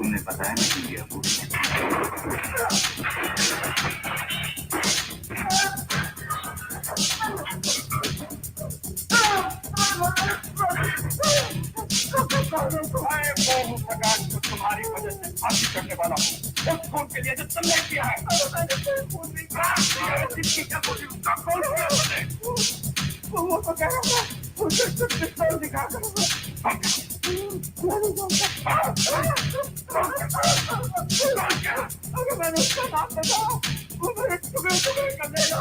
तुमने बताया नहीं कि अबू तुम्हारी वजह से फांसी करने वाला हूँ उस खून के लिए जो तुमने किया है। वो तो कह रहा था मुझे पिस्तौल दिखा कर अगर मैंने उसका नाम बताया वो मेरे टुकड़े टुकड़े कर देगा।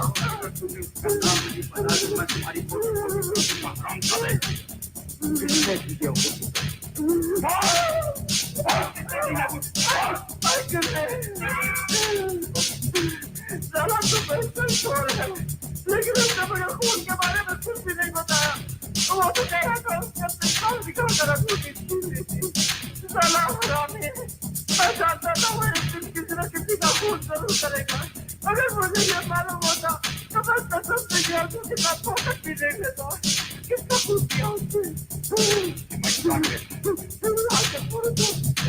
तुझे उसका नाम नहीं पता तो मैं तुम्हारी काम करे लेकिन उसने मुझे खून के बारे में कुछ भी नहीं बताया। वो तो कह रहा था उसने अपने काल निकाल कर रखी थी। साला हरामी, मैं जानता था वो एक दिन किसी न किसी का खून जरूर करेगा। अगर मुझे ये मालूम होता तो मैं कसम से गया तो कितना फोकट भी देख लेता। किसका खून किया उसने?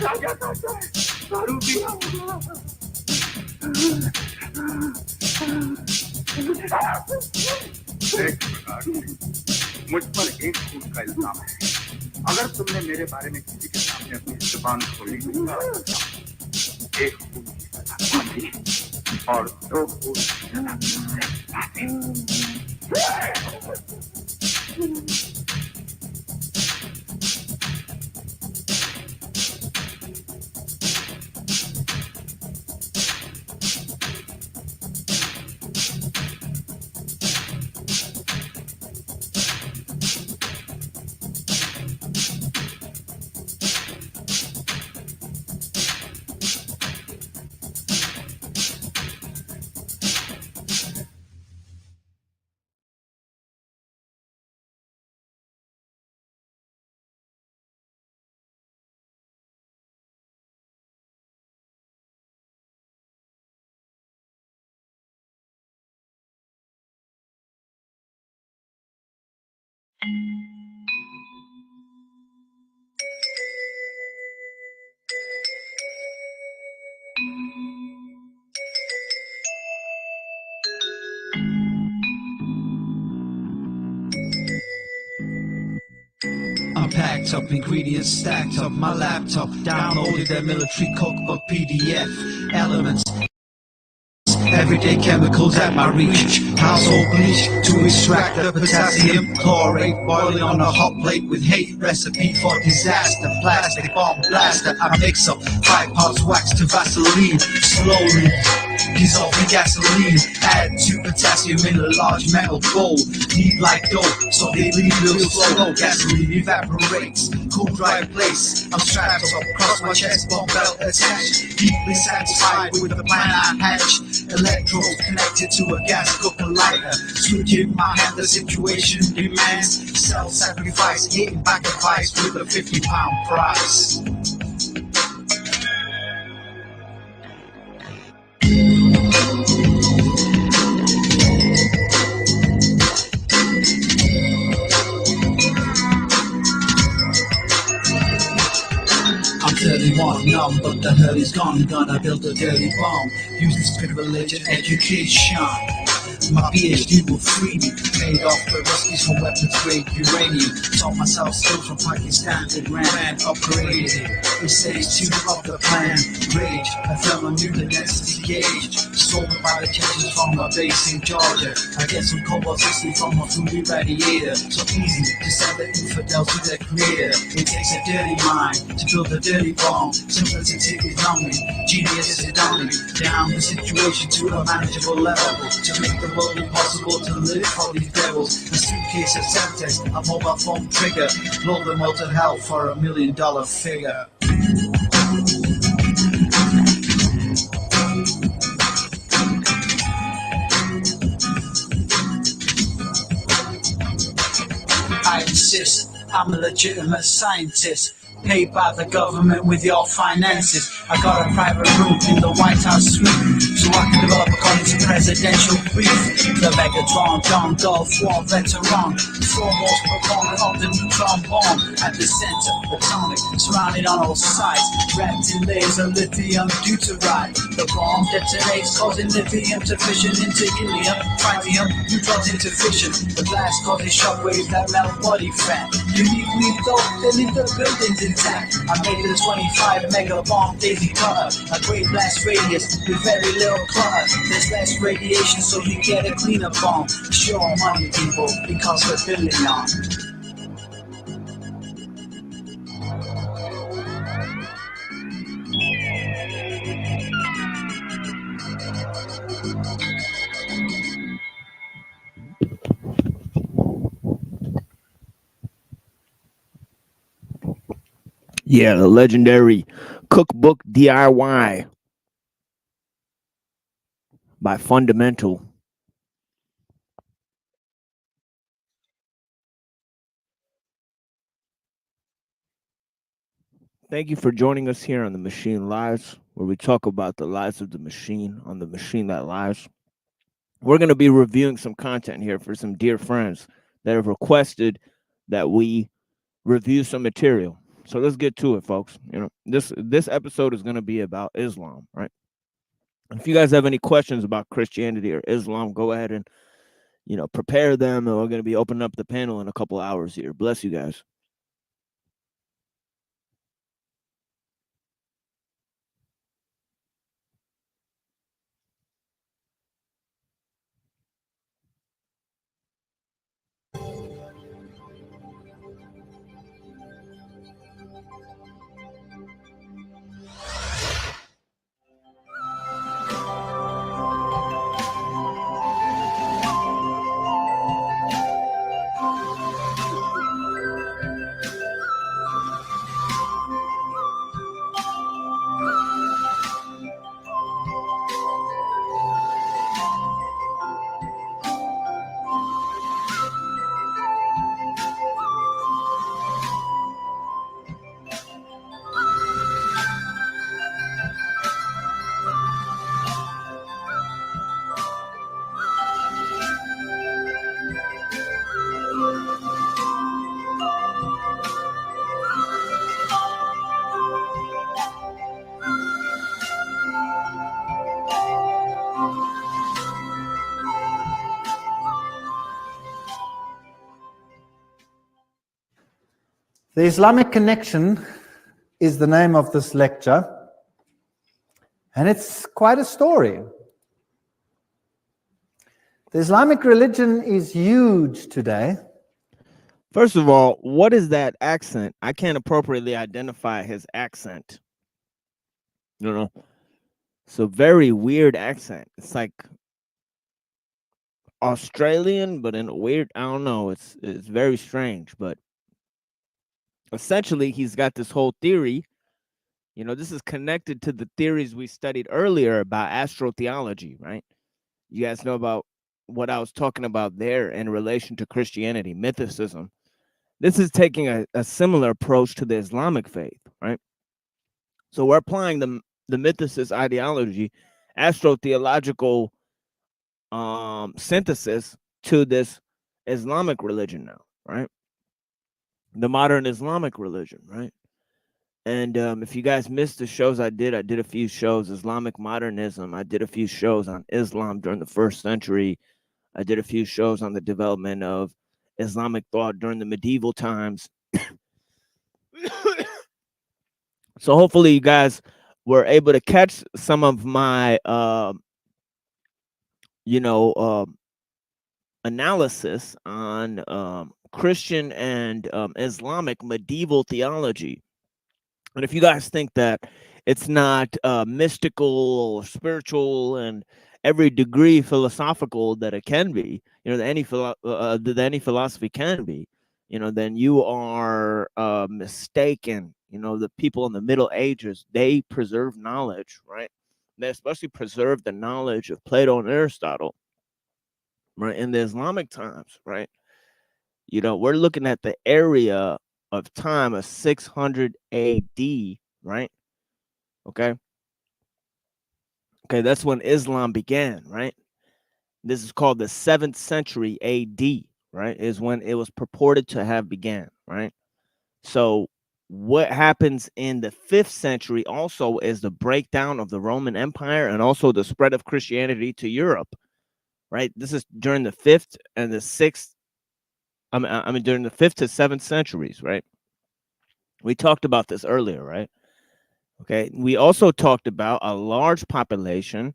राजा कहता है दारू पिया होगा। मुझ पर एक खून का इल्जाम है। अगर तुमने मेरे बारे में किसी के सामने अपनी जुबान खोली तो एक खून की सजा फांसी और 2 खून की सजा फांसी। I'm packed up, ingredients stacked up, my laptop downloaded that military cookbook PDF, elements, everyday chemicals at my reach, household bleach to extract the potassium chlorate, boiling on a hot plate with hate, recipe for disaster, plastic bomb blaster. I mix up 5 parts wax to Vaseline, slowly dissolving gasoline, add to potassium in a large metal bowl, knead like dough so they leave real slow. Gasoline evaporates, cool dry place, I'm strapped up across my chest, bone belt attached, deeply satisfied with the plan I hatched. Electrodes connected to a gas cooker lighter, switch in my hand, the situation demands self-sacrifice, hitting back advice with a 50-pound price. I'm 31, numb, but the hell is gone. Gonna build a dirty bomb, use this privilege and education. My PhD will free me, made off the recipes from weapons grade uranium. Taught myself skills from Pakistan to Grand upgraded. It says to up the plan, rage. I felt a new density gauge, stolen by the catches from a base in Georgia. I get some cobalt 60 from a food radiator. So easy to send the infidel to their creator. It takes a dirty mind to build a dirty bomb. Simplicity is numbing, genius is dumbing down the situation to a manageable level. To make the world impossible to live for these devils. A suitcase of Semtex, a mobile phone trigger, blow them all to hell for $1 million figure. I insist, I'm a legitimate scientist, paid by the government with your finances. I got a private room in the White House suite, so I can develop according to presidential brief. The Megatron, John Gulf War veteran, foremost proponent of the neutron bomb. At the center, atomic, surrounded on all sides, wrapped in layers of lithium deuteride. The bomb detonates, causing lithium to fission into helium, tritium, neutrons into fission. The blast causes shockwaves that melt body fat. Uniquely though, they leave the buildings intact. I made the 25 mega bomb daisy cutter, a great blast radius with very little clutter. There's less radiation, so you get a cleaner bomb. Sure money, people, because we're billion on. Yeah, the legendary cookbook DIY by Fundamental. Thank you for joining us here on The Machine Lives, where we talk about the lives of the machine on The Machine That Lives. We're going to be reviewing some content here for some dear friends that have requested that we review some material. So let's get to it, folks. You know, this episode is going to be about Islam, right? If you guys have any questions about Christianity or Islam, go ahead and, you know, prepare them. And we're going to be opening up the panel in a couple hours here. Bless you guys. The Islamic Connection is the name of this lecture, and it's quite a story. The Islamic religion is huge today. First of all, what is that accent? I can't appropriately identify his accent. You know, it's a very weird accent. It's like Australian, but in a weird, I don't know. It's very strange, but essentially he's got this whole theory. You know, this is connected to the theories we studied earlier about astrotheology, right? You guys know about what I was talking about there in relation to Christianity, mythicism. This is taking a similar approach to the Islamic faith, right? So we're applying the mythicist ideology, astrotheological synthesis to this Islamic religion now, right? The modern Islamic religion, right? And if you guys missed the shows I did a few shows, Islamic modernism. I did a few shows on Islam during the first century. I did a few shows on the development of Islamic thought during the medieval times. So hopefully you guys were able to catch some of my, analysis on Christian and Islamic medieval theology. And if you guys think that it's not mystical or spiritual and every degree philosophical that it can be, you know, that any philosophy can be, you know, then you are mistaken. You know, the people in the Middle Ages, they preserve knowledge, right? They especially preserve the knowledge of Plato and Aristotle, right? In the Islamic times, right? You know, we're looking at the area of time of 600 AD, right? Okay. Okay, that's when Islam began, right? This is called the 7th century AD, right? Is when it was purported to have began, right? So what happens in the 5th century also is the breakdown of the Roman Empire and also the spread of Christianity to Europe, right? This is during the 5th and the 6th, I mean during the 5th to 7th centuries, right? We talked about this earlier, right? Okay. We also talked about a large population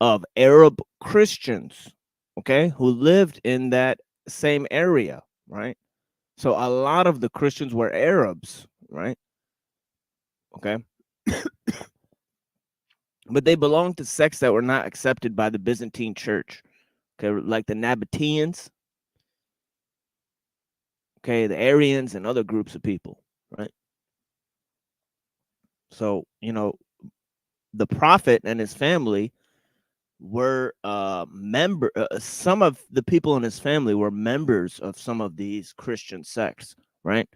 of Arab Christians, okay, who lived in that same area, right? So a lot of the Christians were Arabs, right? Okay. But they belonged to sects that were not accepted by the Byzantine church, okay, like the Nabateans, okay, the Arians, and other groups of people, right? So, the prophet and his family were some of the people in his family were members of some of these Christian sects, right?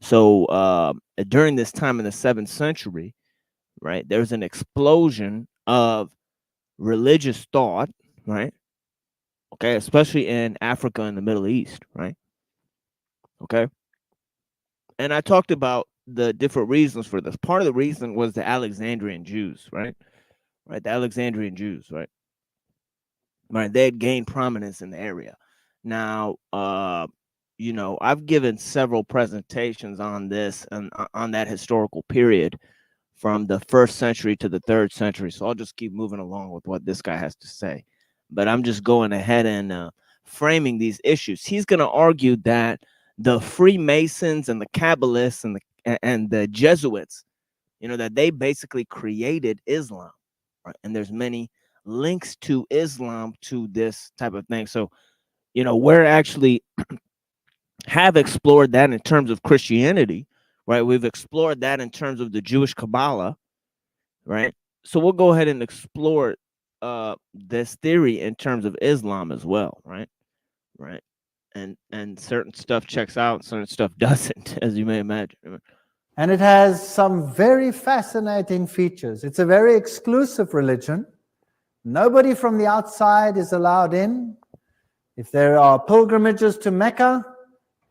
So during this time in the 7th century, right, there's an explosion of religious thought, right? Okay, especially in Africa and the Middle East, right? Okay. And I talked about the different reasons for this. Part of the reason was the Alexandrian Jews, right? Right, the Alexandrian Jews, right? Right, they had gained prominence in the area. Now, I've given several presentations on this and on that historical period from the 1st century to the 3rd century. So I'll just keep moving along with what this guy has to say. But I'm just going ahead and framing these issues. He's going to argue that the Freemasons and the Kabbalists and the Jesuits, that they basically created Islam, right? And there's many links to Islam to this type of thing. So, we're actually have explored that in terms of Christianity, right? We've explored that in terms of the Jewish Kabbalah, right? So we'll go ahead and explore this theory in terms of Islam as well, right? Right. And certain stuff checks out, certain stuff doesn't, as you may imagine. And it has some very fascinating features. It's a very exclusive religion. Nobody from the outside is allowed in. If there are pilgrimages to Mecca,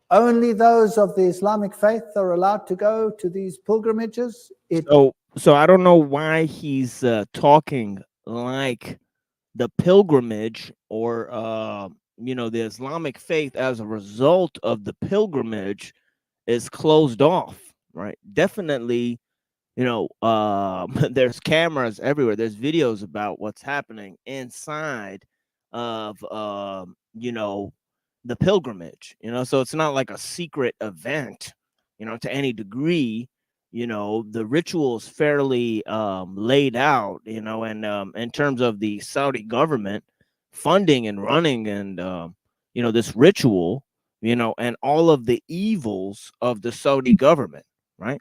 only those of the Islamic faith are allowed to go to these pilgrimages. So I don't know why he's talking like the pilgrimage or the Islamic faith as a result of the pilgrimage is closed off, right? Definitely, there's cameras everywhere. There's videos about what's happening inside of the pilgrimage, so it's not like a secret event, to any degree. The ritual is fairly laid out, and in terms of the Saudi government funding and running and this ritual, and all of the evils of the Saudi government, right?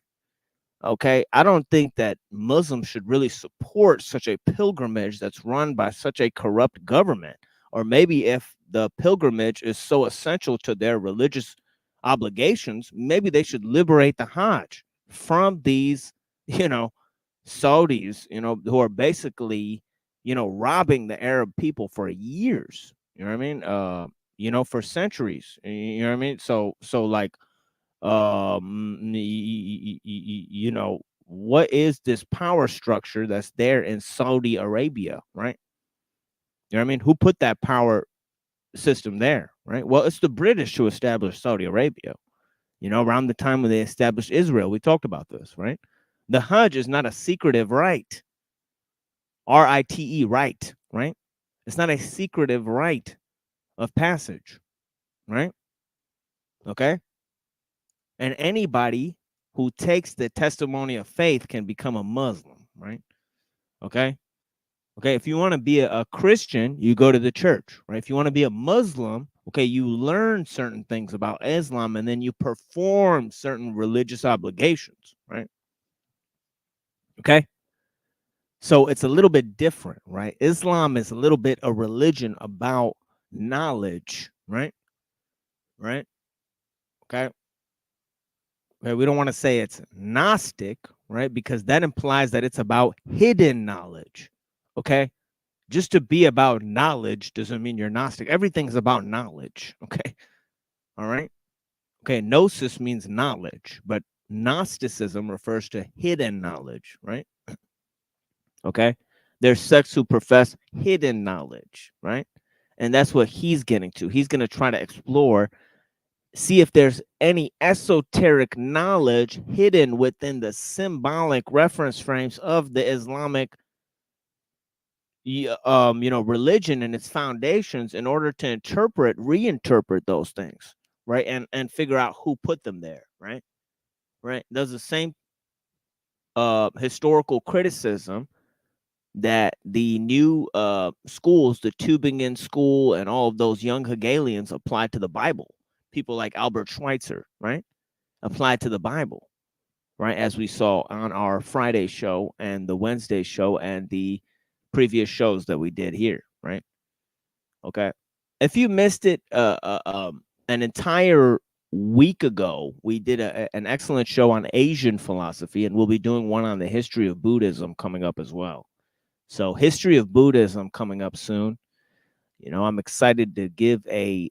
Okay, I don't think that Muslims should really support such a pilgrimage that's run by such a corrupt government. Or maybe if the pilgrimage is so essential to their religious obligations, maybe they should liberate the Hajj from these, Saudis, who are basically, robbing the Arab people for years. You know what I mean? For centuries. You know what I mean? So like what is this power structure that's there in Saudi Arabia, right? You know what I mean? Who put that power system there, right? Well, it's the British who established Saudi Arabia, around the time when they established Israel. We talked about this, right? The Hajj is not a secretive rite, RITE, right? It's not a secretive rite of passage, right? Okay. And anybody who takes the testimony of faith can become a Muslim, right? Okay. Okay. If you want to be a Christian, you go to the church, right? If you want to be a Muslim, okay, you learn certain things about Islam and then you perform certain religious obligations, right? Okay. So it's a little bit different, right? Islam is a little bit a religion about knowledge, right? Right. Okay. Okay, we don't want to say it's Gnostic, right? Because that implies that it's about hidden knowledge. Okay. Just to be about knowledge doesn't mean you're Gnostic. Everything's about knowledge. Okay. All right. Okay. Gnosis means knowledge, but Gnosticism refers to hidden knowledge, right? Okay. There's sects who profess hidden knowledge, right? And that's what he's getting to. He's going to try to explore, see if there's any esoteric knowledge hidden within the symbolic reference frames of the Islamic religion and its foundations, in order to reinterpret those things, right? And figure out who put them there, right? Does the same historical criticism that the new schools, the Tübingen school and all of those young Hegelians applied to the Bible. People like Albert Schweitzer, right? Applied to the Bible, right? As we saw on our Friday show and the Wednesday show and the previous shows that we did here, right? Okay. If you missed it, an entire week ago, we did an excellent show on Asian philosophy, and we'll be doing one on the history of Buddhism coming up as well. So, history of Buddhism coming up soon. I'm excited to give a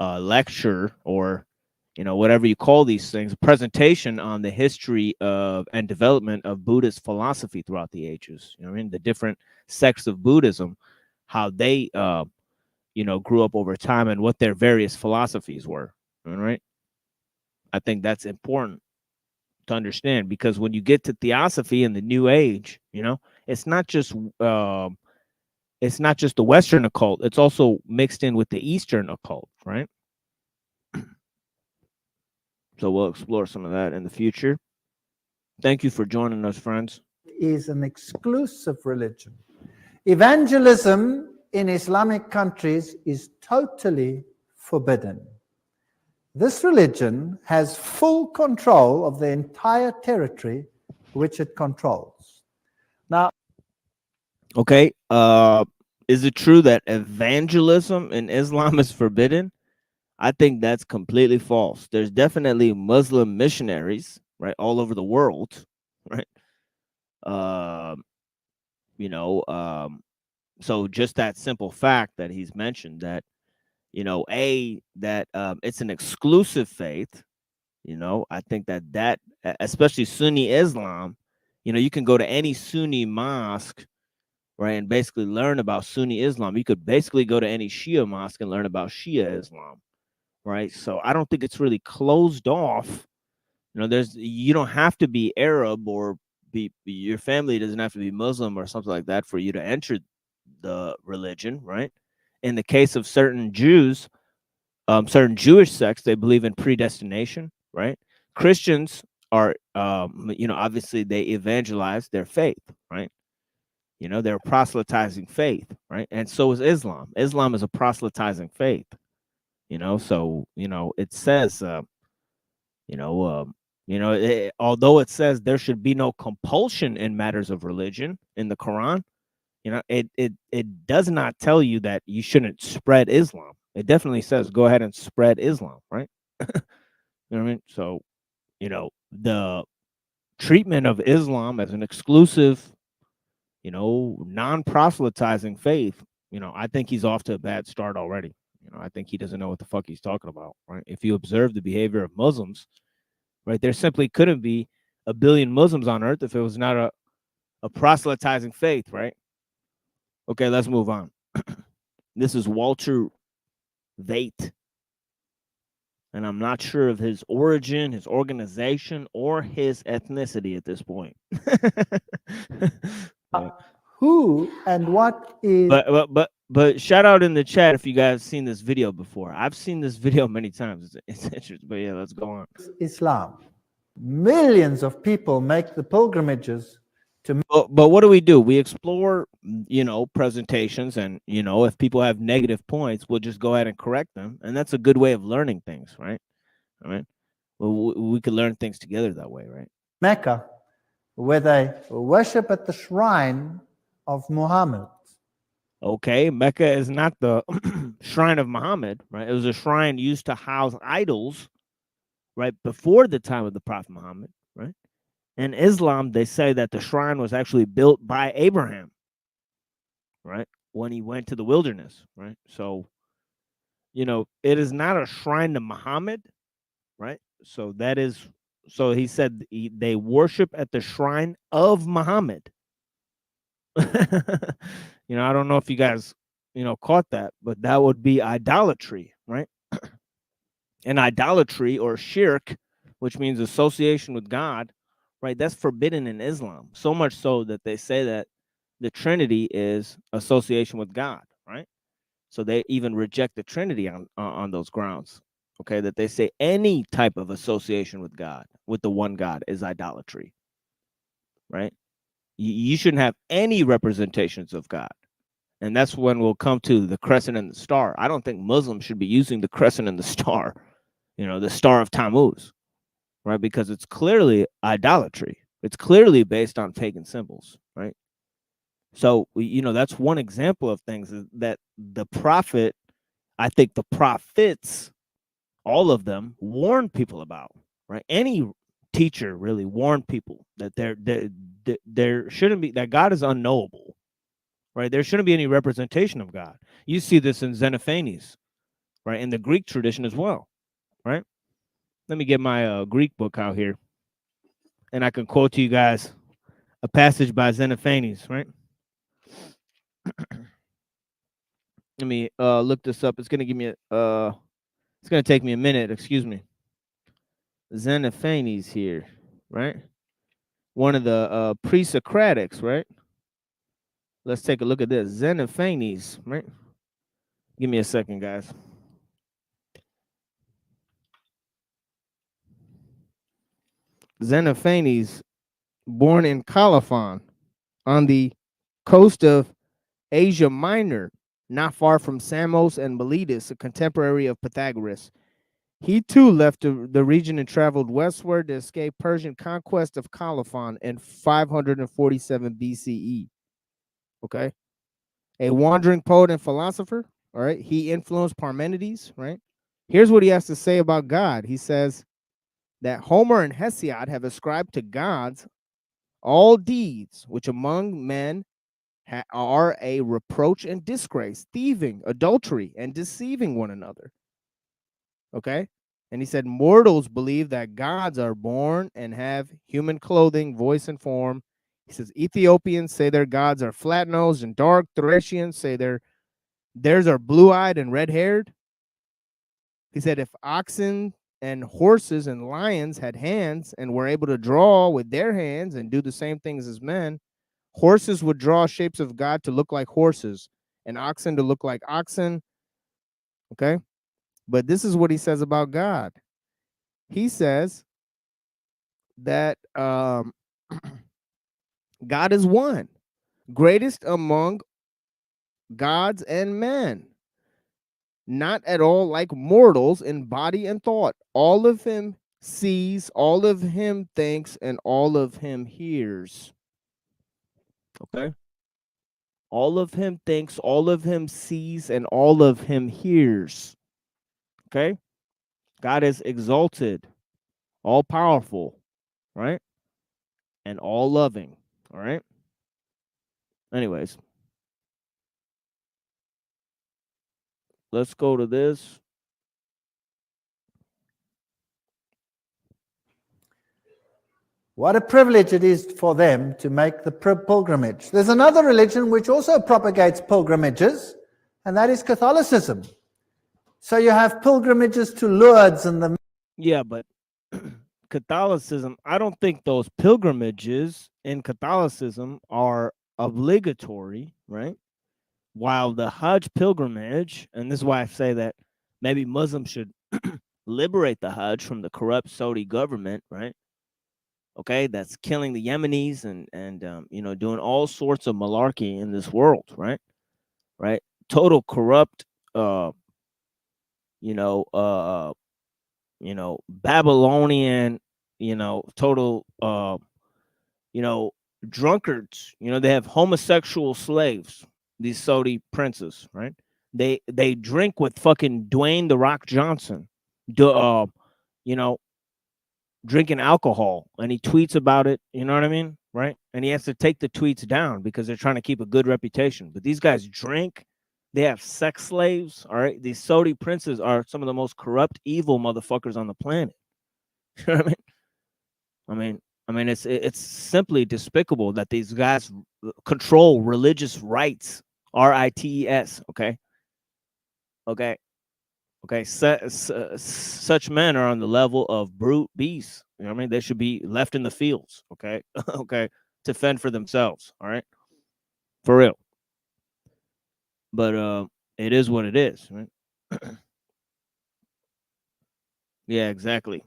lecture, or whatever you call these things, a presentation on the history of and development of Buddhist philosophy throughout the ages. The different sects of Buddhism, how they grew up over time, and what their various philosophies were. All right. I think that's important to understand, because when you get to theosophy in the New Age, it's not just the Western occult, it's also mixed in with the Eastern occult, right? So we'll explore some of that in the future. Thank you for joining us, friends. Is an exclusive religion. Evangelism in Islamic countries is totally forbidden. This religion has full control of the entire territory which it controls. Now, okay, is it true that evangelism in Islam is forbidden? I think that's completely false. There's definitely Muslim missionaries, right, all over the world, right? So just that simple fact that he's mentioned, that it's an exclusive faith. I think that especially Sunni Islam, you can go to any Sunni mosque, right, and basically learn about Sunni Islam. You could basically go to any Shia mosque and learn about Shia Islam, right? So I don't think it's really closed off. You don't have to be Arab, or your family doesn't have to be Muslim or something like that for you to enter the religion, right? In the case of certain Jews, certain Jewish sects, they believe in predestination, right? Christians are, obviously they evangelize their faith, right? They're proselytizing faith, right? And so is Islam. Islam is a proselytizing faith, so, it says, although it says there should be no compulsion in matters of religion in the Quran, it does not tell you that you shouldn't spread Islam. It definitely says go ahead and spread Islam, right? You know what I mean? So, the treatment of Islam as an exclusive, non-proselytizing faith, I think he's off to a bad start already. I think he doesn't know what the fuck he's talking about, right? If you observe the behavior of Muslims, right, there simply couldn't be a billion Muslims on earth if it was not a proselytizing faith, right? Okay, let's move on. This is Walter Veit, and I'm not sure of his origin, his organization, or his ethnicity at this point. who and what is... But shout out in the chat if you guys have seen this video before. I've seen this video many times. It's interesting, but yeah, let's go on. Islam. Millions of people make the pilgrimages to... But what do? We explore, presentations, and, if people have negative points, we'll just go ahead and correct them. And that's a good way of learning things, right? All right. Well, we could learn things together that way, right? Mecca, where they worship at the shrine of Muhammad. Okay, Mecca is not the shrine of Muhammad, right? It was a shrine used to house idols, right, before the time of the Prophet Muhammad, right? In Islam, they say that the shrine was actually built by Abraham, right? When he went to the wilderness, right? So, it is not a shrine to Muhammad, right? So that is, so he said they worship at the shrine of Muhammad. I don't know if you guys, caught that, but that would be idolatry, right? And idolatry or shirk, which means association with God, right? That's forbidden in Islam. So much so that they say that the Trinity is association with God, right? So they even reject the Trinity on those grounds. Okay, that they say any type of association with God, with the one God, is idolatry, right? You shouldn't have any representations of God. And that's when we'll come to the crescent and the star. I don't think Muslims should be using the crescent and the star, the star of Tammuz, right? Because it's clearly idolatry. It's clearly based on pagan symbols, right? So, that's one example of things that the prophet, I think the prophets, all of them, warn people about, right? Any teacher really warned people that there shouldn't be, that God is unknowable, right? There shouldn't be any representation of God. You see this in Xenophanes, right? In the Greek tradition as well, right? Let me get my Greek book out here, and I can quote to you guys a passage by Xenophanes, right? Let me look this up. It's gonna give me it's gonna take me a minute. Excuse me. Xenophanes here, right? One of the pre-Socratics, right? Let's take a look at this. Xenophanes, right? Give me a second, guys. Xenophanes, born in Colophon on the coast of Asia Minor, not far from Samos and Miletus, a contemporary of Pythagoras. He too left the region and traveled westward to escape Persian conquest of Colophon in 547 BCE. Okay. A wandering poet and philosopher. All right. He influenced Parmenides. Right. Here's what he has to say about God. He says that Homer and Hesiod have ascribed to gods all deeds which among men are a reproach and disgrace, thieving, adultery, and deceiving one another. Okay. And he said, mortals believe that gods are born and have human clothing, voice, and form. He says, Ethiopians say their gods are flat-nosed and dark. Thracians say theirs are blue-eyed and red-haired. He said, if oxen and horses and lions had hands and were able to draw with their hands and do the same things as men, horses would draw shapes of God to look like horses and oxen to look like oxen. Okay? But this is what he says about God. He says that God is one, greatest among gods and men, not at all like mortals in body and thought. All of him sees, all of him thinks, and all of him hears. Okay? All of him thinks, all of him sees, and all of him hears. Okay? God is exalted, all powerful, right? And all loving, all right? Anyways, let's go to this. What a privilege it is for them to make the pilgrimage. There's another religion which also propagates pilgrimages, and that is Catholicism. So you have pilgrimages to Lourdes and the... Yeah, but Catholicism, I don't think those pilgrimages in Catholicism are obligatory, right? While the Hajj pilgrimage, and this is why I say that maybe Muslims should liberate the Hajj from the corrupt Saudi government, right? Okay, that's killing the Yemenis and doing all sorts of malarkey in this world, right? Right? Total corrupt, Babylonian, total, drunkards. They have homosexual slaves. These Saudi princes, right? They drink with fucking Dwayne the Rock Johnson. You know, drinking alcohol, and he tweets about it. You know what I mean, right? And he has to take the tweets down because they're trying to keep a good reputation. But these guys drink. They have sex slaves. All right, these Saudi princes are some of the most corrupt, evil motherfuckers on the planet. You know what I mean? It's simply despicable that these guys control religious rights. RITES. Okay. Such men are on the level of brute beasts. You know what I mean? They should be left in the fields. Okay. Okay. To fend for themselves. All right. For real. But it is what it is, right? Yeah, exactly.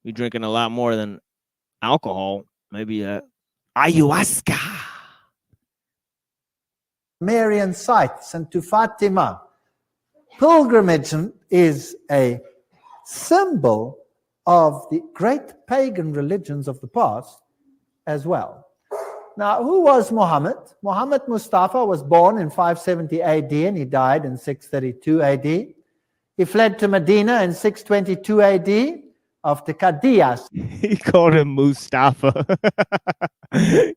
You're drinking a lot more than alcohol. Maybe ayahuasca. Marian sites and to Fatima. Pilgrimage is a symbol of the great pagan religions of the past as well. Now, who was Muhammad? Muhammad Mustafa was born in 570 AD and he died in 632 AD. He fled to Medina in 622 AD after Qadiyas. He called him Mustafa.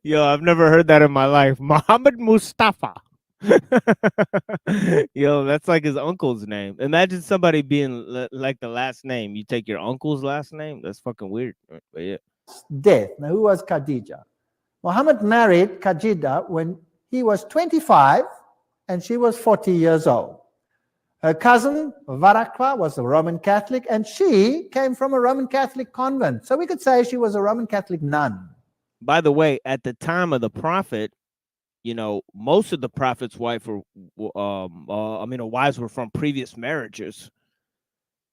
Yo, I've never heard that in my life. Muhammad Mustafa. Yo, that's like his uncle's name. Imagine somebody being like the last name. You take your uncle's last name. That's fucking weird. But yeah. Death. Now, who was Khadija? Muhammad married Khadija when he was 25 and she was 40 years old. Her cousin Varakwa was a Roman Catholic and she came from a Roman Catholic convent. So we could say she was a Roman Catholic nun. By the way, at the time of the prophet, you know, most of the prophet's wives were from previous marriages.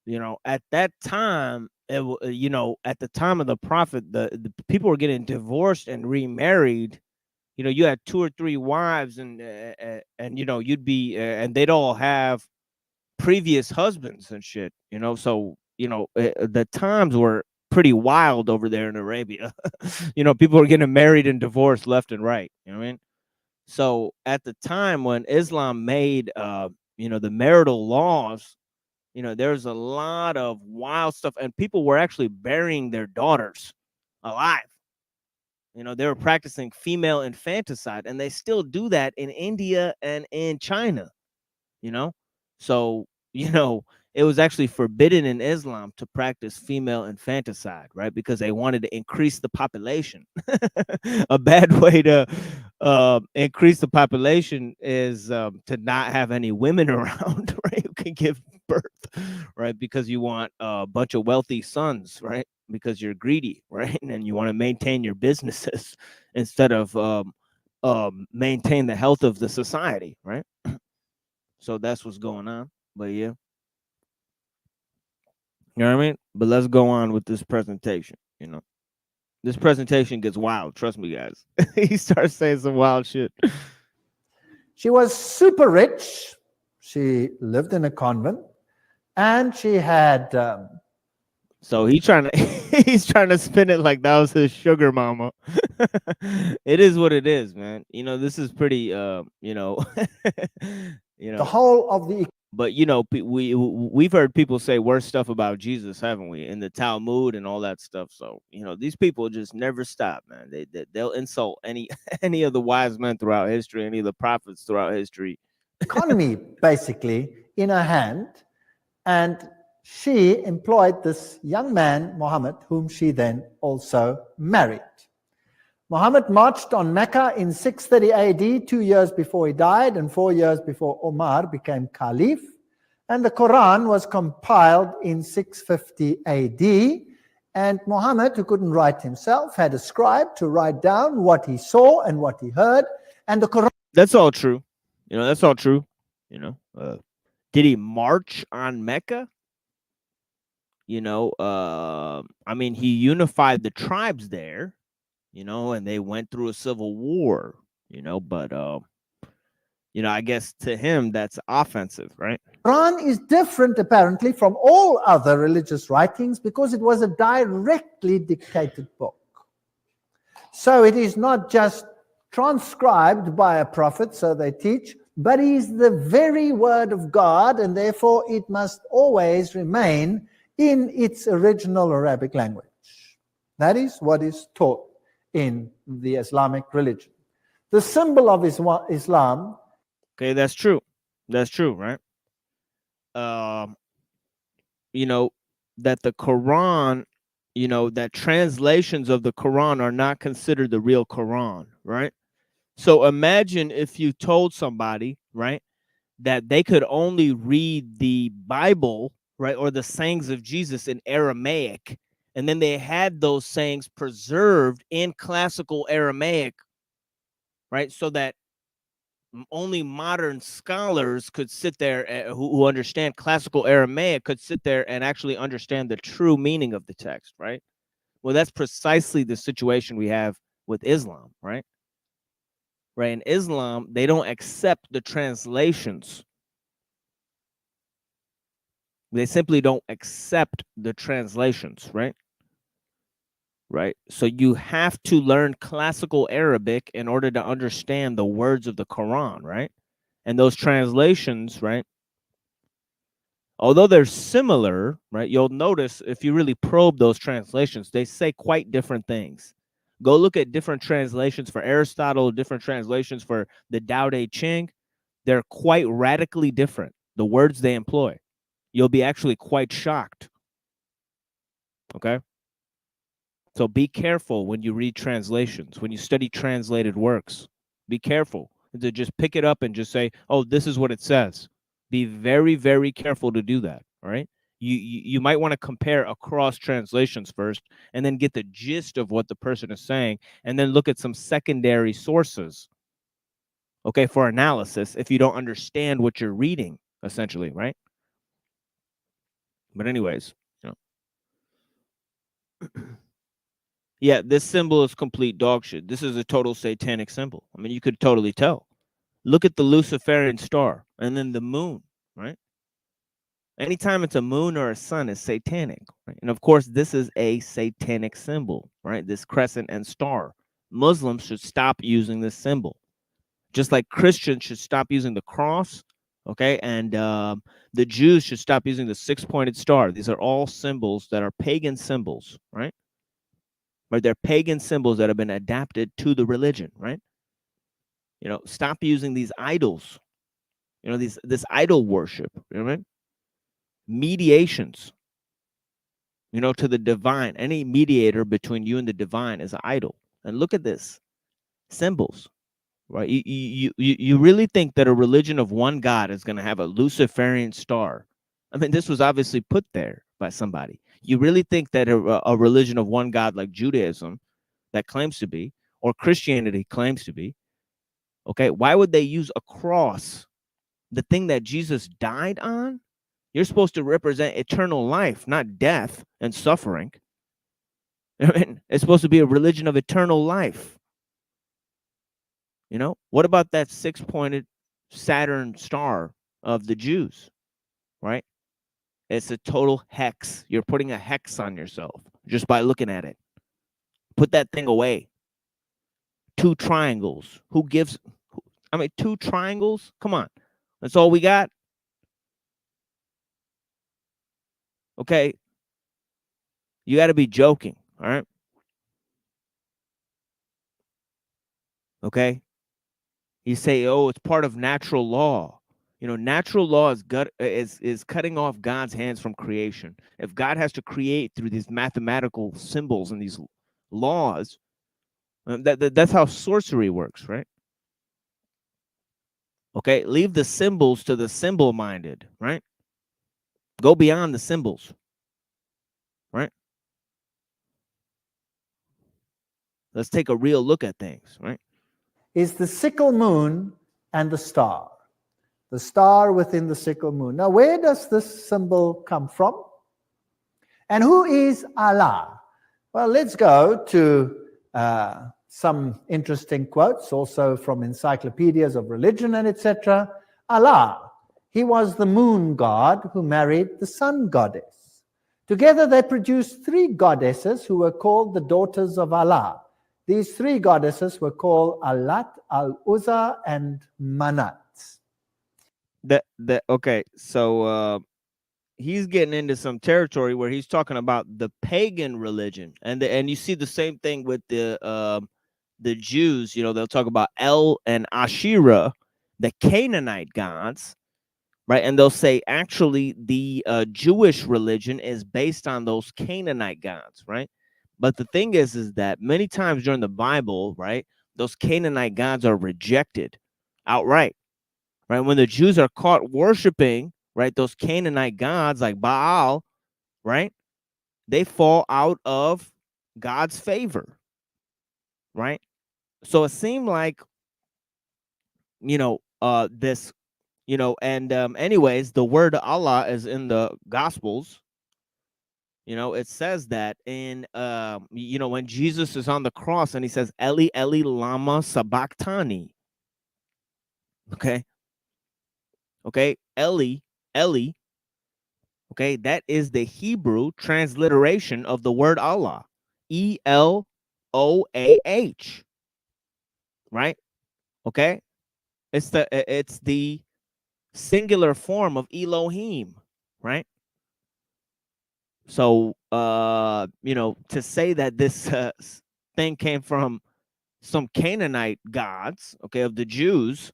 You know, at that time, at the time of the prophet, the people were getting divorced and remarried. You know, you had 2 or 3 wives, and you know, you'd be, and they'd all have previous husbands and shit. You know, so you know, the times were pretty wild over there in Arabia. You know, people were getting married and divorced left and right. You know what I mean? So at the time when Islam made, you know, the marital laws, you know, there's a lot of wild stuff, and people were actually burying their daughters alive. You know, they were practicing female infanticide, and they still do that in India and in China, you know? So, you know, it was actually forbidden in Islam to practice female infanticide, right? Because they wanted to increase the population. A bad way to increase the population is to not have any women around, right? Who can give birth, right? Because you want a bunch of wealthy sons, right? Because you're greedy, right? And you want to maintain your businesses instead of maintain the health of the society, right? So that's what's going on. But yeah. You know what I mean? But let's go on with this presentation. You know, this presentation gets wild. Trust me, guys. He starts saying some wild shit. She was super rich. She lived in a convent, and she had. So he's trying to spin it like that was his sugar mama. It is what it is, man. You know, this is pretty. You know, the whole of the. But you know, we've heard people say worse stuff about Jesus, haven't we? In the Talmud and all that stuff. So you know, these people just never stop, man. They'll insult any of the wise men throughout history, any of the prophets throughout history. Economy basically in her hand, and she employed this young man, Muhammad, whom she then also married. Muhammad marched on Mecca in 630 AD, 2 years before he died and 4 years before Omar became Caliph. And the Quran was compiled in 650 AD. And Muhammad, who couldn't write himself, had a scribe to write down what he saw and what he heard. And the Quran. That's all true. You know, that's all true. You know, did he march on Mecca? You know, I mean, he unified the tribes there. You know, and they went through a civil war, you know, but, you know, I guess to him, that's offensive, right? Quran is different, apparently, from all other religious writings because it was a directly dictated book. So it is not just transcribed by a prophet, so they teach, but it is the very word of God, and therefore it must always remain in its original Arabic language. That is what is taught in the Islamic religion. The symbol of Islam. Okay, that's true. That's true, right? You know, that the Quran, you know, that translations of the Quran are not considered the real Quran, right? So imagine if you told somebody, right, that they could only read the Bible, right, or the sayings of Jesus in Aramaic, and then they had those sayings preserved in classical Aramaic, right, so that only modern scholars could sit there who understand classical Aramaic could sit there and actually understand the true meaning of the text, right? Well, that's precisely the situation we have with Islam, right? Right. In Islam, they don't accept the translations. They simply don't accept the translations, right? Right. So you have to learn classical Arabic in order to understand the words of the Quran, right? And those translations, right? Although they're similar, right? You'll notice if you really probe those translations, they say quite different things. Go look at different translations for Aristotle, different translations for the Tao Te Ching. They're quite radically different, the words they employ. You'll be actually quite shocked. Okay? So be careful when you read translations, when you study translated works. Be careful to just pick it up and just say, oh, this is what it says. Be very, very careful to do that. All right. You might want to compare across translations first and then get the gist of what the person is saying and then look at some secondary sources, okay, for analysis if you don't understand what you're reading, essentially, right? But anyways, you know. Yeah, this symbol is complete dog shit. This is a total satanic symbol. I mean, you could totally tell. Look at the Luciferian star and then the moon, right? Anytime it's a moon or a sun, it's satanic. Right? And of course, this is a satanic symbol, right? This crescent and star. Muslims should stop using this symbol. Just like Christians should stop using the cross, okay? And the Jews should stop using the six-pointed star. These are all symbols that are pagan symbols, right? Right? They're pagan symbols that have been adapted to the religion, right? You know, stop using these idols. You know, this idol worship, you know what I mean? Mediations, you know, to the divine. Any mediator between you and the divine is an idol. And look at this. Symbols, right? You really think that a religion of one God is going to have a Luciferian star? I mean, this was obviously put there by somebody. You really think that a religion of one God like Judaism that claims to be, or Christianity claims to be, okay, why would they use a cross, the thing that Jesus died on? You're supposed to represent eternal life, not death and suffering. I mean, it's supposed to be a religion of eternal life. You know, what about that six-pointed Saturn star of the Jews, right? It's a total hex. You're putting a hex on yourself just by looking at it. Put that thing away. Two triangles. Who gives? I mean, two triangles? Come on. That's all we got? Okay. You got to be joking, all right? Okay. You say, oh, it's part of natural law. You know, natural law is cutting off God's hands from creation. If God has to create through these mathematical symbols and these laws, that's how sorcery works, right? Okay, leave the symbols to the symbol-minded, right? Go beyond the symbols, right? Let's take a real look at things, right? Is the sickle moon and the star. The star within the sickle moon. Now, where does this symbol come from? And who is Allah? Well, let's go to some interesting quotes, also from encyclopedias of religion and etc. Allah, he was the moon god who married the sun goddess. Together they produced three goddesses who were called the daughters of Allah. These three goddesses were called Allat, Al-Uzza, and Manat. Okay, so he's getting into some territory where he's talking about the pagan religion, and you see the same thing with the Jews. You know, they'll talk about El and Asherah, the Canaanite gods, right? And they'll say actually the Jewish religion is based on those Canaanite gods, right? But the thing is that many times during the Bible, right, those Canaanite gods are rejected outright, right? When the Jews are caught worshiping, right, those Canaanite gods like Baal, right, they fall out of God's favor, right? So it seemed like, this, and anyways, the word Allah is in the Gospels. It says that in, when Jesus is on the cross and he says, Eli, Eli, lama sabachthani. Okay. Eli, Eli. Okay. That is the Hebrew transliteration of the word Allah. Eloah. Right. Okay. It's the singular form of Elohim. Right. So, to say that this thing came from some Canaanite gods, okay, of the Jews,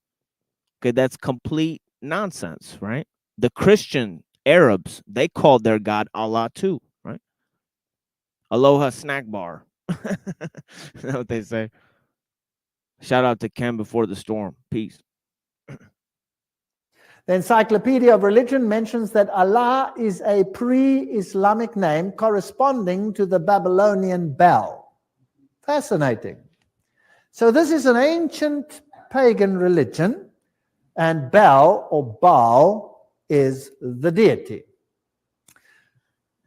okay, that's complete nonsense, right? The Christian Arabs, they called their God Allah too, right? Aloha snack bar. That's what they say. Shout out to Ken before the storm. Peace. The Encyclopedia of Religion mentions that Allah is a pre-Islamic name corresponding to the Babylonian Bel. Fascinating. So this is an ancient pagan religion, and Bel or Baal is the deity.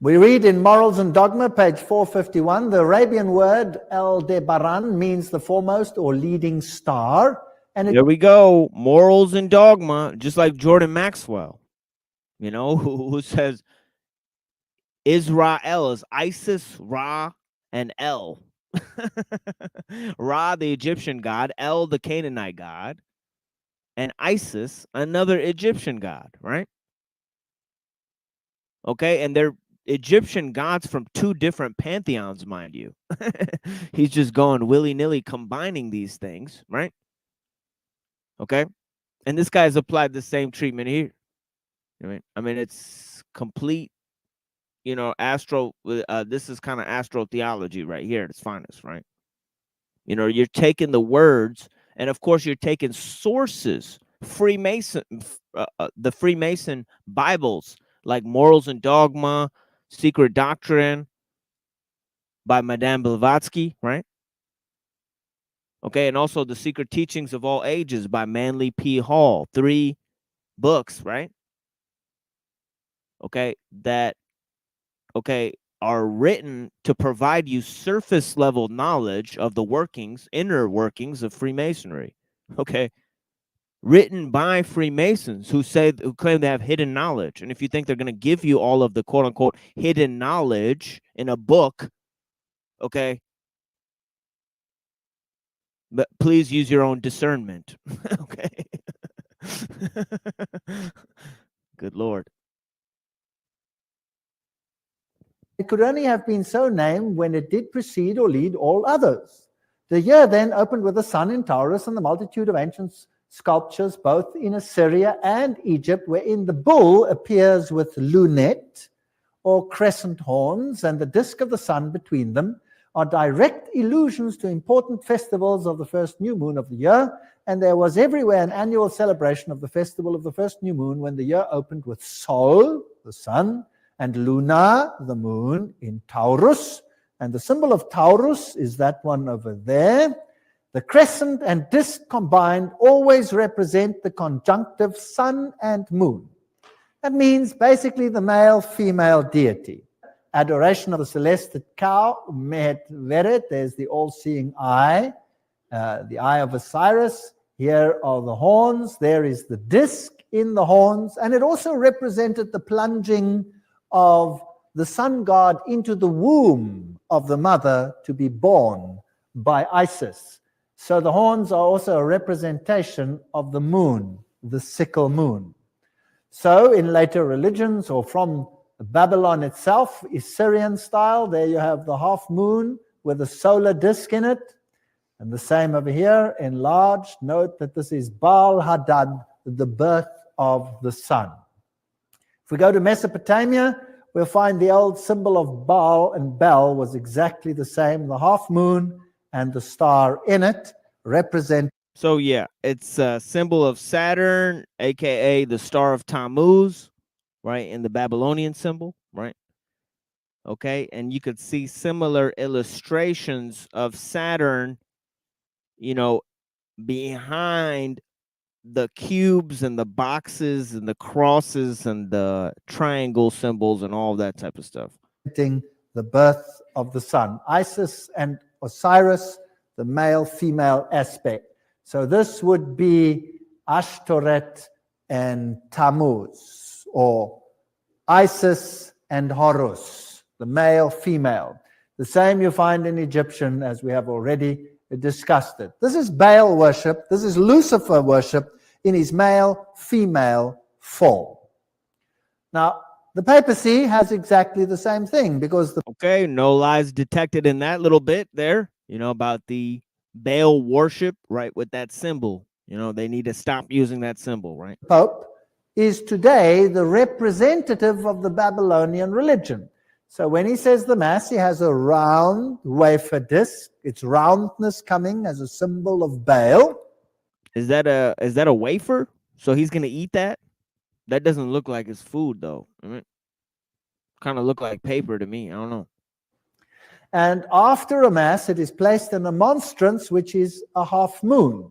We read in Morals and Dogma, page 451, the Arabian word Aldebaran means the foremost or leading star. And there we go. Morals and Dogma, just like Jordan Maxwell, who says Israel is Isis, Ra, and El. Ra, the Egyptian god, El, the Canaanite god, and Isis, another Egyptian god, right? Okay, and they're Egyptian gods from two different pantheons, mind you. He's just going willy-nilly combining these things, right? Okay, and this guy's applied the same treatment here. I mean, it's complete, this is kind of astro theology right here at its finest, right? You're taking the words, and of course you're taking sources, the Freemason Bibles, like Morals and Dogma, Secret Doctrine by Madame Blavatsky, right? Okay, and also The Secret Teachings of All Ages by Manly P. Hall, 3 books, right? Okay, that, are written to provide you surface level knowledge of the inner workings of Freemasonry. Okay, written by Freemasons who claim they have hidden knowledge. And if you think they're going to give you all of the quote unquote hidden knowledge in a book, okay, but please use your own discernment. Okay. Good Lord. It could only have been so named when it did precede or lead all others. The year then opened with the sun in Taurus and the multitude of ancient sculptures, both in Assyria and Egypt, wherein the bull appears with lunette or crescent horns, and the disk of the sun between them, are direct allusions to important festivals of the first new moon of the year, and there was everywhere an annual celebration of the festival of the first new moon when the year opened with Sol, the sun, and Luna, the moon, in Taurus. And the symbol of Taurus is that one over there. The crescent and disk combined always represent the conjunctive sun and moon. That means basically the male-female deity. Adoration of the celestial cow, Mehet Veret, there's the all-seeing eye, the eye of Osiris. Here are the horns, there is the disk in the horns, and it also represented the plunging of the sun god into the womb of the mother to be born by Isis. So the horns are also a representation of the moon, the sickle moon. So in later religions, or from Babylon itself, Assyrian style, there you have the half moon with a solar disk in it. And the same over here, enlarged. Note that this is Baal Hadad, the birth of the sun. If we go to Mesopotamia, we'll find the old symbol of Baal and Bel was exactly the same. The half moon and the star in it represent. So yeah, it's a symbol of Saturn, aka the star of Tammuz, right? In the Babylonian symbol, right? Okay, and you could see similar illustrations of Saturn, you know, behind the cubes and the boxes and the crosses and the triangle symbols and all that type of stuff. The birth of the sun. Isis and Osiris, the male-female aspect. So this would be Ashtoreth and Tammuz, or Isis and Horus, the male-female. The same you find in Egyptian, as we have already discussed it. This is Baal worship. This is Lucifer worship in his male-female form. Now, the papacy has exactly the same thing, because the Okay, no lies detected in that little bit there, you know, about the Baal worship, right, with that symbol. You know, they need to stop using that symbol, right? Pope is today the representative of the Babylonian religion. So when he says the Mass, he has a round wafer disc. Its roundness coming as a symbol of Baal. Is that a wafer? So he's gonna eat that? That doesn't look like his food though. I mean, kind of look like paper to me. I don't know. And after a Mass, it is placed in a monstrance, which is a half moon.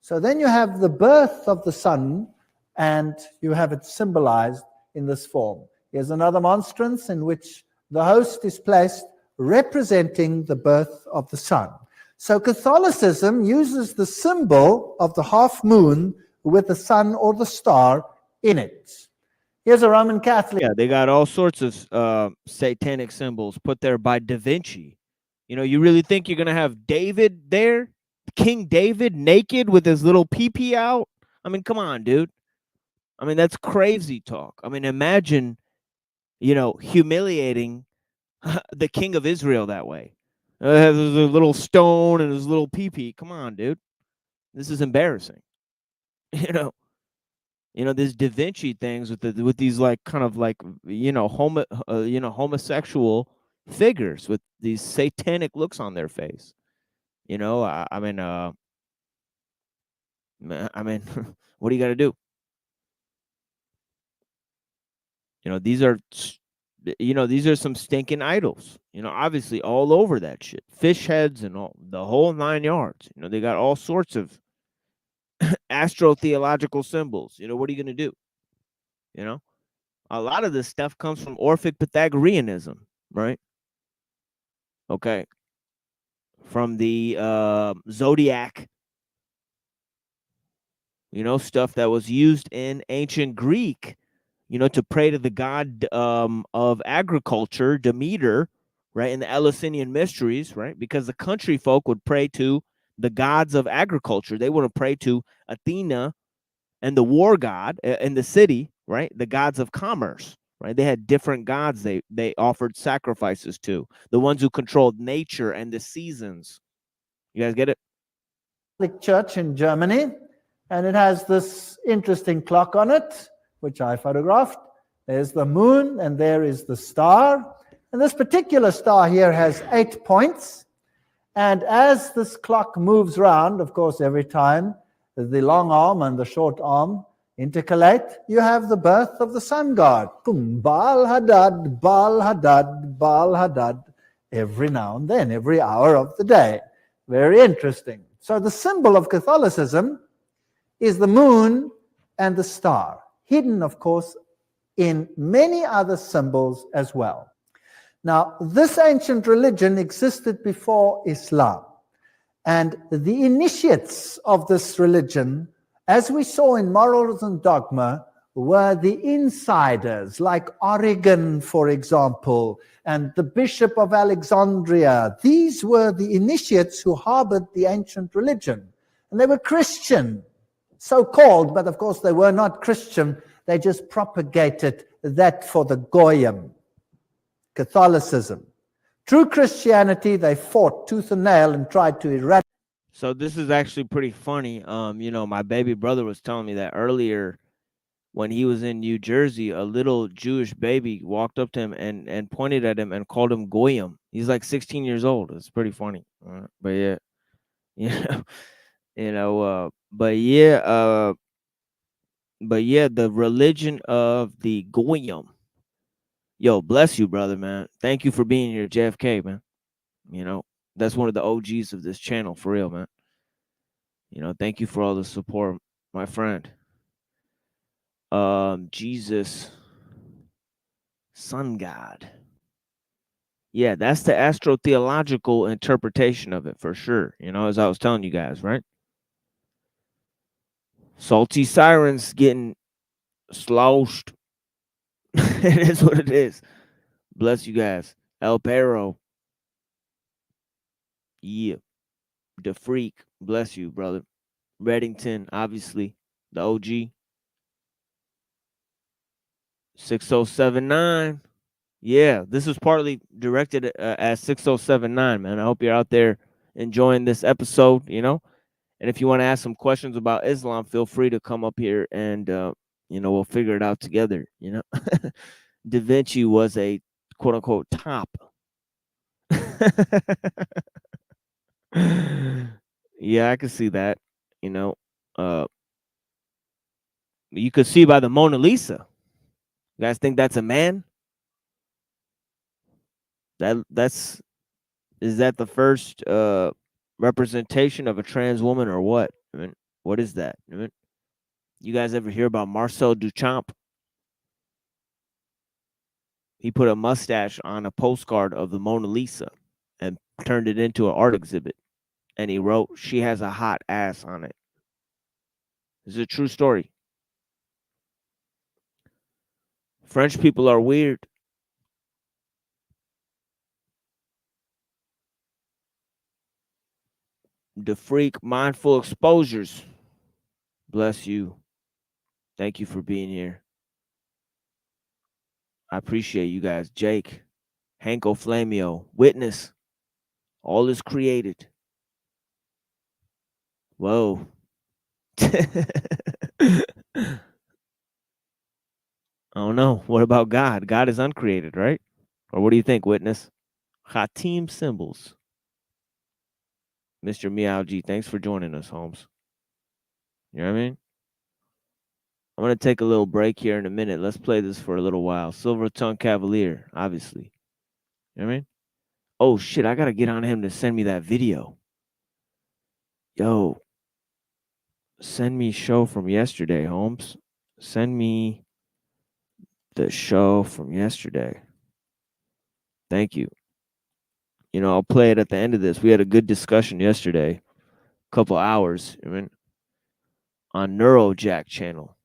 So then you have the birth of the sun, and you have it symbolized in this form. Here's another monstrance in which the host is placed, representing the birth of the sun. So Catholicism uses the symbol of the half moon with the sun or the star in it. Here's a Roman Catholic. Yeah, they got all sorts of satanic symbols put there by Da Vinci. You know, you really think you're gonna have David there, King David, naked with his little pee-pee out? I mean, come on, dude. I mean, that's crazy talk. I mean, imagine, you know, humiliating the king of Israel that way. There's a little stone and his little pee-pee. Come on, dude. This is embarrassing. You know, these Da Vinci things with these like kind of like homosexual figures with these satanic looks on their face. You know, I mean, what do you got to do? You know, these are some stinking idols. You know, obviously all over that shit, fish heads and all the whole 9 yards. You know, they got all sorts of astrotheological symbols. You know, what are you going to do? You know, a lot of this stuff comes from Orphic Pythagoreanism, right? Okay. From the zodiac, you know, stuff that was used in ancient Greek, you know, to pray to the god of agriculture, Demeter, right, in the Eleusinian mysteries, right? Because the country folk would pray to the gods of agriculture. They would pray to Athena and the war god in the city, right? The gods of commerce, right? They had different gods they offered sacrifices to, the ones who controlled nature and the seasons. You guys get it? Catholic Church in Germany, and it has this interesting clock on it, which I photographed. There's the moon, and there is the star. And this particular star here has 8 points. And as this clock moves around, of course, every time the long arm and the short arm intercalate, you have the birth of the sun god. Baal Hadad, Baal Hadad, Baal Hadad, every now and then, every hour of the day. Very interesting. So the symbol of Catholicism is the moon and the star, hidden, of course, in many other symbols as well. Now, this ancient religion existed before Islam. And the initiates of this religion, as we saw in Morals and Dogma, were the insiders, like Origen, for example, and the Bishop of Alexandria. These were the initiates who harbored the ancient religion. And they were Christian, so-called, but of course they were not Christian. They just propagated that for the Goyim, Catholicism. True Christianity, they fought tooth and nail and tried to eradicate. So this is actually pretty funny. My baby brother was telling me that earlier when he was in New Jersey, a little Jewish baby walked up to him and pointed at him and called him Goyim. He's like 16 years old. It's pretty funny. But yeah, but yeah, the religion of the Goyim. Yo, bless you, brother, man. Thank you for being here, JFK, man. That's one of the OGs of this channel, for real, man. Thank you for all the support, my friend. Jesus, sun god. Yeah, that's the astrotheological interpretation of it for sure. As I was telling you guys, right? Salty sirens getting sloshed. It is what it is. Bless you guys. El Perro. Yeah. The Freak. Bless you, brother. Reddington, obviously. The OG. 6079. Yeah, this was partly directed at 6079, man. I hope you're out there enjoying this episode, And if you want to ask some questions about Islam, feel free to come up here and, we'll figure it out together, Da Vinci was a quote unquote top. Yeah, I can see that, you could see by the Mona Lisa. You guys think that's a man? Is that the first representation of a trans woman or what? I mean, what is that? I mean, you guys ever hear about Marcel Duchamp? He put a mustache on a postcard of the Mona Lisa and turned it into an art exhibit. And he wrote, "She has a hot ass" on it. This is a true story. French people are weird. The Freak, Mindful Exposures. Bless you. Thank you for being here. I appreciate you guys. Jake, Hanko Flamio, Witness. All is created. Whoa. I don't know. What about God? God is uncreated, right? Or what do you think, Witness? Khatim Symbols. Mr. Meow G, thanks for joining us, Holmes. You know what I mean? I'm going to take a little break here in a minute. Let's play this for a little while. Silver Tongue Cavalier, obviously. You know what I mean? Oh, shit, I got to get on him to send me that video. Yo, send me show from yesterday, Holmes. Send me the show from yesterday. Thank you. I'll play it at the end of this. We had a good discussion yesterday, a couple hours, on Neurojack channel.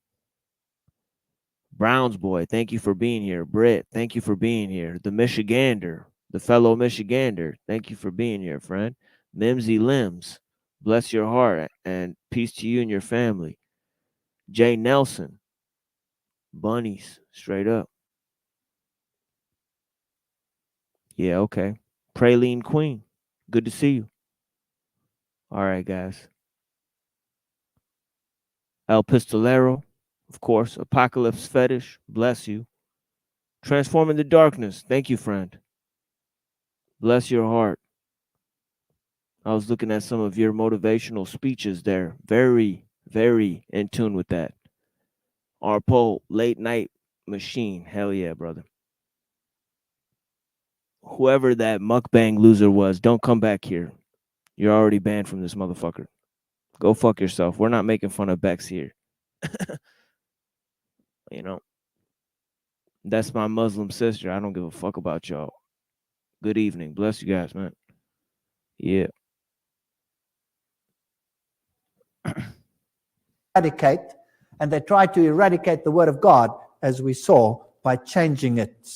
Browns boy, thank you for being here. Britt, thank you for being here. The Michigander, the fellow Michigander, thank you for being here, friend. Mimsy Limbs, bless your heart and peace to you and your family. Jay Nelson, bunnies, straight up. Yeah, okay. Praline Queen, good to see you. All right, guys. El Pistolero, of course. Apocalypse Fetish, bless you. Transforming the Darkness, thank you, friend. Bless your heart. I was looking at some of your motivational speeches there. Very, very in tune with that. Arpo, Late Night Machine. Hell yeah, brother. Whoever that mukbang loser was, don't come back here. You're already banned from this motherfucker. Go fuck yourself. We're not making fun of Bex here. That's my Muslim sister. I don't give a fuck about y'all. Good evening. Bless you guys, man. Yeah. Eradicate, and they tried to eradicate the word of God, as we saw, by changing it.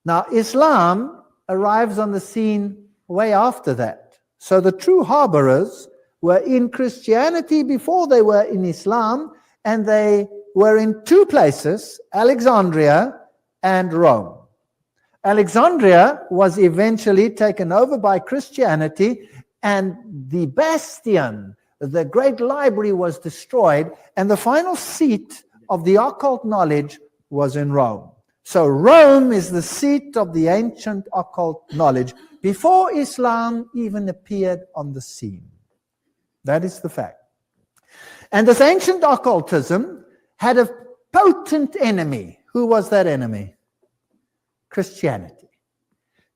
Now, Islam arrives on the scene way after that. So the true harborers were in Christianity before they were in Islam, and they were in two places, Alexandria and Rome. Alexandria was eventually taken over by Christianity, and the bastion, the great library, was destroyed, and the final seat of the occult knowledge was in Rome. So Rome is the seat of the ancient occult knowledge before Islam even appeared on the scene. That is the fact. And this ancient occultism had a potent enemy. Who was that enemy? Christianity.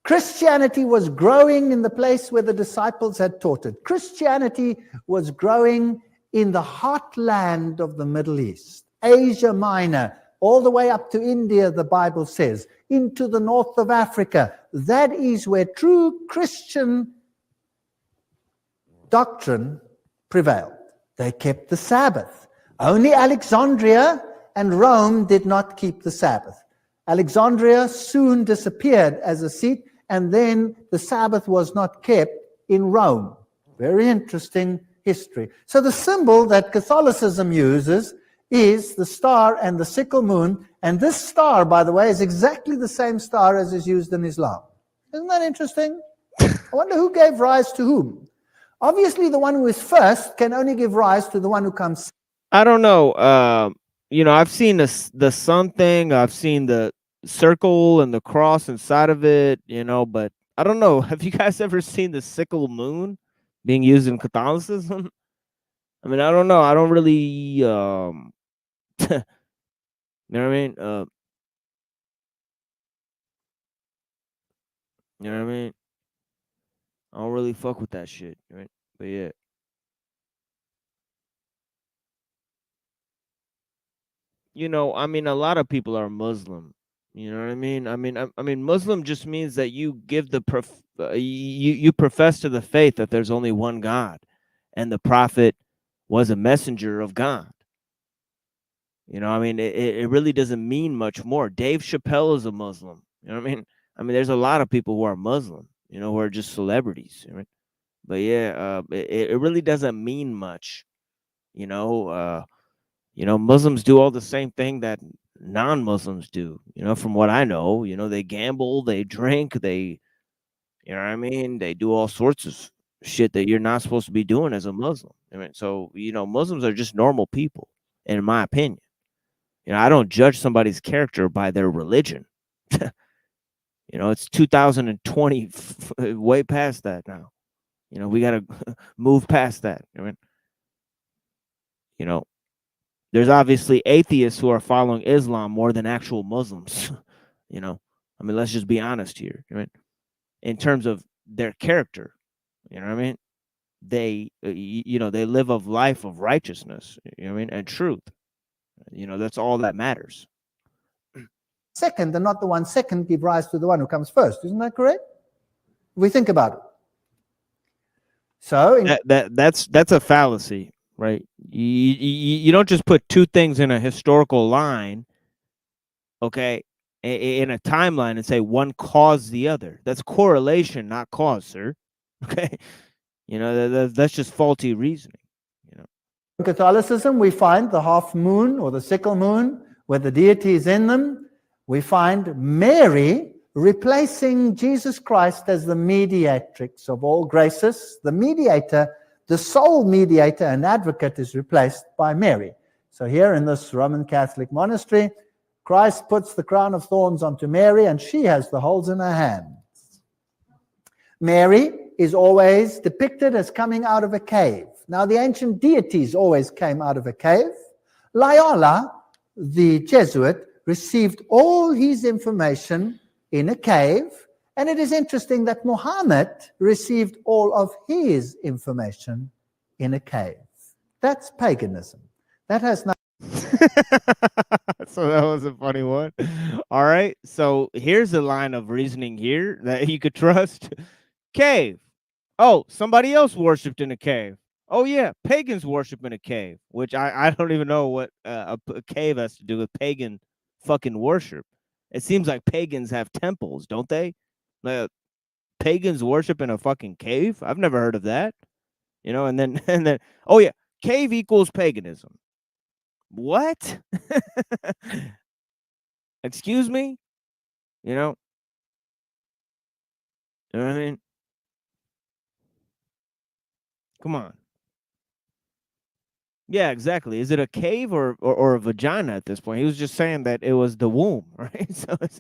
Christianity was growing in the place where the disciples had taught it. Christianity was growing in the heartland of the Middle East, Asia Minor, all the way up to India, the Bible says, into the north of Africa. That is where true Christian doctrine prevailed. They kept the Sabbath. Only Alexandria and Rome did not keep the Sabbath. Alexandria soon disappeared as a seat, and then the Sabbath was not kept in Rome. Very interesting history. So the symbol that Catholicism uses is the star and the sickle moon, and this star, by the way, is exactly the same star as is used in Islam. Isn't that interesting? I wonder who gave rise to whom. Obviously, the one who is first can only give rise to the one who comes. I don't know. You know, I've seen the sun thing. I've seen the circle and the cross inside of it, you know, but I don't know. Have you guys ever seen the sickle moon being used in Catholicism? I mean, I don't know. I don't really, you know what I mean? You know what I mean? I don't really fuck with that shit, right? But yeah. You know, I mean, a lot of people are Muslim. You know what I mean? I mean, Muslim just means that you give the you profess to the faith that there's only one God, and the prophet was a messenger of God. You know, I mean, it really doesn't mean much more. Dave Chappelle is a Muslim. You know what I mean? I mean, there's a lot of people who are Muslim, you know, who are just celebrities. Right? But yeah, it really doesn't mean much. You know, Muslims do all the same thing that non-Muslims do. You know, from what I know, you know, they gamble, they drink, they, you know what I mean? They do all sorts of shit that you're not supposed to be doing as a Muslim. I mean, so, you know, Muslims are just normal people, in my opinion. You know, I don't judge somebody's character by their religion. You know, it's 2020, way past that now. You know, we got to move past that. I mean, you know, there's obviously atheists who are following Islam more than actual Muslims. You know, I mean, let's just be honest here. Right? In terms of their character, you know what I mean? They, you know, they live a life of righteousness, you know what I mean, and truth. You know, that's all that matters. Second, and not the one second, give rise to the one who comes first. Isn't that correct? We think about it. So that's a fallacy, right? You don't just put two things in a historical line, okay, in a timeline and say one caused the other. That's correlation, not cause, sir. Okay, you know that's just faulty reasoning. You know, in Catholicism, we find the half moon or the sickle moon where the deity is in them. We find Mary replacing Jesus Christ as the mediatrix of all graces. The mediator, the sole mediator and advocate, is replaced by Mary. So here in this Roman Catholic monastery, Christ puts the crown of thorns onto Mary, and she has the holes in her hands. Mary is always depicted as coming out of a cave. Now, the ancient deities always came out of a cave. Loyola, the Jesuit, received all his information in a cave, and it is interesting that Muhammad received all of his information in a cave. That's paganism. That has nothing. So that was a funny one. All right. So here's a line of reasoning here that you could trust. Cave. Oh, somebody else worshipped in a cave. Oh, yeah. Pagans worship in a cave, which I don't even know what a cave has to do with pagan fucking worship. It seems like pagans have temples, don't they? Pagans worship in a fucking cave? I've never heard of that. You know, and then, oh, yeah. Cave equals paganism. What? Excuse me? You know? You know what I mean? Come on. Yeah, exactly. Is it a cave or a vagina at this point? He was just saying that it was the womb, right? So it's,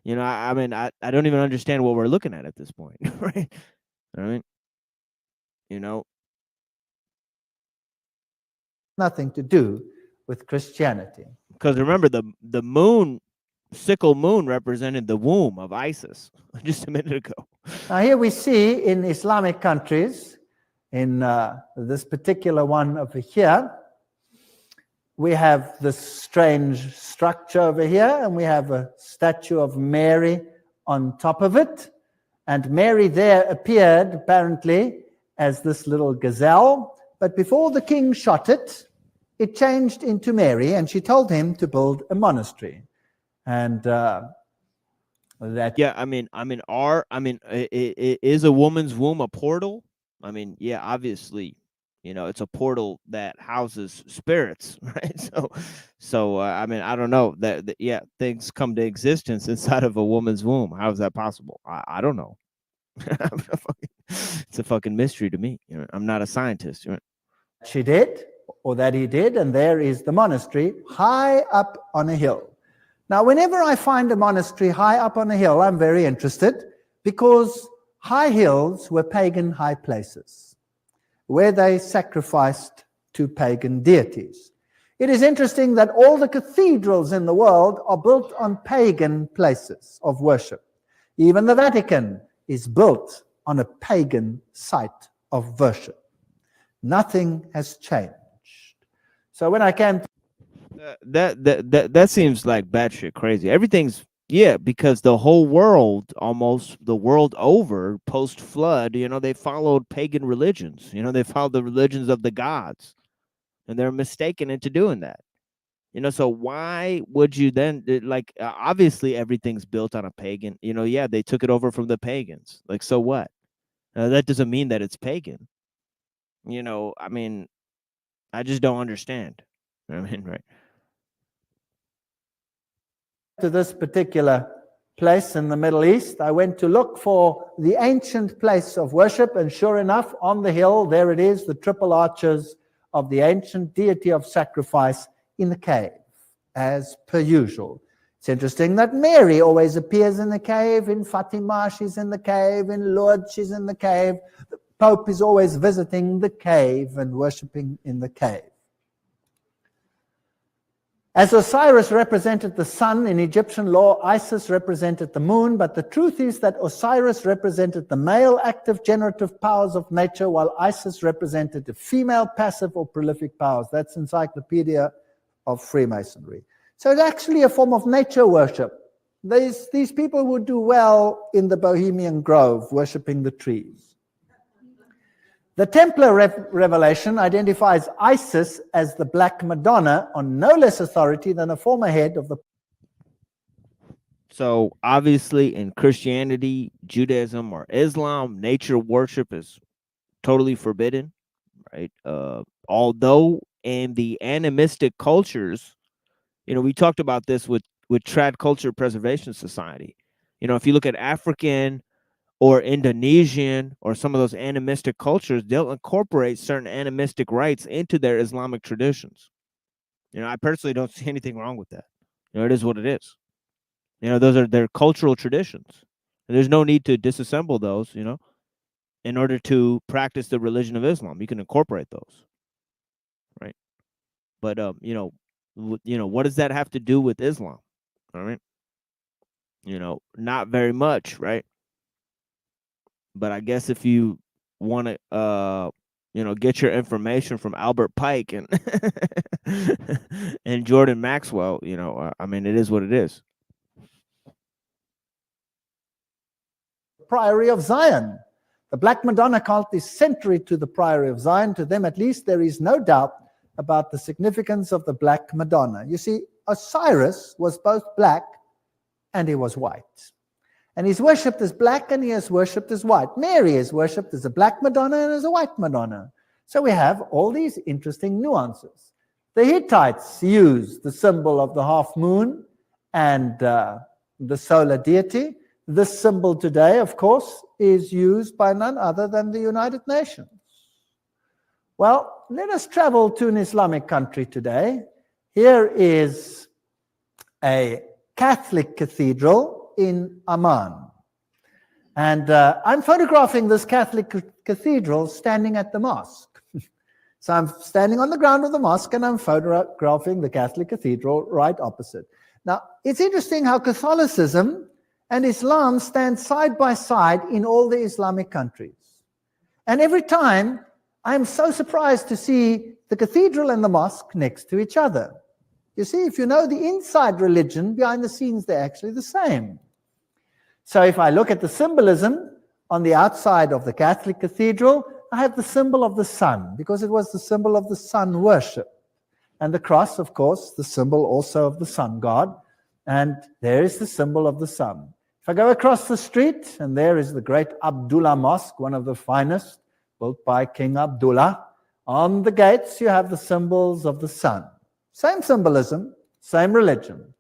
I mean, I don't even understand what we're looking at this point, right? I mean, you know, Nothing to do with Christianity. because remember the moon, sickle moon represented the womb of ISIS just a minute ago. Now, here we see in Islamic countries, in this particular one over here, we have this strange structure over here, and we have a statue of Mary on top of it. And Mary there appeared, apparently, as this little gazelle. But before the king shot it, it changed into Mary, and she told him to build a monastery. And that Yeah, I mean, is a woman's womb a portal? I mean, yeah, obviously, it's a portal that houses spirits, right? So I mean, I don't know that yeah, things come to existence inside of a woman's womb. How is that possible? I don't know. It's a fucking mystery to me. I'm not a scientist. she did, or that he did, and there is the monastery high up on a hill. Now, whenever I find a monastery high up on a hill, I'm very interested, because high hills were pagan high places where they sacrificed to pagan deities. It is interesting that all the cathedrals in the world are built on pagan places of worship. Even the Vatican is built on a pagan site of worship. Nothing has changed. So when I came that seems like batshit crazy. Everything's because the whole world, almost the world over, post flood, they followed pagan religions. They followed the religions of the gods, and they're mistaken into doing that. So why would you then obviously everything's built on a pagan? They took it over from the pagans. Like, so what? That doesn't mean that it's pagan. I mean, I just don't understand. I mean, right. to this particular place in the Middle East, I went to look for the ancient place of worship, and sure enough, on the hill, there it is, the triple arches of the ancient deity of sacrifice in the cave, as per usual. It's interesting that Mary always appears in the cave. In Fatima, she's in the cave. In Lourdes, she's in the cave. The Pope is always visiting the cave and worshipping in the cave. As Osiris represented the sun in Egyptian law, Isis represented the moon, but the truth is that Osiris represented the male active generative powers of nature, while Isis represented the female passive or prolific powers. That's Encyclopedia of Freemasonry. So it's actually a form of nature worship. These people would do well in the Bohemian Grove, worshipping the trees. The Templar revelation identifies Isis as the Black Madonna on no less authority than a former head of the... So obviously in Christianity, Judaism, or Islam, nature worship is totally forbidden, right? Although in the animistic cultures, we talked about this with Trad Culture Preservation Society. If you look at African or Indonesian or some of those animistic cultures, they'll incorporate certain animistic rites into their Islamic traditions. I personally don't see anything wrong with that. It is what it is. Those are their cultural traditions. And there's no need to disassemble those, in order to practice the religion of Islam. You can incorporate those, right? But what does that have to do with Islam? All right. Not very much, right? But I guess if you want to get your information from Albert Pike and and Jordan Maxwell, I mean, it is what it is. Priory of Zion. The Black Madonna cult is century to the Priory of Zion. To them, at least, there is no doubt about the significance of the Black Madonna. You see, Osiris was both black and he was white. And he's worshipped as black and he is worshipped as white. Mary is worshipped as a black Madonna and as a white Madonna. So we have all these interesting nuances. The Hittites used the symbol of the half moon and the solar deity. This symbol today, of course, is used by none other than the United Nations. Well, let us travel to an Islamic country today. Here is a Catholic cathedral in Amman. And I'm photographing this Catholic cathedral standing at the mosque. So I'm standing on the ground of the mosque and I'm photographing the Catholic cathedral right opposite. Now, it's interesting how Catholicism and Islam stand side by side in all the Islamic countries. And every time, I'm so surprised to see the cathedral and the mosque next to each other. You see, if you know the inside religion, behind the scenes, they're actually the same. So if I look at the symbolism on the outside of the Catholic cathedral, I have the symbol of the sun, because it was the symbol of the sun worship. And the cross, of course, the symbol also of the sun god. And there is the symbol of the sun. If I go across the street, and there is the great Abdullah Mosque, one of the finest, built by King Abdullah. On the gates, you have the symbols of the sun. Same symbolism, same religion.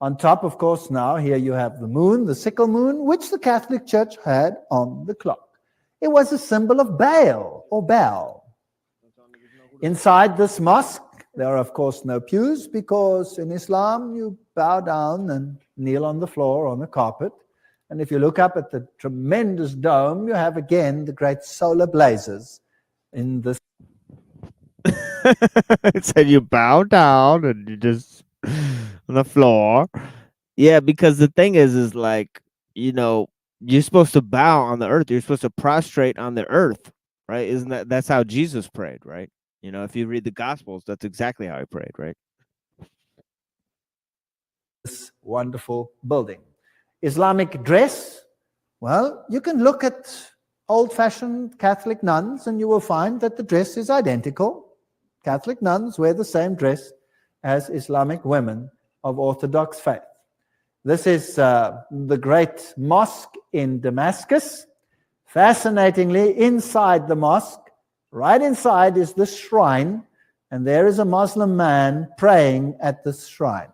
On top, of course, now here you have the moon, the sickle moon, which the Catholic Church had on the clock. It was a symbol of Baal or Baal. Inside this mosque, there are, of course, no pews, because in Islam, you bow down and kneel on the floor, on the carpet. And if you look up at the tremendous dome, you have again the great solar blazes in this. It said you bow down and you just on the floor. Yeah, because the thing is like, you're supposed to bow on the earth. You're supposed to prostrate on the earth, right? That's how Jesus prayed, right? If you read the Gospels, that's exactly how he prayed, right? This wonderful building. Islamic dress, well, you can look at old-fashioned Catholic nuns and you will find that the dress is identical. Catholic nuns wear the same dress as Islamic women of Orthodox faith. This is the great mosque in Damascus. Fascinatingly, inside the mosque, right inside, is the shrine, and there is a Muslim man praying at this shrine.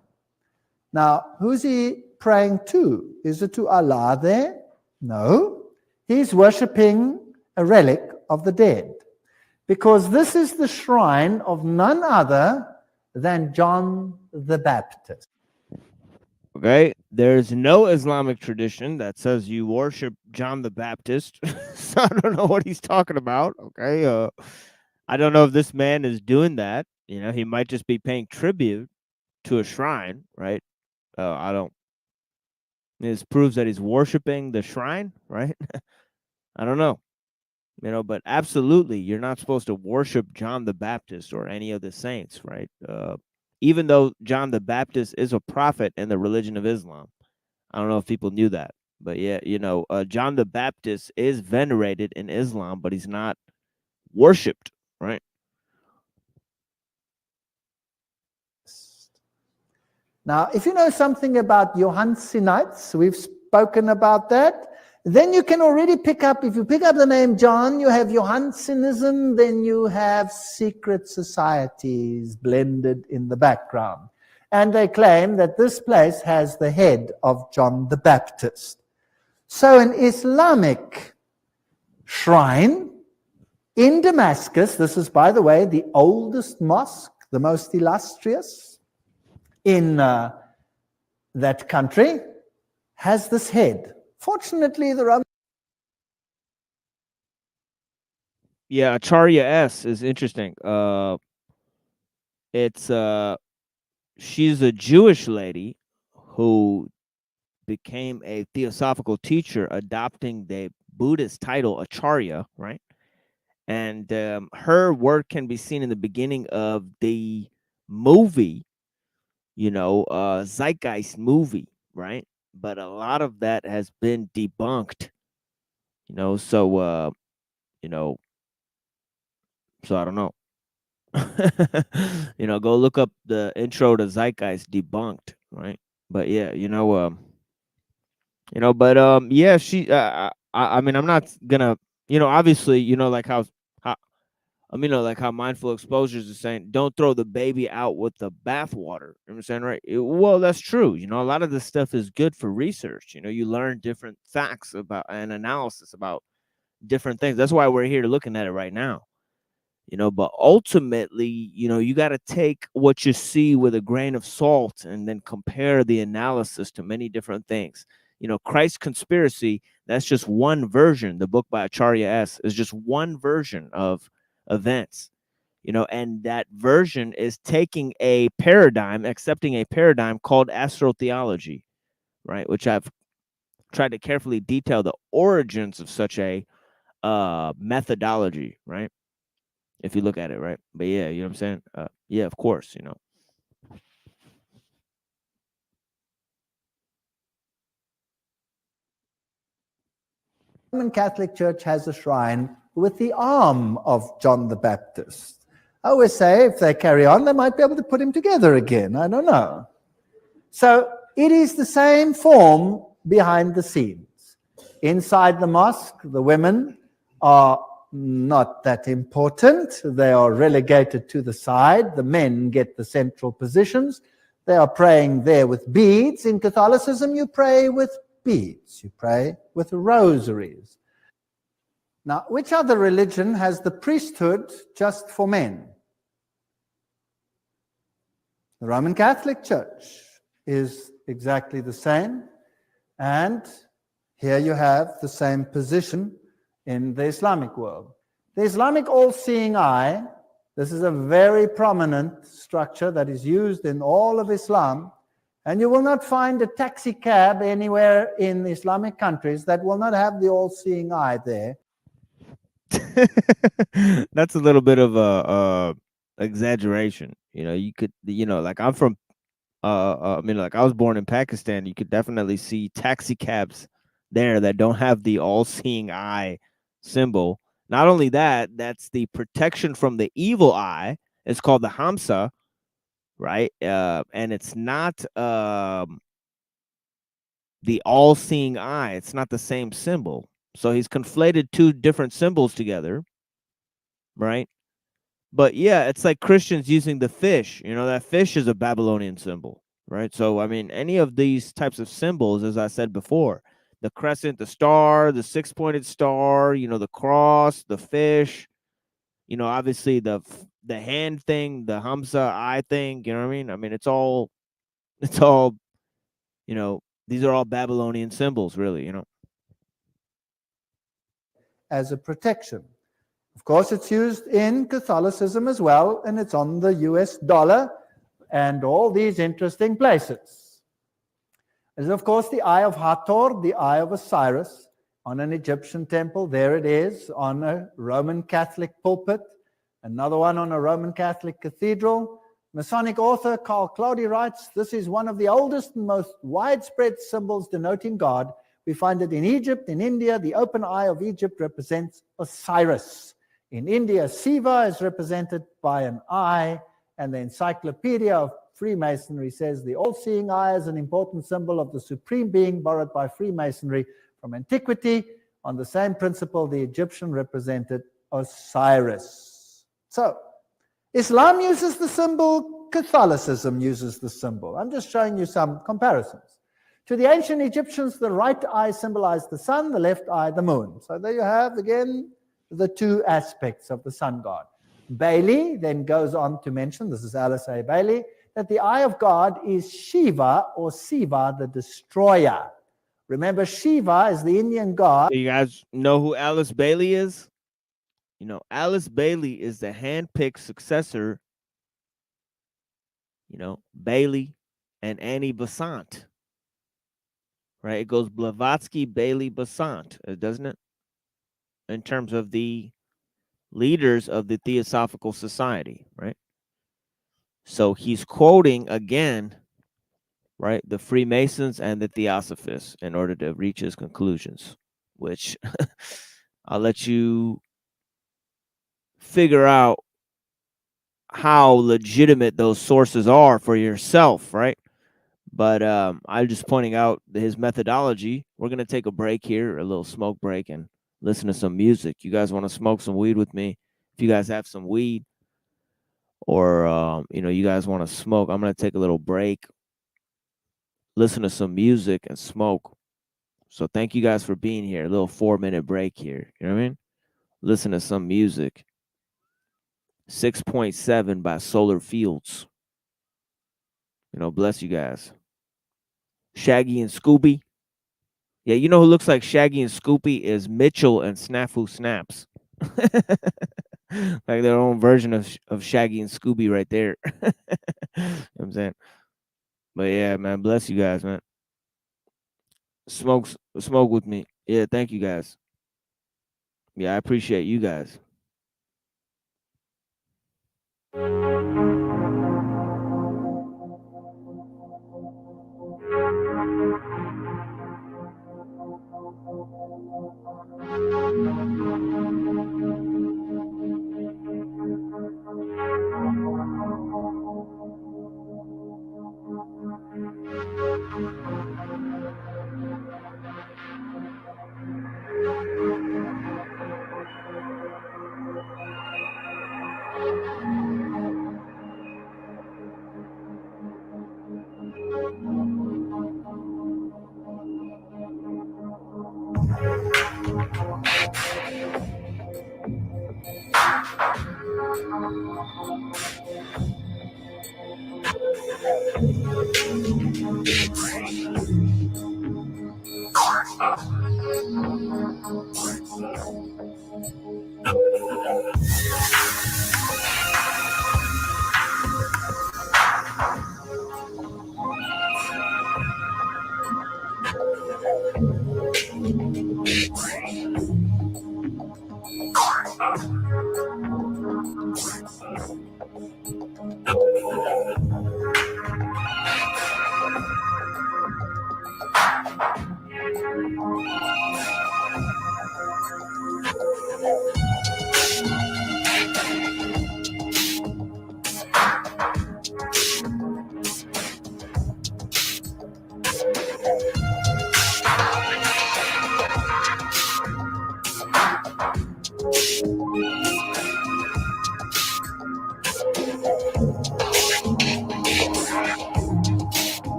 Now, who's he praying to? Is it to Allah there? No. He's worshipping a relic of the dead, because this is the shrine of none other than John the Baptist. Okay, there's no Islamic tradition that says you worship John the Baptist. So I don't know what he's talking about. Okay, I don't know if this man is doing that. He might just be paying tribute to a shrine, right? I don't. This proves that he's worshiping the shrine, right? I don't know. But absolutely, you're not supposed to worship John the Baptist or any of the saints, right? Even though John the Baptist is a prophet in the religion of Islam. I don't know if people knew that, but yeah, John the Baptist is venerated in Islam, but he's not worshipped, right? Now, if you know something about Johannsonites, we've spoken about that, then you can already pick up, if you pick up the name John, you have Johansonism, then you have secret societies blended in the background. And they claim that this place has the head of John the Baptist. So an Islamic shrine in Damascus, this is, by the way, the oldest mosque, the most illustrious in that country, has this head. Fortunately, the Roman... Yeah, Acharya S is interesting. She's a Jewish lady who became a theosophical teacher, adopting the Buddhist title Acharya, right? And her work can be seen in the beginning of the movie, Zeitgeist movie, right? But a lot of that has been debunked, so so I don't know. Go look up the intro to Zeitgeist debunked, right? But yeah, yeah, she I mean, I'm not gonna, obviously, like how Like how mindful exposures is saying, don't throw the baby out with the bathwater. You know what I'm saying, right? Well, that's true. A lot of this stuff is good for research. You learn different facts about and analysis about different things. That's why we're here looking at it right now. But ultimately, you got to take what you see with a grain of salt and then compare the analysis to many different things. Christ's conspiracy, that's just one version. The book by Acharya S is just one version of events, and that version is taking a paradigm, accepting a paradigm called astrotheology, right? Which I've tried to carefully detail the origins of such a methodology, right? If you look at it, right? But yeah, you know what I'm saying? Yeah, of course, Roman Catholic Church has a shrine with the arm of John the Baptist. I always say if they carry on, they might be able to put him together again. I don't know. So it is the same form behind the scenes. Inside the mosque, the women are not that important. They are relegated to the side. The men get the central positions. They are praying there with beads. In Catholicism, you pray with beads. You pray with rosaries. Now, which other religion has the priesthood just for men? The Roman Catholic Church is exactly the same. And here you have the same position in the Islamic world. The Islamic all-seeing eye, this is a very prominent structure that is used in all of Islam, and you will not find a taxi cab anywhere in Islamic countries that will not have the all-seeing eye there. That's a little bit of a exaggeration. You could, like I'm from, like I was born in Pakistan. You could definitely see taxi cabs there that don't have the all-seeing eye symbol. Not only that, that's the protection from the evil eye. It's called the Hamsa, right? And it's not the all-seeing eye. It's not the same symbol. So he's conflated two different symbols together, right? But yeah, it's like Christians using the fish. That fish is a Babylonian symbol, right? So I mean, any of these types of symbols, as I said before, the crescent, the star, the six-pointed star, the cross, the fish, obviously the hand thing, the Hamza eye thing, you know what I mean? I mean, it's all, these are all Babylonian symbols, really, As a protection. Of course, it's used in Catholicism as well, and it's on the US dollar and all these interesting places. There's, of course, the Eye of Hathor, the Eye of Osiris, on an Egyptian temple. There it is, on a Roman Catholic pulpit. Another one on a Roman Catholic cathedral. Masonic author Carl Claudy writes, this is one of the oldest and most widespread symbols denoting God. We find it in Egypt, in India. The open eye of Egypt represents Osiris. In India, Shiva is represented by an eye, and the Encyclopedia of Freemasonry says the all-seeing eye is an important symbol of the supreme being borrowed by Freemasonry from antiquity. On the same principle, the Egyptian represented Osiris. So, Islam uses the symbol, Catholicism uses the symbol. I'm just showing you some comparisons. To the ancient Egyptians, the right eye symbolized the sun, the left eye the moon. So there you have, again, the two aspects of the sun god. Bailey then goes on to mention, this is Alice A. Bailey, that the eye of God is Shiva or Siva, the destroyer. Remember, Shiva is the Indian god. So you guys know who Alice Bailey is? Alice Bailey is the hand-picked successor, Bailey and Annie Besant. Right? It goes Blavatsky, Bailey, Besant, doesn't it? In terms of the leaders of the Theosophical Society, right? So he's quoting again, right, the Freemasons and the Theosophists in order to reach his conclusions, which I'll let you figure out how legitimate those sources are for yourself, right? But I'm just pointing out his methodology. We're going to take a break here, a little smoke break, and listen to some music. You guys want to smoke some weed with me? If if you guys have some weed or you guys want to smoke, I'm gonna take a little break, listen to some music, and smoke. So thank you guys for being here. A little 4-minute break here. You know what I mean? Listen to some music. 6.7 by Solar Fields. Bless you guys. Shaggy and Scooby. Yeah, you know who looks like Shaggy and Scooby is Mitchell and Snafu Snaps. Like their own version of Shaggy and Scooby right there. You know what I'm saying? But yeah, man, bless you guys, man. Smoke with me. Yeah, thank you guys. Yeah, I appreciate you guys.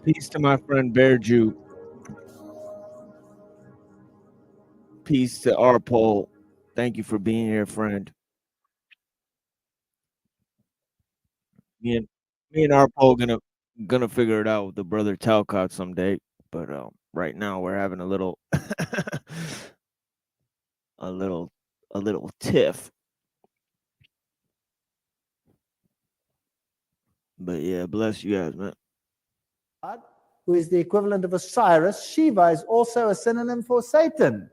Peace to my friend Bear Jew. Peace to our Paul. Thank you for being here, friend. Me and our Paul gonna figure it out with the brother Talcott someday. But right now we're having a little a little tiff. But yeah, bless you guys, man. Who is the equivalent of Osiris, Shiva is also a synonym for Satan.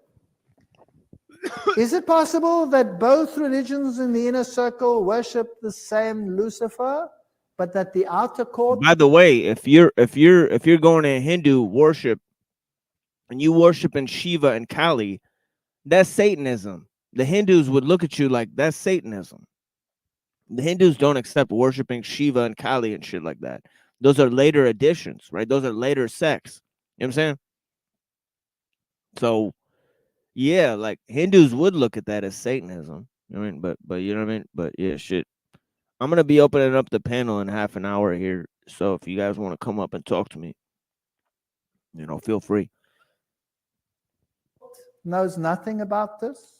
Is it possible that both religions in the inner circle worship the same Lucifer, but that the outer court? By the way, if you're going to Hindu worship and you worshiping Shiva and Kali, that's Satanism. The Hindus would look at you like that's Satanism. The Hindus don't accept worshiping Shiva and Kali and shit like that. Those are later additions, right? Those are later sects. You know what I'm saying? So yeah, like Hindus would look at that as Satanism. I mean, but you know what I mean? But yeah, shit. I'm gonna be opening up the panel in half an hour here. So if you guys want to come up and talk to me, feel free. Knows nothing about this?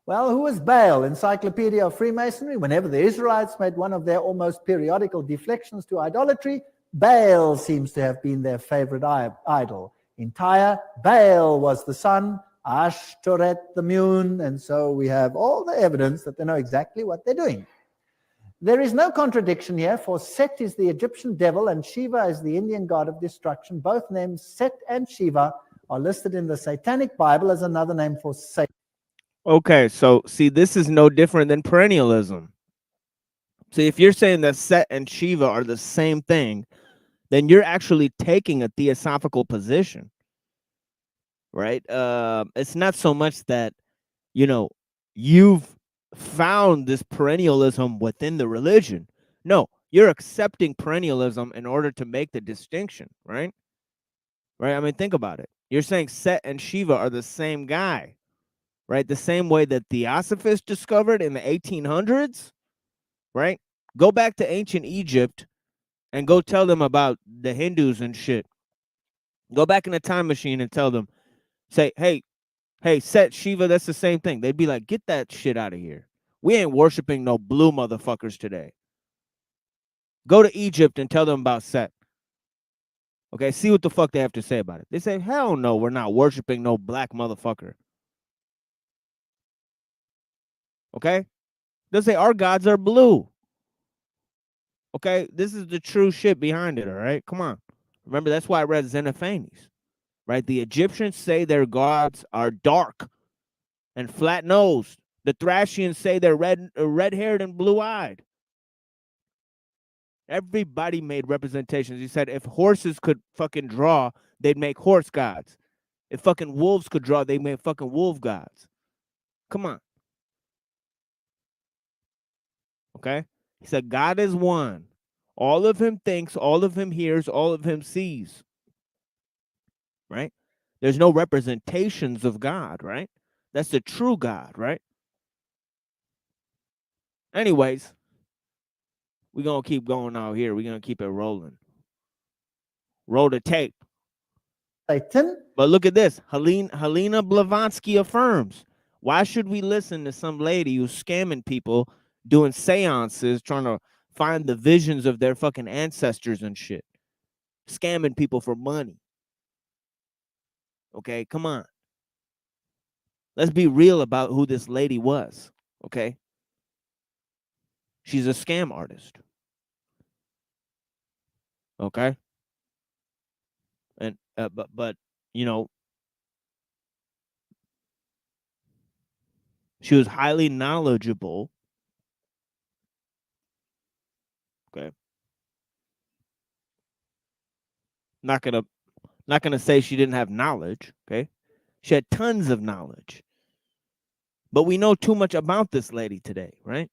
Well, who was Baal? Encyclopedia of Freemasonry. Whenever the Israelites made one of their almost periodical deflections to idolatry, Baal seems to have been their favorite idol. In Tyre, Baal was the sun, Ashtoreth the moon, and so we have all the evidence that they know exactly what they're doing. There is no contradiction here, for Set is the Egyptian devil and Shiva is the Indian god of destruction. Both names, Set and Shiva, are listed in the Satanic Bible as another name for Satan. Okay, so see, this is no different than perennialism. See, if you're saying that Set and Shiva are the same thing, then you're actually taking a theosophical position, right? It's not so much that, you've found this perennialism within the religion. No, you're accepting perennialism in order to make the distinction, right? Right? I mean, think about it. You're saying Set and Shiva are the same guy, right? The same way that Theosophists discovered in the 1800s, right? Go back to ancient Egypt and go tell them about the Hindus and shit. Go back in a time machine and tell them, say, hey, Set, Shiva, that's the same thing. They'd be like, get that shit out of here. We ain't worshiping no blue motherfuckers today. Go to Egypt and tell them about Set. Okay, see what the fuck they have to say about it. They say, hell no, we're not worshiping no black motherfucker. Okay? They'll say, our gods are blue. Okay? This is the true shit behind it, all right? Come on. Remember, that's why I read Xenophanes, right? The Egyptians say their gods are dark and flat-nosed. The Thracians say they're red-haired and blue-eyed. Everybody made representations. He said if horses could fucking draw, they'd make horse gods. If fucking wolves could draw, they'd make fucking wolf gods. Come on. Okay? He said God is one. All of him thinks, all of him hears, all of him sees. Right? There's no representations of God, right? That's the true God, right? Anyways, we're going to keep going out here. We're going to keep it rolling. Roll the tape. Satan. But look at this. Helena Blavatsky affirms, why should we listen to some lady who's scamming people, doing seances, trying to find the visions of their fucking ancestors and shit? Scamming people for money. Okay, come on. Let's be real about who this lady was, okay? She's a scam artist. Okay? And but she was highly knowledgeable. Okay. Not gonna say she didn't have knowledge, okay? She had tons of knowledge. But we know too much about this lady today, right?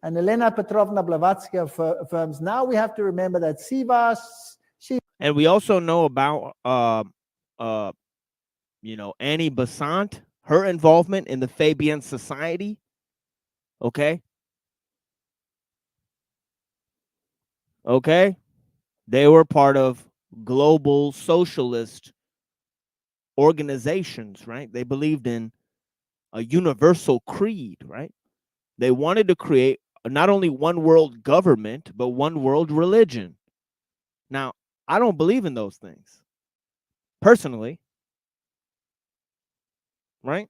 And Elena Petrovna Blavatsky affirms, now we have to remember that Shiva. And we also know about Annie Besant, her involvement in the Fabian Society. Okay. Okay. They were part of global socialist organizations, right? They believed in a universal creed, right? They wanted to create not only one world government, but one world religion. Now, I don't believe in those things personally, right?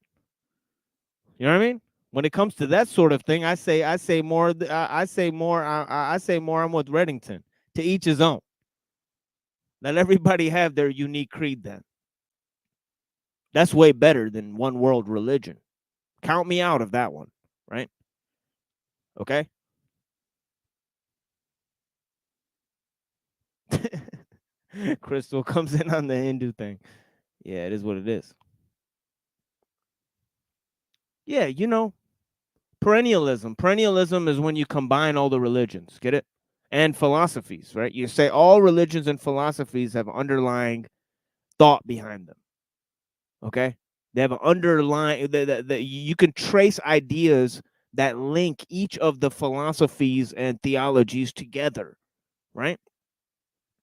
You know what I mean? When it comes to that sort of thing, I say more. I say more. I say more. I'm with Reddington. To each his own. Let everybody have their unique creed. Then that's way better than one world religion. Count me out of that one, right? Okay. Crystal comes in on the Hindu thing. Yeah, it is what it is. Yeah, you know, perennialism. Perennialism is when you combine all the religions, get it? And philosophies, right? You say all religions and philosophies have underlying thought behind them. Okay? They have an underlying, you can trace ideas that link each of the philosophies and theologies together, right?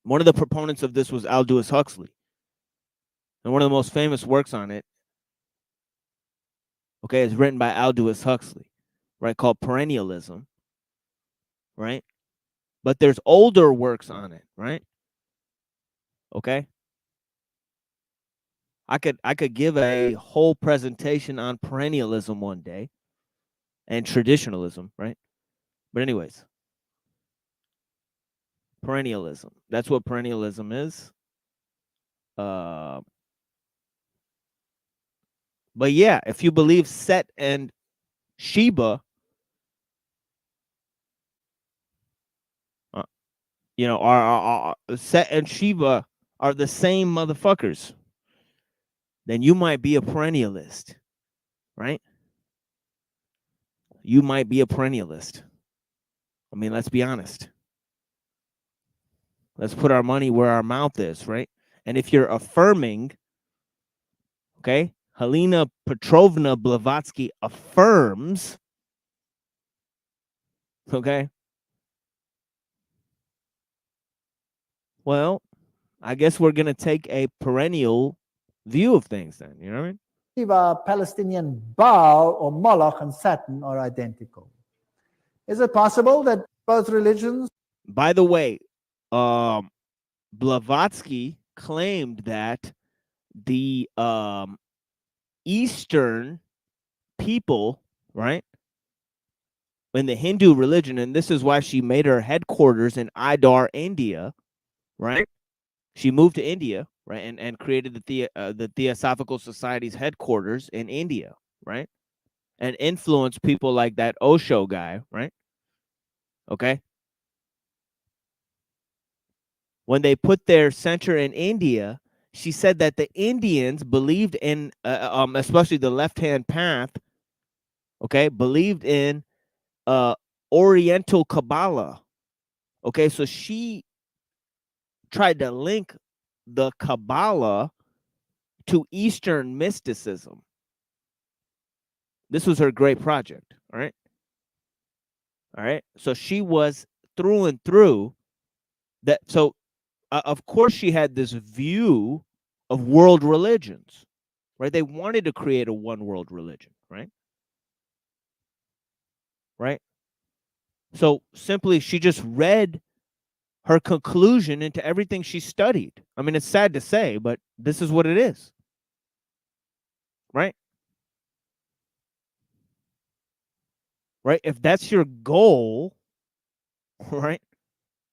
One of the proponents of this was Aldous Huxley. And one of the most famous works on it, okay, is written by Aldous Huxley, right, called Perennialism, right? But there's older works on it, right? Okay. I could give a whole presentation on perennialism one day and traditionalism, right? But anyways, perennialism. That's what perennialism is. But yeah, if you believe Set and Sheba, you know, are Set and Sheba are the same motherfuckers, then you might be a perennialist, right? You might be a perennialist. I mean, let's be honest. Let's put our money where our mouth is, right? And if you're affirming, okay, Helena Petrovna Blavatsky affirms, okay, well, I guess we're going to take a perennial view of things then, you know what I mean? Shiva, Palestinian Baal, or Moloch and Saturn are identical. Is it possible that both religions? By the way, Blavatsky claimed that the Eastern people, right, in the Hindu religion, and this is why she made her headquarters in Idar, India, right? She moved to India, right, and created the Theosophical Society's headquarters in India, right, and influenced people like that Osho guy, right? Okay. When they put their center in India, she said that the Indians believed in, especially the left-hand path, okay, believed in Oriental Kabbalah. Okay, so she tried to link the Kabbalah to Eastern mysticism. This was her great project, all right? All right. So she was through and through that. So, of course, she had this view of world religions, right? They wanted to create a one world religion, right? Right. So simply, she just read her conclusion into everything she studied. I mean, it's sad to say, but this is what it is. Right. Right. If that's your goal, right?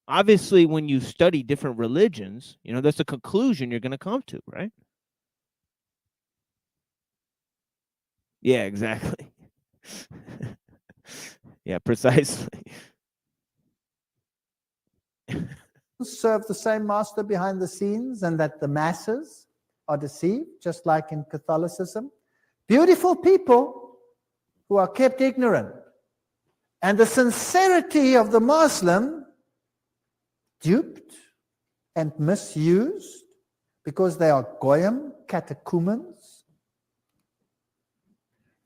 Obviously, when you study different religions, you know, that's a conclusion you're going to come to, right? Yeah, exactly. Yeah, precisely. Serve the same master behind the scenes, and that the masses are deceived, just like in Catholicism. Beautiful people who are kept ignorant. And the sincerity of the Muslim duped and misused because they are goyim, catechumens.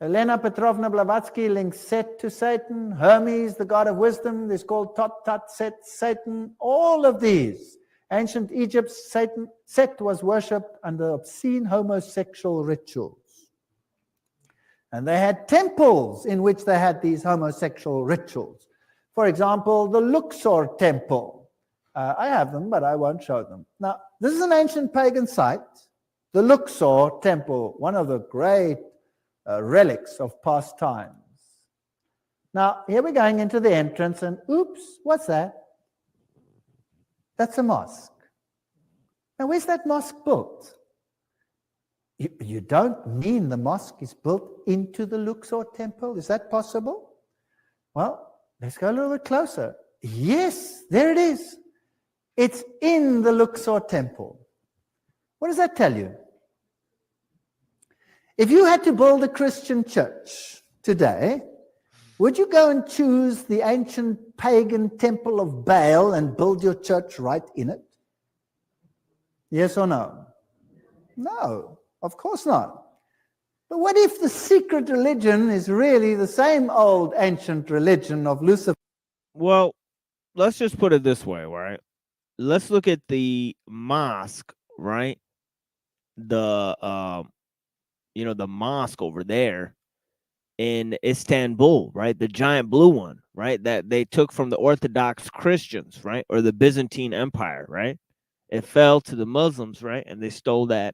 Helena Petrovna Blavatsky links Set to Satan, Hermes, the god of wisdom, is called Tot Tot Set, Satan. All of these Ancient Egypt, Set was worshipped under obscene homosexual rituals. And they had temples in which they had these homosexual rituals. For example, the Luxor temple. I have them, but I won't show them. Now, this is an ancient pagan site. The Luxor temple, one of the great relics of past times. Now, here we're going into the entrance, and oops, what's that? That's a mosque. Now, where's that mosque built? You don't mean the mosque is built into the Luxor temple? Is that possible? Well, let's go a little bit closer. Yes, there it is. It's in the Luxor temple. What does that tell you? If you had to build a Christian church today, would you go and choose the ancient pagan temple of Baal and build your church right in it? Yes or no? No, of course not. But what if the secret religion is really the same old ancient religion of Lucifer? Well, let's just put it this way, right? Let's look at the mosque, right? The the mosque over there in Istanbul, right? The giant blue one, right? That they took from the Orthodox Christians, right? Or the Byzantine Empire, right? It fell to the Muslims, right? And they stole that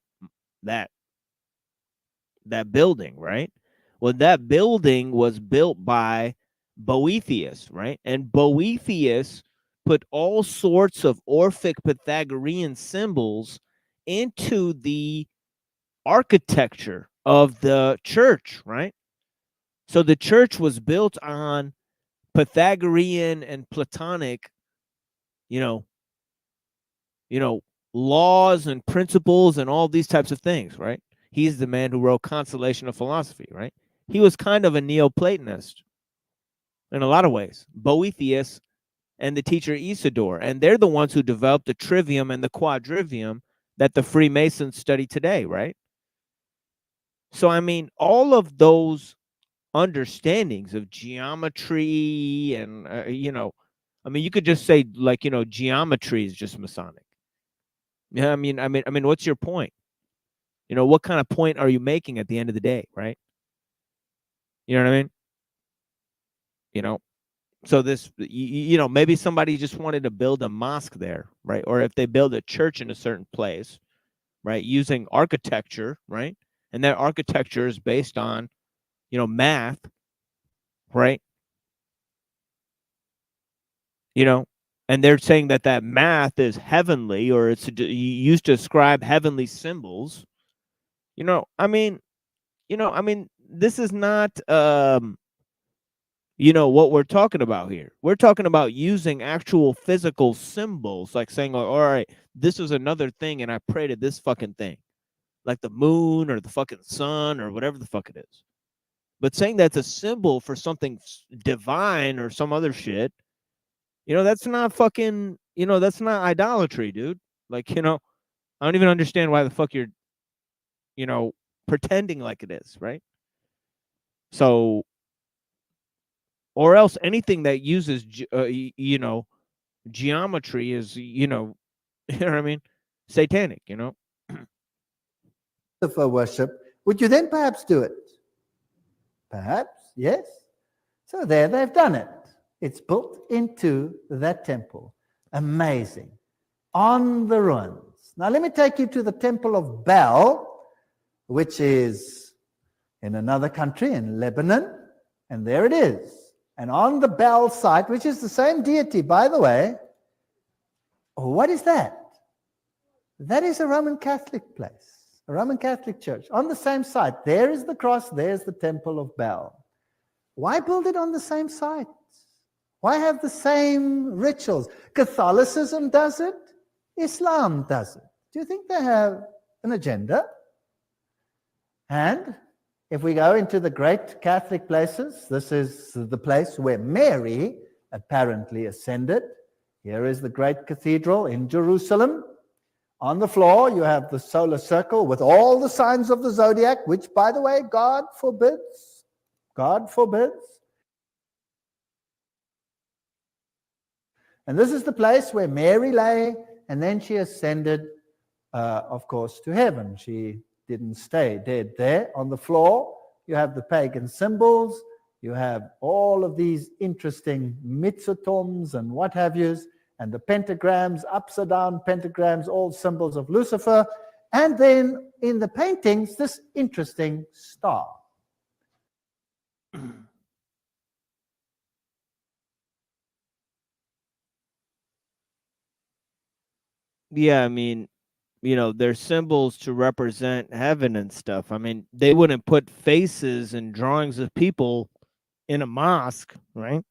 building, right? Well, that building was built by Boethius, right? And Boethius put all sorts of Orphic Pythagorean symbols into the architecture of the church, right? So the church was built on Pythagorean and Platonic, laws and principles and all these types of things, right? He's the man who wrote Consolation of Philosophy, right? He was kind of a Neoplatonist in a lot of ways. Boethius and the teacher Isidore, and they're the ones who developed the trivium and the quadrivium that the Freemasons study today, right? So, I mean, all of those understandings of geometry and, you could just say, like, geometry is just Masonic. Yeah, I mean, what's your point? What kind of point are you making at the end of the day, right? You know what I mean? So this, maybe somebody just wanted to build a mosque there, right? Or if they build a church in a certain place, right, using architecture, right? And that architecture is based on, math, right? And they're saying that math is heavenly, or it's used to describe heavenly symbols. This is not, what we're talking about here. We're talking about using actual physical symbols, like saying, all right, this is another thing, and I pray to this fucking thing, like the moon or the fucking sun or whatever the fuck it is. But saying that's a symbol for something divine or some other shit, that's not fucking, that's not idolatry, dude. Like, I don't even understand why the fuck you're, pretending like it is, right? So, or else anything that uses, geometry is, you know what I mean? Satanic, Lucifer worship, would you then perhaps do it? Perhaps, yes. So there they've done it. It's built into that temple. Amazing. On the ruins. Now let me take you to the temple of Baal, which is in another country, in Lebanon. And there it is. And on the Baal site, which is the same deity, by the way, what is that? That is a Roman Catholic place, a Roman Catholic church. On the same site, there is the cross, there's the temple of Baal. Why build it on the same site? Why have the same rituals? Catholicism does it. Islam does it. Do you think they have an agenda? And if we go into the great Catholic places, this is the place where Mary apparently ascended. Here is the great cathedral in Jerusalem. On the floor, you have the solar circle with all the signs of the zodiac, which, by the way, God forbids. God forbids. And this is the place where Mary lay and then she ascended, of course, to heaven. She didn't stay dead there. On the floor, you have the pagan symbols. You have all of these interesting mitzotoms and what have yous, and the pentagrams, upside down pentagrams, all symbols of Lucifer. And then in the paintings, this interesting star. Yeah, I mean, they're symbols to represent heaven and stuff. I mean, they wouldn't put faces and drawings of people in a mosque, right?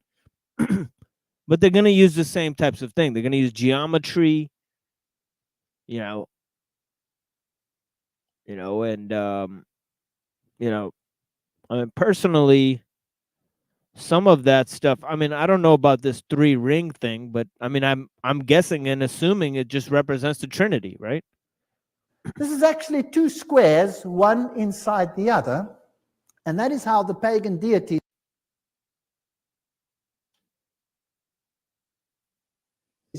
But they're going to use the same types of thing. They're going to use geometry, and I mean, personally, some of that stuff, I mean, I don't know about this 3-ring thing, but I mean, I'm guessing and assuming it just represents the Trinity, right? This is actually 2 squares, one inside the other, and that is how the pagan deities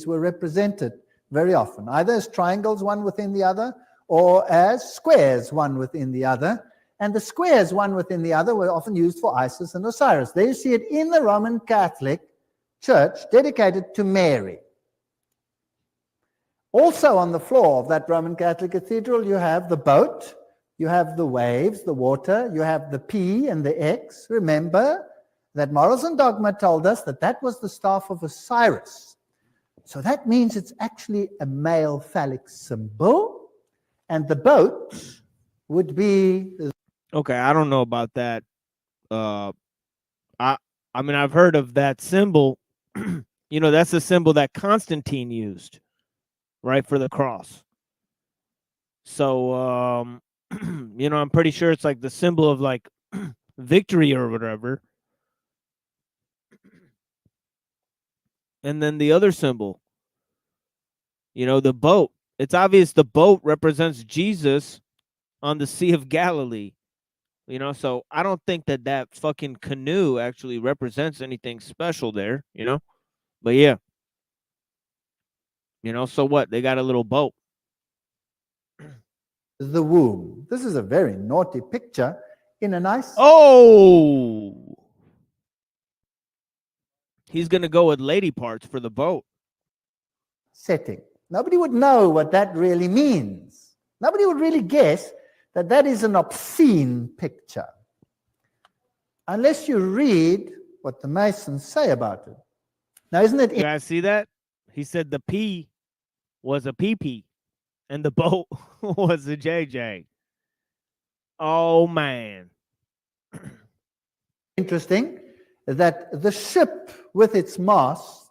were represented very often, either as triangles, one within the other, or as squares, one within the other. And the squares, one within the other, were often used for Isis and Osiris. There you see it in the Roman Catholic Church dedicated to Mary. Also on the floor of that Roman Catholic cathedral, you have the boat, you have the waves, the water, you have the P and the X. Remember that Morals and Dogma told us that that was the staff of Osiris. So that means it's actually a male phallic symbol, and the boat would be... Okay, I don't know about that. I mean, I've heard of that symbol. That's the symbol that Constantine used, right, for the cross. So, I'm pretty sure it's like the symbol of like victory or whatever. And then the other symbol, the boat. It's obvious the boat represents Jesus on the Sea of Galilee. So I don't think that fucking canoe actually represents anything special there, But yeah. So what? They got a little boat. The womb. This is a very naughty picture in a nice... Oh! He's going to go with lady parts for the boat. setting. Nobody would know what that really means. Nobody would really guess that that is an obscene picture, unless you read what the Masons say about it. Now, isn't it... You guys see that? He said the P was a PP and the boat was a JJ. Oh, man. Interesting that the ship with its mast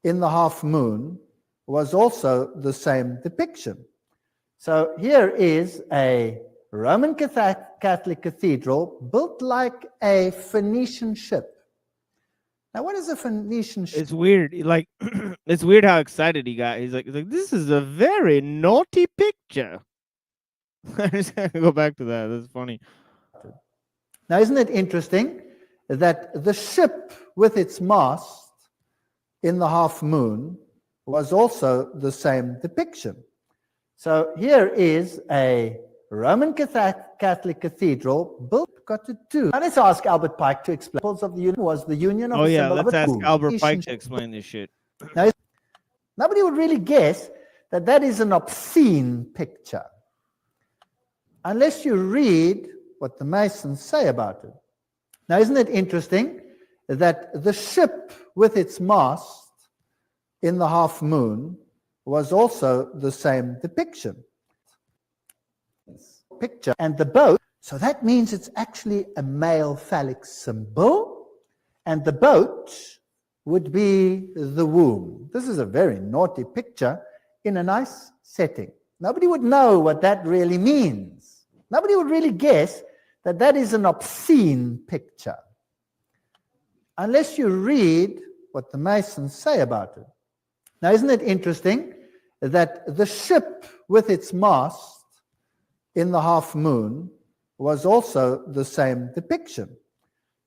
in the half moon was also the same depiction. So here is a Roman Catholic cathedral built like a Phoenician ship. Now, what is a Phoenician ship? It's weird. Like, it's weird how excited he got. He's like, this is a very naughty picture. I just have to go back to that. That's funny. Now, isn't it interesting that the ship with its mast in the half moon was also the same depiction? So here is a Roman Catholic cathedral built, got to do. Now let's ask Albert Pike to explain. Of the union was the union of Oh the yeah, symbol let's of a ask moon. Albert Pike to explain this shit. Now, nobody would really guess that that is an obscene picture, unless you read what the Masons say about it. Now, isn't it interesting that the ship with its mast in the half moon was also the same depiction? Picture and the boat. So that means it's actually a male phallic symbol, and the boat would be the womb. This is a very naughty picture in a nice setting. Nobody would know what that really means. Nobody would really guess that that is an obscene picture, unless you read what the Masons say about it. Now, isn't it interesting that the ship with its mast in the half moon was also the same depiction?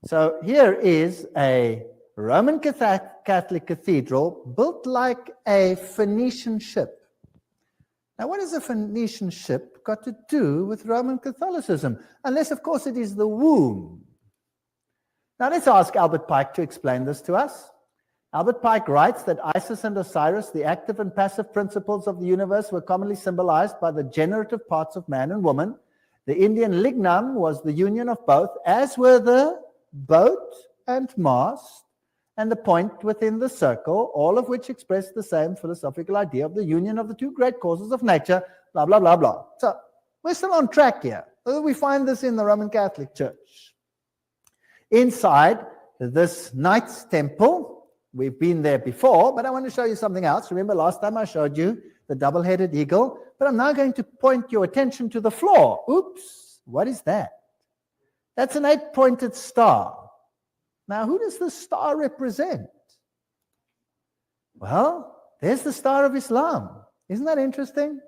So here is a Roman Catholic cathedral built like a Phoenician ship. Now, what has a Phoenician ship got to do with Roman Catholicism? Unless, of course, it is the womb. Now, let's ask Albert Pike to explain this to us. Albert Pike writes that Isis and Osiris, the active and passive principles of the universe, were commonly symbolized by the generative parts of man and woman. The Indian lignum was the union of both, as were the boat and mast, and the point within the circle, all of which express the same philosophical idea of the union of the two great causes of nature, blah, blah, blah, blah. So we're still on track here. We find this in the Roman Catholic Church. Inside this Knights Temple, we've been there before, but I want to show you something else. Remember last time I showed you the double-headed eagle, but I'm now going to point your attention to the floor. Oops, what is that? That's an 8-pointed star. Now, who does the star represent? Well, there's the Star of Islam. Isn't that interesting?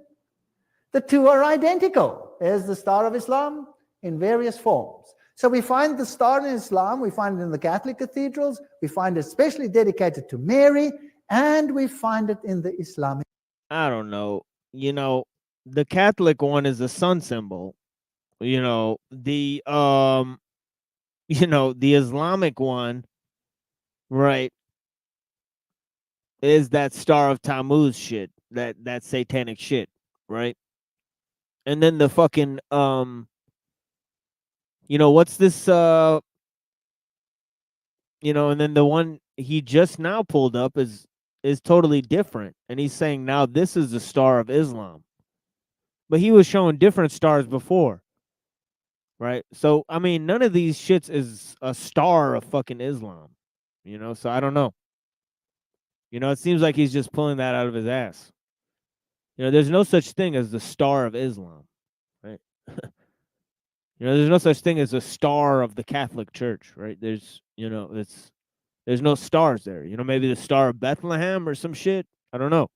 The two are identical. There's the Star of Islam in various forms. So we find the star in Islam, we find it in the Catholic cathedrals, we find it especially dedicated to Mary, and we find it in the Islamic. I don't know. The Catholic one is a sun symbol. The Islamic one, right, is that Star of Tammuz shit, that satanic shit, right? And then the fucking what's this and then the one he just now pulled up is totally different, and he's saying now this is the Star of Islam. But he was showing different stars before. Right? So, I mean, none of these shits is a star of fucking Islam, so I don't know. It seems like he's just pulling that out of his ass. There's no such thing as the Star of Islam, right? There's no such thing as a star of the Catholic Church, right? There's no stars there. Maybe the Star of Bethlehem or some shit. I don't know.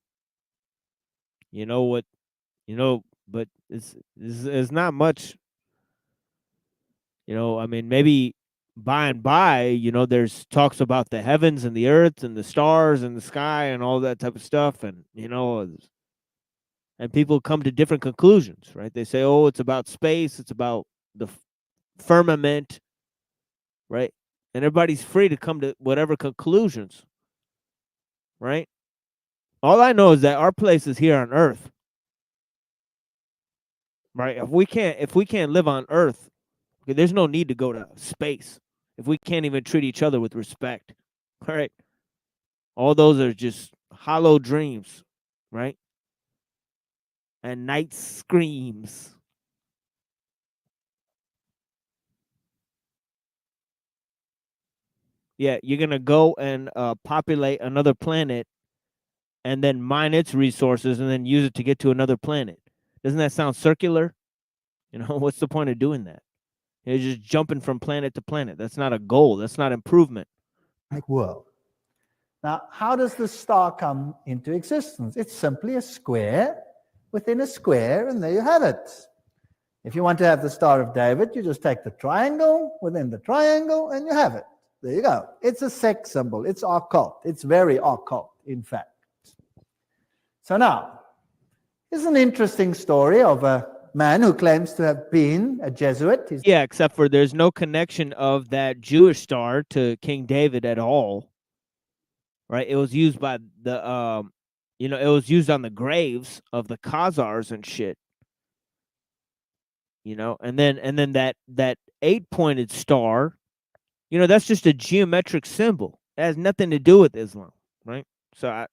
But it's not much. I mean, maybe by and by, there's talks about the heavens and the earth and the stars and the sky and all that type of stuff. And, and people come to different conclusions, right? They say, oh, it's about space. It's about the firmament, right? And everybody's free to come to whatever conclusions, right? All I know is that our place is here on earth, right? If we can't live on earth, there's no need to go to space if we can't even treat each other with respect. All right. All those are just hollow dreams, right? And night screams. Yeah, you're going to go and populate another planet and then mine its resources and then use it to get to another planet. Doesn't that sound circular? What's the point of doing that? You're just jumping from planet to planet. That's not a goal. That's not improvement. World. Now, how does the star come into existence? It's simply a square within a square, and there you have it. If you want to have the Star of David, you just take the triangle within the triangle, and you have it. There you go. It's a sex symbol. It's occult. It's very occult, in fact. So now, here's an interesting story of a man who claims to have been a Jesuit. Yeah, except for there's no connection of that Jewish star to King David at all. Right? It was used by the it was used on the graves of the Khazars and shit. And then that 8-pointed star, that's just a geometric symbol. It has nothing to do with Islam, right? So I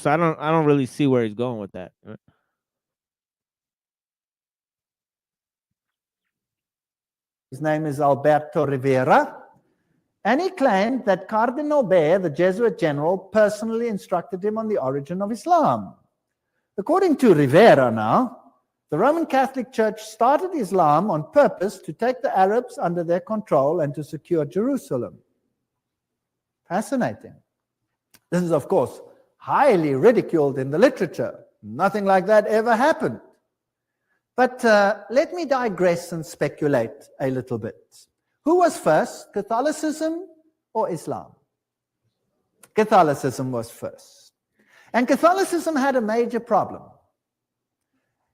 don't really see where he's going with that. Right? His name is Alberto Rivera, and he claimed that Cardinal Bey, the Jesuit general, personally instructed him on the origin of Islam. According to Rivera now, the Roman Catholic Church started Islam on purpose to take the Arabs under their control and to secure Jerusalem. Fascinating. This is, of course, highly ridiculed in the literature. Nothing like that ever happened. But let me digress and speculate a little bit. Who was first, Catholicism or Islam? Catholicism was first. And Catholicism had a major problem.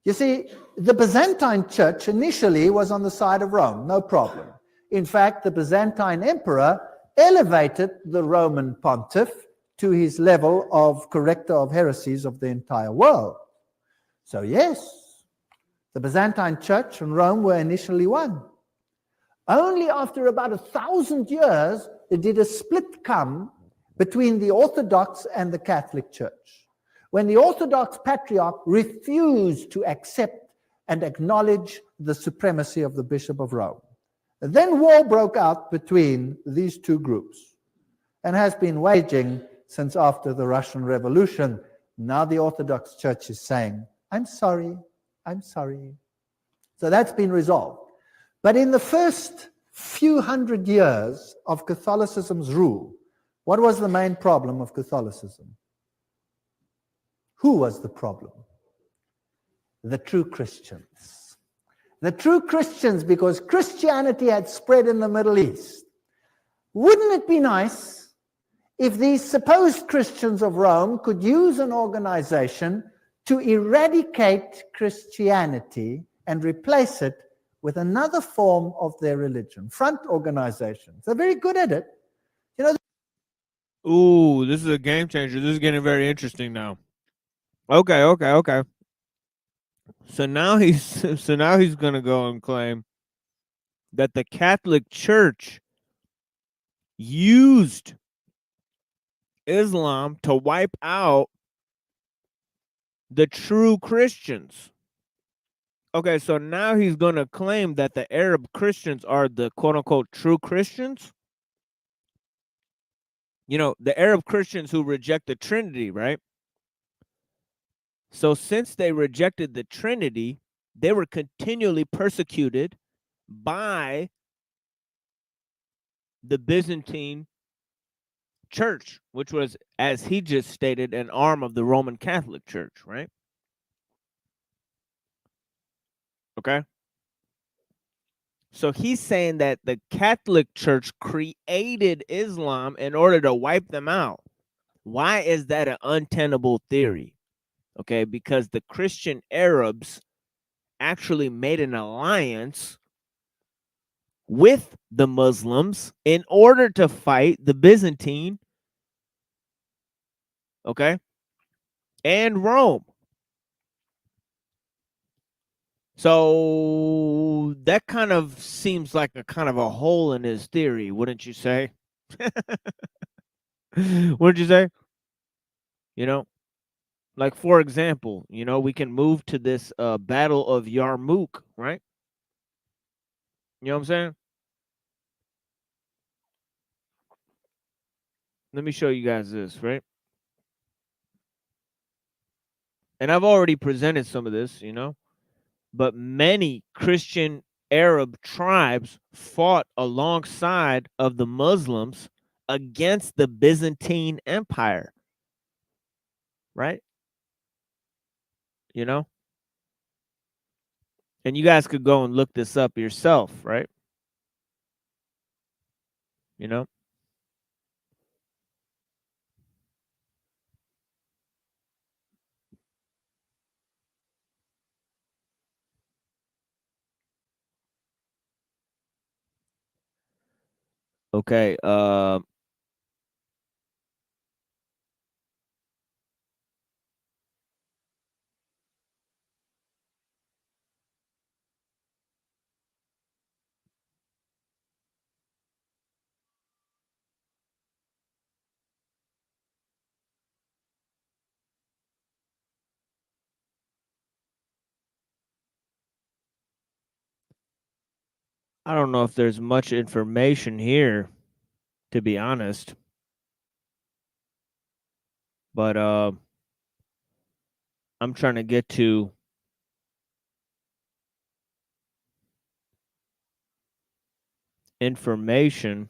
You see, the Byzantine church initially was on the side of Rome, no problem. In fact, the Byzantine emperor elevated the Roman pontiff to his level of corrector of heresies of the entire world. So yes, the Byzantine church and Rome were initially one. Only after about 1,000 years did a split come between the Orthodox and the Catholic Church, when the Orthodox Patriarch refused to accept and acknowledge the supremacy of the Bishop of Rome. Then war broke out between these two groups and has been waging since after the Russian Revolution. Now the Orthodox Church is saying, I'm sorry, I'm sorry. So that's been resolved. But in the first few hundred years of Catholicism's rule, what was the main problem of Catholicism? Who was the problem? The true Christians. The true Christians, because Christianity had spread in the Middle East. Wouldn't it be nice if these supposed Christians of Rome could use an organization to eradicate Christianity and replace it with another form of their religion? Front organizations. They're very good at it. You know. Ooh, this is a game changer. This is getting very interesting now. Okay. So now he's going to go and claim that the Catholic Church used Islam to wipe out the true Christians. Okay, so now he's going to claim that the Arab Christians are the quote-unquote true Christians. You know, the Arab Christians who reject the Trinity, right? So since they rejected the Trinity, they were continually persecuted by the Byzantine Church, which was, as he just stated, an arm of the Roman Catholic Church, right? Okay. So he's saying that the Catholic Church created Islam in order to wipe them out. Why is that an untenable theory? Okay, because the Christian Arabs actually made an alliance with the Muslims in order to fight the Byzantine, okay, and Rome. So that kind of seems like a kind of a hole in his theory, wouldn't you say? Wouldn't you say? You know, like, for example, you know, we can move to this Battle of Yarmouk, right? You know what I'm saying? Let me show you guys this, right? And I've already presented some of this, you know, but many Christian Arab tribes fought alongside of the Muslims against the Byzantine Empire, right? You know? And you guys could go and look this up yourself, right? You know? Okay, I don't know if there's much information here, to be honest. But I'm trying to get to information.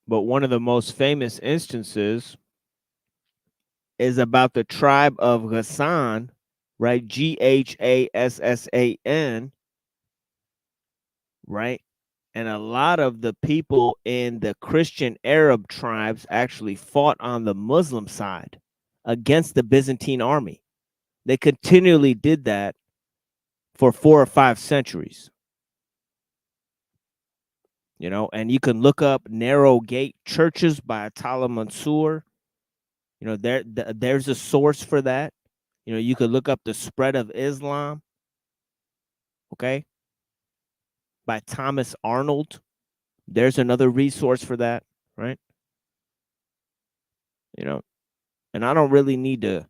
But one of the most famous instances is about the tribe of Ghassan, right? Ghassan, right? And a lot of the people in the Christian Arab tribes actually fought on the Muslim side against the Byzantine army. They continually did that for 4 or 5 centuries. You know, and you can look up narrow gate churches by Atala Mansour. You know, there's a source for that. You know, you could look up the spread of Islam, okay, by Thomas Arnold. There's another resource for that, right? You know, and I don't really need to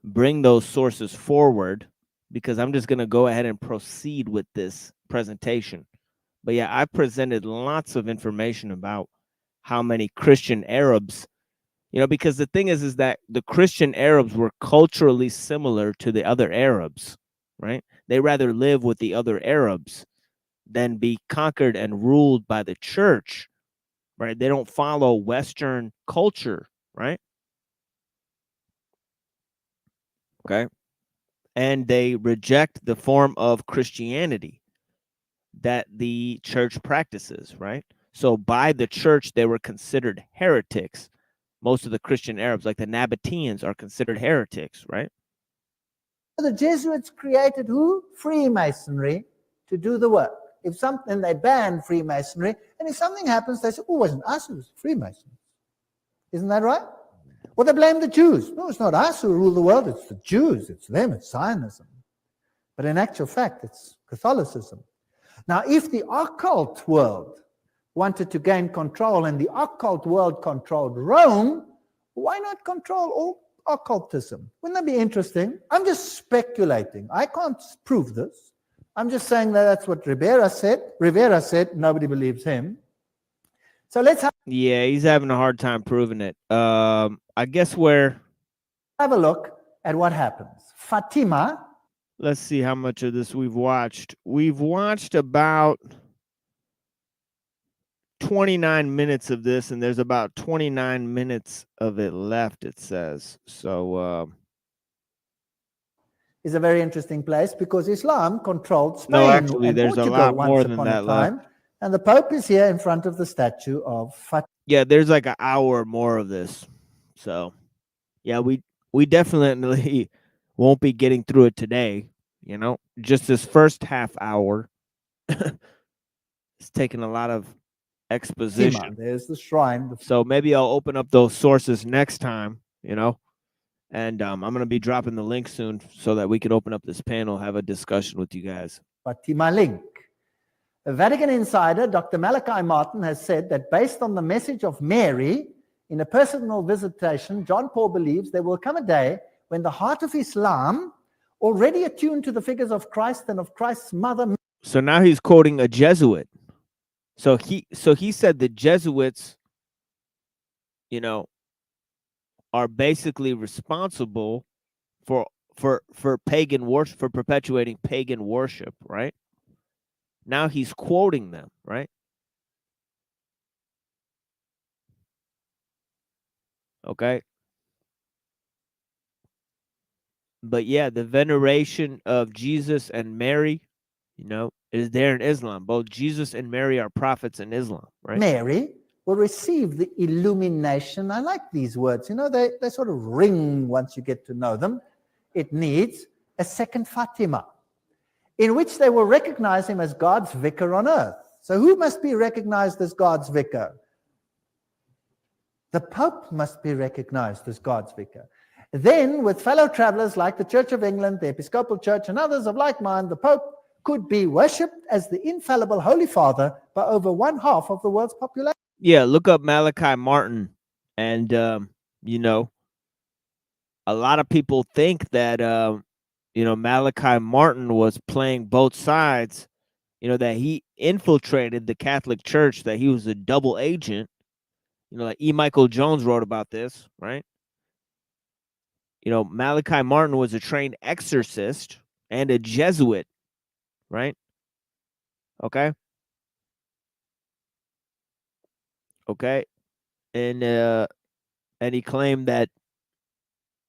bring those sources forward because I'm just going to go ahead and proceed with this presentation. But yeah, I presented lots of information about how many Christian Arabs, you know, because the thing is that the Christian Arabs were culturally similar to the other Arabs, right? They rather live with the other Arabs than be conquered and ruled by the church, right? They don't follow Western culture, right? Okay. And they reject the form of Christianity that the church practices, right? So by the church, they were considered heretics. Most of the Christian Arabs, like the Nabateans, are considered heretics, right? The Jesuits created who? Freemasonry to do the work. If something, they banned Freemasonry, and if something happens, they say, oh, it wasn't us, it was Freemasons. Isn't that right? Well, they blame the Jews. No, it's not us who rule the world, it's the Jews, it's them, it's Zionism. But in actual fact, it's Catholicism. Now, if the occult world wanted to gain control and the occult world controlled Rome, why not control all occultism? Wouldn't that be interesting? I'm just speculating. I can't prove this. I'm just saying that that's what Rivera said. Rivera said, nobody believes him. So let's Yeah, he's having a hard time proving it. I guess where have a look at what happens. Fatima. Let's see how much of this we've watched. We've watched about 29 minutes of this, and there's about 29 minutes of it left, it says. So, is a very interesting place because Islam controlled Spain no, actually, and there's Portugal a lot once more than upon that a time. left. And the Pope is here in front of the statue of Fatima. Yeah, there's like an hour more of this. So, yeah, we definitely won't be getting through it today. You know, just this first half hour it's taking a lot of exposition. There's the shrine. So maybe I'll open up those sources next time, you know, and I'm going to be dropping the link soon so that we can open up this panel, have a discussion with you guys. Fatima link. A Vatican insider, Dr. Malachi Martin, has said that based on the message of Mary in a personal visitation, John Paul believes there will come a day when the heart of Islam, already attuned to the figures of Christ and of Christ's mother. So now he's quoting a Jesuit. So he said the Jesuits, you know, are basically responsible for pagan worship, for perpetuating pagan worship, right? Now he's quoting them, right? Okay. But yeah, the veneration of Jesus and Mary, you know, is there in Islam. Both Jesus and Mary are prophets in Islam, right? Mary will receive the illumination. I like these words. You know, they sort of ring once you get to know them. It needs a second Fatima, in which they will recognize him as God's vicar on earth. So who must be recognized as God's vicar? The Pope must be recognized as God's vicar. Then, with fellow travelers like the Church of England, the Episcopal Church, and others of like mind, the Pope could be worshipped as the infallible Holy Father by over 1/2 of the world's population. Yeah, look up Malachi Martin. And, you know, a lot of people think that, you know, Malachi Martin was playing both sides, you know, that he infiltrated the Catholic Church, that he was a double agent. You know, like E. Michael Jones wrote about this, right? You know, Malachi Martin was a trained exorcist and a Jesuit, right? Okay. Okay. And he claimed that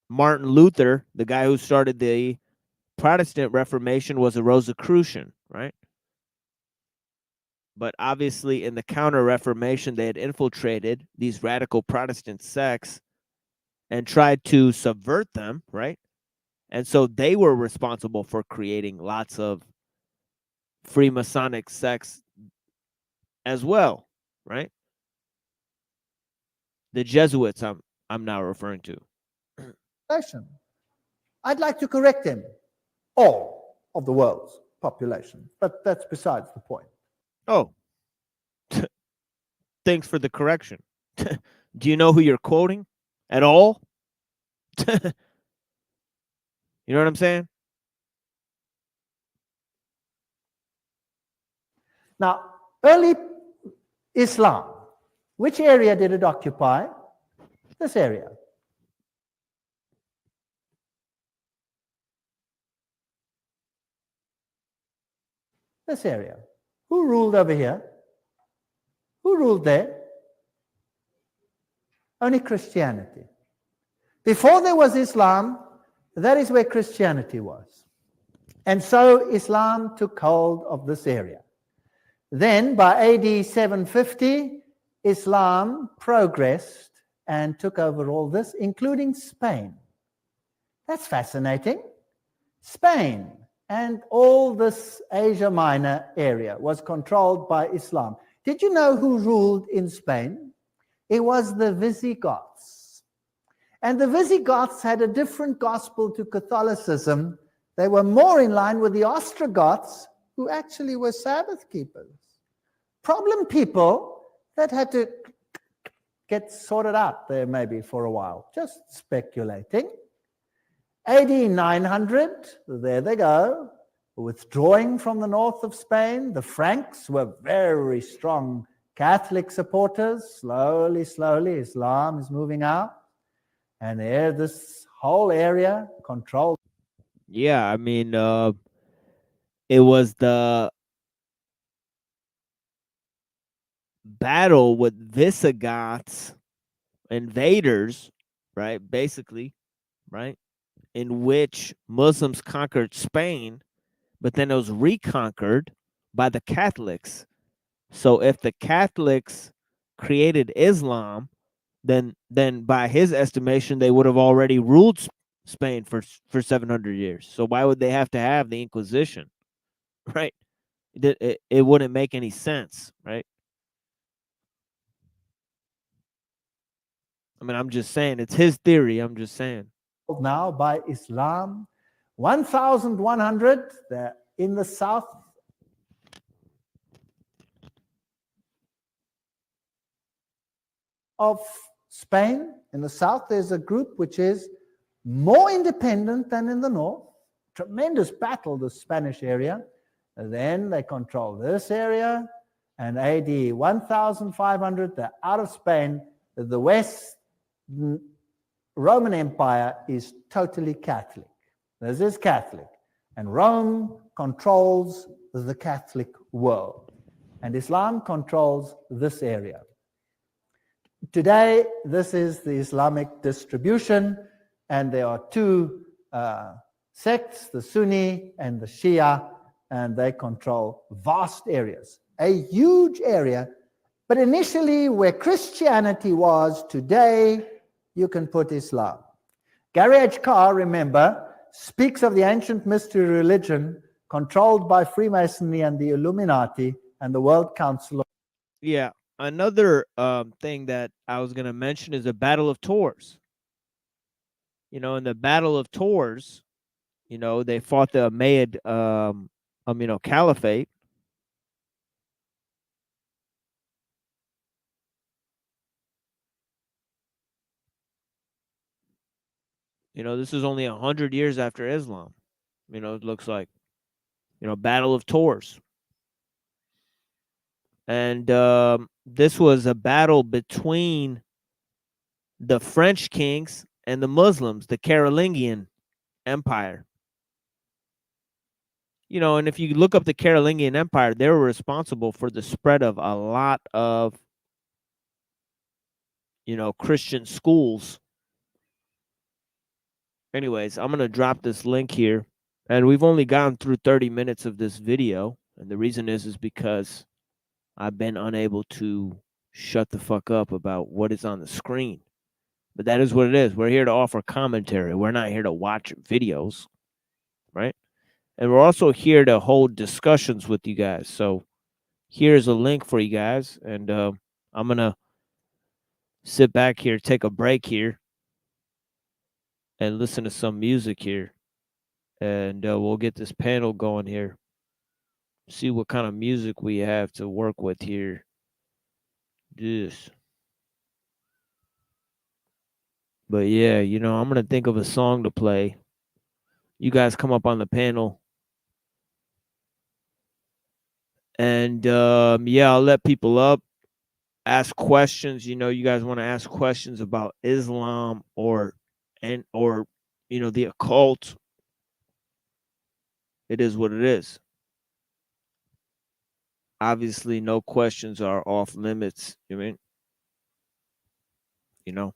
Martin Luther, the guy who started the Protestant Reformation, was a Rosicrucian, right? But obviously, in the Counter-Reformation, they had infiltrated these radical Protestant sects and tried to subvert them, right? And so they were responsible for creating lots of Freemasonic sects as well, right? The Jesuits I'm now referring to. I'd like to correct them, all of the world's population, but that's besides the point. Oh, thanks for the correction. Do you know who you're quoting at all? You know what I'm saying? Now, early Islam, which area did it occupy? This area. This area. Who ruled over here? Who ruled there? Only Christianity. Before there was Islam, that is where Christianity was. And so Islam took hold of this area. Then by AD 750, Islam progressed and took over all this, including Spain. That's fascinating. Spain and all this Asia Minor area was controlled by Islam. Did you know who ruled in Spain? It was the Visigoths. And the Visigoths had a different gospel to Catholicism. They were more in line with the Ostrogoths, who actually were Sabbath keepers. Problem people that had to get sorted out there maybe for a while, just speculating. AD 900, there they go, withdrawing from the north of Spain. The Franks were very strong Catholic supporters. Slowly, Islam is moving out. And there, this whole area controlled. Yeah, I mean, it was the battle with Visigoths, invaders, right? Basically, right? In which Muslims conquered Spain, but then it was reconquered by the Catholics. So if the Catholics created Islam, then by his estimation, they would have already ruled Spain for 700 years. So why would they have to have the Inquisition, right? It wouldn't make any sense, right? I mean, I'm just saying, it's his theory. I'm just saying. Now by Islam, 1,100 in the south. Of Spain, in the south, there's a group which is more independent than in the north. Tremendous battle, the Spanish area. And then they control this area. And AD 1,500, they're out of Spain. The West Roman Empire is totally Catholic. This is Catholic. And Rome controls the Catholic world. And Islam controls this area. Today, this is the Islamic distribution, and there are two sects, the Sunni and the Shia, and they control vast areas, a huge area. But initially, where Christianity was, today, you can put Islam. Gary H. Carr, remember, speaks of the ancient mystery religion controlled by Freemasonry and the Illuminati and the World Council. Yeah. Another thing that I was going to mention is the Battle of Tours. You know, in the Battle of Tours, you know, they fought the Umayyad, Caliphate. You know, this is only 100 years after Islam. You know, it looks like, you know, Battle of Tours. And this was a battle between the French kings and the Muslims, the Carolingian Empire. You know, and if you look up the Carolingian Empire, they were responsible for the spread of a lot of, you know, Christian schools. Anyways, I'm going to drop this link here. And we've only gone through 30 minutes of this video. And the reason is because I've been unable to shut the fuck up about what is on the screen. But that is what it is. We're here to offer commentary. We're not here to watch videos, right? And we're also here to hold discussions with you guys. So here's a link for you guys. And I'm going to sit back here, take a break here, and listen to some music here. And we'll get this panel going here. See what kind of music we have to work with here. This. But yeah, you know, I'm going to think of a song to play. You guys come up on the panel. And yeah, I'll let people up, ask questions. You know, you guys want to ask questions about Islam or you know, the occult. It is what it is. Obviously, no questions are off limits. You mean? You know.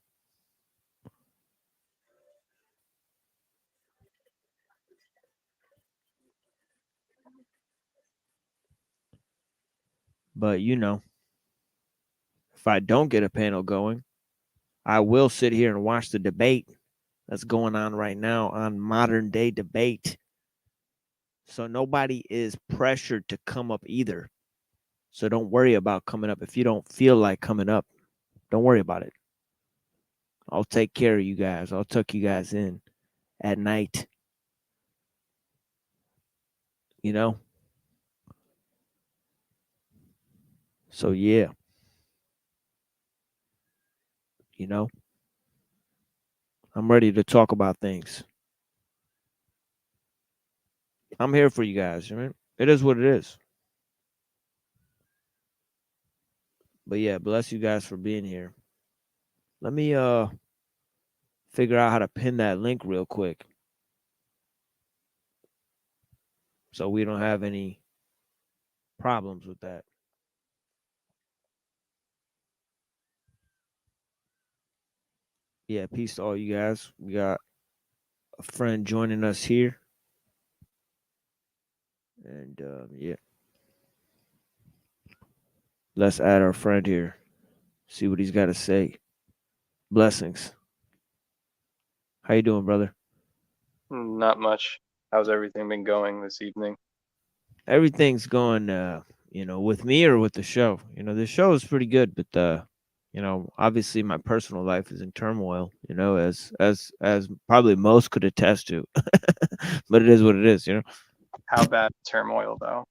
But you know, if I don't get a panel going, I will sit here and watch the debate that's going on right now on Modern Day Debate. So nobody is pressured to come up either. So don't worry about coming up. If you don't feel like coming up, don't worry about it. I'll take care of you guys. I'll tuck you guys in at night. You know? So yeah. You know? I'm ready to talk about things. I'm here for you guys, right? It is what it is. But yeah, bless you guys for being here. Let me figure out how to pin that link real quick, so we don't have any problems with that. Yeah, peace to all you guys. We got a friend joining us here. And yeah. Let's add our friend here. See what he's got to say. Blessings. How you doing, brother? Not much. How's everything been going this evening? Everything's going you know, with me or with the show. You know, the show is pretty good, but you know, obviously my personal life is in turmoil, you know, as probably most could attest to. But it is what it is, you know. How bad turmoil though?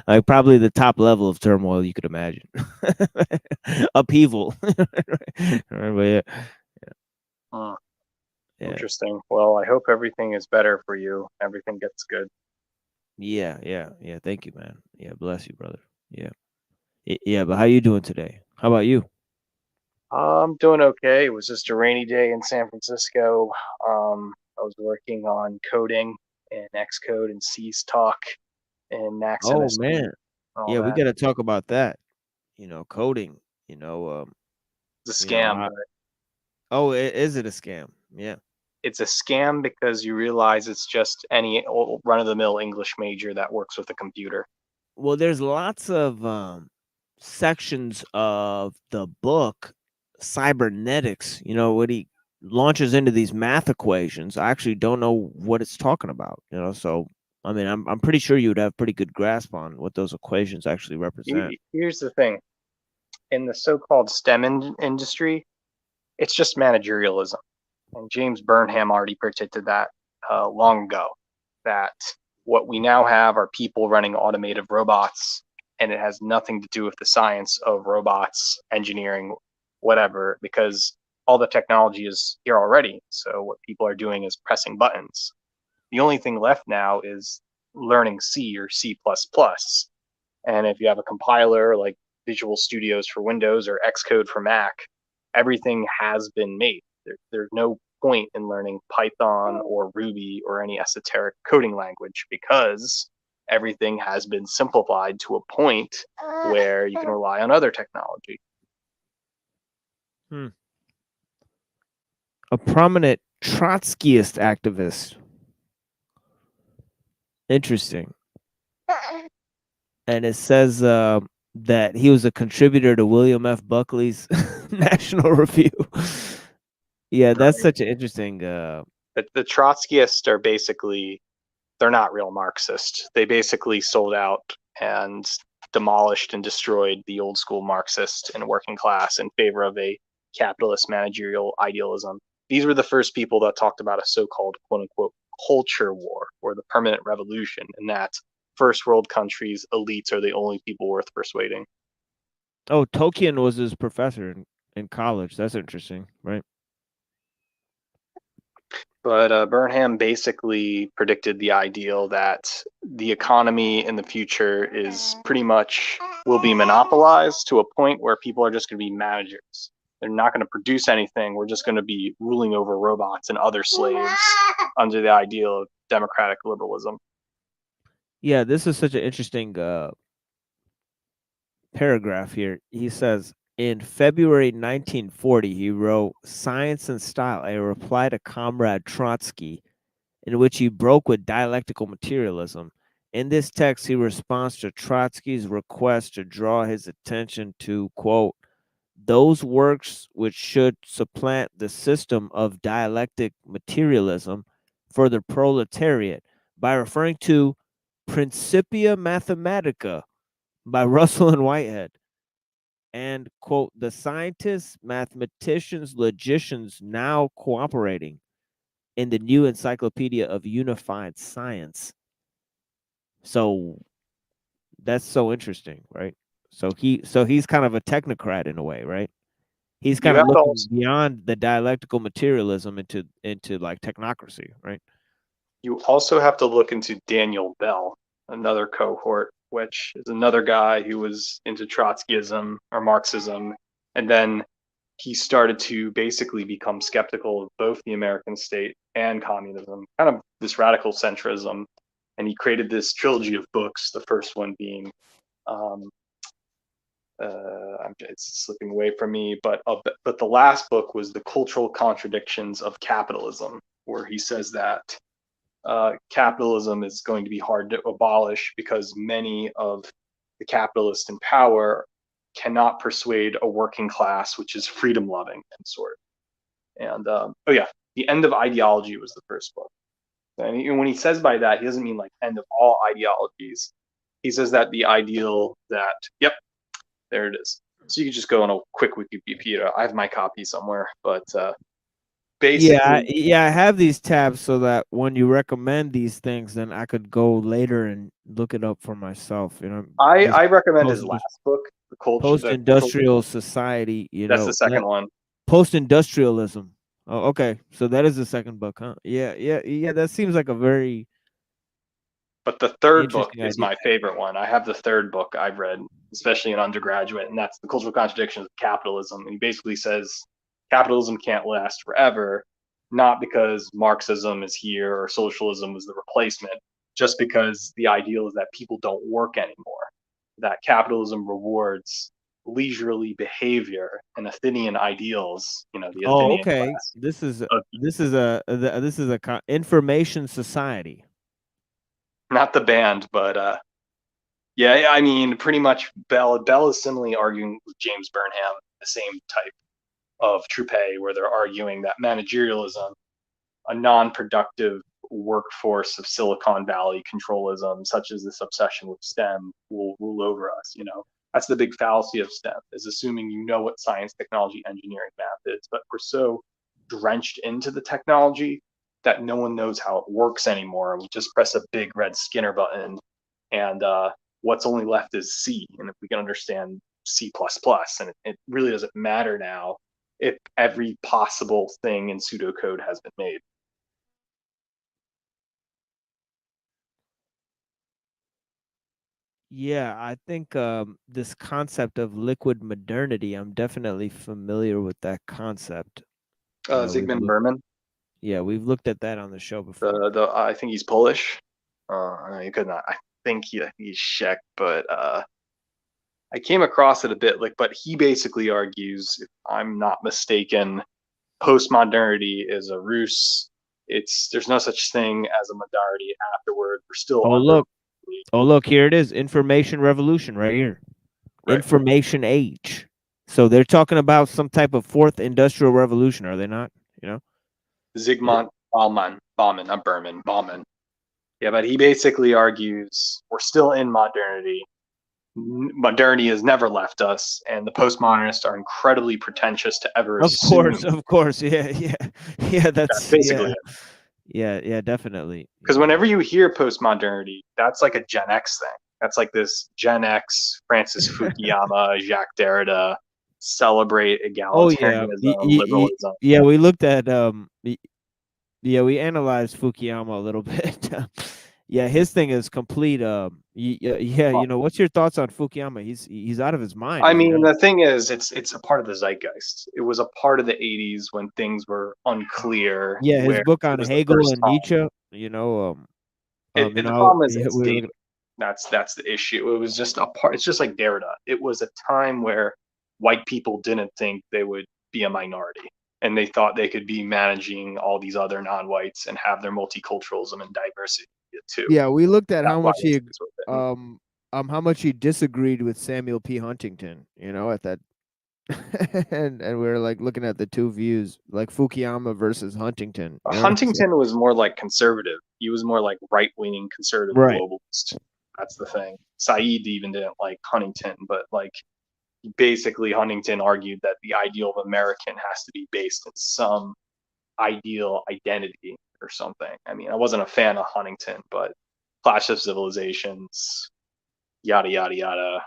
Like probably the top level of turmoil you could imagine. Upheaval. But yeah. Hmm. Yeah. Interesting. Well, I hope everything is better for you. Everything gets good. Yeah. Thank you, man. Yeah, bless you, brother. Yeah. Yeah, but how you doing today? How about you? I'm doing okay. It was just a rainy day in San Francisco. I was working on coding in Xcode and C's talk and Max Oh MSP man. and all Yeah, we that. got to talk about that. You know, coding, you know, It's a you know, scam, but oh, is it a scam? Yeah. it's a scam because you realize it's just any old run-of-the-mill English major that works with a computer. Well, there's lots of sections of the book cybernetics, you know, what he launches into these math equations. I actually don't know what it's talking about, you know. So I mean, I'm pretty sure you would have pretty good grasp on what those equations actually represent. Here's the thing. In the so-called STEM industry, it's just managerialism. And James Burnham already predicted that long ago, that what we now have are people running automated robots, and it has nothing to do with the science of robots, engineering, whatever, because all the technology is here already. So what people are doing is pressing buttons. The only thing left now is learning C or C++. And if you have a compiler like Visual Studios for Windows or Xcode for Mac, everything has been made. There's no point in learning Python or Ruby or any esoteric coding language because everything has been simplified to a point where you can rely on other technology. A prominent Trotskyist activist. Interesting. and it says that he was a contributor to William F. Buckley's National Review. Yeah, that's such an interesting. The Trotskyists are basically, they're not real Marxist. They basically sold out and demolished and destroyed the old school Marxist and working class in favor of a capitalist managerial idealism. These were the first people that talked about a so-called quote unquote culture war or the permanent revolution, and that first world countries' elites are the only people worth persuading. Oh, Tolkien was his professor in college. That's interesting, right? But Burnham basically predicted the ideal that the economy in the future is pretty much will be monopolized to a point where people are just going to be managers. They're not going to produce anything. We're just going to be ruling over robots and other slaves under the ideal of democratic liberalism. Yeah, this is such an interesting paragraph here. He says, in February 1940, he wrote Science and Style, a reply to Comrade Trotsky, in which he broke with dialectical materialism. In this text, he responds to Trotsky's request to draw his attention to, quote, those works which should supplant the system of dialectic materialism for the proletariat by referring to Principia Mathematica by Russell and Whitehead, and, quote, the scientists, mathematicians, logicians now cooperating in the new Encyclopedia of Unified Science. So that's so interesting, right? So he's kind of a technocrat in a way, right? He's kind of looking beyond the dialectical materialism into like technocracy, right? You also have to look into Daniel Bell, another cohort, which is another guy who was into Trotskyism or Marxism, and then he started to basically become skeptical of both the American state and communism, kind of this radical centrism. And he created this trilogy of books, the first one being, it's slipping away from me, but the last book was The Cultural Contradictions of Capitalism, where he says that capitalism is going to be hard to abolish because many of the capitalists in power cannot persuade a working class which is freedom loving and sort. And The End of Ideology was the first book. And when he says by that, he doesn't mean like end of all ideologies. He says that the ideal that, yep, there it is. So you can just go on a quick Wikipedia. I have my copy somewhere, but basically, I have these tabs so that when you recommend these things, then I could go later and look it up for myself. You know, I recommend his last book, The Culture. Post-Industrial Society. You know, that's the second one. Post-Industrialism. Oh, okay. So that is the second book, huh? Yeah. That seems like a very. But the third book is my favorite one. I have the third book I've read, especially in undergraduate, and that's The Cultural Contradictions of Capitalism. And he basically says capitalism can't last forever, not because Marxism is here or socialism is the replacement, just because the ideal is that people don't work anymore, that capitalism rewards leisurely behavior and Athenian ideals. You know, the Athenian class. This is a information society. Not the band, but yeah, I mean, pretty much Bell is similarly arguing with James Burnham, the same type of troupe, where they're arguing that managerialism, a non-productive workforce of Silicon Valley controlism, such as this obsession with STEM, will rule over us. You know, that's the big fallacy of STEM, is assuming you know what science, technology, engineering, math is, but we're so drenched into the technology that no one knows how it works anymore. We just press a big red Skinner button, and what's only left is C. And if we can understand C++, and it really doesn't matter now if every possible thing in pseudocode has been made. Yeah, I think this concept of liquid modernity, I'm definitely familiar with that concept. Zygmunt Berman. Yeah, we've looked at that on the show before. I think he's Polish. You could not. I think he's Czech, but I came across it a bit. But he basically argues, if I'm not mistaken, postmodernity is a ruse. There's no such thing as a modernity afterward. We're still. Oh, look, Oh, look, here it is. Information revolution right here. Right. Information age. So they're talking about some type of fourth industrial revolution, are they not? You know? Zygmunt Bauman, not Berman, Bauman. Yeah, but he basically argues we're still in modernity. Modernity has never left us, and the postmodernists are incredibly pretentious to ever assume. Of course. Yeah, yeah. Yeah, That's basically it. Yeah, definitely. Because whenever you hear postmodernity, that's like a Gen X thing. That's like this Gen X, Francis Fukuyama, Jacques Derrida, celebrate Oh yeah. egalitarianism, liberalism. Yeah, we looked at yeah, we analyzed Fukuyama a little bit. Yeah, his thing is complete. Yeah, you know, what's your thoughts on Fukuyama? He's out of his mind. I Is he mean, not? the thing is, it's a part of the zeitgeist. It was a part of the '80s when things were unclear, Yeah, his where book it on was the Hegel first and time. Nietzsche. You know, you The know, problem is yeah, it's dated. That's the issue. It was just a part. It's just like Derrida. It was a time where white people didn't think they would be a minority, and they thought they could be managing all these other non-whites and have their multiculturalism and diversity too. yeah, we looked at That's how why much those things were written. how much he disagreed with Samuel P. Huntington. You know, at that. And we are like looking at the two views, like Fukuyama versus Huntington. You know what I'm saying? Huntington was more like conservative. He was more like right-wing conservative Right. globalist. That's the thing. Said even didn't like Huntington, but like basically Huntington argued that the ideal of American has to be based in some ideal identity or something. I mean, I wasn't a fan of Huntington, but Clash of Civilizations, yada yada yada.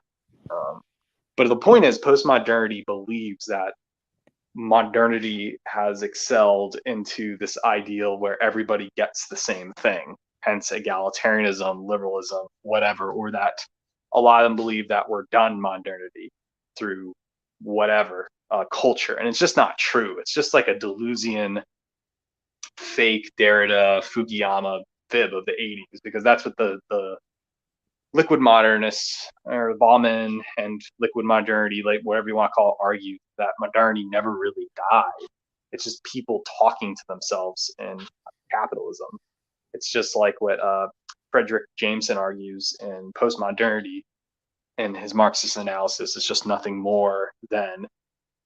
But the point is, postmodernity believes that modernity has excelled into this ideal where everybody gets the same thing, hence egalitarianism, liberalism, whatever, or that a lot of them believe that we're done modernity through whatever culture. And it's just not true. It's just like a Deleuzian, fake Derrida, Fukuyama fib of the 80s, because that's what the liquid modernists or Bauman and liquid modernity, like whatever you want to call it, argue that modernity never really died. It's just people talking to themselves in capitalism. It's just like what Frederick Jameson argues in postmodernity in his Marxist analysis. It's just nothing more than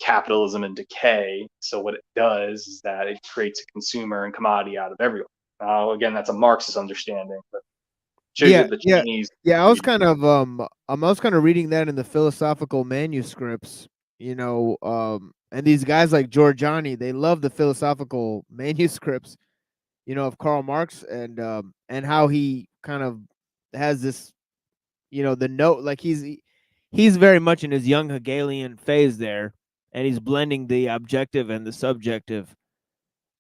capitalism and decay. So what it does is that it creates a consumer and commodity out of everyone. Now, again, that's a Marxist understanding, but shows you the Chinese. Yeah. I was kind of reading that in the philosophical manuscripts, you know, and these guys like Giorgiani, they love the philosophical manuscripts, you know, of Karl Marx and how he kind of has this, you know, the note, like he's very much in his young Hegelian phase there, and he's blending the objective and the subjective,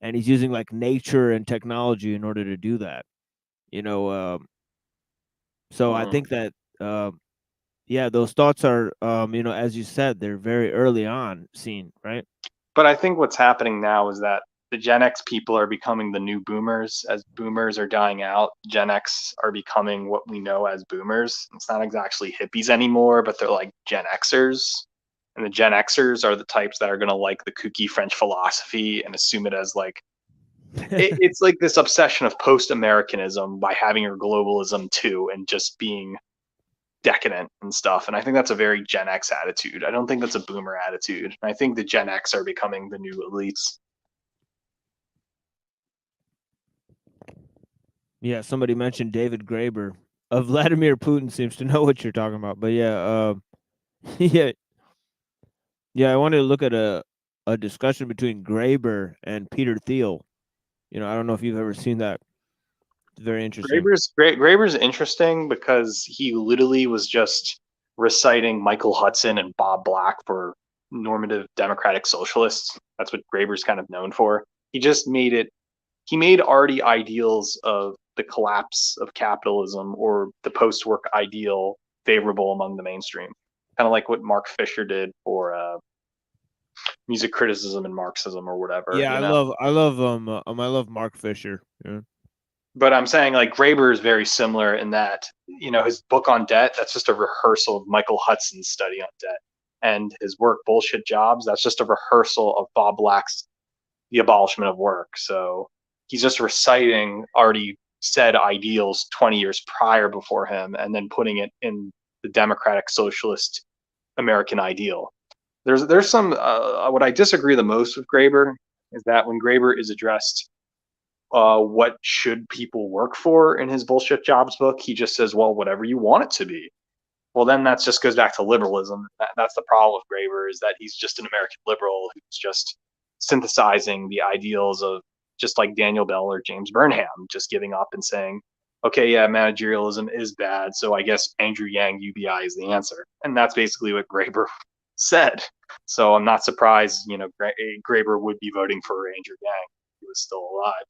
and he's using like nature and technology in order to do that, you know. So I think that yeah, those thoughts are you know, as you said, they're very early on seen, right? But I think what's happening now is that the Gen X people are becoming the new boomers. As boomers are dying out, Gen X are becoming what we know as boomers. It's not exactly hippies anymore, but they're like Gen Xers. And the Gen Xers are the types that are going to like the kooky French philosophy and assume it as like, it's like this obsession of post-Americanism by having your globalism too and just being decadent and stuff. And I think that's a very Gen X attitude. I don't think that's a boomer attitude. I think the Gen X are becoming the new elites. Yeah, somebody mentioned David Graeber. Vladimir Putin seems to know what you're talking about. But yeah, yeah, yeah. I wanted to look at a discussion between Graeber and Peter Thiel. You know, I don't know if you've ever seen that. It's very interesting. Graeber's interesting because he literally was just reciting Michael Hudson and Bob Black for normative democratic socialists. That's what Graeber's kind of known for. He just made it. He made already ideals of the collapse of capitalism or the post-work ideal favorable among the mainstream, kind of like what Mark Fisher did for music criticism and Marxism or whatever. Yeah, You know. I love Mark Fisher. Yeah. But I'm saying like Graeber is very similar in that, you know, his book on debt, that's just a rehearsal of Michael Hudson's study on debt. And his work, Bullshit Jobs, that's just a rehearsal of Bob Black's The Abolishment of Work. So he's just reciting already said ideals 20 years prior before him, and then putting it in the democratic socialist American ideal. There's some what I disagree the most with Graeber is that when Graeber is addressed what should people work for in his bullshit jobs book, he just says, well, whatever you want it to be. Well, then that just goes back to liberalism. That's the problem with Graeber, is that he's just an American liberal who's just synthesizing the ideals of just like Daniel Bell or James Burnham, just giving up and saying, okay, yeah, managerialism is bad, so I guess Andrew Yang UBI is the answer. And that's basically what Graeber said. So I'm not surprised, Graeber would be voting for Andrew Yang if he was still alive.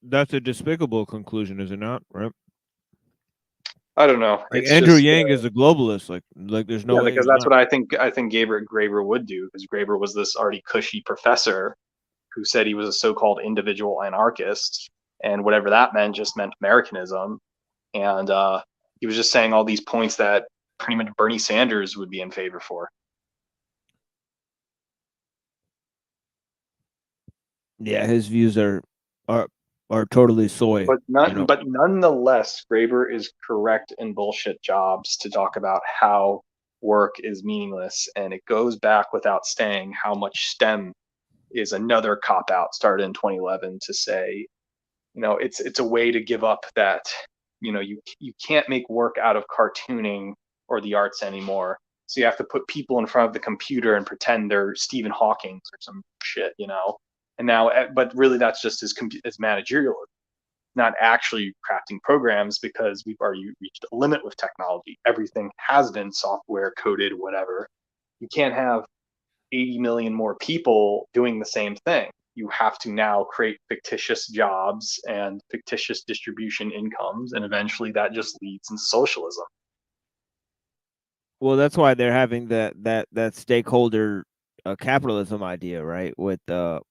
That's a despicable conclusion, is it not? Right? I don't know. Like It's Andrew just, Yang is a globalist. Like there's no way. because that's what I think Graeber would do, because Graeber was this already cushy professor who said he was a so-called individual anarchist, and whatever that meant just meant Americanism, and he was just saying all these points that pretty much Bernie Sanders would be in favor for. Yeah, his views are totally soy. But nonetheless, Graeber is correct in bullshit jobs to talk about how work is meaningless, and it goes back without saying how much STEM is another cop out started in 2011 to say, it's a way to give up that, you can't make work out of cartooning or the arts anymore. So you have to put people in front of the computer and pretend they're Stephen Hawking or some shit, And now, but really, that's just his managerial, not actually crafting programs, because we've already reached a limit with technology. Everything has been software coded, whatever. You can't have 80 million more people doing the same thing. You have to now create fictitious jobs and fictitious distribution incomes, and eventually that just leads into socialism. Well, that's why they're having that stakeholder capitalism idea, right? With the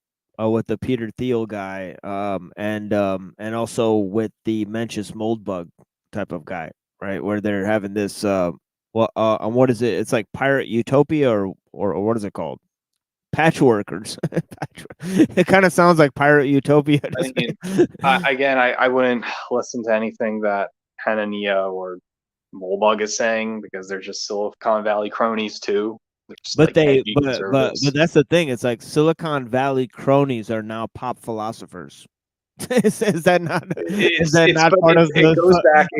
Peter Thiel guy, and also with the Mencius Moldbug type of guy, right? Where they're having this, what is it? It's like Pirate Utopia, or what is it called? Patchworkers. It kind of sounds like Pirate Utopia. I mean, I wouldn't listen to anything that Hanania or Moldbug is saying, because they're just Silicon Valley cronies too. But that's the thing. It's like Silicon Valley cronies are now pop philosophers. is that not? Part of the? It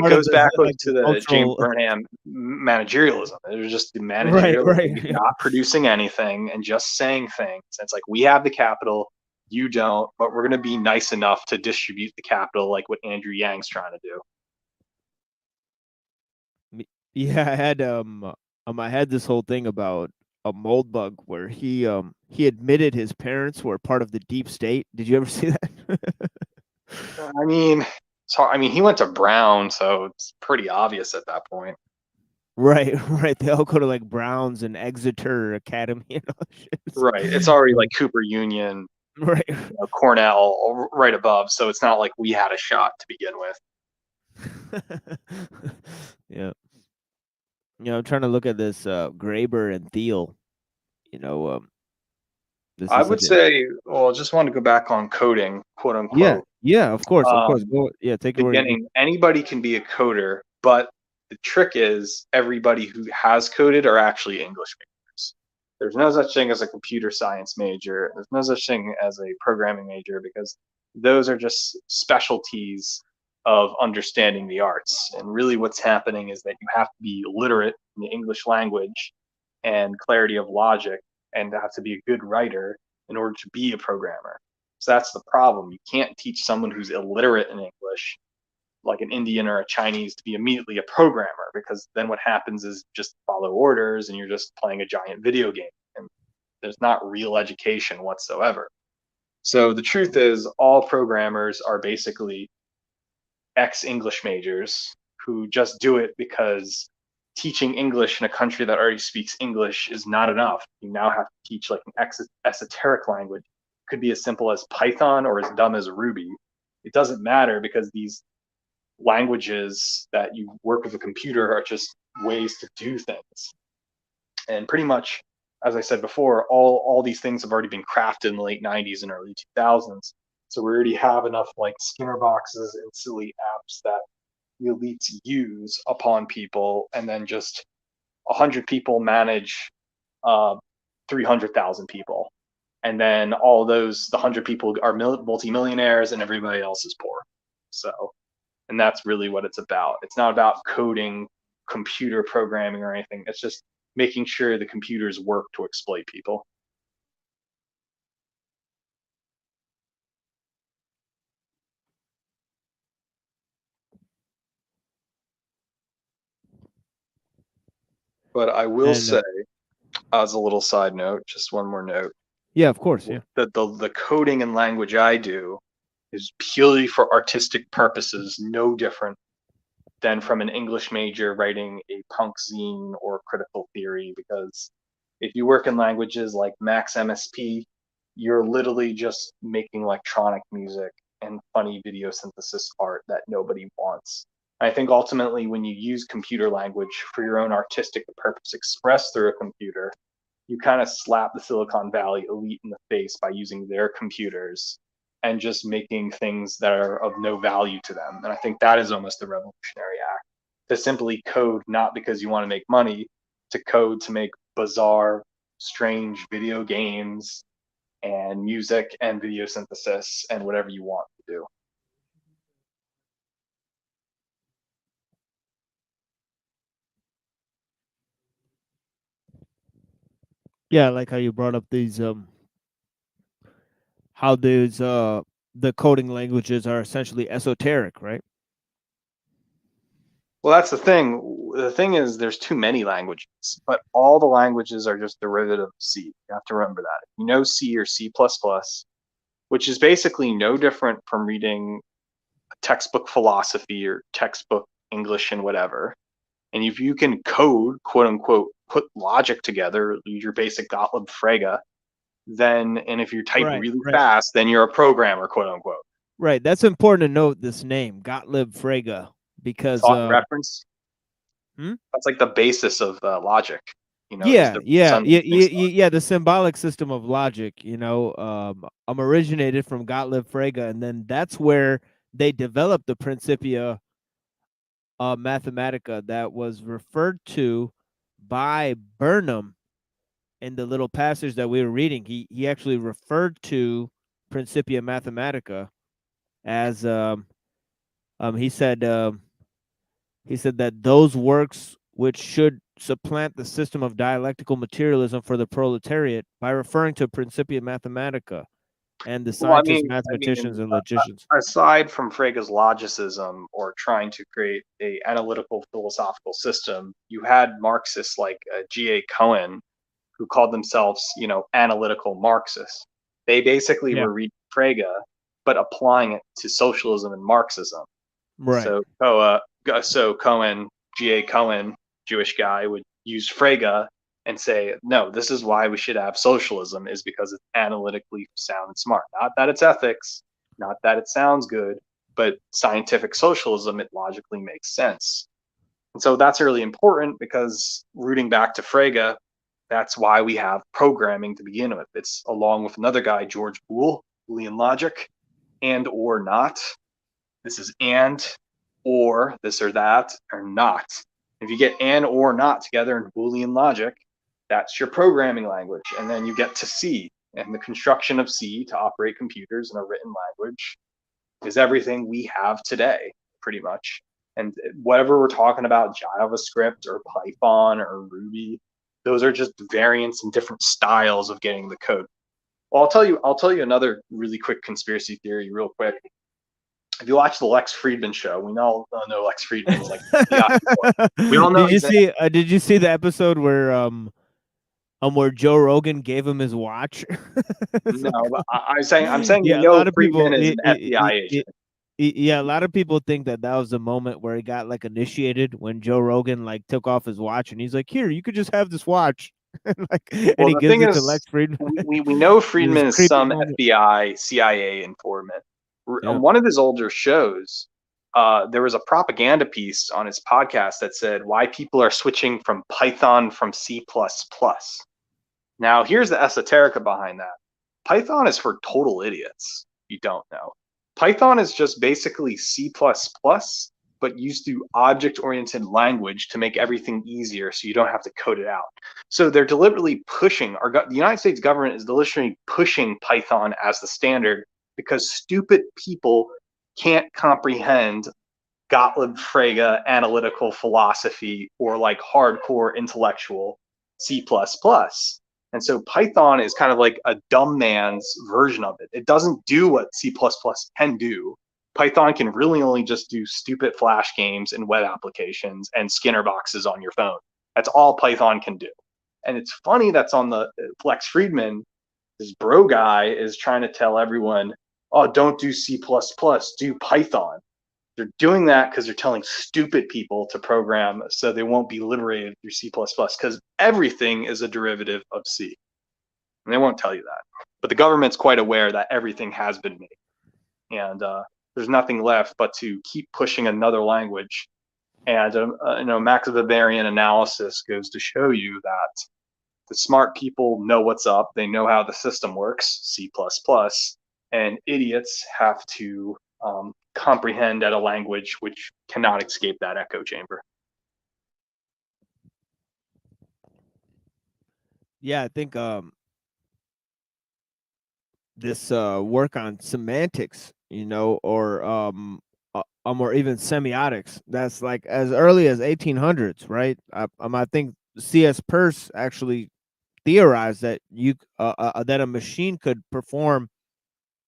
goes back to the James Burnham managerialism. It was just the managerialism, right. Not producing anything and just saying things. It's like, we have the capital, you don't, but we're going to be nice enough to distribute the capital, like what Andrew Yang's trying to do. Yeah, I had this whole thing about a Moldbug where he admitted his parents were part of the deep state. Did you ever see that? I mean, he went to Brown, so it's pretty obvious at that point. Right. They all go to like Brown's and Exeter Academy and all that shit. Right. It's already like Cooper Union, right? Cornell right above, so it's not like we had a shot to begin with. Yeah. I'm trying to look at this Graeber and Thiel. I would say, I just want to go back on coding, quote unquote. Yeah, of course. Go, take it. Beginning, anybody can be a coder, but the trick is everybody who has coded are actually English majors. There's no such thing as a computer science major. There's no such thing as a programming major, because those are just specialties of understanding the arts. And really what's happening is that you have to be literate in the English language and clarity of logic, and have to be a good writer in order to be a programmer. So that's the problem. You can't teach someone who's illiterate in English, like an Indian or a Chinese, to be immediately a programmer, because then what happens is just follow orders and you're just playing a giant video game, and there's not real education whatsoever. So the truth is, all programmers are basically ex-English majors who just do it because teaching English in a country that already speaks English is not enough. You now have to teach like an esoteric language. It could be as simple as Python or as dumb as Ruby. It doesn't matter, because these languages that you work with a computer are just ways to do things. And pretty much, as I said before, all these things have already been crafted in the late 90s and early 2000s. So we already have enough like Skinner boxes and silly apps that the elites use upon people, and then just 100 people manage 300,000 people. And then all those, the 100 people are multimillionaires and everybody else is poor. So, and that's really what it's about. It's not about coding, computer programming or anything. It's just making sure the computers work to exploit people. But I will say, as a little side note, just one more note. Yeah, of course. Yeah. That the coding and language I do is purely for artistic purposes, no different than from an English major writing a punk zine or critical theory. Because if you work in languages like Max MSP, you're literally just making electronic music and funny video synthesis art that nobody wants. I think ultimately when you use computer language for your own artistic purpose expressed through a computer, you kind of slap the Silicon Valley elite in the face by using their computers and just making things that are of no value to them. And I think that is almost a revolutionary act, to simply code not because you want to make money, to code to make bizarre, strange video games and music and video synthesis and whatever you want to do. Yeah, I like how you brought up these how these the coding languages are essentially esoteric, right? Well, that's the thing. The thing is, there's too many languages, but all the languages are just derivative of C. You have to remember that. You know C or C++, which is basically no different from reading a textbook philosophy or textbook English and whatever. And if you can code, quote unquote, put logic together, your basic Gottlieb Frege, then, and if you type really fast, then you're a programmer, quote unquote. Right. That's important to note, this name, Gottlieb Frege, because reference. That's like the basis of logic. You know, yeah, the symbolic system of logic, you know, originated from Gottlieb Frege, and then that's where they developed the Principia Mathematica that was referred to by Burnham in the little passage that we were reading. He actually referred to Principia Mathematica as he said that those works which should supplant the system of dialectical materialism for the proletariat, by referring to Principia Mathematica and the scientists, mathematicians, and logicians. Aside from Frege's logicism or trying to create a analytical philosophical system, you had Marxists like G.A. Cohen, who called themselves, you know, analytical Marxists. They basically were reading Frege, but applying it to socialism and Marxism. Right. So Cohen, G.A. Cohen, Jewish guy, would use Frege and say, no, this is why we should have socialism, is because it's analytically sound and smart. Not that it's ethics, not that it sounds good, but scientific socialism, it logically makes sense. And so that's really important, because rooting back to Frege, that's why we have programming to begin with. It's along with another guy, George Boole, Boolean logic, and or not. This is and, or, this or that, or not. If you get and or not together in Boolean logic, that's your programming language. And then you get to C, and the construction of C to operate computers in a written language is everything we have today, pretty much. And whatever we're talking about, JavaScript or Python or Ruby, those are just variants and different styles of getting the code. Well, I'll tell you another really quick conspiracy theory real quick. If you watch the Lex Friedman show, we all know Lex Friedman is like we all know. Did you see the episode where Joe Rogan gave him his watch? No, but I'm saying yeah, a lot of Friedman people is an FBI agent. Yeah, a lot of people think that was the moment where he got like initiated, when Joe Rogan like took off his watch and he's like, "Here, you could just have this watch." And he gives it to Lex Friedman. We know Friedman is some FBI, CIA informant. On one of his older shows, there was a propaganda piece on his podcast that said why people are switching from Python from C++. Now, here's the esoterica behind that. Python is for total idiots. you don't know. Python is just basically C++, but used through object-oriented language to make everything easier so you don't have to code it out. So they're deliberately pushing, the United States government is deliberately pushing Python as the standard because stupid people can't comprehend Gottlieb Frege analytical philosophy or like hardcore intellectual C++. And so Python is kind of like a dumb man's version of it. It doesn't do what C++ can do. Python can really only just do stupid Flash games and web applications and Skinner boxes on your phone. That's all Python can do. And it's funny that's on the Flex Friedman, this bro guy is trying to tell everyone, oh, don't do C++, do Python. They're doing that because they're telling stupid people to program so they won't be liberated through C++, because everything is a derivative of C. And they won't tell you that. But the government's quite aware that everything has been made. And there's nothing left but to keep pushing another language. And Max Weberian analysis goes to show you that the smart people know what's up. They know how the system works, C++, and idiots have to comprehend at a language which cannot escape that echo chamber. Yeah, I think this work on semantics, or even semiotics, that's like as early as 1800s, right? I think C.S. Peirce actually theorized that that a machine could perform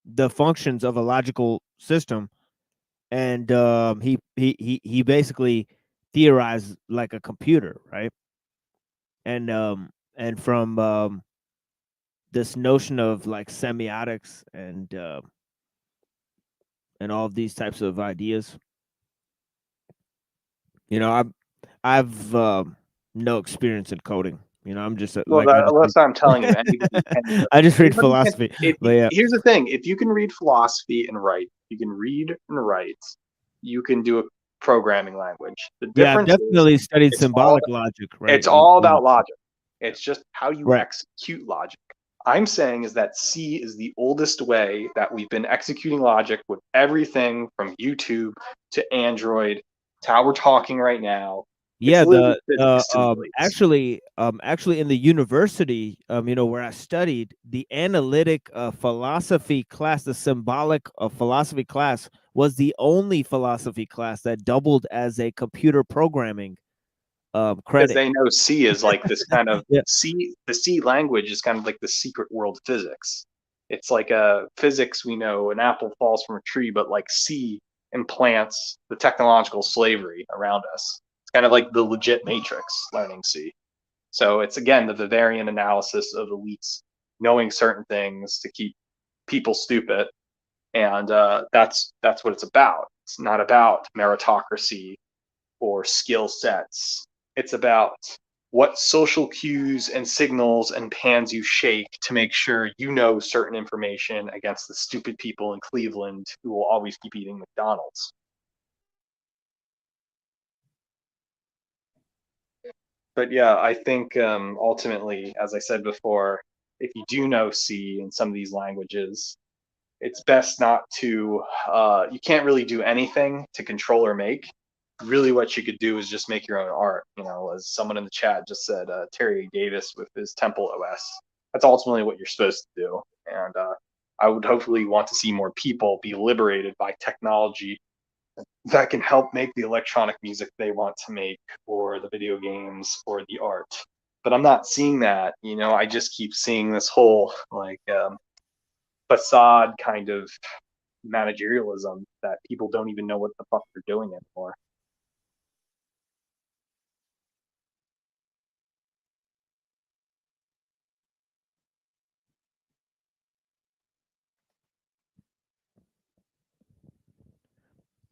the functions of a logical system, and he basically theorized like a computer, right? And from this notion of like semiotics and all of these types of ideas, I've no experience in coding. I'm just Unless I'm telling you, anybody can. I just read Anybody philosophy. But yeah, Here's the thing: if you can read philosophy and write, you can read and write, you can do a programming language. The yeah, I've difference is definitely studied it's symbolic logic, right? it's all about logic. It's just how you Right. execute logic. I'm saying is that C is the oldest way that we've been executing logic with everything from YouTube to Android to how we're talking right now. Yeah, literally physics to the blades. actually in the university, where I studied, the analytic philosophy class, the symbolic philosophy class, was the only philosophy class that doubled as a computer programming Because credit. they know C is like this kind of Yeah. the C language is kind of like the secret world physics. It's like a physics we know an apple falls from a tree, but like C implants the technological slavery around us. It's kind of like the legit matrix learning C. So it's again the Weberian analysis of elites knowing certain things to keep people stupid, and that's what it's about. It's not about meritocracy or skill sets. It's about what social cues and signals and pans you shake to make sure you know certain information against the stupid people in Cleveland who will always keep eating McDonald's. But yeah, I think ultimately, as I said before, if you do know C in some of these languages, it's best not to, you can't really do anything to control or make. Really what you could do is just make your own art, as someone in the chat just said, Terry Davis with his Temple OS. That's ultimately what you're supposed to do. And I would hopefully want to see more people be liberated by technology that can help make the electronic music they want to make, or the video games, or the art. But I'm not seeing that, I just keep seeing this whole like facade kind of managerialism that people don't even know what the fuck they're doing anymore.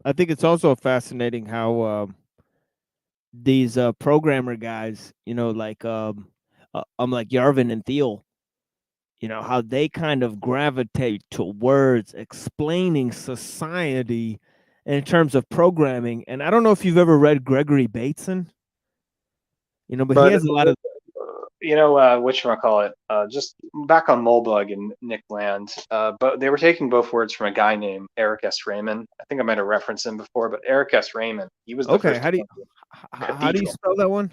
I think it's also fascinating how these programmer guys, like like Yarvin and Thiel, how they kind of gravitate to words explaining society in terms of programming. And I don't know if you've ever read Gregory Bateson, but he has a lot of whatchamacallit, just back on Molbug and Nick Land, but they were taking both words from a guy named Eric S. Raymond. I think I might have referenced him before, but Eric S. Raymond, he was the Okay, first how do you cathedral. spell that one?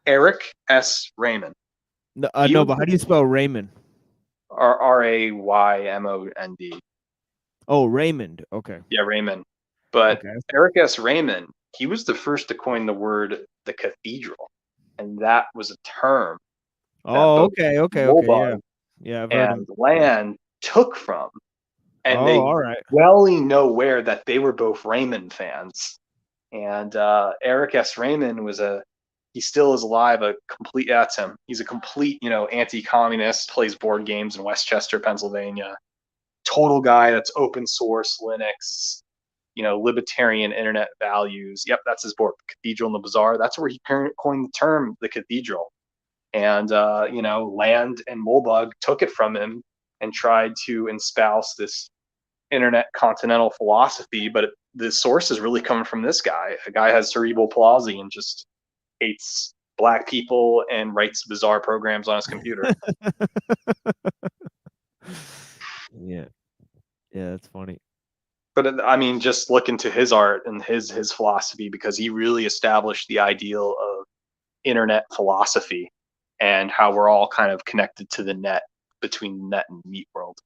Eric S. Raymond. No, no, but how do you spell Raymond? Raymond. Oh, Raymond. Okay. Yeah, Raymond. But Okay. Eric S. Raymond, he was the first to coin the word the cathedral, and that was a term. Oh, okay. Yeah. Yeah, I've heard and him. Land took from, and Oh, they all right. well know that they were both Raymond fans. And Eric S. Raymond he still is alive. That's him. He's a complete, anti-communist. Plays board games in Westchester, Pennsylvania. Total guy that's open source Linux. Libertarian internet values. Yep, that's his board, Cathedral in the Bazaar. That's where he coined the term the cathedral. And Land and Molbug took it from him and tried to espouse this internet continental philosophy, but the source is really coming from this guy. A guy has cerebral palsy and just hates black people and writes bizarre programs on his computer. Yeah, that's funny. But I mean, just look into his art and his philosophy, because he really established the ideal of internet philosophy and how we're all kind of connected to the net, between the net and the meat world.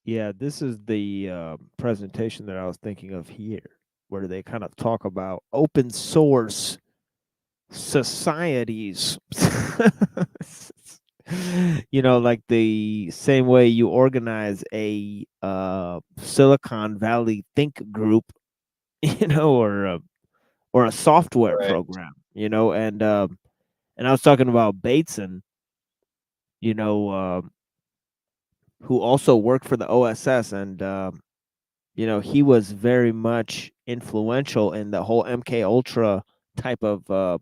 Yeah, this is the presentation that I was thinking of here, where they kind of talk about open source societies. Like the same way you organize a Silicon Valley think group, or a software Right. program, and I was talking about Bateson, who also worked for the OSS, and he was very much influential in the whole MK Ultra type of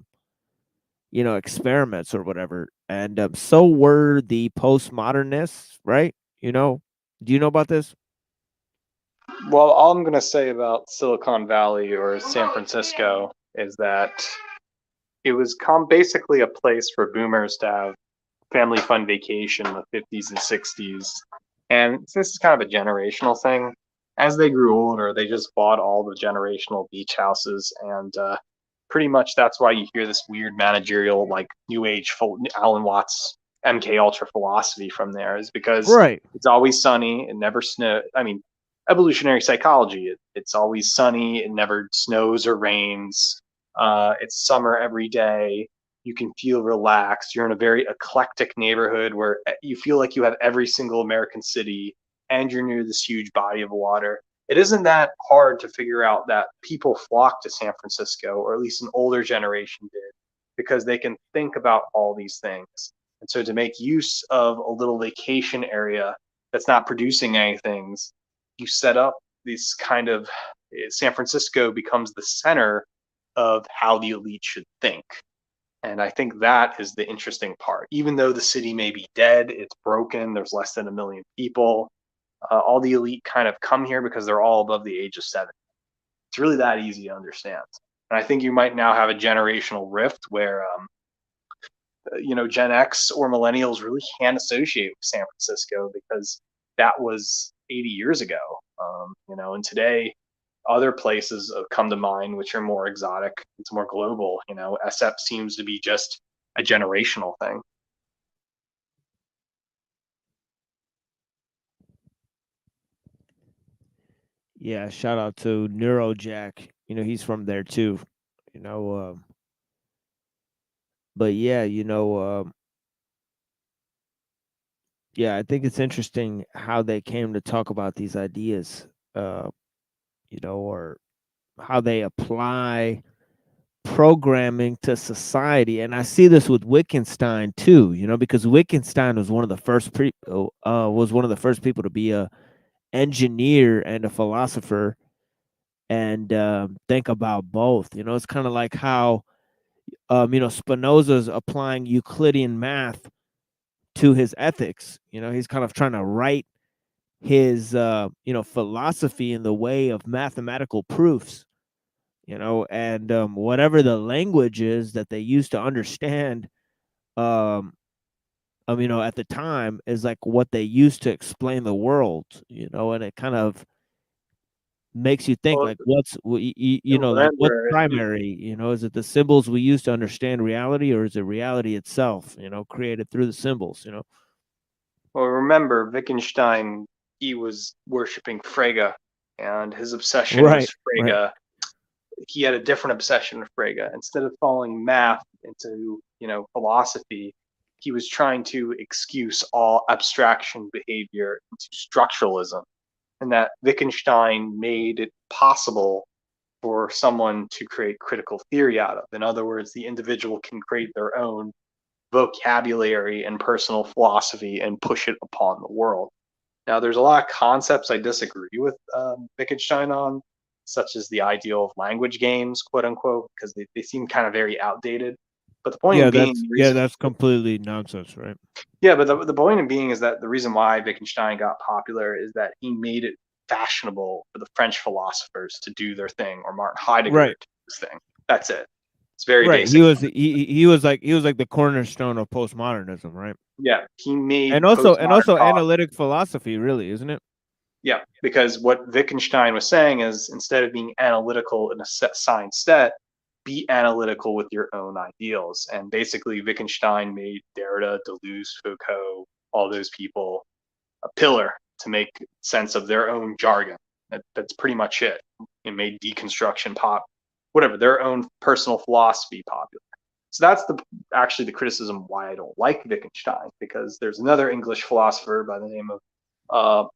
experiments or whatever. And so were the postmodernists, right? Do you know about this? Well, all I'm going to say about Silicon Valley or San Francisco is that it was basically a place for boomers to have family fun vacation in the 50s and 60s. And this is kind of a generational thing. As they grew older, they just bought all the generational beach houses. And pretty much that's why you hear this weird managerial, like new age Alan Watts MK Ultra philosophy from there, is because Right. it's always sunny, it never snows. I mean, evolutionary psychology, it's always sunny, it never snows or rains. It's summer every day. You can feel relaxed. You're in a very eclectic neighborhood where you feel like you have every single American city, and you're near this huge body of water. It isn't that hard to figure out that people flock to San Francisco, or at least an older generation did, because they can think about all these things. And so to make use of a little vacation area that's not producing anything, you set up this kind of, San Francisco becomes the center of how the elite should think. And I think that is the interesting part. Even though the city may be dead, it's broken, there's less than 1 million people, all the elite kind of come here because they're all above the age of 70. It's really that easy to understand. And I think you might now have a generational rift where, Gen X or millennials really can't associate with San Francisco, because that was 80 years ago. And today, other places have come to mind which are more exotic. It's more global. SF seems to be just a generational thing. Yeah, shout out to Neurojack. He's from there too. But yeah, yeah, I think it's interesting how they came to talk about these ideas, or how they apply programming to society. And I see this with Wittgenstein too, because Wittgenstein was one of the first people to be a engineer and a philosopher, and think about both. It's kind of like how Spinoza's applying Euclidean math to his ethics. He's kind of trying to write his philosophy in the way of mathematical proofs, and whatever the language is that they used to understand, at the time, is like what they used to explain the world, and it kind of makes you think, Well, like, what's like what's remember, primary, is it the symbols we use to understand reality, or is it reality itself, created through the symbols, well, remember Wittgenstein, he was worshiping Frege, and his obsession was right. Frege. He had a different obsession with Frege. Instead of following math into, philosophy, he was trying to excuse all abstraction behavior into structuralism, and that Wittgenstein made it possible for someone to create critical theory out of. In other words, the individual can create their own vocabulary and personal philosophy and push it upon the world. Now, there's a lot of concepts I disagree with Wittgenstein on, such as the ideal of language games, quote unquote, because they seem kind of very outdated. But the point being, that's completely nonsense, right? yeah, but the point of being is that the reason why Wittgenstein got popular is that he made it fashionable for the French philosophers to do their thing, or Martin Heidegger Right. to do his thing. That's it. It's very Right. basic. He was like the cornerstone of postmodernism, right? Yeah, he made And also postmodern thought. analytic philosophy, really, isn't it? Yeah, because what Wittgenstein was saying is, instead of being analytical in a set science set, be analytical with your own ideals. And basically, Wittgenstein made Derrida, Deleuze, Foucault, all those people a pillar to make sense of their own jargon. That's pretty much it. It made deconstruction pop, whatever, their own personal philosophy popular. So that's actually the criticism why I don't like Wittgenstein, because there's another English philosopher by the name of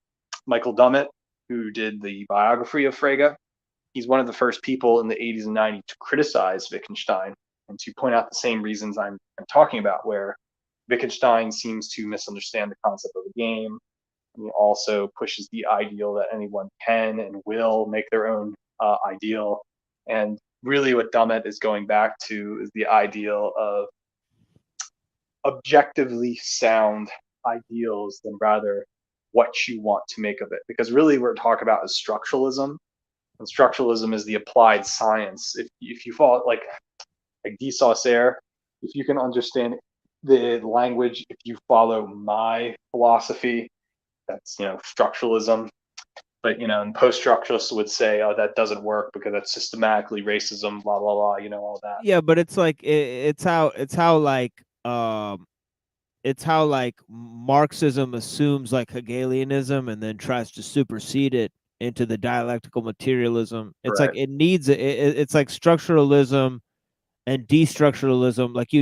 Michael Dummett, who did the biography of Frege. He's one of the first people in the 80s and 90s to criticize Wittgenstein and to point out the same reasons I'm talking about, where Wittgenstein seems to misunderstand the concept of the game. And he also pushes the ideal that anyone can and will make their own ideal. And really what Dummett is going back to is the ideal of objectively sound ideals than rather what you want to make of it. Because really what we're talking about is structuralism. And structuralism is the applied science. If you follow like de Saussure, if you can understand the language, if you follow my philosophy, that's structuralism. But and post-structuralists would say, oh, that doesn't work because that's systematically racism, blah blah blah, all that. Yeah, but it's like it's how like Marxism assumes like Hegelianism and then tries to supersede it into the dialectical materialism. It's Right. like it needs it's like structuralism and destructuralism. Like you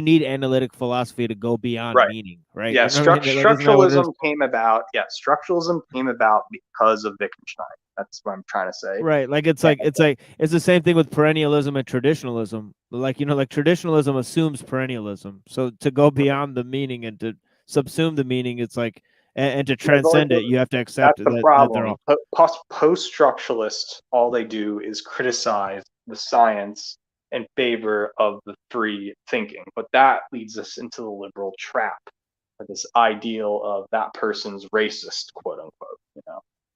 need analytic philosophy to go beyond Right. meaning, right? Yeah, You know what I mean? Like, isn't that what it is? structuralism came about. Yeah, structuralism came about because of Wittgenstein. That's what I'm trying to say. Right. Like it's the same thing with perennialism and traditionalism. Like like traditionalism assumes perennialism. So to go beyond the meaning and to subsume the meaning, it's like and to transcend it, you have to accept That's the that they're problem. all Post-structuralists, all they do is criticize the science in favor of the free thinking. But that leads us into the liberal trap, this ideal of that person's racist, quote unquote.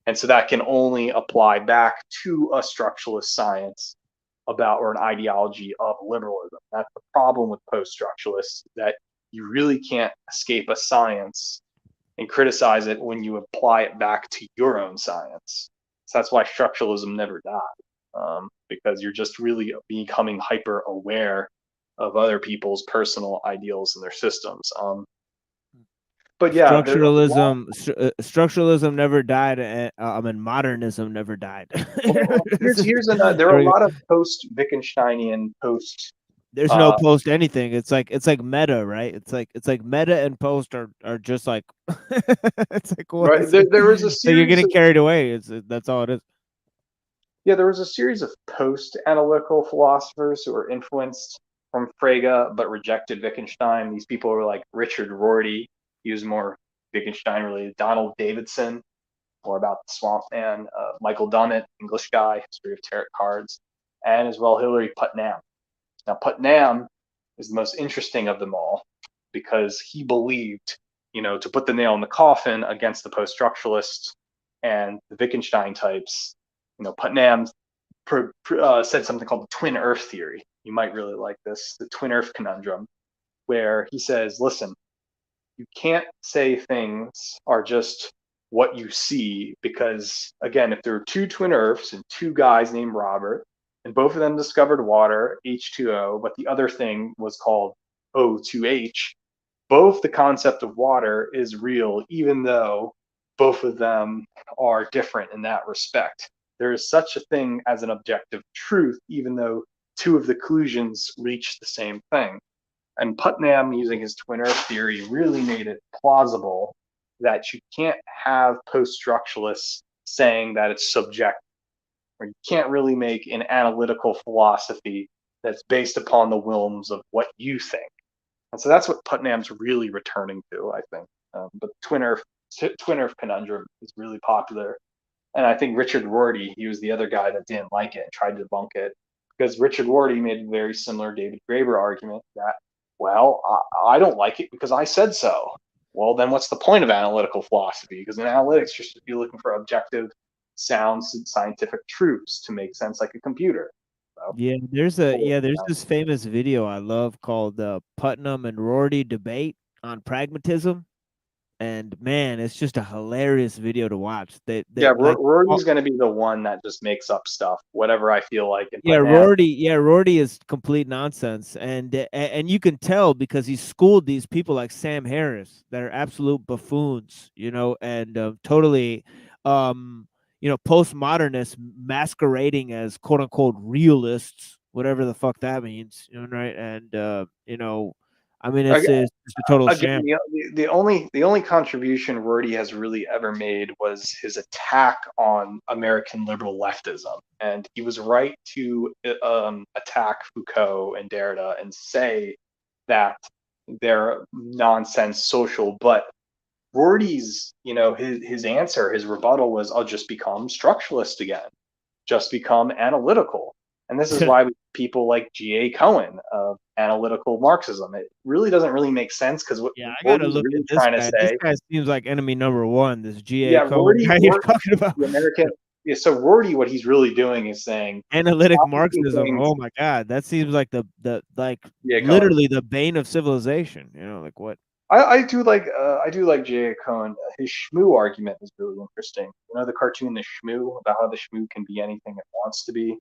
And so that can only apply back to a structuralist science about, or an ideology of liberalism. That's the problem with post-structuralists, that you really can't escape a science and criticize it when you apply it back to your own science. So that's why structuralism never died, because you're just really becoming hyper aware of other people's personal ideals and their systems. But yeah, structuralism never died, and modernism never died. Here's another. There are a lot of post-Wittgensteinian There's no post anything. It's like meta, right? It's like meta and post are just like it's like what right. There was a series. So you're getting carried away. That's all it is. Yeah, there was a series of post-analytical philosophers who were influenced from Frege but rejected Wittgenstein. These people were like Richard Rorty. He was more Wittgenstein related. Donald Davidson, more about the Swamp Man. Michael Dummett, English guy, history of tarot cards, and as well Hilary Putnam. Now Putnam is the most interesting of them all because he believed, to put the nail in the coffin against the post-structuralists and the Wittgenstein types, Putnam said something called the twin earth theory. You might really like this, the twin earth conundrum, where he says, listen, you can't say things are just what you see, because again, if there are two twin earths and two guys named Robert, and both of them discovered water, H2O, but the other thing was called O2H, both the concept of water is real, even though both of them are different in that respect. There is such a thing as an objective truth, even though two of the conclusions reach the same thing. And Putnam, using his twin earth theory, really made it plausible that you can't have post-structuralists saying that it's subjective, or you can't really make an analytical philosophy that's based upon the whims of what you think. And so that's what Putnam's really returning to, I think. But twin earth conundrum is really popular. And I think Richard Rorty, he was the other guy that didn't like it and tried to debunk it, because Richard Rorty made a very similar David Graeber argument that, well, I don't like it because I said so. Well, then what's the point of analytical philosophy? Because in analytics, you're supposed to be looking for objective, sound scientific truths to make sense like a computer. So, there's this famous video I love called the Putnam and Rorty debate on pragmatism. And man, it's just a hilarious video to watch. Rorty's going to be the one that just makes up stuff, whatever I feel like. Rorty is complete nonsense, and you can tell because he schooled these people like Sam Harris that are absolute buffoons, and totally, postmodernists masquerading as quote unquote realists, whatever the fuck that means, right? And I mean, it's a total sham. The only contribution Rorty has really ever made was his attack on American liberal leftism, and he was right to attack Foucault and Derrida and say that they're nonsense social. But Rorty's, his answer, his rebuttal was, "I'll just become structuralist again, just become analytical." And this is why people like G.A. Cohen of analytical Marxism. It really doesn't really make sense, because what I gotta look really at this trying guy. to say. This guy seems like enemy number one. This G.A. Cohen guy you're talking about. The American. Yeah, so Rorty, what he's really doing is saying analytic Marxism. Oh my God, that seems like literally the bane of civilization. Like what? I do like J.A. Cohen. His Shmoo argument is really interesting. The cartoon The Shmoo, about how the Shmoo can be anything it wants to be.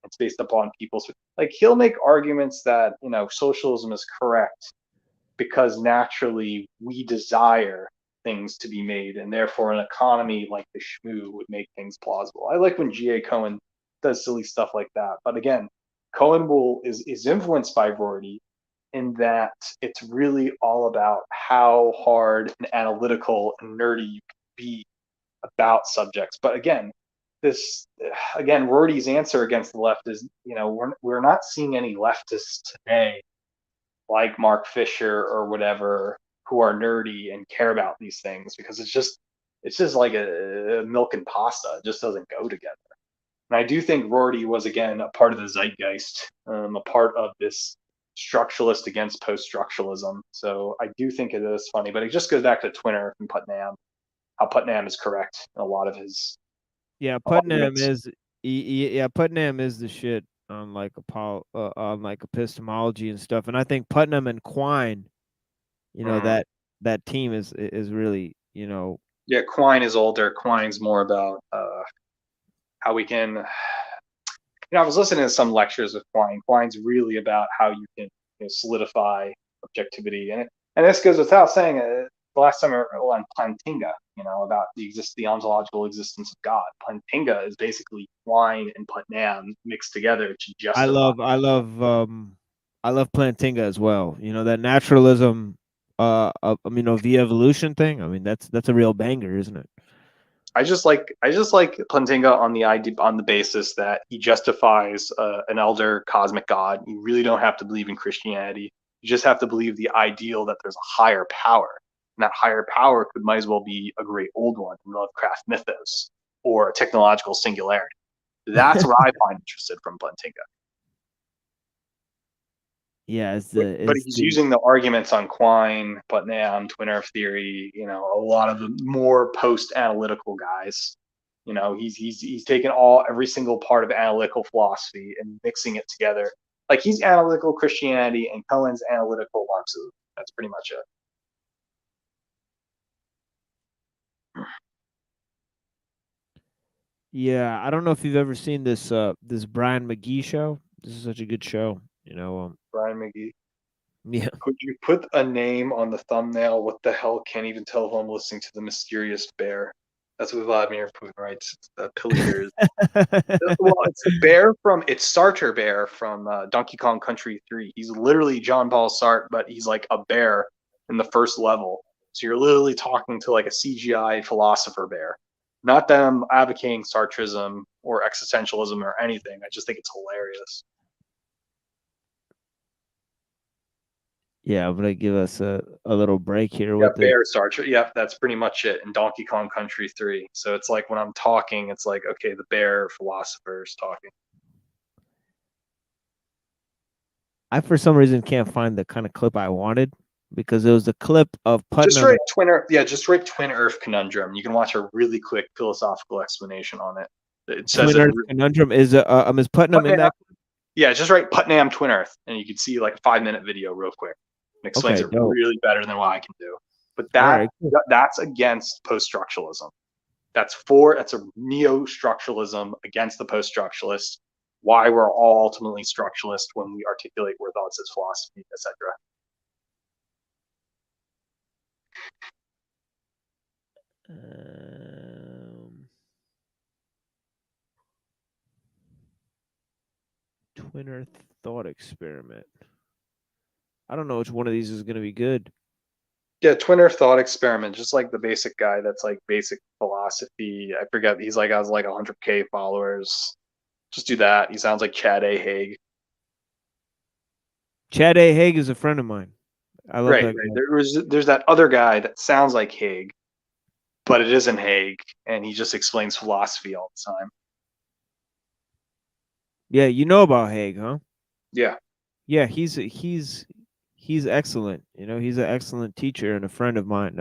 It's based upon people's, he'll make arguments that socialism is correct because naturally we desire things to be made, and therefore an economy like the Shmoo would make things plausible. I like when G.A. Cohen does silly stuff like that. But again, Cohen is influenced by Rorty in that it's really all about how hard and analytical and nerdy you can be about subjects. But again, Rorty's answer against the left is, we're not seeing any leftists today like Mark Fisher or whatever who are nerdy and care about these things, because it's just like a milk and pasta. It just doesn't go together. And I do think Rorty was, again, a part of the zeitgeist, a part of this structuralist against post-structuralism. So I do think it is funny, but it just goes back to twin earth and Putnam, how Putnam is correct in a lot of his. Putnam is Putnam is the shit on epistemology and stuff. And I think Putnam and Quine, that team is really, Yeah, Quine is older. Quine's more about how we can. I was listening to some lectures with Quine. Quine's really about how you can solidify objectivity, and this goes without saying. The last time on Plantinga, about the ontological existence of God. Plantinga is basically Quine and Putnam mixed together to justify. I love Plantinga as well. That naturalism, via evolution thing. I mean, that's a real banger, isn't it? I just like Plantinga on the basis that he justifies an elder cosmic God. You really don't have to believe in Christianity. You just have to believe the ideal that there's a higher power. And that higher power might as well be a great old one, Lovecraft mythos, or a technological singularity. That's what I find interested from Plantinga. Yeah, But he's using the arguments on Quine, Putnam, twin Earth theory. You know, a lot of the more post-analytical guys. You know, he's taken every single part of analytical philosophy and mixing it together. Like he's analytical Christianity and Cohen's analytical Marxism. That's pretty much it. Yeah, I don't know if you've ever seen this Brian McGee show. This is such a good show. Brian McGee. Yeah. Could you put a name on the thumbnail? What the hell? Can't even tell who I'm listening to. The Mysterious Bear. That's what Vladimir Putin writes. Pillagers. Well, it's the bear it's Sartre Bear from Donkey Kong Country 3. He's literally John Paul Sartre, but he's like a bear in the first level. So you're literally talking to like a CGI philosopher bear. Not them advocating Sartrism or existentialism or anything. I just think it's hilarious. Yeah, I'm gonna give us a little break here Yeah, with Bear Sartre. Yeah, that's pretty much it in Donkey Kong Country 3. So it's like when I'm talking, it's like, okay, the bear philosopher is talking. I for some reason can't find the kind of clip I wanted because it was the clip of Just Putnam. write Twin Earth. Yeah, just write Twin Earth Conundrum. You can watch a really quick philosophical explanation on it. It says Twin it. Earth Conundrum is Putnam in that? Yeah, just write Putnam Twin Earth, and you can see like a 5-minute video real quick. It explains it really better than what I can do. But that's against post-structuralism. That's a neo-structuralism against the post-structuralists. Why we're all ultimately structuralist when we articulate where thoughts as philosophy, etc. Twin Earth thought experiment. I don't know which one of these is going to be good. Yeah, Twin Earth thought experiment, just like the basic guy that's like basic philosophy. I forget, he's like has like 100K followers. Just do that. He sounds like Chad A. Haig. Chad A. Haig is a friend of mine. I love that guy. There's that other guy that sounds like Haig, but it isn't Haig, and he just explains philosophy all the time. Yeah, you know about Haig, huh? Yeah. Yeah, he's excellent. You know, he's an excellent teacher and a friend of mine.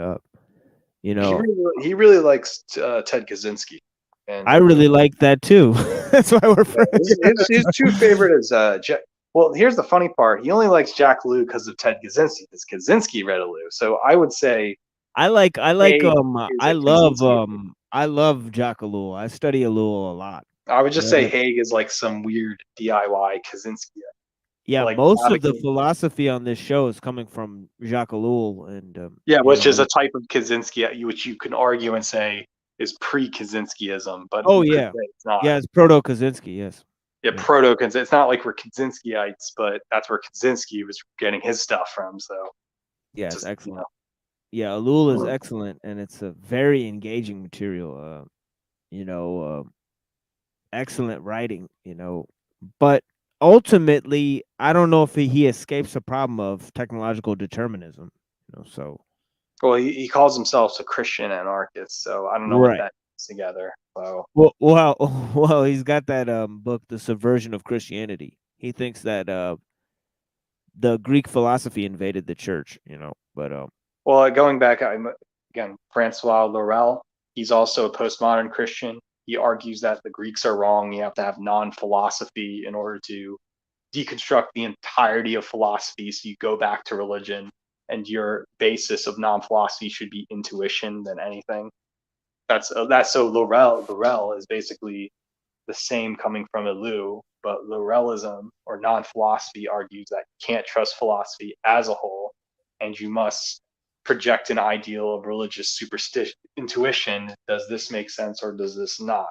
You know, he really likes Ted Kaczynski. And I really like that too. That's why we're friends. His two favorite is well, here's the funny part. He only likes Jack Lew because of Ted Kaczynski. Because Kaczynski read a Lew. So I would say I love Jack Ellul. I study Ellul a lot. I would just say Haig is like some weird DIY Kaczynski. Yeah, like most of the philosophy on this show is coming from Jacques Ellul, and which is a type of Kaczynski, which you can argue and say is pre-Kaczynskiism, but it's not. Yeah, it's proto-Kaczynski. Yes. Yeah, proto-Kaczynski. It's not like we're Kaczynskiites, but that's where Kaczynski was getting his stuff from. So yeah, it's excellent. Yeah, Ellul is excellent, and it's a very engaging material. Excellent writing. But ultimately, I don't know if he escapes the problem of technological determinism. Well, he calls himself a Christian anarchist, so I don't know what that is together. So well, he's got that book, The Subversion of Christianity. He thinks that the Greek philosophy invaded the church. But well, going back again, Francois Laurel, he's also a postmodern Christian. He argues that the Greeks are wrong. You have to have non-philosophy in order to deconstruct the entirety of philosophy. So you go back to religion, and your basis of non-philosophy should be intuition than anything. That's so Laurel is basically the same coming from Ellul, but Laurelism or non-philosophy argues that you can't trust philosophy as a whole, and you must project an ideal of religious superstition, intuition. Does this make sense or does this not?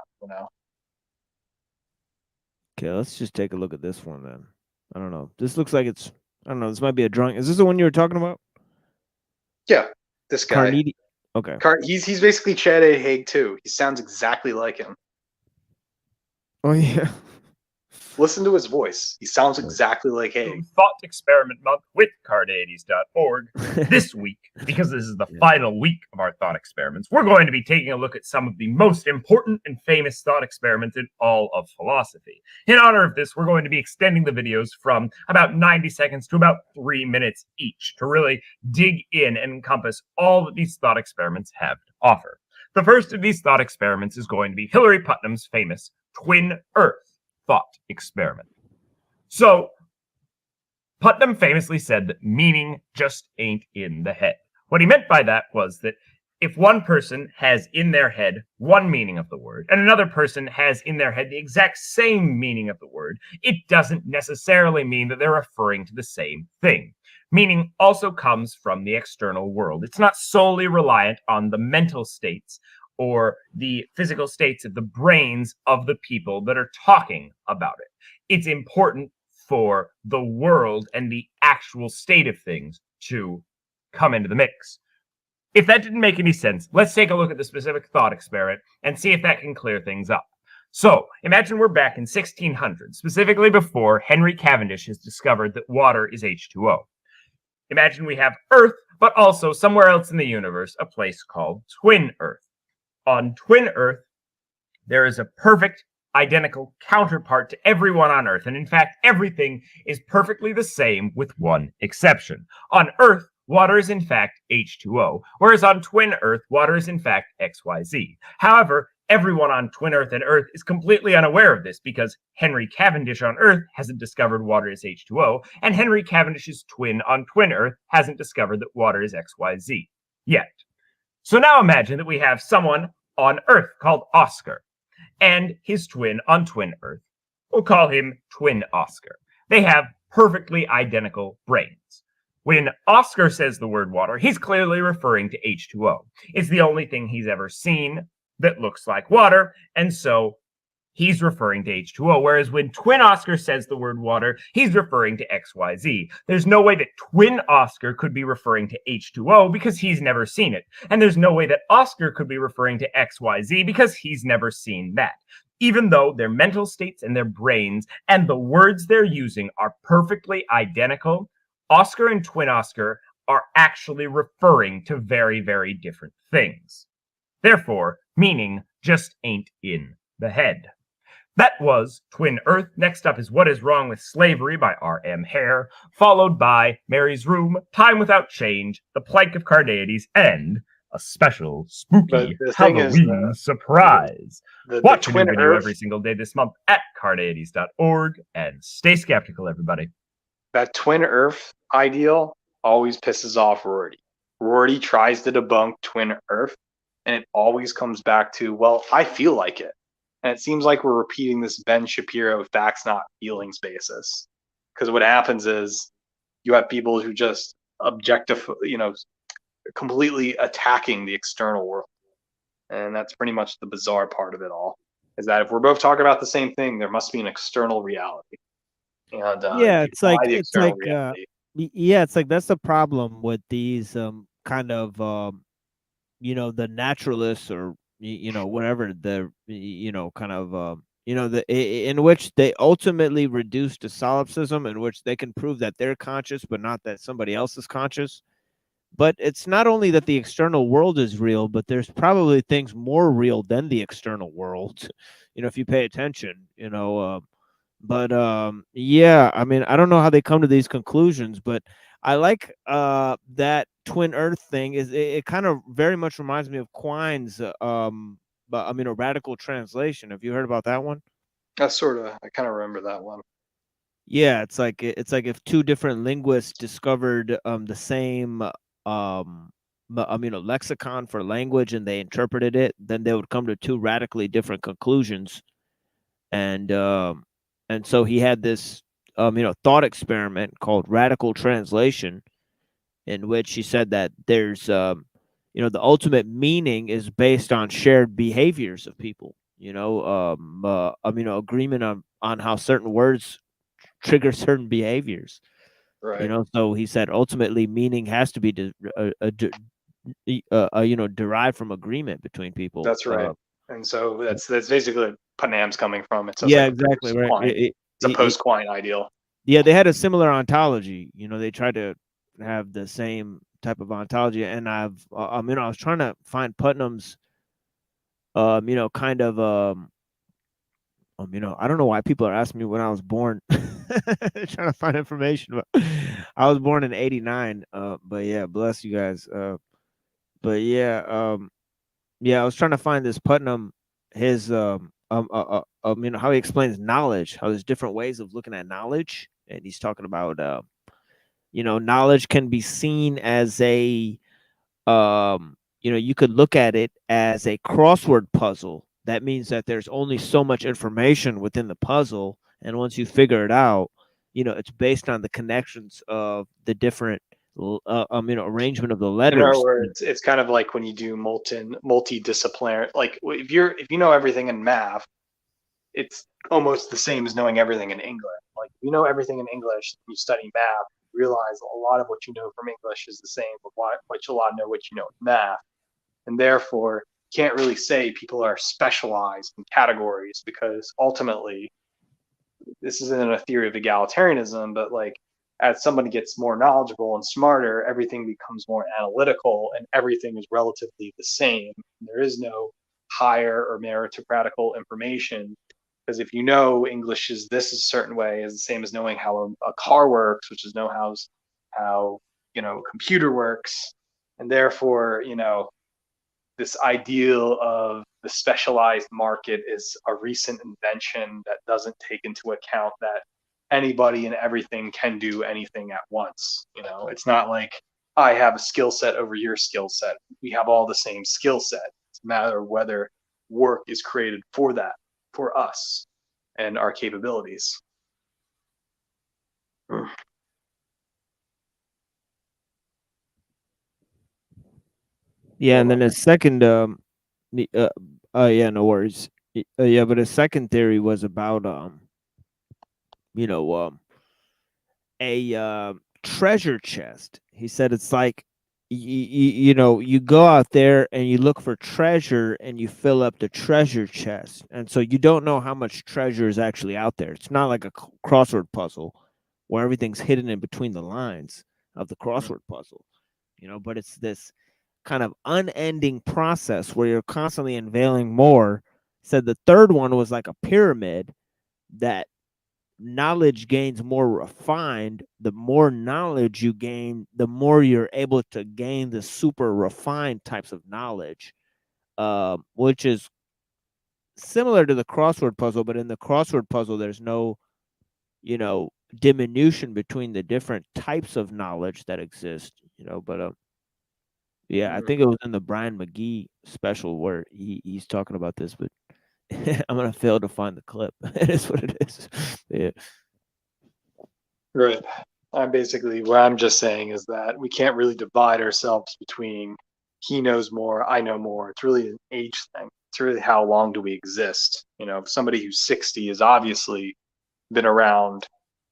Okay, let's just take a look at this one then. I don't know. This looks like it's. I don't know. This might be a drawing. Is this the one you were talking about? Yeah, this guy. Carnegie. Okay. He's basically Chad A. Haig too. He sounds exactly like him. Oh yeah. Listen to his voice. He sounds exactly like Haig. Thought Experiment Month with Cardades.org. This week, because this is the final week of our thought experiments, we're going to be taking a look at some of the most important and famous thought experiments in all of philosophy. In honor of this, we're going to be extending the videos from about 90 seconds to about 3 minutes each to really dig in and encompass all that these thought experiments have to offer. The first of these thought experiments is going to be Hilary Putnam's famous Twin Earth thought experiment. So, Putnam famously said that meaning just ain't in the head. What he meant by that was that if one person has in their head one meaning of the word, and another person has in their head the exact same meaning of the word, it doesn't necessarily mean that they're referring to the same thing. Meaning also comes from the external world. It's not solely reliant on the mental states or the physical states of the brains of the people that are talking about it. It's important for the world and the actual state of things to come into the mix. If that didn't make any sense, let's take a look at the specific thought experiment and see if that can clear things up. So, imagine we're back in 1600, specifically before Henry Cavendish has discovered that water is H2O. Imagine we have Earth, but also somewhere else in the universe, a place called Twin Earth. On Twin Earth, there is a perfect, identical counterpart to everyone on Earth. And in fact, everything is perfectly the same with one exception. On Earth, water is in fact H2O, whereas on Twin Earth, water is in fact XYZ. However, everyone on Twin Earth and Earth is completely unaware of this because Henry Cavendish on Earth hasn't discovered water is H2O, and Henry Cavendish's twin on Twin Earth hasn't discovered that water is XYZ yet. So now imagine that we have someone on Earth called Oscar, and his twin on Twin Earth. We'll call him Twin Oscar. They have perfectly identical brains. When Oscar says the word water, he's clearly referring to H2O. It's the only thing he's ever seen that looks like water, and so he's referring to H2O, whereas when Twin Oscar says the word water, he's referring to XYZ. There's no way that Twin Oscar could be referring to H2O because he's never seen it. And there's no way that Oscar could be referring to XYZ because he's never seen that. Even though their mental states and their brains and the words they're using are perfectly identical, Oscar and Twin Oscar are actually referring to very, very different things. Therefore, meaning just ain't in the head. That was Twin Earth. Next up is What is Wrong with Slavery by R.M. Hare, followed by Mary's Room, Time Without Change, The Plank of Cardades, and a special spooky Halloween surprise. Watch a new video every single day this month at cardades.org, and stay skeptical, everybody. That Twin Earth ideal always pisses off Rorty. Rorty tries to debunk Twin Earth, and it always comes back to, well, I feel like it. And it seems like we're repeating this Ben Shapiro facts not feelings basis. Because what happens is you have people who just completely attacking the external world. And that's pretty much the bizarre part of it all. Is that if we're both talking about the same thing, there must be an external reality. And it's like that's the problem with these kind of the naturalists or whatever the in which they ultimately reduce to solipsism, in which they can prove that they're conscious but not that somebody else is conscious. But it's not only that the external world is real, but there's probably things more real than the external world, if you pay attention, But I mean, I don't know how they come to these conclusions, but I like that Twin Earth thing. It kind of very much reminds me of Quine's a radical translation. Have you heard about that one? I kind of remember that one. Yeah, it's like if two different linguists discovered the same lexicon for language and they interpreted it, then they would come to two radically different conclusions. And so he had this thought experiment called radical translation, in which he said that there's the ultimate meaning is based on shared behaviors of people, agreement on how certain words trigger certain behaviors. Right. So he said ultimately meaning has to be derived from agreement between people. That's right. And so that's basically what Putnam's coming from. It's exactly right. It's a post-quine ideal. Yeah, they had a similar ontology. You know, they tried to have the same type of ontology, and I was trying to find Putnam's, kind of, I don't know why people are asking me when I was born, trying to find information. But I was born in '89. But yeah, bless you guys. But yeah, I was trying to find this Putnam, his, how he explains knowledge, how there's different ways of looking at knowledge, and he's talking about, knowledge can be seen as a, you could look at it as a crossword puzzle. That means that there's only so much information within the puzzle, and once you figure it out, it's based on the connections of the different, arrangement of the In letters. other words, it's kind of like when you do multidisciplinary. Like if you know everything in math, it's almost the same as knowing everything in English. Like if you know everything in English, you study math, you realize a lot of what you know from English is the same, but what you know what you know in math, and therefore can't really say people are specialized in categories, because ultimately, this isn't a theory of egalitarianism, but like as somebody gets more knowledgeable and smarter, everything becomes more analytical and everything is relatively the same. There is no higher or meritocratical information, because if you know English is this a certain way, is the same as knowing how a car works, which is know how computer works, and therefore this ideal of the specialized market is a recent invention that doesn't take into account that anybody and everything can do anything at once. It's not like I have a skill set over your skill set. We have all the same skill set. It's a matter of whether work is created for us and our capabilities. Yeah, and then his second, yeah, no worries. Yeah, but his second theory was about, a treasure chest. He said it's like, you go out there and you look for treasure and you fill up the treasure chest, and so you don't know how much treasure is actually out there. It's not like a crossword puzzle where everything's hidden in between the lines of the crossword puzzle, but it's this kind of unending process where you're constantly unveiling more. Said the third one was like a pyramid, that knowledge gains more refined. The more knowledge you gain, the more you're able to gain the super refined types of knowledge, which is similar to the crossword puzzle. But in the crossword puzzle, there's no, diminution between the different types of knowledge that exist, but yeah, I think it was in the Brian McGee special where he's talking about this, but I'm gonna fail to find the clip. It is what it is. Yeah. Right. What I'm just saying is that we can't really divide ourselves between he knows more, I know more. It's really an age thing. It's really how long do we exist. Somebody who's 60 has obviously been around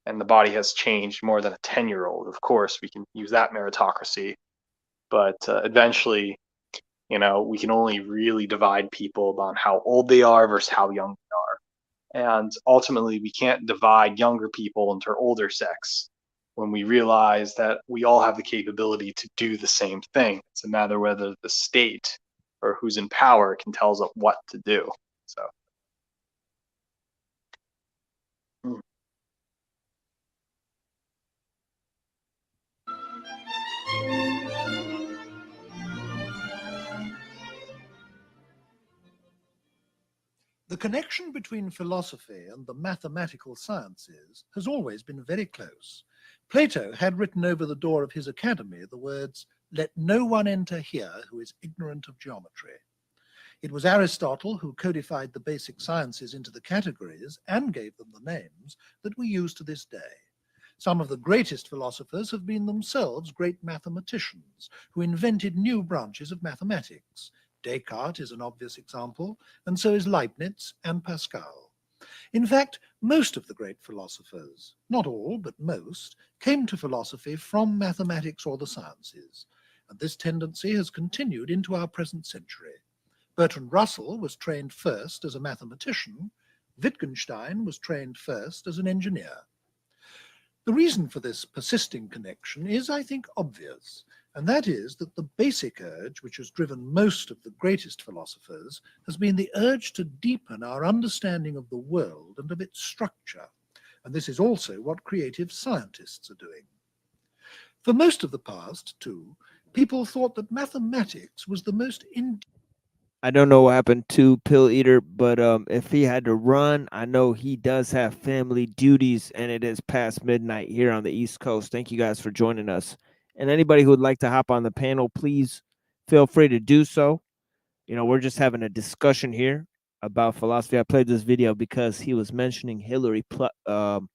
and the body has changed more than a 10-year-old. Of course, we can use that meritocracy. But eventually, we can only really divide people on how old they are versus how young they are. And ultimately, we can't divide younger people into older sex when we realize that we all have the capability to do the same thing. It's a matter whether the state or who's in power can tell us what to do. So. The connection between philosophy and the mathematical sciences has always been very close. Plato had written over the door of his academy the words, "Let no one enter here who is ignorant of geometry." It was Aristotle who codified the basic sciences into the categories and gave them the names that we use to this day. Some of the greatest philosophers have been themselves great mathematicians who invented new branches of mathematics. Descartes is an obvious example, and so is Leibniz and Pascal. In fact, most of the great philosophers, not all, but most, came to philosophy from mathematics or the sciences, and this tendency has continued into our present century. Bertrand Russell was trained first as a mathematician, Wittgenstein was trained first as an engineer. The reason for this persisting connection is, I think, obvious, and that is that the basic urge which has driven most of the greatest philosophers has been the urge to deepen our understanding of the world and of its structure, and this is also what creative scientists are doing. For most of the past, too, people thought that mathematics was the most I don't know what happened to Pill Eater, but if he had to run, I know he does have family duties, and it is past midnight here on the East Coast. Thank you guys for joining us. And anybody who would like to hop on the panel, please feel free to do so. You know, we're just having a discussion here about philosophy. I played this video because he was mentioning Hillary Putnam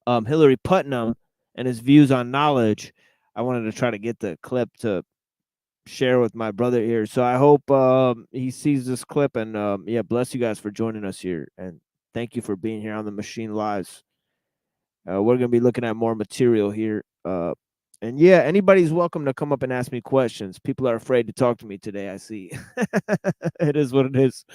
and his views on knowledge. I wanted to try to get the clip to share with my brother here. So I hope he sees this clip, and yeah, bless you guys for joining us here, and thank you for being here on the Machine Lives. We're gonna be looking at more material here, and yeah, anybody's welcome to come up and ask me questions. People are afraid to talk to me today, I see. It is what it is.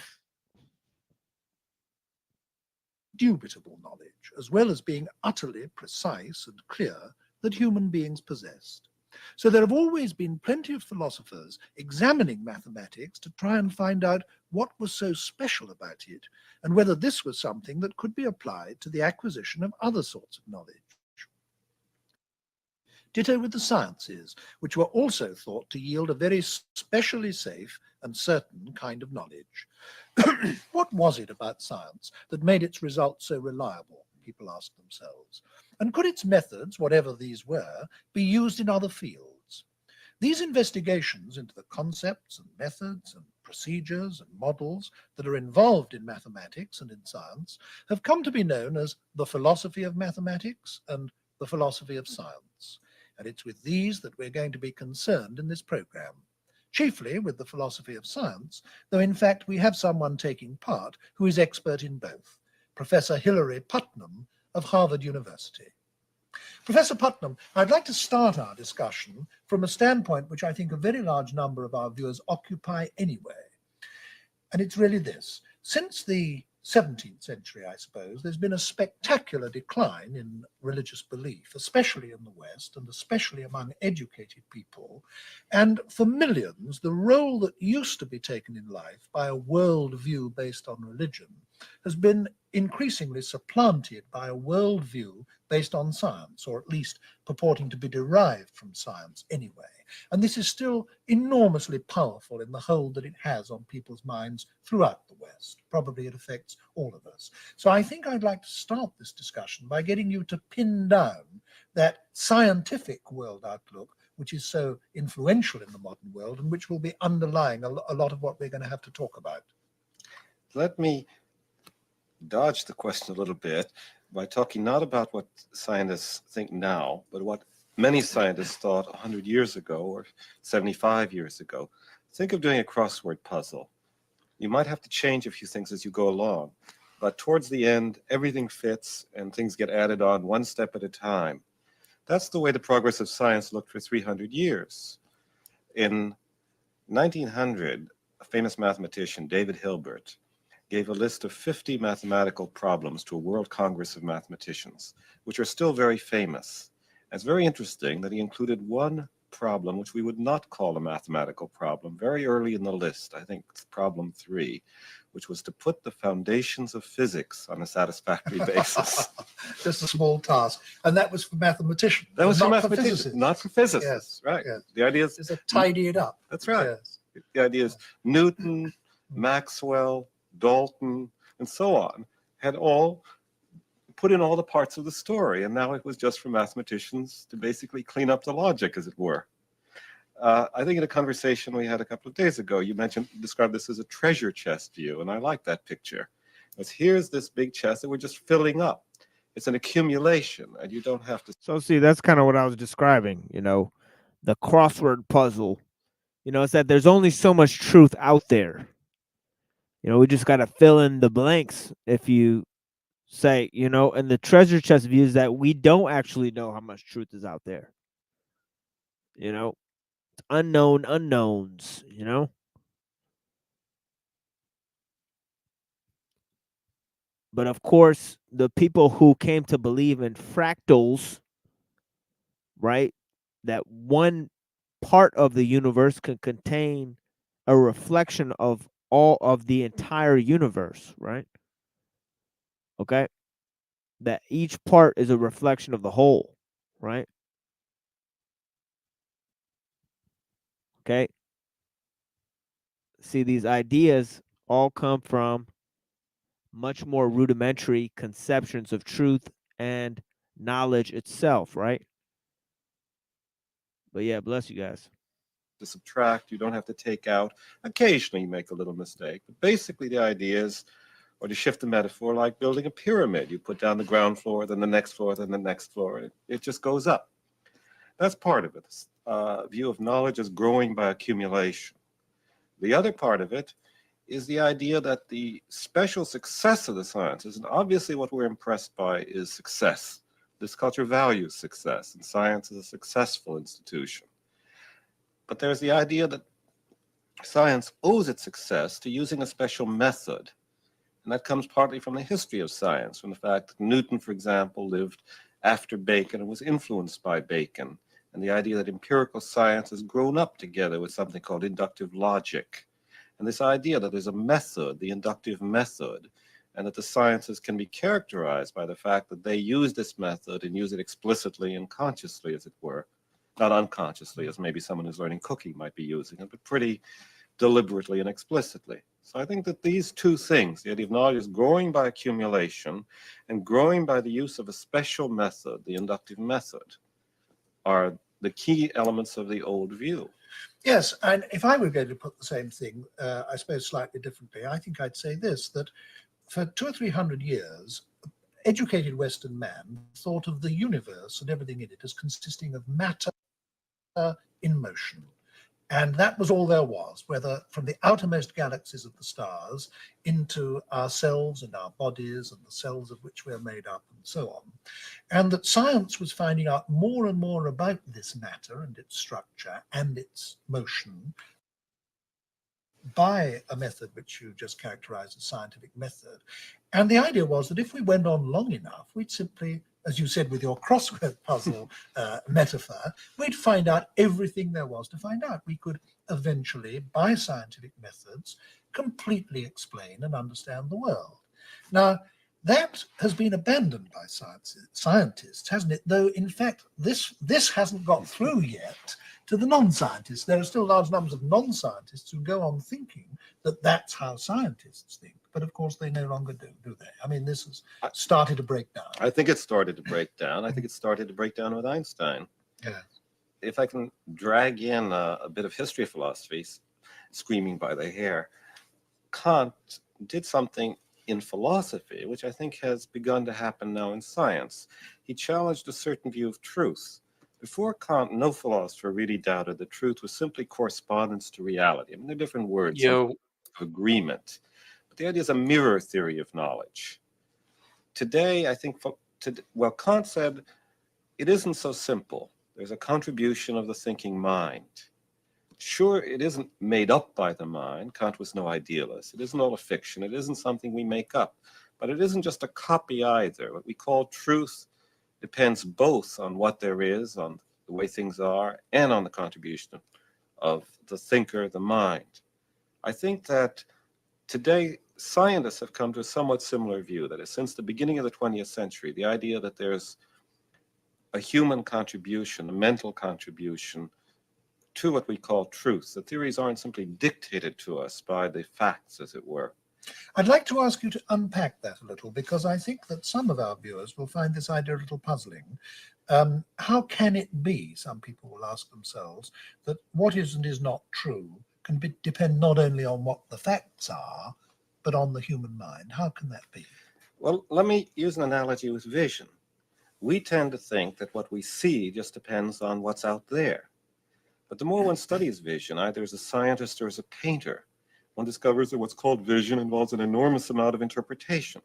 indubitable knowledge, as well as being utterly precise and clear, that human beings possessed. So there have always been plenty of philosophers examining mathematics to try and find out what was so special about it, and whether this was something that could be applied to the acquisition of other sorts of knowledge. Ditto with the sciences, which were also thought to yield a very specially safe and certain kind of knowledge. What was it about science that made its results so reliable? People asked themselves. And could its methods, whatever these were, be used in other fields? These investigations into the concepts and methods and procedures and models that are involved in mathematics and in science have come to be known as the philosophy of mathematics and the philosophy of science. And it's with these that we're going to be concerned in this program, chiefly with the philosophy of science, though in fact we have someone taking part who is expert in both, Professor Hilary Putnam of Harvard University. Professor Putnam, I'd like to start our discussion from a standpoint which I think a very large number of our viewers occupy anyway. And it's really this. Since the 17th century, I suppose, there's been a spectacular decline in religious belief, especially in the West and especially among educated people. And for millions, the role that used to be taken in life by a worldview based on religion has been increasingly supplanted by a worldview based on science, or at least purporting to be derived from science anyway. And this is still enormously powerful in the hold that it has on people's minds throughout the West. Probably it affects all of us. So I think I'd like to start this discussion by getting you to pin down that scientific world outlook which is so influential in the modern world and which will be underlying a lot of what we're going to have to talk about. Let me dodge the question a little bit by talking not about what scientists think now, but what many scientists thought 100 years ago or 75 years ago. Think of doing a crossword puzzle. You might have to change a few things as you go along, but towards the end, everything fits and things get added on one step at a time. That's the way the progress of science looked for 300 years. In 1900, a famous mathematician, David Hilbert, gave a list of 50 mathematical problems to a World Congress of Mathematicians, which are still very famous. And it's very interesting that he included one problem which we would not call a mathematical problem very early in the list. I think it's problem 3, which was to put the foundations of physics on a satisfactory basis. Just a small task. And that was for mathematicians. That was not for mathematicians, not for physicists. Yes, right. yes. The idea is Just to tidy it up. That's right. Yes. The idea is Newton, Maxwell, Dalton, and so on had all put in all the parts of the story, and now it was just for mathematicians to basically clean up the logic, as it were. I think in a conversation we had a couple of days ago, you described this as a treasure chest view, and I like that picture. Because here's this big chest that we're just filling up. It's an accumulation, and you don't have to. So see, that's kind of what I was describing, you know, the crossword puzzle. You know, it's that there's only so much truth out there. You know, we just got to fill in the blanks, if you say, you know, and the treasure chest view is that we don't actually know how much truth is out there. You know, it's unknown unknowns, you know. But of course, the people who came to believe in fractals, right, that one part of the universe can contain a reflection of all of the entire universe, right? Okay. That each part is a reflection of the whole, right? Okay. See, these ideas all come from much more rudimentary conceptions of truth and knowledge itself, right? But yeah, bless you guys. To subtract, you don't have to take out. Occasionally you make a little mistake, but basically the idea is, or to shift the metaphor, like building a pyramid. You put down the ground floor, then the next floor, then the next floor, and it just goes up. That's part of it. This view of knowledge is growing by accumulation. The other part of it is the idea that the special success of the sciences, and obviously what we're impressed by is success. This culture values success, and science is a successful institution. But there's the idea that science owes its success to using a special method. And that comes partly from the history of science, from the fact that Newton, for example, lived after Bacon and was influenced by Bacon. And the idea that empirical science has grown up together with something called inductive logic. And this idea that there's a method, the inductive method, and that the sciences can be characterized by the fact that they use this method and use it explicitly and consciously, as it were. Not unconsciously, as maybe someone who's learning cooking might be using it, but pretty deliberately and explicitly. So I think that these two things, the idea of knowledge is growing by accumulation and growing by the use of a special method, the inductive method, are the key elements of the old view. Yes, and if I were going to put the same thing, I suppose slightly differently, I think I'd say this, that for 200 or 300 years, educated Western man thought of the universe and everything in it as consisting of matter in motion. And that was all there was, whether from the outermost galaxies of the stars into ourselves and our bodies and the cells of which we're made up and so on. And that science was finding out more and more about this matter and its structure and its motion by a method which you just characterized as scientific method. And the idea was that if we went on long enough, we'd simply, as you said with your crossword puzzle metaphor, we'd find out everything there was to find out. We could eventually, by scientific methods, completely explain and understand the world. Now, that has been abandoned by scientists, hasn't it? Though, in fact, this hasn't got through yet to the non-scientists. There are still large numbers of non-scientists who go on thinking that that's how scientists think. But of course, they no longer do they? I mean, this has started to break down. I think it started to break down. I think it started to break down with Einstein. Yeah. If I can drag in a bit of history of philosophy, screaming by the hair, Kant did something in philosophy, which I think has begun to happen now in science. He challenged a certain view of truth. Before Kant, no philosopher really doubted that truth was simply correspondence to reality. I mean, they're different words of agreement. But the idea is a mirror theory of knowledge. Today, I think, well, Kant said it isn't so simple. There's a contribution of the thinking mind. Sure, it isn't made up by the mind. Kant was no idealist. It isn't all a fiction. It isn't something we make up. But it isn't just a copy either. What we call truth depends both on what there is, on the way things are, and on the contribution of the thinker, the mind. I think that today scientists have come to a somewhat similar view, that is, since the beginning of the 20th century, the idea that there's a human contribution, a mental contribution to what we call truth. The theories aren't simply dictated to us by the facts, as it were. I'd like to ask you to unpack that a little, because I think that some of our viewers will find this idea a little puzzling. How can it be, some people will ask themselves, that what is and is not true can depend not only on what the facts are, but on the human mind? How can that be? Well, let me use an analogy with vision. We tend to think that what we see just depends on what's out there. But the more one studies vision, either as a scientist or as a painter, one discovers that what's called vision involves an enormous amount of interpretation.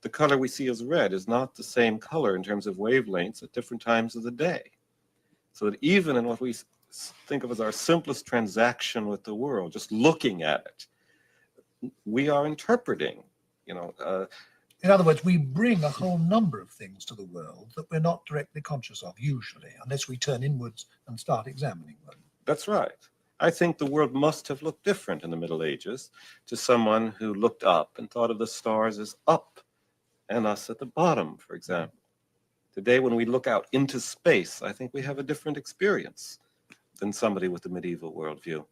The color we see as red is not the same color in terms of wavelengths at different times of the day. So that even in what we think of as our simplest transaction with the world, just looking at it, we are interpreting, In other words, we bring a whole number of things to the world that we're not directly conscious of, usually, unless we turn inwards and start examining them. That's right. I think the world must have looked different in the Middle Ages to someone who looked up and thought of the stars as up and us at the bottom, for example. Today, when we look out into space, I think we have a different experience than somebody with the medieval worldview.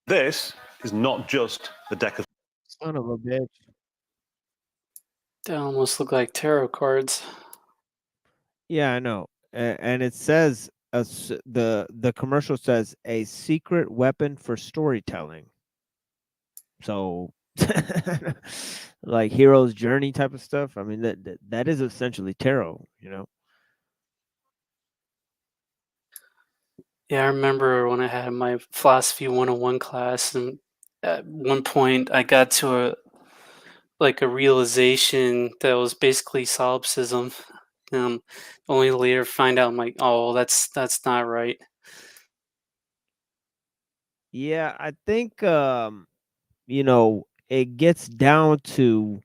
This is not just the deck of Son of a bitch. They almost look like tarot cards. Yeah, I know. And it says the commercial says a secret weapon for storytelling. So like hero's journey type of stuff. I mean that is essentially tarot, you know. Yeah, I remember when I had my philosophy 101 class, and at one point I got to a realization that was basically solipsism. Only later find out I'm like, oh, that's not right. Yeah, I think you know, it gets down to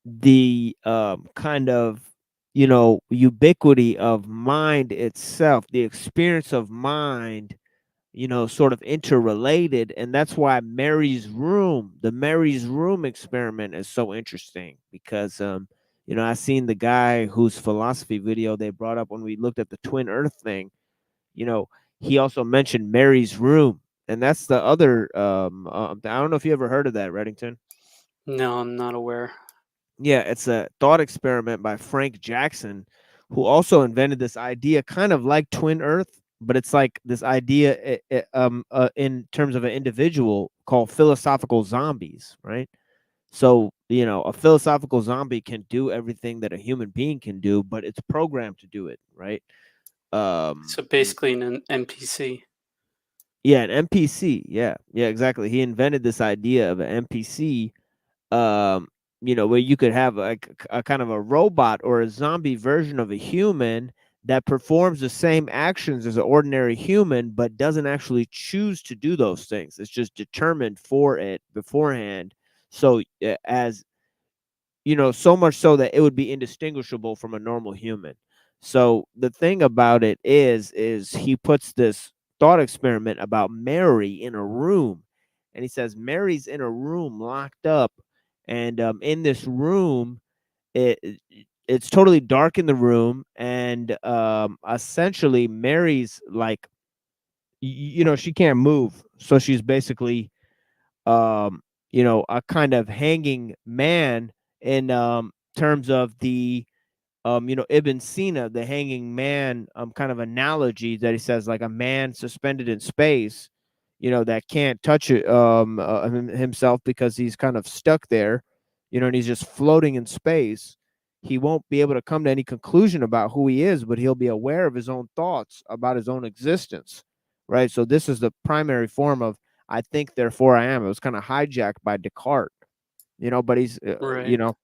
the kind of, you know, ubiquity of mind itself, the experience of mind, you know, sort of interrelated. And that's why the Mary's room experiment is so interesting, because you know, I seen the guy whose philosophy video they brought up when we looked at the twin earth thing. You know, he also mentioned Mary's room, and that's the other I don't know if you ever heard of that, Reddington. No, I'm not aware. Yeah, it's a thought experiment by Frank Jackson, who also invented this idea, kind of like twin earth, but it's like this idea in terms of an individual, called philosophical zombies, right? So, you know, a philosophical zombie can do everything that a human being can do, but it's programmed to do it, right? So basically an NPC. Yeah, an NPC. Yeah, exactly. He invented this idea of an NPC, you know, where you could have a kind of a robot or a zombie version of a human that performs the same actions as an ordinary human, but doesn't actually choose to do those things. It's just determined for it beforehand. So, as you know, so much so that it would be indistinguishable from a normal human. So the thing about it is he puts this thought experiment about Mary in a room, and he says Mary's in a room locked up, and in this room, it's totally dark in the room, and essentially Mary's like, you know, she can't move, so she's basically you know, a kind of hanging man in terms of the you know, Ibn Sina, the hanging man kind of analogy that he says, like a man suspended in space, you know, that can't touch it himself because he's kind of stuck there, you know, and he's just floating in space. He won't be able to come to any conclusion about who he is, but he'll be aware of his own thoughts about his own existence, right? So this is the primary form of I think, therefore I am. It was kind of hijacked by Descartes, you know, but he's, Right. you know,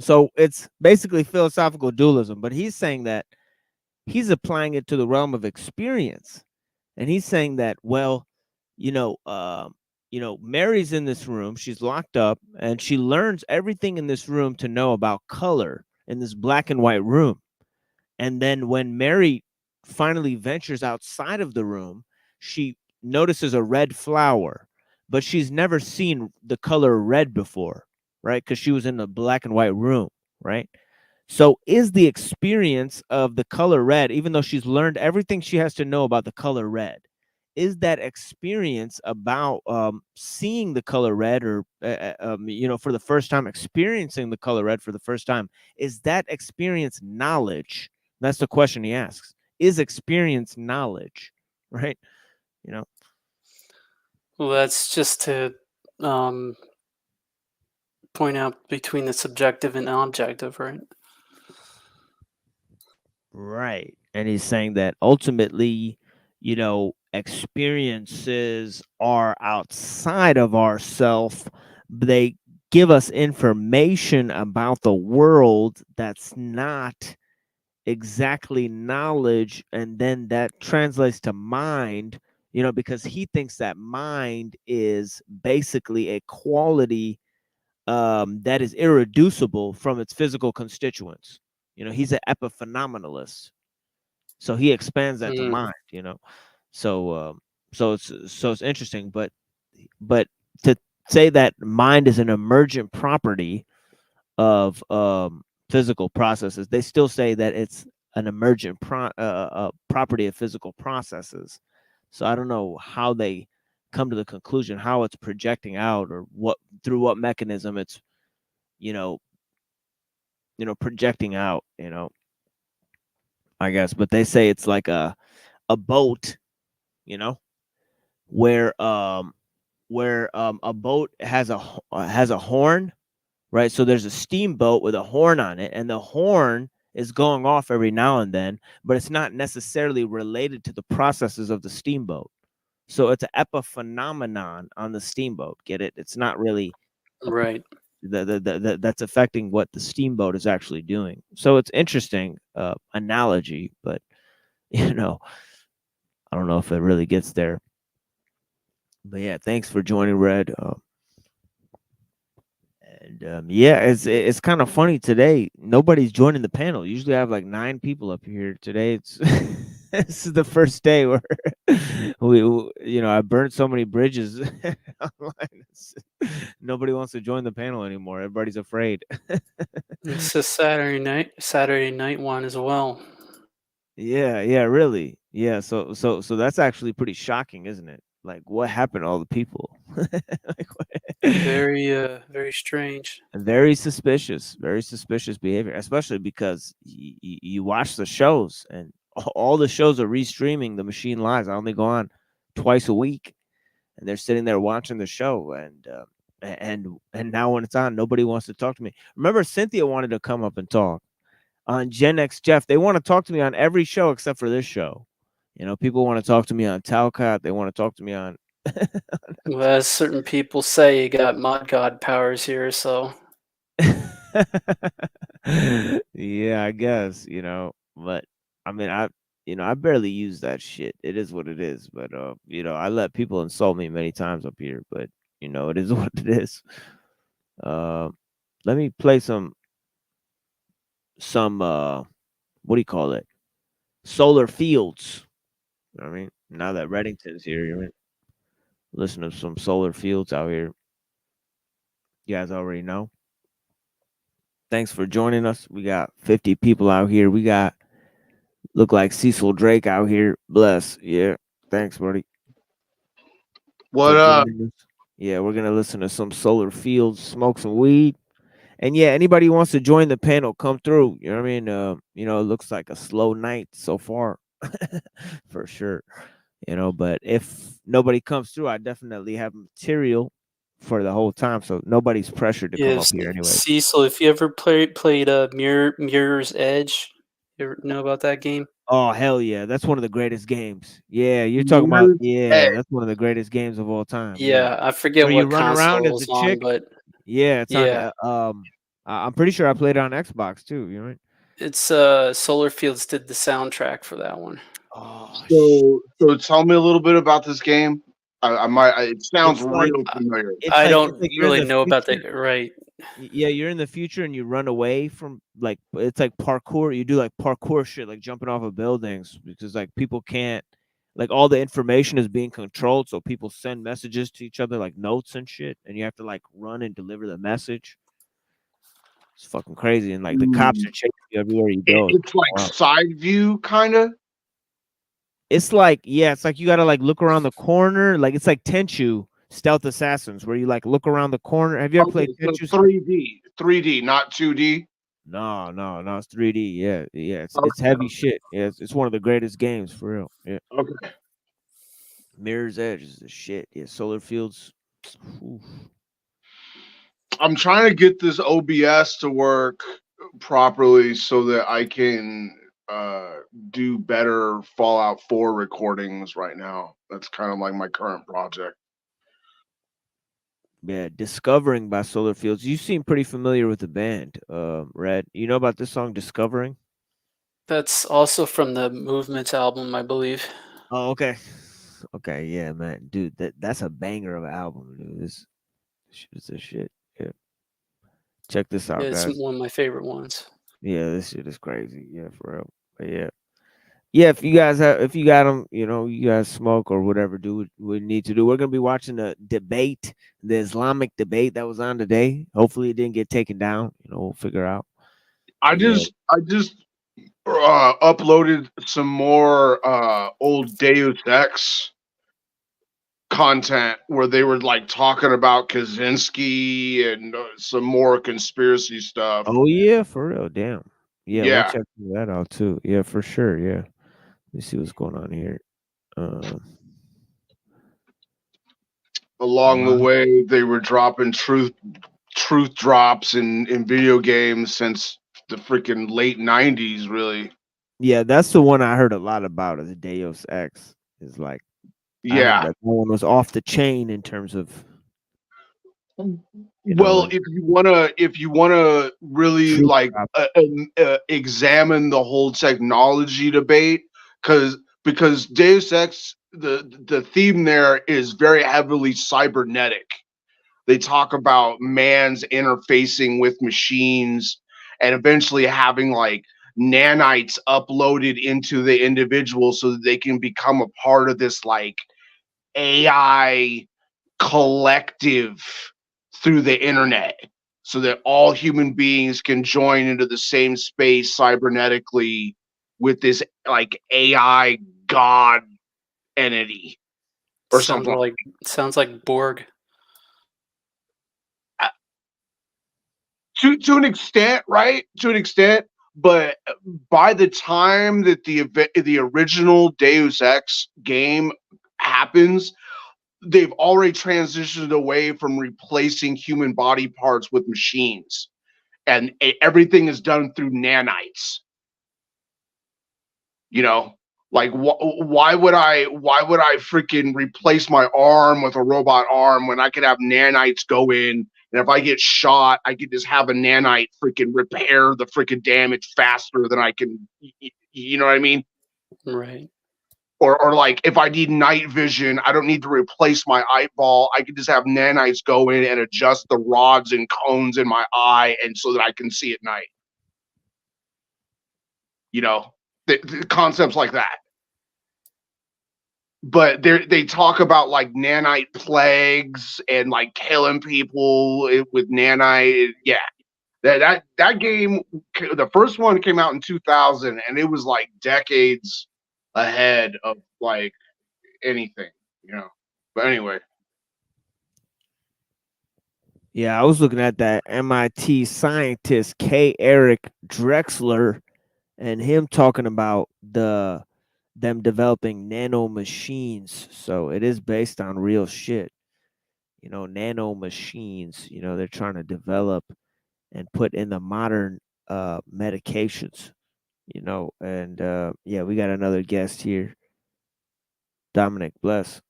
so it's basically philosophical dualism, but he's saying that he's applying it to the realm of experience. And he's saying that, well, you know, Mary's in this room, she's locked up, and she learns everything in this room to know about color in this black and white room. And then when Mary finally ventures outside of the room, she notices a red flower, but she's never seen the color red before, right? Because she was in a black and white room, right? So is the experience of the color red, even though she's learned everything she has to know about the color red, is that experience about seeing the color red, or you know, for the first time, experiencing the color red for the first time, is that experience knowledge? That's the question he asks. Is experience knowledge, right? You know. Well, that's just to point out between the subjective and objective, right? Right. And he's saying that ultimately, you know, experiences are outside of ourself. They give us information about the world that's not exactly knowledge. And then that translates to mind, you know, because he thinks that mind is basically a quality that is irreducible from its physical constituents. You know, he's an epiphenomenalist, so he expands that to Mm, mind. You know, so it's interesting, but to say that mind is an emergent property of physical processes, they still say that it's an emergent property of physical processes. So I don't know how they come to the conclusion how it's projecting out, or what, through what mechanism it's, you know, projecting out, I guess. But they say it's like a boat, you know, where a boat has a horn, right? So there's a steamboat with a horn on it, and the horn is going off every now and then, but it's not necessarily related to the processes of the steamboat. So it's an epiphenomenon on the steamboat. Get it? It's not really right. that's affecting what the steamboat is actually doing. So it's interesting analogy, but you know, I don't know if it really gets there. But yeah, thanks for joining, Red. And yeah, it's kind of funny today. Nobody's joining the panel. Usually, I have like 9 people up here. Today, it's this is the first day where I burned so many bridges online. Nobody wants to join the panel anymore. Everybody's afraid. It's a Saturday night one as well. Yeah, really. Yeah, so that's actually pretty shocking, isn't it? Like, what happened to all the people? Like, Very strange. very suspicious behavior, especially because you watch the shows, and all the shows are restreaming the Machine Lives. I only go on twice a week, and they're sitting there watching the show, and now when it's on, nobody wants to talk to me. Remember, Cynthia wanted to come up and talk on Gen X Jeff. They want to talk to me on every show except for this show. People want to talk to me on Talcott. They want to talk to me on Well, as certain people say, you got mod god powers here, so yeah, I guess, but I mean, I barely use that shit. It is what it is. But I let people insult me many times up here, but it is what it is. Let me play some what do you call it? Solar Fields. You know what I mean? Now that Reddington's here, listen to some Solar Fields out here. You guys already know. Thanks for joining us. We got 50 people out here. We got look like Cecil Drake out here. Bless. Yeah. Thanks, buddy. What up? Yeah, we're gonna listen to some Solar Fields, smoke some weed. And yeah, anybody who wants to join the panel, come through. You know what I mean? It looks like a slow night so far. For sure. But if nobody comes through, I definitely have material for the whole time. So nobody's pressured to come up here anyway. Cecil, if you ever played Mirror's Edge, you ever know about that game? Oh hell yeah, that's one of the greatest games. Yeah, you're talking about that's one of the greatest games of all time. Yeah, I forget Where you what run around console as it's a on, chick. but Yeah, it's yeah, on. I'm pretty sure I played it on Xbox too. You know what? it's Solar Fields did the soundtrack for that one. Oh, So tell me a little bit about this game. It sounds It's like- real familiar. I like- don't it's like you're in really the know about future. that, right? Yeah, you're in the future and you run away from it's like parkour. You do like parkour shit, like jumping off of buildings, because like people can't, like all the information is being controlled, so people send messages to each other like notes and shit, and you have to like run and deliver the message. It's fucking crazy, and like the cops are chasing you everywhere you go. It's like side view, kind of. It's like it's like you gotta like look around the corner, like it's like Tenchu Stealth Assassins, where you like look around the corner. Have you ever played So Tenchu? 3D, not 2D. No, it's 3D. Yeah, it's heavy shit. Yeah, it's one of the greatest games for real. Yeah. Okay. Mirror's Edge is the shit. Yeah, Solar Fields. Oof. I'm trying to get this OBS to work properly so that I can do better Fallout 4 recordings right now. That's kind of like my current project. Yeah, Discovering by Solar Fields. You seem pretty familiar with the band, Red. You know about this song, Discovering? That's also from the Movements album, I believe. Oh, okay. Okay, yeah, man. Dude, that's a banger of an album, dude. This shit is a shit. Yeah. Check this out, Yeah, it's guys. one of my favorite ones. Yeah, this shit is crazy. Yeah, for real. But yeah. Yeah, if you guys if you got them, you guys smoke or whatever, do what we need to do. We're gonna be watching the debate, the Islamic debate that was on today. Hopefully, it didn't get taken down. We'll figure out. I But yeah, just uploaded some more old Deus Ex content where they were like talking about Kaczynski and some more conspiracy stuff. oh yeah, for real. Damn. Yeah, we'll Yeah, check that out too. Yeah, for sure. Yeah. Let me see what's going on here. along the Wow. way they were dropping truth drops in video games since the freaking late 90s, really. Yeah, that's the one I heard a lot about. Is Deus Ex. Is like I heard Yeah. that one was off the chain in terms of Well, and if you wanna really truth like drop. examine the whole technology debate, because Deus Ex, the theme there is very heavily cybernetic. They talk about man's interfacing with machines and eventually having like nanites uploaded into the individual so that they can become a part of this like AI collective through the internet, so that all human beings can join into the same space cybernetically with this like AI god entity or something. Sounds like Borg. To an extent, right? To an extent, but by the time that the original Deus Ex game happens, they've already transitioned away from replacing human body parts with machines, and everything is done through nanites. You know, like why would I freaking replace my arm with a robot arm when I could have nanites go in, and if I get shot, I could just have a nanite freaking repair the freaking damage faster than I can. You know what I mean? Right. Or like if I need night vision, I don't need to replace my eyeball. I can just have nanites go in and adjust the rods and cones in my eye, and so that I can see at night. You know, the concepts like that. But they talk about like nanite plagues and like killing people with nanite. Yeah, that game, the first one came out in 2000, and it was like decades ahead of like anything, you know. But anyway, Yeah, I was looking at that MIT scientist K. Eric Drexler and him talking about them developing nano machines. So it is based on real shit. Nano machines, they're trying to develop and put in the modern medications, and yeah, we got another guest here. Dominic, bless.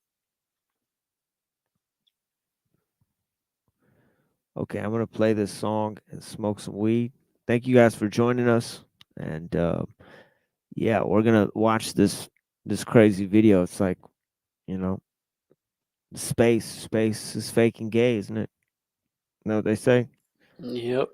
Okay, I'm gonna play this song and smoke some weed. Thank you guys for joining us, and yeah, we're gonna watch this crazy video. It's like, you know, space is fake and gay, isn't it? Know what they say? Yep.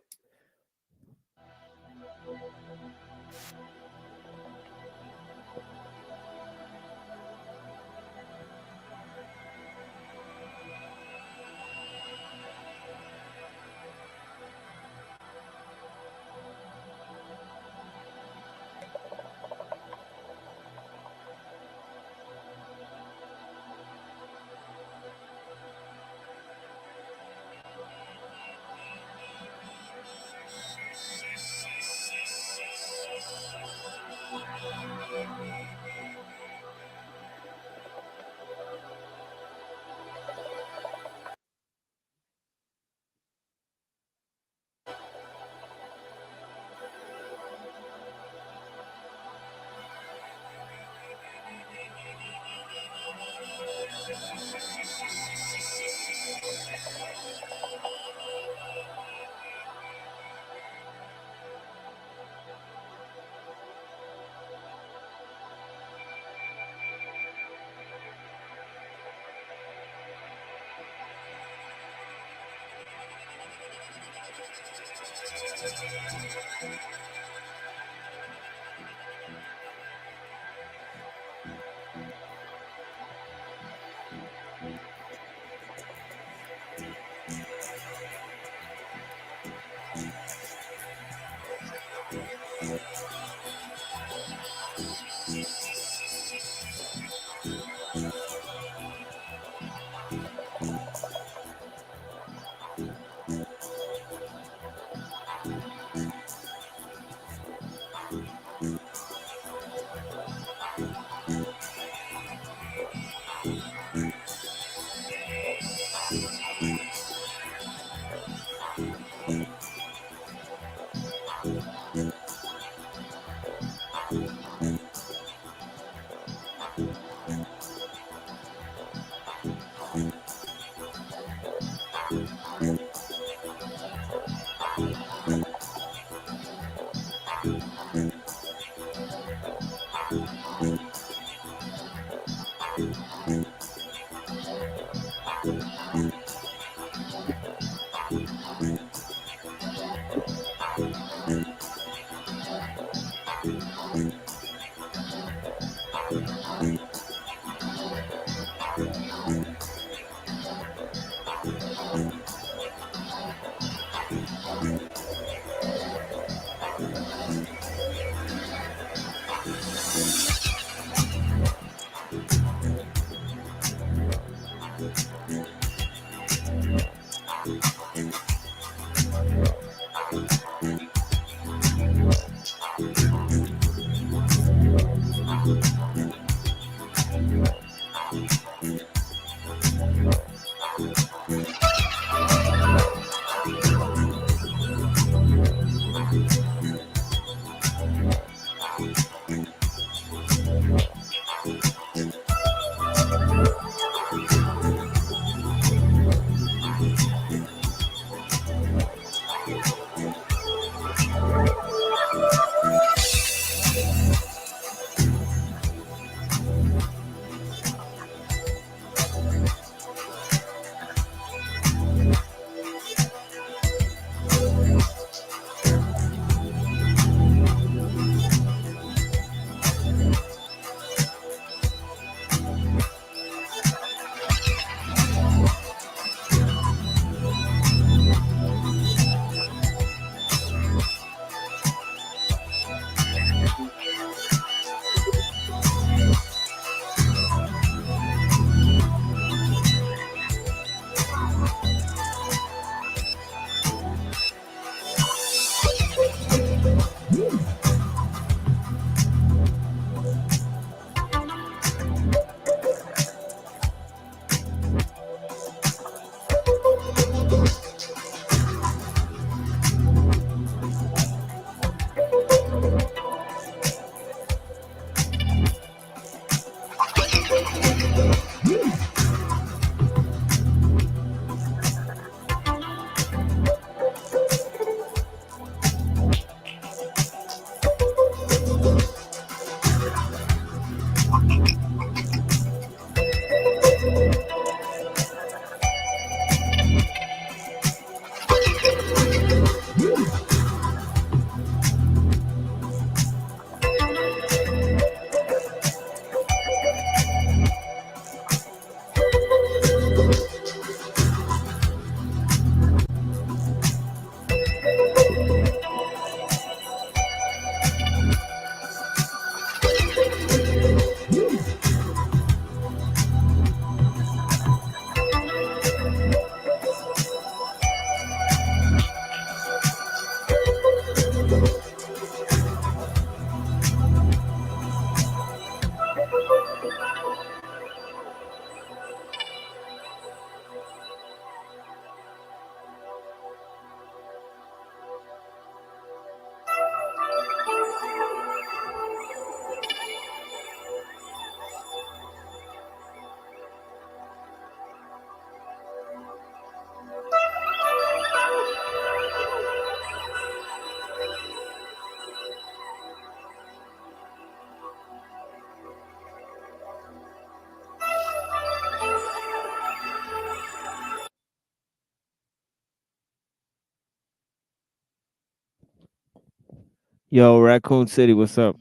Yo, Raccoon City, what's up?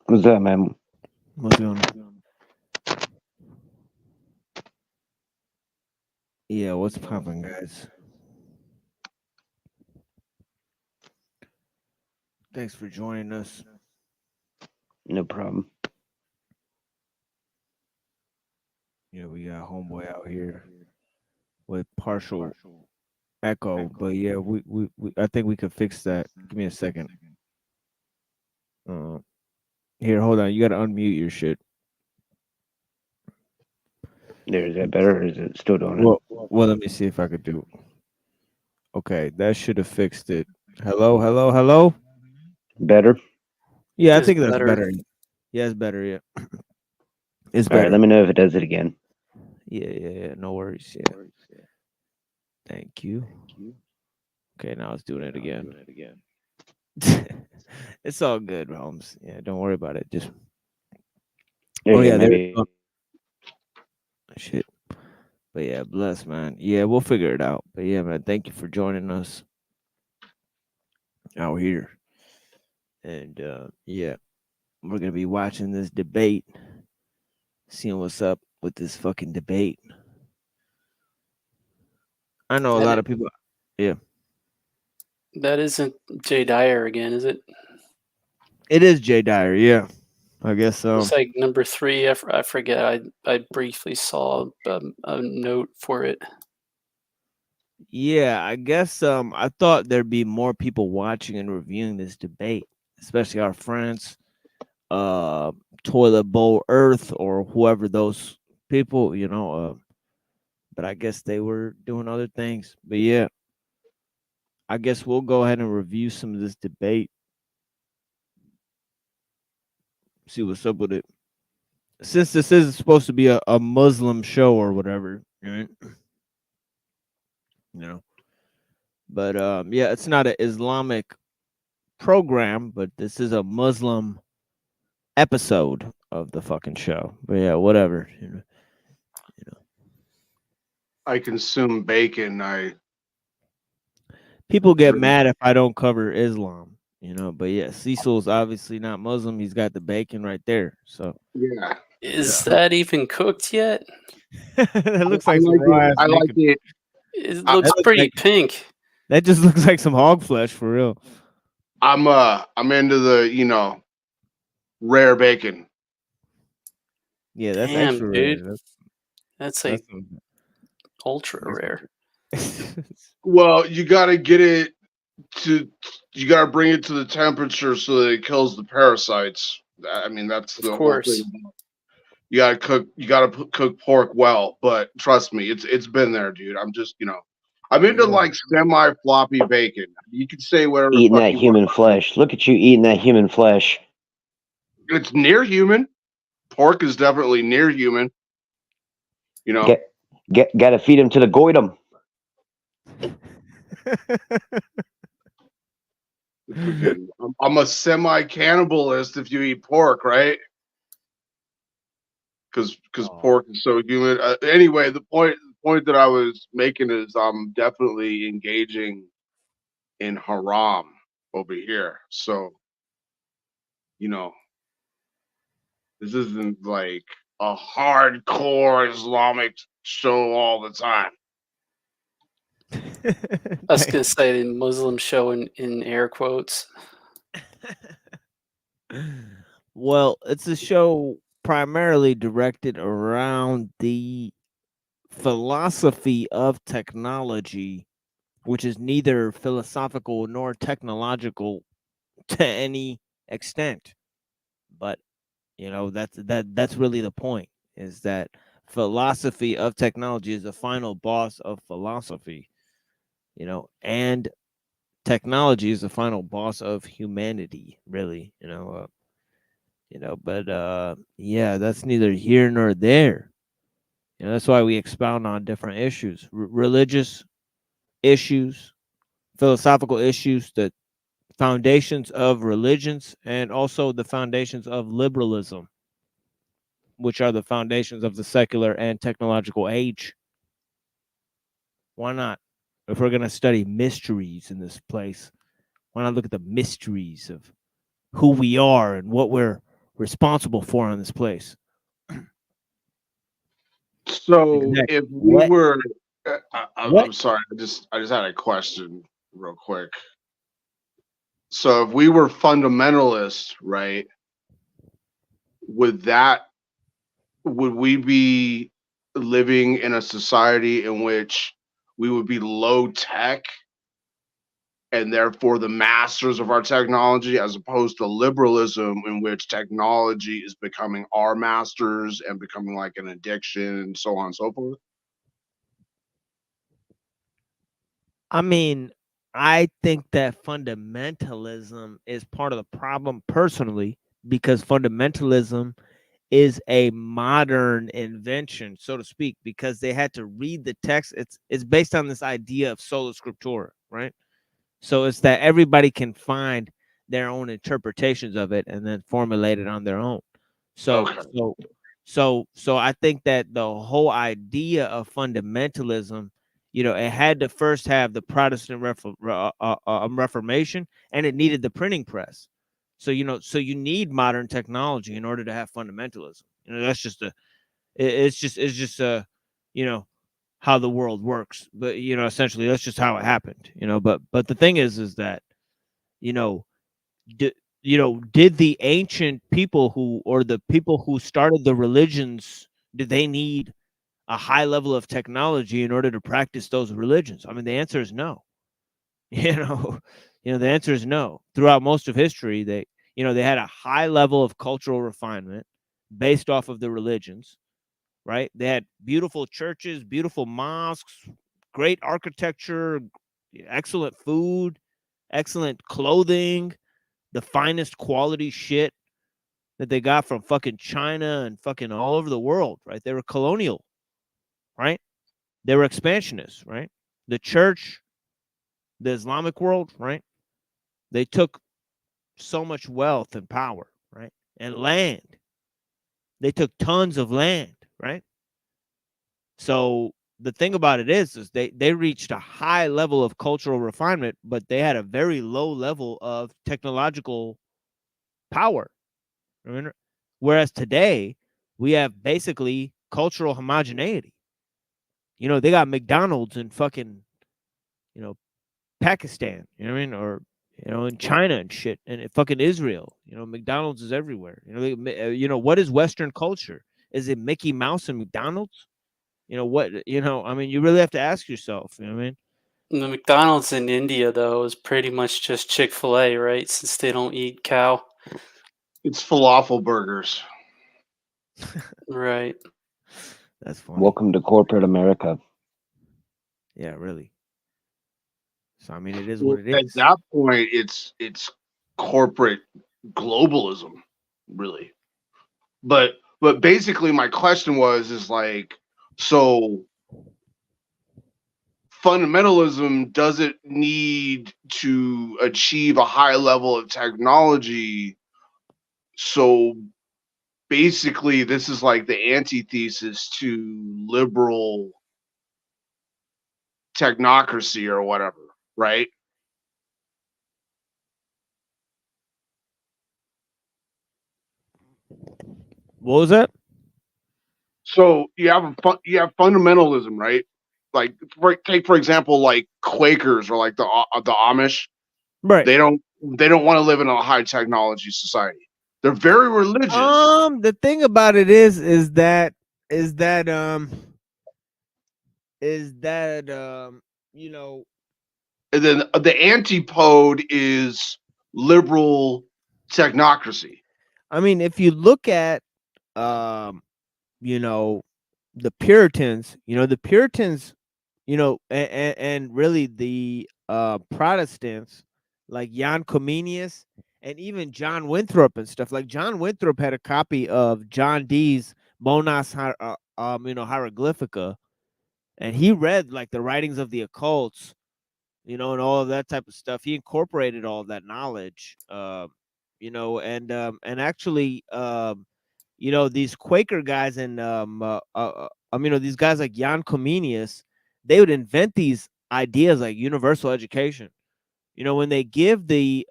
What's up, man? What's going on? Yeah, what's popping, guys? Thanks for joining us. No problem. Yeah, we got homeboy out here with partial echo, but yeah, we I think we could fix that. Give me a second. Here, hold on. You got to unmute your shit. There, is that better, or is it still doing it? Well, let me see if I could do. Okay, that should have fixed it. Hello, hello, hello. Better. Yeah, I It's think that's better. better. Yeah, it's better. Yeah, it's All right, better. let me know if it does it again. Yeah. No worries. Yeah. Thank you. Okay, now it's doing it again. It's all good, Holmes. Yeah, don't worry about it. Just There you go, there. maybe. Shit. But yeah, bless, man. Yeah, we'll figure it out. But yeah, man, thank you for joining us out here. And yeah, we're gonna be watching this debate, seeing what's up with this fucking debate. I know a lot of people. Yeah, That isn't Jay Dyer again, is it? it is Jay Dyer. Yeah, I guess so. It's like number 3. I forget. I briefly saw a note for it. Yeah, I guess I thought there'd be more people watching and reviewing this debate, especially our friends, Toilet Bowl Earth or whoever those people, but I guess they were doing other things. But yeah, I guess we'll go ahead and review some of this debate. See what's up with it. Since this is supposed to be a Muslim show or whatever, right? But yeah, it's not an Islamic program, but this is a Muslim episode of the fucking show. But yeah, whatever. I consume bacon. People get mad if I don't cover Islam, But yeah, Cecil's obviously not Muslim. He's got the bacon right there. So Yeah. Is that even cooked yet? It looks like some raw ass I like bacon. it. It looks pretty pink. That just looks like some hog flesh for real. I'm into the rare bacon. Yeah, that's Damn, extra dude. rare. That's like ultra rare. Well, you gotta get it you gotta bring it to the temperature so that it kills the parasites. I mean, that's the whole thing. You gotta cook pork well, but trust me, it's been there, dude. I'm just, I'm into like semi floppy bacon. You can say whatever. Eating that human flesh. Look at you eating that human flesh. It's near human. Pork is definitely near human. Gotta feed him to the goydom. I'm a semi cannibalist if you eat pork, right? Because pork is so human. Anyway, the point that I was making is I'm definitely engaging in haram over here. So, this isn't like a hardcore Islamic show all the time. I was gonna say the Muslim show in air quotes. Well, it's a show primarily directed around the philosophy of technology, which is neither philosophical nor technological to any extent. But that's really the point, is that philosophy of technology is the final boss of philosophy, and technology is the final boss of humanity, really, but yeah, that's neither here nor there. That's why we expound on different issues, religious issues, philosophical issues, the foundations of religions, and also the foundations of liberalism, which are the foundations of the secular and technological age. Why not? If we're going to study mysteries in this place, Why not look at the mysteries of who we are and what we're responsible for in this place? So Exactly. if we were, What? I'm sorry, I just had a question real quick. So if we were fundamentalists, right, would we be living in a society in which we would be low tech and therefore the masters of our technology, as opposed to liberalism in which technology is becoming our masters and becoming like an addiction and so on and so forth? I mean, I think that fundamentalism is part of the problem personally, because fundamentalism is a modern invention, so to speak, because they had to read the text. It's based on this idea of sola scriptura, right? So it's that everybody can find their own interpretations of it and then formulate it on their own. So Okay. so I think that the whole idea of fundamentalism, it had to first have the Protestant Reformation, and it needed the printing press. So so you need modern technology in order to have fundamentalism. That's just it's just how the world works. But essentially that's just how it happened. But the thing is that you know did, did the ancient people or the people who started the religions, did they need a high level of technology in order to practice those religions? I mean, the answer is no. you know the answer is no. Throughout most of history, they had a high level of cultural refinement based off of the religions, right? They had beautiful churches, beautiful mosques, great architecture, excellent food, excellent clothing, the finest quality shit that they got from fucking China and fucking all over the world, right? They were colonial, right? They were expansionists, right? The church, the Islamic world, right? They took so much wealth and power, right? And land. They took tons of land, right? So the thing about it is they reached a high level of cultural refinement, but they had a very low level of technological power. Remember? Whereas today we have basically cultural homogeneity. They got McDonald's in fucking, you know, Pakistan, you know what I mean? Or, in China and shit, and in fucking Israel. McDonald's is everywhere. What is Western culture? Is it Mickey Mouse and McDonald's? What, I mean, you really have to ask yourself, you know what I mean? The McDonald's in India, though, is pretty much just Chick-fil-A, right? Since they don't eat cow. It's falafel burgers. Right. That's funny. Welcome to corporate America. Yeah, really. So I mean, it is what it At is. that point, it's corporate globalism, really. But basically, my question is like, so fundamentalism doesn't need to achieve a high level of technology. So basically, this is like the antithesis to liberal technocracy or whatever, right? What was that? So you have fundamentalism, right? Like take for example, like Quakers or like the Amish. Right. They don't want to live in a high technology society. They're very religious. The thing about it is that And then the antipode is liberal technocracy. I mean, if you look at the Puritans, and really the Protestants, like Jan Comenius and even John Winthrop and stuff. Like John Winthrop had a copy of John Dee's Monas Hieroglyphica, and he read like the writings of the occults, and all of that type of stuff. He incorporated all of that knowledge, and actually, these Quaker guys and these guys like Jan Comenius, they would invent these ideas like universal education, You know, when they give the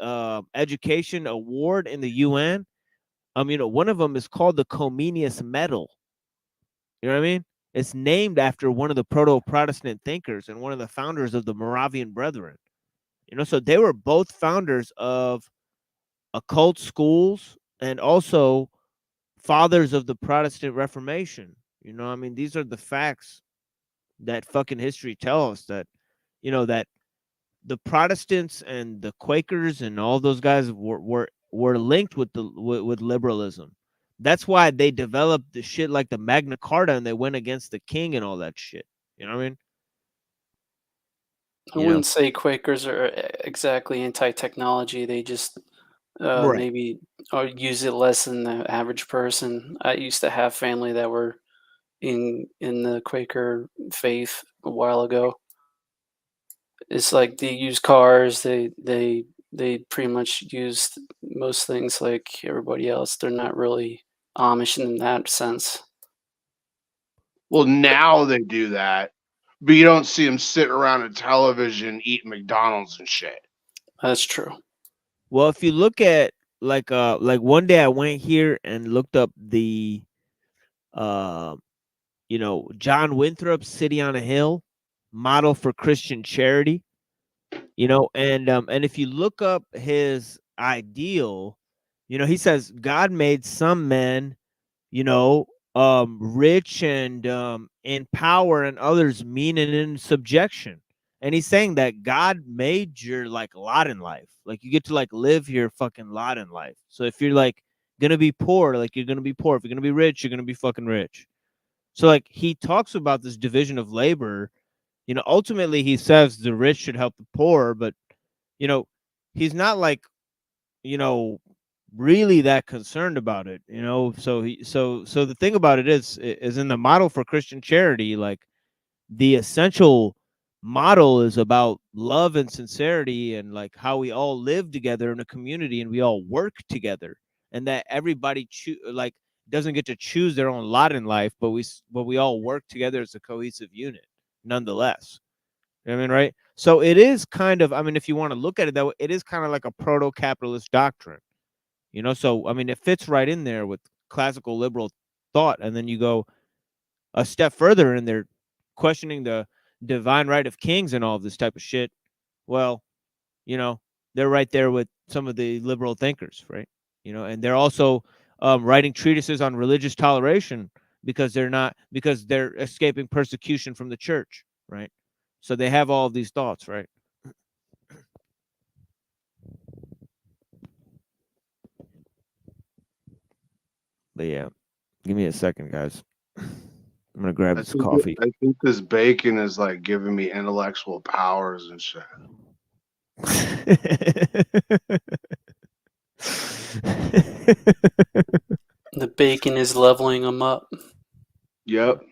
education award in the UN, you know, one of them is called the Comenius Medal. You know what I mean? It's named after one of the proto-Protestant thinkers and one of the founders of the Moravian Brethren. You know, so they were both founders of occult schools and also fathers of the Protestant Reformation. You know, I mean, these are the facts that fucking history tells us, that, you know, that the Protestants and the Quakers and all those guys were linked with with liberalism. That's why they developed the shit like the Magna Carta and they went against the king and all that shit. You know what I mean? I wouldn't say Quakers are exactly anti-technology. They just Right. maybe or use it less than the average person. I used to have family that were in the Quaker faith a while ago. It's like they use cars. They pretty much use most things like everybody else. They're not really Amish in that sense. Well, now they do that, but you don't see them sitting around a television eating McDonald's and shit. That's true. Well, if you look at like one day I went here and looked up the you know, John Winthrop's City on a Hill, model for Christian charity. You know, and if you look up his ideal, you know, he says God made some men, you know, rich and in power, and others mean and in subjection. And he's saying that God made your like lot in life. Like you get to like live your fucking lot in life. So if you're like gonna be poor, like you're gonna be poor. If you're gonna be rich, you're gonna be fucking rich. So like he talks about this division of labor. You know, ultimately he says the rich should help the poor, but you know, he's not like, you know, really that concerned about it, you know. So so the thing about it is in the model for Christian charity, like the essential model is about love and sincerity and like how we all live together in a community and we all work together, and that everybody like doesn't get to choose their own lot in life, but we all work together as a cohesive unit nonetheless. You know what I mean, right? So it is kind of, I mean, if you want to look at it that way, it is kind of like a proto-capitalist doctrine. You know, so I mean, it fits right in there with classical liberal thought, and then you go a step further and they're questioning the divine right of kings and all of this type of shit. Well, you know, they're right there with some of the liberal thinkers, right? You know, and they're also writing treatises on religious toleration because they're escaping persecution from the church, right? So they have all of these thoughts, right? But yeah, give me a second, guys. I'm gonna grab this coffee. I think this bacon is like giving me intellectual powers and shit. The bacon is leveling them up. Yep.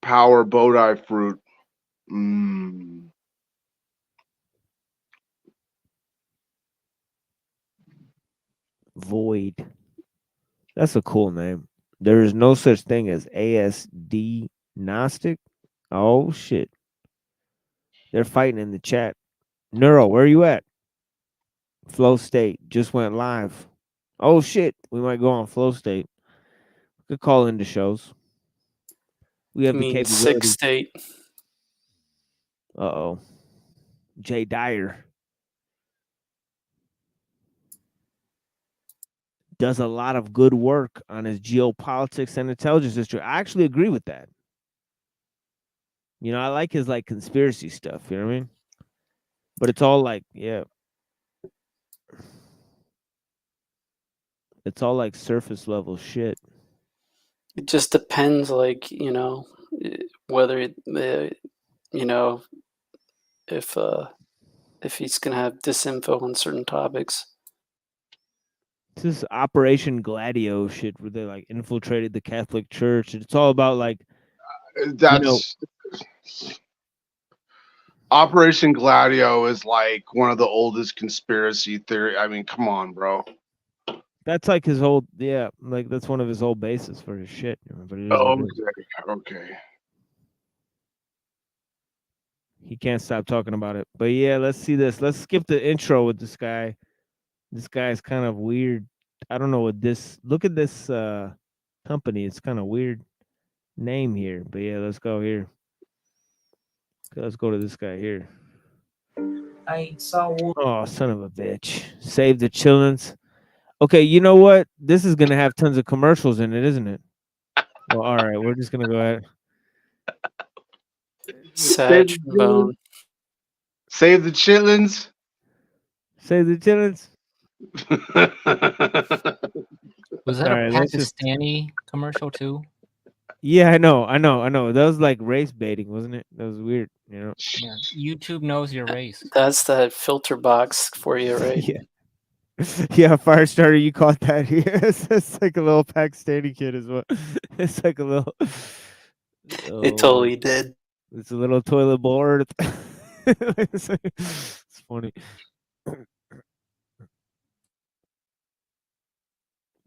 Power Bodhi fruit. Mmm. Void. That's a cool name. There is no such thing as ASD Gnostic. Oh shit. They're fighting in the chat. Neuro, where are you at? Flow State just went live. Oh shit. We might go on Flow State. We could call into shows. We have I the mean, sick capability. state. Uh-oh. Jay Dyer does a lot of good work on his geopolitics and intelligence history. I actually agree with that. You know, I like his like conspiracy stuff, you know what I mean? But it's all like, yeah. It's all like surface level shit. It just depends, like, you know, whether you know, if he's gonna have disinfo on certain topics. This is Operation Gladio shit where they like infiltrated the Catholic Church. It's all about like, That's Operation Gladio is like one of the oldest conspiracy theory. I mean, come on, bro. that's like his whole, yeah, like that's one of his whole bases for his shit. But it is what it is. Okay. He can't stop talking about it. But yeah, let's see this. Let's skip the intro with this guy. This guy is kind of weird. I don't know what this. Look at this company. It's kind of weird name here. But yeah, let's go here. Okay, let's go to this guy here. Oh, son of a bitch. Save the chillins. Okay, you know what? This is gonna have tons of commercials in it, isn't it? Well, all right, we're just gonna go ahead. Sad trombone. Save the chitlins. Save the chillins. Was that All a right, let's just. Pakistani commercial too? Yeah, I know. That was like race baiting, wasn't it? That was weird, you know. Yeah. YouTube knows your race. That's that filter box for you, right? Yeah. Yeah, Firestarter, you caught that here. It's like a little Pakistani kid as well. It's like a little. It totally did. It's a little toilet bowl. It's funny.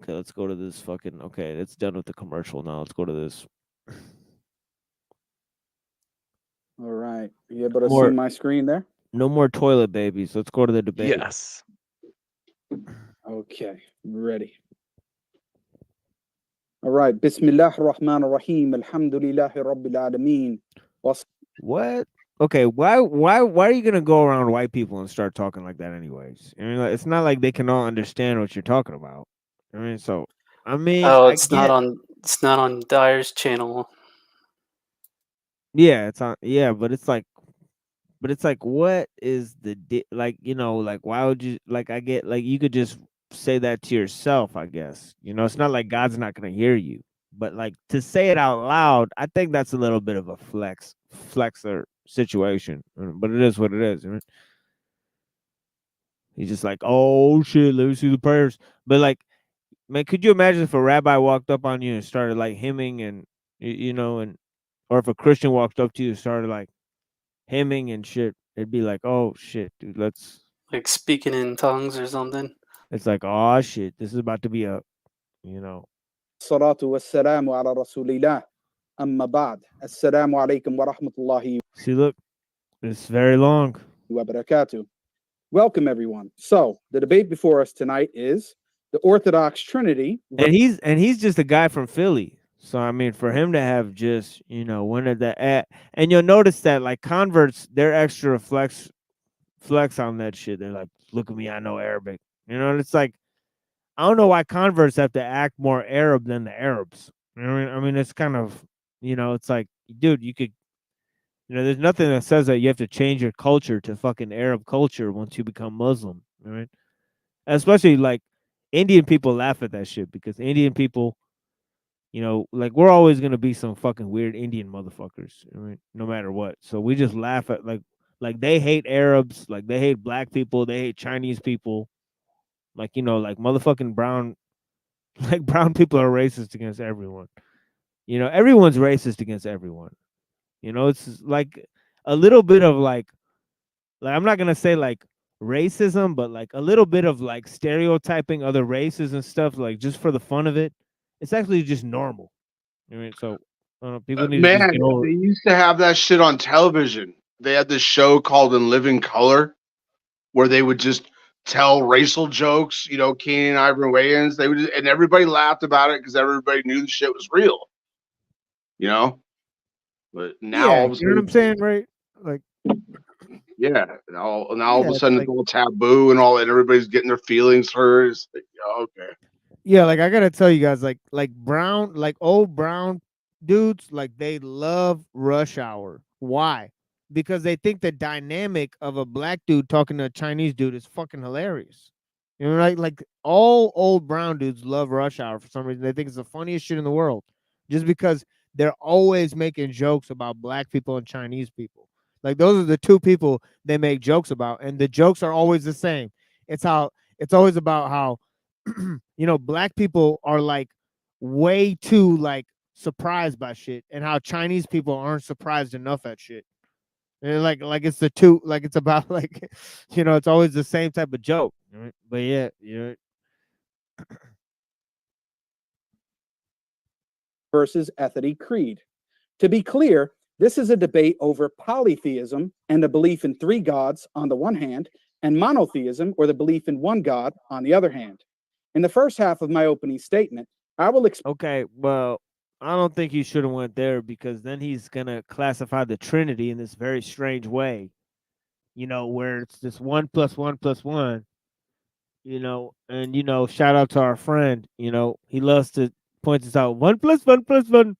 Okay, let's go to this fucking. Okay, it's done with the commercial now. Let's go to this. All right. You able to see my screen there? No more toilet babies. Let's go to the debate. Yes. Okay, ready. All right. Bismillah ar-Rahman ar-Rahim. Alhamdulillahi Rabbil Alameen. What? Okay, why are you gonna go around white people and start talking like that anyways? I mean, like, it's not like they can all understand what you're talking about. I mean, so I mean, Oh, it's not on Dyer's channel. Yeah, it's on. Yeah, but it's like, what is the like? You know, like why would you like? I get like you could just say that to yourself. I guess you know it's not like God's not gonna hear you, but like to say it out loud, I think that's a little bit of a flexer situation. But it is what it is. Right? He's just like, oh shit, let me see the prayers. But like, man, could you imagine if a rabbi walked up on you and started like hymning and you know and or if a Christian walked up to you and started like hymning and shit, it'd be like, oh shit, dude, let's Like speaking in tongues or something. It's like, oh shit, this is about to be a, you know. Salatu wassalamu ala rasulillah. Amma ba'd. Assalamu alaikum wa rahmatullahi. See, look, it's very long. Wa barakatuh. Welcome everyone. So the debate before us tonight is the Orthodox Trinity. And he's just a guy from Philly. So I mean, for him to have just, you know, one of the and you'll notice that like converts, they're extra flex on that shit. They're like, look at me, I know Arabic. You know, and it's like, I don't know why converts have to act more Arab than the Arabs. You know what I mean? I mean, it's kind of, you know, it's like, dude, you could, you know, there's nothing that says that you have to change your culture to fucking Arab culture once you become Muslim, right? Especially like Indian people laugh at that shit because Indian people, you know, like we're always gonna be some fucking weird Indian motherfuckers, right? No matter what. So we just laugh at like they hate Arabs, like they hate black people, they hate Chinese people, like you know, like motherfucking brown, like brown people are racist against everyone. You know, everyone's racist against everyone. You know, it's like a little bit of like I'm not gonna say like racism, but like a little bit of like stereotyping other races and stuff, like just for the fun of it. It's actually just normal. I mean, so people need to just get over. They used to have that shit on television. They had this show called In Living Color, where they would just tell racial jokes. You know, Keenan and Ivan Wayans. They would, and everybody laughed about it because everybody knew the shit was real. You know, but now all of a sudden, you know what I'm saying, right? Like, yeah, now all of a sudden it's all taboo and all, and everybody's getting their feelings hurt. It's like, okay. Yeah, like I gotta tell you guys, like brown, like old brown dudes, like they love Rush Hour. Why? Because they think the dynamic of a black dude talking to a Chinese dude is fucking hilarious. You know, right? Like all old brown dudes love Rush Hour for some reason. They think it's the funniest shit in the world, just because they're always making jokes about black people and Chinese people. Like those are the two people they make jokes about, and the jokes are always the same. It's always about how you know, black people are like way too like surprised by shit, and how Chinese people aren't surprised enough at shit. And like it's the two, like it's about like, you know, it's always the same type of joke. Right? But yeah, yeah. Versus ethnic creed. To be clear, This is a debate over polytheism and the belief in three gods on the one hand, and monotheism, or the belief in one God, on the other hand. In the first half of my opening statement, I will explain. Okay, well, I don't think you should have went there, because then he's gonna classify the Trinity in this very strange way. Where it's just 1 + 1 + 1. And shout out to our friend. He loves to point this out. 1 + 1 + 1.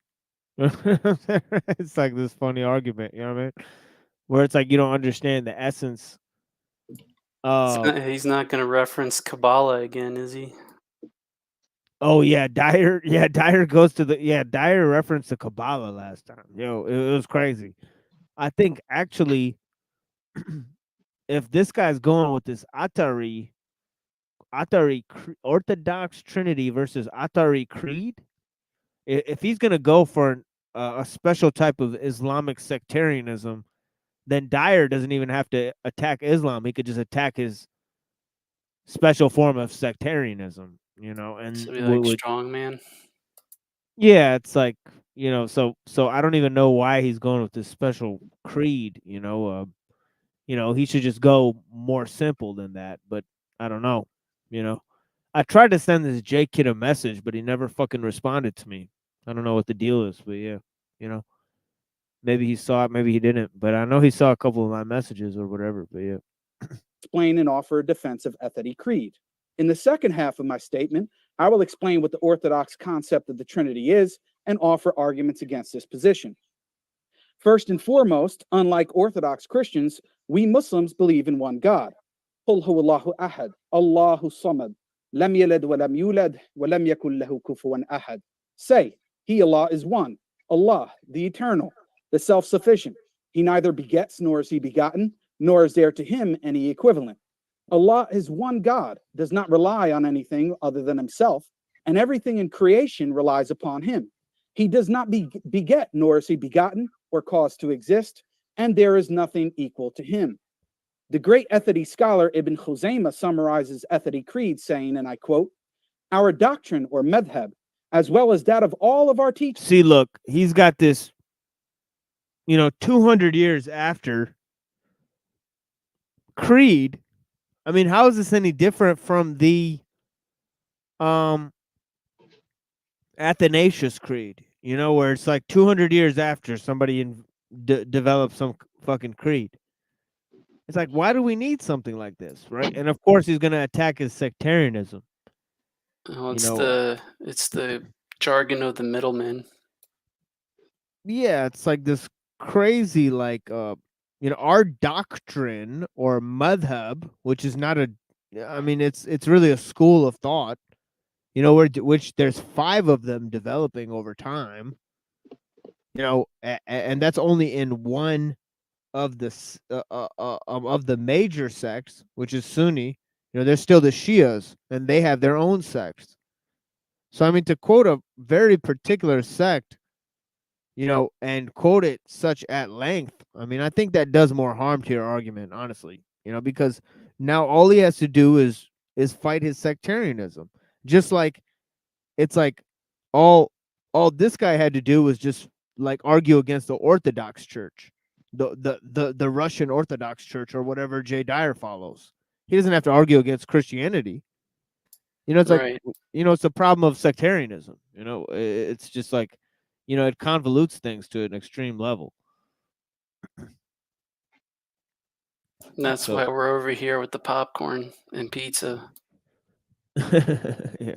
It's like this funny argument. You know what I mean? Where it's like you don't understand the essence. He's not going to reference Kabbalah again, is he? Oh yeah, Dyer. Yeah, Dyer goes to Dyer referenced the Kabbalah last time. It was crazy. I think actually, if this guy's going with this Atari Orthodox Trinity versus Atari Creed, if he's gonna go for a special type of Islamic sectarianism, then Dyer doesn't even have to attack Islam. He could just attack his special form of sectarianism. And So be like strong man. yeah, it's like so I don't even know why he's going with this special creed. He should just go more simple than that. But I don't know. I tried to send this J Kid a message, but he never fucking responded to me. I don't know what the deal is, but yeah, maybe he saw it, maybe he didn't. But I know he saw a couple of my messages or whatever. But yeah, explain and offer a defense of Ethety Creed. In the second half of my statement, I will explain what the Orthodox concept of the Trinity is and offer arguments against this position. First and foremost, unlike Orthodox Christians, we Muslims believe in one God. Qul huwallahu ahad, Allahu samad, lam yalid wa lam yulad, wa lam yakul lahu kufuwan ahad. Say, He, Allah, is one, Allah, the eternal, the self-sufficient. He neither begets nor is he begotten, nor is there to him any equivalent. Allah is one God, does not rely on anything other than himself, and everything in creation relies upon him. He does not beget, nor is he begotten or caused to exist, and there is nothing equal to him. The great Ethety scholar Ibn Khuzaymah summarizes Ethety Creed saying, and I quote, "Our doctrine or madhab, as well as that of all of our teachers." See, look, he's got this, 200 years after Creed. I mean, how is this any different from the Athanasius Creed? Where it's like 200 years after somebody developed some fucking creed. It's like, why do we need something like this, right? And of course, he's going to attack his sectarianism. Oh, it's the jargon of the middlemen. Yeah, it's like this crazy, like, our doctrine or madhab, which is not it's really a school of thought, which there's 5 of them developing over time, and that's only in one of the major sects, which is Sunni. There's still the Shias, and they have their own sects. So I mean, to quote a very particular sect, and quote it such at length, I mean, I think that does more harm to your argument, honestly, because now all he has to do is fight his sectarianism. Just like it's like all this guy had to do was just like argue against the Orthodox Church, the Russian Orthodox Church, or whatever Jay Dyer follows. He doesn't have to argue against Christianity. It's like, Right. It's a problem of sectarianism. It's just like, it convolutes things to an extreme level. And that's why we're over here with the popcorn and pizza. Yeah.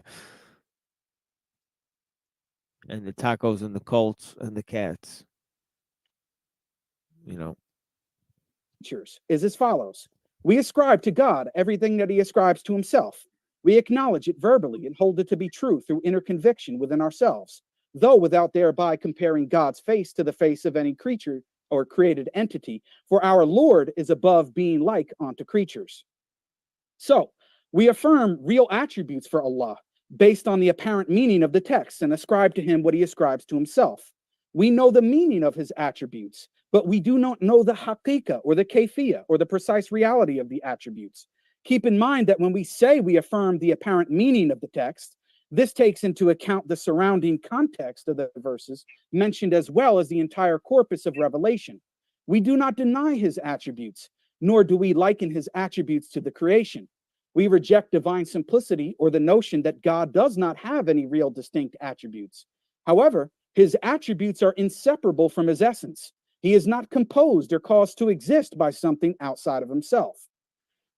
And the tacos and the Colts and the cats. Is as follows. We ascribe to God everything that he ascribes to himself. We acknowledge it verbally and hold it to be true through inner conviction within ourselves, though without thereby comparing God's face to the face of any creature or created entity, for our Lord is above being like unto creatures. So, we affirm real attributes for Allah, based on the apparent meaning of the text, and ascribe to him what he ascribes to himself. We know the meaning of his attributes, but we do not know the haqiqah or the kayfiyah or the precise reality of the attributes. Keep in mind that when we say we affirm the apparent meaning of the text, This takes into account the surrounding context of the verses mentioned, as well as the entire corpus of Revelation. We do not deny his attributes, nor do we liken his attributes to the creation. We reject divine simplicity or the notion that God does not have any real distinct attributes. However, his attributes are inseparable from his essence. He is not composed or caused to exist by something outside of himself.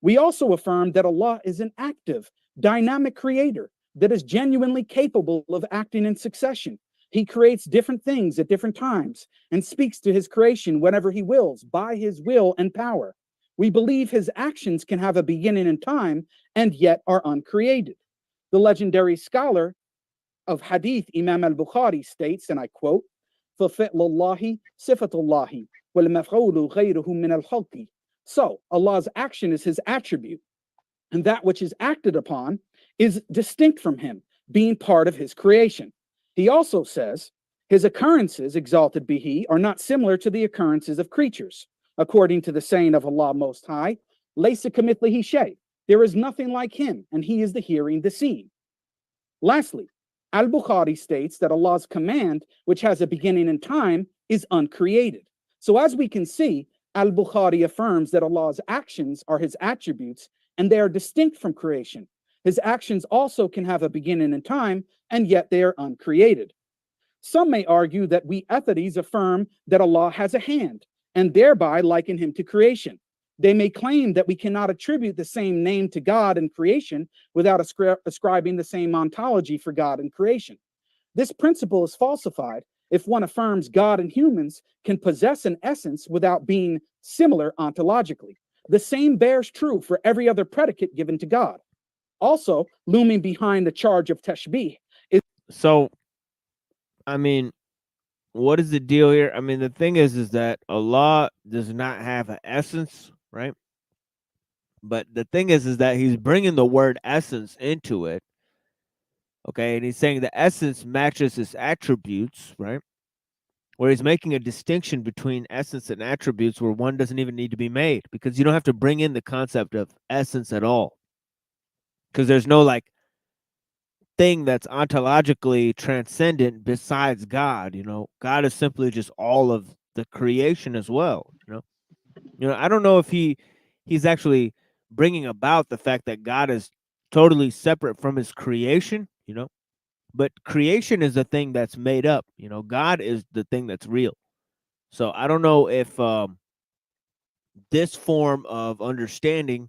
We also affirm that Allah is an active, dynamic creator that is genuinely capable of acting in succession. He creates different things at different times and speaks to his creation whenever he wills, by his will and power. We believe his actions can have a beginning in time and yet are uncreated. The legendary scholar of Hadith, Imam al-Bukhari, states, and I quote, فَفِعْلُ اللَّهِ صِفَةُ اللَّهِ وَالْمَفْعُولُ غَيْرُهُ مِنَ الْخَلْقِ. So Allah's action is his attribute, and that which is acted upon is distinct from him, being part of his creation. He also says, his occurrences, exalted be he, are not similar to the occurrences of creatures. According to the saying of Allah Most High, Laysa kamithlihi shay. There is nothing like him, and he is the hearing, the seeing. Lastly, Al-Bukhari states that Allah's command, which has a beginning in time, is uncreated. So as we can see, Al-Bukhari affirms that Allah's actions are his attributes, and they are distinct from creation. His actions also can have a beginning in time, and yet they are uncreated. Some may argue that we atheists affirm that Allah has a hand, and thereby liken him to creation. They may claim that we cannot attribute the same name to God and creation without ascribing the same ontology for God and creation. This principle is falsified if one affirms God and humans can possess an essence without being similar ontologically. The same bears true for every other predicate given to God. Also, looming behind the charge of tashbih is... So, I mean, what is the deal here? I mean, the thing is that Allah does not have an essence, right? But the thing is that he's bringing the word essence into it, okay? And he's saying the essence matches his attributes, right? Where he's making a distinction between essence and attributes where one doesn't even need to be made, because you don't have to bring in the concept of essence at all, because there's no like thing that's ontologically transcendent besides God. God is simply just all of the creation as well. I don't know if he's actually bringing about the fact that God is totally separate from his creation, but creation is the thing that's made up. God is the thing that's real. So I don't know if this form of understanding,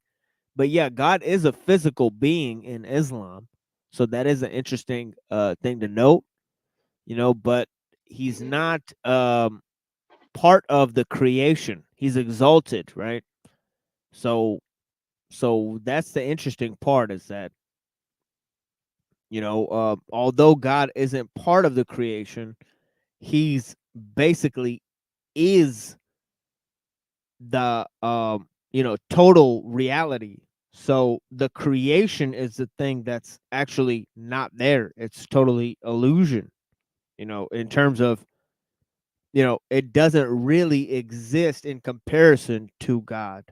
but yeah, God is a physical being in Islam. So that is an interesting thing to note, but he's not part of the creation. He's exalted, right? So that's the interesting part, is that, although God isn't part of the creation, he's basically is the total reality. So the creation is the thing that's actually not there. It's totally illusion, in terms of, it doesn't really exist in comparison to God.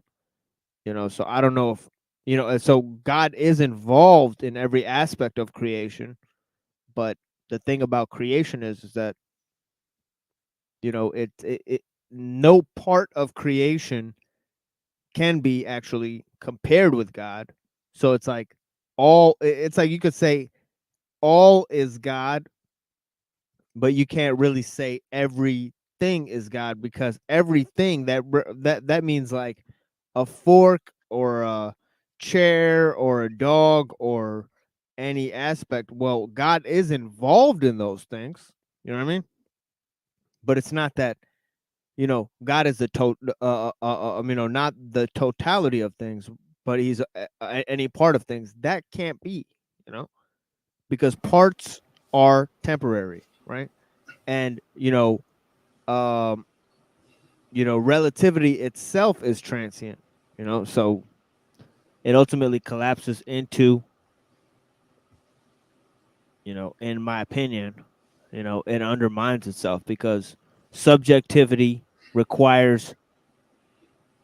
So I don't know if, so God is involved in every aspect of creation, but the thing about creation is that, it no part of creation can be actually compared with God. So it's like it's like you could say all is God, but you can't really say everything is God, because everything that means like a fork or a chair or a dog or any aspect. Well, God is involved in those things. You know what I mean? But it's not that, God is not the totality of things, but he's any part of things. That can't be, because parts are temporary, right? And relativity itself is transient, so it ultimately collapses into, in my opinion, it undermines itself, because subjectivity requires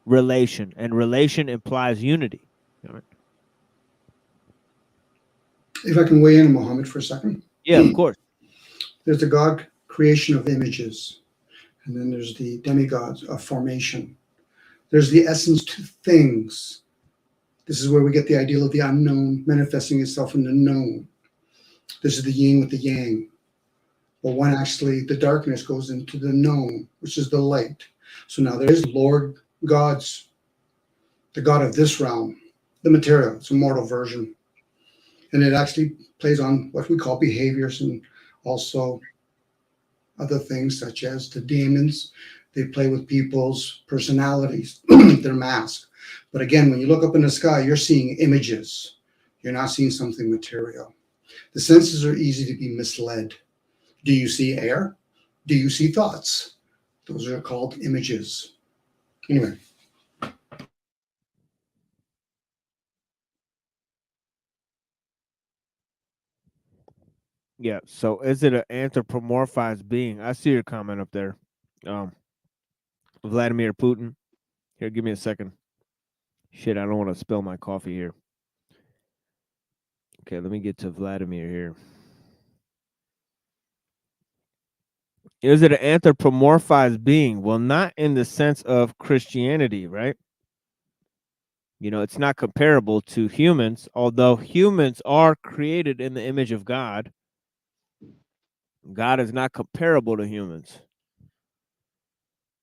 relation, and relation implies unity. If I can weigh in, Mohammed, for a second. Yeah, of course. There's the God creation of images, and then there's the demigods of formation. There's the essence to things. This is where we get the ideal of the unknown manifesting itself in the known. This is the yin with the yang. But when actually the darkness goes into the known, which is the light. So now there is Lord God's, the God of this realm, the material, it's a mortal version. And it actually plays on what we call behaviors and also other things such as the demons. They play with people's personalities, their mask. But again, when you look up in the sky, you're seeing images. You're not seeing something material. The senses are easy to be misled. Do you see air? Do you see thoughts? Those are called images. Anyway. Yeah. So is it an anthropomorphized being? I see your comment up there. Vladimir Putin. Here, give me a second. Shit, I don't want to spill my coffee here. Okay, let me get to Vladimir here. Is it an anthropomorphized being? Well, not in the sense of Christianity, right? You know, it's not comparable to humans, although humans are created in the image of God. God is not comparable to humans.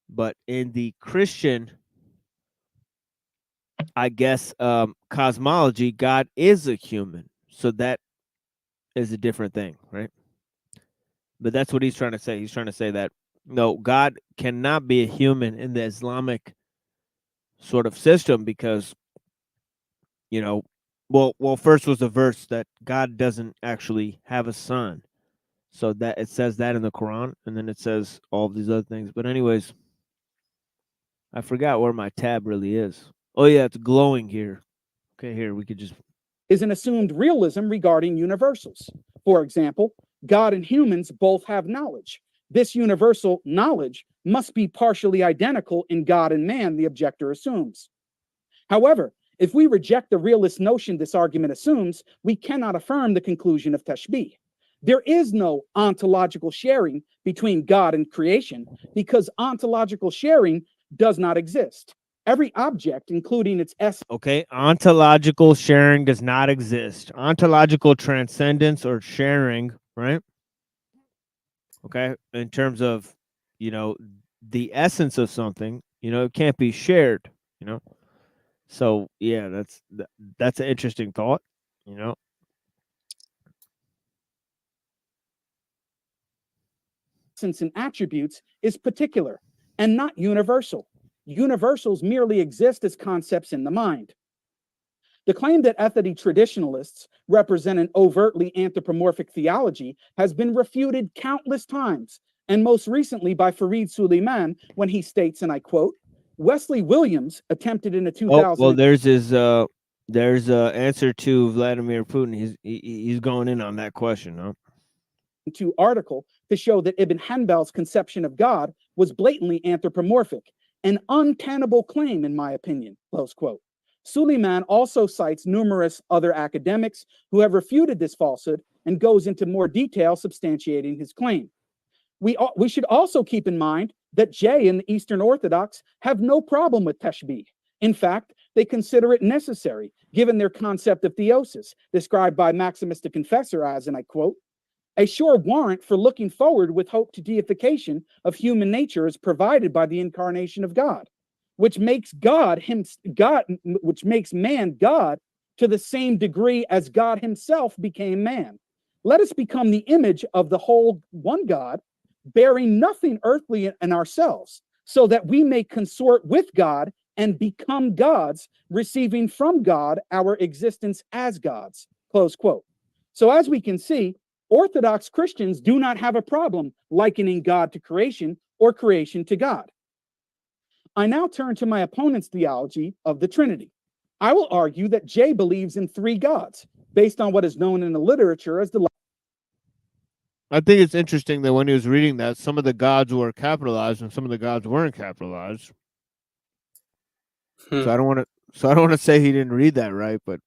But in the Christian, I guess, cosmology, God is a human. So that is a different thing, right? But that's what he's trying to say. He's trying to say that, no, God cannot be a human in the Islamic sort of system because, you know, well, first was the verse that God doesn't actually have a son. So that it says that in the Quran, and then it says all of these other things. But anyways, I forgot where my tab really is. Oh yeah, it's glowing here. Okay, here we could just is an assumed realism regarding universals. For example, God and humans both have knowledge. This universal knowledge must be partially identical in God and man, the objector assumes. However, if we reject the realist notion this argument assumes, we cannot affirm the conclusion of Tashbih. There is no ontological sharing between God and creation because ontological sharing does not exist. Every object, including its essence. okay. Ontological sharing does not exist. Ontological transcendence or sharing, right? Okay, in terms of, you know, the essence of something, you know, it can't be shared, you know. So yeah, that's an interesting thought, you know. Essence and attributes is particular and not universal. Universals merely exist as concepts in the mind. The claim that ethity traditionalists represent an overtly anthropomorphic theology has been refuted countless times, and most recently by Fareed Suleiman when he states, and I quote, Wesley Williams attempted in a 2000. Oh, well, there's his answer to Vladimir Putin. He's going in on that question, huh? Article to show that Ibn Hanbal's conception of God was blatantly anthropomorphic, an untenable claim, in my opinion, close quote. Suleiman also cites numerous other academics who have refuted this falsehood and goes into more detail substantiating his claim. We should also keep in mind that Jay and the Eastern Orthodox have no problem with Tashbih. In fact, they consider it necessary, given their concept of theosis, described by Maximus the Confessor as, and I quote, a sure warrant for looking forward with hope to deification of human nature is provided by the incarnation of God, which makes which makes man God to the same degree as God himself became man. Let us become the image of the whole one God, bearing nothing earthly in ourselves, so that we may consort with God and become gods, receiving from God our existence as gods, close quote. So as we can see, Orthodox Christians do not have a problem likening God to creation or creation to God. I now turn to my opponent's theology of the Trinity. I will argue that Jay believes in three gods, based on what is known in the literature as the... I think it's interesting that when he was reading that, some of the gods were capitalized and some of the gods weren't capitalized. So I don't want to say he didn't read that right, but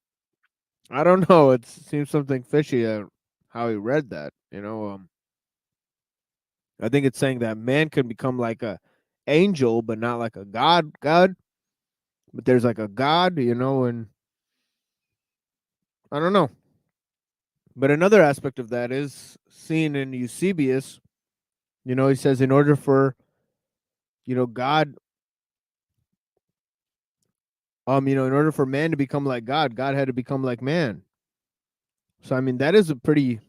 I don't know. It seems something fishy how he read that. I think it's saying that man can become like a angel, but not like a god. God, but there's like a god, and I don't know. But another aspect of that is seen in Eusebius. He says in order for God, in order for man to become like God, God had to become like man. So I mean, that is a pretty,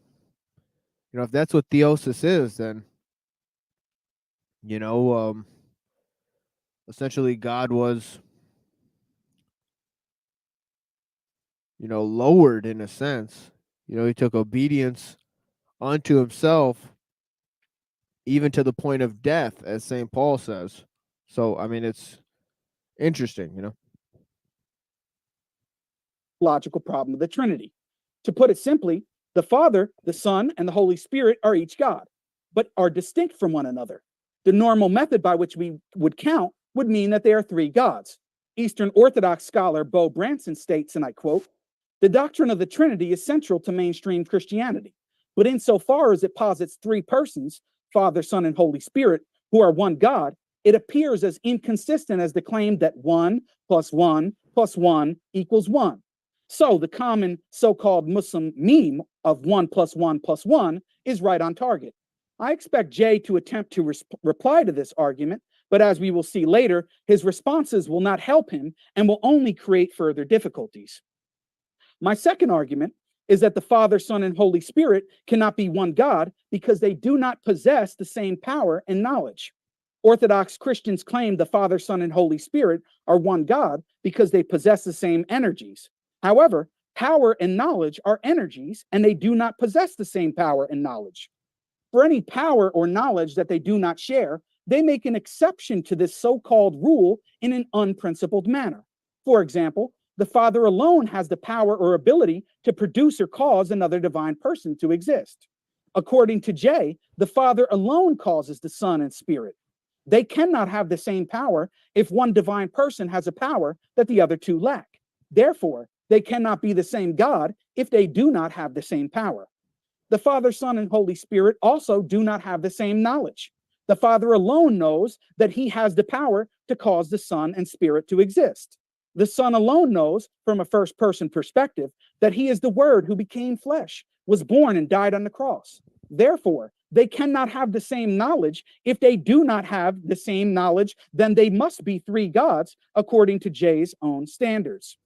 if that's what theosis is, then you know, essentially God was, lowered in a sense. He took obedience unto himself, even to the point of death, as St. Paul says. So I mean, it's interesting. Logical problem of the Trinity. To put it simply, the Father, the Son, and the Holy Spirit are each God, but are distinct from one another. The normal method by which we would count would mean that they are three gods. Eastern Orthodox scholar Bo Branson states, and I quote, "The doctrine of the Trinity is central to mainstream Christianity, but insofar as it posits three persons, Father, Son, and Holy Spirit, who are one God, it appears as inconsistent as the claim that 1 + 1 + 1 = 1. So the common so-called Muslim meme of 1 + 1 + 1 is right on target. I expect Jay to attempt to reply to this argument, but as we will see later, his responses will not help him and will only create further difficulties. My second argument is that the Father, Son, and Holy Spirit cannot be one God because they do not possess the same power and knowledge. Orthodox Christians claim the Father, Son, and Holy Spirit are one God because they possess the same energies. However, power and knowledge are energies, and they do not possess the same power and knowledge. For any power or knowledge that they do not share, they make an exception to this so-called rule in an unprincipled manner. For example, the Father alone has the power or ability to produce or cause another divine person to exist. According to Jay, the Father alone causes the Son and Spirit. They cannot have the same power if one divine person has a power that the other two lack. Therefore, they cannot be the same God if they do not have the same power. The Father, Son, and Holy Spirit also do not have the same knowledge. The Father alone knows that he has the power to cause the Son and Spirit to exist. The Son alone knows, from a first-person perspective, that he is the Word who became flesh, was born, and died on the cross. Therefore, they cannot have the same knowledge. If they do not have the same knowledge, then they must be three gods, according to Jay's own standards.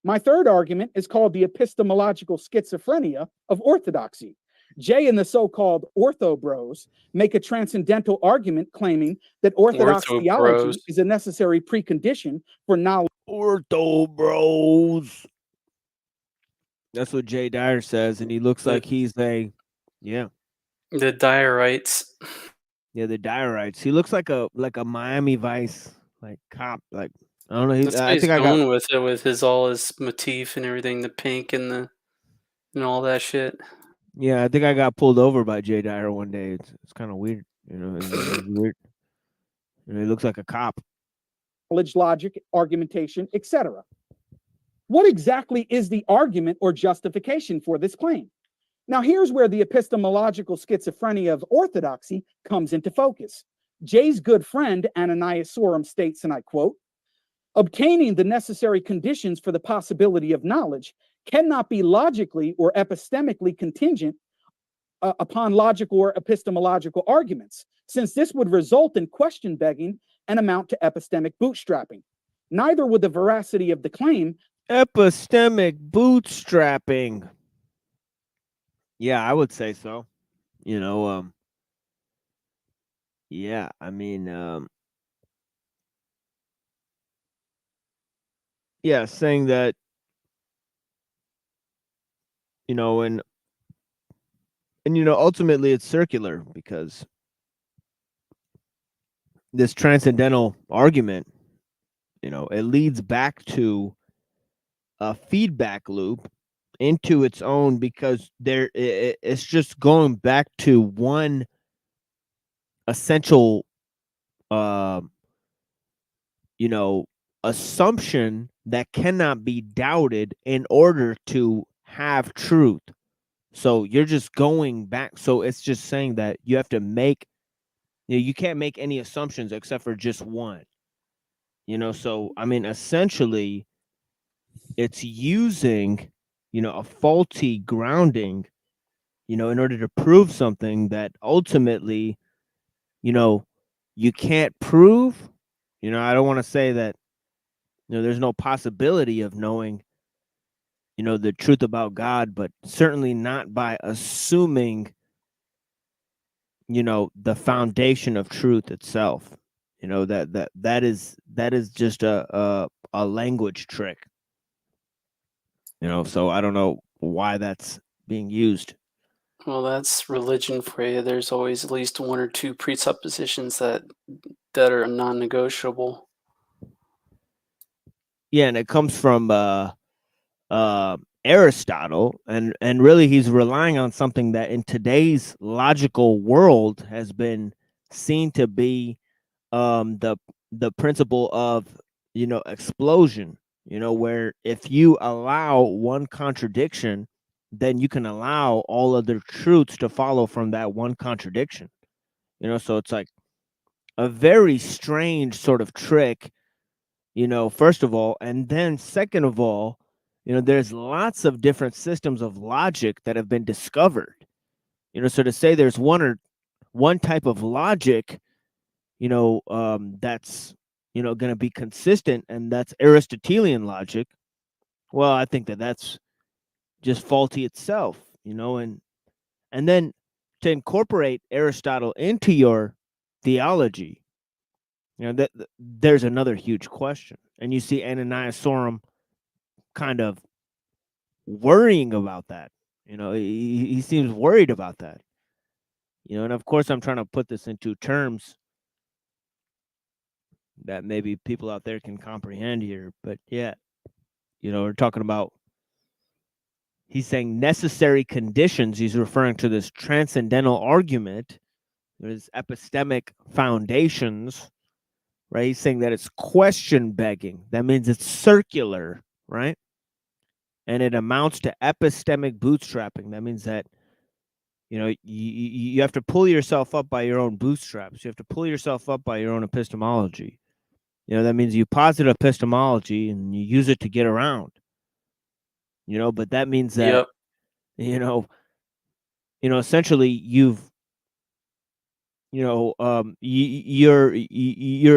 My third argument is called the epistemological schizophrenia of orthodoxy. Jay and the so-called ortho bros make a transcendental argument claiming that orthodox Ortho theology bros. is a necessary precondition for knowledge. Ortho bros. That's what Jay Dyer says, and he looks like he's the Diorites. Yeah, the Dyerites. He looks like a Miami Vice cop. Like I don't know. That's what I he's think I got. going with it, with all his motif and everything, the pink and all that shit. Yeah, I think I got pulled over by Jay Dyer one day. It's kind of weird. It's weird. He looks like a cop. Knowledge, logic, argumentation, etc. What exactly is the argument or justification for this claim? Now, here's where the epistemological schizophrenia of orthodoxy comes into focus. Jay's good friend, Ananias Sorum, states, and I quote, "Obtaining the necessary conditions for the possibility of knowledge cannot be logically or epistemically contingent upon logical or epistemological arguments, since this would result in question begging and amount to epistemic bootstrapping. Neither would the veracity of the claim." Epistemic bootstrapping. Yeah, I would say so. Yeah, I mean, yeah, saying that, and ultimately it's circular because this transcendental argument, it leads back to a feedback loop into its own, because it's just going back to one essential assumption that cannot be doubted in order to have truth. So you're just going back. So it's just saying that you have to make, you can't make any assumptions except for just one. So I mean, essentially, it's using, a faulty grounding, in order to prove something that ultimately, you can't prove. I don't want to say that, there's no possibility of knowing, the truth about God, but certainly not by assuming, the foundation of truth itself. That is just a language trick. So I don't know why that's being used. Well, that's religion for you. There's always at least one or two presuppositions that are non-negotiable. Yeah, and it comes from Aristotle, and really he's relying on something that in today's logical world has been seen to be the principle of explosion. Where if you allow one contradiction, then you can allow all other truths to follow from that one contradiction. So it's like a very strange sort of trick, first of all, and then second of all, there's lots of different systems of logic that have been discovered. So to say there's one type of logic, that's going to be consistent, and that's Aristotelian logic. Well, I think that that's just faulty itself, and then to incorporate Aristotle into your theology, that there's another huge question, and you see Ananias Sorum kind of worrying about that. He seems worried about that. And of course, I'm trying to put this into terms that maybe people out there can comprehend here. But yeah, we're talking about, he's saying necessary conditions. He's referring to this transcendental argument. There's epistemic foundations, right? He's saying that it's question begging. That means it's circular, right? And it amounts to epistemic bootstrapping. That means that, you have to pull yourself up by your own bootstraps. You have to pull yourself up by your own epistemology. That means you posit epistemology and you use it to get around. But that means that, essentially you've, you're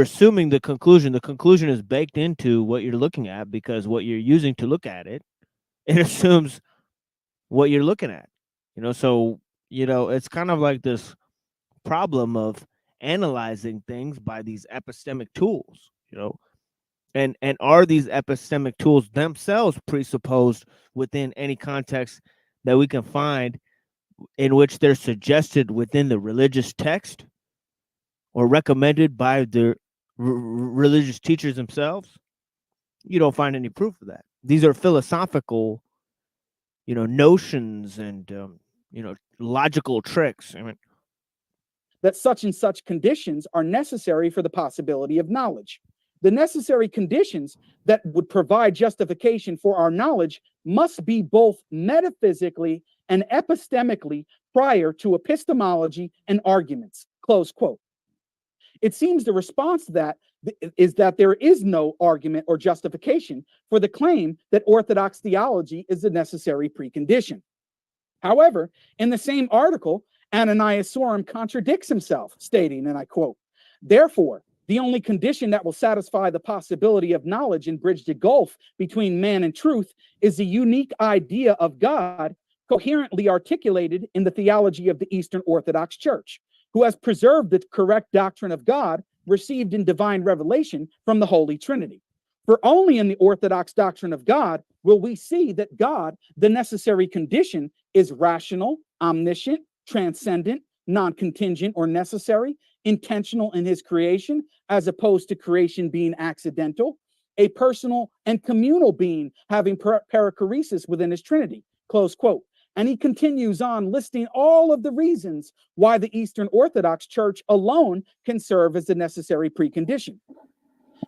assuming the conclusion. The conclusion is baked into what you're looking at, because what you're using to look at it, it assumes what you're looking at. So it's kind of like this problem of analyzing things by these epistemic tools. And are these epistemic tools themselves presupposed within any context that we can find in which they're suggested within the religious text or recommended by the religious teachers themselves? You don't find any proof of that. These are philosophical, notions and, logical tricks. I mean, that such and such conditions are necessary for the possibility of knowledge. The necessary conditions that would provide justification for our knowledge must be both metaphysically and epistemically prior to epistemology and arguments. Close quote. It seems the response to that is that there is no argument or justification for the claim that orthodox theology is a necessary precondition. However, in the same article, Ananias Sorum contradicts himself, stating, and I quote, "Therefore, the only condition that will satisfy the possibility of knowledge and bridge the gulf between man and truth is the unique idea of God coherently articulated in the theology of the Eastern Orthodox Church, who has preserved the correct doctrine of God received in divine revelation from the Holy Trinity. For only in the Orthodox doctrine of God will we see that God, the necessary condition, is rational, omniscient, transcendent, non-contingent or necessary, intentional in his creation, as opposed to creation being accidental, a personal and communal being having perichoresis within his Trinity." Close quote. And he continues on listing all of the reasons why the Eastern Orthodox Church alone can serve as the necessary precondition.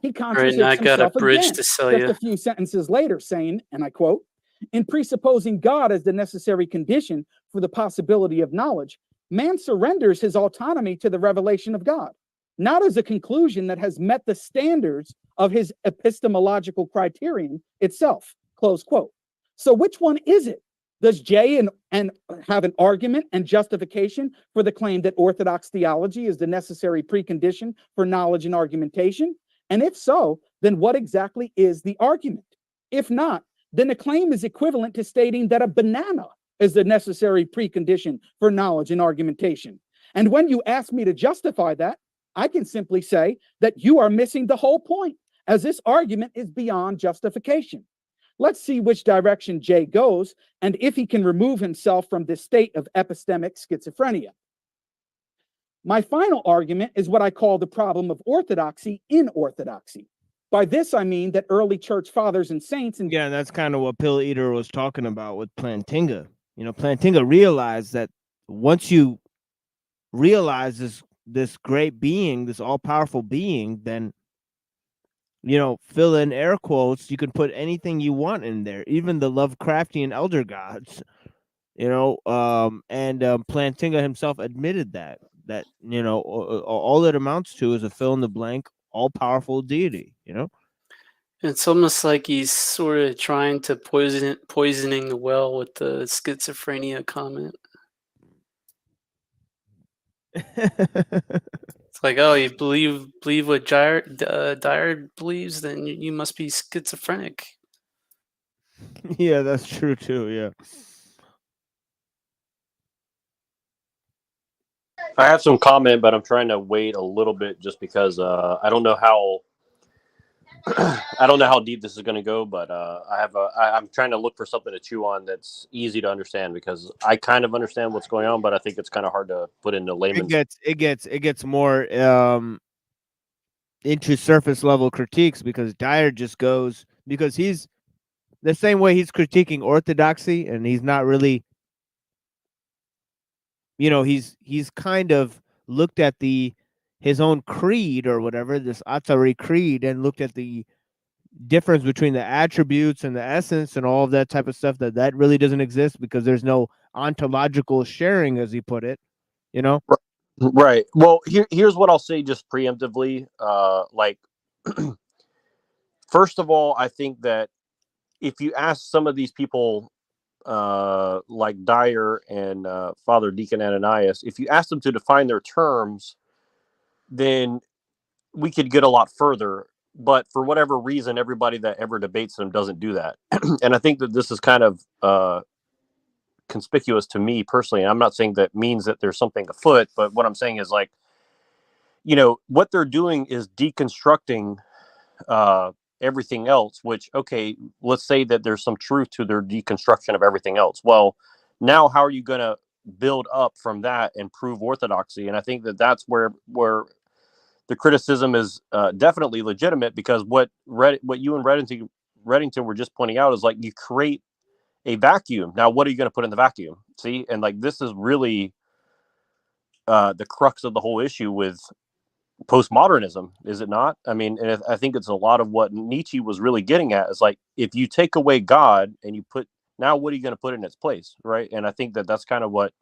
He All right, contradicts now I got a himself bridge again, to sell just you. a few sentences later, saying, and I quote, in presupposing God as the necessary condition for the possibility of knowledge, man surrenders his autonomy to the revelation of God, not as a conclusion that has met the standards of his epistemological criterion itself, close quote. So which one is it? Does Jay and have an argument and justification for the claim that Orthodox theology is the necessary precondition for knowledge and argumentation? And if so, then what exactly is the argument? If not, then the claim is equivalent to stating that a banana is the necessary precondition for knowledge and argumentation. And when you ask me to justify that, I can simply say that you are missing the whole point, as this argument is beyond justification. Let's see which direction Jay goes and if he can remove himself from this state of epistemic schizophrenia. My final argument is what I call the problem of orthodoxy in orthodoxy. By this, I mean that early church fathers and saints... Yeah, that's kind of what Pill Eater was talking about with Plantinga. You know, Plantinga realized that once you realize this great being, this all-powerful being, then, you know, fill in air quotes, you can put anything you want in there, even the Lovecraftian elder gods, you know, and Plantinga himself admitted that, you know, all it amounts to is a fill-in-the-blank, all-powerful deity, you know? It's almost like he's sort of trying to poisoning the well with the schizophrenia comment. It's like, oh, you believe what Dyer believes, then you must be schizophrenic. Yeah, that's true too. Yeah. I have some comment, but I'm trying to wait a little bit just because I don't know how I don't know how deep this is going to go, but I'm trying to look for something to chew on that's easy to understand, because I kind of understand what's going on, but I think it's kind of hard to put into layman's. It gets more into surface level critiques, because Dyer just goes, because he's the same way he's critiquing orthodoxy, and he's not really, you know, he's kind of looked at his own creed or whatever, this Atari creed, and looked at the difference between the attributes and the essence and all of that type of stuff, that really doesn't exist, because there's no ontological sharing, as he put it, you know? Right. Well, here's what I'll say just preemptively. Like, first of all, I think that if you ask some of these people, like Dyer and Father Deacon Ananias, if you ask them to define their terms, then we could get a lot further. But for whatever reason, everybody that ever debates them doesn't do that. And I think that this is kind of conspicuous to me personally. I'm not saying that means that there's something afoot, but what I'm saying is, like, you know, what they're doing is deconstructing everything else, which, okay, let's say that there's some truth to their deconstruction of everything else. Well, now how are you going to build up from that and prove orthodoxy? And I think that that's where the criticism is definitely legitimate, because what you and Reddington were just pointing out is, like, you create a vacuum. Now, what are you going to put in the vacuum? See? And, like, this is really the crux of the whole issue with postmodernism, is it not? I mean, and I think it's a lot of what Nietzsche was really getting at, is like, if you take away God and you put, now what are you going to put in its place, right? And I think that that's kind of what.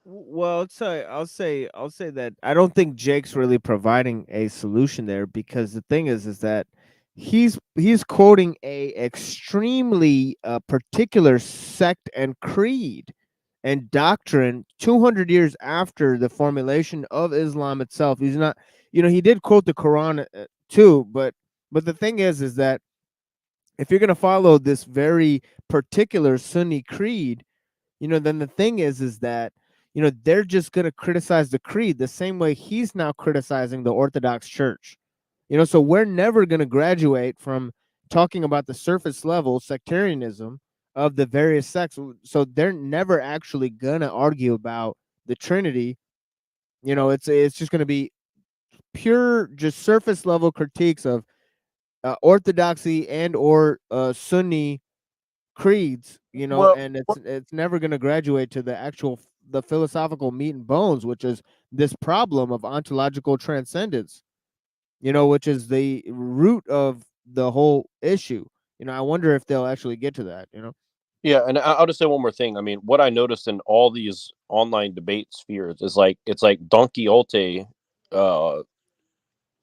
Well, I'll say that I don't think Jake's really providing a solution there, because the thing is that he's quoting a extremely particular sect and creed and doctrine 200 years after the formulation of Islam itself. He's not, you know, he did quote the Quran too, but the thing is that if you're going to follow this very particular Sunni creed, you know, then the thing is that, you know, they're just going to criticize the creed the same way he's now criticizing the Orthodox Church. You know, so we're never going to graduate from talking about the surface level sectarianism of the various sects. So they're never actually going to argue about the Trinity. You know, it's just going to be pure, just surface level critiques of orthodoxy and or Sunni creeds, you know, and it's never going to graduate to the philosophical meat and bones, which is this problem of ontological transcendence. which is the root of the whole issue. I wonder if they'll actually get to that. Yeah, and I'll just say one more thing. I mean, what I noticed in all these online debate spheres is like it's like Don Quixote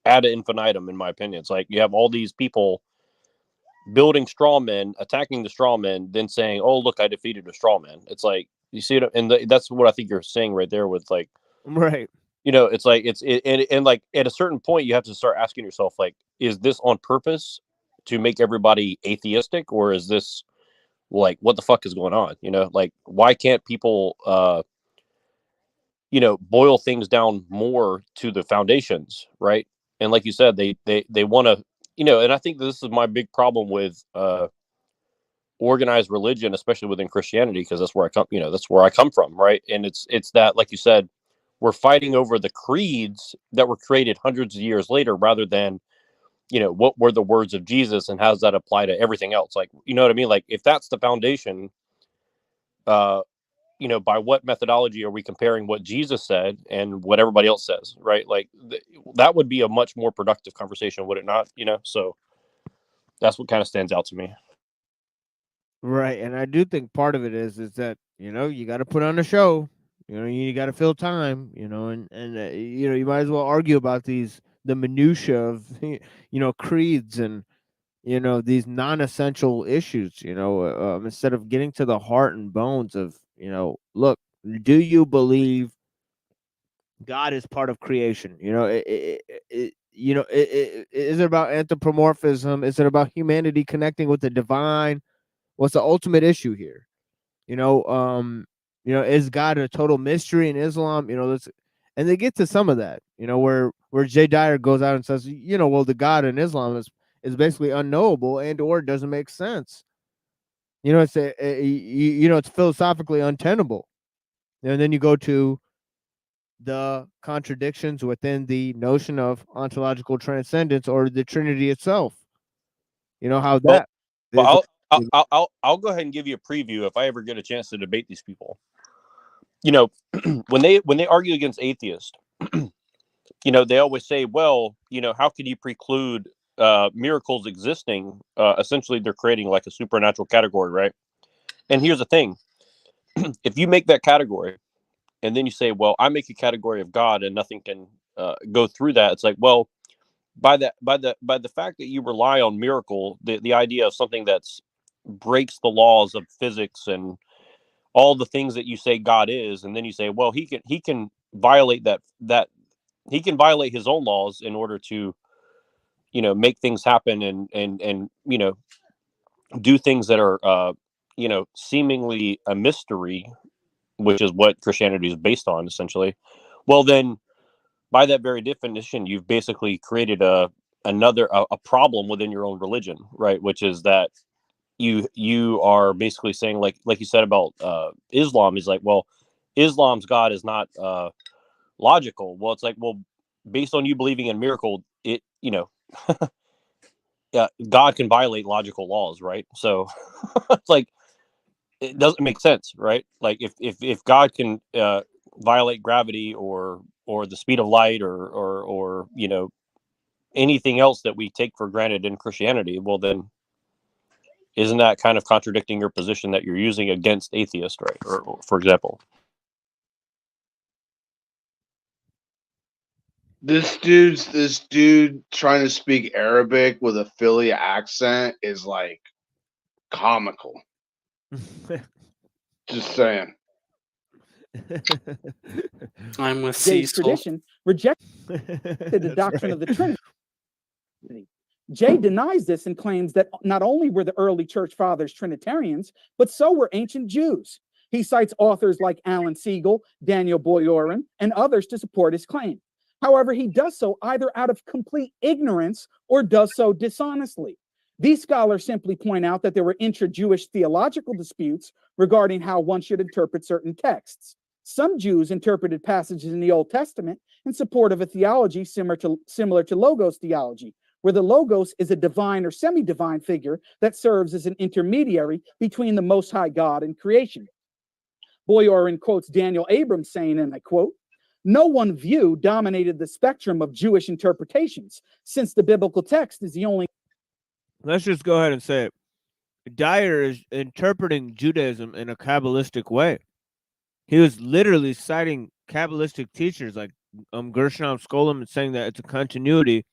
ad infinitum, in my opinion. It's like you have all these people building straw men, attacking the straw men, then saying, "Oh, look, I defeated a straw man." It's like you see it, and that's what I think you're saying right there. With like, right? It's like and like at a certain point, you have to start asking yourself, like, is this on purpose to make everybody atheistic, or is this like what the fuck is going on? Like why can't people boil things down more to the foundations, right? And like you said, they want to, and I think this is my big problem with organized religion, especially within Christianity, because that's where I come from, right? And it's that, like you said, we're fighting over the creeds that were created hundreds of years later, rather than what were the words of Jesus and how does that apply to everything else? Like, you know what I mean? Like if that's the foundation, by what methodology are we comparing what Jesus said and what everybody else says, right? Like that would be a much more productive conversation, would it not? So that's what kind of stands out to me. Right, and I do think part of it is that you got to put on a show, you got to fill time, and you might as well argue about the minutia of creeds and these non-essential issues, instead of getting to the heart and bones of look, do you believe God is part of creation? Is it about anthropomorphism? Is it about humanity connecting with the divine? What's the ultimate issue here? Is God a total mystery in Islam? And they get to some of that, where Jay Dyer goes out and says, well, the God in Islam is basically unknowable and or doesn't make sense. It's it's philosophically untenable. And then you go to the contradictions within the notion of ontological transcendence or the Trinity itself. How that. Well, I'll go ahead and give you a preview if I ever get a chance to debate these people. When they argue against atheists, they always say, well, how can you preclude miracles existing? Essentially, they're creating like a supernatural category, right? And here's the thing: if you make that category, and then you say, well, I make a category of God, and nothing can go through that. It's like, well, by the fact that you rely on miracle, the idea of something that's breaks the laws of physics and all the things that you say God is, and then you say, well, he can violate that he can violate his own laws in order to make things happen and do things that are seemingly a mystery, which is what Christianity is based on, essentially. Well, then by that very definition, you've basically created a problem within your own religion, right? Which is that you are basically saying, like you said about Islam, is like, well, Islam's God is not logical. Well, it's like, well, based on you believing in miracle, God can violate logical laws, right? So it's like it doesn't make sense, right? Like if God can violate gravity or the speed of light or anything else that we take for granted in Christianity, well then isn't that kind of contradicting your position that you're using against atheists, right? Or for example, This dude trying to speak Arabic with a Philly accent is like comical. Just saying. I'm with Jay's Cecil. tradition rejected the doctrine of the Trinity. Jay denies this and claims that not only were the early church fathers Trinitarians, but so were ancient Jews. He cites authors like Alan Siegel, Daniel Boyarin, and others to support his claim. However, he does so either out of complete ignorance or does so dishonestly. These scholars simply point out that there were intra-Jewish theological disputes regarding how one should interpret certain texts. Some Jews interpreted passages in the Old Testament in support of a theology similar to Logos theology, where the Logos is a divine or semi-divine figure that serves as an intermediary between the Most High God and creation. Boyarin quotes Daniel Abrams saying, and I quote, No one view dominated the spectrum of Jewish interpretations, since the biblical text is the only. Let's just go ahead and say it. Dyer is interpreting Judaism in a Kabbalistic way. He was literally citing Kabbalistic teachers like Gershom Scholem and saying that it's a continuity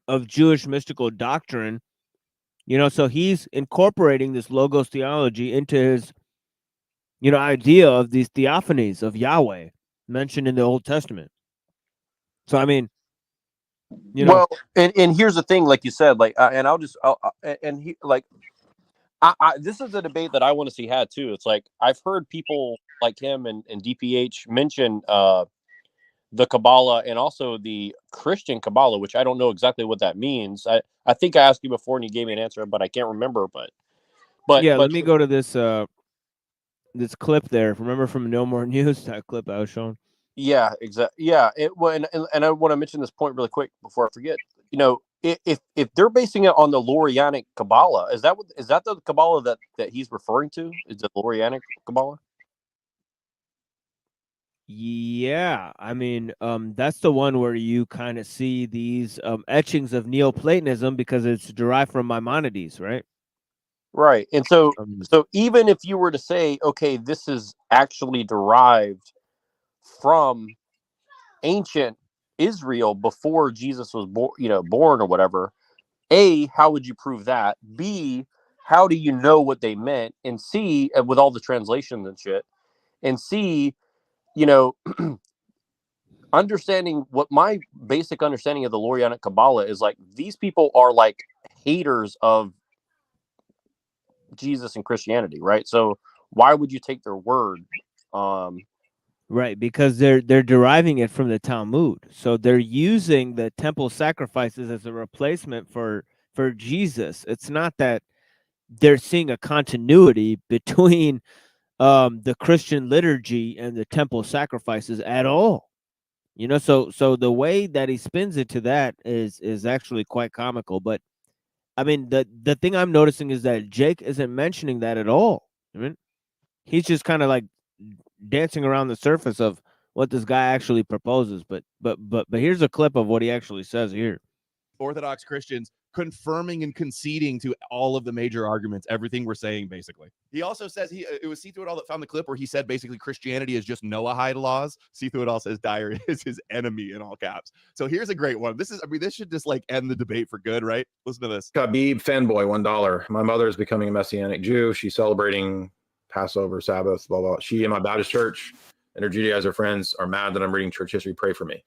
of Jewish mystical doctrine. You know, so he's incorporating this logos theology into his, idea of these theophanies of Yahweh mentioned in the Old Testament. So, I mean, Well, and here's the thing, like you said, like, and this is a debate that I want to see had too. It's like, I've heard people like him and DPH mention the Kabbalah and also the Christian Kabbalah, which I don't know exactly what that means. I think I asked you before and you gave me an answer, but I can't remember. But let me go to this this clip there. Remember from No More News, that clip I was showing? Yeah, exactly. Yeah, and I want to mention this point really quick before I forget. If they're basing it on the Lurianic Kabbalah, is that the Kabbalah that he's referring to? Is the Lurianic Kabbalah? Yeah, I mean, that's the one where you kind of see these etchings of Neoplatonism because it's derived from Maimonides, right? Right. And so even if you were to say, okay, this is actually derived from ancient Israel before Jesus was born or whatever, A, how would you prove that? B, how do you know what they meant? And C, with all the translations and shit, and C, understanding what my basic understanding of the Lurianic Kabbalah is, like, these people are like haters of Jesus and Christianity, right? So why would you take their word? Right, because they're deriving it from the Talmud, so they're using the temple sacrifices as a replacement for Jesus. It's not that they're seeing a continuity between the Christian liturgy and the temple sacrifices at all. So the way that he spins it to that is actually quite comical. But I mean, the thing I'm noticing is that Jake isn't mentioning that at all. I mean, he's just kind of like dancing around the surface of what this guy actually proposes. But here's a clip of what he actually says here. Orthodox Christians confirming and conceding to all of the major arguments, everything we're saying, basically. He also says it was See Through It All that found the clip where he said basically Christianity is just Noahide laws. See Through It All says Dyer is his enemy in all caps. So here's a great one. This should just like end the debate for good, right? Listen to this. Khabib fanboy, $1. My mother is becoming a Messianic Jew. She's celebrating Passover, Sabbath, blah, blah. She and my Baptist church and her Judaizer friends are mad that I'm reading church history. Pray for me.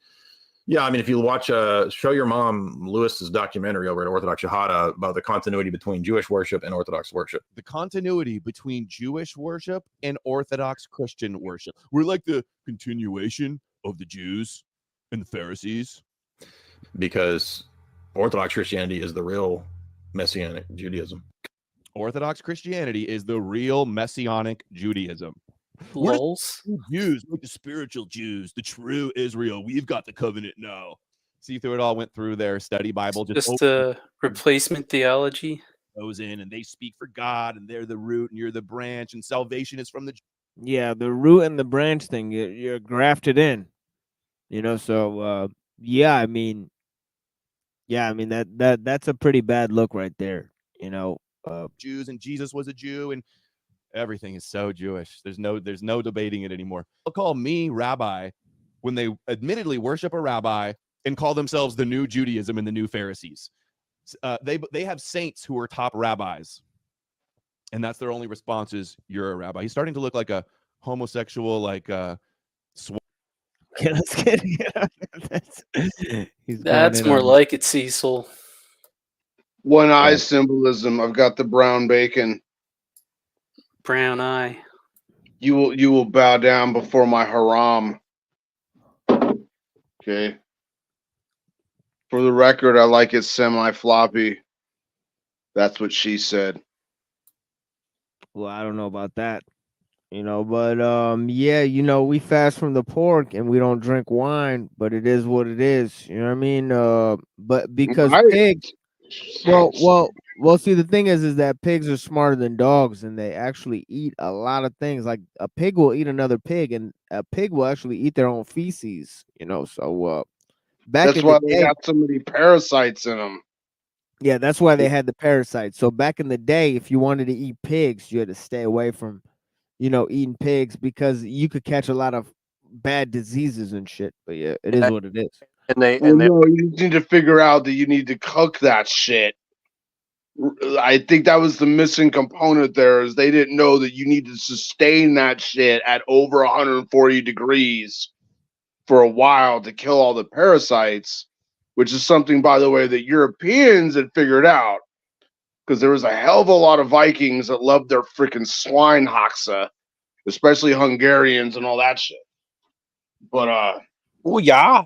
Yeah, I mean, if you watch Show Your Mom Lewis's documentary over at Orthodox Jihad about the continuity between Jewish worship and Orthodox worship. The continuity between Jewish worship and Orthodox Christian worship. We're like the continuation of the Jews and the Pharisees. Because Orthodox Christianity is the real Messianic Judaism. Orthodox Christianity is the real Messianic Judaism. Lols. Jews, like the spiritual Jews, the true Israel. We've got the covenant now. See Through It All went through their study Bible. Just replacement theology. Goes in and they speak for God and they're the root and you're the branch and salvation is from the. Yeah, the root and the branch thing, you're grafted in. So I mean that's a pretty bad look right there. Jews and Jesus was a Jew and everything is so Jewish. There's no debating it anymore. They'll call me rabbi when they admittedly worship a rabbi and call themselves the new Judaism and the new Pharisees. They have saints who are top rabbis, and that's their only response is you're a rabbi. He's starting to look like a homosexual, like let's get That's more like it, Cecil. One eye symbolism. I've got the brown bacon. Brown eye. You will bow down before my haram. Okay. For the record, I like it semi-floppy. That's what she said. Well, I don't know about that. But we fast from the pork and we don't drink wine, but it is what it is. You know what I mean? But because pig Well. See, the thing is that pigs are smarter than dogs, and they actually eat a lot of things. Like a pig will eat another pig, and a pig will actually eat their own feces. So back That's in the why they day, got so many parasites in them. yeah, that's why they had the parasites. So back in the day, if you wanted to eat pigs, you had to stay away from, eating pigs because you could catch a lot of bad diseases and shit. But yeah, it is what it is. And they Well, no, you need to figure out that you need to cook that shit. I think that was the missing component there is they didn't know that you need to sustain that shit at over 140 degrees for a while to kill all the parasites, which is something, by the way, that Europeans had figured out because there was a hell of a lot of Vikings that loved their freaking swine haxa, especially Hungarians and all that shit. But oh yeah,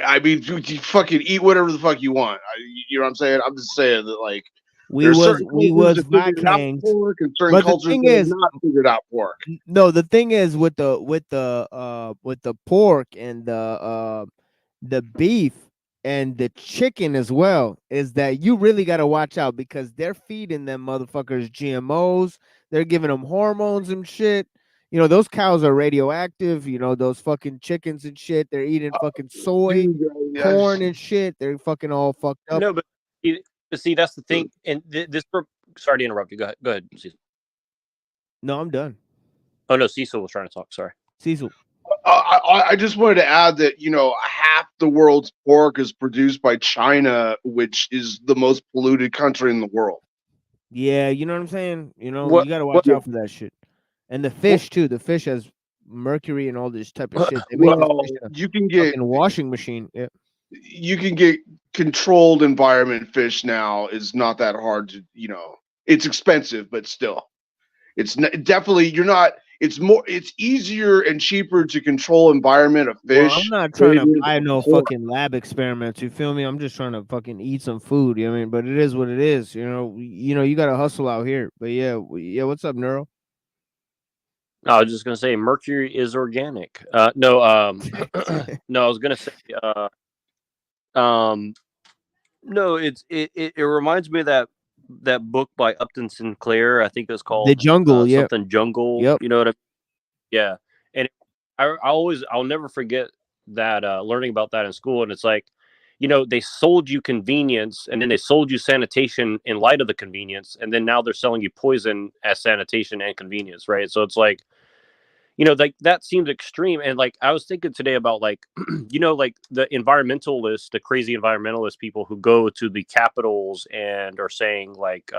I mean, you fucking eat whatever the fuck you want. You know what I'm saying? I'm just saying that like We there's was certain we cultures was that figured out Vikings, pork and certain but the cultures thing that have is, not figured out pork. no, the thing is with the pork and the beef and the chicken as well is that you really got to watch out because they're feeding them motherfuckers GMOs. They're giving them hormones and shit. Those cows are radioactive. Those fucking chickens and shit. They're eating fucking soy, corn and shit. They're fucking all fucked up. no, but see, that's the thing. And this, sorry to interrupt you. Go ahead, Cecil. No, I'm done. Oh no, Cecil was trying to talk. Sorry, Cecil. I just wanted to add that half the world's pork is produced by China, which is the most polluted country in the world. Yeah, you know what I'm saying. You What- got to what- watch out for that shit. And the fish too. The fish has mercury and all this type of shit. They make Well, the fish a you can get fucking washing machine. Yeah. you can get controlled environment fish now. Is not that hard to It's expensive, but still, definitely you're not. It's easier and cheaper to control environment of fish. Well, I'm not than trying it to is buy of no pork. fucking lab experiments. You feel me? I'm just trying to fucking eat some food. You know what I mean? But it is what it is. You got to hustle out here. But yeah. What's up, Neuro? I was just gonna say mercury is organic. No, no, I was gonna say, no, it reminds me of that book by Upton Sinclair. I think it was called The Jungle. Yeah. something Jungle. Yep. You know what I mean? Yeah, and I'll never forget that learning about that in school. And it's like, they sold you convenience, and then they sold you sanitation in light of the convenience, and then now they're selling you poison as sanitation and convenience, right? So it's like, like that seems extreme. And like I was thinking today about like, like the environmentalists, the crazy environmentalist people who go to the capitals and are saying like,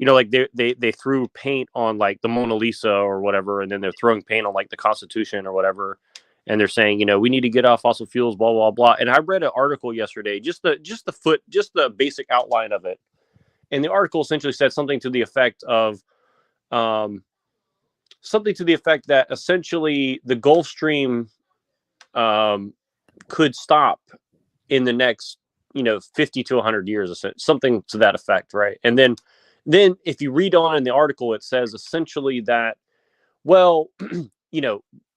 like they threw paint on like the Mona Lisa or whatever, and then they're throwing paint on like the Constitution or whatever, and they're saying, we need to get off fossil fuels, blah blah blah. And I read an article yesterday, just the basic outline of it, and the article essentially said something to the effect of, that essentially the Gulf Stream could stop in the next 50 to 100 years, something to that effect, right? And then if you read on in the article, it says essentially that, well,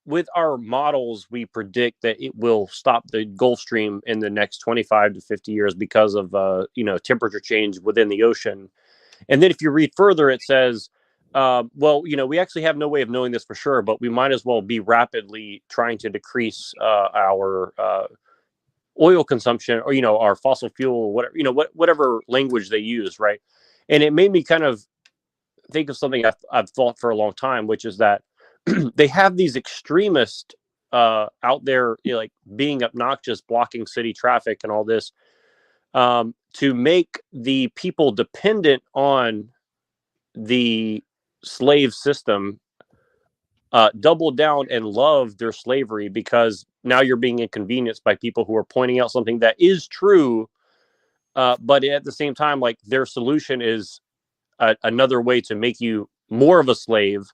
with our models, we predict that it will stop the Gulf Stream in the next 25 to 50 years because of temperature change within the ocean. And then if you read further, it says, well, we actually have no way of knowing this for sure, but we might as well be rapidly trying to decrease our oil consumption, or our fossil fuel, whatever, whatever language they use, right? And it made me kind of think of something I've thought for a long time, which is that they have these extremists out there, like being obnoxious, blocking city traffic and all this, to make the people dependent on the slave system double down and love their slavery, because now you're being inconvenienced by people who are pointing out something that is true, but at the same time, like their solution is another way to make you more of a slave.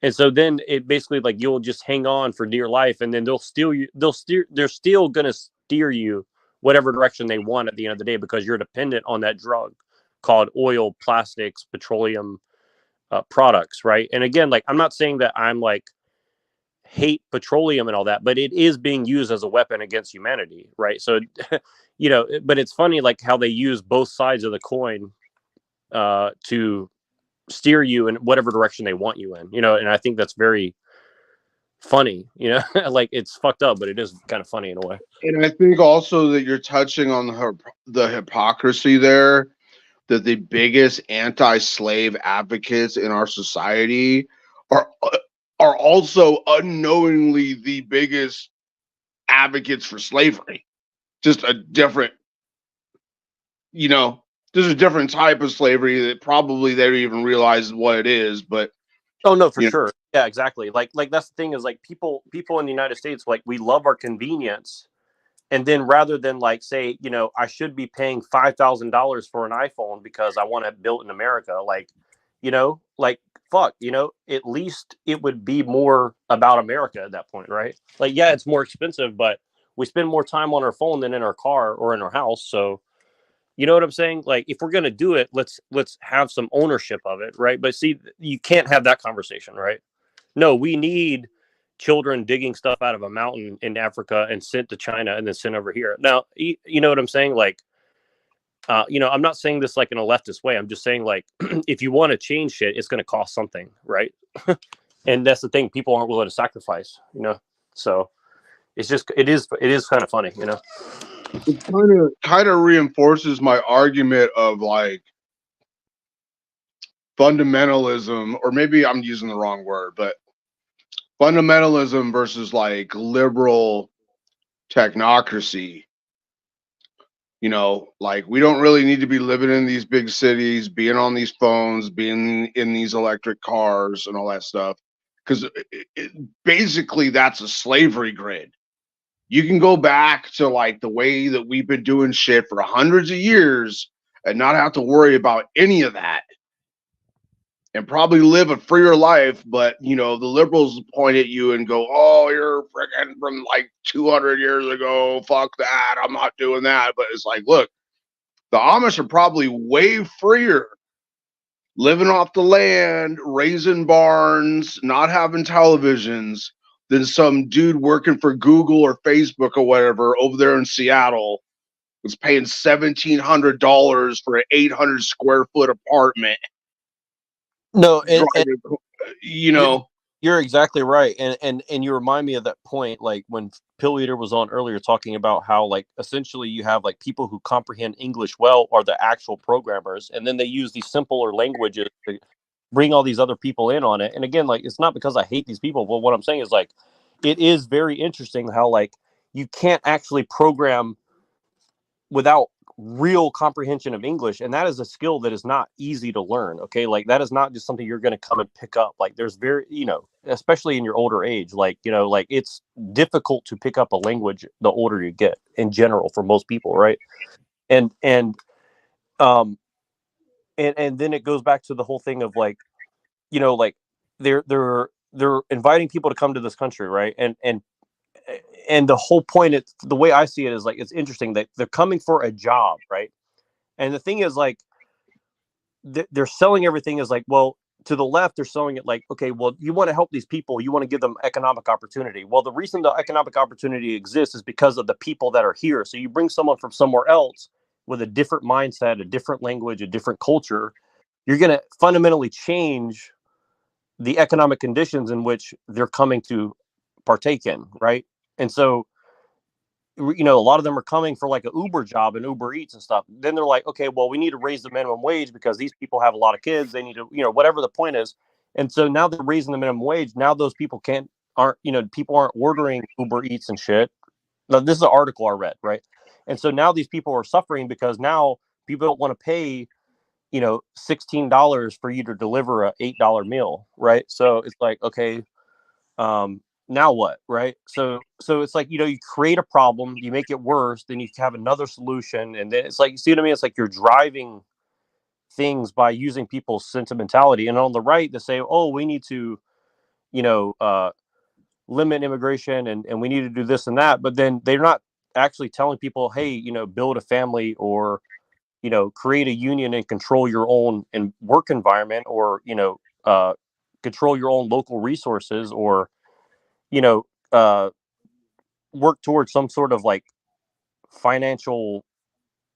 And so then it basically, like, you'll just hang on for dear life, and then they're still gonna steer you whatever direction they want at the end of the day, because you're dependent on that drug called oil, plastics, petroleum products, right? And again, like, I'm not saying that I'm like hate petroleum and all that, but it is being used as a weapon against humanity, right? So, you know, but it's funny like how they use both sides of the coin to steer you in whatever direction they want you in, you know, and I think that's very funny, you know, like it's fucked up, but it is kind of funny in a way. And I think also that you're touching on the hypocrisy there, that the biggest anti-slave advocates in our society are also unknowingly the biggest advocates for slavery. Just a different, you know, there's a different type of slavery that probably they don't even realize what it is, but Oh no, for you know, sure. Yeah, exactly. Like that's the thing is like people in the United States, like we love our convenience. And then rather than like say, you know, I should be paying $5,000 for an iPhone because I want it built in America, like, you know, like fuck, you know, at least it would be more about America at that point, right? Like, yeah, it's more expensive, but we spend more time on our phone than in our car or in our house. So, you know what I'm saying? Like, if we're gonna do it, let's have some ownership of it, right? But see, you can't have that conversation, right? No, we need children digging stuff out of a mountain in Africa and sent to China and then sent over here. Now, you know what I'm saying? Like, you know, I'm not saying this like in a leftist way. I'm just saying like, if you want to change shit, it's going to cost something, right? And that's the thing. People aren't willing to sacrifice, you know? So it's just, it is kind of funny, you know? it kind of reinforces my argument of like fundamentalism, or maybe I'm using the wrong word, but fundamentalism versus like liberal technocracy. You know, like we don't really need to be living in these big cities, being on these phones, being in these electric cars and all that stuff. Because basically that's a slavery grid. You can go back to like the way that we've been doing shit for hundreds of years and not have to worry about any of that and probably live a freer life. But you know, the liberals point at you and go, "Oh, you're freaking from like 200 years ago. Fuck that. I'm not doing that." But it's like, look, the Amish are probably way freer, living off the land, raising barns, not having televisions, than some dude working for Google or Facebook or whatever over there in Seattle was paying $1,700 for an 800 square foot apartment. No, and you know, you're exactly right, and you remind me of that point, like when Pill Eater was on earlier, talking about how like essentially you have like people who comprehend English well are the actual programmers, and then they use these simpler languages to bring all these other people in on it. And again, like it's not because I hate these people, but what I'm saying is like it is very interesting how like you can't actually program without real comprehension of English, and that is a skill that is not easy to learn. Okay, like that is not just something you're going to come and pick up. Like there's very, you know, especially in your older age, like, you know, like it's difficult to pick up a language the older you get in general for most people, right? And um and then it goes back to the whole thing of like, you know, like they're inviting people to come to this country, right? And the whole point, it's the way I see it is like it's interesting that they're coming for a job, right? And the thing is like they're selling everything as like, well, to the left they're selling it like, okay, well, you want to help these people, you want to give them economic opportunity. Well, the reason the economic opportunity exists is because of the people that are here. So you bring someone from somewhere else with a different mindset, a different language, a different culture, you're going to fundamentally change the economic conditions in which they're coming to partake in, right? And so, you know, a lot of them are coming for like an Uber job and Uber Eats and stuff. Then they're like, okay, well, we need to raise the minimum wage because these people have a lot of kids. They need to, you know, whatever the point is. And so now they're raising the minimum wage. Now those people aren't, you know, people aren't ordering Uber Eats and shit. Now, this is an article I read, right? And so now these people are suffering because now people don't want to pay, you know, $16 for you to deliver a $8 meal, right? So it's like, okay, now what, right? So it's like, you know, you create a problem, you make it worse, then you have another solution, and then it's like, you see what I mean? It's like you're driving things by using people's sentimentality. And on the right, they say, oh, we need to, you know, limit immigration, and we need to do this and that, but then they're not actually telling people, hey, you know, build a family, or, you know, create a union and control your own and work environment, or, you know, control your own local resources, or, you know, work towards some sort of like financial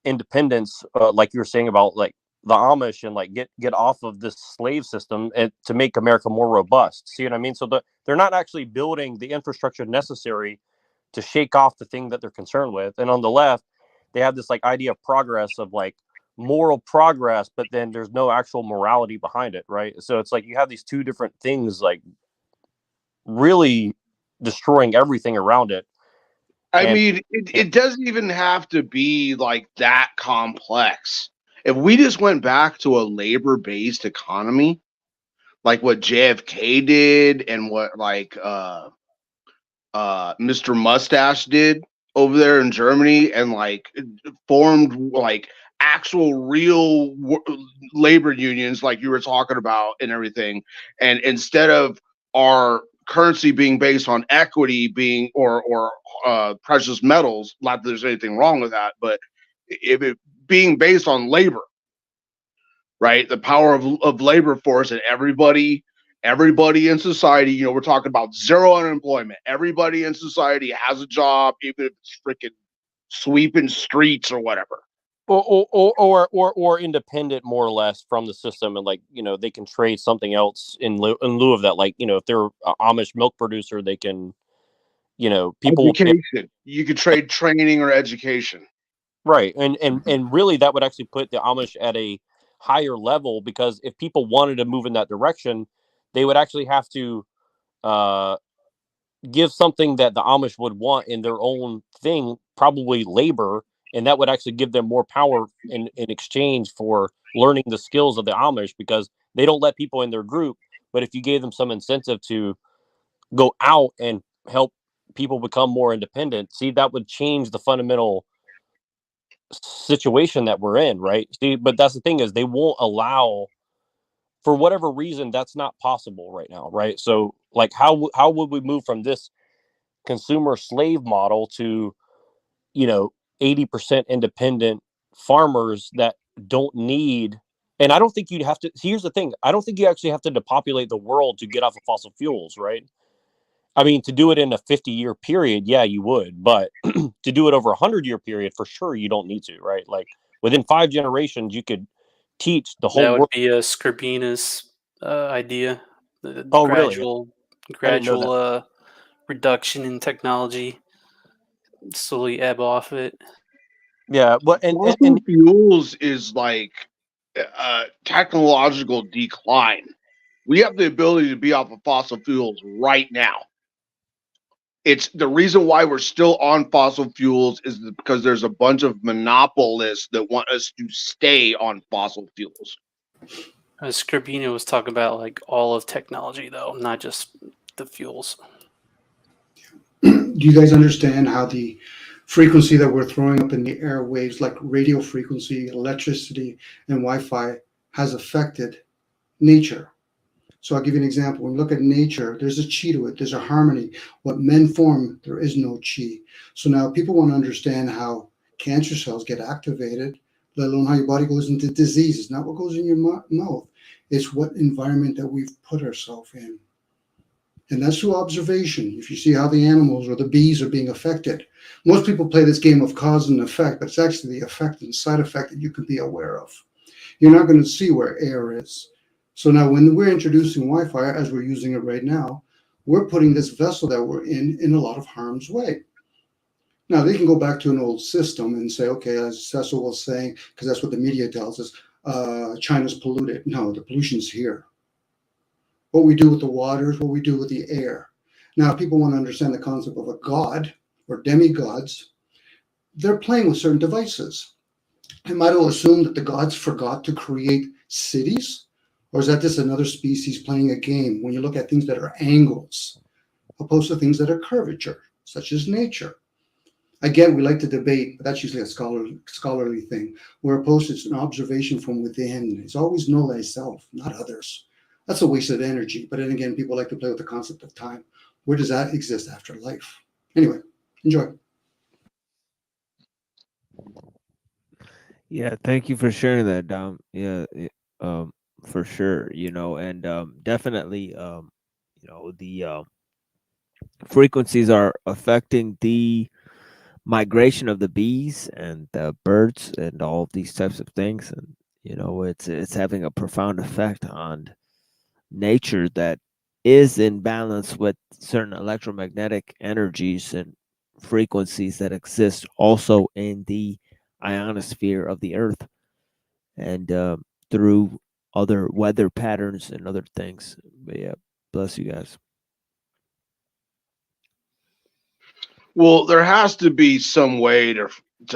independence, like you were saying about like the Amish, and like get off of this slave system and to make America more robust. See what I mean? So they're not actually building the infrastructure necessary to shake off the thing that they're concerned with. And on the left, they have this like idea of progress, of like moral progress, but then there's no actual morality behind it, right? So it's like you have these two different things like really destroying everything around it. I And mean, it doesn't even have to be like that complex. If we just went back to a labor-based economy, like what JFK did and what like Mr. Mustache did over there in Germany, and like formed like actual real labor unions like you were talking about and everything, and instead of our currency being based on equity being or precious metals, not that there's anything wrong with that, but if it being based on labor, right? The power of labor force, and everybody in society, you know, we're talking about zero unemployment. Everybody in society has a job, even if it's freaking sweeping streets or whatever. Or independent more or less from the system, and like, you know, they can trade something else in lieu of that. Like, you know, if they're an Amish milk producer, they can, you know, people Education. You could trade training or education. right. And really that would actually put the Amish at a higher level, because if people wanted to move in that direction, they would actually have to give something that the Amish would want in their own thing, probably labor, and that would actually give them more power in exchange for learning the skills of the Amish, because they don't let people in their group. But if you gave them some incentive to go out and help people become more independent, see, that would change the fundamental situation that we're in, right? See, but that's the thing, is they won't allow, for whatever reason, that's not possible right now, right? So like how would we move from this consumer slave model to, you know, 80% independent farmers that don't need, and I don't think you'd have to, here's the thing, I don't think you actually have to depopulate the world to get off of fossil fuels, right? I mean, to do it in a 50-year period, yeah, you would, but to do it over a 100-year period, for sure, you don't need to, right? Like within 5 generations, you could teach the whole That would world. be a Scribina's idea. The Oh, really? I didn't know that. gradual reduction in technology, slowly ebb off it. Yeah, well, Fossil fuels is like technological decline. We have the ability to be off of fossil fuels right now. It's the reason why we're still on fossil fuels is because there's a bunch of monopolists that want us to stay on fossil fuels. Scribina was talking about like all of technology, though, not just the fuels. Do you guys understand how the frequency that we're throwing up in the airwaves, like radio frequency, electricity, and Wi-Fi, has affected nature? So I'll give you an example. When we look at nature, there's a chi to it. There's a harmony. What men form, there is no chi. So now people want to understand how cancer cells get activated, let alone how your body goes into disease. It's not what goes in your mouth. It's what environment that we've put ourselves in. And that's through observation. If you see how the animals or the bees are being affected. Most people play this game of cause and effect, but it's actually the effect and side effect that you can be aware of. You're not going to see where air is. So now when we're introducing Wi-Fi, as we're using it right now, we're putting this vessel that we're in a lot of harm's way. Now, they can go back to an old system and say, okay, as Cecil was saying, because that's what the media tells us, China's polluted. No, the pollution's here. What we do with the waters, what we do with the air. Now, if people want to understand the concept of a god or demigods, they're playing with certain devices. I might well assume that the gods forgot to create cities, or is that just another species playing a game when you look at things that are angles, opposed to things that are curvature, such as nature? Again, we like to debate, but that's usually a scholarly thing. Where opposed, it's an observation from within. It's always know thyself, not others. That's a waste of energy. But then again, people like to play with the concept of time. Where does that exist after life? Anyway, enjoy. Yeah, thank you for sharing that, Dom. Yeah, for sure. You know, and definitely, you know, frequencies are affecting the migration of the bees and the birds and all of these types of things, and it's having a profound effect on nature that is in balance with certain electromagnetic energies and frequencies that exist also in the ionosphere of the earth, and through other weather patterns and other things. But yeah, bless you guys. Well, there has to be some way to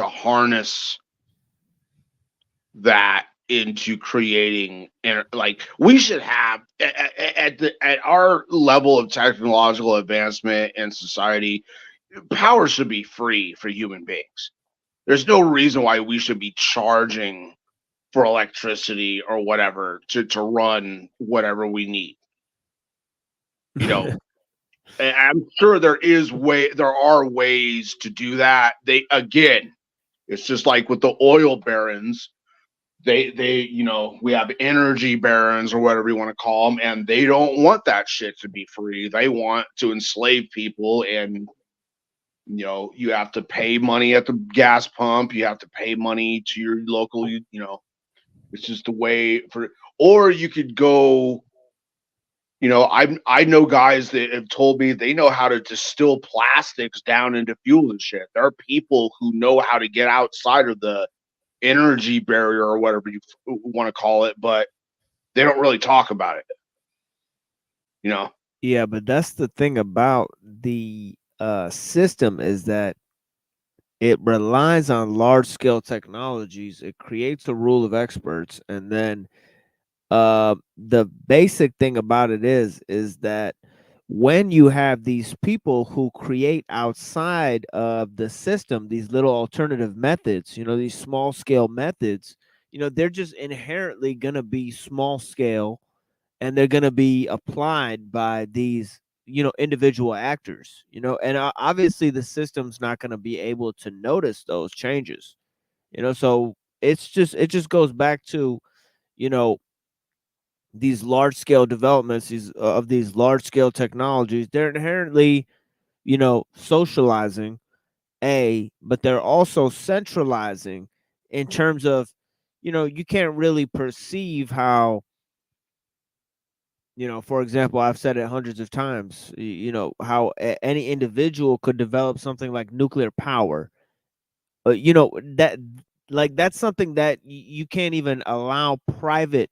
harness that into creating, and like we should have at our level of technological advancement in society, power should be free for human beings. There's no reason why we should be charging for electricity or whatever to run whatever we need. And I'm sure there are ways to do that. It's just like with the oil barons. We have energy barons or whatever you want to call them, and they don't want that shit to be free. They want to enslave people, and you have to pay money at the gas pump. You have to pay money to your local. It's just the way or you could go. I know guys that have told me they know how to distill plastics down into fuel and shit. There are people who know how to get outside of the energy barrier or whatever you want to call it, but they don't really talk about it. Yeah, but that's the thing about the system, is that it relies on large scale technologies. It creates a rule of experts, and then the basic thing about it is that when you have these people who create outside of the system these little alternative methods, these small scale methods, they're just inherently going to be small scale, and they're going to be applied by these individual actors, and obviously the system's not going to be able to notice those changes, so it just goes back to these large scale developments, these large scale technologies. They're inherently socializing, but they're also centralizing in terms of you can't really perceive how, for example, I've said it hundreds of times, how any individual could develop something like nuclear power. That, like, that's something that you can't even allow private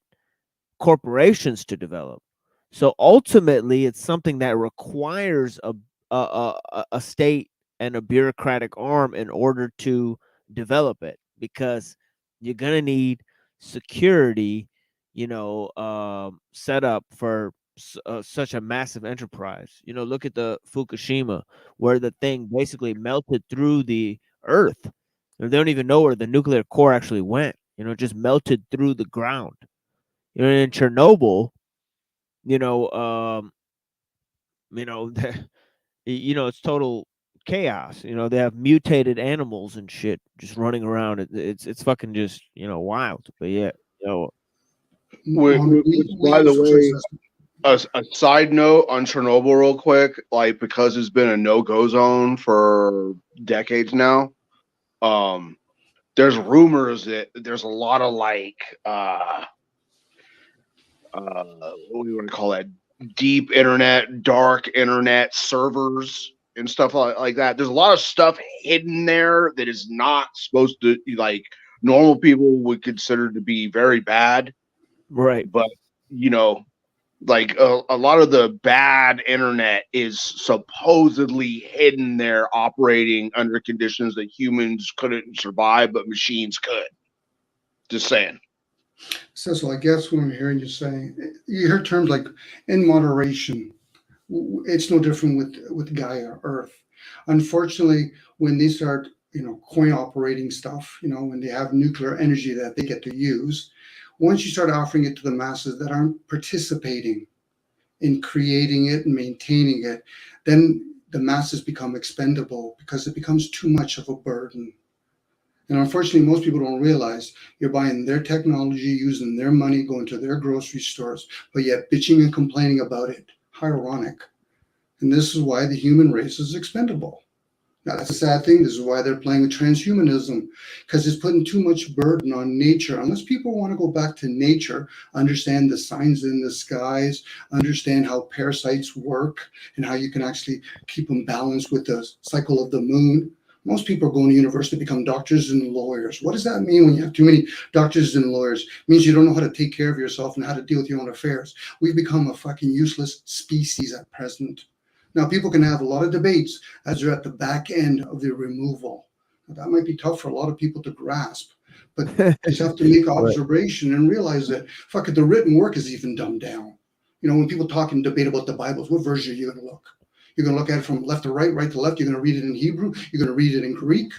corporations to develop. So ultimately, it's something that requires a state and a bureaucratic arm in order to develop it, because you're gonna need security, set up for such a massive enterprise. Look at the Fukushima, where the thing basically melted through the earth. They don't even know where the nuclear core actually went. Just melted through the ground. In Chernobyl, you know, um, it's total chaos. They have mutated animals and shit just running around. It's fucking just wild. But yeah, By the way, a side note on Chernobyl, real quick, like because it's been a no-go zone for decades now. There's rumors that there's a lot of what do you want to call that? Deep internet, dark internet servers and stuff like that. There's a lot of stuff hidden there that is not supposed to, like, normal people would consider to be very bad. Right. But, like a lot of the bad internet is supposedly hidden there, operating under conditions that humans couldn't survive, but machines could. Just saying. So I guess when I'm hearing you say, you hear terms like in moderation. It's no different with Gaia, Earth. Unfortunately, when they start, coin operating stuff, when they have nuclear energy that they get to use, once you start offering it to the masses that aren't participating in creating it and maintaining it, then the masses become expendable because it becomes too much of a burden. And unfortunately, most people don't realize you're buying their technology, using their money, going to their grocery stores, but yet bitching and complaining about it. How ironic. And this is why the human race is expendable. Now, that's a sad thing. This is why they're playing with transhumanism, because it's putting too much burden on nature. Unless people want to go back to nature, understand the signs in the skies, understand how parasites work, and how you can actually keep them balanced with the cycle of the moon. Most people are going to university to become doctors and lawyers. What does that mean when you have too many doctors and lawyers? It means you don't know how to take care of yourself and how to deal with your own affairs. We've become a fucking useless species at present. Now, people can have a lot of debates as they're at the back end of their removal. Now, that might be tough for a lot of people to grasp, but you just have to make observation and realize that, fuck it, the written work is even dumbed down. You know, when people talk and debate about the Bibles, what version are you going to look? You're going to look at it from left to right, right to left. You're going to read it in Hebrew. You're going to read it in Greek,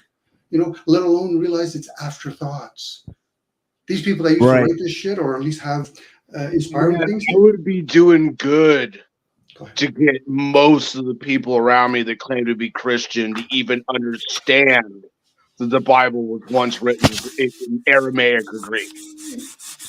you know, let alone realize it's afterthoughts. These people that used to write this shit, or at least have inspiring Man, things. I would be doing good to get most of the people around me that claim to be Christian to even understand that the Bible was once written in Aramaic or Greek.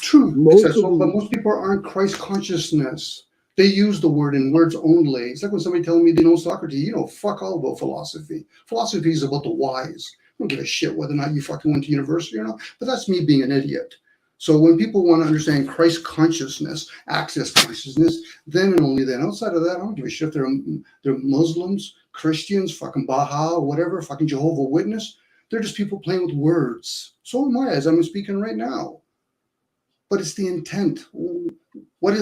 True, Most of but most people aren't Christ consciousness. They use the word in words only. It's like when somebody telling me they know Socrates, you know, fuck all about philosophy. Philosophy is about the whys. I don't give a shit whether or not you fucking went to university or not, but that's me being an idiot. So when people want to understand Christ consciousness, access consciousness, then and only then. Outside of that, I don't give a shit if they're Muslims, Christians, fucking Baha'i, whatever, fucking Jehovah's Witness. They're just people playing with words. So am I, as I'm speaking right now. But it's the intent.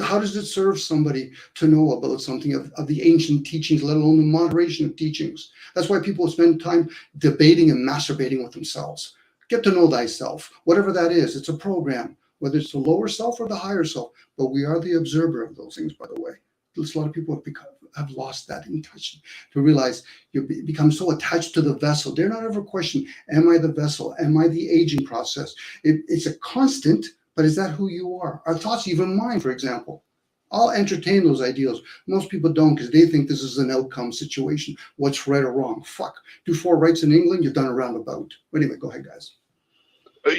How does it serve somebody to know about something of the ancient teachings, let alone the moderation of teachings? That's why people spend time debating and masturbating with themselves. Get to know thyself, whatever that is. It's a program, whether it's the lower self or the higher self. But we are the observer of those things, by the way. There's a lot of people have lost that in touch to realize you become so attached to the vessel. They're not ever questioning, am I the vessel? Am I the aging process? It's a constant, but is that who you are? Our thoughts, even mine, for example. I'll entertain those ideals. Most people don't because they think this is an outcome situation. What's right or wrong? Fuck. Do 4 rights in England, you've done a roundabout. But anyway, go ahead, guys.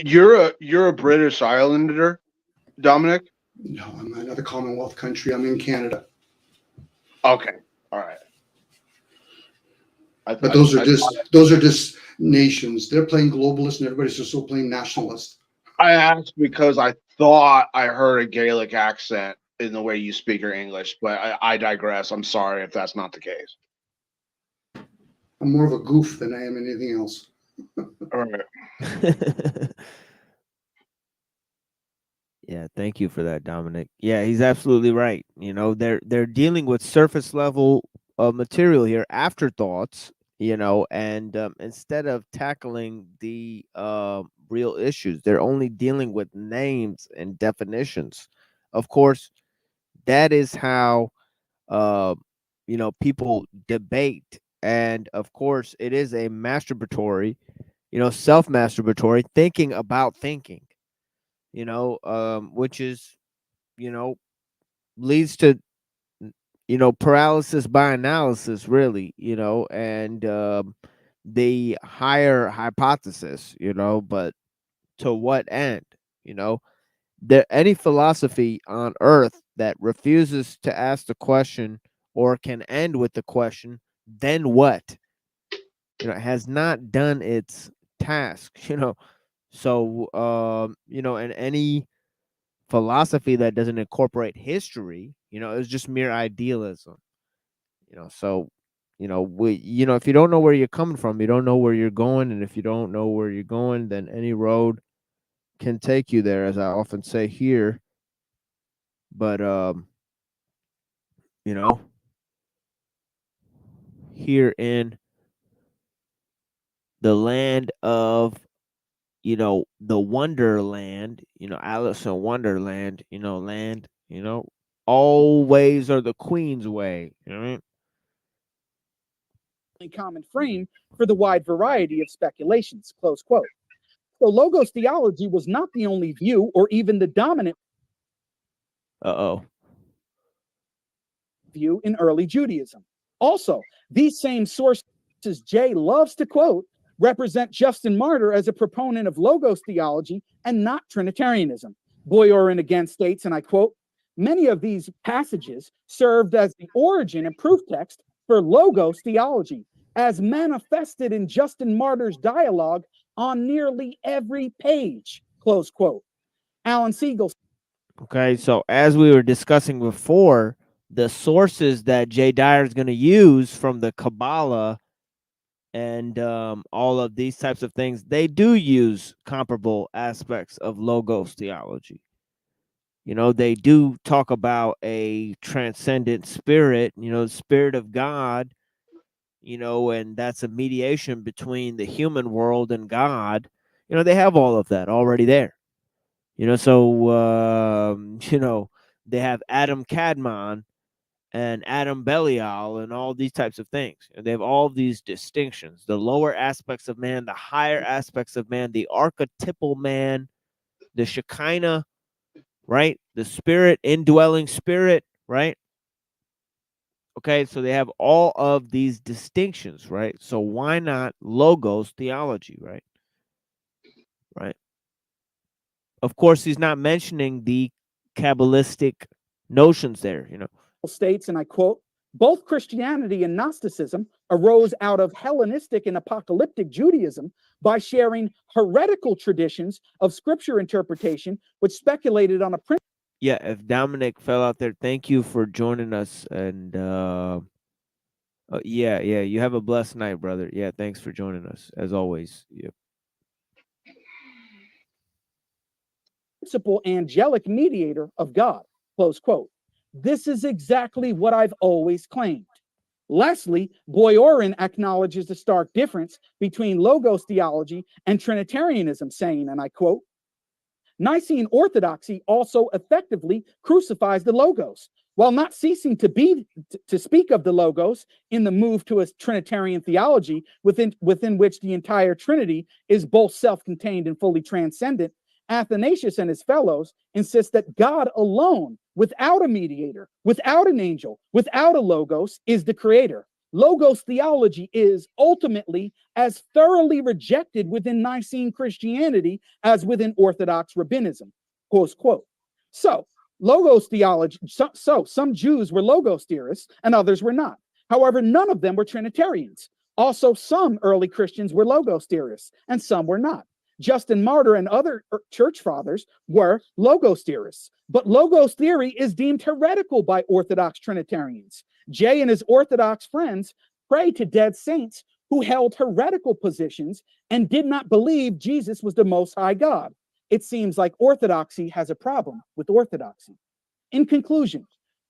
You're a British Islander, Dominic? No, I'm not a Commonwealth country. I'm in Canada. Okay, all right. But those are just nations. They're playing globalist, and everybody's just so playing nationalist. I asked because I thought I heard a Gaelic accent in the way you speak your English, but I digress. I'm sorry if that's not the case. I'm more of a goof than I am anything else. All right. Yeah, thank you for that, Dominic. Yeah, he's absolutely right. You know, they're dealing with surface level material here, afterthoughts. You know, and instead of tackling the real issues, they're only dealing with names and definitions. Of course, that is how you know, people debate, and of course, it is a masturbatory, you know, self-masturbatory thinking about thinking. You know, which is, you know, leads to, you know, paralysis by analysis, really, you know, and the higher hypothesis, you know, but to what end? You know, there any philosophy on earth that refuses to ask the question or can end with the question, then what? You know, has not done its task, you know. So you know, and any philosophy that doesn't incorporate history, you know, is just mere idealism. You know, so you know, you know, if you don't know where you're coming from, you don't know where you're going, and if you don't know where you're going, then any road can take you there, as I often say here. But you know, here in the land of, you know, the Wonderland, you know, Alice in Wonderland, you know, land, you know, all ways are the Queen's way. You know what I mean? Common frame for the wide variety of speculations, close quote. So logos theology was not the only view or even the dominant view in early Judaism. Also, these same sources Jay loves to quote represent Justin Martyr as a proponent of logos theology and not Trinitarianism. Boyarin again states, and I quote, many of these passages served as the origin and proof text for logos theology, as manifested in Justin Martyr's dialogue on nearly every page, close quote. Alan Siegel. Okay, so as we were discussing before, the sources that Jay Dyer is going to use from the Kabbalah and all of these types of things, they do use comparable aspects of logos theology. You know, they do talk about a transcendent spirit, you know, the spirit of God, you know, and that's a mediation between the human world and God. You know, they have all of that already there. You know, so, you know, they have Adam Kadmon and Adam Belial and all these types of things. And they have all these distinctions, the lower aspects of man, the higher aspects of man, the archetypal man, the Shekinah, right? The spirit, indwelling spirit, right? Okay, so they have all of these distinctions, right? So why not logos theology, right? Right. Of course, he's not mentioning the Kabbalistic notions there, you know. States, and I quote, both Christianity and Gnosticism arose out of Hellenistic and apocalyptic Judaism by sharing heretical traditions of scripture interpretation, which speculated on a principle. Yeah, if Dominic fell out there, thank you for joining us. And yeah, you have a blessed night, brother. Yeah, thanks for joining us as always. Yeah. Principal angelic mediator of God, close quote. This is exactly what I've always claimed. Lastly, Boyarin acknowledges the stark difference between logos theology and Trinitarianism, saying, and I quote, Nicene orthodoxy also effectively crucifies the logos, while not ceasing to speak of the logos in the move to a Trinitarian theology within which the entire Trinity is both self-contained and fully transcendent. Athanasius and his fellows insist that God alone, without a mediator, without an angel, without a logos, is the creator. Logos theology is ultimately as thoroughly rejected within Nicene Christianity as within Orthodox rabbinism, close quote. So, logos theology, so some Jews were logos theorists and others were not. However, none of them were Trinitarians. Also, some early Christians were logos theorists and some were not. Justin Martyr and other church fathers were logos theorists, but logos theory is deemed heretical by Orthodox Trinitarians. Jay and his Orthodox friends pray to dead saints who held heretical positions and did not believe Jesus was the Most High God. It seems like Orthodoxy has a problem with orthodoxy. In conclusion,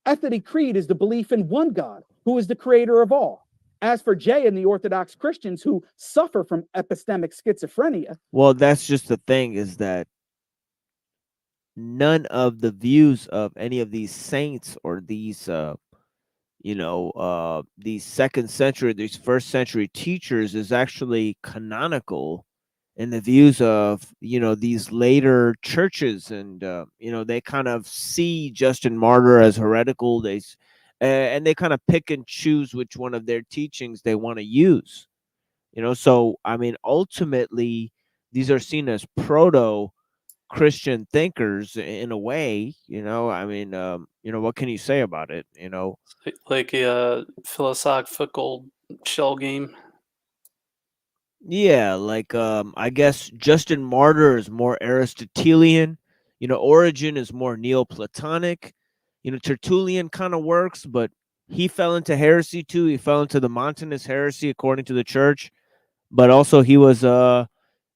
Ethody Creed is the belief in one God who is the creator of all. As for Jay and the Orthodox Christians who suffer from epistemic schizophrenia. Well, that's just the thing, is that none of the views of any of these saints or these these second century, these first century teachers is actually canonical in the views of, these later churches. And, they kind of see Justin Martyr as heretical. And they kind of pick and choose which one of their teachings they want to use. So, I mean, ultimately, these are seen as proto Christian thinkers in a way. I mean, what can you say about it? Like a philosophical shell game. Yeah, like I guess Justin Martyr is more Aristotelian. Origen is more Neoplatonic. Tertullian kind of works, but he fell into heresy too. He fell into the Montanist heresy according to the church, but also he was a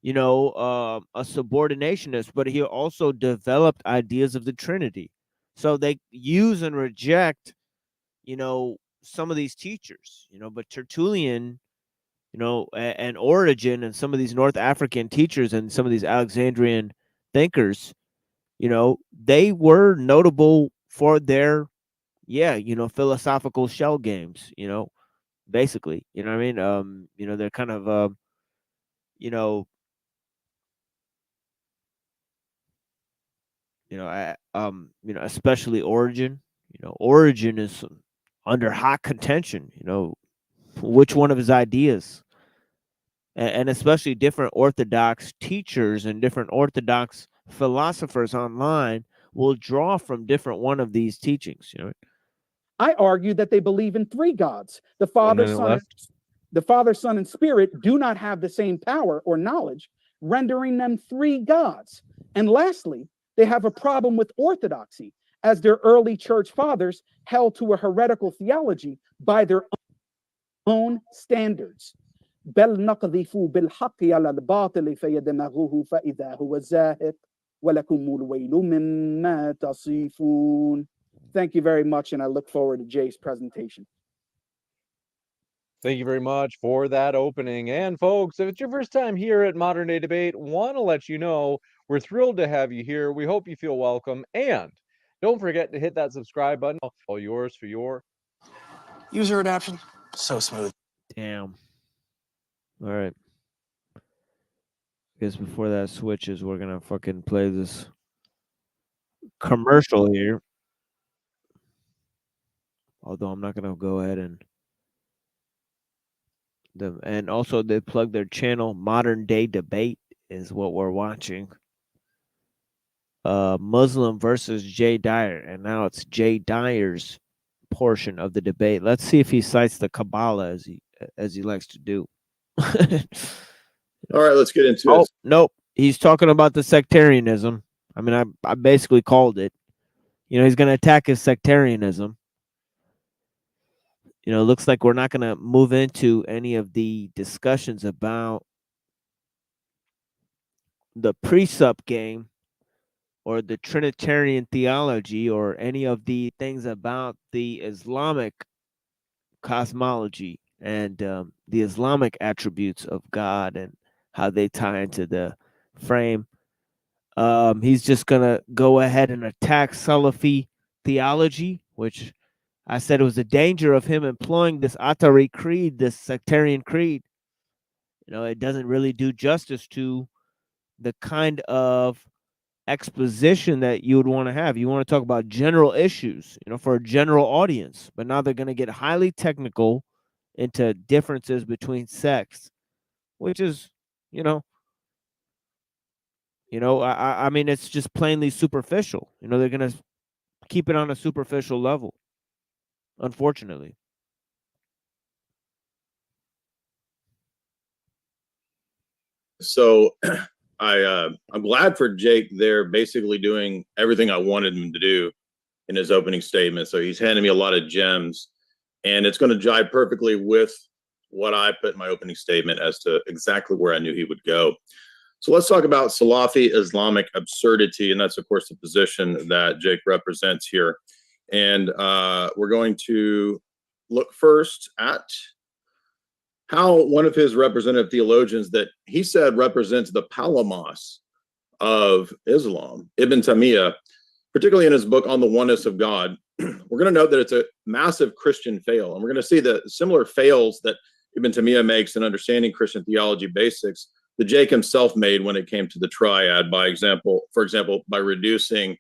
subordinationist, but he also developed ideas of the Trinity. So they use and reject, some of these teachers, but Tertullian, and Origen and some of these North African teachers and some of these Alexandrian thinkers, they were notable for their, philosophical shell games, basically, what I mean? They're kind of, especially Origen. Origen is under hot contention. Which one of his ideas, and especially different Orthodox teachers and different Orthodox philosophers online will draw from different one of these teachings. I argue that they believe in three gods. The Father, minute Son, and, left. the Father, Son, and Spirit do not have the same power or knowledge, rendering them three gods. And lastly, they have a problem with orthodoxy, as their early church fathers held to a heretical theology by their own standards. بل نقذف بالحق على الباطل فيدمغه فإذا هو زاهق ولكم الويل مما تصفون. Thank you very much, and I look forward to Jay's presentation. Thank you very much for that opening. And folks, if it's your first time here at Modern Day Debate, want to let you know we're thrilled to have you here. We hope you feel welcome. And don't forget to hit that subscribe button. All yours for your user adoption. So smooth. Damn. All right. Guess before that switches, we're gonna fucking play this commercial here. Although I'm not gonna go ahead and also they plug their channel. Modern Day Debate is what we're watching. Muslim versus Jay Dyer, and now it's Jay Dyer's portion of the debate. Let's see if he cites the Kabbalah as he likes to do. All right, let's get into Oh, it. nope. He's talking about the sectarianism. I mean, I basically called it. You know, he's going to attack his sectarianism. You know, it looks like we're not going to move into any of the discussions about the precept game or the Trinitarian theology or any of the things about the Islamic cosmology and the Islamic attributes of God and how they tie into the frame. He's just gonna go ahead and attack Salafi theology, which I said it was a danger of him employing this Atari creed, this sectarian creed. You know, it doesn't really do justice to the kind of exposition that you would want to have. You want to talk about general issues, you know, for a general audience, but now they're going to get highly technical into differences between sects, which is, you know, I mean, it's just plainly superficial. You know, they're going to keep it on a superficial level, unfortunately. So I'm glad for Jake there, basically doing everything I wanted him to do in his opening statement. So he's handing me a lot of gems, and it's going to jive perfectly with what I put in my opening statement as to exactly where I knew he would go. So let's talk about Salafi Islamic absurdity, and that's of course the position that Jake represents here. And we're going to look first at how one of his representative theologians that he said represents the Palamos of Islam, Ibn Taymiyyah, particularly in his book on the oneness of God, we're going to note that it's a massive Christian fail. And we're going to see the similar fails that Ibn Taymiyyah makes in understanding Christian theology basics that Jake himself made when it came to the triad, for example, by reducing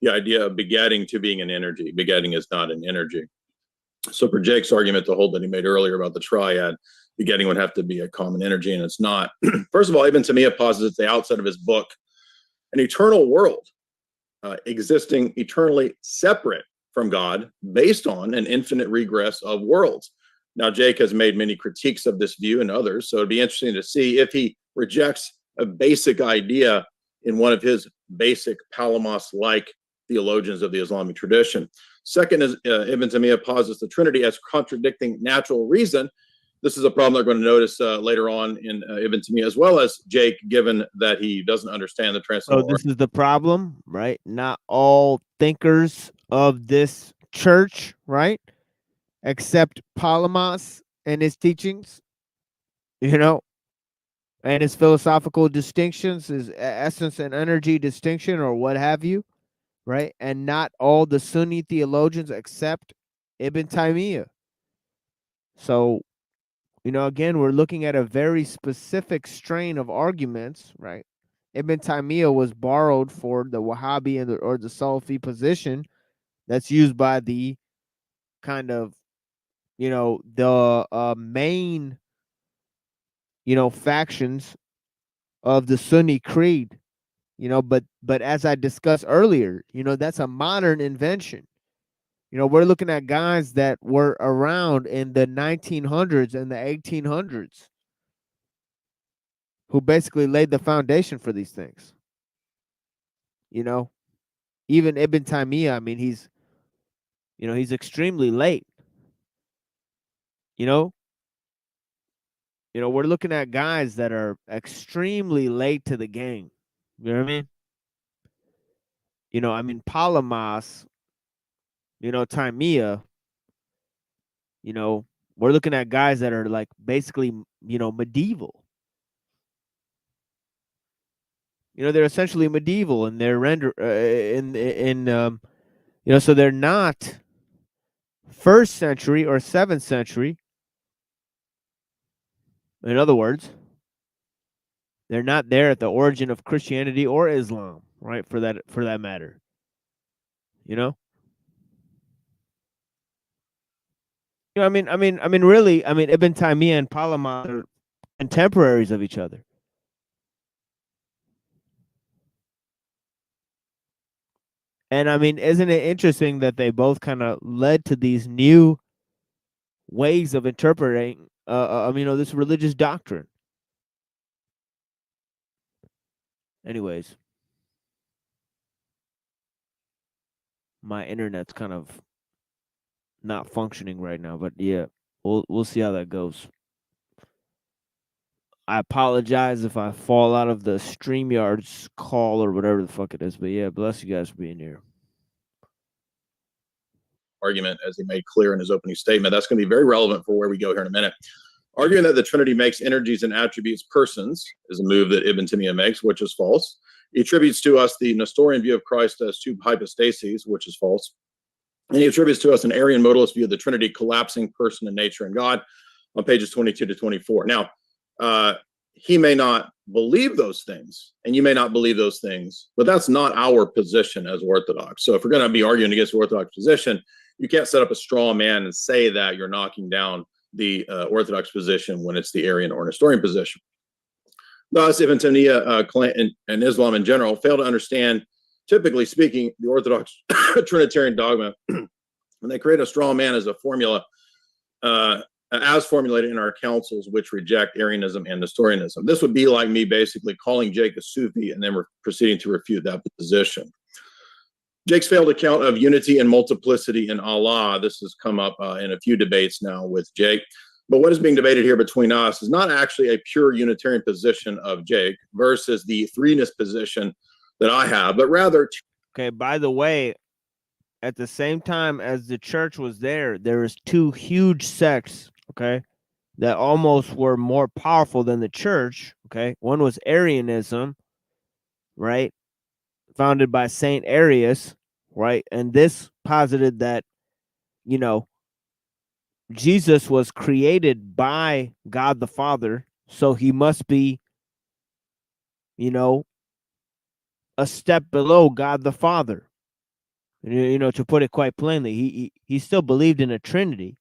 the idea of begetting to being an energy. Begetting is not an energy. So for Jake's argument to hold that he made earlier about the triad, begetting would have to be a common energy, and it's not. First of all, Ibn Taymiyyah posits at the outset of his book an eternal world existing eternally separate from God based on an infinite regress of worlds. Now, Jake has made many critiques of this view and others, so it'd be interesting to see if he rejects a basic idea in one of his basic Palamos-like theologians of the Islamic tradition. Second is Ibn Taymiyyah posits the Trinity as contradicting natural reason. This is a problem they're going to notice later on in Ibn Taymiyyah, as well as Jake, given that he doesn't understand the transcendental. So this is the problem, right? Not all thinkers of this church, right, accept Palamas and his teachings, you know, and his philosophical distinctions, his essence and energy distinction, or what have you, right? And not all the Sunni theologians accept Ibn Taymiyyah. So, you know, again, we're looking at a very specific strain of arguments, right? Ibn Taymiyyah was borrowed for the Wahhabi or the Salafi position that's used by the kind of, you know, the main, you know, factions of the Sunni creed, you know, but as I discussed earlier, you know, that's a modern invention. You know, we're looking at guys that were around in the 1900s and the 1800s who basically laid the foundation for these things. You know, even Ibn Taymiyyah, I mean, he's extremely late. You know, we're looking at guys that are extremely late to the game. You know what I mean? I mean, Palamas, Taymiyyah, we're looking at guys that are like basically, medieval. They're essentially medieval in their render so they're not 1st century or 7th century. In other words, they're not there at the origin of Christianity or Islam, right? For that matter. I mean, really, Ibn Taymiyyah and Palamas are contemporaries of each other. And I mean, isn't it interesting that they both kind of led to these new ways of interpreting, this religious doctrine? Anyways, my internet's kind of not functioning right now, but yeah, we'll see how that goes. I apologize if I fall out of the StreamYard's call or whatever the fuck it is, but yeah, bless you guys for being here. Argument, as he made clear in his opening statement. That's going to be very relevant for where we go here in a minute. Arguing that the Trinity makes energies and attributes persons is a move that Ibn Taymiyyah makes, which is false. He attributes to us the Nestorian view of Christ as 2 hypostases, which is false. And he attributes to us an Arian modalist view of the Trinity collapsing person and nature and God on pages 22 to 24. Now, he may not believe those things, and you may not believe those things, but that's not our position as Orthodox. So if we're going to be arguing against the Orthodox position, you can't set up a straw man and say that you're knocking down the Orthodox position when it's the Arian or Nestorian position. Thus, Ibn Taymiyyah and Islam in general fail to understand, typically speaking, the Orthodox Trinitarian dogma, and they create a straw man as a formula, as formulated in our councils, which reject Arianism and Nestorianism. This would be like me basically calling Jake a Sufi and then proceeding to refute that position. Jake's failed account of unity and multiplicity in Allah. This has come up in a few debates now with Jake. But what is being debated here between us is not actually a pure Unitarian position of Jake versus the threeness position that I have, but rather. Okay, by the way, at the same time as the church was there was 2 huge sects, okay, that almost were more powerful than the church, okay? One was Arianism, right? Founded by Saint Arius, right? And this posited that, Jesus was created by God the Father, so he must be, a step below God the Father. To put it quite plainly, he still believed in a Trinity,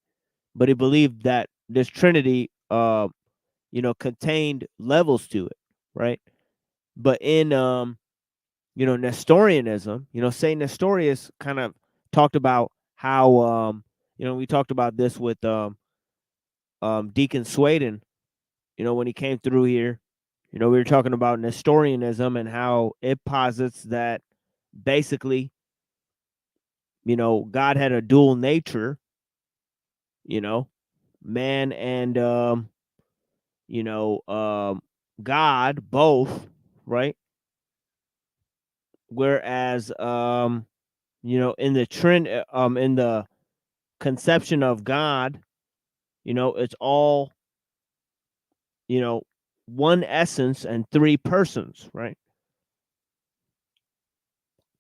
but he believed that this Trinity, contained levels to it, right? But in, Nestorianism, Saint Nestorius kind of talked about how, we talked about this with Deacon Swayden, when he came through here. We were talking about Nestorianism and how it posits that basically, God had a dual nature, man and, God both, right? Whereas, in the conception of God, it's all, one essence and 3 persons, right?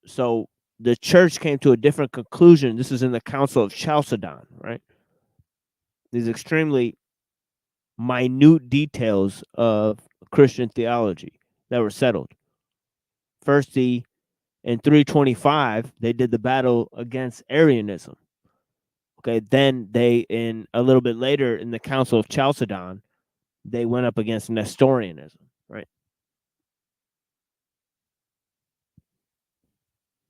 So the church came to a different conclusion. This is in the Council of Chalcedon, right? These extremely minute details of Christian theology that were settled. First, in 325, they did the battle against Arianism. Okay, then in a little bit later in the Council of Chalcedon, they went up against Nestorianism, right?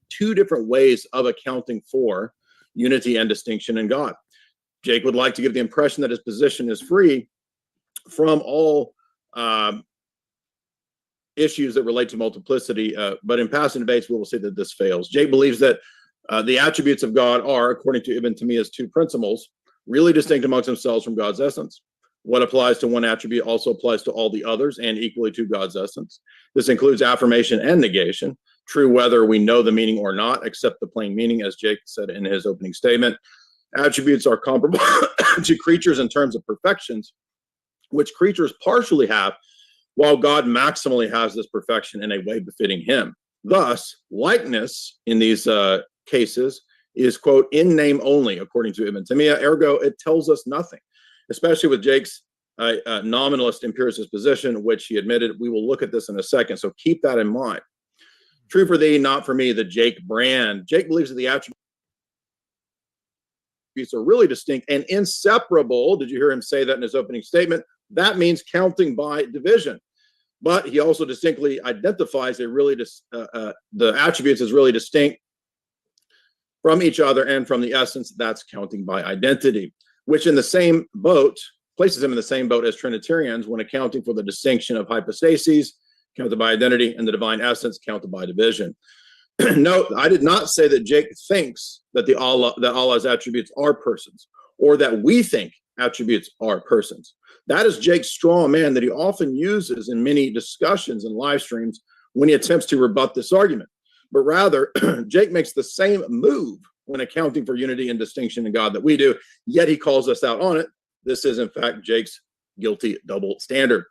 2 different ways of accounting for unity and distinction in God. Jake would like to give the impression that his position is free from all issues that relate to multiplicity, but in passing debates, we will see that this fails. Jake believes that the attributes of God are, according to Ibn Taymiyyah's two principles, really distinct amongst themselves from God's essence. What applies to one attribute also applies to all the others and equally to God's essence. This includes affirmation and negation, true whether we know the meaning or not, except the plain meaning, as Jake said in his opening statement. Attributes are comparable to creatures in terms of perfections, which creatures partially have, while God maximally has this perfection in a way befitting him. Thus, likeness in these cases is, quote, in name only, according to Ibn Taymiyyah. Ergo, it tells us nothing, especially with Jake's nominalist empiricist position, which he admitted. We will look at this in a second, so keep that in mind. True for thee, not for me, the Jake brand. Jake believes that the attributes are really distinct and inseparable. Did you hear him say that in his opening statement? That means counting by division. But he also distinctly identifies the attributes as really distinct from each other and from the essence. That's counting by identity, which in the same boat places him in the same boat as Trinitarians when accounting for the distinction of hypostases, counted by identity, and the divine essence, counted by division. Note, I did not say that Jake thinks that Allah's attributes are persons, or that we think attributes are persons. That is Jake's straw man that he often uses in many discussions and live streams when he attempts to rebut this argument. But rather, Jake makes the same move when accounting for unity and distinction in God that we do, yet he calls us out on it. This is, in fact, Jake's guilty double standard.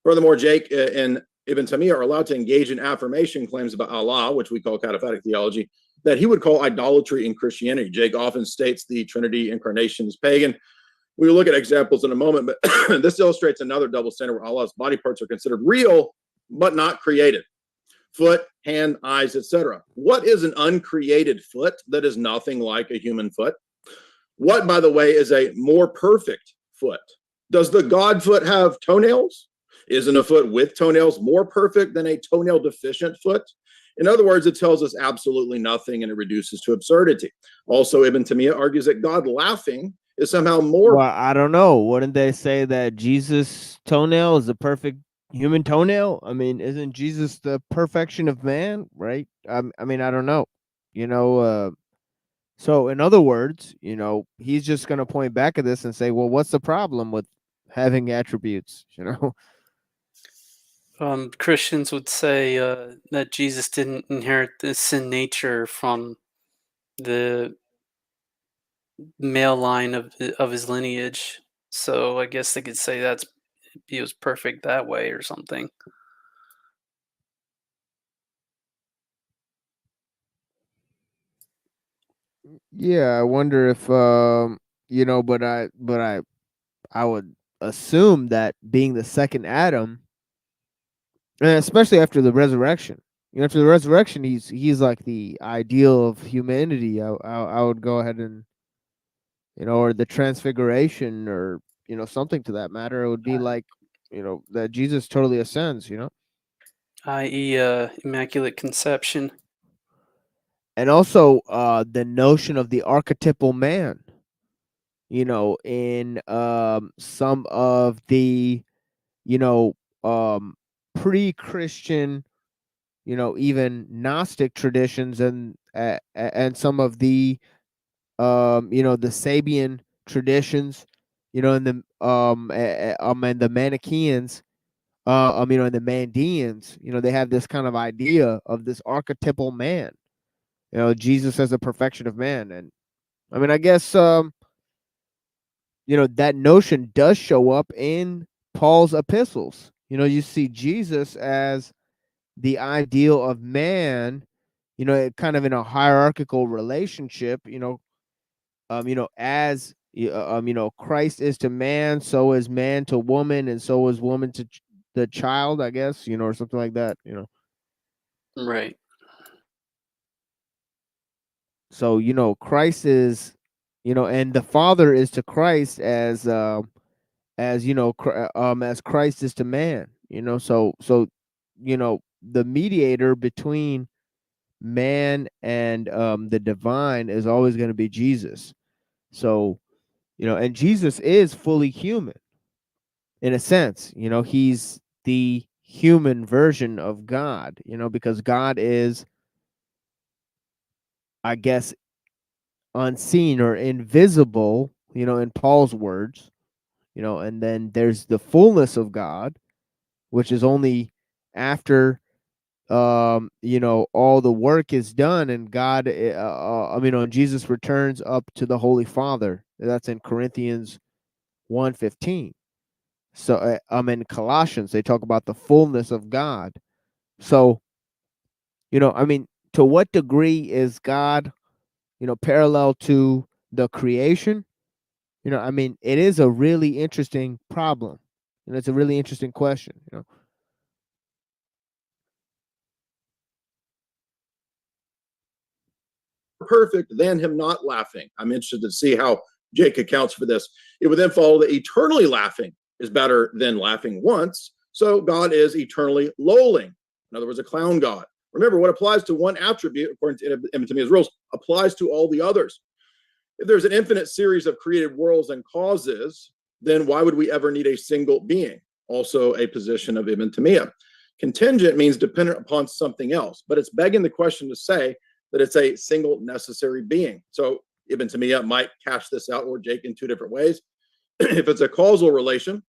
Furthermore, Jake and Ibn Taymiyyah are allowed to engage in affirmation claims about Allah, which we call cataphatic theology, that he would call idolatry in Christianity. Jake often states the Trinity incarnation is pagan. We will look at examples in a moment, but this illustrates another double standard where Allah's body parts are considered real, but not created. Foot, hand, eyes, etc. What is an uncreated foot that is nothing like a human foot? What, by the way, is a more perfect foot? Does the God foot have toenails? Isn't a foot with toenails more perfect than a toenail deficient foot? In other words, it tells us absolutely nothing and it reduces to absurdity. Also, Ibn Taymiyyah argues that God laughing is somehow more. Well, I don't know. Wouldn't they say that Jesus' toenail is the perfect human toenail? I mean, isn't Jesus the perfection of man, right? I mean, I don't know. So in other words, he's just going to point back at this and say, well, what's the problem with having attributes, Christians would say that Jesus didn't inherit the sin nature from the male line of his lineage. So I guess they could say he was perfect that way or something. Yeah, I wonder if but I would assume that being the second Adam, and especially after the resurrection, after the resurrection, he's like the ideal of humanity. I would go ahead and or the transfiguration, or something to that matter. It would be like that Jesus totally ascends. I.e., Immaculate Conception. And also the notion of the archetypal man, in some of the pre-Christian, even Gnostic traditions, and some of the the Sabian traditions, and the and the Manichaeans, and the Mandeans, they have this kind of idea of this archetypal man, Jesus as a perfection of man. And I mean, I guess that notion does show up in Paul's epistles. You see Jesus as the ideal of man, kind of in a hierarchical relationship, as Christ is to man, so is man to woman, and so is woman to the child, I guess, or something like that, Right. So, Christ is, and the Father is to Christ as as Christ is to man, so the mediator between man and the divine is always going to be Jesus. So, and Jesus is fully human in a sense. He's the human version of God, because God is, I guess, unseen or invisible, in Paul's words, and then there's the fullness of God, which is only after all the work is done and God, Jesus returns up to the Holy Father. That's in Corinthians 1:15. So in Colossians, they talk about the fullness of God. So, to what degree is God, parallel to the creation? It is a really interesting problem. And it's a really interesting question. Perfect than him not laughing. I'm interested to see how Jake accounts for this. It would then follow that eternally laughing is better than laughing once. So God is eternally lolling. In other words, a clown God. Remember, what applies to one attribute, according to Ibn Taymiyyah's rules, applies to all the others. If there's an infinite series of created worlds and causes, then why would we ever need a single being? Also a position of Ibn Taymiyyah. Contingent means dependent upon something else, but it's begging the question to say that it's a single necessary being. So Ibn Taymiyyah might cash this out, or Jake, in two different ways. If it's a causal relation,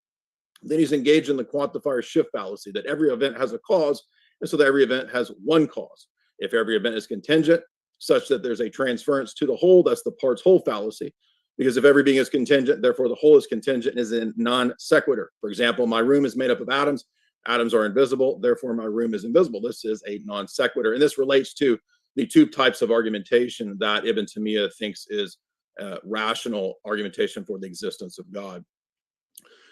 then he's engaged in the quantifier shift fallacy, that every event has a cause, and so that every event has one cause. If every event is contingent, such that there's a transference to the whole, that's the parts whole fallacy. Because if every being is contingent, therefore the whole is contingent, is in non sequitur. For example, my room is made up of atoms. Atoms are invisible, therefore my room is invisible. This is a non sequitur. And this relates to the two types of argumentation that Ibn Taymiyyah thinks is rational argumentation for the existence of God.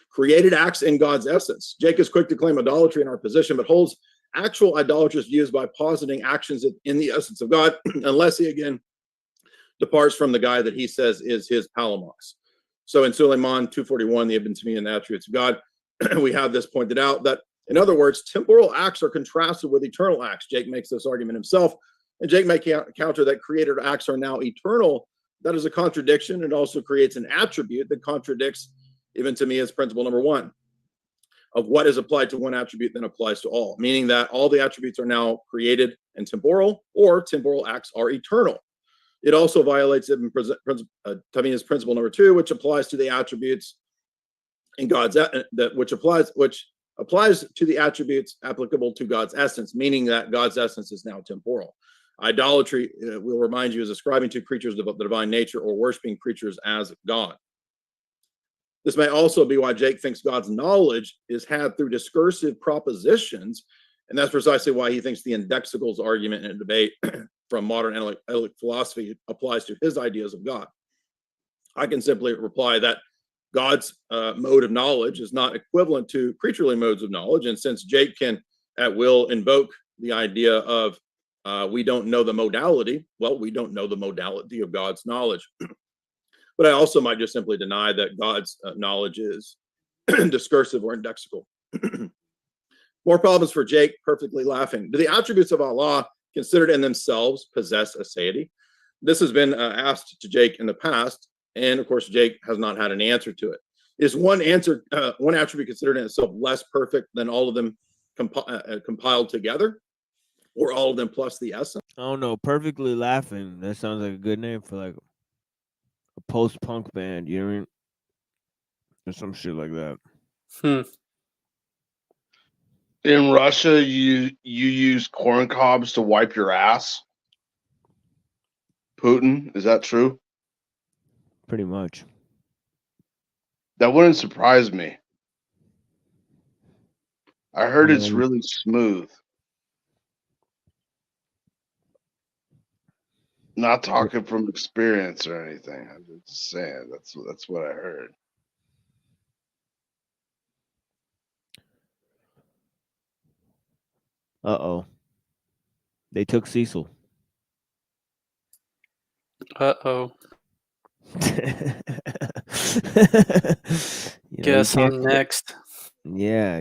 Created acts in God's essence. Jake is quick to claim idolatry in our position, but holds actual idolatrous views by positing actions in the essence of God, unless he again departs from the guy that he says is his Palamos. So in Suleiman 241, the Ibn Taymiyyah and the attributes of God, we have this pointed out that, in other words, temporal acts are contrasted with eternal acts. Jake makes this argument himself, and Jake may counter that created acts are now eternal. That is a contradiction. It also creates an attribute that contradicts Ibn Taymiyyah's principle number one, of what is applied to one attribute then applies to all, meaning that all the attributes are now created and temporal, or temporal acts are eternal. It also violates Ibn Taymiyyah's principle number two, which applies to the attributes in God's which applies to the attributes applicable to God's essence, meaning that God's essence is now temporal. Idolatry, will remind you, is ascribing to creatures the divine nature or worshiping creatures as God. This may also be why Jake thinks God's knowledge is had through discursive propositions, and that's precisely why he thinks the indexicals argument in a debate from modern analytic philosophy applies to his ideas of God. I can simply reply that God's mode of knowledge is not equivalent to creaturely modes of knowledge, and since Jake can at will invoke the idea of we don't know the modality, well, we don't know the modality of God's knowledge. But I also might just simply deny that God's knowledge is discursive or indexical. More problems for Jake, perfectly laughing. Do the attributes of Allah, considered in themselves, possess aseity? This has been asked to Jake in the past, and of course, Jake has not had an answer to it. Is one attribute considered in itself less perfect than all of them compiled together, or all of them plus the essence? I don't know. Perfectly laughing. That sounds like a good name for like a post-punk band, you know what I mean? Or some shit like that. In Russia, you use corn cobs to wipe your ass. Putin, is that true? Pretty much. That wouldn't surprise me. I heard it's really smooth. Not talking from experience or anything. I'm just saying that's what I heard. Uh-oh. They took Cecil. Uh-oh. You Guess I'm next. Yeah,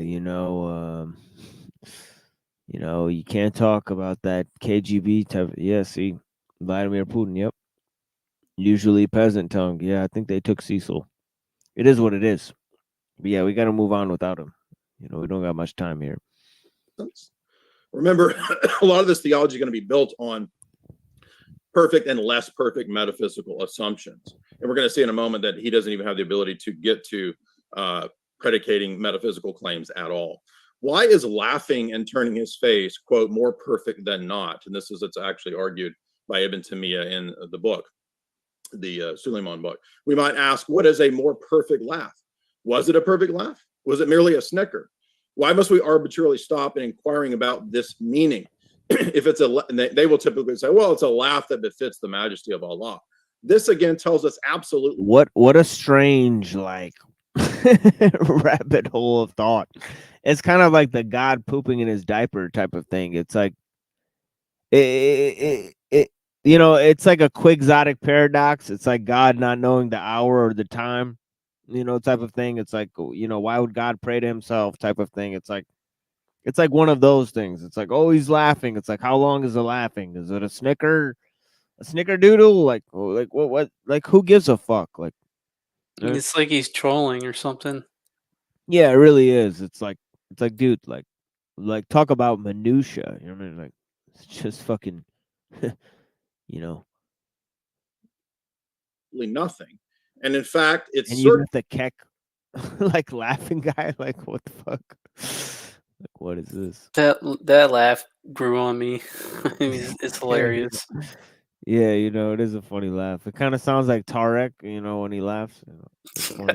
You know, you can't talk about that KGB type. Yeah, see, Vladimir Putin. Yep. Usually peasant tongue. Yeah, I think they took Cecil. It is what it is. But yeah, we got to move on without him. You know, we don't got much time here. Remember, a lot of this theology is going to be built on perfect and less perfect metaphysical assumptions. And we're going to see in a moment that he doesn't even have the ability to get to predicating metaphysical claims at all. Why is laughing and turning his face, quote, more perfect than not? And this is, it's actually argued by Ibn Taymiyyah in the book, the Suleiman book. We might ask, what is a more perfect laugh? Was it a perfect laugh? Was it merely a snicker? Why must we arbitrarily stop in inquiring about this meaning? If it's they will typically say, well, it's a laugh that befits the majesty of Allah. This again tells us absolutely what a strange like rabbit hole of thought. It's kind of like the God pooping in his diaper type of thing. It's like it you know, it's like a quixotic paradox. It's like God not knowing the hour or the time, you know, type of thing. It's like, you know, why would God pray to himself type of thing. It's like one of those things. It's like, oh, he's laughing. It's like, how long is the laughing? Is it a snickerdoodle? Like, what? Like, who gives a fuck? Like, It's like he's trolling or something. yeah, it really is. It's like, dude, like talk about minutia. You know what I mean? Like, it's just fucking, you know. nothing. And in fact, it's and you got the keck, like laughing guy. Like, what the fuck? Like, what is this? That laugh grew on me. I mean, it's hilarious. Yeah, you know, it is a funny laugh. It kind of sounds like Tarek, you know, when he laughs. You know, it's funny.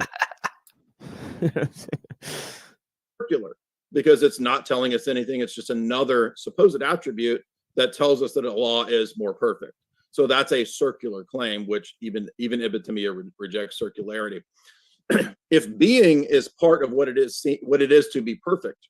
circular because it's not telling us anything. It's just another supposed attribute that tells us that Allah is more perfect. So that's a circular claim, which even Ibn Taymiyyah rejects circularity. If being is part of what it is to be perfect,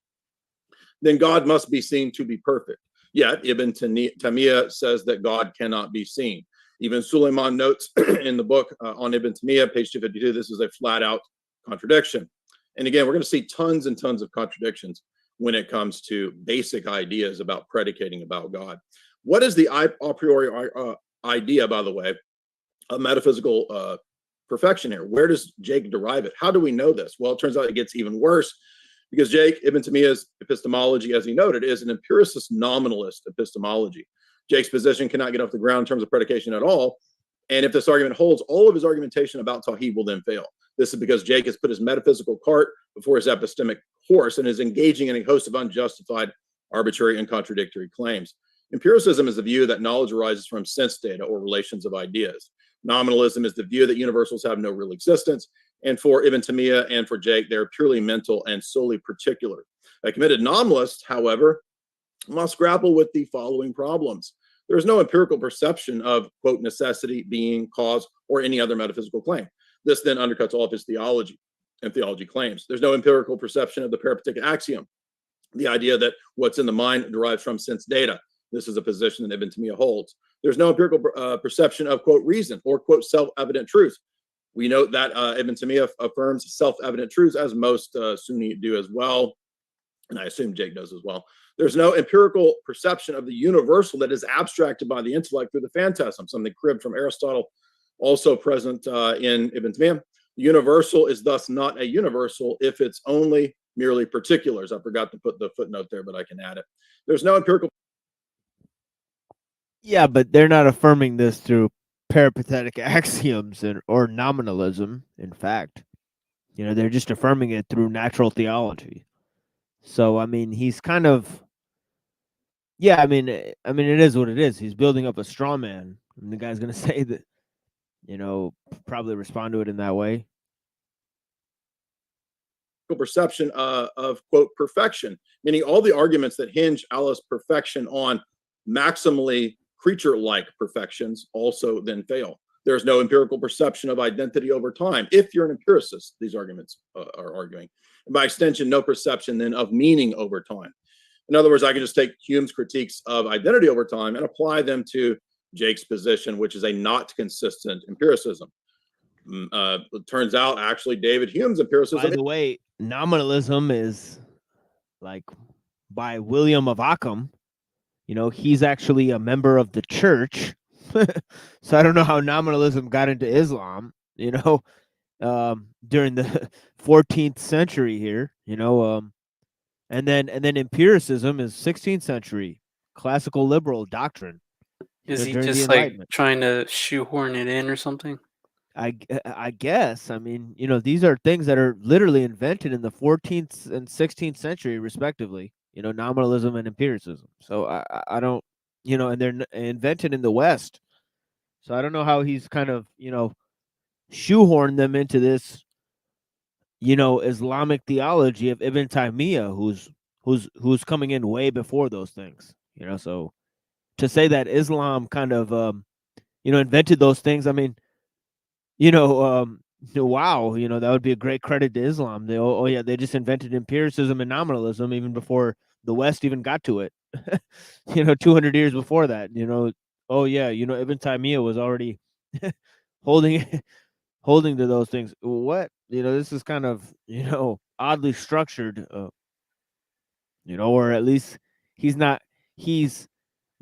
then God must be seen to be perfect. Yet Ibn Taymiyyah says that God cannot be seen. Even Suleiman notes in the book on Ibn Taymiyyah, page 252, this is a flat out contradiction. And again, we're going to see tons and tons of contradictions when it comes to basic ideas about predicating about God. What is the a priori idea, by the way, of metaphysical perfection here? Where does Jake derive it? How do we know this? Well, it turns out it gets even worse because Jake, Ibn Taymiyyah's epistemology, as he noted, is an empiricist nominalist epistemology. Jake's position cannot get off the ground in terms of predication at all. And if this argument holds, all of his argumentation about Tawhid will then fail. This is because Jake has put his metaphysical cart before his epistemic horse and is engaging in a host of unjustified, arbitrary, and contradictory claims. Empiricism is the view that knowledge arises from sense data or relations of ideas. Nominalism is the view that universals have no real existence. And for Ibn Taymiyyah and for Jake, they're purely mental and solely particular. A committed nominalist, however, must grapple with the following problems. There is no empirical perception of, quote, necessity, being, cause, or any other metaphysical claim. This then undercuts all of his theology and theology claims. There's no empirical perception of the peripatetic axiom, the idea that what's in the mind derives from sense data. This is a position that Ibn Taymiyyah holds. There's no empirical perception of, quote, reason or, quote, self-evident truth. We note that Ibn Taymiyyah affirms self-evident truths, as most Sunni do as well, and I assume Jake does as well. There's no empirical perception of the universal that is abstracted by the intellect through the phantasm, something cribbed from Aristotle, also present in Ibn Taymiyyah. The universal is thus not a universal if it's only merely particulars. I forgot to put the footnote there, but I can add it. There's no empirical. Yeah, but they're not affirming this through peripatetic axioms or nominalism. In fact, you know, they're just affirming it through natural theology. So, I mean, he's kind of, yeah, I mean, it is what it is. He's building up a straw man. And the guy's going to say that, you know, probably respond to it in that way. Perception of, quote, perfection, meaning all the arguments that hinge Allah's perfection on maximally creature-like perfections also then fail. There's no empirical perception of identity over time. If you're an empiricist, these arguments are arguing. And by extension, no perception then of meaning over time. In other words, I can just take Hume's critiques of identity over time and apply them to Jake's position, which is a not consistent empiricism. It turns out, actually, David Hume's empiricism. By the way, nominalism is like by William of Ockham. You know, he's actually a member of the church. So I don't know how nominalism got into Islam, you know, during the 14th century here, you know, and then empiricism is 16th century classical liberal doctrine, you Is know, he during the just like Enlightenment. trying to shoehorn it in or something? I guess. I mean, you know, these are things that are literally invented in the 14th and 16th century, respectively. You know, nominalism and empiricism. So I don't, you know, and they're invented in the West. So I don't know how he's kind of, you know, shoehorned them into this, you know, Islamic theology of Ibn Taymiyyah, who's coming in way before those things. You know, so to say that Islam kind of, you know, invented those things, I mean, you know, wow, you know, that would be a great credit to Islam. They, oh yeah, they just invented empiricism and nominalism even before the West even got to it. You know, 200 years before that, you know, oh yeah, you know, Ibn Taymiyyah was already holding holding to those things. What? You know, this is kind of, you know, oddly structured, you know, or at least he's not, he's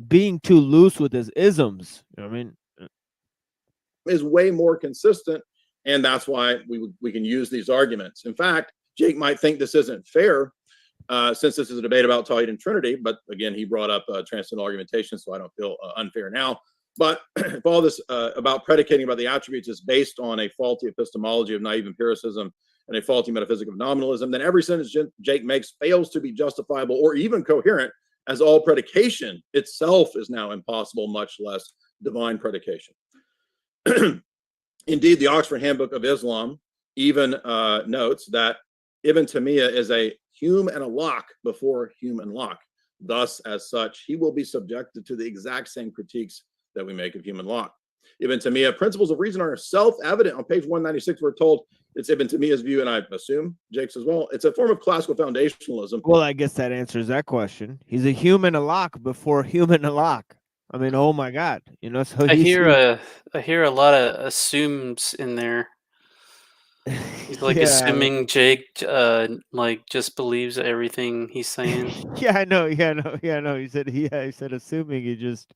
being too loose with his isms. You know what I mean? Is way more consistent, and that's why we can use these arguments. In fact, Jake might think this isn't fair, since this is a debate about Tawhid and Trinity, but again, he brought up transcendental argumentation, so I don't feel unfair now. But if all this about predicating about the attributes is based on a faulty epistemology of naive empiricism and a faulty metaphysic of nominalism, then every sentence Jake makes fails to be justifiable or even coherent, as all predication itself is now impossible, much less divine predication. Indeed, the Oxford Handbook of Islam even notes that Ibn Taymiyyah is a Hume and a Locke before Hume and Locke. Thus, as such, he will be subjected to the exact same critiques that we make of Hume and Locke. Ibn Taymiyyah, principles of reason are self-evident. On page 196, we're told it's Ibn Taymiyyah's view, and I assume Jake's as well. It's a form of classical foundationalism. Well, I guess that answers that question. He's a human a Locke before human a Locke. I mean, oh my God, you know. So I he's hear a lot of assumes in there. He's like yeah, assuming Jake like just believes everything he's saying. yeah, I know, yeah, no. He said, he said, assuming he just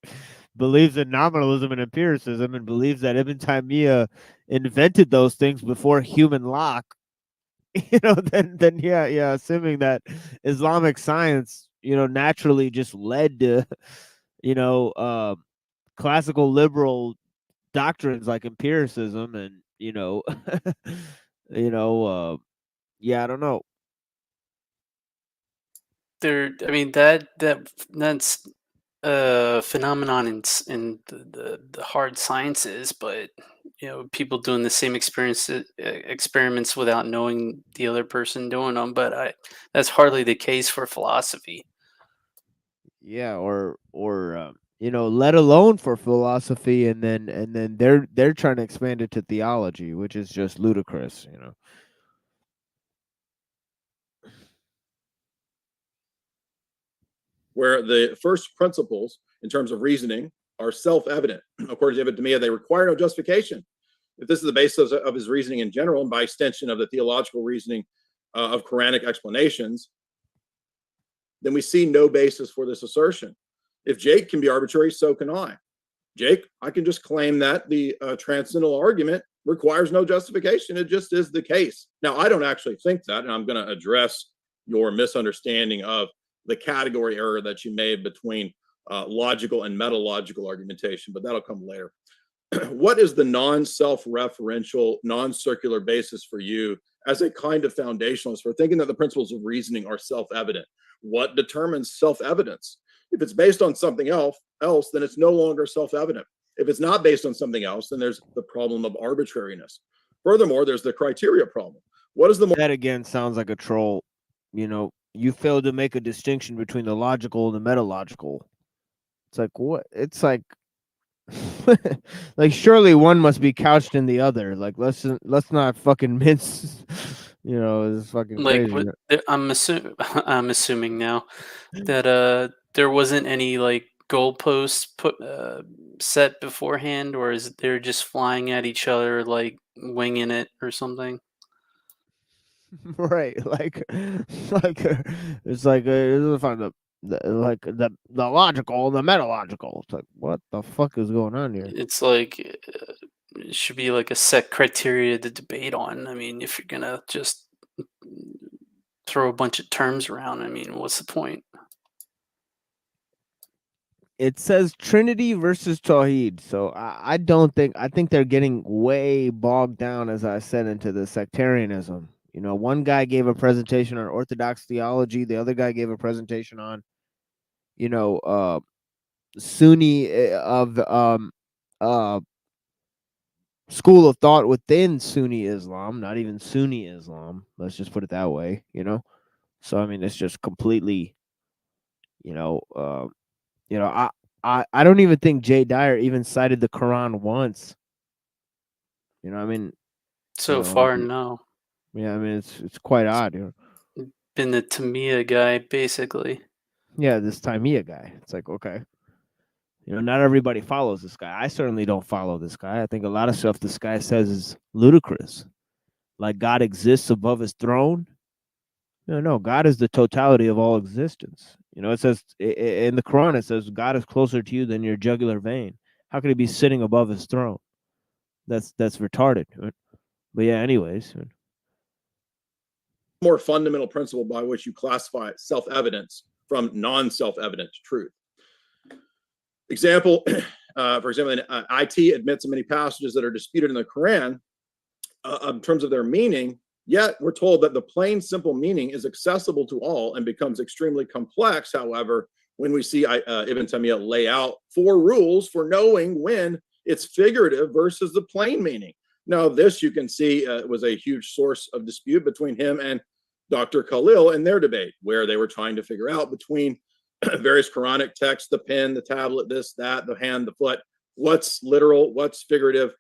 believes in nominalism and empiricism and believes that Ibn Taymiyyah invented those things before human Locke. You know, then yeah, assuming that Islamic science, you know, naturally just led to, you know, classical liberal doctrines like empiricism and, you know, you know, yeah, I don't know. I mean that's a phenomenon in the hard sciences, but you know, people doing the same experiments without knowing the other person doing them. But that's hardly the case for philosophy. Yeah, or you know, let alone for philosophy, and then they're trying to expand it to theology, which is just ludicrous, you know. Where the first principles in terms of reasoning are self-evident. According to Ibn Taymiyyah, they require no justification. If this is the basis of his reasoning in general, and by extension of the theological reasoning of Quranic explanations, then we see no basis for this assertion. If Jake can be arbitrary, so can I. Jake, I can just claim that the transcendental argument requires no justification. It just is the case. Now, I don't actually think that, and I'm going to address your misunderstanding of the category error that you made between logical and metalogical argumentation, but that'll come later. What is the non-self-referential, non-circular basis for you as a kind of foundationalist for thinking that the principles of reasoning are self-evident? What determines self-evidence? If it's based on something else, then it's no longer self-evident. If it's not based on something else, then there's the problem of arbitrariness. Furthermore, there's the criteria problem. What is the that again sounds like a troll? You know, you failed to make a distinction between the logical and the metalogical. It's like what? It's like like surely one must be couched in the other. Like let's not fucking mince. You know, it's fucking Like crazy. I'm assuming now that there wasn't any like goalposts put set beforehand, or is they're just flying at each other like winging it or something? Right, like it's like it's find the logical and the metalogical. It's like, what the fuck is going on here? It's like it should be like a set criteria to debate on. I mean, if you're gonna just throw a bunch of terms around, I mean, what's the point? It says Trinity versus Tawhid, so I don't think I think they're getting way bogged down, as I said, into the sectarianism. You know, one guy gave a presentation on Orthodox theology, the other guy gave a presentation on, you know, Sunni of school of thought within Sunni Islam, not even Sunni Islam. Let's just put it that way, you know. So I mean, it's just completely, you know, I don't even think Jay Dyer even cited the Quran once. You know, I mean, So far, no. Yeah, I mean, it's quite odd, you know. Been the Tamiya guy, basically. Yeah, this Tamiya guy. It's like, okay. You know, not everybody follows this guy. I certainly don't follow this guy. I think a lot of stuff this guy says is ludicrous. Like God exists above his throne. No, God is the totality of all existence. You know, it says in the Quran, it says God is closer to you than your jugular vein. How could he be sitting above his throne? That's retarded. Right? But yeah, anyways. More fundamental principle by which you classify self-evidence from non-self-evident truth. Example, for example, IT admits in many passages that are disputed in the Quran in terms of their meaning, yet we're told that the plain, simple meaning is accessible to all and becomes extremely complex, however, when we see Ibn Taymiyyah lay out 4 rules for knowing when it's figurative versus the plain meaning. Now, this you can see was a huge source of dispute between him and Dr. Khalil in their debate, where they were trying to figure out between various Quranic texts, the pen, the tablet, this, that, the hand, the foot, what's literal, what's figurative.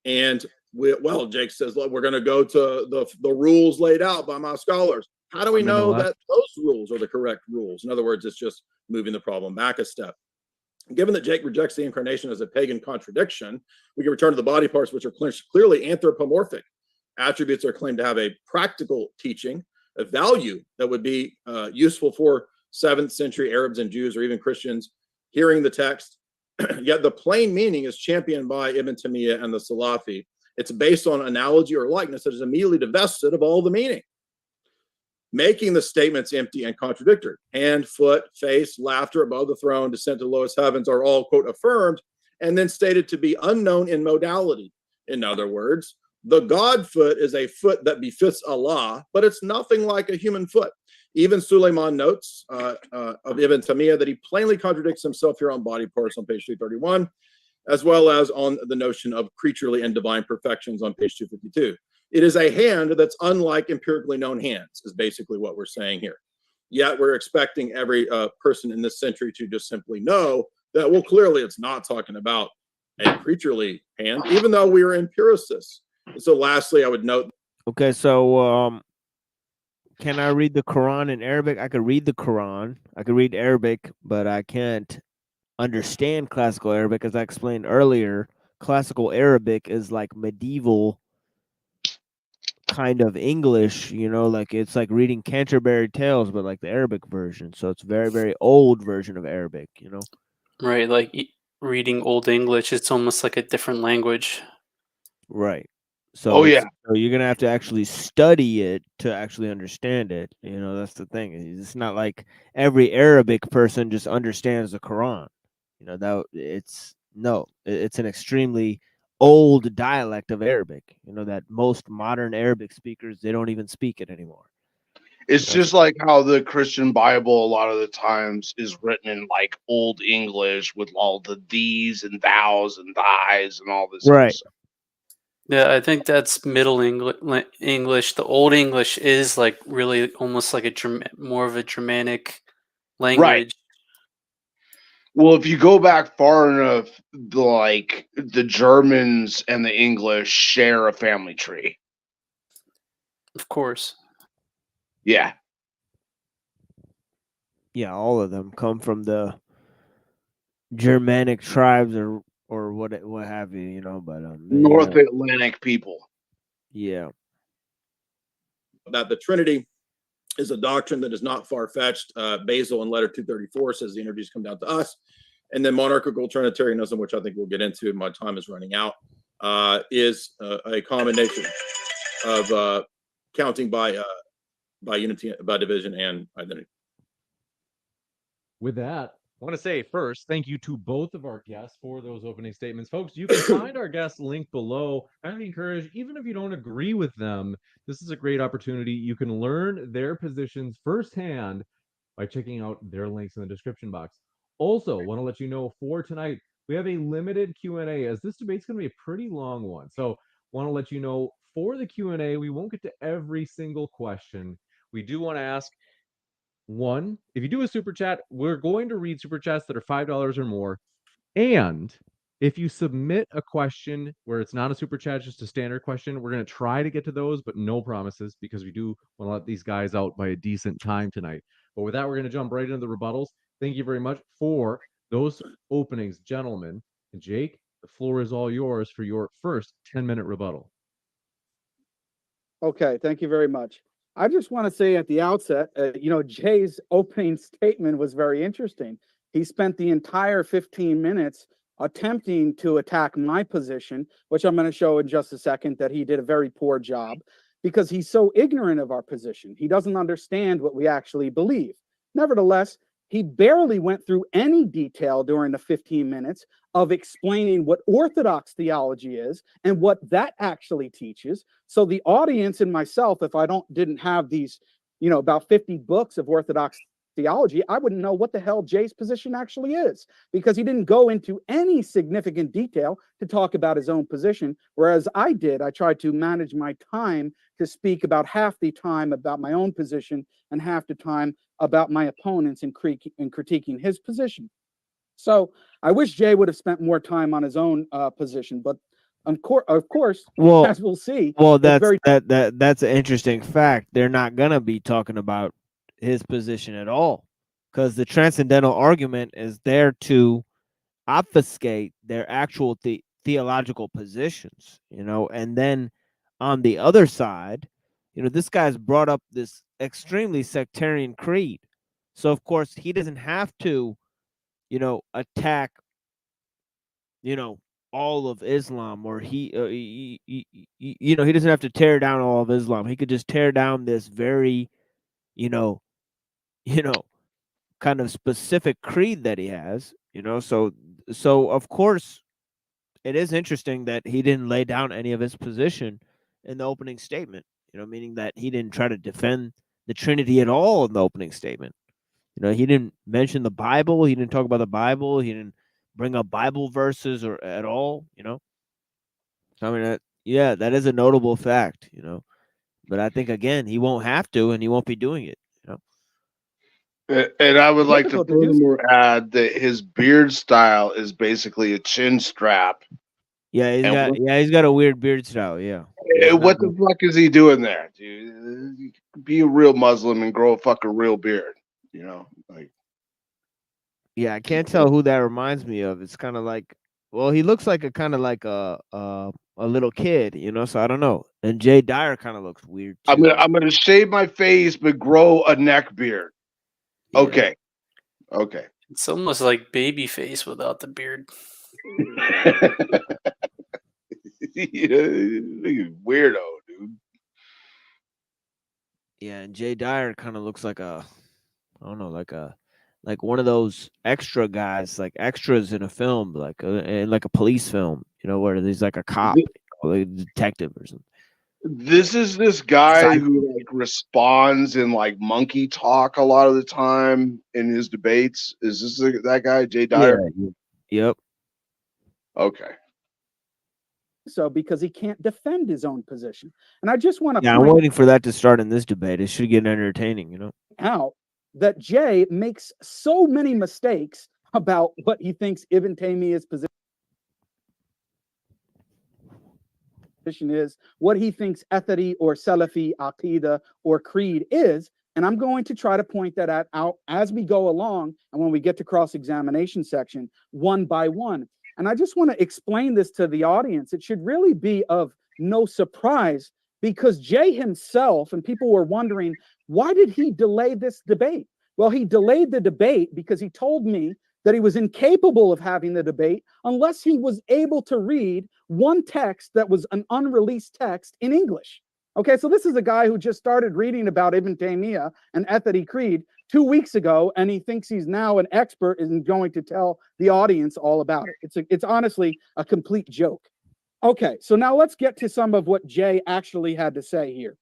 And well, Jake says, look, we're going to go to the rules laid out by my scholars. How do we know that those rules are the correct rules? In other words, it's just moving the problem back a step. Given that Jake rejects the incarnation as a pagan contradiction, we can return to the body parts, which are clearly anthropomorphic. Attributes are claimed to have a practical teaching, a value that would be useful for 7th century Arabs and Jews or even Christians hearing the text. Yet the plain meaning is championed by Ibn Taymiyyah and the Salafi. It's based on analogy or likeness that is immediately divested of all the meaning, making the statements empty and contradictory. Hand, foot, face, laughter, above the throne, descent to the lowest heavens are all, quote, affirmed and then stated to be unknown in modality. In other words, the God foot is a foot that befits Allah, but it's nothing like a human foot. Even Suleiman notes of Ibn Taymiyyah that he plainly contradicts himself here on body parts on page 331, as well as on the notion of creaturely and divine perfections on page 252. It is a hand that's unlike empirically known hands, is basically what we're saying here. Yet we're expecting every person in this century to just simply know that, well, clearly it's not talking about a creaturely hand, even though we are empiricists. So lastly, I would note. Okay, so can I read the Quran in Arabic? I could read the Quran. I could read Arabic, but I can't understand classical Arabic. As I explained earlier, classical Arabic is like medieval kind of English, you know, like it's like reading Canterbury Tales, but like the Arabic version. So it's very, very old version of Arabic, you know? Right, like reading Old English, it's almost like a different language. Right. So, yeah. so you're gonna have to actually study it to actually understand it. You know, that's the thing. It's not like every Arabic person just understands the Quran. You know, that it's an extremely old dialect of Arabic. You know, that most modern Arabic speakers, they don't even speak it anymore. It's just like how the Christian Bible a lot of the times is written in like Old English with all the these and thous and thys and all this other stuff. Yeah, I think that's Middle English. The Old English is like really almost like more of a Germanic language. Well, if you go back far enough, the Germans and the English share a family tree. Of course. Yeah. Yeah, all of them come from the Germanic tribes or what have you, you know, but North Atlantic people. Yeah. that the Trinity is a doctrine that is not far-fetched. Basil in letter 234 says the energies come down to us. And then monarchical Trinitarianism, which I think we'll get into, my time is running out, is a combination of counting by unity, by division, and identity. With that, I want to say first, thank you to both of our guests for those opening statements. Folks, you can find our guests linked below. I encourage, even if you don't agree with them, this is a great opportunity. You can learn their positions firsthand by checking out their links in the description box. Also, want to let you know for tonight, we have a limited Q&A, as this debate's going to be a pretty long one. So want to let you know for the Q&A, we won't get to every single question. We do want to ask, one, if you do a super chat, we're going to read super chats that are $5 or more. And if you submit a question where it's not a super chat, just a standard question, we're going to try to get to those, but no promises, because we do want to let these guys out by a decent time tonight. But with that, we're going to jump right into the rebuttals. Thank you very much for those openings, gentlemen. And Jake, the floor is all yours for your first 10-minute rebuttal. Okay, thank you very much. I just want to say at the outset, Jay's opening statement was very interesting. He spent the entire 15 minutes attempting to attack my position, which I'm going to show in just a second that he did a very poor job, because he's so ignorant of our position. He doesn't understand what we actually believe. Nevertheless, he barely went through any detail during the 15 minutes of explaining what Orthodox theology is and what that actually teaches. So the audience and myself, if I didn't have these, about 50 books of Orthodox theology, I wouldn't know what the hell Jay's position actually is, because he didn't go into any significant detail to talk about his own position, whereas I did. I tried to manage my time to speak about half the time about my own position and half the time about my opponents and critiquing his position. So I wish Jay would have spent more time on his own position, but of course, Well, as we'll see, that's an interesting fact. They're not gonna be talking about his position at all, because the transcendental argument is there to obfuscate their actual theological positions, and then on the other side, this guy's brought up this extremely sectarian creed. So of course he doesn't have to, attack, all of Islam, or he doesn't have to tear down all of Islam. He could just tear down this very, kind of specific creed that he has, so of course it is interesting that he didn't lay down any of his position in the opening statement, meaning that he didn't try to defend the Trinity at all in the opening statement. He didn't mention the Bible. He didn't talk about the Bible. He didn't bring up Bible verses or at all, So, I mean, that is a notable fact, but I think, again, he won't have to, and he won't be doing it, And I would like to furthermore add that his beard style is basically a chin strap. Yeah, he's got a weird beard style. Yeah. What the fuck is he doing there, dude? Be a real Muslim and grow a fucking real beard. Like. Yeah, I can't tell who that reminds me of. It's kind of like, well, he looks like a little kid, So I don't know. And Jay Dyer kind of looks weird too. I'm gonna shave my face but grow a neck beard. Yeah. Okay. It's almost like Babyface without the beard. Weirdo, dude. Yeah, and Jay Dyer kind of looks like I don't know, like one of those extra guys, like extras in a film, like a police film, where he's like a cop, like a detective or something. This is this guy who like responds in like monkey talk a lot of the time in his debates. Is this that guy, Jay Dyer? Yeah. Yep. Okay. So because he can't defend his own position. And I just want to I'm waiting for that to start in this debate. It should get entertaining, out that Jay makes so many mistakes about what he thinks Ibn Taymiyyah's position is, what he thinks Athari or Salafi Aqidah or creed is. And I'm going to try to point that out as we go along, and when we get to cross-examination section, one by one. And I just want to explain this to the audience. It should really be of no surprise because Jay himself, and people were wondering, why did he delay this debate? Well, he delayed the debate because he told me that he was incapable of having the debate unless he was able to read one text that was an unreleased text in English. Okay, so this is a guy who just started reading about Ibn Taymiyyah and Ethety Creed 2 weeks ago, and he thinks he's now an expert and going to tell the audience all about it. It's honestly a complete joke. Okay, so now let's get to some of what Jay actually had to say here.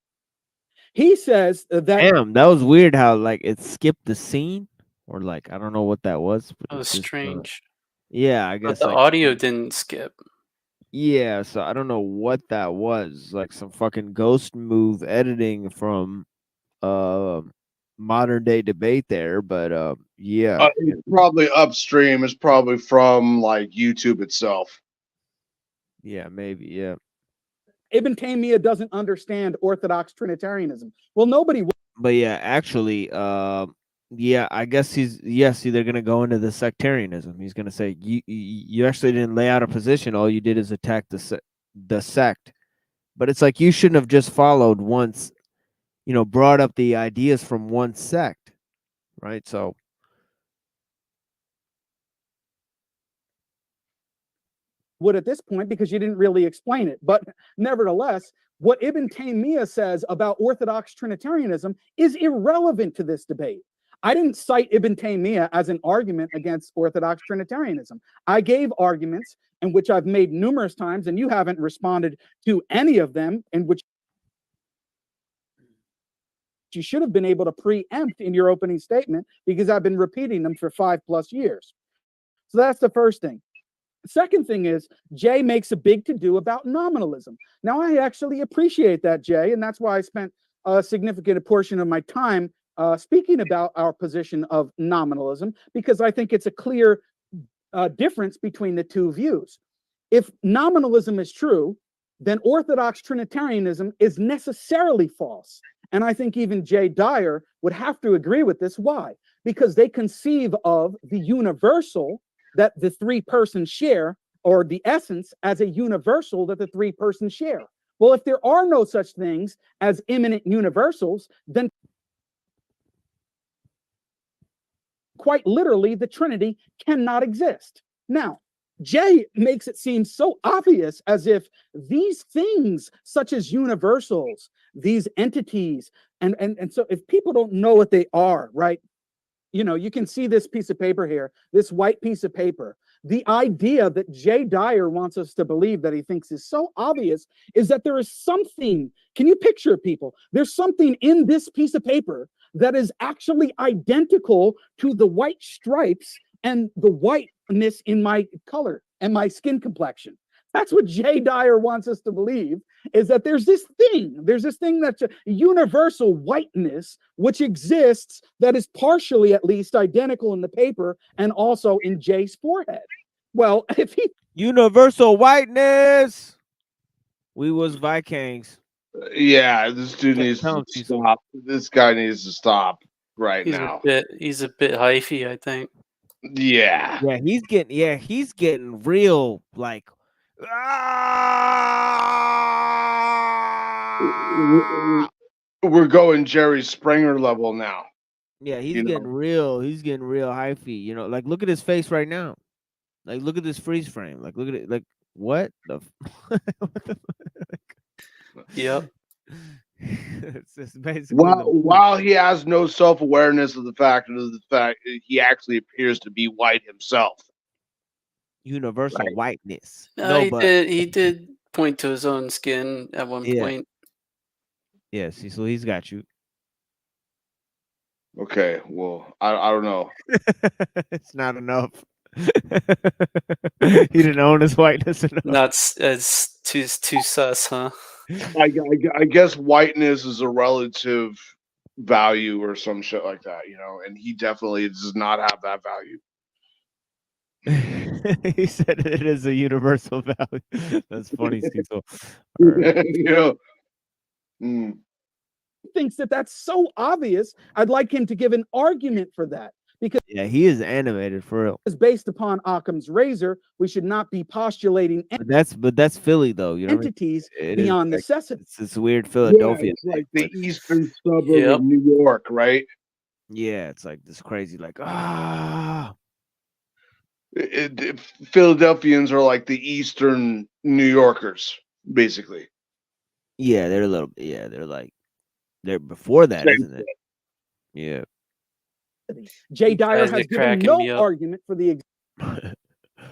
He says that... Damn, that was weird how like it skipped the scene, or like I don't know what that was. But That was strange. Yeah, I But guess the like, audio didn't skip. Yeah, so I don't know what that was. Like some fucking ghost move editing from modern day debate there, but yeah. It's probably upstream. It's probably from like YouTube itself. Yeah, maybe, yeah. Ibn Taymiyyah doesn't understand Orthodox Trinitarianism. Well, nobody... But yeah, actually, yeah, I guess see, they're gonna go into the sectarianism. He's gonna say you actually didn't lay out a position. All you did is attack the sect. But it's like you shouldn't have just followed once, brought up the ideas from one sect, right? So would at this point because you didn't really explain it. But nevertheless, what Ibn Taymiyyah says about Orthodox Trinitarianism is irrelevant to this debate. I didn't cite Ibn Taymiyyah as an argument against Orthodox Trinitarianism. I gave arguments in which I've made numerous times, and you haven't responded to any of them, in which you should have been able to preempt in your opening statement because I've been repeating them for 5+ years. So that's the first thing. Second thing is, Jay makes a big to-do about nominalism. Now, I actually appreciate that, Jay, and that's why I spent a significant portion of my time speaking about our position of nominalism, because I think it's a clear difference between the two views. If nominalism is true, then Orthodox Trinitarianism is necessarily false. And I think even Jay Dyer would have to agree with this. Why? Because they conceive of the universal that the three persons share, or the essence as a universal that the three persons share. Well, if there are no such things as immanent universals, then quite literally the Trinity cannot exist. Now, Jay makes it seem so obvious as if these things, such as universals, these entities, and so if people don't know what they are, right? You can see this piece of paper here, this white piece of paper. The idea that Jay Dyer wants us to believe that he thinks is so obvious is that there is something, can you picture people? There's something in this piece of paper that is actually identical to the white stripes and the whiteness in my color and my skin complexion. That's what Jay Dyer wants us to believe, is that there's this thing that's a universal whiteness which exists that is partially at least identical in the paper and also in Jay's forehead. Well, if he... Universal whiteness. We was Vikings. Yeah, this dude needs to stop. This guy needs to stop right now. He's a bit hyphy, I think. Yeah. Yeah, he's getting real like We're going Jerry Springer level now. Yeah, he's getting real hyphy. Like look at his face right now. Like look at this freeze frame. Like look at it. Like what the? What the Yep. It's just basically while he has no self-awareness of the fact he actually appears to be white himself. Universal whiteness. He did point to his own skin at one point. Yeah, see, so he's got you. Okay, well, I don't know. It's not enough. He didn't own his whiteness enough. Not as too sus, huh? I guess whiteness is a relative value or some shit like that, and he definitely does not have that value. He said it is a universal value. That's funny, Cecil. Thinks that that's so obvious. I'd like him to give an argument for that. because Yeah, he is animated for real. based upon Occam's razor, we should not be postulating But that's Philly though, you know what I mean? entities It is beyond like, necessity. it's this weird Yeah, Philadelphia it's thing. like the But eastern suburb Yep. of New York, right? yeah, it's like this crazy, like Philadelphians are like the eastern New Yorkers, basically. yeah, they're a little yeah, they're before that, Same isn't it? Yeah. Jay Dyer Guys are has given cracking no me up. argument for the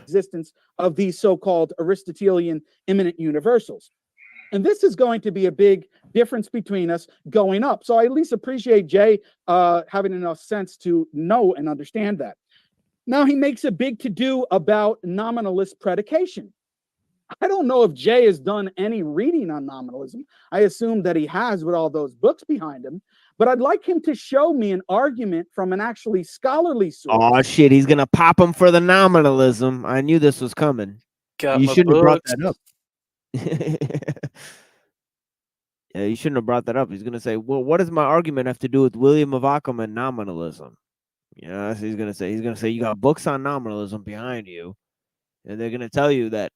existence of these so-called Aristotelian immanent universals. And this is going to be a big difference between us going up. So I at least appreciate Jay having enough sense to know and understand that. Now he makes a big to-do about nominalist predication. I don't know if Jay has done any reading on nominalism. I assume that he has with all those books behind him. But I'd like him to show me an argument from an actually scholarly source. Oh shit, he's gonna pop him for the nominalism. I knew this was coming. Got You my shouldn't have brought books. that up. Yeah, you shouldn't have brought that up. He's gonna say, "Well, what does my argument have to do with William of Ockham and nominalism?" You know, that's what he's gonna say. He's gonna say, "You got books on nominalism behind you, and they're gonna tell you that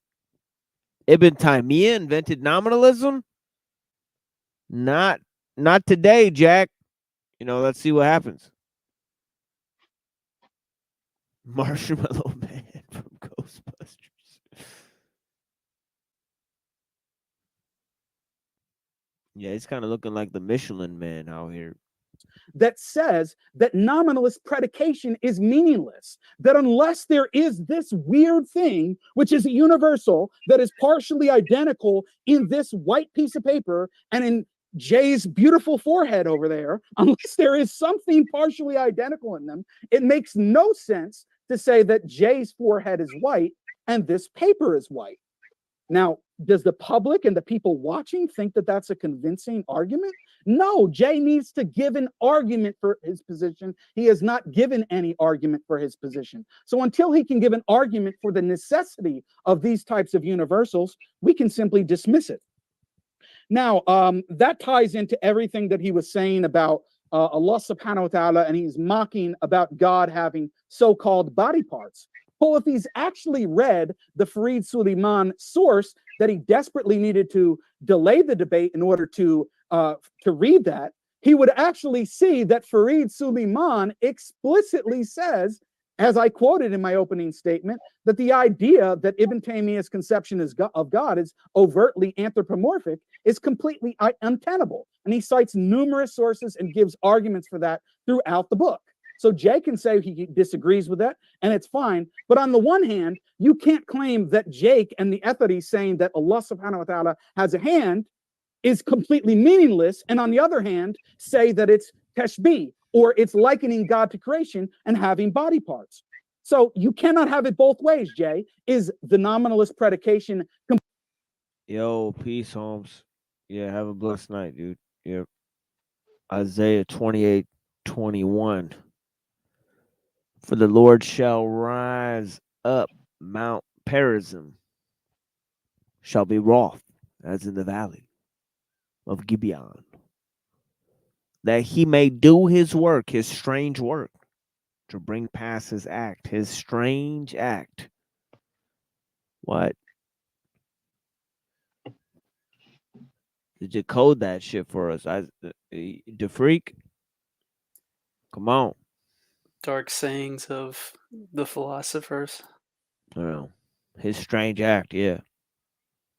Ibn Taymiyyah invented nominalism. Not today, Jack. You know, let's see what happens." Marshmallow Man from Ghostbusters. Yeah, he's kind of looking like the Michelin Man out here. That says that nominalist predication is meaningless, that unless there is this weird thing, which is a universal that is partially identical in this white piece of paper and in Jay's beautiful forehead over there, unless there is something partially identical in them, it makes no sense to say that Jay's forehead is white and this paper is white. Now, does the public and the people watching think that that's a convincing argument? No, Jay needs to give an argument for his position. He has not given any argument for his position. So until he can give an argument for the necessity of these types of universals, we can simply dismiss it. Now, that ties into everything that he was saying about Allah subhanahu wa ta'ala, and he's mocking about God having so-called body parts. Well, if he's actually read the Farid Suleiman source that he desperately needed to delay the debate in order to read that, he would actually see that Farid Suleiman explicitly says, as I quoted in my opening statement, that the idea that Ibn Taymiyyah's conception of God is overtly anthropomorphic is completely untenable. And he cites numerous sources and gives arguments for that throughout the book. So Jay can say he disagrees with that, and it's fine. But on the one hand, you can't claim that Jake and the Etheri saying that Allah subhanahu wa ta'ala has a hand is completely meaningless. And on the other hand, say that it's tashbih, or it's likening God to creation and having body parts. So you cannot have it both ways, Jay. Is the nominalist predication... Yo, peace, Holmes. Yeah, have a blessed night, dude. Yep. Isaiah 28:21. For the Lord shall rise up, Mount Perazim shall be wroth, as in the valley of Gibeon, that he may do his work, his strange work, to bring past his act, his strange act. What? Did you code that shit for us? The freak? Come on. Dark sayings of the philosophers. Well, his strange act, yeah.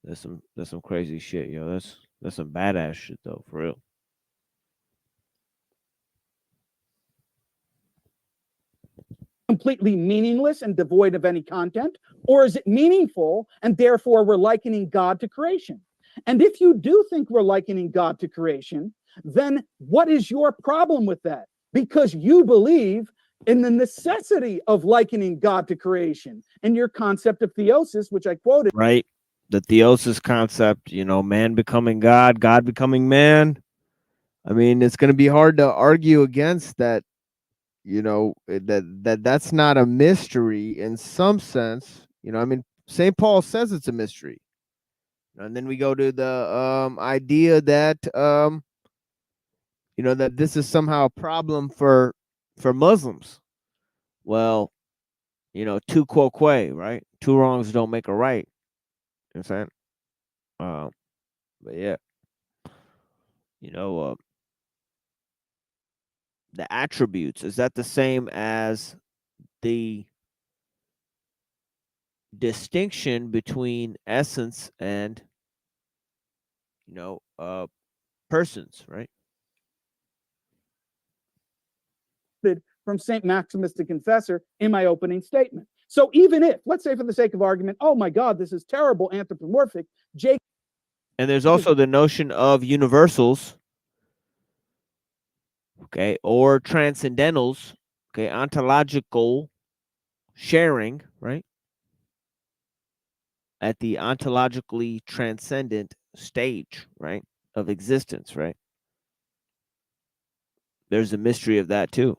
That's some crazy shit, yo. That's some badass shit though, for real. Completely meaningless and devoid of any content? Or is it meaningful and therefore we're likening God to creation? And if you do think we're likening God to creation, then what is your problem with that? Because you believe in the necessity of likening God to creation and your concept of theosis, which I quoted. Right? The theosis concept, you know, man becoming God, God becoming man. I mean, it's going to be hard to argue against that, you know, that's not a mystery in some sense. You know, I mean, St. Paul says it's a mystery. And then we go to the idea that you know, that this is somehow a problem for Muslims. well, tu quoque, right? Two wrongs don't make a right. You know what I'm saying? But yeah, the attributes, is that the same as the distinction between essence and persons, right? From St. Maximus the Confessor in my opening statement. So even if, let's say for the sake of argument, oh my God, this is terrible, anthropomorphic, Jake. And there's also the notion of universals, okay, or transcendentals, okay, ontological sharing, right? At the ontologically transcendent stage, right, of existence, right? There's a mystery of that too.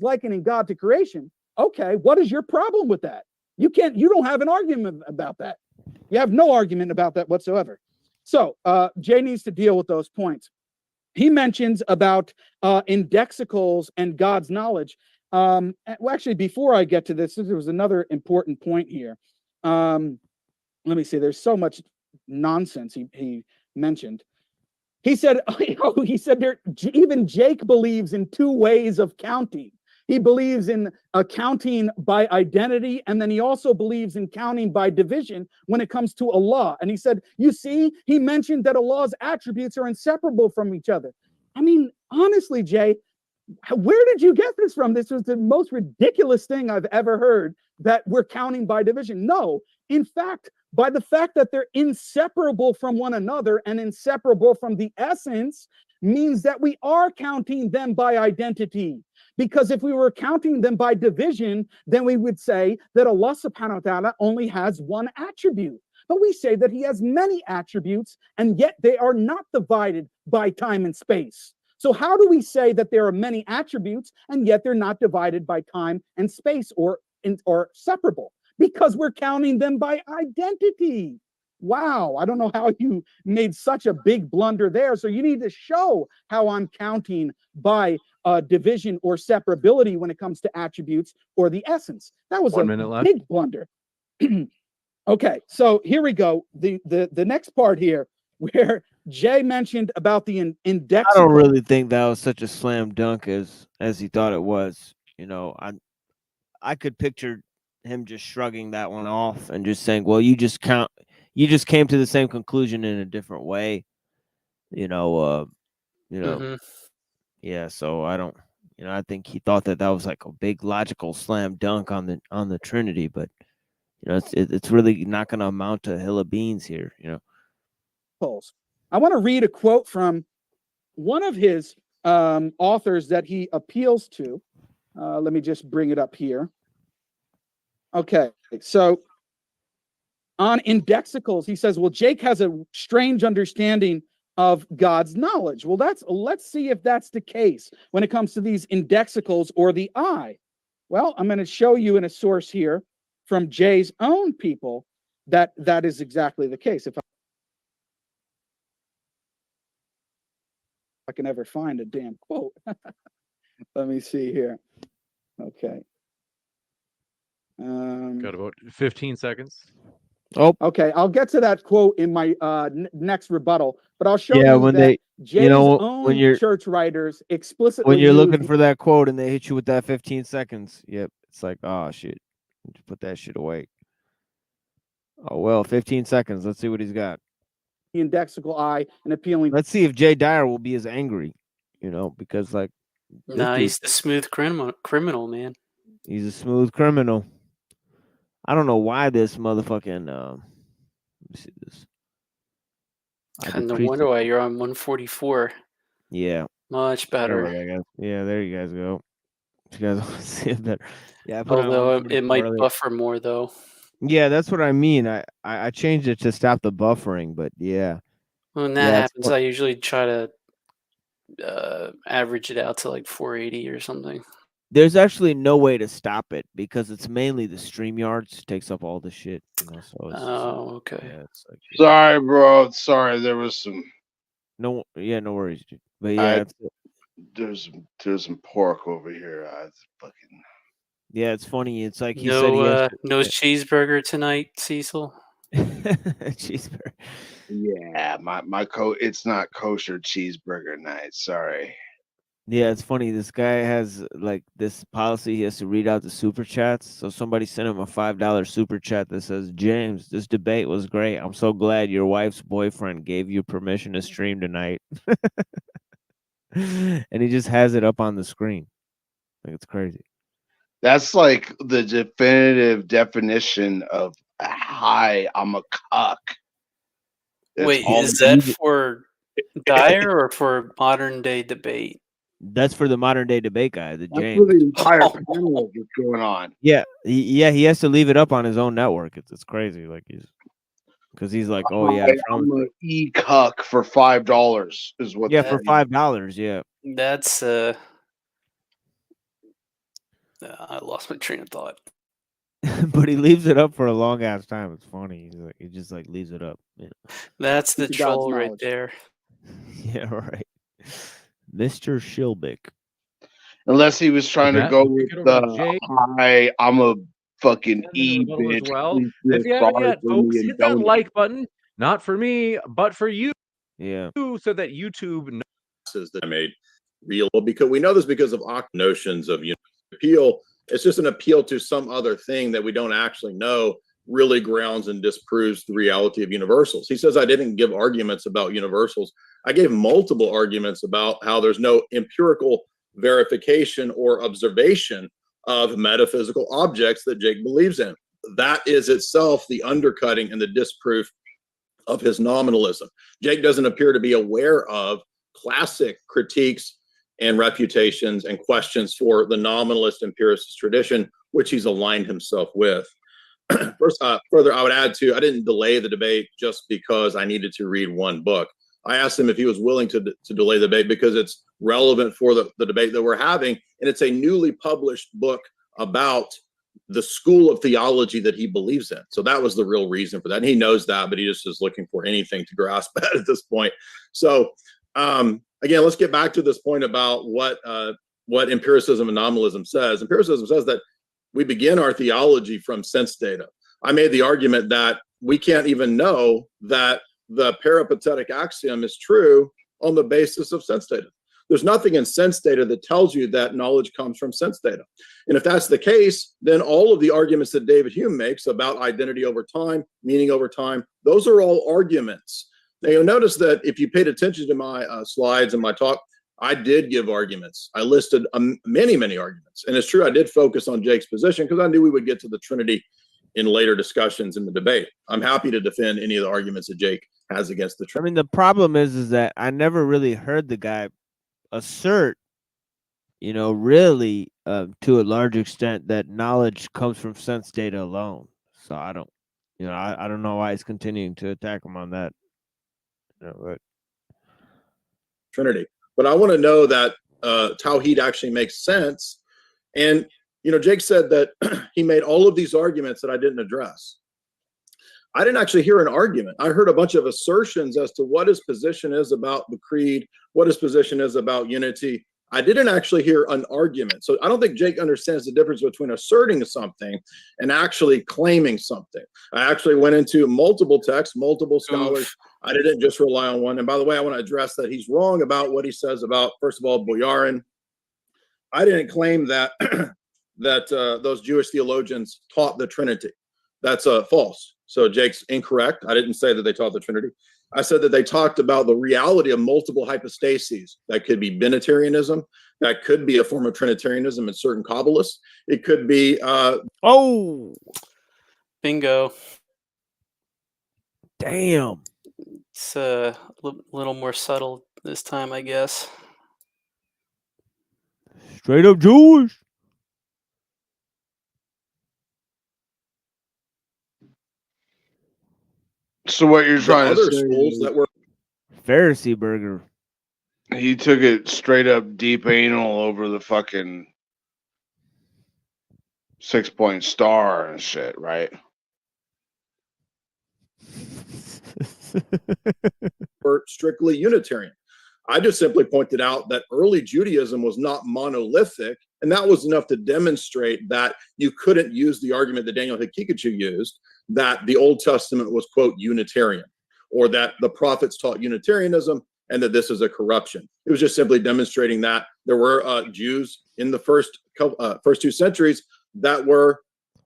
Likening God to creation. Okay, what is your problem with that? You don't have an argument about that. You have no argument about that whatsoever. So Jay needs to deal with those points. He mentions about indexicals and God's knowledge. Well, actually, before I get to this, there was another important point here. Let me see. There's so much nonsense he mentioned. He said, even Jake believes in two ways of counting. He believes in counting by identity, and then he also believes in counting by division when it comes to Allah. And he said, you see, he mentioned that Allah's attributes are inseparable from each other. I mean, honestly, Jay, where did you get this from? This was the most ridiculous thing I've ever heard, that we're counting by division. No, in fact, by the fact that they're inseparable from one another and inseparable from the essence means that we are counting them by identity. Because if we were counting them by division, then we would say that Allah subhanahu wa ta'ala only has one attribute. But we say that he has many attributes, and yet they are not divided by time and space. So how do we say that there are many attributes, and yet they're not divided by time and space or separable? Because we're counting them by identity. Wow, I don't know how you made such a big blunder there. So you need to show how I'm counting by division or separability when it comes to attributes or the essence. That was 1 minute left. Big blunder. Okay, so here we go. The next part here, where Jay mentioned about the index. I don't really think that was such a slam dunk as he thought it was. I could picture him just shrugging that one off and just saying, well, you just came to the same conclusion in a different way. Yeah, so I don't, I think he thought that was like a big logical slam dunk on the Trinity, but it's really not going to amount to a hill of beans here. I want to read a quote from one of his authors that he appeals to. Let me just bring it up here. Okay, so on indexicals, he says, well, Jake has a strange understanding of God's knowledge. Well, let's see if that's the case when it comes to these indexicals or the eye. Well, I'm going to show you in a source here from Jay's own people that is exactly the case. If I can ever find a damn quote. Let me see here. Okay. Got about 15 seconds. Oh, okay. I'll get to that quote in my next rebuttal, but I'll show you when that Jay's when own you're church writers explicitly when you're use looking for that quote and they hit you with that 15 seconds. Yep, it's like, oh shit, put that shit away. Oh well, 15 seconds. Let's see what he's got. the indexical eye and appealing. Let's see if Jay Dyer will be as angry, because like, Nah, he's the smooth criminal, man. He's a smooth criminal. I don't know why this motherfucking let me see this. No wonder why you're on 144. Yeah. Much better. There you guys go. You guys want to see it better. Yeah, I put Although it on it might earlier. buffer more though. Yeah, that's what I mean. I changed it to stop the buffering, but yeah. When that happens, I usually try to average it out to like 480 or something. There's actually no way to stop it because it's mainly the StreamYards takes up all the shit. So it's okay. Yeah, it's like, Sorry, bro. Sorry, there was some. No worries, dude. But yeah, there's some pork over here. I fucking Yeah, it's funny. It's like he said he No, has no cheeseburger tonight, Cecil. cheeseburger. Yeah, my it's not kosher cheeseburger night. Sorry. Yeah, it's funny. This guy has like this policy. He has to read out the super chats. So somebody sent him a $5 super chat that says, "James, this debate was great. I'm so glad your wife's boyfriend gave you permission to stream tonight." And he just has it up on the screen. Like, it's crazy. That's like the definitive definition of hi, I'm a cuck. That's Wait, all is that for Dyer or for modern day debate? That's for the modern day debate guy, the That's James. for the entire panel that's going on. Yeah, he has to leave it up on his own network. It's crazy. Like he's like, oh yeah, I'm an e-cuck for $5 is what. yeah, for $5. Yeah, That's I lost my train of thought. but he leaves it up for a long ass time. It's funny. He just like leaves it up. Yeah, That's the Keep God's troll right knowledge. there. yeah, right. Mr. Shilbick. Unless he was trying to That- go kick with it over to the Jake. hi, I'm a fucking And then rebuttal as bitch. well. Please If feel you haven't sorry yet, for folks, me and hit that donate. like button. Not for me, but for you. Yeah. So that YouTube knows. That I made real because we know this because of notions of appeal. It's just an appeal to some other thing that we don't actually know really grounds and disproves the reality of universals. He says I didn't give arguments about universals. I gave multiple arguments about how there's no empirical verification or observation of metaphysical objects that Jake believes in. That is itself the undercutting and the disproof of his nominalism. Jake doesn't appear to be aware of classic critiques and refutations and questions for the nominalist empiricist tradition, which he's aligned himself with. Further, I would add to, I didn't delay the debate just because I needed to read one book. I asked him if he was willing to delay the debate because it's relevant for the debate that we're having. And it's a newly published book about the school of theology that he believes in. So that was the real reason for that. And he knows that, but he just is looking for anything to grasp at this point. So again, let's get back to this point about what empiricism and nominalism says. Empiricism says that we begin our theology from sense data. I made the argument that we can't even know that the peripatetic axiom is true on the basis of sense data. There's nothing in sense data that tells you that knowledge comes from sense data. And if that's the case, then all of the arguments that David Hume makes about identity over time, meaning over time, those are all arguments. Now you'll notice that if you paid attention to my slides and my talk, I did give arguments. I listed many, many arguments. And it's true, I did focus on Jake's position because I knew we would get to the Trinity in later discussions in the debate. I'm happy to defend any of the arguments that Jake has against the Trinity. I mean, the problem is that I never really heard the guy assert, really to a large extent that knowledge comes from sense data alone. So I don't, I don't know why he's continuing to attack him on that. But Trinity. But I want to know that Tawhid actually makes sense. And, Jake said that he made all of these arguments that I didn't address. I didn't actually hear an argument. I heard a bunch of assertions as to what his position is about the creed, what his position is about unity. I didn't actually hear an argument. So I don't think Jake understands the difference between asserting something and actually claiming something. I actually went into multiple texts, multiple scholars. I didn't just rely on one. And by the way, I want to address that he's wrong about what he says about, first of all, Boyarin. I didn't claim that those Jewish theologians taught the Trinity. That's false. So Jake's incorrect. I didn't say that they taught the Trinity. I said that they talked about the reality of multiple hypostases. That could be binitarianism. That could be a form of Trinitarianism in certain Kabbalists. It could be bingo. Damn. It's a little more subtle this time, I guess. Straight up Jewish. So what you're trying to other say schools is that were Pharisee burger. he took it straight up deep anal over the fucking 6-point star and shit, right? were strictly Unitarian. I just simply pointed out that early Judaism was not monolithic And that was enough to demonstrate that you couldn't use the argument that Daniel Hikikachu used, that the Old Testament was, quote, Unitarian, or that the prophets taught Unitarianism and that this is a corruption. It was just simply demonstrating that there were Jews in the first 2 centuries that were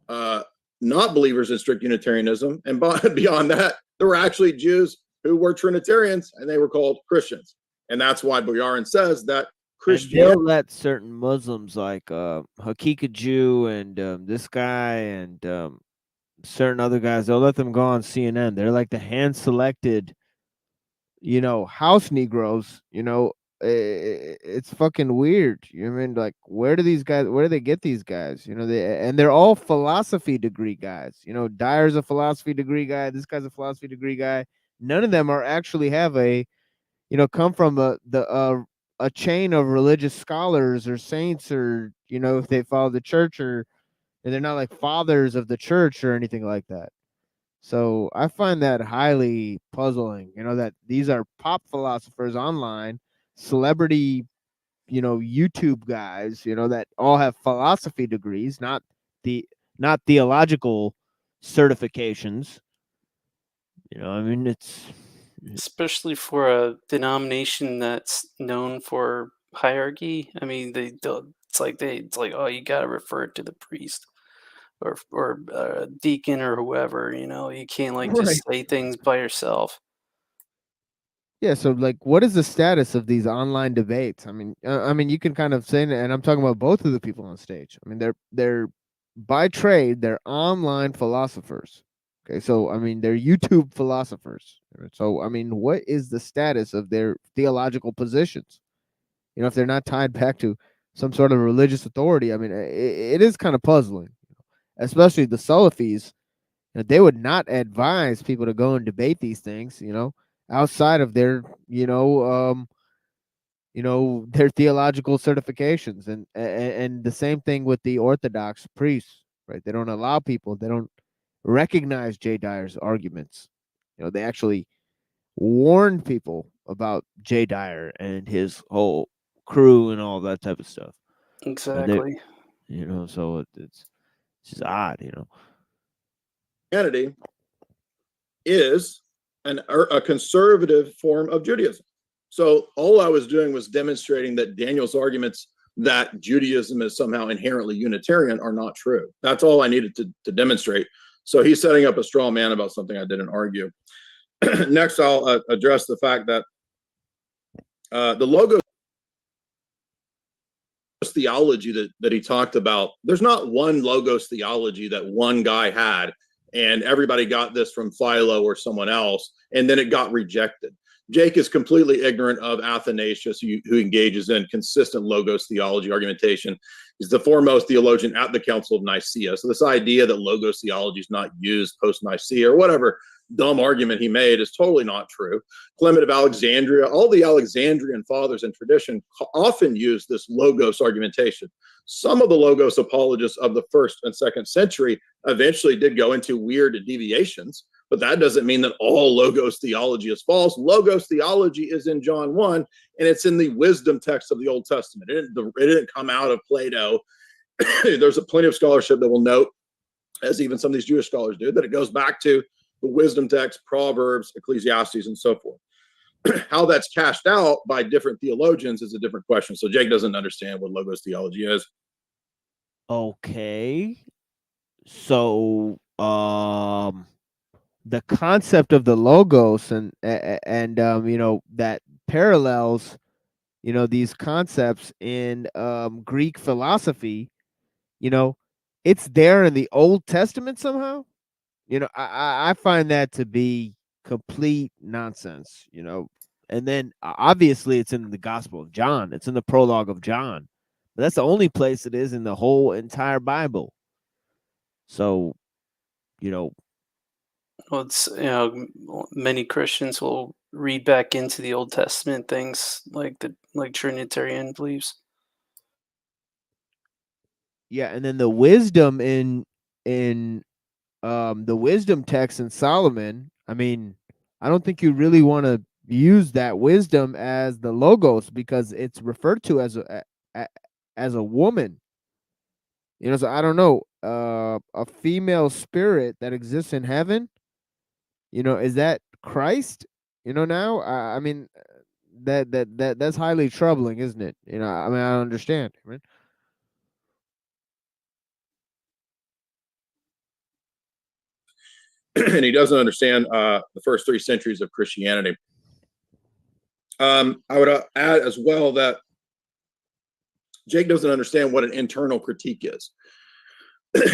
not believers in strict Unitarianism. And beyond that, there were actually Jews who were Trinitarians, and they were called Christians. And that's why Boyarin says that Christianity. They'll let certain Muslims like Hakika Jew and this guy and certain other guys, they'll let them go on CNN. They're like the hand-selected, house Negroes. It's fucking weird. You know what I mean? Like, where do they get these guys? They're all philosophy degree guys. Dyer's a philosophy degree guy. This guy's a philosophy degree guy. None of them are actually have come from a chain of religious scholars or saints, or if they follow the church, and they're not like fathers of the church or anything like that. So I find that highly puzzling, that these are pop philosophers online, celebrity, YouTube guys, that all have philosophy degrees, not theological certifications. I mean, it's especially for a denomination that's known for hierarchy. I mean, it's like, oh, you got to refer it to the priest or deacon or whoever. You can't just say things by yourself. Yeah, so like, what is the status of these online debates? I mean, you can kind of say, and I'm talking about both of the people on stage. I mean, they're by trade, they're online philosophers. Okay, so I mean, they're YouTube philosophers. So I mean, what is the status of their theological positions? If they're not tied back to some sort of religious authority, I mean, it is kind of puzzling, especially the Salafis. They would not advise people to go and debate these things, outside of their, their theological certifications, and the same thing with the Orthodox priests, right? They don't allow people. They don't recognize Jay Dyer's arguments. They actually warn people about Jay Dyer and his whole crew and all that type of stuff. Exactly. So it's just odd, Christianity is a conservative form of Judaism. So all I was doing was demonstrating that Daniel's arguments that Judaism is somehow inherently Unitarian are not true. That's all I needed to demonstrate. So he's setting up a straw man about something I didn't argue. Next, I'll address the fact that the Logos theology that he talked about, there's not one Logos theology that one guy had and everybody got this from Philo or someone else, and then it got rejected. Jake is completely ignorant of Athanasius, who engages in consistent Logos theology argumentation. He's the foremost theologian at the Council of Nicaea. So this idea that Logos theology is not used post-Nicaea or whatever dumb argument he made is totally not true. Clement of Alexandria, all the Alexandrian fathers in tradition often use this Logos argumentation. Some of the Logos apologists of the 1st and 2nd century eventually did go into weird deviations, but that doesn't mean that all Logos theology is false. Logos theology is in John 1, and it's in the wisdom text of the Old Testament. It didn't come out of Plato. There's plenty of scholarship that will note, as even some of these Jewish scholars do, that it goes back to the wisdom text, Proverbs, Ecclesiastes, and so forth. How that's cashed out by different theologians is a different question. So Jake doesn't understand what Logos theology is. Okay. So the concept of the Logos and that parallels these concepts in Greek philosophy, it's there in the Old Testament somehow. I find that to be complete nonsense, and then obviously it's in the Gospel of John. It's in the prologue of John. But that's the only place it is in the whole entire Bible. So, well, it's many Christians will read back into the Old Testament things like Trinitarian beliefs. Yeah, and then the wisdom in the wisdom text in Solomon. I mean, I don't think you really want to use that wisdom as the Logos, because it's referred to as a woman You know, so I don't know. A female spirit that exists in heaven. You know, is that Christ? You know, now I mean, that's highly troubling, isn't it? You know, I mean, I don't understand. Right? And he doesn't understand the first 3 centuries of Christianity. I would add as well that Jake doesn't understand what an internal critique is.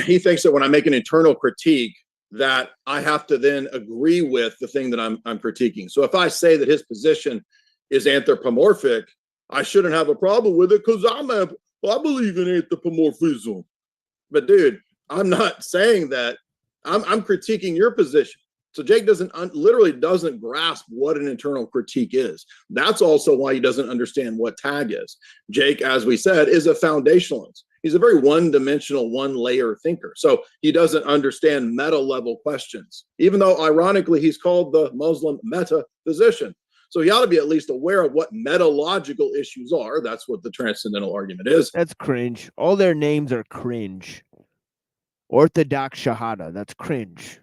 He thinks that when I make an internal critique, that I have to then agree with the thing that I'm critiquing. So if I say that his position is anthropomorphic, I shouldn't have a problem with it because I believe in anthropomorphism. But dude, I'm not saying that. I'm critiquing your position. So Jake literally doesn't grasp what an internal critique is. That's also why he doesn't understand what tag is. Jake, as we said, is a foundationalist. He's a very one-dimensional, one-layer thinker. So he doesn't understand meta-level questions, even though, ironically, he's called the Muslim metaphysician. So he ought to be at least aware of what metalogical issues are. That's what the transcendental argument is. That's cringe. All their names are cringe. Orthodox Shahada. That's cringe.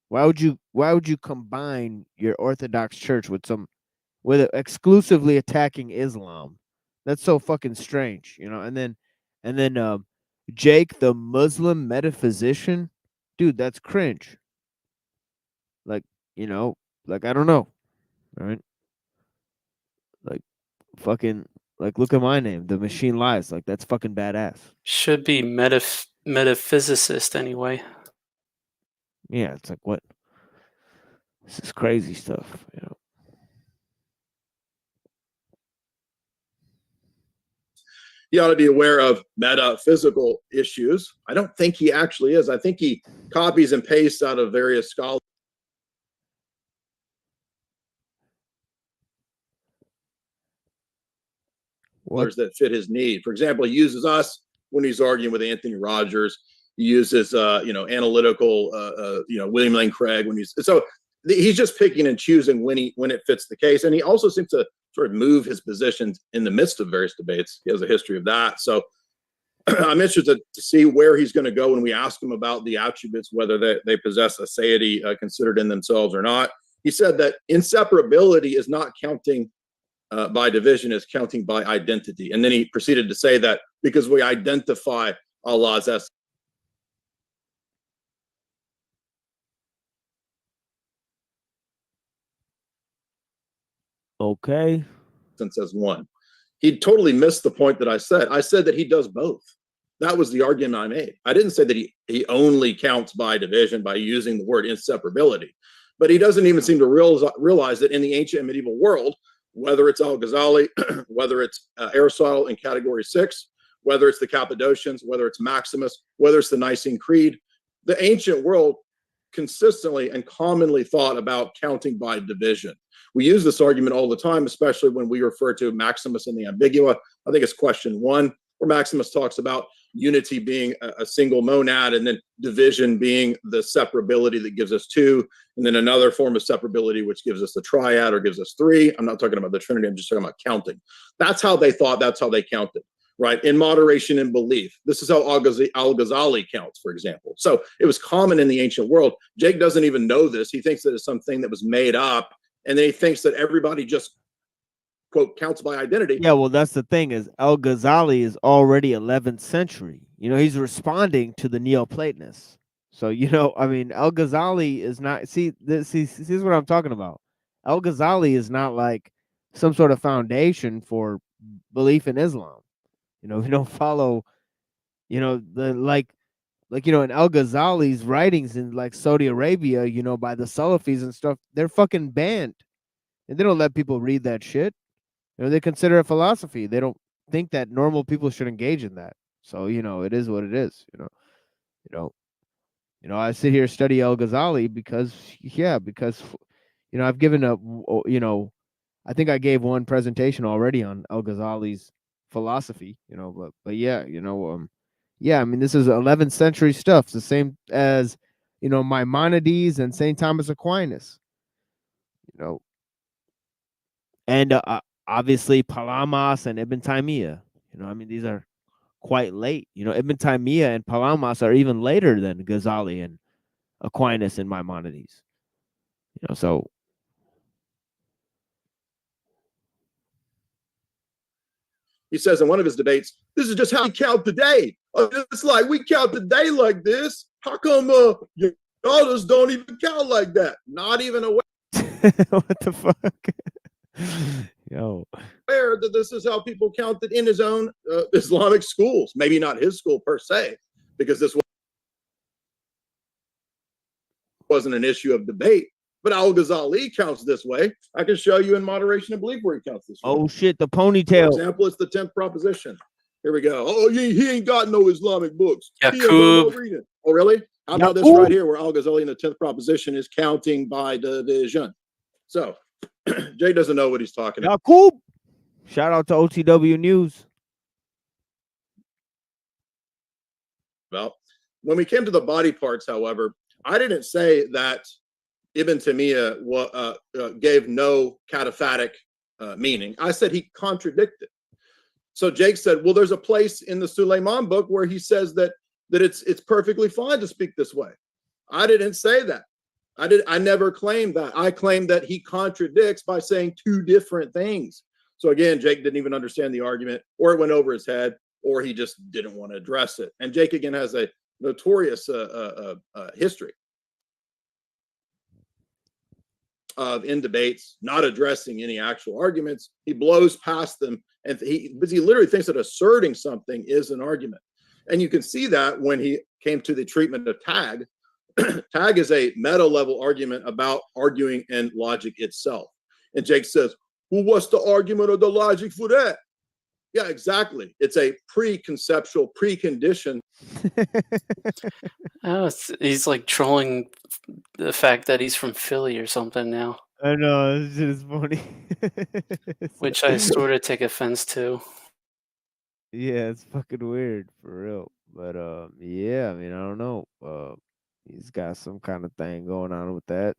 Why would you combine your Orthodox church with exclusively attacking Islam? That's so fucking strange, you know. And then Jake, the Muslim metaphysician, dude, that's cringe. Like, you know, like I don't know, all right? Like, fucking, like look at my name, The Machine Lies. Like that's fucking badass. Should be metaphysicist anyway. Yeah, it's like what? This is crazy stuff, you know. He ought to be aware of metaphysical issues. I don't think he actually is. I think he copies and pastes out of various scholars that fit his need. For example, he uses us when he's arguing with Anthony Rogers. He uses, analytical, William Lane Craig when he's just picking and choosing when it fits the case. And he also seems to sort of move his positions in the midst of various debates. He has a history of that. So I'm interested to see where he's going to go when we ask him about the attributes, whether they possess aseity considered in themselves or not. He said that inseparability is not counting by division, is counting by identity. And then he proceeded to say that because we identify Allah's essence as one. He totally missed the point that I said. I said that he does both. That was the argument I made. I didn't say that he only counts by division by using the word inseparability, but he doesn't even seem to realize that in the ancient and medieval world, whether it's Al-Ghazali, whether it's Aristotle in category 6, whether it's the Cappadocians, whether it's Maximus, whether it's the Nicene Creed, the ancient world consistently and commonly thought about counting by division. We use this argument all the time, especially when we refer to Maximus in the Ambigua. I think it's question 1, where Maximus talks about unity being a single monad, and then division being the separability that gives us 2, and then another form of separability which gives us the triad or gives us 3. I'm not talking about the Trinity, I'm just talking about counting. That's how they thought, that's how they counted, right? In moderation and belief. This is how Al-Ghazali counts, for example. So it was common in the ancient world. Jake doesn't even know this. He thinks that it's something that was made up, and then he thinks that everybody just, quote, counts by identity. Yeah, well, that's the thing is Al-Ghazali is already 11th century. You know, he's responding to the Neoplatonists. So, you know, I mean, Al-Ghazali is not, see, this is what I'm talking about. Al-Ghazali is not like some sort of foundation for belief in Islam. You know, we don't follow, you know, you know, in Al-Ghazali's writings in like Saudi Arabia, you know, by the Salafis and stuff, they're fucking banned. And they don't let people read that shit. You know, they consider it philosophy. They don't think that normal people should engage in that. So, you know, it is what it is, I sit here study Al-Ghazali because you know, I've given I think I gave one presentation already on Al-Ghazali's philosophy, you know, but yeah, I mean, this is 11th century stuff. It's the same as, you know, Maimonides and St. Thomas Aquinas, you know, and obviously Palamas and Ibn Taymiyyah. You know, I mean, these are quite late. You know, Ibn Taymiyyah and Palamas are even later than Ghazali and Aquinas and Maimonides. You know, so He says in one of his debates, this is just how we count the day. It's like we count the day like this. How come your daughters don't even count like that? Not even aware what the fuck? Yo. that this is how people counted in his own Islamic schools. Maybe not his school per se, because this wasn't an issue of debate. But Al-Ghazali counts this way. I can show you in Moderation and Belief where he counts this way. Oh shit, the For ponytail. example, it's the 10th proposition. Here we go. Oh, he ain't got no Islamic books. He ain't got no reading. Oh, really? How about this right here, where Al-Ghazali in the 10th proposition is counting by division? So, Jay doesn't know what he's talking about. Yaqub. Shout out to OTW News. Well, when we came to the body parts, however, I didn't say that Ibn Taymiyyah gave no cataphatic meaning. I said he contradicted. So Jake said, well, there's a place in the Suleiman book where he says that it's perfectly fine to speak this way. I didn't say that. I never claimed that. I claimed that he contradicts by saying two different things. So again, Jake didn't even understand the argument, or it went over his head, or he just didn't want to address it. And Jake again has a notorious history of in debates not addressing any actual arguments. He blows past them, and because he literally thinks that asserting something is an argument. And you can see that when he came to the treatment of tag. Tag is a meta level argument about arguing and logic itself. And Jake says, well, what's the argument or the logic for that? Yeah, exactly. It's a preconceptual, precondition. Oh, he's like trolling the fact that he's from Philly or something now. I know, this shit is funny. Which I sort of take offense to. Yeah, it's fucking weird for real. But yeah, I mean, I don't know. He's got some kind of thing going on with that.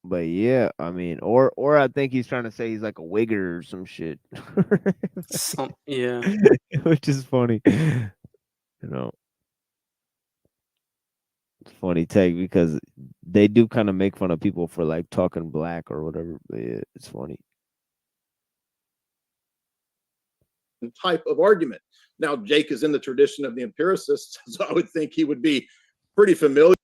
But yeah, I mean, or I think he's trying to say he's like a wigger or some shit. Yeah. Which is funny. You know. It's funny take because they do kind of make fun of people for like talking black or whatever. But yeah, it's funny. Type of argument. Now, Jake is in the tradition of the empiricists, so I would think he would be pretty familiar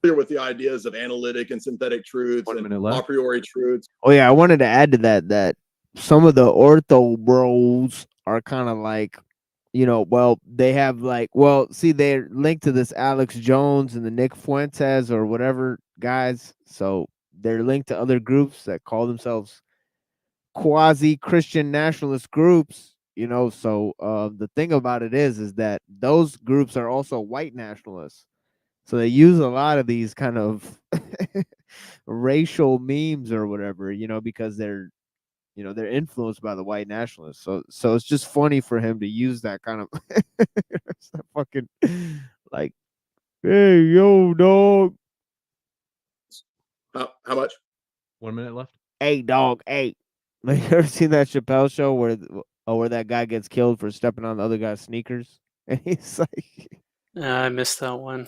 with the ideas of analytic and synthetic truths and a priori truths. Oh yeah, I wanted to add to that some of the ortho bros are kind of like, you know, well, they have like, well, see, they're linked to this Alex Jones and the Nick Fuentes or whatever guys. So they're linked to other groups that call themselves quasi-Christian nationalist groups, you know. So the thing about it is that those groups are also white nationalists. So they use a lot of these kind of racial memes or whatever, you know, because they're influenced by the white nationalists. So it's just funny for him to use that kind of fucking like, hey, yo, dog. How much? 1 minute left. Hey, dog, hey. Like, you ever seen that Chappelle show where that guy gets killed for stepping on the other guy's sneakers? And he's like, I missed that one.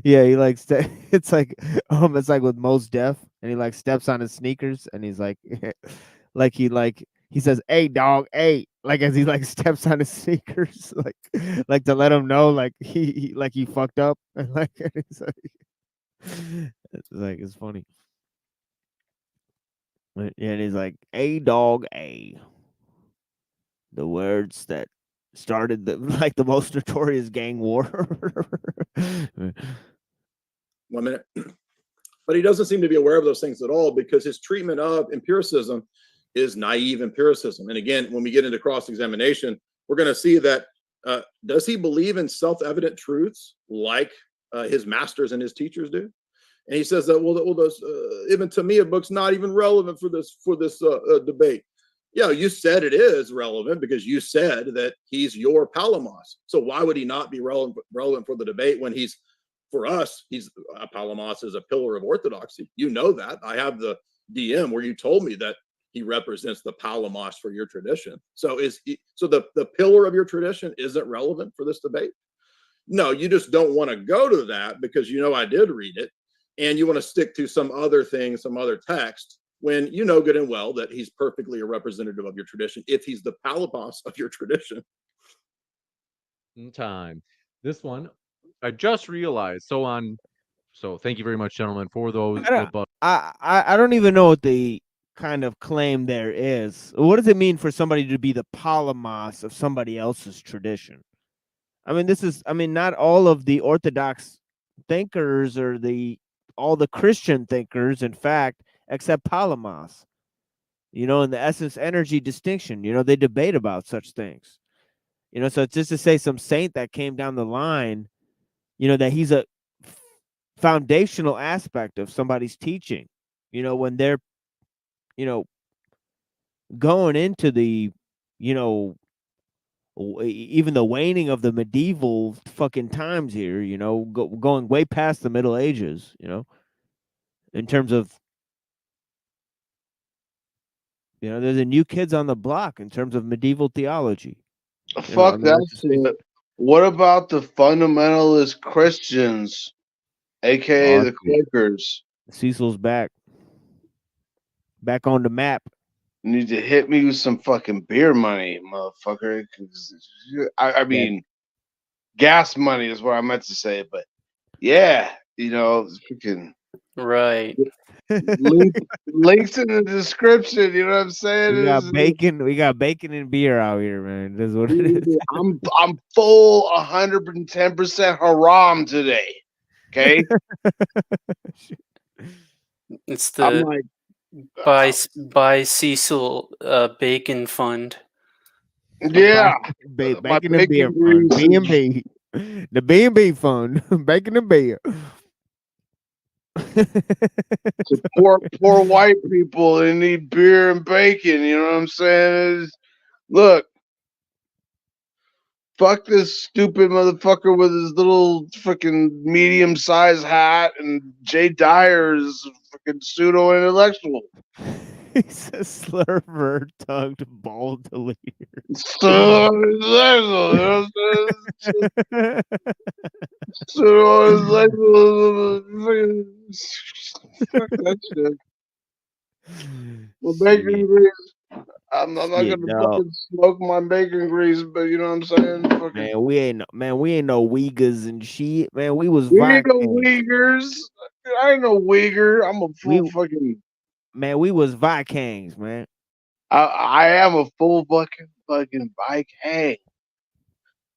yeah, he like it's like with Mos Def, and he like steps on his sneakers, and he's like, he says, "Hey, dog, hey," like as he like steps on his sneakers, like to let him know like he fucked up, and like it's like it's funny. Yeah, and he's like, "Hey, dog, hey," the words that started the most notorious gang war. 1 minute. But he doesn't seem to be aware of those things at all, because his treatment of empiricism is naive empiricism. And again, when we get into cross-examination, we're going to see that does he believe in self-evident truths like his masters and his teachers do? And he says that, well, those Ibn Taymiyyah book's not even relevant for this debate. Yeah, you said it is relevant because you said that he's your Palamas. So why would he not be relevant for the debate when he's, for us, he's Palamas is a pillar of orthodoxy. You know that. I have the DM where you told me that he represents the Palamos for your tradition. So the pillar of your tradition isn't relevant for this debate? No, you just don't want to go to that because you know I did read it, and you want to stick to some other thing, some other text, when you know good and well that he's perfectly a representative of your tradition if he's the Palamos of your tradition. Time. This one, I just realized. So thank you very much, gentlemen, for those. I don't even know what the kind of claim there is. What does it mean for somebody to be the Palamos of somebody else's tradition? I mean, not all of the Orthodox thinkers or all the Christian thinkers, in fact, accept Palamos. In the essence energy distinction, they debate about such things. So it's just to say some saint that came down the line, that he's a foundational aspect of somebody's teaching, when they're, going into the, even the waning of the medieval fucking times here, going way past the Middle Ages, in terms of, there's a new kids on the block in terms of medieval theology. Fuck that shit. What about the fundamentalist Christians, aka the Quakers? Cecil's back on the map. You need to hit me with some fucking beer money, motherfucker. I mean, gas money is what I meant to say, but yeah, freaking right. Links in the description. You know what I'm saying? We got bacon. We got bacon and beer out here, man. That's what it is. I'm full 110% haram today. Okay. It's the by Cecil Bacon Fund. Yeah, bacon and beer fund. B&B. The B&B fund. Bacon and beer. To poor white people, they need beer and bacon. You know what I'm saying? Look, fuck this stupid motherfucker with his little fucking medium-sized hat, and Jay Dyer is fucking pseudo-intellectual. He's a slurver-tongued bald leader. Pseudo-intellectual, you know what I'm saying? Fuck that shit. Well, bacon grease. I'm not gonna fucking smoke my bacon grease, but you know what I'm saying? Fucking, Man, we ain't no Uyghurs and shit. Man, we was we ain't no Vikings. Uyghurs. I ain't no Uyghur. I'm a full fucking. Man, we was Vikings, man. I am a full fucking Viking.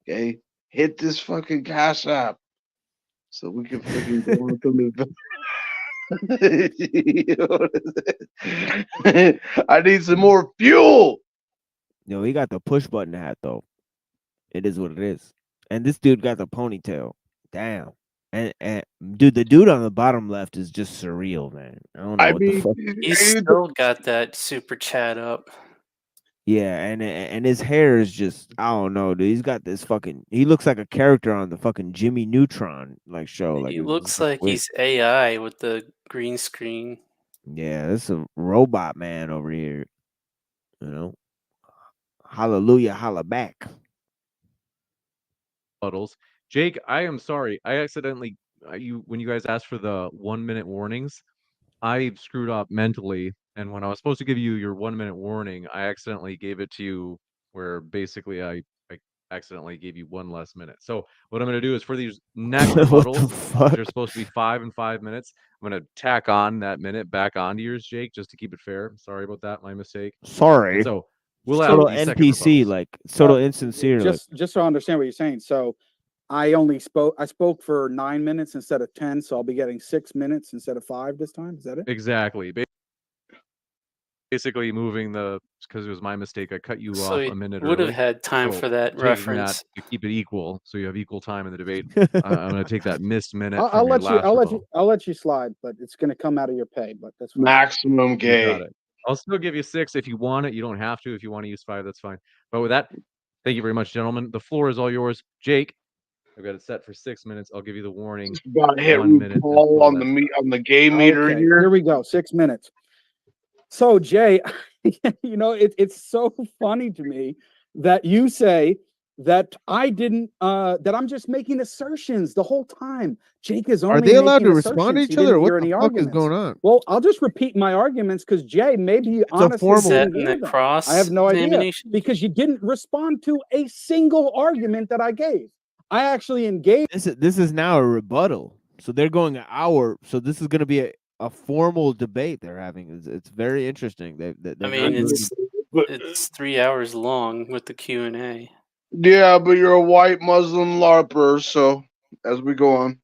Okay, hit this fucking cash app so we can fucking go on to the. I need some more fuel. Yo, he got the push button hat though. It is what it is. And this dude got the ponytail. Damn. And dude, the dude on the bottom left is just surreal, man. I don't know what the fuck. He's still got that super chat up. Yeah, and his hair is just, I don't know, dude. He's got this fucking, he looks like a character on the fucking Jimmy Neutron show. Like He looks like he's AI with the green screen. Yeah, this is a robot man over here. Hallelujah, holla back. Puddles. Jake, I am sorry. I accidentally when you guys asked for the 1 minute warnings, I screwed up mentally, and when I was supposed to give you your 1 minute warning, I accidentally gave it to you where basically I accidentally gave you one less minute. So what I'm going to do is for these next rebuttals, which are supposed to be 5 and 5 minutes, I'm going to tack on that minute back onto yours, Jake, just to keep it fair. Sorry about that, my mistake. Sorry. And so we'll Sort have of NPC, like sort of insincere. Just so I understand what you're saying. So I spoke for 9 minutes instead of 10, so I'll be getting 6 minutes instead of 5 this time. Is that it? Exactly. Basically moving because it was my mistake. I cut you So off you a minute would have early. had time for that taking reference. that to keep it equal, so you have equal time in the debate. I'm going to take that missed minute. I'll let you slide, but it's going to come out of your pay. But that's fine. Maximum You gay. got it. I'll still give you 6 if you want it. You don't have to. If you want to use 5, that's fine. But with that, thank you very much, gentlemen. The floor is all yours. Jake, I've got it set for 6 minutes. I'll give you the warning. Got hit 1 minute. RuPaul on the gay meter Okay, here. Here we go. 6 minutes. So Jay, you know, it's so funny to me that you say that I didn't that I'm just making assertions the whole time. Jake is Are only they allowed making to respond to assertions. each He other? didn't Or what hear the any fuck is arguments. going on? Well, I'll just repeat my arguments because Jay, maybe you It's a honestly formal. didn't Setting hear the them. cross I have no idea examination. because you didn't respond to a single argument that I gave. I actually engaged. This is now a rebuttal. So they're going an hour. So this is going to be a formal debate they're having. It's very interesting. I They're mean, not doing it's 3 hours long with the Q&A. Yeah, but you're a white Muslim LARPer, so as we go on.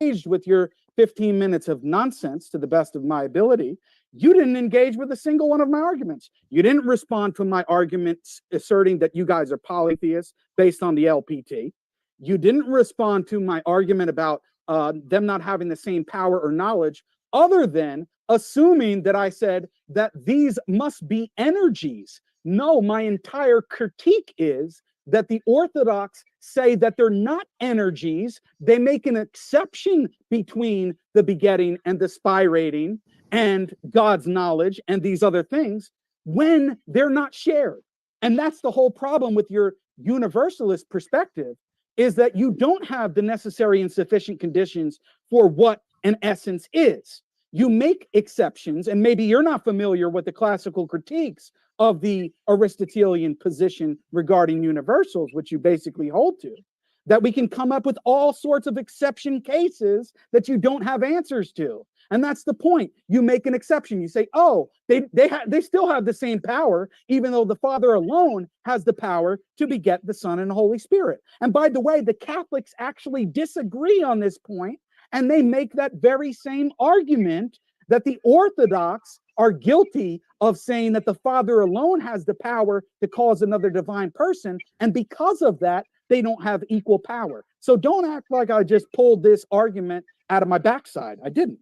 Engaged with your 15 minutes of nonsense to the best of my ability. You didn't engage with a single one of my arguments. You didn't respond to my arguments asserting that you guys are polytheists based on the LPT. You didn't respond to my argument about them not having the same power or knowledge, other than assuming that I said that these must be energies. No, my entire critique is that the Orthodox say that they're not energies. They make an exception between the begetting and the spirating and God's knowledge and these other things when they're not shared. And that's the whole problem with your universalist perspective, is that you don't have the necessary and sufficient conditions for what an essence is. You make exceptions, and maybe you're not familiar with the classical critiques of the Aristotelian position regarding universals, which you basically hold to, that we can come up with all sorts of exception cases that you don't have answers to. And that's the point. You make an exception. You say, oh, they still have the same power, even though the Father alone has the power to beget the Son and the Holy Spirit. And by the way, the Catholics actually disagree on this point, and they make that very same argument that the Orthodox are guilty of saying that the Father alone has the power to cause another divine person, and because of that, they don't have equal power. So don't act like I just pulled this argument out of my backside. I didn't.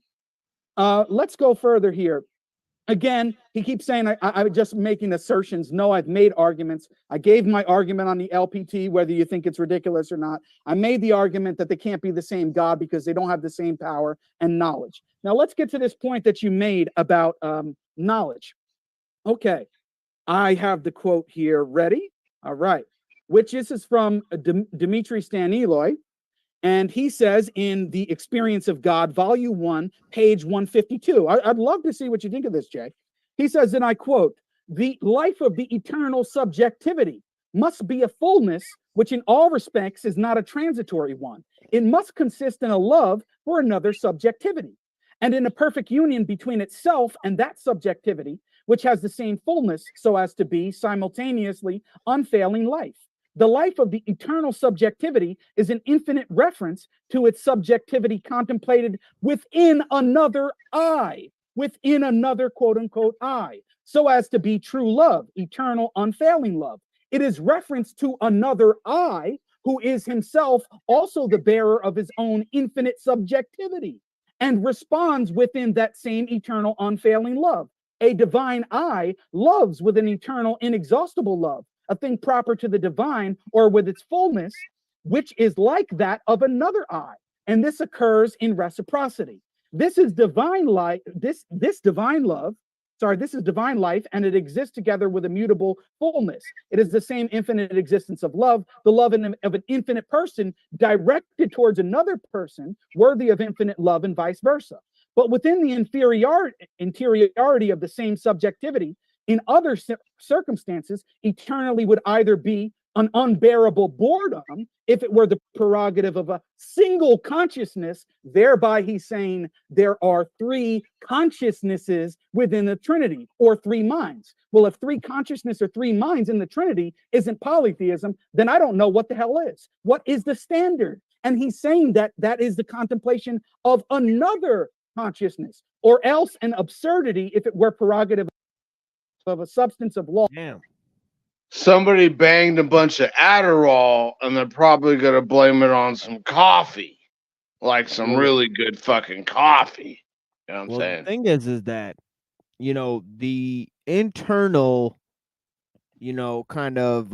Let's go further here. Again, he keeps saying I'm just making assertions. No, I've made arguments. I gave my argument on the LPT, whether you think it's ridiculous or not. I made the argument that they can't be the same God because they don't have the same power and knowledge. Now, let's get to this point that you made about knowledge. Okay, I have the quote here ready. All right, which this is from Dimitri Staniloy. And he says in The Experience of God, Volume 1, page 152. I'd love to see what you think of this, Jay. He says, and I quote, the life of the eternal subjectivity must be a fullness which in all respects is not a transitory one. It must consist in a love for another subjectivity, and in a perfect union between itself and that subjectivity, which has the same fullness so as to be simultaneously unfailing life. The life of the eternal subjectivity is an infinite reference to its subjectivity contemplated within another I, within another quote unquote I, so as to be true love, eternal, unfailing love. It is reference to another I who is himself also the bearer of his own infinite subjectivity and responds within that same eternal, unfailing love. A divine I loves with an eternal, inexhaustible love, a thing proper to the divine or with its fullness, which is like that of another I. And this occurs in reciprocity. This is divine life, this divine love, this is divine life, and it exists together with immutable fullness. It is the same infinite existence of love, the love of an infinite person directed towards another person worthy of infinite love and vice versa. But within the interiority of the same subjectivity, in other circumstances, eternally would either be an unbearable boredom if it were the prerogative of a single consciousness. Thereby, he's saying there are three consciousnesses within the Trinity, or three minds. Well, if three consciousness or three minds in the Trinity isn't polytheism, then I don't know what the hell is. What is the standard? And he's saying that that is the contemplation of another consciousness, or else an absurdity if it were prerogative of a substance of law. Damn. Somebody banged a bunch of Adderall, and they're probably gonna blame it on some coffee, like some really good fucking coffee. You know what I'm saying? The thing is that, you know, the internal, you know, kind of,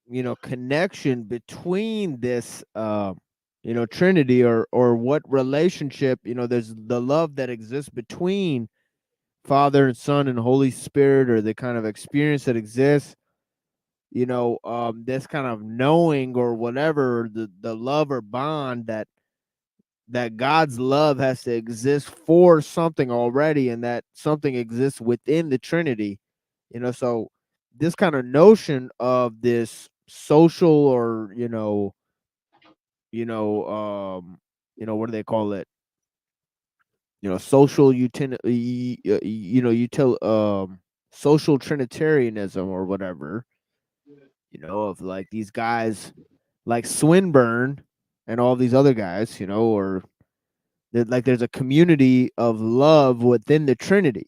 you know, connection between this, you Trinity, or what relationship, there's the love that exists between Father and Son and Holy Spirit, or the kind of experience that exists, this kind of knowing or whatever, the love or bond that God's love has to exist for something already, and that something exists within the Trinity. So this kind of notion of this social, or what do they call it? Social social Trinitarianism or whatever, of like these guys like Swinburne and all these other guys, or like there's a community of love within the Trinity.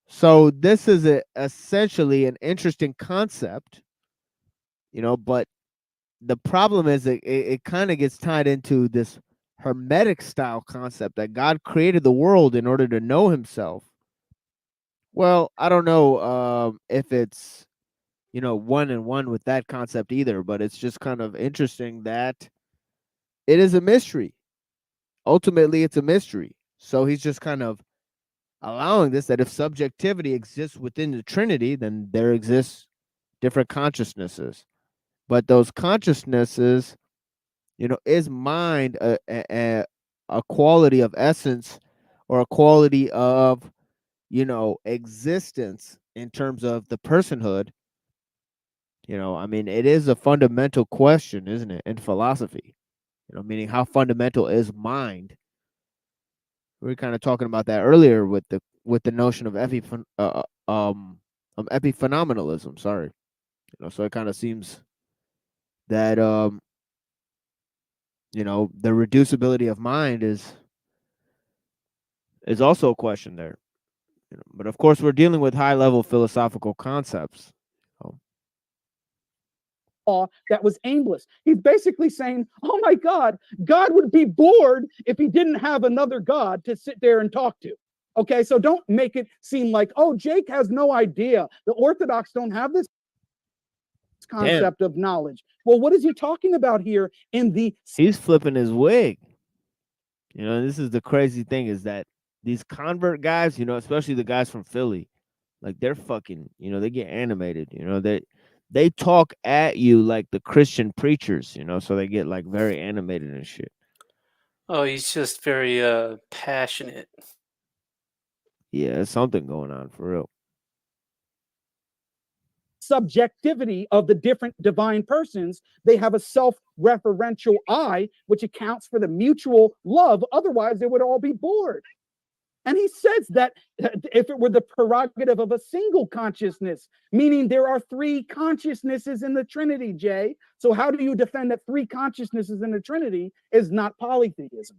So this is essentially an interesting concept, but the problem is it kind of gets tied into this hermetic style concept that God created the world in order to know himself. Well, I don't know if it's one and one with that concept either, but it's just kind of interesting that it is a mystery. Ultimately, it's a mystery. So he's just kind of allowing this, that if subjectivity exists within the Trinity, then there exists different consciousnesses. But those consciousnesses, is mind a quality of essence, or a quality of, existence in terms of the personhood? I mean, it is a fundamental question, isn't it, in philosophy? Meaning how fundamental is mind? We were kind of talking about that earlier with the notion of epiphenomenalism. Sorry, so it kind of seems that the reducibility of mind is also a question there. But of course, we're dealing with high level philosophical concepts. Law that was aimless. He's basically saying, oh my God, God would be bored if he didn't have another God to sit there and talk to. Okay, so don't make it seem like, oh, Jake has no idea. The Orthodox don't have this concept of knowledge. Well, what is he talking about here in the... He's flipping his wig. This is the crazy thing, is that these convert guys, especially the guys from Philly, like they're fucking, they get animated, they talk at you like the Christian preachers, so they get like very animated and shit. Oh, he's just very passionate. Yeah, there's something going on for real. Subjectivity of the different divine persons, they have a self-referential I, which accounts for the mutual love. Otherwise, they would all be bored. And he says that if it were the prerogative of a single consciousness, meaning there are three consciousnesses in the Trinity, Jay. So how do you defend that three consciousnesses in the Trinity is not polytheism?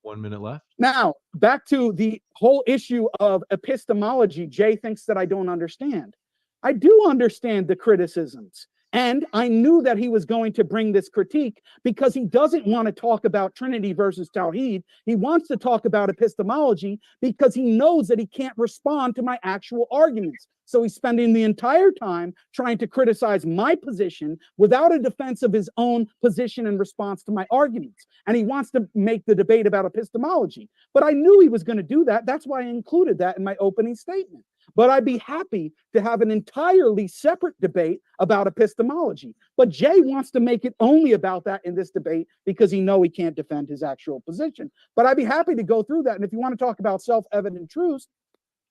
1 minute left. Now, back to the whole issue of epistemology. Jay thinks that I don't understand. I do understand the criticisms. And I knew that he was going to bring this critique because he doesn't want to talk about Trinity versus Tawhid. He wants to talk about epistemology because he knows that he can't respond to my actual arguments. So he's spending the entire time trying to criticize my position without a defense of his own position in response to my arguments. And he wants to make the debate about epistemology. But I knew he was going to do that. That's why I included that in my opening statement. But I'd be happy to have an entirely separate debate about epistemology. But Jay wants to make it only about that in this debate because he knows he can't defend his actual position. But I'd be happy to go through that. And if you want to talk about self-evident truths,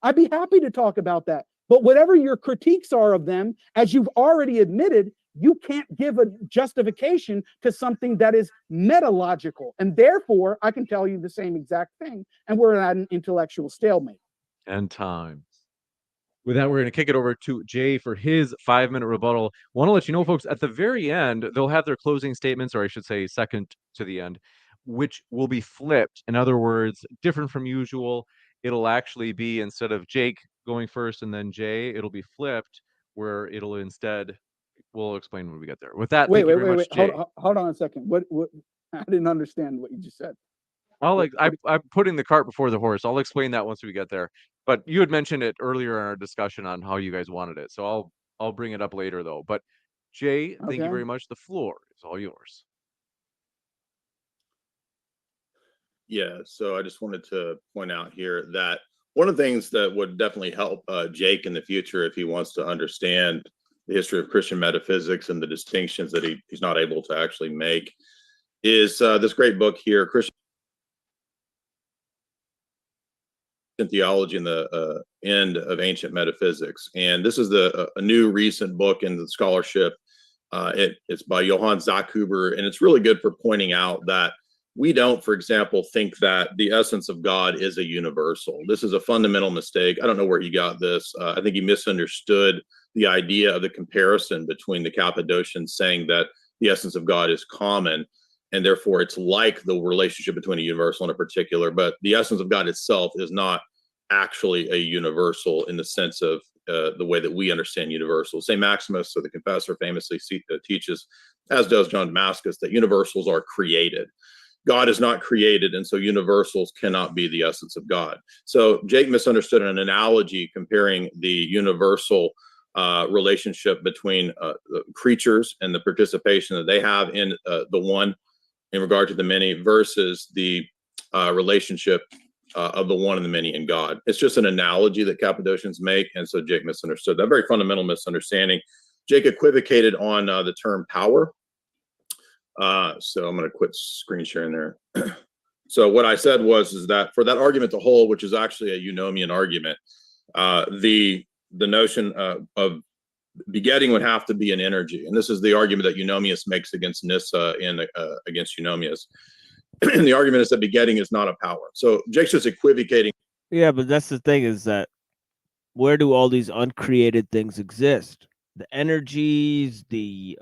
I'd be happy to talk about that. But whatever your critiques are of them, as you've already admitted, you can't give a justification to something that is metalogical. And therefore, I can tell you the same exact thing. And we're at an intellectual stalemate. And time. With that, we're going to kick it over to Jay for his 5-minute rebuttal. Want to let you know, folks, at the very end, they'll have their closing statements, or I should say second to the end, which will be flipped. In other words, different from usual. It'll actually be, instead of Jake going first and then Jay, it'll be flipped, where it'll instead, we'll explain when we get there. With that, thank you very much, Jay. Hold on a second. What? I didn't understand what you just said. I'm putting the cart before the horse. I'll explain that once we get there. But you had mentioned it earlier in our discussion on how you guys wanted it. So I'll bring it up later though. But Jay, thank you very much. The floor is all yours. Yeah, so I just wanted to point out here that one of the things that would definitely help Jake in the future if he wants to understand the history of Christian metaphysics and the distinctions that he's not able to actually make is this great book here, Christian Theology and the End of Ancient Metaphysics. And this is a new recent book in the scholarship. It's by Johann Zachhuber, and it's really good for pointing out that we don't, for example, think that the essence of God is a universal. This is a fundamental mistake. I don't know where he got this. I think he misunderstood the idea of the comparison between the Cappadocians saying that the essence of God is common, and therefore it's like the relationship between a universal and a particular, but the essence of God itself is not actually a universal in the sense of the way that we understand universals. St. Maximus, so the confessor, famously teaches, as does John Damascus, that universals are created. God is not created, and so universals cannot be the essence of God. So Jake misunderstood an analogy comparing the universal relationship between creatures and the participation that they have in the one in regard to the many versus the relationship of the one and the many in God. It's just an analogy that Cappadocians make, and so Jake misunderstood that. Very fundamental misunderstanding. Jake equivocated on the term power. So I'm going to quit screen sharing there. So what I said is that for that argument to hold, which is actually a eunomian argument, the notion of begetting would have to be an energy, and this is the argument that Eunomius makes against Nyssa and against Eunomius. And the argument is that begetting is not a power. So Jake's just equivocating. Yeah, but that's the thing, is that where do all these uncreated things exist? The energies, the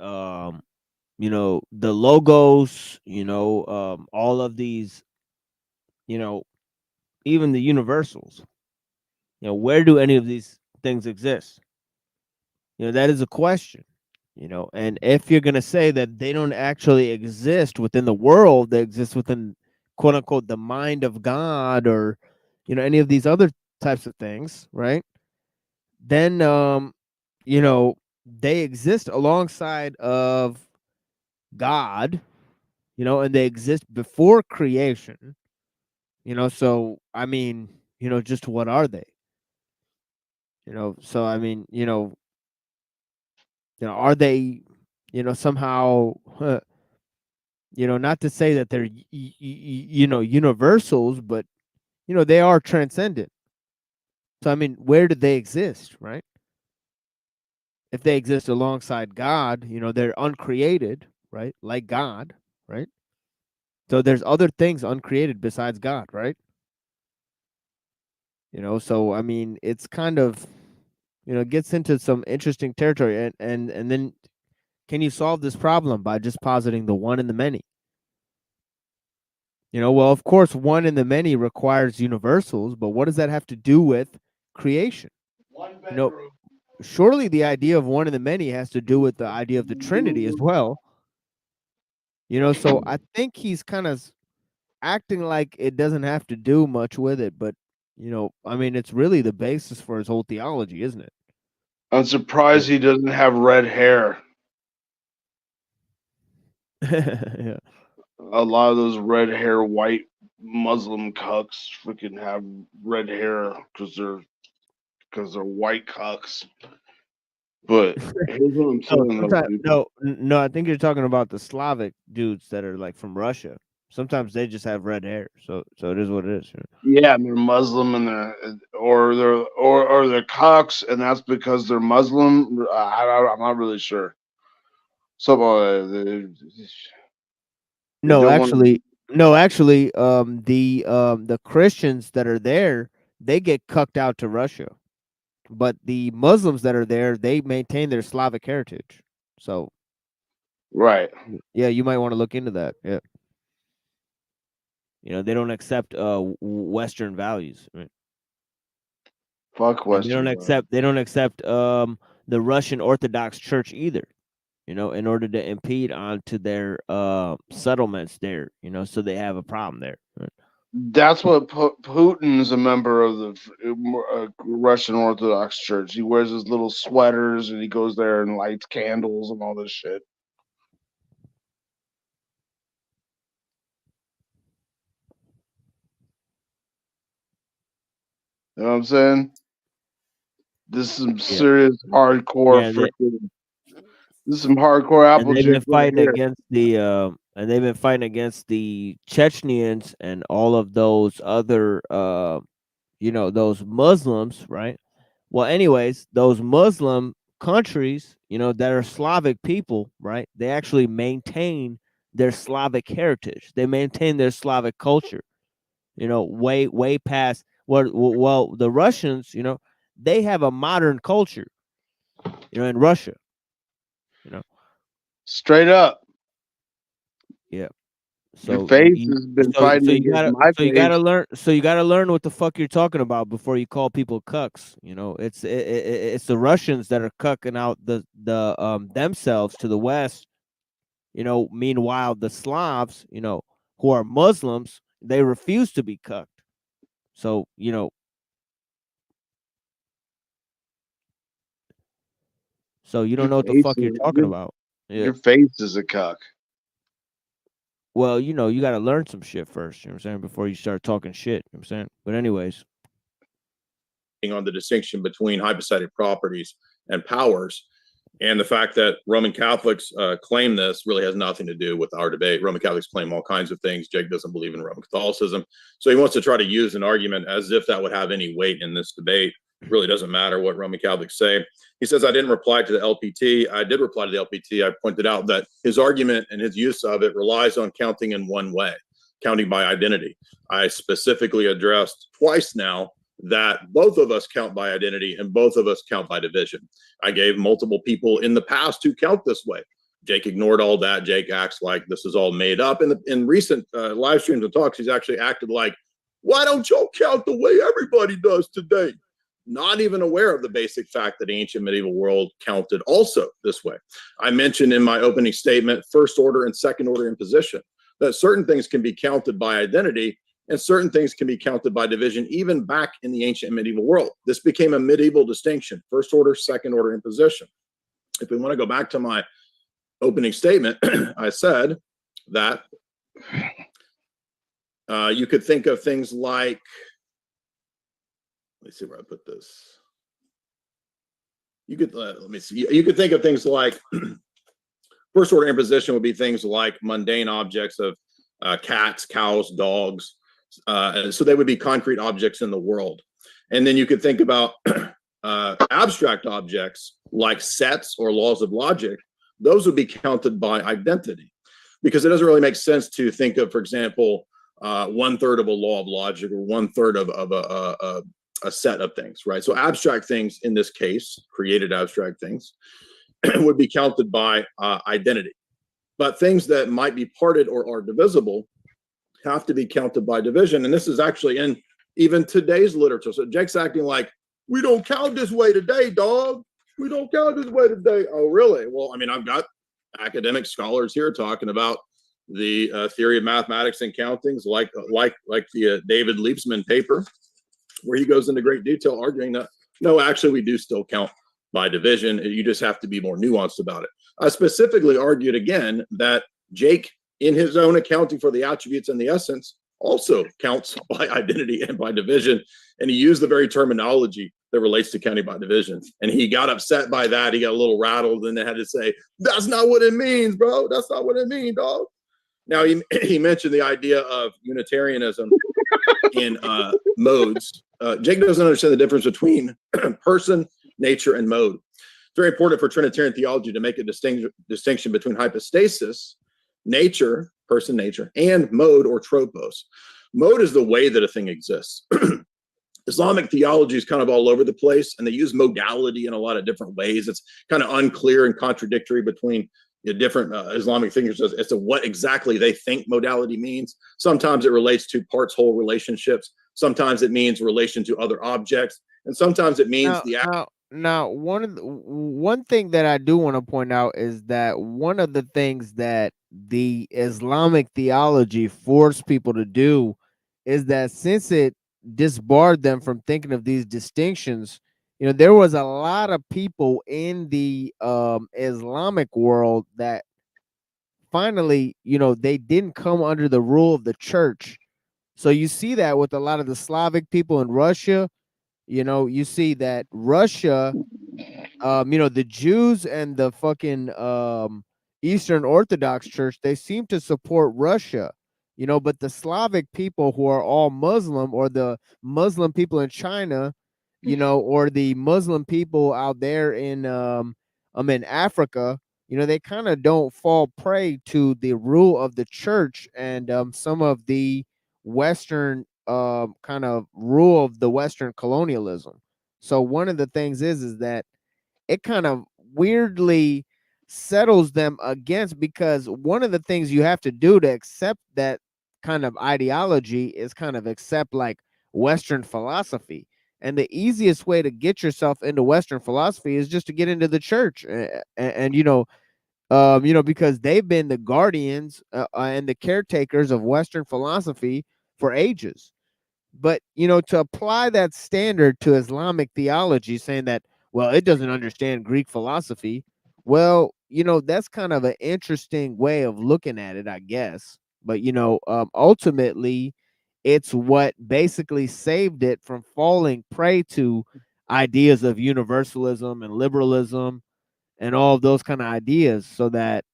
the logos, all of these, even the universals. Where do any of these things exist? That is a question. And if you're going to say that they don't actually exist within the world, they exist within, quote unquote, the mind of God, or any of these other types of things, right? Then they exist alongside of God, and they exist before creation. So I mean, just what are they? So I mean, are they, somehow, not to say that they're, universals, but, they are transcendent. So, I mean, where do they exist, right? If they exist alongside God, they're uncreated, right? Like God, right? So there's other things uncreated besides God, right? So, I mean, it's kind of, gets into some interesting territory. And then, can you solve this problem by just positing the one and the many? Well, of course, one and the many requires universals, but what does that have to do with creation? Surely the idea of one and the many has to do with the idea of the Trinity as well. So I think he's kind of acting like it doesn't have to do much with it, but I mean, it's really the basis for his whole theology, isn't it? I'm surprised he doesn't have red hair. Yeah. A lot of those red hair white Muslim cucks freaking have red hair because they're white cucks. But here's what I'm saying. No, I think you're talking about the Slavic dudes that are like from Russia. Sometimes they just have red hair, so it is what it is. Yeah, they're Muslim and they're cocks, and that's because they're Muslim. I'm not really sure. No, actually, the Christians that are there, they get cucked out to Russia, but the Muslims that are there, they maintain their Slavic heritage. So, right, yeah, you might want to look into that. Yeah, they don't accept Western values. Right? Fuck Western. They don't accept the Russian Orthodox Church either. In order to impede onto their settlements there, so they have a problem there. Right? That's what Putin's a member of the Russian Orthodox Church. He wears his little sweaters and he goes there and lights candles and all this shit. You know what I'm saying? This is some Yeah. serious hardcore Yeah, freaking. This is some hardcore and they've Applejack been right fighting here. against the Chechens and all of those other those Muslims, right? Well, anyways, those Muslim countries, that are Slavic people, right? They actually maintain their Slavic heritage. They maintain their Slavic culture, way past well, the Russians, they have a modern culture, in Russia, you know. Straight up. Yeah. Your So face has been fighting against my you face. gotta learn what the fuck you're talking about before you call people cucks. It's the Russians that are cucking out the themselves to the West. Meanwhile the Slavs, who are Muslims, they refuse to be cucked. So you don't know what the fuck you're talking about. Yeah. Your face is a cuck. Well, you got to learn some shit first, you know what I'm saying, before you start talking shit, you know what I'm saying? But anyways, on the distinction between hypostatic properties and powers. And the fact that Roman Catholics claim this really has nothing to do with our debate. Roman Catholics claim all kinds of things. Jake doesn't believe in Roman Catholicism. So he wants to try to use an argument as if that would have any weight in this debate. It really doesn't matter what Roman Catholics say. He says, I didn't reply to the LPT. I did reply to the LPT. I pointed out that his argument and his use of it relies on counting in one way, counting by identity. I specifically addressed twice now that both of us count by identity and both of us count by division. I gave multiple people in the past who count this way. Jake ignored all that. Jake acts like this is all made up. In recent live streams and talks, he's actually acted like, why don't y'all count the way everybody does today? Not even aware of the basic fact that the ancient medieval world counted also this way. I mentioned in my opening statement, first order and second order imposition, that certain things can be counted by identity and certain things can be counted by division, even back in the ancient medieval world. This became a medieval distinction, first order, second order imposition. If we want to go back to my opening statement, I said that you could think of things like, let me see where I put this. You could, let me see. You could think of things like first order imposition would be things like mundane objects of cats, cows, dogs. So they would be concrete objects in the world. And then you could think about abstract objects like sets or laws of logic. Those would be counted by identity, because it doesn't really make sense to think of, for example, 1/3 of a law of logic or 1/3 of a set of things, right? So abstract things in this case, created abstract things, would be counted by identity. But things that might be parted or are divisible have to be counted by division. And this is actually in even today's literature. So Jake's acting like, we don't count this way today, dog. We don't count this way today. Oh, really? Well, I mean, I've got academic scholars here talking about the theory of mathematics and countings, like the David Liebsman paper, where he goes into great detail arguing that, no, actually, we do still count by division. You just have to be more nuanced about it. I specifically argued again that Jake, in his own accounting for the attributes and the essence, also counts by identity and by division. And he used the very terminology that relates to counting by division. And he got upset by that. He got a little rattled, and they had to say, that's not what it means, bro. That's not what it means, dog. Now, he mentioned the idea of Unitarianism in modes. Jake doesn't understand the difference between person, nature, and mode. It's very important for Trinitarian theology to make a distinction between hypostasis, nature, person, nature, and mode or tropos. Mode is the way that a thing exists. Islamic theology is kind of all over the place, and they use modality in a lot of different ways. It's kind of unclear and contradictory between the different Islamic thinkers as to what exactly they think modality means. Sometimes it relates to parts-whole relationships. Sometimes it means relation to other objects, and sometimes it means Now, one thing that I do want to point out is that one of the things that the Islamic theology forced people to do is that since it disbarred them from thinking of these distinctions, there was a lot of people in the Islamic world that finally, they didn't come under the rule of the church. So you see that with a lot of the Slavic people in Russia. you see that Russia, the Jews and the fucking Eastern Orthodox Church, they seem to support Russia, but the Slavic people who are all Muslim, or the Muslim people in China, or the Muslim people out there in Africa, they kind of don't fall prey to the rule of the church and some of the Western kind of rule of the Western colonialism. So one of the things is that it kind of weirdly settles them against, because one of the things you have to do to accept that kind of ideology is kind of accept like Western philosophy. And the easiest way to get yourself into Western philosophy is just to get into the church, and because they've been the guardians and the caretakers of Western philosophy for ages. But to apply that standard to Islamic theology, saying that, well, it doesn't understand Greek philosophy, well, that's kind of an interesting way of looking at it, I guess. But ultimately, it's what basically saved it from falling prey to ideas of universalism and liberalism and all of those kind of ideas, so that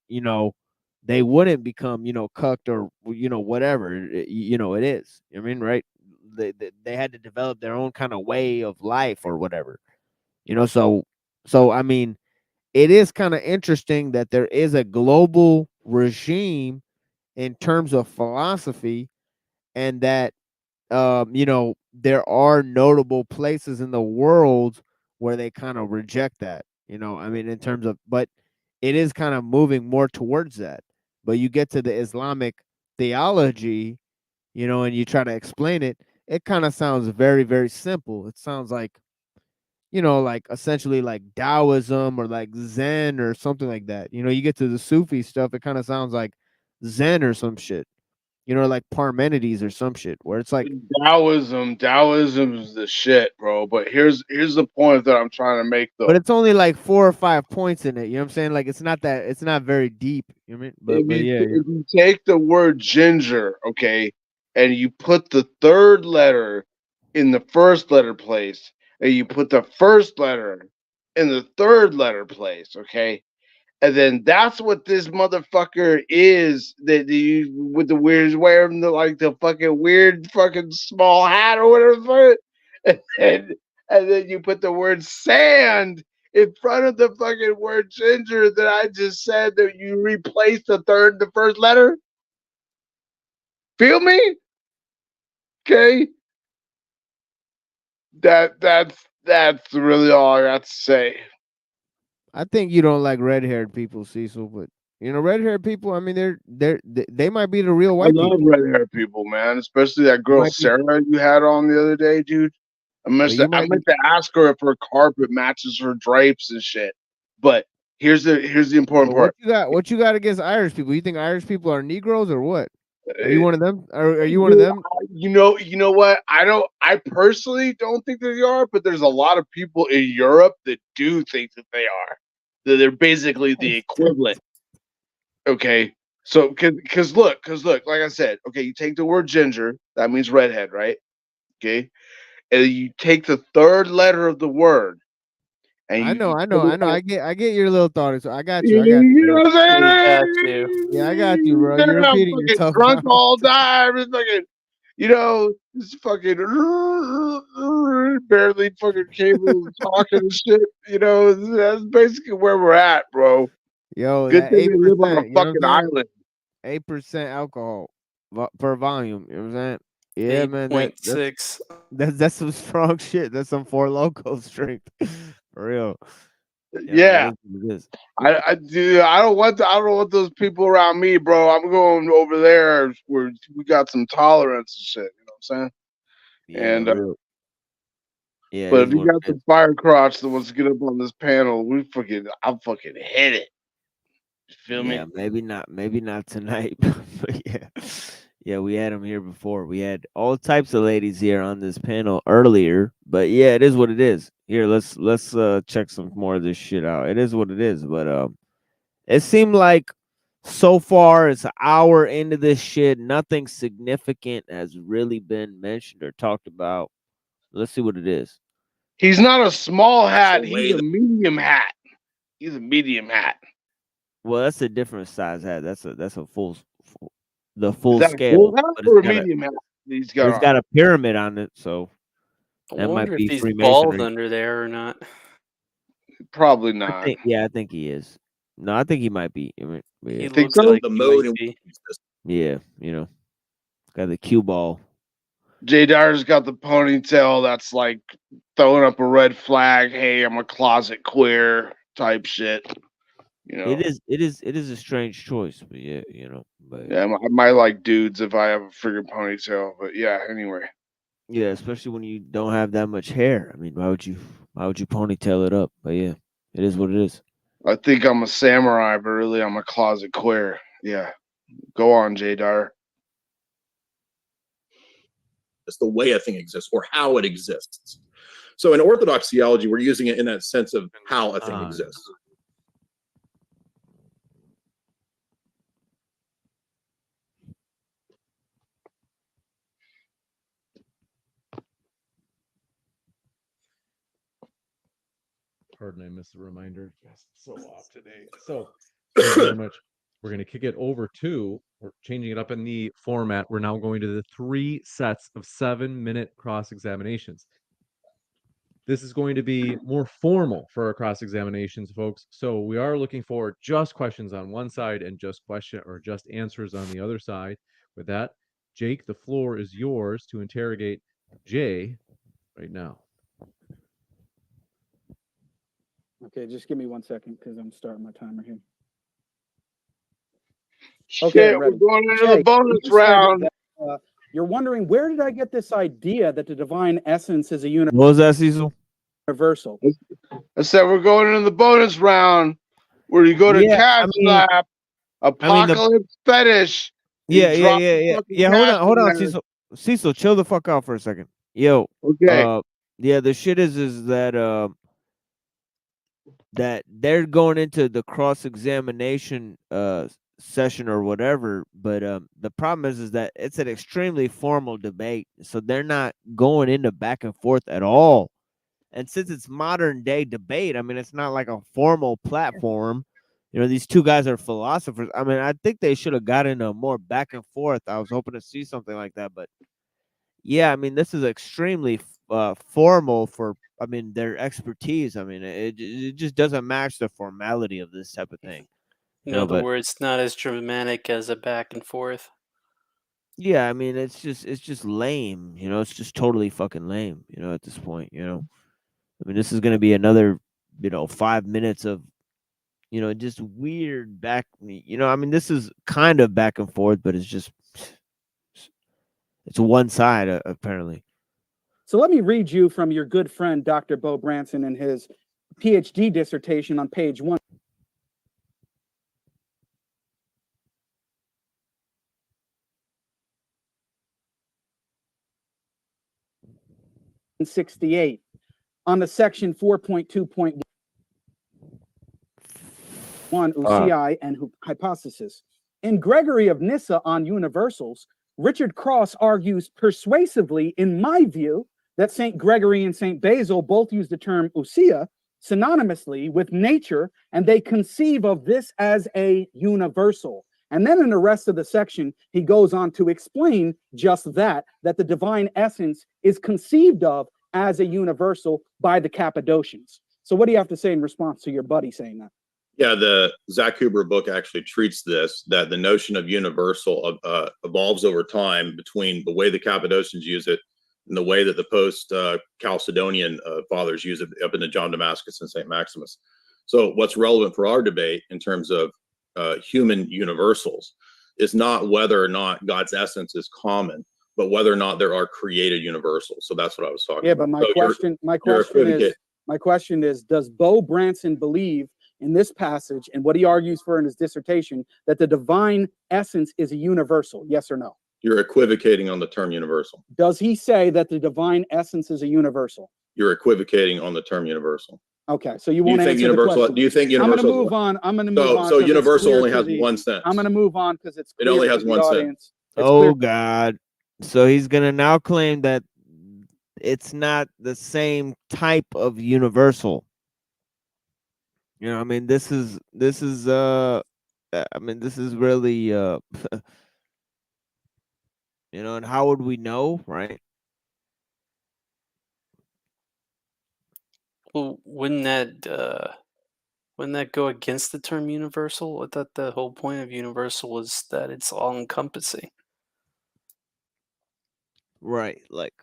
they wouldn't become cucked, or whatever it is. I mean, right? They had to develop their own kind of way of life or whatever. So I mean, it is kind of interesting that there is a global regime in terms of philosophy, and that there are notable places in the world where they kind of reject that. I mean, in terms of, but it is kind of moving more towards that. But you get to the Islamic theology, and you try to explain it, it kind of sounds very, very simple. It sounds like, like essentially like Taoism or like Zen or something like that. You get to the Sufi stuff, it kind of sounds like Zen or some shit, like Parmenides or some shit, where it's like, Taoism is the shit, bro. But here's the point that I'm trying to make, but though. it's only like 4 or 5 points in it. You know what I'm saying? Like it's not very deep. You know what I mean? But yeah. If you take the word ginger, okay, and you put the third letter in the first letter place, and you put the first letter in the third letter place, okay, and then that's what this motherfucker is, that you with the weird wearing the fucking weird fucking small hat or whatever, and then you put the word sand in front of the fucking word ginger that I just said, that you replace the first letter. Feel me? Okay. That's really all I got to say. I think you don't like red-haired people, Cecil, but red-haired people, I mean, they might be the real I white love people. red hair people, man. Especially that girl Might be, Sarah you had on the other day, dude. I but meant you to, I might be, meant to ask her if her carpet matches her drapes and shit. But here's the important but part. what you got against Irish people? You think Irish people are Negroes or what? Are you one of them? Are you one of Dude, them? you know what? I personally don't think that they are, but there's a lot of people in Europe that do think that they are. That they're basically the equivalent. Okay. So, cause look, like I said, okay, you take the word ginger, that means redhead, right? Okay. And you take the third letter of the word, and I know. you put it I get your little thoughts. I got you. you know Bro. what I'm We got saying? you. Yeah, I got you, bro. You're I'm repeating fucking yourself drunk now. all time. It's fucking, this fucking barely fucking capable of talking and shit. That's basically where we're at, bro. Yo, Good that thing we live on a 8%, you know what I'm fucking saying? island. 8% alcohol per volume. You know what I'm saying? Yeah, man. That's 8.6. that's some strong shit. That's some Four Loko strength. For real. Yeah. It is. Dude, I don't want those people around me, bro. I'm going over there where we got some tolerance and shit. You know what I'm saying? Yeah, And real. Yeah, it but if is you what got it is. some fire crotch that wants to get up on this panel, I'll fucking hit it. You feel Yeah, me? maybe not tonight. But yeah. Yeah, we had them here before. We had all types of ladies here on this panel earlier. But yeah, it is what it is. Here, let's check some more of this shit out. It is what it is. But it seemed like so far it's an hour into this shit. Nothing significant has really been mentioned or talked about. Let's see what it is. He's not a small hat. the way He's a medium hat. He's a medium hat. Well, that's a different size hat. That's a full the Is full that a scale, full hat but or a it's got a medium hat he's but got it's on? got a pyramid on it, so I that might wonder be if he's bald Freemasonry. under there or not. Probably not. I think he is. No, I think he might be. I mean, He yeah, looks so? like the he mode might in be. which he exists. yeah, you know, got the cue ball. Jay Dyer's got the ponytail that's like throwing up a red flag. Hey, I'm a closet queer type shit. You know. It is a strange choice, but yeah, you know, but Yeah, I might like dudes if I have a friggin' ponytail, but yeah. Anyway, yeah, especially when you don't have that much hair. I mean, why would you ponytail it up? But yeah, it is what it is. I think I'm a samurai, but really I'm a closet queer. Yeah, go on, Jay Dyer. It's the way a thing exists or how it exists. So in Orthodox theology, we're using it in that sense of how a thing exists. Pardon, I missed a reminder. Just so off today. So thank you very much. We're going to kick it over to, we're changing it up in the format. We're now going to the 3 sets of 7-minute cross-examinations. This is going to be more formal for our cross-examinations, folks. So we are looking for just questions on one side and just answers on the other side. With that, Jake, the floor is yours to interrogate Jay right now. Okay, just give me 1 second because I'm starting my timer here. Okay, I'm we're ready. going into Jake, the bonus you said round. that, you're wondering, where did I get this idea that the divine essence is a What was that, Cecil? universal? I said we're going into the bonus round where you go to Yeah, Cash I mean, Lab, Apocalypse Fetish. you Yeah, drop the fucking cash Hold in on, there. Cecil, chill the fuck out for a second. Yo, Okay. yeah, the shit is that that they're going into the cross examination session or whatever, but the problem is that it's an extremely formal debate, so they're not going into back and forth at all. And since it's modern day debate, I mean, it's not like a formal platform. You know, these two guys are philosophers. I mean, I think they should have gotten a more back and forth. I was hoping to see something like that, but yeah, I mean, this is extremely formal for, I mean, their expertise. I mean, it just doesn't match the formality of this type of thing. In You know, other but words, not as dramatic as a back and forth. yeah, I mean, it's just lame. You know, it's just totally fucking lame. You know, at this point, you know, I mean, this is gonna be another, 5 minutes of, just weird back. You know, I mean, this is kind of back and forth, but it's one side apparently. So let me read you from your good friend, Dr. Bo Branson, in his PhD dissertation on page 1. '68 on the section 4.2.1 Usii and hypothesis. In Gregory of Nyssa on universals, Richard Cross argues persuasively, in my view, that St. Gregory and St. Basil both use the term ousia synonymously with nature, and they conceive of this as a universal. And then in the rest of the section, he goes on to explain just that the divine essence is conceived of as a universal by the Cappadocians. So what do you have to say in response to your buddy saying that? Yeah, the Zach Huber book actually treats this, that the notion of universal evolves over time between the way the Cappadocians use it and the way that the post-Chalcedonian fathers use it up into John Damascus and St. Maximus. So what's relevant for our debate in terms of human universals is not whether or not God's essence is common, but whether or not there are created universals. So that's what I was talking about. Yeah, but my question is, does Bo Branson believe in this passage and what he argues for in his dissertation that the divine essence is a universal? Yes or no? You're equivocating on the term universal. Does he say that the divine essence is a universal? You're equivocating on the term universal. Okay, so you won't answer the question. Do you think universal? I'm going to move on. I'm going to move on. So universal only has one sense. I'm going to move on because it's it only has one sense. Oh God! So he's gonna now claim that it's not the same type of universal. You know, I mean, this is I mean, this is really you know, and how would we know, right? Well, wouldn't that go against the term universal? I thought the whole point of universal was that it's all encompassing. Right. Like,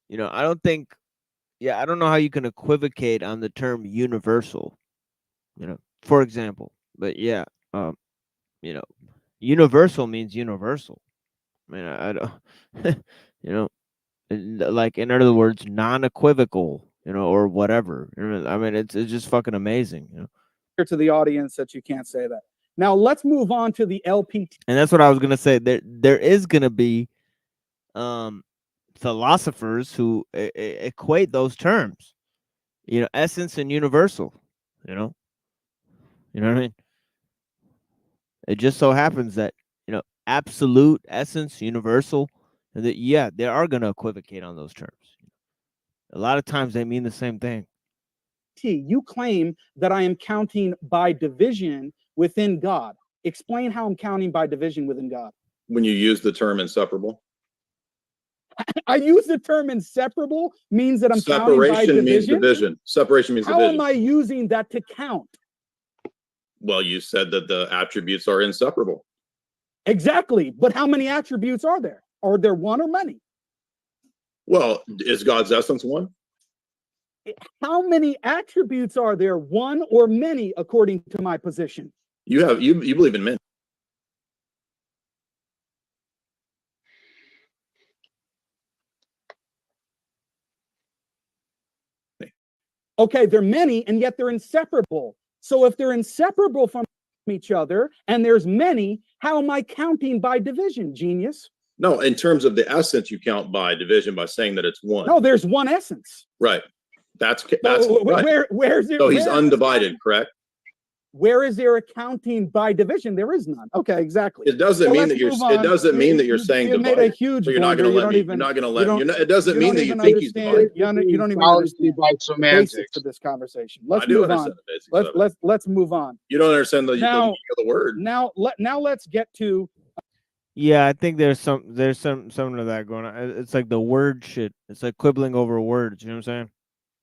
you know, I don't think, I don't know how you can equivocate on the term universal, you know, for example. But yeah, you know, universal means universal. I mean, I don't, you know, like in other words, non-equivocal, you know, or whatever. You know, I mean, it's just fucking amazing, you know. To the audience that you can't say that. Now let's move on to the LPT. And that's what I was gonna say. There is gonna be philosophers who equate those terms, you know, essence and universal. You know what I mean. It just so happens that, you know, absolute, essence, universal, and that they are gonna equivocate on those terms. A lot of times they mean the same thing. You claim that I am counting by division within God. Explain how I'm counting by division within God. When you use the term inseparable. I use the term inseparable means that I'm counting by Separation means division. division. Separation means How division. am I using that to count? Well, you said that the attributes are inseparable. Exactly. But how many attributes are there? Are there one or many? Well, is God's essence one? How many attributes are there? One or many, according to my position? You believe in men. Okay, they're many, and yet they're inseparable. So if they're inseparable from each other, and there's many, how am I counting by division, genius? No, in terms of the essence, you count by division by saying that it's one. No, there's one essence. Right. That's So right. Where's it? So he's undivided, correct? Where is there accounting by division? There is none. Okay, exactly. It doesn't mean that you're. It doesn't mean that you're saying you made a huge. So you're not going to let me. You're not going to let. You're not. It doesn't mean that you think he's divided. You don't even understand by the basics of this conversation. Let's move on. Let's move on. You don't understand the meaning of the word. Now let's get to. Yeah, I think there's some of that going on. It's like the word shit. It's like quibbling over words. You know what I'm saying?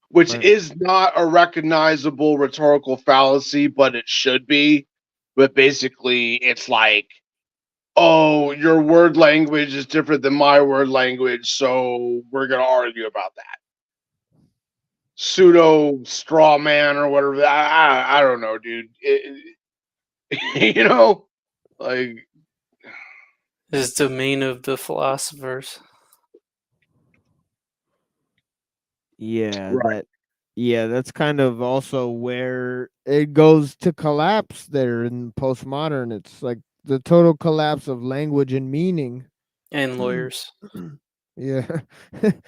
Which is not a recognizable rhetorical fallacy, but it should be. But basically, it's like, oh, your word language is different than my word language, so we're going to argue about that. Pseudo straw man or whatever. I don't know, dude. You know, like. Is domain of the philosophers. Yeah, that's kind of also where it goes to collapse there in postmodern. It's like the total collapse of language and meaning. And lawyers. Yeah.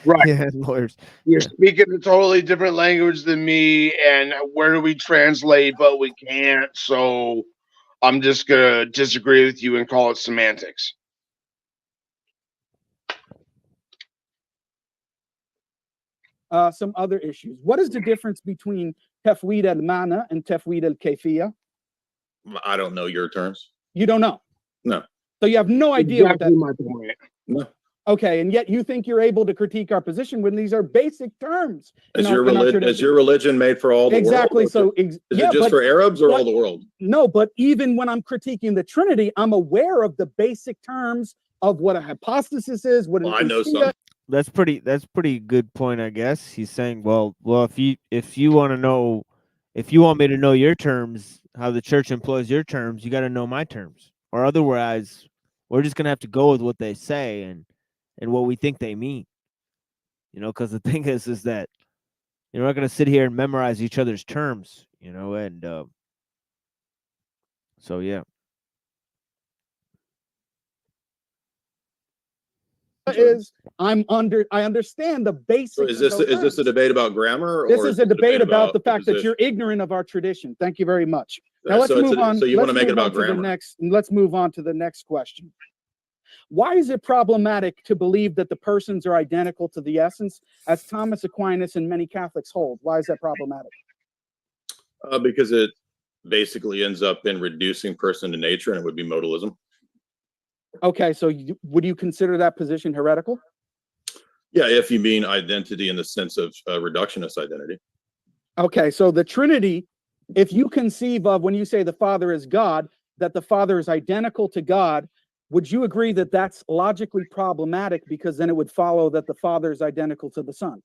Right. Yeah, and lawyers. You're speaking a totally different language than me, and where do we translate? But we can't, so I'm just going to disagree with you and call it semantics. Some other issues. What is the difference between tafwid al-mana and tafwid al-kayfiyya? I don't know your terms. You don't know? No. So you have no idea Exactly what that my point. No. Okay, and yet you think you're able to critique our position when these are basic terms. Is your religion made for all the exactly. world? So is it just for Arabs or all the world? No, but even when I'm critiquing the Trinity, I'm aware of the basic terms of what a hypostasis is. What I know some. That's pretty good point, I guess. He's saying, well, if you want to know, if you want me to know your terms, how the church employs your terms, you got to know my terms, or otherwise, we're just gonna have to go with what they say and what we think they mean. You know, because the thing is that you're not gonna sit here and memorize each other's terms. You know, and so yeah. I understand the basics. So is this a debate about grammar? This is a debate about the fact that you're ignorant of our tradition. Thank you very much. Now let's move on. So you want to make it about grammar? Let's move on to the next question. Why is it problematic to believe that the persons are identical to the essence, as Thomas Aquinas and many Catholics hold? Why is that problematic? Because it basically ends up in reducing person to nature, and it would be modalism. Okay, so would you consider that position heretical? Yeah, if you mean identity in the sense of reductionist identity. Okay, so the Trinity, if you conceive of, when you say the Father is God, that the Father is identical to God, would you agree that that's logically problematic, because then it would follow that the Father is identical to the Son?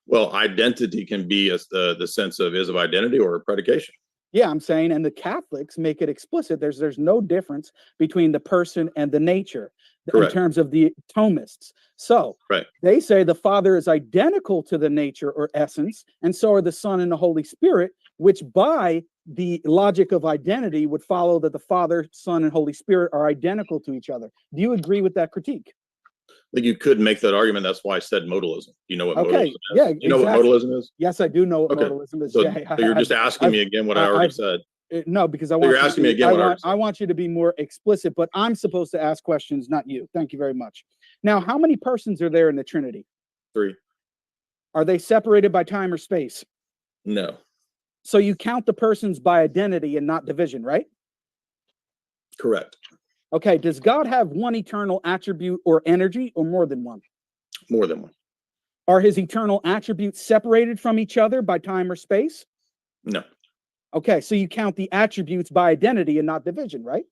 Well, identity can be the sense of is of identity or a predication. Yeah, I'm saying, and the Catholics make it explicit. There's no difference between the person and the nature in Correct. terms of the Thomists. So Right. they say the Father is identical to the nature or essence, and so are the Son and the Holy Spirit, which by the logic of identity would follow that the Father, Son, and Holy Spirit are identical to each other. Do you agree with that critique? I think you could make that argument. That's why I said modalism. You know what modalism is? Yeah, You know what modalism is? Yes, I do know what Okay. modalism is. So, Yeah, so you're just asking me again what I already said. No, because I So want you're you to asking me be- again what I already I want you to be more explicit, but I'm supposed to ask questions, not you. Thank you very much. Now, how many persons are there in the Trinity? 3. Are they separated by time or space? No. So you count the persons by identity and not division, right? Correct. Okay, does God have one eternal attribute or energy, or more than one? More than one. Are his eternal attributes separated from each other by time or space? No. Okay, so you count the attributes by identity and not division, right?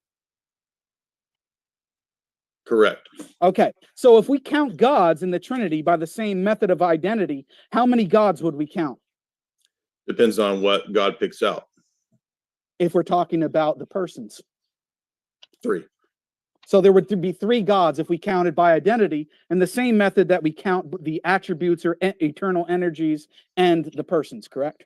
Correct. Okay, so if we count gods in the Trinity by the same method of identity, how many gods would we count Depends on what God picks out. if we're talking about the persons? 3. So there would be 3 gods if we counted by identity, and the same method that we count the attributes or eternal energies and the persons, correct?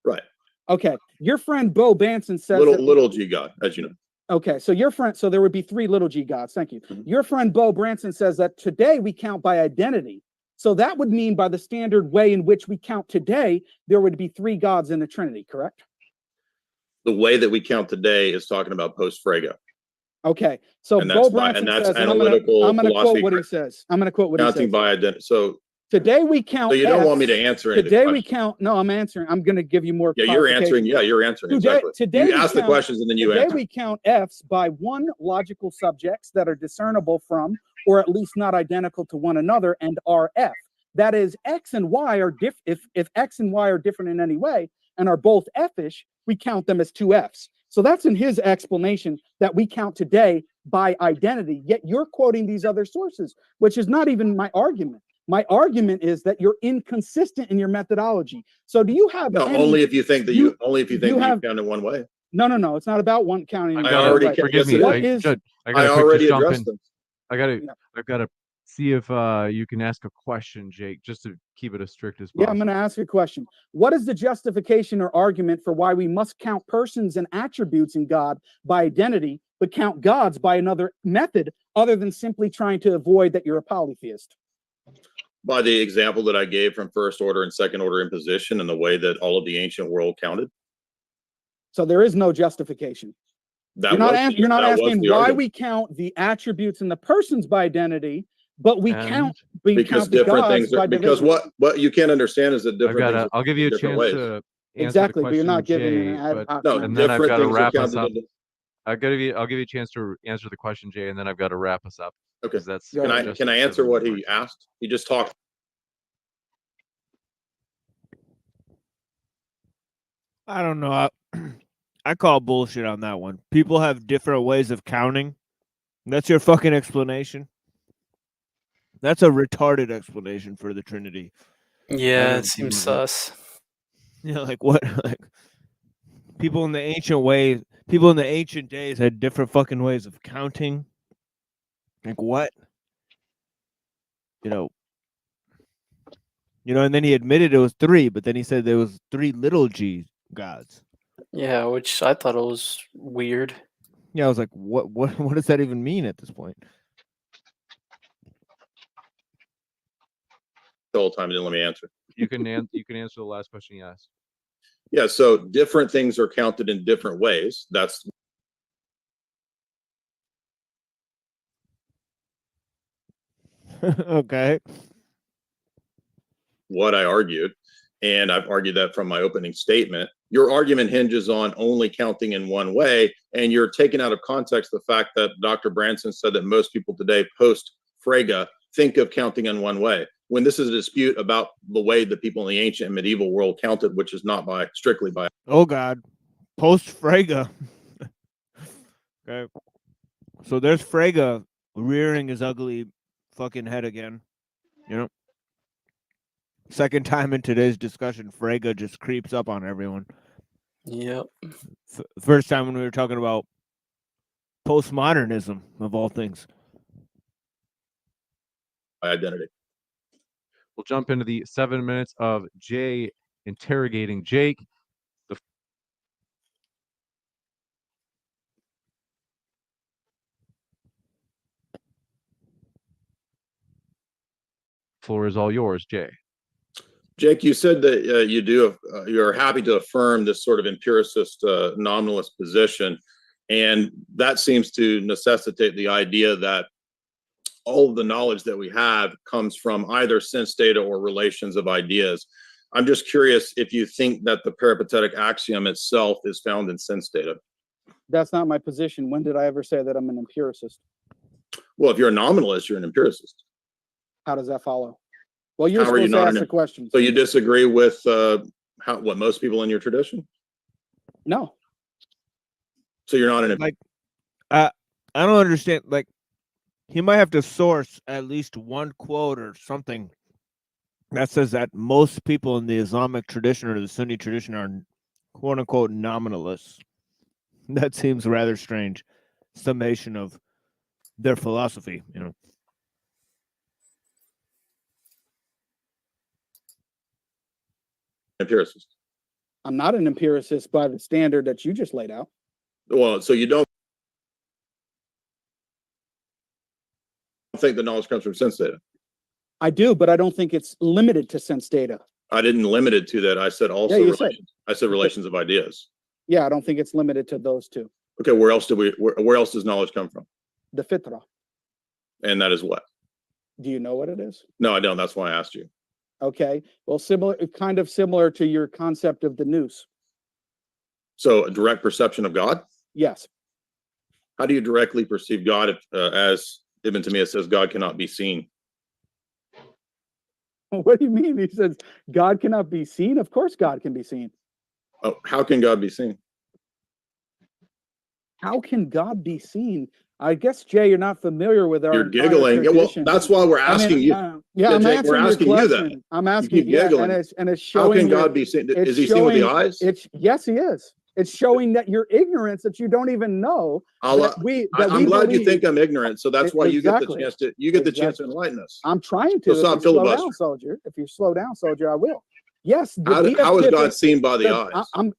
Right. Okay, your friend Bo Banson says Little G God, as you know. Okay, so your friend, so there would be 3 little g gods. Thank you. Your friend Bo Branson says that today we count by identity. So that would mean by the standard way in which we count today, there would be 3 gods in the Trinity, correct? The way that we count today is talking about post Frege. Okay, so And Bo that's by, Branson and that's says, and analytical I'm gonna quote philosophy. what he says. I'm gonna quote what he Counting says. by identity. So Today we count. So you don't F's. want me to answer any of the Today we questions. count. No, I'm answering. I'm going to give you more. Yeah, you're answering. clarification. Yeah, you're answering. Today, Exactly. today You we ask the count- questions and then you today answer. we count F's by one logical subjects that are discernible from, or at least not identical to one another, and are F. That is, X and Y are if X and Y are different in any way and are both F-ish, we count them as 2 F's. So that's in his explanation that we count today by identity. Yet you're quoting these other sources, which is not even my argument. My argument is that you're inconsistent in your methodology. So do you have No, only if you think that you only if you think that you count in one way. No. It's not about one counting. I already right. Forgive me. What I is- I already addressed them. I've got to see if you can ask a question, Jake, just to keep it as strict as possible. Yeah, I'm going to ask you a question. What is the justification or argument for why we must count persons and attributes in God by identity, but count gods by another method other than simply trying to avoid that you're a polytheist? By the example that I gave from first order and second order imposition and the way that all of the ancient world counted. So there is no justification. That You're not, was the- you're not that was asking the why argument. we count the attributes and the persons by identity, but we count because the different gods things by are, because division. what you can't understand is that different things are I'll give you a different chance ways. to answer Exactly, the but you're question, not giving Jay, an ad but- hoc. No, and then I've different got to things are wrap us counted up. into- I'll give you a chance to answer the question, Jay, and then I've got to wrap us up. Okay. Because that's Can I answer what he asked? He just talked. I don't know. I call bullshit on that one. People have different ways of counting. That's your fucking explanation. That's a retarded explanation for the Trinity. Yeah, it seems sus. You know, like what? Like people in the ancient days had different fucking ways of counting. Like what? You know, and then he admitted it was 3, but then he said there was 3 little g gods. Yeah, which I thought it was weird. Yeah, I was like, what does that even mean at this point? The whole time, he didn't let me answer. You can answer the last question he asked. Yeah, so different things are counted in different ways. That's Okay. What I argued, and I've argued that from my opening statement. Your argument hinges on only counting in one way, and you're taking out of context the fact that Dr. Branson said that most people today post Frege think of counting in one way, when this is a dispute about the way the people in the ancient and medieval world counted, which is not by strictly by. Oh God, post Frege. Okay, so there's Frege rearing his ugly fucking head again. You know, second time in today's discussion, Frege just creeps up on everyone. Yep. First time when we were talking about postmodernism of all things. Identity. We'll jump into the 7 minutes of Jay interrogating Jake. The floor is all yours, Jay. Jake, you said that you're happy to affirm this sort of empiricist nominalist position, and that seems to necessitate the idea that all of the knowledge that we have comes from either sense data or relations of ideas. I'm just curious if you think that the peripatetic axiom itself is found in sense data. That's not my position. When did I ever say that I'm an empiricist? Well, if you're a nominalist, you're an empiricist. How does that follow? Well, you're How are you supposed to not ask the question. So you disagree with what most people in your tradition? No. So you're not an like. I don't understand. Like, he might have to source at least one quote or something that says that most people in the Islamic tradition or the Sunni tradition are quote unquote nominalists. That seems rather strange. Summation of their philosophy, you know. empiricist. I'm not an empiricist by the standard that you just laid out. Well, so you don't think the knowledge comes from sense data? I do, but I don't think it's limited to sense data. I didn't limit it to that. I said also Yeah, you relations. I said relations of ideas. Yeah, I don't think it's limited to those two. Okay, where else does knowledge come from? The fitra. And that is what? Do you know what it is? No, I don't. That's why I asked you. Okay. Well, kind of similar to your concept of the noose. So a direct perception of God? Yes. How do you directly perceive God if, as Ibn Taymiyyah says, God cannot be seen? What do you mean? He says God cannot be seen? Of course God can be seen. Oh, how can God be seen? How can God be seen? I guess, Jay, you're not familiar with our. You're giggling. Yeah, well, that's why we're asking you. Yeah, I'm Jake, we're answering asking your you question. that. I'm You asking. keep giggling. And it's showing. How can God be seen? Is he seen with the eyes? Yes, he is. It's showing that your ignorance, that you don't even know. I'm glad you think believe- I'm ignorant, so that's why you get the Exactly. chance to the chance to enlighten us. I'm trying So to. stop If you slow down, filibustering. soldier. If you slow down, soldier, I will. Yes. How is God seen by the eyes?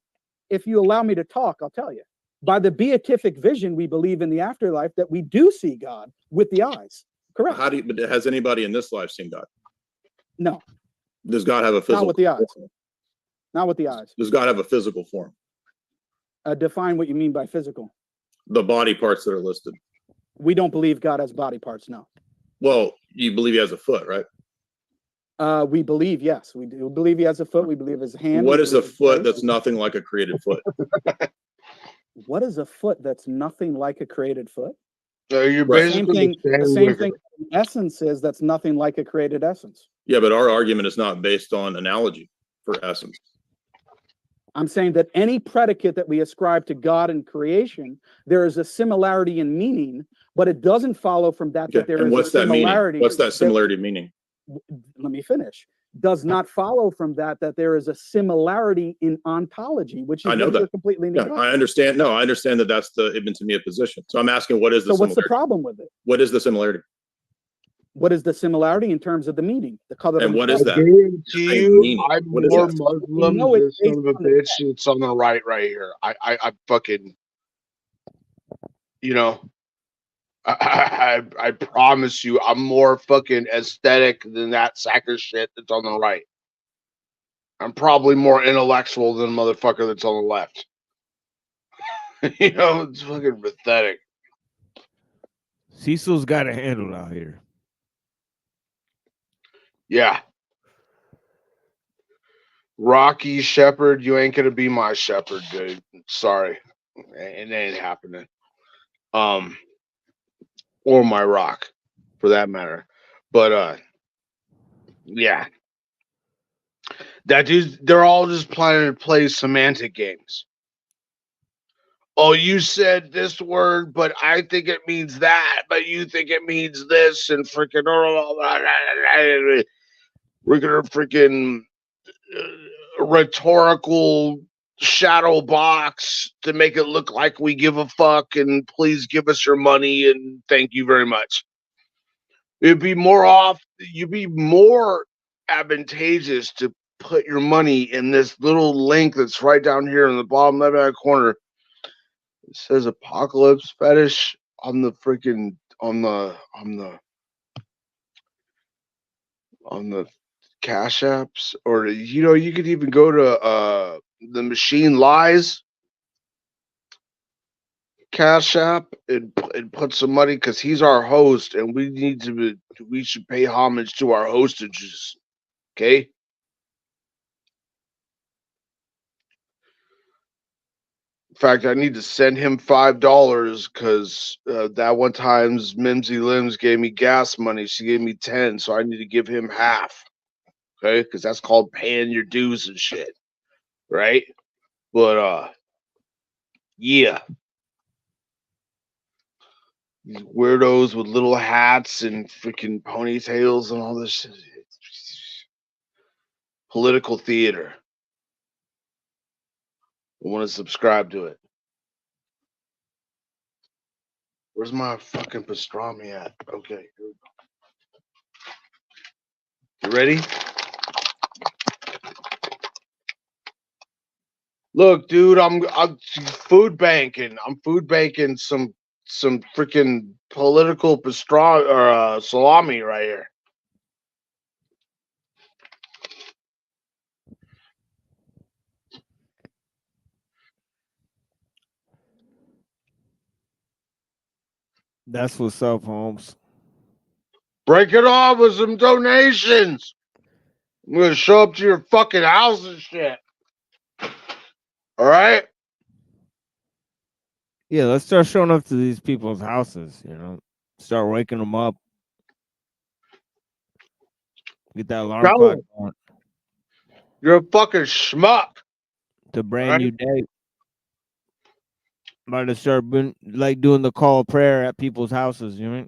If you allow me to talk, I'll tell you. By the beatific vision, we believe in the afterlife that we do see God with the eyes. Correct. But has anybody in this life seen God? No. Does God have a physical? Not with the eyes. form? Not with the eyes. Does God have a physical form? Define what you mean by physical. The body parts that are listed. We don't believe God has body parts. No. Well, you believe he has a foot, right? We believe, yes. We do believe he has a foot. We believe his hand. What is a foot that's nothing like a created foot? What is a foot that's nothing like a created foot? You're The same basically thing. The same thing. Essence is that's nothing like a created essence. Yeah, but our argument is not based on analogy for essence. I'm saying that any predicate that we ascribe to God and creation, there is a similarity in meaning, but it doesn't follow from that that there And is what's a that meaning? similarity. What's that similarity meaning? Let me finish. Does not follow from that there is a similarity in ontology, which is I know what you're that. completely Yeah, neglecting. I understand. No, I understand that that's the Ibn Taymiyyah position. So I'm asking, what is the So what's the similarity? problem with it? What is the similarity? What is the similarity in terms of the meaning? The color. And what is that? Guarantee you, I'm What is more that? Muslim know than it's son of a based on the bitch. It's on the right here. I fucking, you know, I promise you, I'm more fucking aesthetic than that sack of shit that's on the right. I'm probably more intellectual than the motherfucker that's on the left. You know, it's fucking pathetic. Cecil's got a handle out here. Yeah. Rocky Shepherd, you ain't gonna be my shepherd, dude. Sorry. It ain't happening. Or my rock, for that matter. But yeah. That dude, they're all just planning to play semantic games. Oh, you said this word, but I think it means that, but you think it means this, and freaking we're gonna freaking rhetorical shadow box to make it look like we give a fuck, and please give us your money and thank you very much. You'd be more advantageous to put your money in this little link that's right down here in the bottom left hand corner. It says apocalypse fetish on the freaking on the cash apps, or you could even go to the machine lies cash app and put some money, because he's our host and we should pay homage to our hostages. Okay. In fact, I need to send him $5 because that one time's Mimsy Limbs gave me gas money. She gave me 10, so I need to give him half. Okay, because that's called paying your dues and shit, right? But yeah, these weirdos with little hats and freaking ponytails and all this shit. Political theater. I want to subscribe to it. Where's my fucking pastrami at? Okay, here we go. You ready? Look, dude, I'm food banking. I'm food banking some freaking political pastrami or salami right here. That's what's up, Holmes. Break it off with some donations. I'm gonna show up to your fucking house and shit. All right. Yeah, let's start showing up to these people's houses. Start waking them up. Get that alarm Tell clock them. on. You're a fucking schmuck. It's a brand new day. About to start doing the call of prayer at people's houses. You know,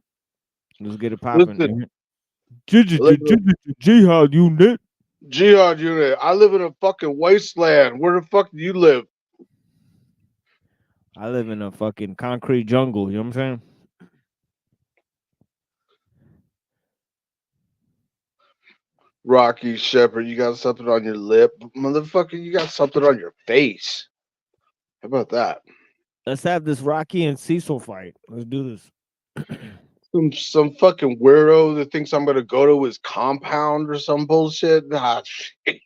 let's get it popping. Listen. Jihad unit. Jihad unit. I live in a fucking wasteland. Where the fuck do you live? I live in a fucking concrete jungle. You know what I'm saying? Rocky Shepherd, you got something on your lip, motherfucker. You got something on your face. How about that? Let's have this Rocky and Cecil fight. Let's do this. Some fucking weirdo that thinks I'm gonna go to his compound or some bullshit. Nah, shit.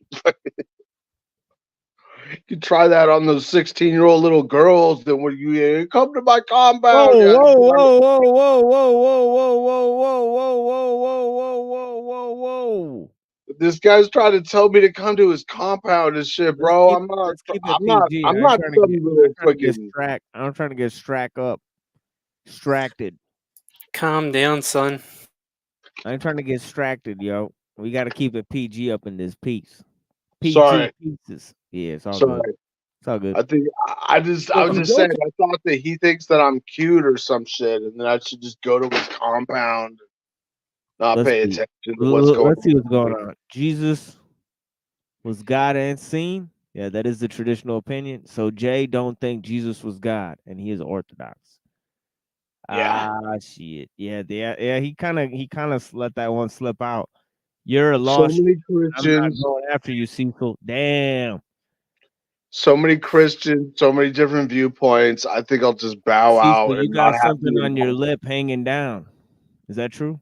You try that on those 16-year-old little girls. Then when you come to my compound, Whoa, whoa, whoa, whoa, whoa, whoa, whoa, whoa, whoa, whoa, whoa, whoa, whoa, whoa, whoa, whoa. This guy's trying to tell me to come to his compound and shit, bro. I'm not some little freaking. I'm trying to get distracted. Calm down, son. I ain't trying to get distracted, yo. We got to keep it PG up in this piece. PG Sorry. pieces. Yeah, it's all Sorry. good. It's all good. I think I was just saying. I thought that he thinks that I'm cute or some shit, and then I should just go to his compound, not pay attention to what's going on. Let's see what's going on. Jesus was God and seen. Yeah, that is the traditional opinion. So Jay don't think Jesus was God, and he is Orthodox. Yeah. Shit. Yeah. He kind of let that one slip out. You're a So lost. many I'm not Christians. going after you, Cecil. Damn. So many Christians, so many different viewpoints. I think I'll just bow out. Cecil, you And not got have something to on your lip hanging down. Is that true?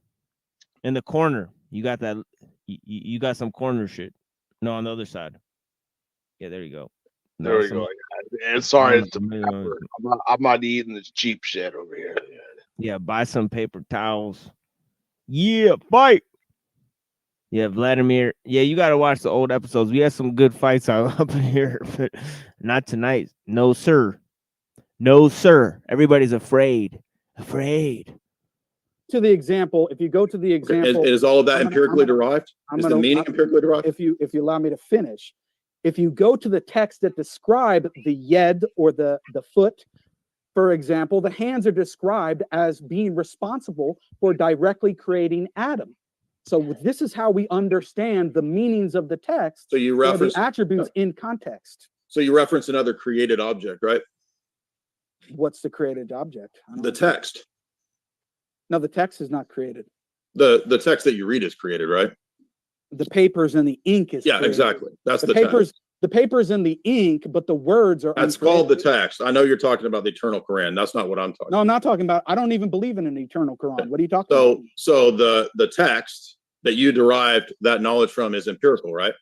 In the corner, you got that. You got some corner shit. No, on the other side. Yeah, there you go. There we go. Yeah, sorry, it's I'm not eating this cheap shit over here. Yeah, buy some paper towels. Yeah, fight. Yeah, Vladimir. Yeah, you got to watch the old episodes. We had some good fights up here, but not tonight. No, sir. No, sir. Everybody's afraid. Afraid. To the example, if you go to the example, Is all of that empirically derived? Is the meaning empirically derived? If you allow me to finish, if you go to the text that describe the yed or the foot, for example, the hands are described as being responsible for directly creating Adam. So this is how we understand the meanings of the text. So you or reference the attributes in context. So you reference another created object, right? What's the created object? The text. No, the text is not created. The text that you read is created, right? The papers and the ink is created. Exactly. That's the papers. text. The papers and the ink, but the words are. That's called the text. I know you're talking about the eternal Quran. That's not what I'm talking. No, I'm not talking about. I don't even believe in an eternal Quran. What are you talking about? So the text that you derived that knowledge from is empirical, right?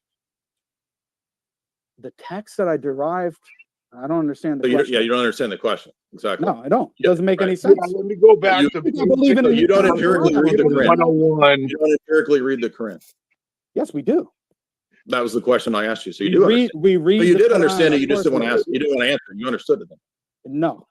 The text that I derived, I don't understand the So question. you don't understand the question. Exactly. No, I don't. It doesn't make any sense. Let me go back to. You don't empirically read the Quran. 101. You don't empirically read the Quran. Yes, we do. That was the question I asked you. So you do understand. We read. So you the did Quran, understand it. You of just didn't course want to ask. You didn't want to answer. You understood it then. No.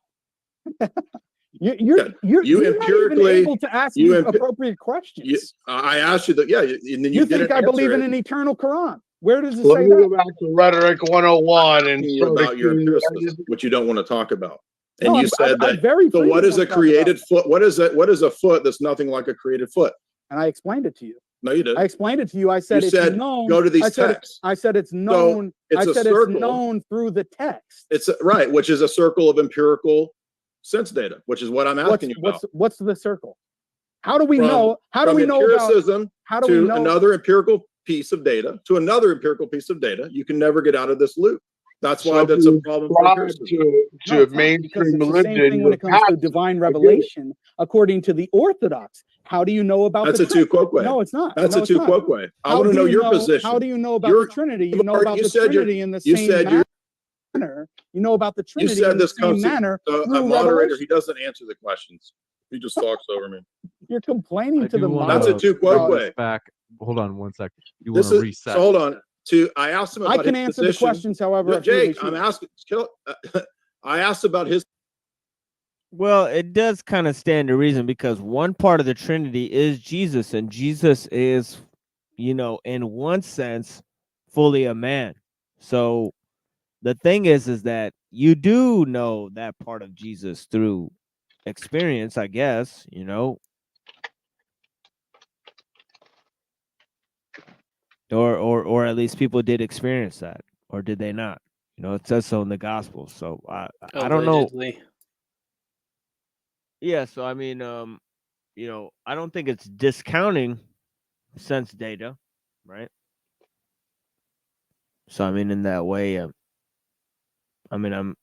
You're not even able to ask me appropriate questions. I asked you that. Yeah, and then You didn't think I believe answer in it. an eternal Quran? Where does it Let say me that? go back to Rhetoric 101 and About your empiricism, which you don't want to talk about. And No, you said I that. very So what freely is want a to talk created about foot? What is it? What is a foot that's nothing like a created foot? And I explained it to you. No, you didn't. I explained it to you. I said You it's said, known. go to these texts. I said it's known. it's I a said circle. it's known through the text. It's right, which is a circle of empirical sense data, which is what I'm asking you about. What's the circle? How do we From- know? How do from we know about? empiricism How do we to know? another empirical piece of data to another empirical piece of data? You can never get out of this loop. That's why that's a problem for empiricism. to No, it's not, because mainstream it's the same religion. thing when it comes to divine revelation, according to the Orthodox. How do you know about That's the a tu Trinity? quoque. No, it's not. That's No, a it's tu not. quoque. I How want to do know you your position. How do you know about the Trinity? You know about you the said you're- Trinity in the you same said you're- manner. You know about the You Trinity said in the this same comes to manner a through moderator. revelation. He doesn't answer the questions. He just talks over me. You're complaining I to do the wanna That's a moderator. tu bring quoque. this back. Hold on one sec. You This want to is reset? so. Hold on. I asked him about I can his answer the position. questions, however, No, I feel they Jake, I'm should. asking. I asked about his. Well, it does kind of stand to reason because one part of the Trinity is Jesus, and Jesus is, in one sense, fully a man. So the thing is that you do know that part of Jesus through experience, I guess, or at least people did experience that, or did they not? It says so in the gospel. So I don't know. Allegedly. Yeah, so I mean, I don't think it's discounting sense data, right? So I mean, in that way, I'm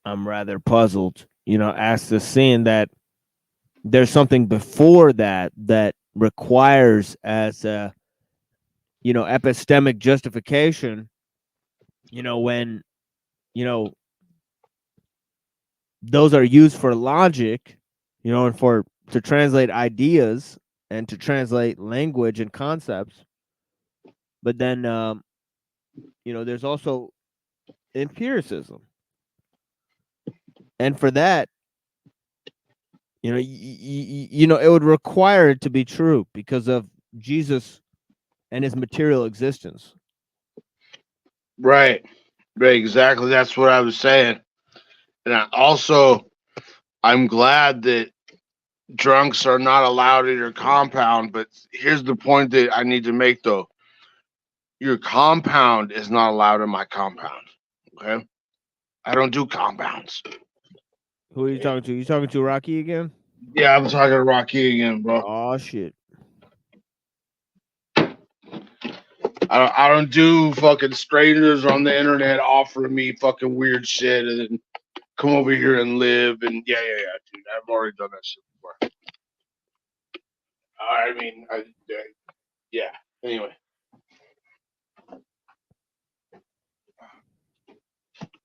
rather puzzled, as to seeing that there's something before that requires as a, epistemic justification, when, those are used for logic, and to translate ideas and to translate language and concepts. But then, there's also empiricism. And for that, it would require it to be true because of Jesus and his material existence. Right. Exactly. That's what I was saying. And I'm glad that drunks are not allowed in your compound. But here's the point that I need to make, though. Your compound is not allowed in my compound. Okay. I don't do compounds. Who are you talking to? You talking to Rocky again? Yeah, I'm talking to Rocky again, bro. Oh shit. I don't do fucking strangers on the internet offering me fucking weird shit and then come over here and live and yeah, dude. I've already done that shit before. Yeah. Anyway.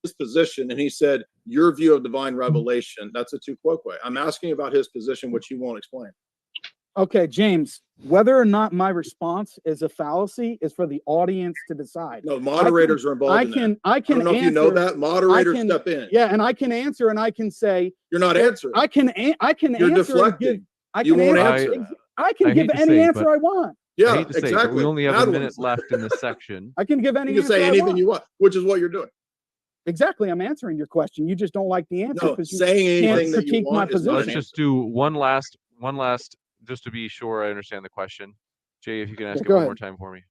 His position, and he said, your view of divine revelation, that's a tu quoque. I'm asking about his position, which he won't explain. Okay, James, whether or not my response is a fallacy is for the audience to decide. No, moderators are involved in that. I can don't know answer, if you know that. Moderators I can, step in. Yeah, and I can answer and I can say You're not answering. I can You're answer deflecting. and give, I You can won't answer. answer. I can I give hate to any say, answer but I want. I Yeah, hate to say, but exactly. we only have a Bad minute ones. left in this section. I can give any You can answer say I anything want. you want, which is what you're doing. Exactly, I'm answering your question. You just don't like the answer No, because you saying can't anything that you critique my want is not Let's an position. just do one last, just to be sure I understand the question. Jay, if you can ask Yeah, it go one ahead. more time for me.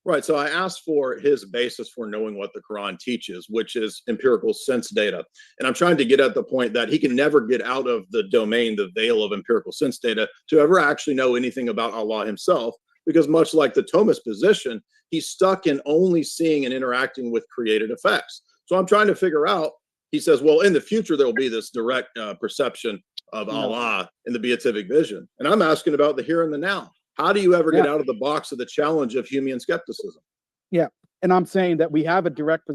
Right. So I asked for his basis for knowing what the Quran teaches, which is empirical sense data. And I'm trying to get at the point that he can never get out of the domain, the veil of empirical sense data, to ever actually know anything about Allah himself, because much like the Thomist position, he's stuck in only seeing and interacting with created effects. So I'm trying to figure out, he says, well, in the future, there'll be this direct perception of Allah in the beatific vision. And I'm asking about the here and the now. How do you ever get out of the box of the challenge of human skepticism? Yeah. And I'm saying that we have a direct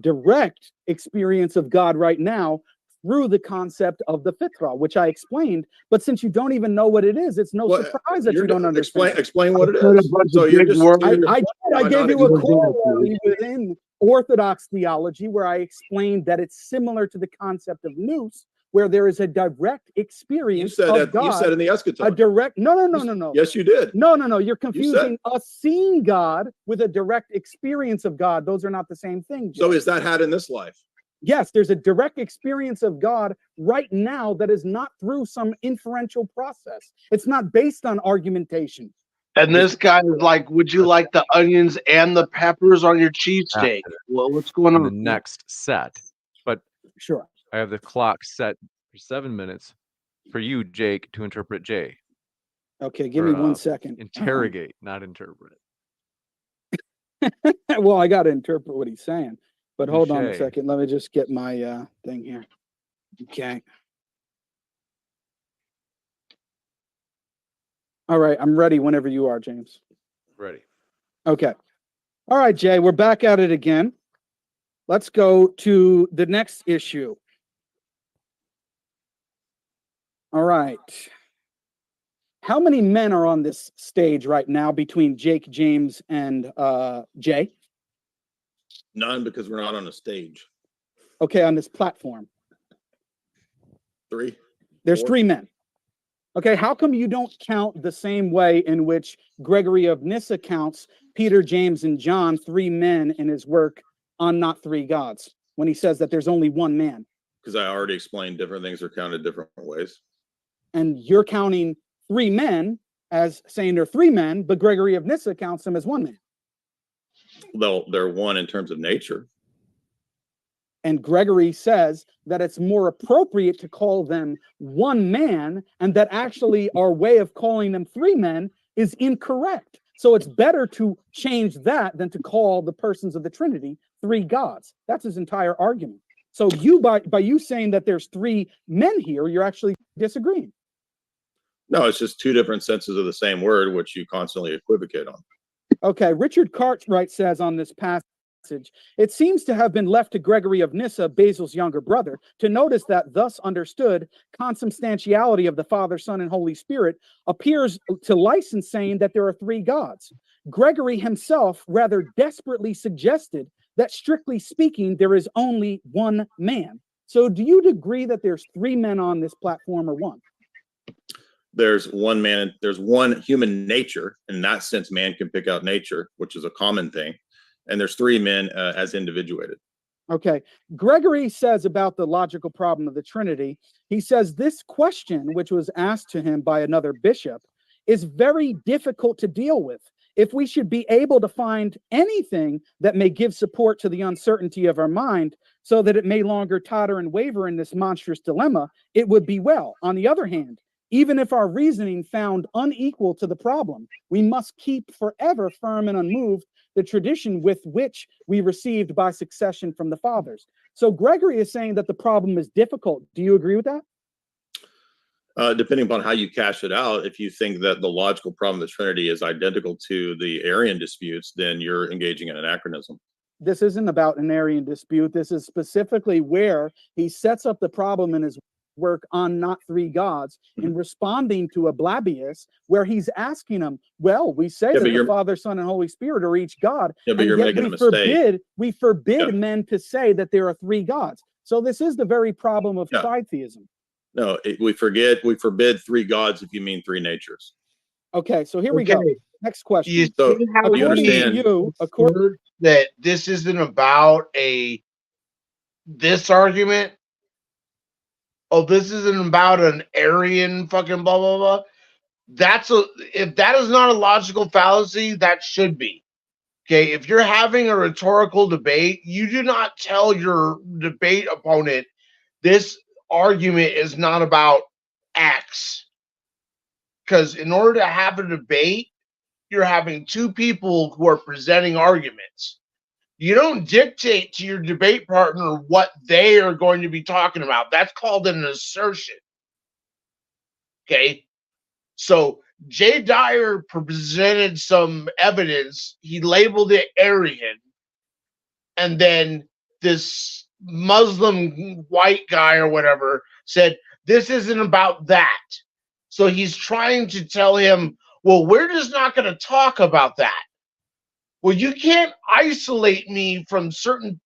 direct experience of God right now through the concept of the fitrah, which I explained. But since you don't even know what it is, it's no surprise that you don't understand. Explain what it is. So you're just I gave you a corollary within Orthodox theology where I explained that it's similar to the concept of nous, where there is a direct experience of God. You said in the eschaton. A direct, no. Yes, you did. No. You're confusing us seeing God with a direct experience of God. Those are not the same thing. So is that had in this life? Yes, there's a direct experience of God right now that is not through some inferential process. It's not based on argumentation. And this guy is like, would you like the onions and the peppers on your cheesesteak? Well, what's going on? The next set. But sure, I have the clock set for 7 minutes for you, Jake, to interpret Jay. Okay, give me 1 second. Interrogate, not interpret. Well, I got to interpret what he's saying. But hold on a Touche. second. Let me just get my thing here. Okay. All right, I'm ready whenever you are, James. Ready. Okay. All right, Jay, we're back at it again. Let's go to the next issue. All right. How many men are on this stage right now between Jake, James, and Jay? None, because we're not on a stage. Okay, on this platform. 3. There's 4. 3 men. Okay, how come you don't count the same way in which Gregory of Nyssa counts Peter, James, and John, 3 men in his work on Not Three Gods, when he says that there's only 1 man? Because I already explained different things are counted different ways. And you're counting 3 men as saying they're 3 men, but Gregory of Nyssa counts them as 1 man. Well, they're one in terms of nature. And Gregory says that it's more appropriate to call them 1 man, and that actually our way of calling them 3 men is incorrect. So it's better to change that than to call the persons of the Trinity 3 gods. That's his entire argument. So you, by you saying that there's 3 men here, you're actually disagreeing. No, it's just 2 different senses of the same word, which you constantly equivocate on. Okay, Richard Cartwright says on this passage, it seems to have been left to Gregory of Nyssa, Basil's younger brother, to notice that thus understood consubstantiality of the Father, Son, and Holy Spirit appears to license saying that there are 3 gods. Gregory himself rather desperately suggested that strictly speaking, there is only 1 man. So do you agree that there's 3 men on this platform or 1? There's 1 man, there's 1 human nature. In that sense, man can pick out nature, which is a common thing. And there's 3 men as individuated. Okay. Gregory says about the logical problem of the Trinity, he says this question, which was asked to him by another bishop, is very difficult to deal with. If we should be able to find anything that may give support to the uncertainty of our mind so that it may longer totter and waver in this monstrous dilemma, it would be well. On the other hand, even if our reasoning found unequal to the problem, we must keep forever firm and unmoved the tradition with which we received by succession from the fathers. So Gregory is saying that the problem is difficult. Do you agree with that? Depending upon how you cash it out, if you think that the logical problem of the Trinity is identical to the Arian disputes, then you're engaging in anachronism. This isn't about an Arian dispute. This is specifically where he sets up the problem in his work on not three gods in responding to a Blabius, where he's asking him, well, we say that the Father, Son, and Holy Spirit are each God, but and you're yet making a mistake. we forbid men to say that there are three gods. So this is the very problem of tritheism. No, we forbid three gods if you mean three natures. Okay, so here we go. Next question. You So, see how you understand that this isn't about this argument? Oh, this isn't about an Aryan fucking blah blah blah. If that is not a logical fallacy, that should be. Okay, if you're having a rhetorical debate, you do not tell your debate opponent this argument is not about X. Because in order to have a debate, you're having two people who are presenting arguments. You don't dictate to your debate partner what they are going to be talking about. That's called an assertion. Okay? So Jay Dyer presented some evidence. He labeled it Aryan. And then this Muslim white guy or whatever said, this isn't about that. So he's trying to tell him, well, we're just not going to talk about that. Well, you can't isolate me from certain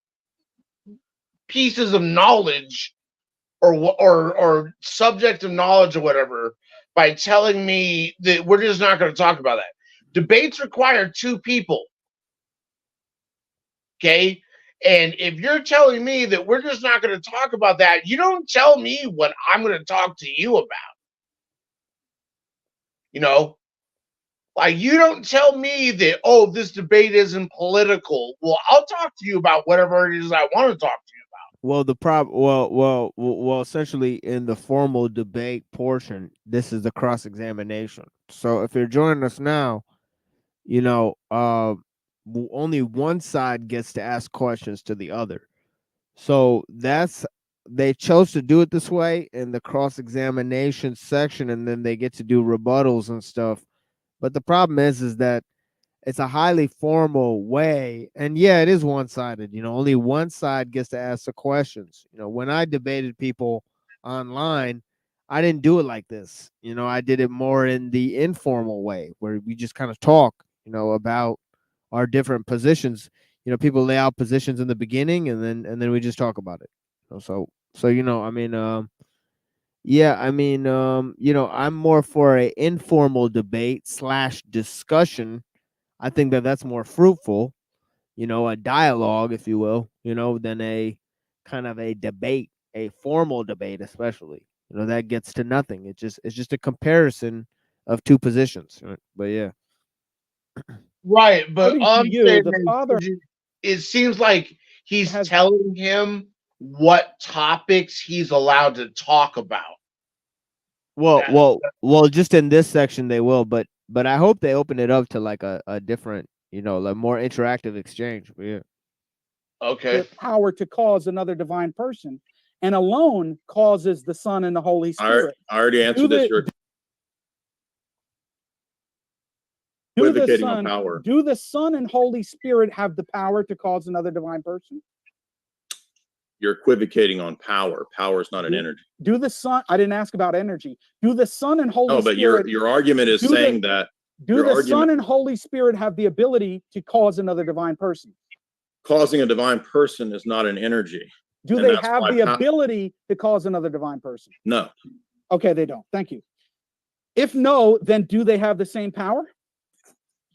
pieces of knowledge or subject of knowledge or whatever by telling me that we're just not going to talk about that. Debates require two people. Okay? And if you're telling me that we're just not going to talk about that, you don't tell me what I'm going to talk to you about. You know? Like, you don't tell me that, oh, this debate isn't political. Well, I'll talk to you about whatever it is I want to talk to you about. Well, essentially in the formal debate portion, this is the cross-examination. So if you're joining us now, you know, only one side gets to ask questions to the other. So they chose to do it this way in the cross-examination section, and then they get to do rebuttals and stuff. But the problem is that it's a highly formal way, and yeah, it is one-sided. You know, only one side gets to ask the questions. You know, when I debated people online, I didn't do it like this. You know, I did it more in the informal way, where we just kind of talk, you know, about our different positions. You know, people lay out positions in the beginning, and then we just talk about it. You know, so you know, I mean, yeah, I mean, you know, I'm more for a informal debate / discussion. I think that's more fruitful, you know, a dialogue, if you will, you know, than a kind of a debate, a formal debate, especially. You know, that gets to nothing. It's just a comparison of two positions. Right? But yeah. Right, but Father, it seems like he's telling him what topics he's allowed to talk about. Well, just in this section they will, but I hope they open it up to like a different, you know, like more interactive exchange. But yeah. Okay. Power to cause another divine person, and alone causes the Son and the Holy Spirit. I already answered this. You're equivocating on power. Do the Son and Holy Spirit have the power to cause another divine person? You're equivocating on power. Power is not an energy. Do the Son? I didn't ask about energy. Do the Son and Holy Spirit? No, but your argument is saying that. Do the Son and Holy Spirit have the ability to cause another divine person? Causing a divine person is not an energy. Do they have the ability to cause another divine person? No. Okay, they don't. Thank you. If no, then do they have the same power?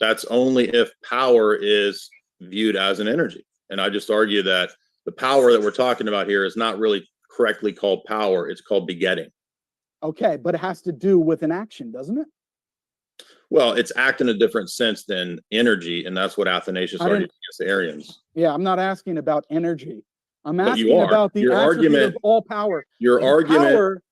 That's only if power is viewed as an energy. And I just argue that the power that we're talking about here is not really correctly called power. It's called begetting. Okay, but it has to do with an action, doesn't it? Well, it's act in a different sense than energy, and that's what Athanasius argued against the Arians. Yeah, I'm not asking about energy. I'm asking about the attribute of all power. Your argument.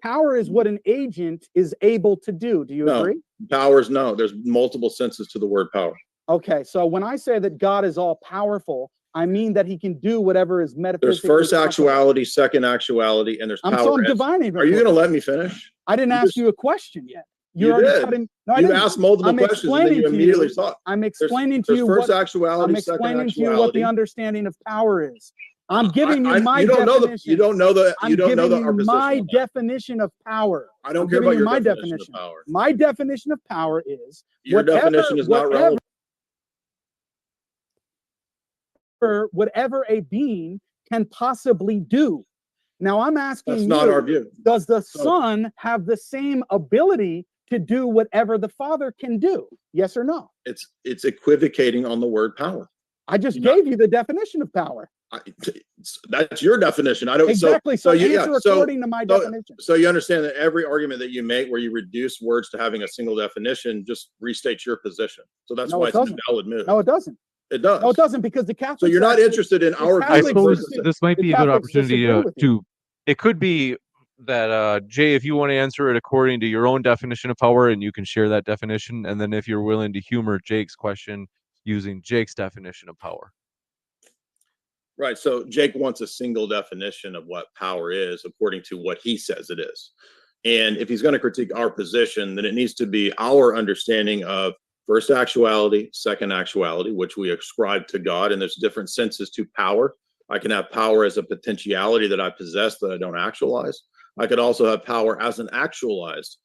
Power is what an agent is able to do. Do you agree? Powers, no. There's multiple senses to the word power. Okay, so when I say that God is all powerful, I mean that he can do whatever is metaphysically. There's first actuality, second actuality, and there's power. Divining. Are you going to let me finish? I didn't ask you a question yet. You did. You asked multiple questions and then you immediately thought. I'm explaining to you first actuality, I'm explaining to you what the understanding of power is. I'm giving you my you don't know definition. you don't know the I'm you don't know giving our you position. my on that. definition of power. I don't I'm care giving about you your my definition of power. My definition of power is Your definition is not relevant. Whatever a being can possibly do. Now I'm asking That's you, not our view. does the Son have the same ability to do whatever the Father can do? Yes or no? It's equivocating on the word power. I just gave you the definition of power. That's your definition. I don't Exactly. So answer according to my definition. So you understand that every argument that you make where you reduce words to having a single definition just restates your position. So that's why it's an invalid move. No, it doesn't. It does. No, it doesn't, because the Catholics. So you're not interested in our I view suppose versus this might be a good opportunity to. It could be that Jay, if you want to answer it according to your own definition of power, and you can share that definition, and then if you're willing to humor Jake's question using Jake's definition of power. Right. So Jake wants a single definition of what power is according to what he says it is. And if he's going to critique our position, then it needs to be our understanding of first actuality, second actuality, which we ascribe to God. And there's different senses to power. I can have power as a potentiality that I possess that I don't actualize. I could also have power as an actualized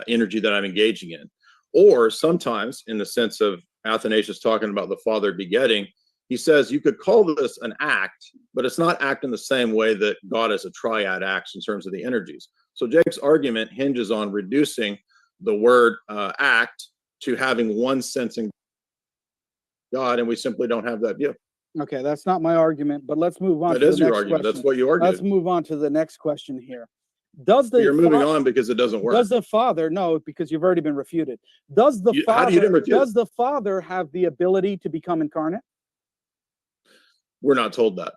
energy that I'm engaging in. Or sometimes, in the sense of Athanasius talking about the Father begetting, he says you could call this an act, but it's not act in the same way that God as a triad acts in terms of the energies. So Jake's argument hinges on reducing the word act to having one sense in God, and we simply don't have that view. Okay, that's not my argument, but let's move on. That to is the your next argument. question. That's what you argued. Let's move on to the next question here. Does the You're moving on because it doesn't work. Does the Father, no, because you've already been refuted. Does the How do you Father, refute? does the Father have the ability to become incarnate? We're not told that.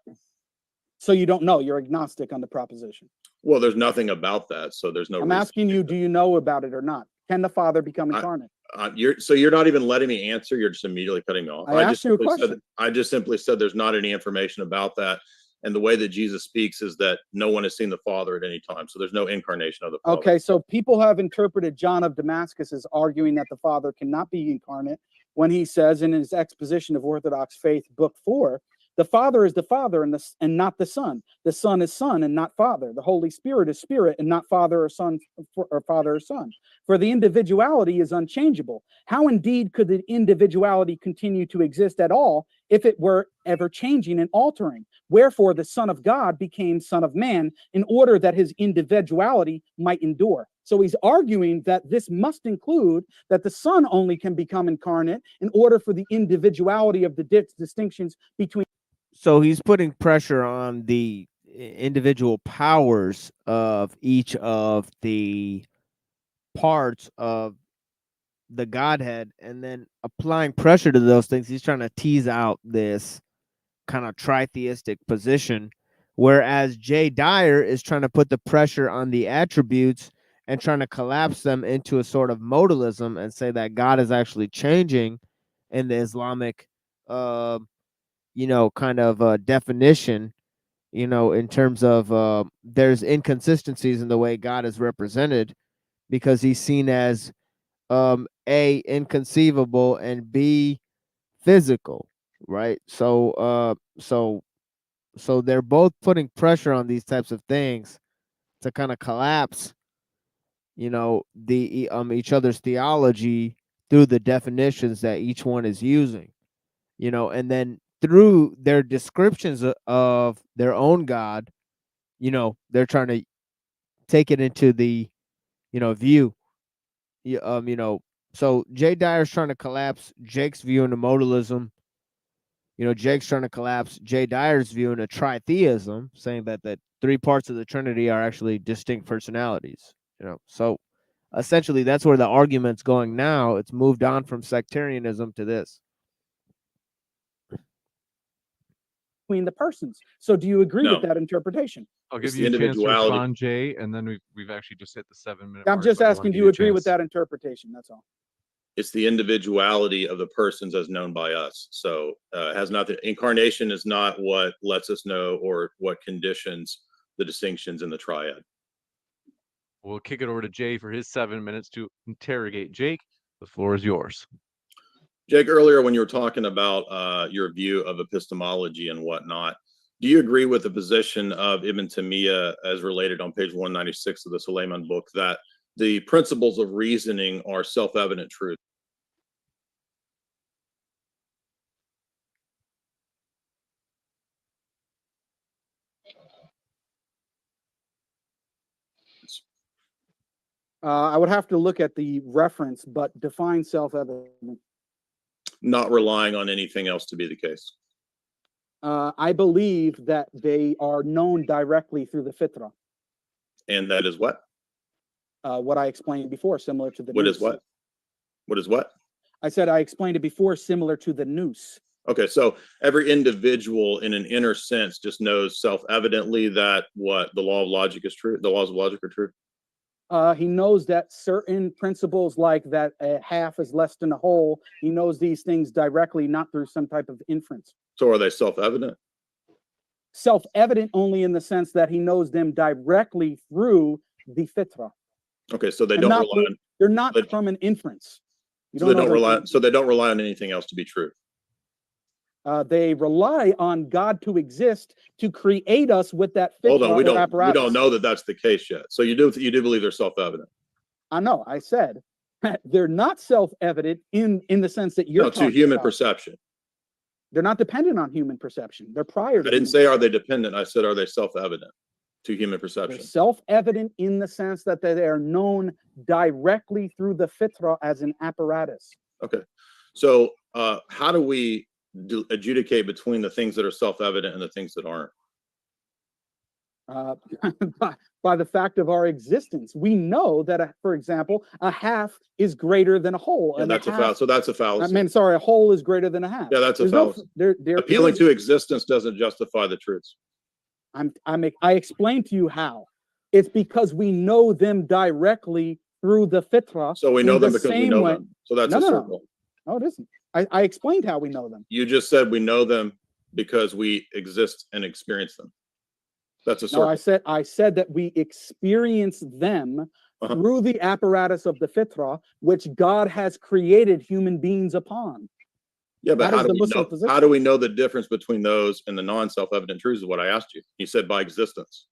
So you don't know. You're agnostic on the proposition. Well, there's nothing about that, so there's no I'm reason. asking you, do you know about it or not? Can the Father become incarnate? You're not even letting me answer. You're just immediately cutting me off. I asked you a question. I just simply said there's not any information about that. And the way that Jesus speaks is that no one has seen the Father at any time. So there's no incarnation of the Father. Okay, so people have interpreted John of Damascus as arguing that the Father cannot be incarnate when he says in his exposition of Orthodox Faith, Book 4, the Father is the Father and not the Son. The Son is Son and not Father. The Holy Spirit is Spirit and not Father or Son or Father or Son. For the individuality is unchangeable. How indeed could the individuality continue to exist at all if it were ever changing and altering? Wherefore the Son of God became Son of Man in order that his individuality might endure. So he's arguing that this must include that the Son only can become incarnate in order for the individuality of the distinctions between. So he's putting pressure on the individual powers of each of the parts of the Godhead, and then applying pressure to those things. He's trying to tease out this kind of tritheistic position, whereas Jay Dyer is trying to put the pressure on the attributes and trying to collapse them into a sort of modalism and say that God is actually changing in the Islamic kind of definition, in terms of there's inconsistencies in the way God is represented because he's seen as A, inconceivable, and B, physical, right? So they're both putting pressure on these types of things to kind of collapse, the each other's theology through the definitions that each one is using, and then through their descriptions of their own God, they're trying to take it into the, view. So Jay Dyer's trying to collapse Jake's view into modalism. Jake's trying to collapse Jay Dyer's view into tritheism, saying that the three parts of the Trinity are actually distinct personalities. So essentially that's where the argument's going now. It's moved on from sectarianism to this. Between the persons. So do you agree No. with that interpretation? I'll give you a chance to respond, Jay, and then we've actually just hit the 7-minute I'm mark, just but I asking, wanna do give you a agree with chance. that interpretation? That's all. It's the individuality of the persons as known by us. So it has nothing. Incarnation is not what lets us know or what conditions the distinctions in the triad. We'll kick it over to Jay for his 7 minutes to interrogate Jake. The floor is yours. Jake, earlier when you were talking about your view of epistemology and whatnot, Do you agree with the position of Ibn Taymiyyah as related on page 196 of the Suleiman book that the principles of reasoning are self-evident truth? I would have to look at the reference, but define self-evident. Not relying on anything else to be the case. I believe that they are known directly through the fitra. And that is what? What I explained before, similar to the What noose. is what? What is what? I said I explained it before, similar to the noose. Okay, so every individual in an inner sense just knows self-evidently that what the law of logic is true, the laws of logic are true. He knows that certain principles, like that a half is less than a whole, he knows these things directly, not through some type of inference. So are they self-evident? Self-evident only in the sense that he knows them directly through the fitra. Okay, so they And don't not rely through- on. They're not from an inference. You So they know don't that- rely. So they don't rely on anything else to be true. They rely on God to exist to create us with that fitra. Hold on, we or don't apparatus. know that that's the case yet. So you do believe they're self-evident? I know. I said they're not self-evident in the sense that you're No, to talking human about. perception. They're not dependent on human perception. They're prior to I didn't human say are they dependent. I said are they self-evident to human They're perception? self-evident in the sense that they are known directly through the fitra as an apparatus. Okay, so how do we adjudicate between the things that are self-evident and the things that aren't? By the fact of our existence, we know that, for example, a half is greater than a whole. And that's a fallacy. So that's a fallacy. I mean, sorry, a whole is greater than a half. Yeah, that's a There's no- fallacy. there Appealing is- to existence doesn't justify the truths. I explained to you how. It's because we know them directly through the fitra. So we in know them the because we same know way- them. So that's No, a no, no. circle. No, it isn't. I explained how we know them. You just said we know them because we exist and experience them. That's a circle. No, I said that we experience them through the apparatus of the fitra, which God has created human beings upon. Yeah, but That how is do the we Muslim know? position. How do we know the difference between those and the non-self-evident truths? Is what I asked you. You said by existence.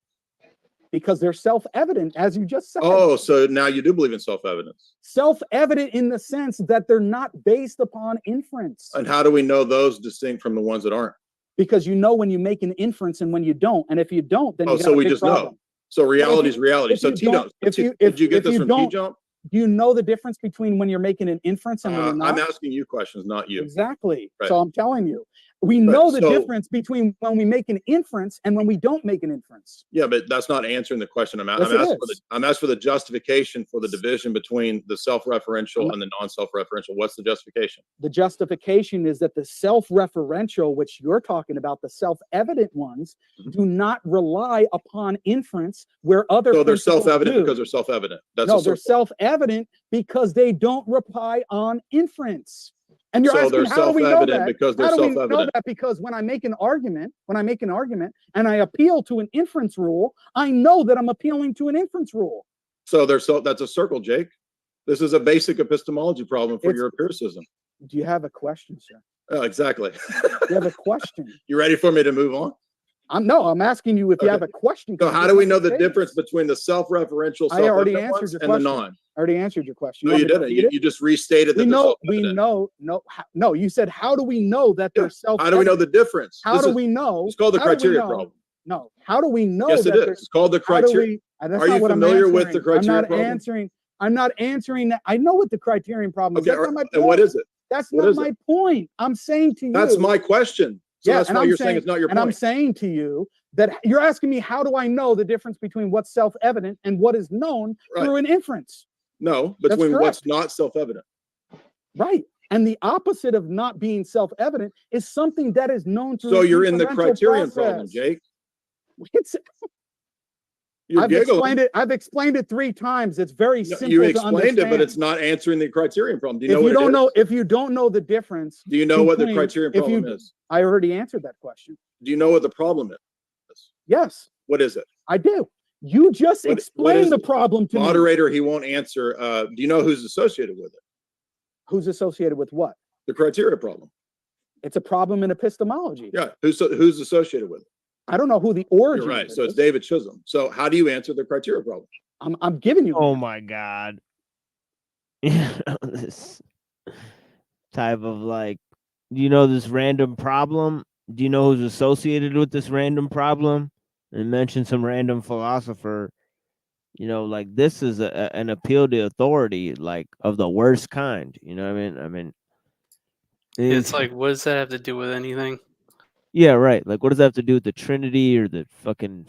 Because they're self-evident, as you just said. Oh, so now you do believe in self-evidence. Self-evident in the sense that they're not based upon inference. And how do we know those distinct from the ones that aren't? Because you know when you make an inference and when you don't. And if you don't, then Oh, you so got a we big just problem. know. So reality is reality. If So you don't- if you- did you get if this you from don't- T-Jump? Do you know the difference between when you're making an inference and when you're not? I'm asking you questions, not you. Exactly. Right. So I'm telling you, we know the difference between when we make an inference and when we don't make an inference. Yeah, but that's not answering the question. I'm Yes, asking it for the is. I'm asking for the justification for the division between the self-referential and the non-self-referential. What's the justification? The justification is that the self-referential, which you're talking about, the self-evident ones, do not rely upon inference where other So they're principles self-evident do. because they're self-evident. That's No, a they're circle. self-evident because they don't rely on inference. And you're So asking, they're how do we know self-evident that? because they're How do we know self-evident. that? Because when I make an argument, and I appeal to an inference rule, I know that I'm appealing to an inference rule. So that's a circle, Jake. This is a basic epistemology problem for your empiricism. Do you have a question, sir? Exactly. You have a question? You ready for me to move on? I'm asking you if you Okay. have a question. So how do we know the difference between the self-referential, I already self-evident answered ones your and the question. non? I already answered your question. No, want you me to didn't. repeat it? You just restated that We they're know, self-evident. no, you said, how do we know that they're self? How do we know the difference? How This do is- we know? It's called the how do we criteria know- problem. No, how do we know? Yes, it that is. they're- It's called the how do criteria. we- that's Are not you what I'm familiar with answering. the criteria I'm not problem? answering. I'm not answering that. I know what the criterion problem is. Okay, That's not my point. and what is it? That's What not is it? my point. I'm saying to you. That's my question. So Yeah, that's and why I'm you're saying it's not your And I'm point. saying to you that you're asking me, how do I know the difference between what's self-evident and what is known Right. through an inference? No, That's between what's correct. not self-evident. Right. And the opposite of not being self-evident is something that is known through So an you're in the inferential criterion problem, process. Jake. It's, You're I've giggling. explained it 3 times. It's very simple You to explained it, but understand. it's not answering the criterion problem. Do you If know you what it don't is? know, if you don't know the difference, Do you know what the between- criterion if you- problem is? I already answered that question. Do you know what the problem is? Yes, What is it? I do. You just What explained is the it? problem to me. Moderator, he won't answer. Do you know who's associated with it? Who's associated with what? The criteria problem. It's a problem in epistemology. Yeah. Who's associated with it? I don't know who the origin. You're right. Of it So it's is. David Chisholm. So how do you answer the criteria problem? I'm giving you. Oh my God. This type of like, this random problem? Do you know who's associated with this random problem? And mention some random philosopher. Like this is an appeal to authority, like of the worst kind. You know what I mean? It's like, what does that have to do with anything? Yeah, right. Like, what does that have to do with the Trinity or the fucking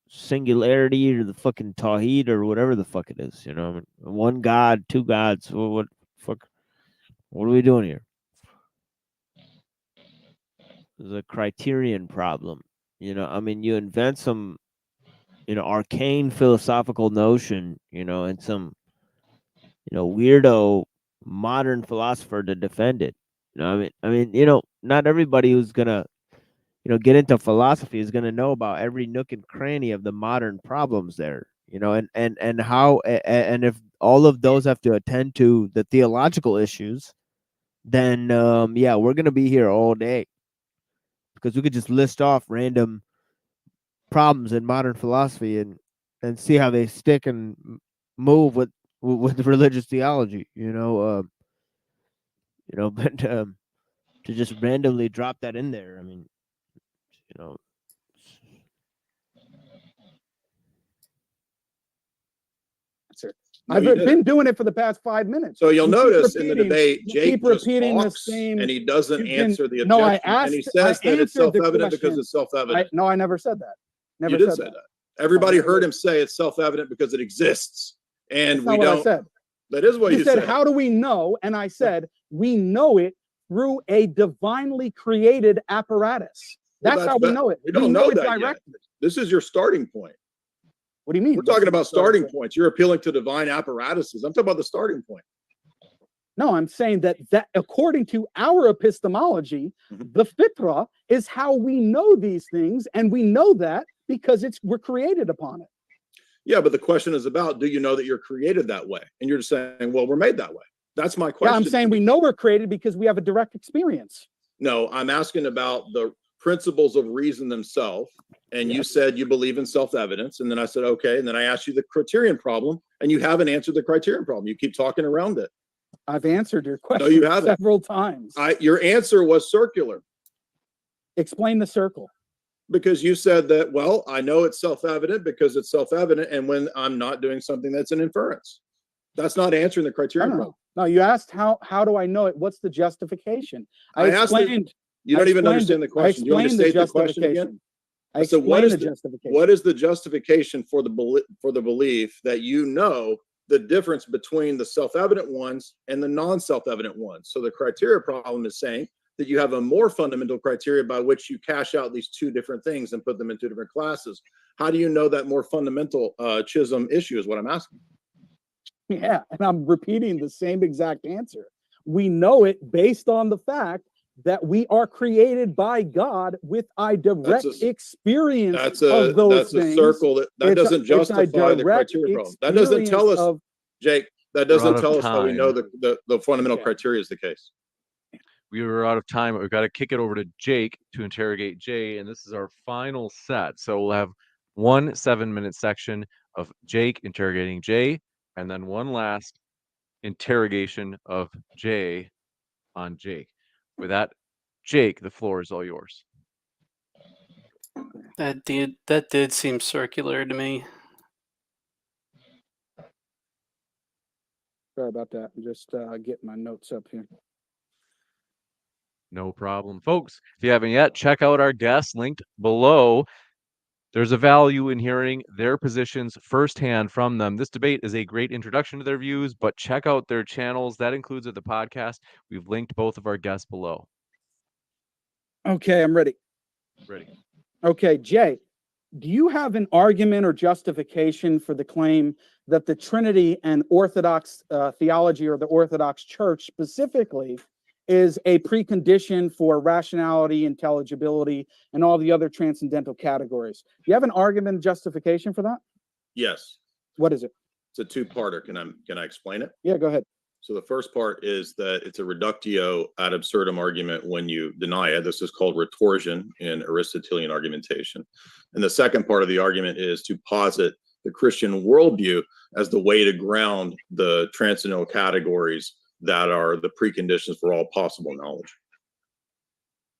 singularity or the fucking Tawhid or whatever the fuck it is? I mean, one God, two gods. What fuck? What are we doing here? There's a criterion problem. I mean, you invent some, arcane philosophical notion, and some, weirdo modern philosopher to defend it. Not everybody who's gonna get into philosophy is going to know about every nook and cranny of the modern problems there, and how, and if all of those have to attend to the theological issues, then, yeah, we're going to be here all day because we could just list off random problems in modern philosophy and see how they stick and move with religious theology, but, to just randomly drop that in there. I mean, you know, No, I've you been didn't. doing it for the past 5 minutes. So you'll You keep notice in the repeating- debate, you Jake keep just repeating the talks same. and he doesn't you've been- answer the objection. No, I and he asked. says I that it's answered the self-evident because question. it's self-evident. No, I never said that. Never You did said say that. that. Everybody never heard did. him say it's self-evident because it exists. And That's we not what don't. I said. That is what you said. said. How do we know? And I said, we know it through a divinely created apparatus. Well, That's how we know it. We don't know it that yet. directly. This is your starting point. What do you mean? We're talking about starting points. You're appealing to divine apparatuses. I'm talking about the starting point. No, I'm saying that according to our epistemology, the fitra is how we know these things, and we know that because we're created upon it. Yeah, but the question is about, do you know that you're created that way? And you're just saying, well, we're made that way. That's my question. Yeah, I'm saying we know we're created because we have a direct experience. No, I'm asking about the principles of reason themselves. And you said you believe in self-evidence. And then I said, okay. And then I asked you the criterion problem, and you haven't answered the criterion problem. You keep talking around it. I've answered your question No, you haven't. several times. Your answer was circular. Explain the circle. Because you said that, well, I know it's self-evident because it's self-evident. And when I'm not doing something that's an inference, that's not answering the criterion problem. No, you asked how do I know it? What's the justification? I asked it, you don't even understand the question. You want me to state the question again? So what is the justification for the belief that you know the difference between the self-evident ones and the non-self-evident ones? So the criteria problem is saying that you have a more fundamental criteria by which you cash out these two different things and put them in two different classes. How do you know that more fundamental Chisholm issue is what I'm asking? Yeah, and I'm repeating the same exact answer. We know it based on the fact that we are created by God with a direct experience of those things. That's a circle that doesn't justify the criteria problem. That doesn't tell us, Jake, that doesn't tell us that we know the fundamental criteria is the case. We are out of time. We've got to kick it over to Jake to interrogate Jay, and this is our final set. So we'll have one 7-minute section of Jake interrogating Jay, and then one last interrogation of Jay on Jake. With that, Jake, the floor is all yours. That did seem circular to me. Sorry about that. I'm just getting my notes up here. No problem. Folks, if you haven't yet, check out our guests linked below. There's a value in hearing their positions firsthand from them. This debate is a great introduction to their views, but check out their channels. That includes the podcast. We've linked both of our guests below. Okay, I'm ready. Ready. Okay, Jay, do you have an argument or justification for the claim that the Trinity and Orthodox theology, or the Orthodox Church specifically, is a precondition for rationality, intelligibility, and all the other transcendental categories? Do you have an argument and justification for that? Yes. What is it? It's a two-parter. Can I explain it? Yeah, go ahead. So the first part is that it's a reductio ad absurdum argument when you deny it. This is called retorsion in Aristotelian argumentation. And the second part of the argument is to posit the Christian worldview as the way to ground the transcendental categories that are the preconditions for all possible knowledge.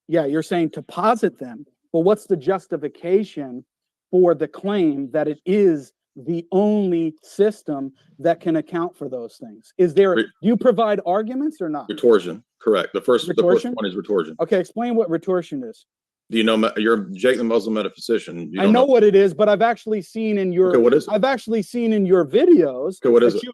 Yeah, you're saying to posit them, but what's the justification for the claim that it is the only system that can account for those things? Is there, do you provide arguments or not? Retorsion, correct. The first one is retorsion. Okay, explain what retorsion is. Do you know, you're Jake the Muslim metaphysician. You I don't know what it is, but I've actually seen in your, Okay, what is it? I've actually seen in your videos. Okay, what is that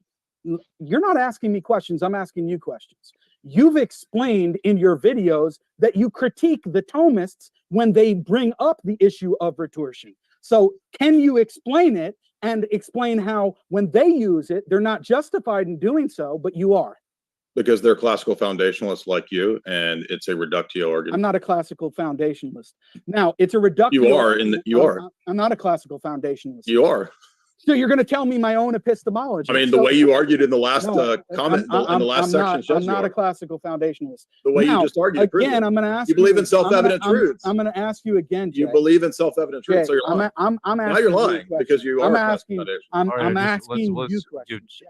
you're not asking me questions, I'm asking you questions. You've explained in your videos that you critique the Thomists when they bring up the issue of retorsion. So can you explain it and explain how when they use it, they're not justified in doing so, but you are? Because they're classical foundationalists like you, and it's a reductio argument. I'm not a classical foundationalist. Now, it's a reductio. You are, you are. I'm not a classical foundationalist. You are. So you're going to tell me my own epistemology. I mean, the way you argued in the last comment, in the last section, I'm not a classical foundationalist. The way now, you just argued. Again, I'm going to ask you. believe in self-evident truths. I'm going to ask you again, Jay. You believe in self-evident truths, Jay, so you're lying. I'm now you're lying because you are. I'm asking you questions.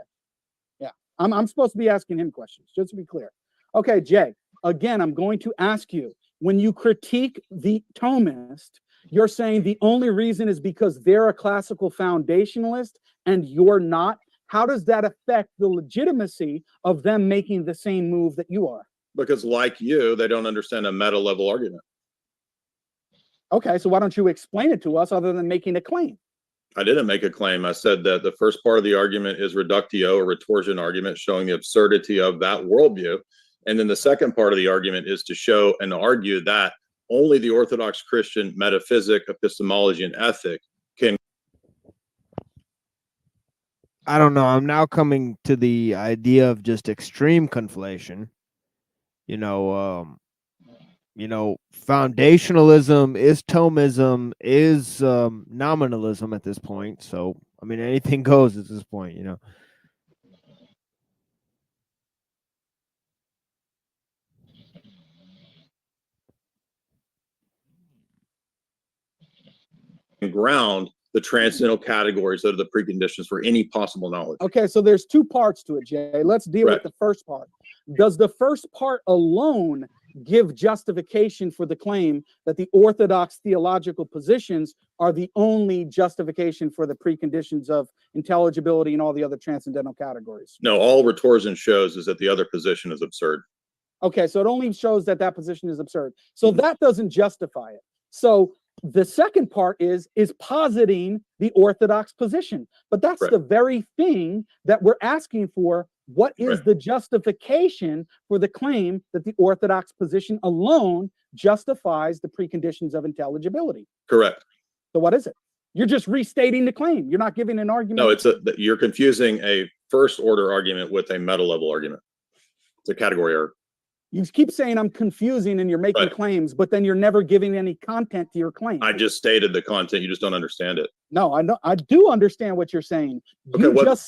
Yeah, I'm supposed to be asking him questions, just to be clear. Okay, Jay. Again, I'm going to ask you, when you critique the Thomist, you're saying the only reason is because they're a classical foundationalist and you're not. How does that affect the legitimacy of them making the same move that you are? Because like you, they don't understand a meta level argument. Okay, so why don't you explain it to us other than making a claim? I didn't make a claim. I said that the first part of the argument is reductio, a retorsion argument, showing the absurdity of that worldview. And then the second part of the argument is to show and argue that only the Orthodox Christian metaphysic, epistemology, and ethic can. I don't know. I'm now coming to the idea of just extreme conflation. Foundationalism is Thomism, is nominalism at this point. So, I mean, anything goes at this point, ground the transcendental categories that are the preconditions for any possible knowledge. Okay, so there's two parts to it, Jay. Let's deal with the first part. Does the first part alone give justification for the claim that the Orthodox theological positions are the only justification for the preconditions of intelligibility and all the other transcendental categories? No, all retorsion shows is that the other position is absurd. Okay, so it only shows that that position is absurd. So that doesn't justify it. So the second part is positing the Orthodox position. But that's the very thing that we're asking for. What is the justification for the claim that the Orthodox position alone justifies the preconditions of intelligibility? Correct. So what is it? You're just restating the claim. You're not giving an argument. No, you're confusing a first order argument with a meta level argument. It's a category error. You keep saying I'm confusing and you're making claims, but then you're never giving any content to your claim. I just stated the content. You just don't understand it. No, I know. I do understand what you're saying. You just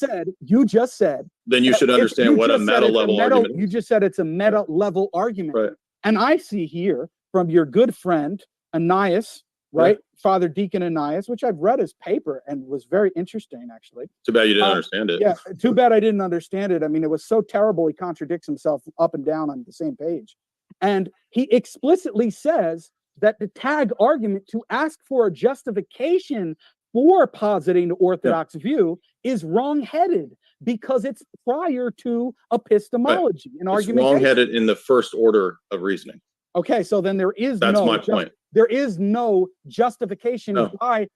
said. Then you should understand what a meta level argument is. You just said it's a meta level argument. Right. And I see here from your good friend, Ananias, right? Father Deacon Ananias, which I've read his paper and was very interesting, actually. Too bad you didn't understand it. Yeah, too bad I didn't understand it. I mean, it was so terrible. He contradicts himself up and down on the same page. And he explicitly says that the tag argument to ask for a justification for positing the Orthodox view is wrong-headed because it's prior to epistemology and argumentation. It's wrong-headed in the first order of reasoning. Okay, so then there is That's my point. There is no justification by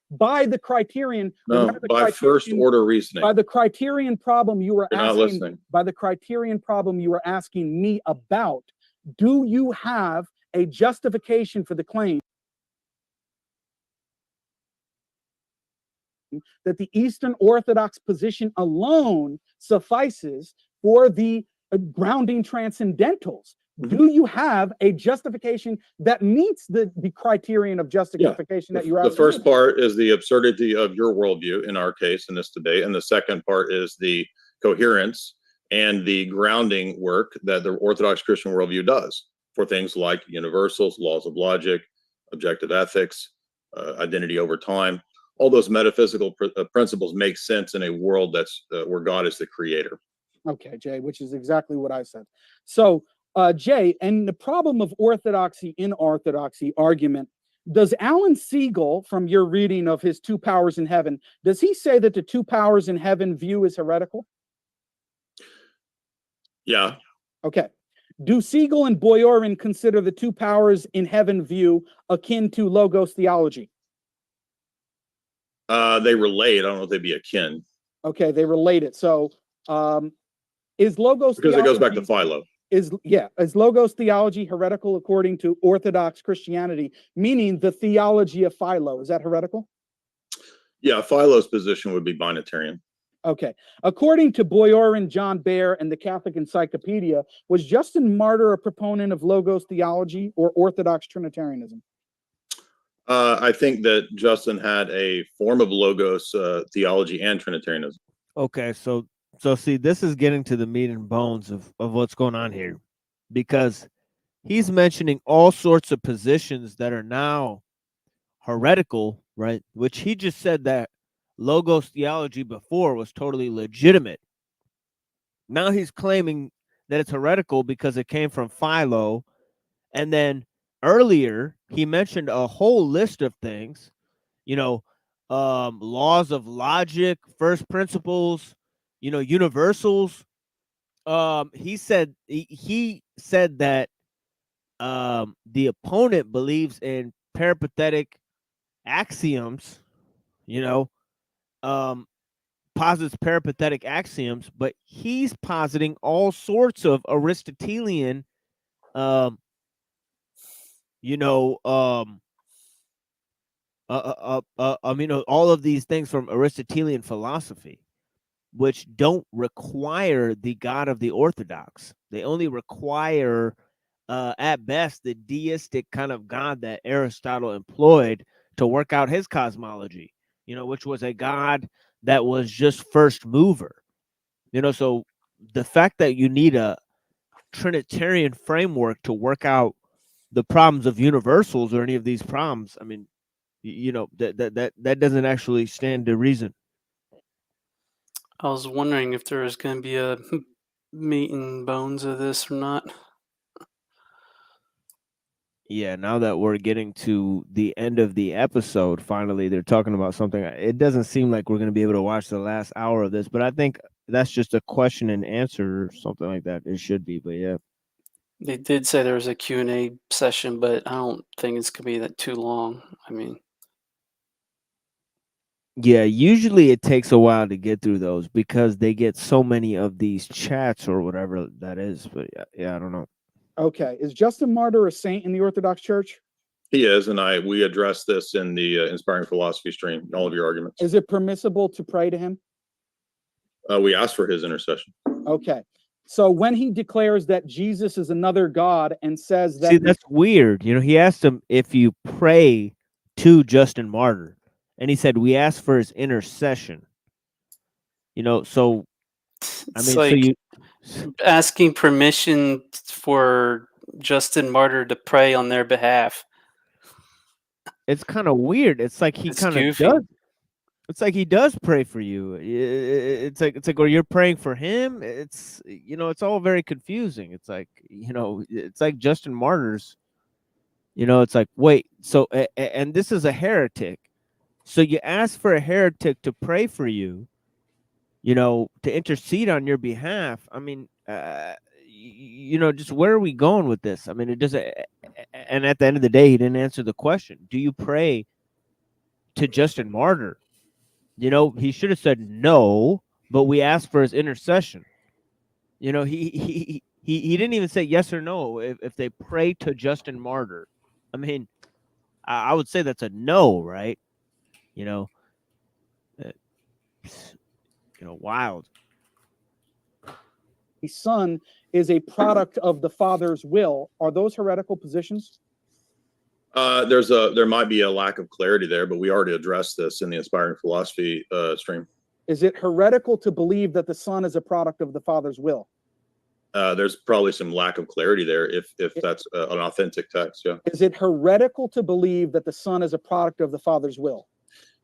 the criterion. By first order reasoning. By the criterion problem you were You're not asking. listening. By the criterion problem you were asking me about. Do you have a justification for the claim that the Eastern Orthodox position alone suffices for the grounding transcendentals? Do you have a justification that meets the criterion of justification that you're asking? The first part is the absurdity of your worldview in our case in this debate, and the second part is the coherence and the grounding work that the Orthodox Christian worldview does for things like universals, laws of logic, objective ethics, identity over time. All those metaphysical principles make sense in a world that's where God is the creator. Okay, Jay, which is exactly what I said. So, Jay, and the problem of orthodoxy in orthodoxy argument, does Alan Siegel, from your reading of his Two Powers in Heaven, does he say that the two powers in heaven view is heretical? Yeah. Okay. Do Siegel and Boyarin consider the two powers in heaven view akin to logos theology? They relate. I don't know if they'd be akin. Okay, they relate it. So, is logos Because theology, it goes back to Philo. is logos theology heretical according to Orthodox Christianity, meaning the theology of Philo? Is that heretical? Yeah, Philo's position would be binitarian. Okay. According to Boyarin, John Baer, and the Catholic Encyclopedia, was Justin Martyr a proponent of logos theology or Orthodox Trinitarianism? I think that Justin had a form of logos theology and Trinitarianism. Okay, so see, this is getting to the meat and bones of what's going on here, because he's mentioning all sorts of positions that are now heretical, right? Which he just said that logos theology before was totally legitimate. Now he's claiming that it's heretical because it came from Philo, and then earlier he mentioned a whole list of things, laws of logic, first principles, universals. He said that the opponent believes in peripatetic axioms, posits peripatetic axioms, but he's positing all sorts of Aristotelian, all of these things from Aristotelian philosophy, which don't require the God of the Orthodox. They only require, at best, the deistic kind of God that Aristotle employed to work out his cosmology, which was a God that was just first mover. So the fact that you need a Trinitarian framework to work out the problems of universals or any of these problems, I mean, that doesn't actually stand to reason. I was wondering if there was going to be a meat and bones of this or not. Yeah, now that we're getting to the end of the episode, finally, they're talking about something. It doesn't seem like we're going to be able to watch the last hour of this, but I think that's just a question and answer or something like that. It should be, but yeah. They did say there was a Q&A session, but I don't think it's going to be that too long. I mean, yeah, usually it takes a while to get through those because they get so many of these chats or whatever that is, but yeah, I don't know. Okay. Is Justin Martyr a saint in the Orthodox Church? He is, and we addressed this in the Inspiring Philosophy stream, all of your arguments. Is it permissible to pray to him? We asked for his intercession. Okay. So when he declares that Jesus is another God and says that... See, that's weird. He asked him if you pray to Justin Martyr, and he said, we asked for his intercession. So, I it's mean, like so you... asking permission for Justin Martyr to pray on their behalf. It's kind of weird. It's like he kind of does. It's like he does pray for you. It's like, or you're praying for him. It's, it's all very confusing. It's like, it's like Justin Martyr's, it's like, wait, so, and this is a heretic. So you ask for a heretic to pray for you, to intercede on your behalf. I mean, just where are we going with this? I mean, it doesn't, and at the end of the day, he didn't answer the question. Do you pray to Justin Martyr? He should have said no, but we asked for his intercession. He didn't even say yes or no if they pray to Justin Martyr. I mean, I would say that's a no, right? Wild. The Son is a product of the Father's will. Are those heretical positions? There might be a lack of clarity there, but we already addressed this in the Inspiring Philosophy stream. Is it heretical to believe that the Son is a product of the Father's will? There's probably some lack of clarity there if that's an authentic text. Yeah. Is it heretical to believe that the Son is a product of the Father's will?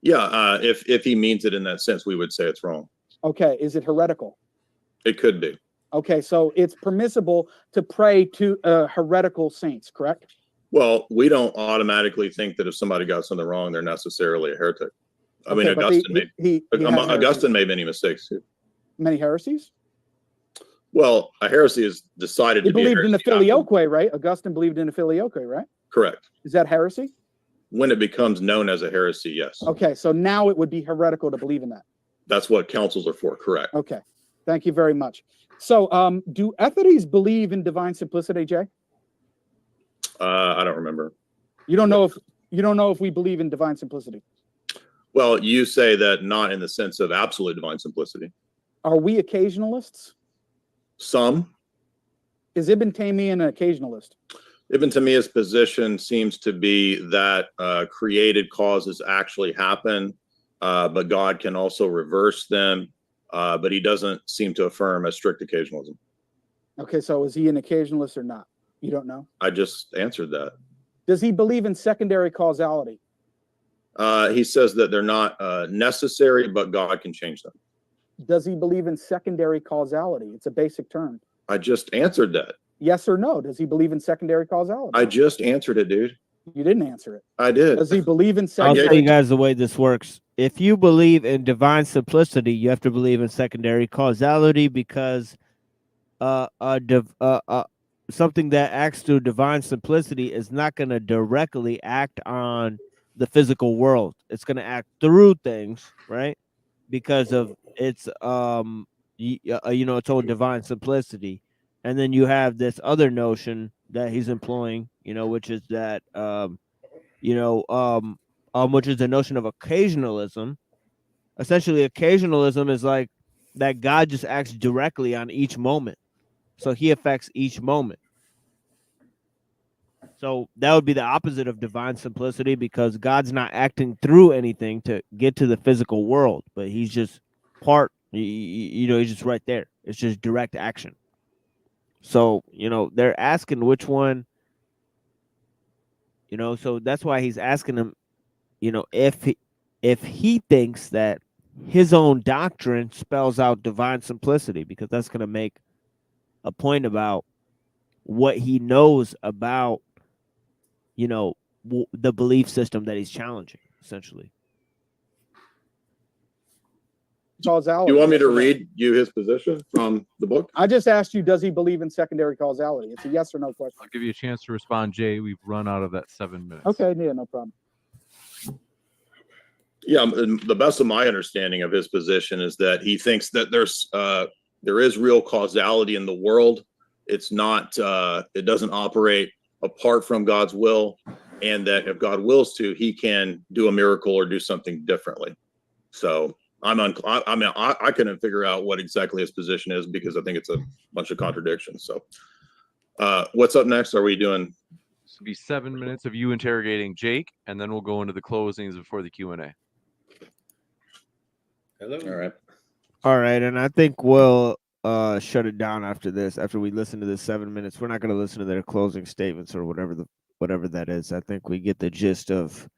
Yeah. If he means it in that sense, we would say it's wrong. Okay. Is it heretical? It could be. Okay. So it's permissible to pray to heretical saints, correct? Well, we don't automatically think that if somebody got something wrong, they're necessarily a heretic. I mean, Okay, but Augustine he has Augustine made many mistakes too. many heresies. Well, a heresy is decided He to be a believed in the heresy after- filioque, right? Augustine believed in the filioque, right? Correct. Is that heresy? When it becomes known as a heresy, yes. Okay, so now it would be heretical to believe in that. That's what councils are for. Correct. Okay, thank you very much. So, do Ethetes believe in divine simplicity, Jay? I don't remember. You don't know if we believe in divine simplicity. Well, you say that not in the sense of absolute divine simplicity. Are we occasionalists? Some. Is Ibn Taymiyyah an occasionalist? Ibn Taymiyyah's position seems to be that created causes actually happen, but God can also reverse them. But he doesn't seem to affirm a strict occasionalism. Okay, so is he an occasionalist or not? You don't know? I just answered that. Does he believe in secondary causality? He says that they're not necessary, but God can change them. Does he believe in secondary causality? It's a basic term. I just answered that. Yes or no? Does he believe in secondary causality? I just answered it, dude. You didn't answer it. I did. Does he believe in I'll secondary? tell you guys the way this works. If you believe in divine simplicity, you have to believe in secondary causality because something that acts through divine simplicity is not going to directly act on the physical world. It's going to act through things, right? Because of its its own divine simplicity. And then you have this other notion that he's employing, which is that which is the notion of occasionalism. Essentially, occasionalism is like that God just acts directly on each moment. So he affects each moment. So that would be the opposite of divine simplicity because God's not acting through anything to get to the physical world, but he's just he's just right there. It's just direct action. So, they're asking which one, so that's why he's asking him, if he thinks that his own doctrine spells out divine simplicity, because that's going to make a point about what he knows about, the belief system that he's challenging, essentially. Causality. You want me to read you his position from the book? I just asked you, does he believe in secondary causality? It's a yes or no question. I'll give you a chance to respond, Jay. We've run out of that 7 minutes. Okay, yeah, no problem. Yeah, the best of my understanding of his position is that he thinks that there is real causality in the world. It's not, it doesn't operate apart from God's will, and that if God wills to, he can do a miracle or do something differently. So I couldn't figure out what exactly his position is because I think it's a bunch of contradictions. So what's up next? Are we doing? This will be 7 minutes of you interrogating Jake, and then we'll go into the closings before the Q&A. Hello. All right, and I think we'll shut it down after this. After we listen to this 7 minutes, we're not going to listen to their closing statements or whatever that is. I think we get the gist of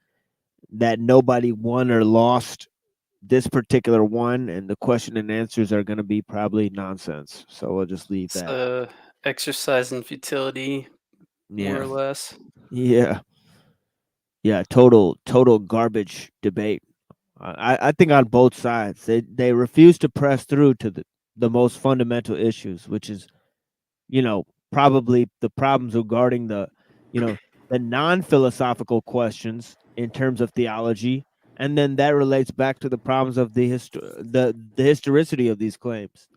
that. Nobody won or lost this particular one, and the question and answers are going to be probably nonsense. So we'll just leave that. Exercise in futility, more or less. Yeah. Total garbage debate. I think on both sides, they refuse to press through to the most fundamental issues, which is, probably the problems regarding the non-philosophical questions in terms of theology. And then that relates back to the problems of the historicity of these claims,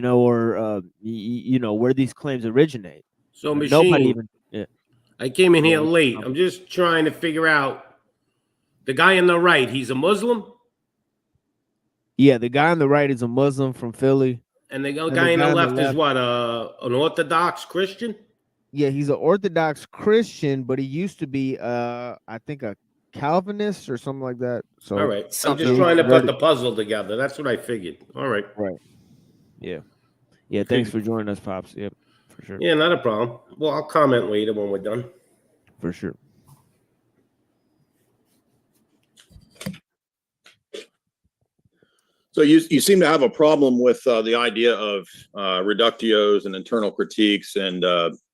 or where these claims originate. So, Machine, I came in here late. I'm just trying to figure out the guy on the right. He's a Muslim, Yeah, the guy on the right is a Muslim from Philly. and the guy on the left is what? An Orthodox Christian? Yeah, he's an Orthodox Christian, but he used to be, I think, a Calvinist or something like that. So All right. I'm Something just trying to put the converted. puzzle together. That's what I figured. All right. Right. Yeah. Yeah. Thanks for joining us, Pops. Yep. For sure. Yeah, not a problem. Well, I'll comment later when we're done. For sure. So you seem to have a problem with the idea of reductios and internal critiques and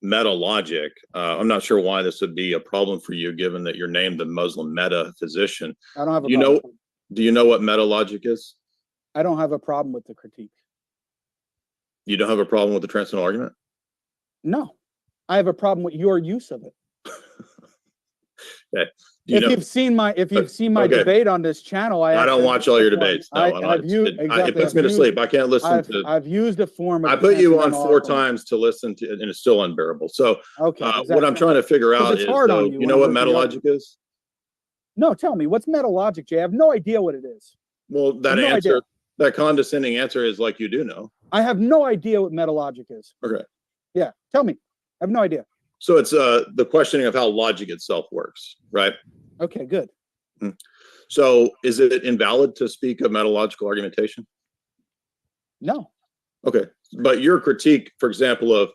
meta logic. I'm not sure why this would be a problem for you, given that you're named the Muslim meta physician. I don't have a Do you problem. know? Do you know what meta logic is? I don't have a problem with the critique. You don't have a problem with the transcendental argument? No, I have a problem with your use of it. Okay. If you've seen my okay. debate on this channel, I don't actually watch all your debates. No, I've used it puts me to sleep. I can't listen to. I've used a form of. I put you on transcendental 4 argument. times to listen to, and it's still unbearable. So, Okay, what exactly. I'm trying to figure 'Cause out it's is, hard on though, you you when know I'm what with meta the logic is? No, tell me what's meta logic, Jay. I have no idea what it is. Well, that no answer, idea. that condescending answer is like you do know. I have no idea what meta logic is. Okay. Yeah, tell me. I have no idea. So it's the questioning of how logic itself works, right? Okay, good. So is it invalid to speak of metalogical argumentation? No. Okay, but your critique, for example, of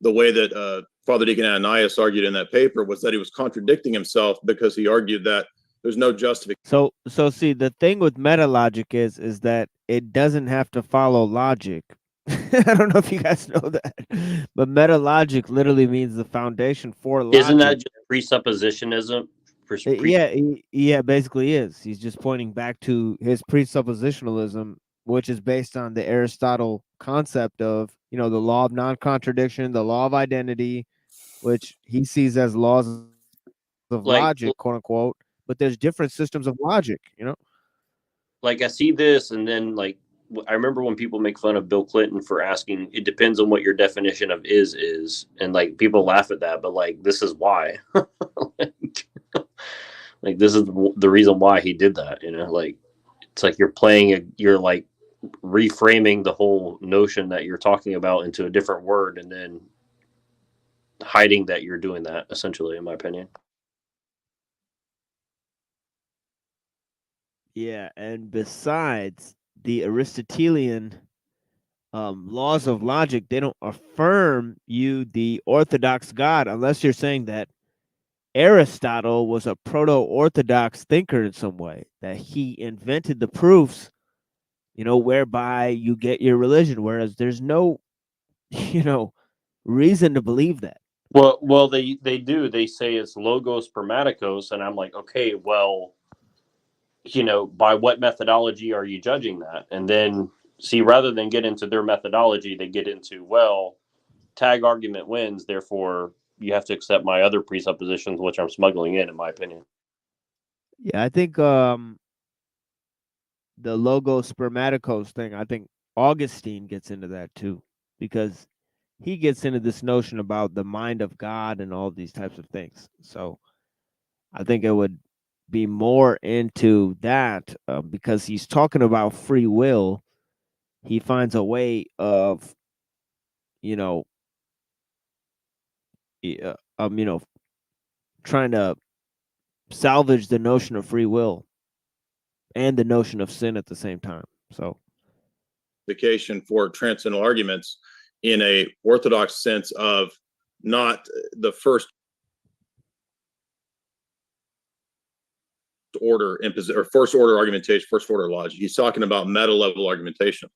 the way that Father Deacon Ananias argued in that paper was that he was contradicting himself because he argued that there's no justification. So see, the thing with meta logic is that it doesn't have to follow logic. I don't know if you guys know that, but meta logic literally means the foundation for logic. Isn't that just presuppositionism? Yeah, basically is. He's just pointing back to his presuppositionalism, which is based on the Aristotle concept of, the law of non-contradiction, the law of identity, which he sees as laws of logic, quote unquote. But there's different systems of logic, Like I see this, and then like I remember when people make fun of Bill Clinton for asking, it depends on what your definition of is, and like people laugh at that, but like this is why. Like this is the reason why he did that, like it's like you're like reframing the whole notion that you're talking about into a different word and then hiding that you're doing that, essentially, in my opinion. Yeah, and besides the Aristotelian laws of logic, they don't affirm you the orthodox God unless you're saying that Aristotle was a proto-orthodox thinker in some way, that he invented the proofs, whereby you get your religion, whereas there's no, reason to believe that. Well, they do. They say it's logos spermaticos, and I'm like, okay, well, by what methodology are you judging that? And then see, rather than get into their methodology, they get into, well, tag argument wins, therefore you have to accept my other presuppositions, which I'm smuggling in my opinion. Yeah, I think the logos spermaticos thing, I think Augustine gets into that too, because he gets into this notion about the mind of God and all these types of things. So I think it would be more into that because he's talking about free will. He finds a way of, trying to salvage the notion of free will and the notion of sin at the same time. So For transcendental arguments in a orthodox sense of not the first order or first order argumentation, first order logic. He's talking about meta level argumentation.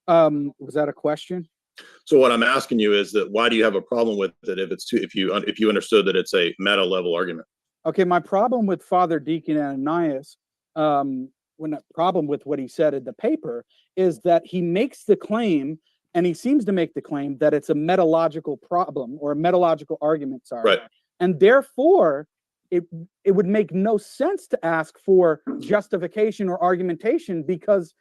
Was that a question? So what I'm asking you is that why do you have a problem with it if you understood that it's a meta level argument? Okay, my problem with Father Deacon Ananias, problem with what he said in the paper is that he makes the claim, and he seems to make the claim that it's a metalogical problem or a metalogical argument, Right. And therefore it would make no sense to ask for justification or argumentation because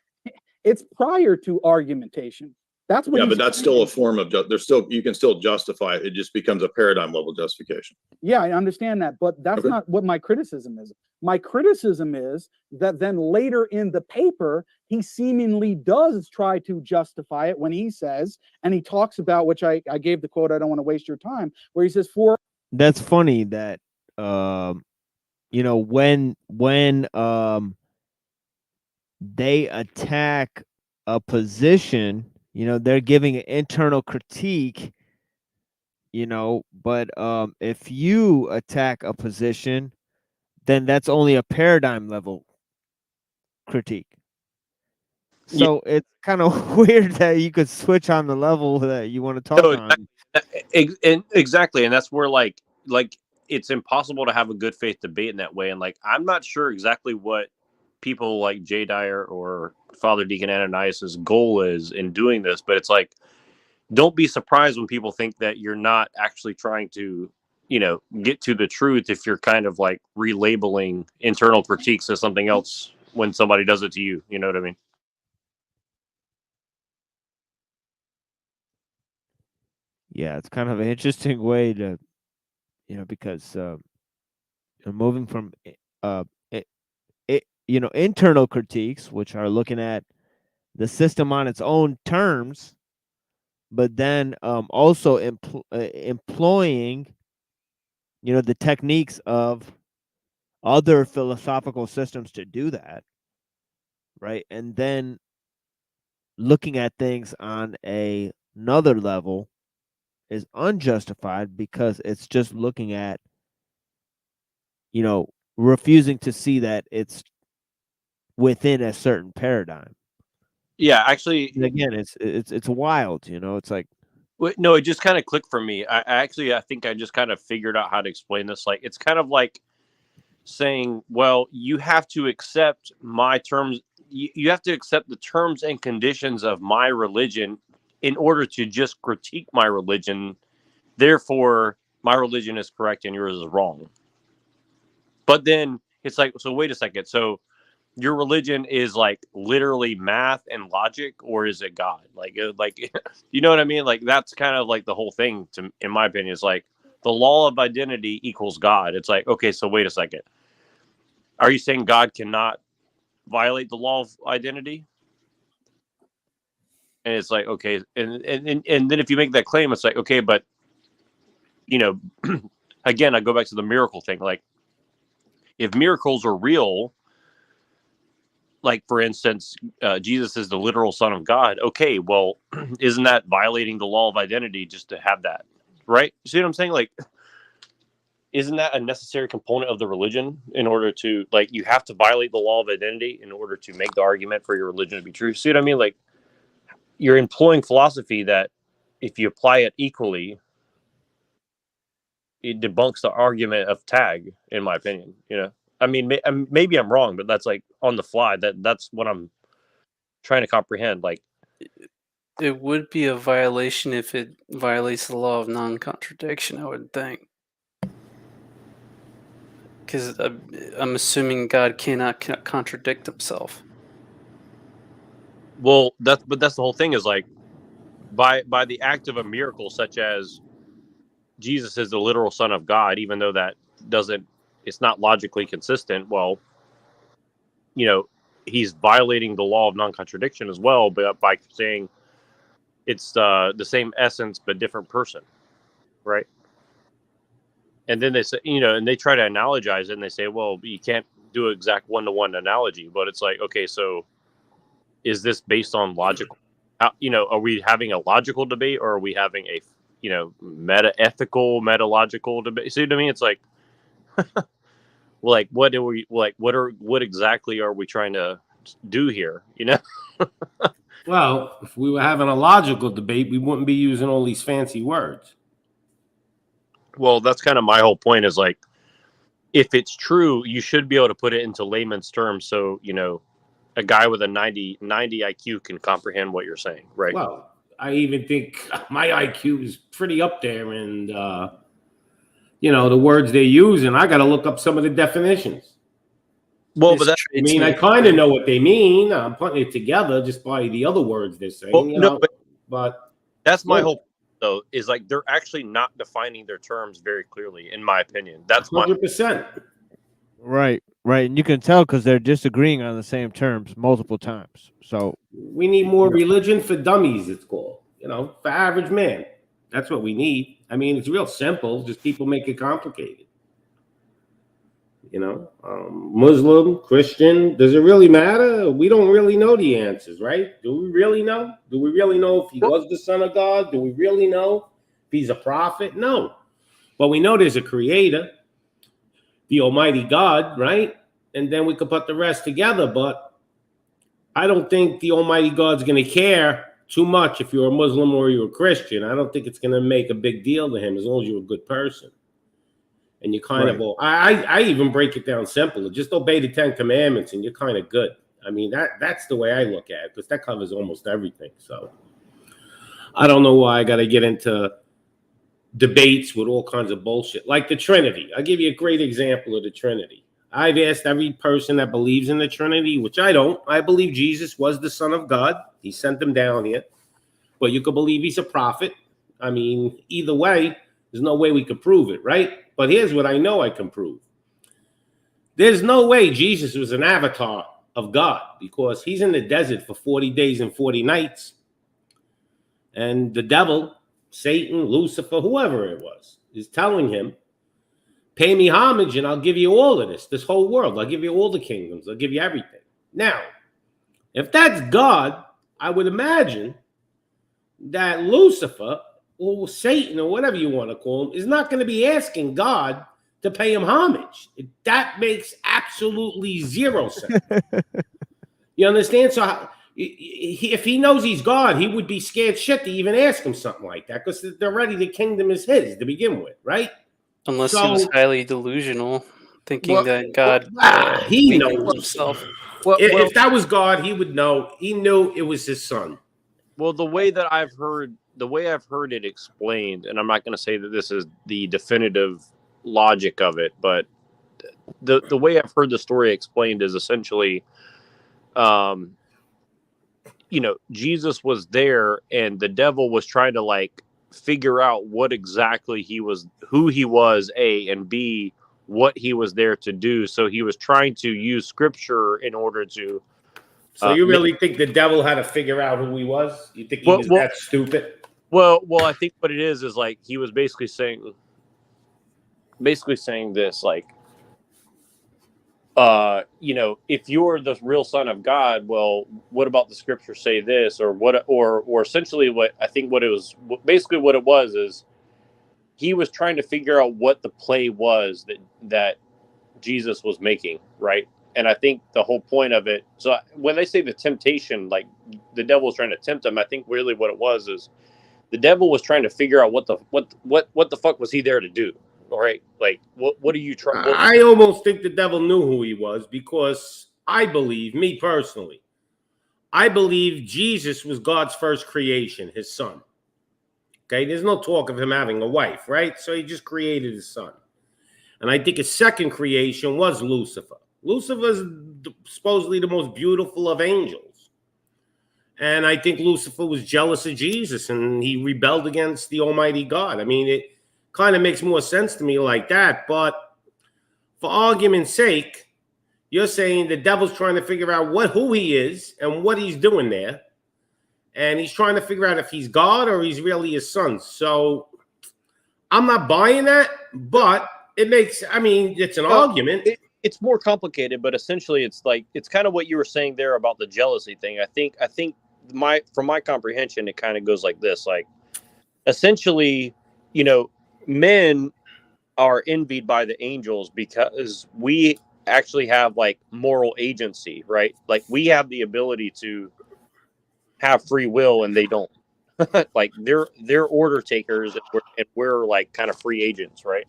it's prior to argumentation. That's what. Yeah, but that's still a form of you can still justify it. It just becomes a paradigm level justification. Yeah, I understand that, but that's not what my criticism is. My criticism is that then later in the paper, he seemingly does try to justify it when he says, and he talks about, which I gave the quote, I don't want to waste your time, where he says, that's funny that you know, when they attack a position, you know, they're giving an internal critique, you know, but if you attack a position, then that's only a paradigm level critique. So it's kind of weird that you could switch on the level that you want to talk No, on. exactly, and that's where like it's impossible to have a good faith debate in that way. And like, I'm not sure exactly what people like Jay Dyer or Father Deacon Ananias's goal is in doing this, but it's like, don't be surprised when people think that you're not actually trying to, you know, get to the truth if you're kind of like relabeling internal critiques as something else when somebody does it to you. You know what I mean? Yeah, it's kind of an interesting way to, you know, because moving from you know, internal critiques, which are looking at the system on its own terms, but then also employing, you know, the techniques of other philosophical systems to do that, right? And then looking at things on another level is unjustified because it's just looking at, you know, refusing to see that it's within a certain paradigm. Yeah, actually, And again, it's wild, you know. It's like, no, it just kind of clicked for me. I think I just kind of figured out how to explain this. Like, it's kind of like saying, well, you have to accept my terms. You have to accept the terms and conditions of my religion in order to just critique my religion. Therefore, my religion is correct and yours is wrong. But then it's like, so wait a second. So your religion is like literally math and logic, or is it God? Like, you know what I mean? Like, that's kind of like the whole thing, to, in my opinion, is like the law of identity equals God. It's like, okay, so wait a second. Are you saying God cannot violate the law of identity? And it's like, okay, and then if you make that claim, it's like, okay, but you know, again, I go back to the miracle thing. Like, if miracles are real, like for instance, Jesus is the literal Son of God. Okay, well, isn't that violating the law of identity just to have that, right? You see what I'm saying? Like, isn't that a necessary component of the religion in order to, like, you have to violate the law of identity in order to make the argument for your religion to be true? See what I mean? Like, you're employing philosophy that, if you apply it equally, it debunks the argument of tag, in my opinion. You know, I mean, maybe I'm wrong, but that's like on the fly. That's what I'm trying to comprehend. Like, It would be a violation if it violates the law of non-contradiction, I would think. Because I'm assuming God cannot contradict himself. well, that's the whole thing, is like, by the act of a miracle such as Jesus is the literal Son of God, even though that doesn't, it's not logically consistent. Well, you know, he's violating the law of non-contradiction as well, but by saying it's the same essence but different person, right? And then they say, you know, and they try to analogize it, and they say, well, you can't do an exact one-to-one analogy. But it's like, okay, so is this based on logical? You know, are we having a logical debate, or are we having a, you know, meta-ethical, meta-logical debate? See what I mean? It's like, like, what do we like? What exactly are we trying to do here? You know? Well, if we were having a logical debate, we wouldn't be using all these fancy words. Well, that's kind of my whole point, is like, if it's true, you should be able to put it into layman's terms, so, you know, a guy with a 90 IQ can comprehend what you're saying, right? Well, I even think my IQ is pretty up there, and you know, the words they use, and I got to look up some of the definitions. Well, but I mean, I kind of know what they mean. I'm putting it together just by the other words they're saying. Well, you no, know, but that's my whole point, though, is like, they're actually not defining their terms very clearly, in my opinion. That's my 100%. right, and you can tell because they're disagreeing on the same terms multiple times. So we need more religion for dummies, it's called. You know, for average man. That's what we need. I mean, it's real simple. Just people make it complicated. Muslim, Christian, does it really matter? We don't really know the answers, right? Do we really know? Do we really know if he was the son of God? Do we really know if he's a prophet? No. But we know there's a creator, the Almighty God, right? And then we could put the rest together. But I don't think the Almighty God's going to care too much if you're a Muslim or you're a Christian. I don't think it's going to make a big deal to him as long as you're a good person. And you kind of, I even break it down simple. Just obey the 10 commandments and you're kind of good. I mean, that's the way I look at it, because that covers almost everything. So I don't know why I got to get into debates with all kinds of bullshit. Like the Trinity. I'll give you a great example of the Trinity. I've asked every person that believes in the Trinity, which I don't. I believe Jesus was the Son of God. He sent him down here. But you could believe he's a prophet. I mean, either way, there's no way we could prove it, right? But here's what I know I can prove. There's no way Jesus was an avatar of God, because he's in the desert for 40 days and 40 nights. And the devil, Satan, Lucifer, whoever it was, is telling him, pay me homage and I'll give you all of this whole world. I'll give you all the kingdoms. I'll give you everything. Now, if that's God, I would imagine that Lucifer or Satan or whatever you want to call him is not going to be asking God to pay him homage. That makes absolutely zero sense. You understand? So if he knows he's God, he would be scared shit to even ask him something like that, because already the kingdom is his to begin with, right? Unless he was highly delusional, thinking that God he weakened knows himself. If that was God, he would know. He knew it was his son. Well, the way I've heard it explained, and I'm not going to say that this is the definitive logic of it, but the way I've heard the story explained is essentially, Jesus was there and the devil was trying to like figure out what exactly he was, who he was, A, and B, what he was there to do. So he was trying to use scripture in order to. So you really think the devil had to figure out who he was? You think he was that stupid? Well, I think what it is like he was basically saying this, like, if you're the real son of God, well, what about the scripture say this, or essentially what it was is he was trying to figure out what the play was that Jesus was making, right? And I think the whole point of it, so when they say the temptation, like the devil was trying to tempt him, I think really what it was is the devil was trying to figure out what the fuck was he there to do? All right, like what are you trying? I almost think the devil knew who he was, because I believe, me personally, I believe Jesus was God's first creation, his son. Okay, there's no talk of him having a wife, right? So he just created his son. And I think his second creation was Lucifer. Lucifer is supposedly the most beautiful of angels. And I think Lucifer was jealous of Jesus and he rebelled against the Almighty God. I mean, it kind of makes more sense to me like that. But for argument's sake, you're saying the devil's trying to figure out who he is and what he's doing there. And he's trying to figure out if he's God or he's really his son. So I'm not buying that, but it's an argument. It's more complicated, but essentially it's kind of what you were saying there about the jealousy thing. I think from my comprehension, it kind of goes like this, like essentially, men are envied by the angels because we actually have like moral agency, right? Like we have the ability to have free will and they don't. Like they're order takers and we're like kind of free agents, right?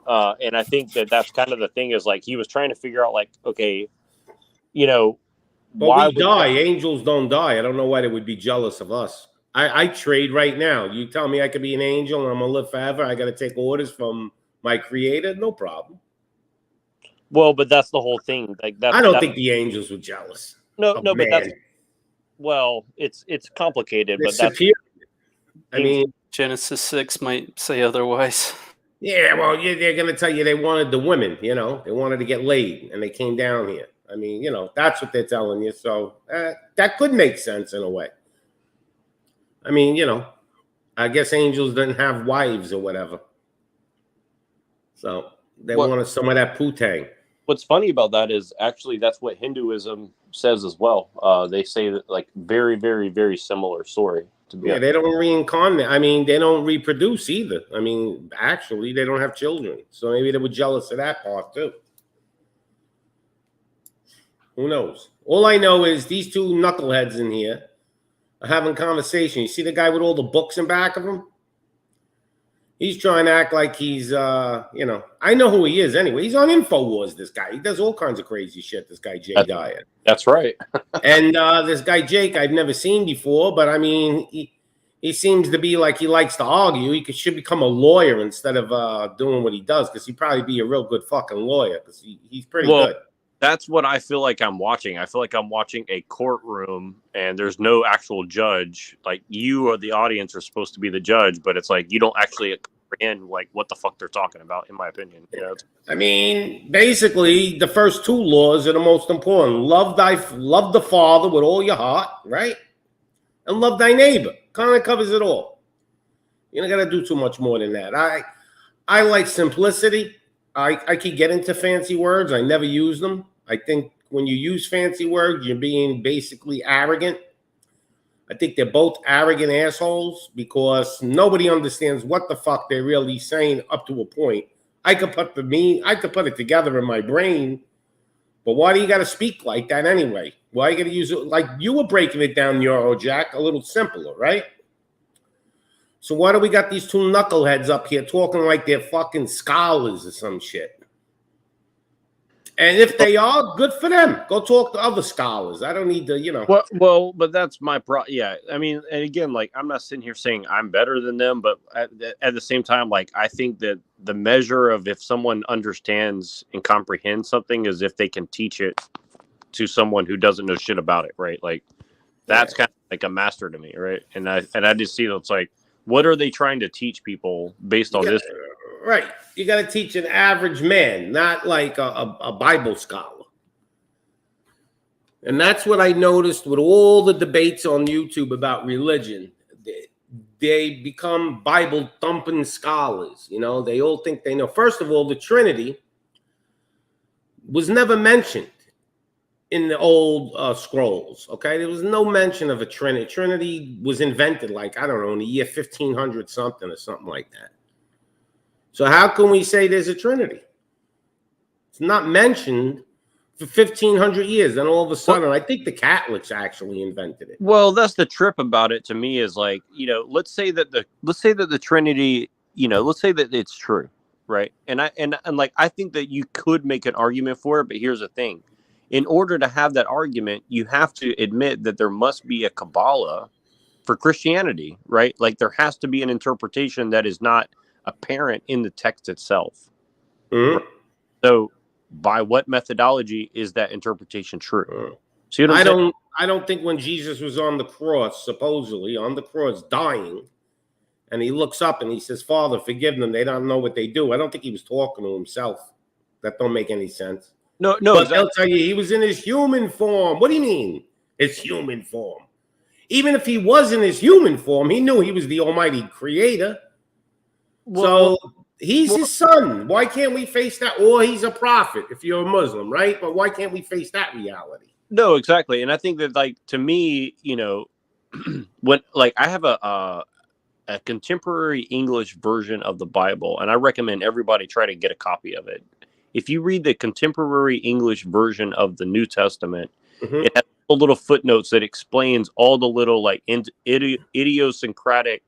And I think that's kind of the thing, is like he was trying to figure out like, okay, why we die? Angels don't die. I don't know why they would be jealous of us. I trade right now. You tell me I could be an angel and I'm gonna live forever. I got to take orders from my creator. No problem. Well, but that's the whole thing. Like I don't think the angels were jealous. No, but it's complicated. But that's superior. I mean, Genesis 6 might say otherwise. Yeah, well, they're going to tell you they wanted the women, they wanted to get laid, and they came down here. I mean, that's what they're telling you. So that could make sense in a way. I mean, I guess angels didn't have wives or whatever. So They wanted some of that putang. What's funny about that is actually that's what Hinduism says as well. They say that like very, very, very similar story. To be honest. They don't reincarnate. I mean, they don't reproduce either. I mean, actually, they don't have children. So maybe they were jealous of that part too. Who knows? All I know is these two knuckleheads in here are having conversation. You see the guy with all the books in back of him? He's trying to act like he's, I know who he is anyway. He's on InfoWars, this guy. He does all kinds of crazy shit, this guy, Jay Dyer. That's right. And this guy, Jake, I've never seen before, but I mean, he seems to be like he likes to argue. He should become a lawyer instead of doing what he does, because he'd probably be a real good fucking lawyer, because he's pretty good. That's what I feel like I'm watching. I feel like I'm watching a courtroom and there's no actual judge. Like you or the audience are supposed to be the judge, but it's like you don't actually comprehend like what the fuck they're talking about, in my opinion. You know? I mean, basically, the first two laws are the most important. Love the Father with all your heart, right? And love thy neighbor. Kind of covers it all. You don't got to do too much more than that. I like simplicity. I could get into fancy words. I never use them. I think when you use fancy words, you're being basically arrogant. I think they're both arrogant assholes because nobody understands what the fuck they're really saying up to a point. I could put it together in my brain, but why do you got to speak like that anyway? Why you got to use it like you were breaking it down, Jack, a little simpler, right? So why do we got these two knuckleheads up here talking like they're fucking scholars or some shit? And if they are, good for them. Go talk to other scholars. I don't need to, Well, but that's my yeah. I mean, and again, like I'm not sitting here saying I'm better than them, but at the same time, like I think that the measure of if someone understands and comprehends something is if they can teach it to someone who doesn't know shit about it, right? Like that's kind of like a master to me, right? And I just see that it's like, what are they trying to teach people based on this? Right. You got to teach an average man, not like a Bible scholar. And that's what I noticed with all the debates on YouTube about religion. They become Bible thumping scholars. They all think they know. First of all, the Trinity was never mentioned in the old scrolls. Okay. There was no mention of a Trinity. Trinity was invented like, I don't know, in the year 1500 something or something like that. So how can we say there's a Trinity? It's not mentioned for 1,500 years. Then all of a sudden, I think the Catholics actually invented it. Well, that's the trip about it to me is like, let's say that the Trinity, let's say that it's true, right? And I think that you could make an argument for it, but here's the thing. In order to have that argument, you have to admit that there must be a Kabbalah for Christianity, right? Like there has to be an interpretation that is not apparent in the text itself. Mm-hmm. So by what methodology is that interpretation true? See what I don't think when Jesus was on the cross, supposedly on the cross dying, and he looks up and he says, Father, forgive them. They don't know what they do. I don't think he was talking to himself. That don't make any sense. No, but exactly. They'll tell you he was in his human form. What do you mean? His human form. Even if he was in his human form, he knew he was the almighty creator. So he's his son. Why can't we face that? Or he's a prophet if you're a Muslim, right? But why can't we face that reality? No, exactly. And I think that, like, to me, when like I have a contemporary English version of the Bible, and I recommend everybody try to get a copy of it. If you read the contemporary English version of the New Testament, it has little footnotes that explains all the little like idiosyncratic.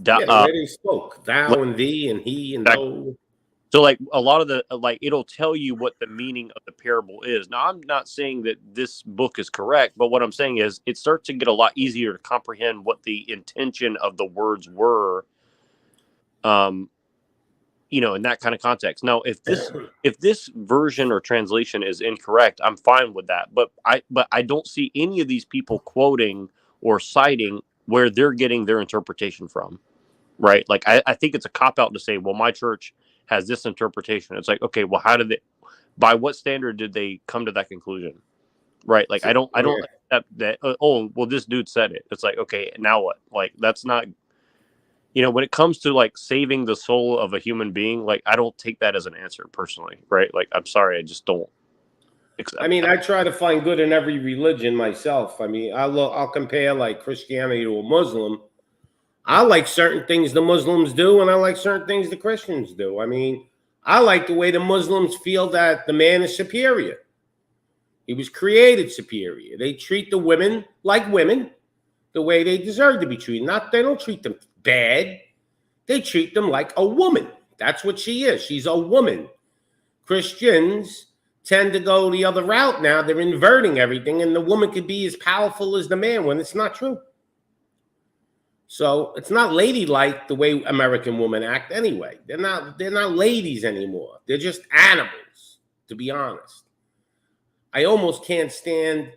Where they spoke, thou and thee and he and thou. So like a lot of the like it'll tell you what the meaning of the parable is. Now I'm not saying that this book is correct, but what I'm saying is it starts to get a lot easier to comprehend what the intention of the words were. In that kind of context. Now, if this version or translation is incorrect, I'm fine with that. But I don't see any of these people quoting or citing where they're getting their interpretation from, right? Like I think it's a cop out to say, well, my church has this interpretation. It's like, okay, well, by what standard did they come to that conclusion, right? Like I don't accept that. Oh, well, this dude said it. It's like, okay, now what? Like that's not. you know, when it comes to like saving the soul of a human being, like I don't take that as an answer personally, right? Like I'm sorry, I just don't accept I mean, that. I try to find good in every religion myself. I mean, I'll compare like Christianity to a Muslim. I like certain things the Muslims do, and I like certain things the Christians do. I mean, I like the way the Muslims feel that the man is superior. He was created superior. They treat the women like women, the way they deserve to be treated. They don't treat them bad. They treat them like a woman. That's what she is. She's a woman. Christians tend to go the other route now. They're inverting everything, and the woman could be as powerful as the man when it's not true. So it's not ladylike the way American women act anyway. They're not ladies anymore. They're just animals, to be honest. I almost can't stand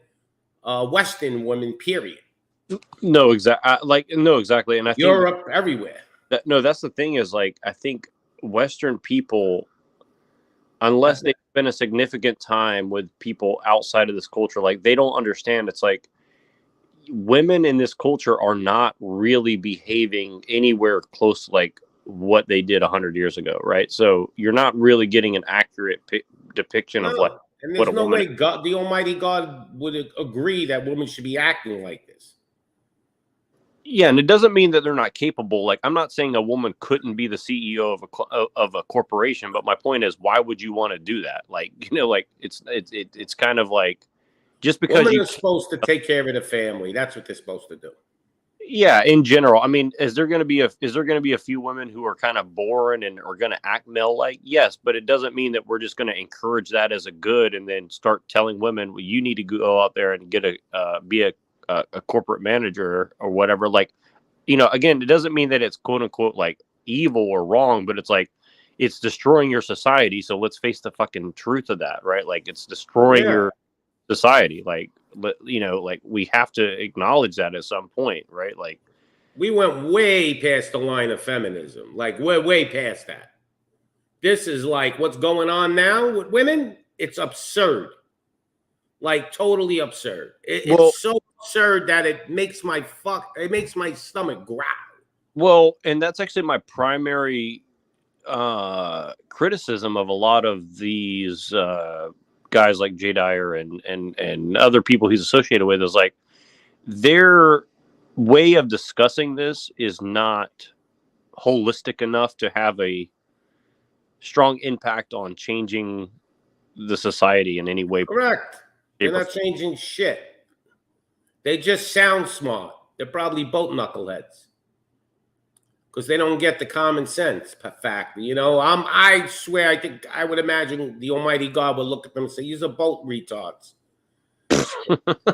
Western women, period. No, exactly. And I think Europe, everywhere. That's the thing is like, I think Western people, unless they spend a significant time with people outside of this culture, like they don't understand. It's like women in this culture are not really behaving anywhere close to like what they did 100 years ago, right? So you're not really getting an accurate depiction of like and what there's a no woman way God, the Almighty God, would agree that women should be acting like this. Yeah, and it doesn't mean that they're not capable. Like, I'm not saying a woman couldn't be the CEO of a corporation, but my point is, why would you want to do that? Like, you know, like it's kind of like just because Women you are supposed to take care of the family. That's what they're supposed to do. Yeah, in general. I mean, is there going to be a few women who are kind of boring and are going to act male-like? Yes, but it doesn't mean that we're just going to encourage that as a good and then start telling women, well, you need to go out there and get be a corporate manager or whatever. Like, you know, again, it doesn't mean that it's quote unquote like evil or wrong, but it's like it's destroying your society. So let's face the fucking truth of that, right? Like it's destroying your society. Like, you know, like we have to acknowledge that at some point, right? Like we went way past the line of feminism. Like we're way past that. This is like what's going on now with women. It's absurd. Like totally absurd. It's so absurd that it makes my stomach growl. Well, and that's actually my primary criticism of a lot of these guys like Jay Dyer and other people he's associated with is like their way of discussing this is not holistic enough to have a strong impact on changing the society in any way. Correct. They're not changing shit. They just sound smart. They're probably both knuckleheads because they don't get the common sense fact. You know, I swear, I would imagine the Almighty God would look at them and say, "You're both retards."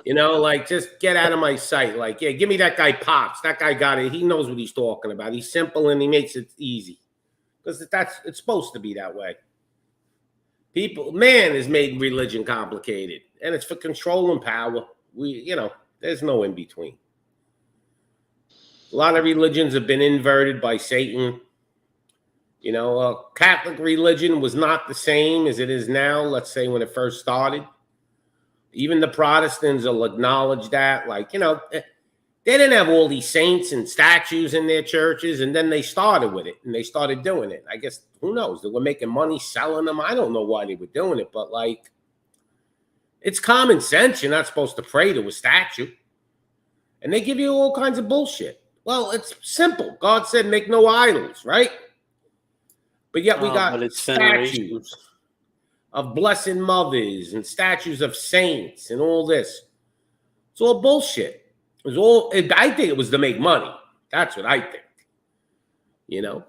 You know, like just get out of my sight. Like, yeah, give me that guy Pops. That guy got it. He knows what he's talking about. He's simple and he makes it easy because it's supposed to be that way. Man has made religion complicated, and it's for control and power. There's no in between. A lot of religions have been inverted by Satan. You know, Catholic religion was not the same as it is now, let's say when it first started. Even the Protestants will acknowledge that. Like, you know, they didn't have all these saints and statues in their churches, and then they started with it, and they started doing it. I guess, who knows? They were making money selling them. I don't know why they were doing it, but, like, it's common sense. You're not supposed to pray to a statue. And they give you all kinds of bullshit. Well, it's simple. God said make no idols, right? But yet we got statues of blessed mothers and statues of saints and all this. It's all bullshit. I think it was to make money. That's what I think. You know?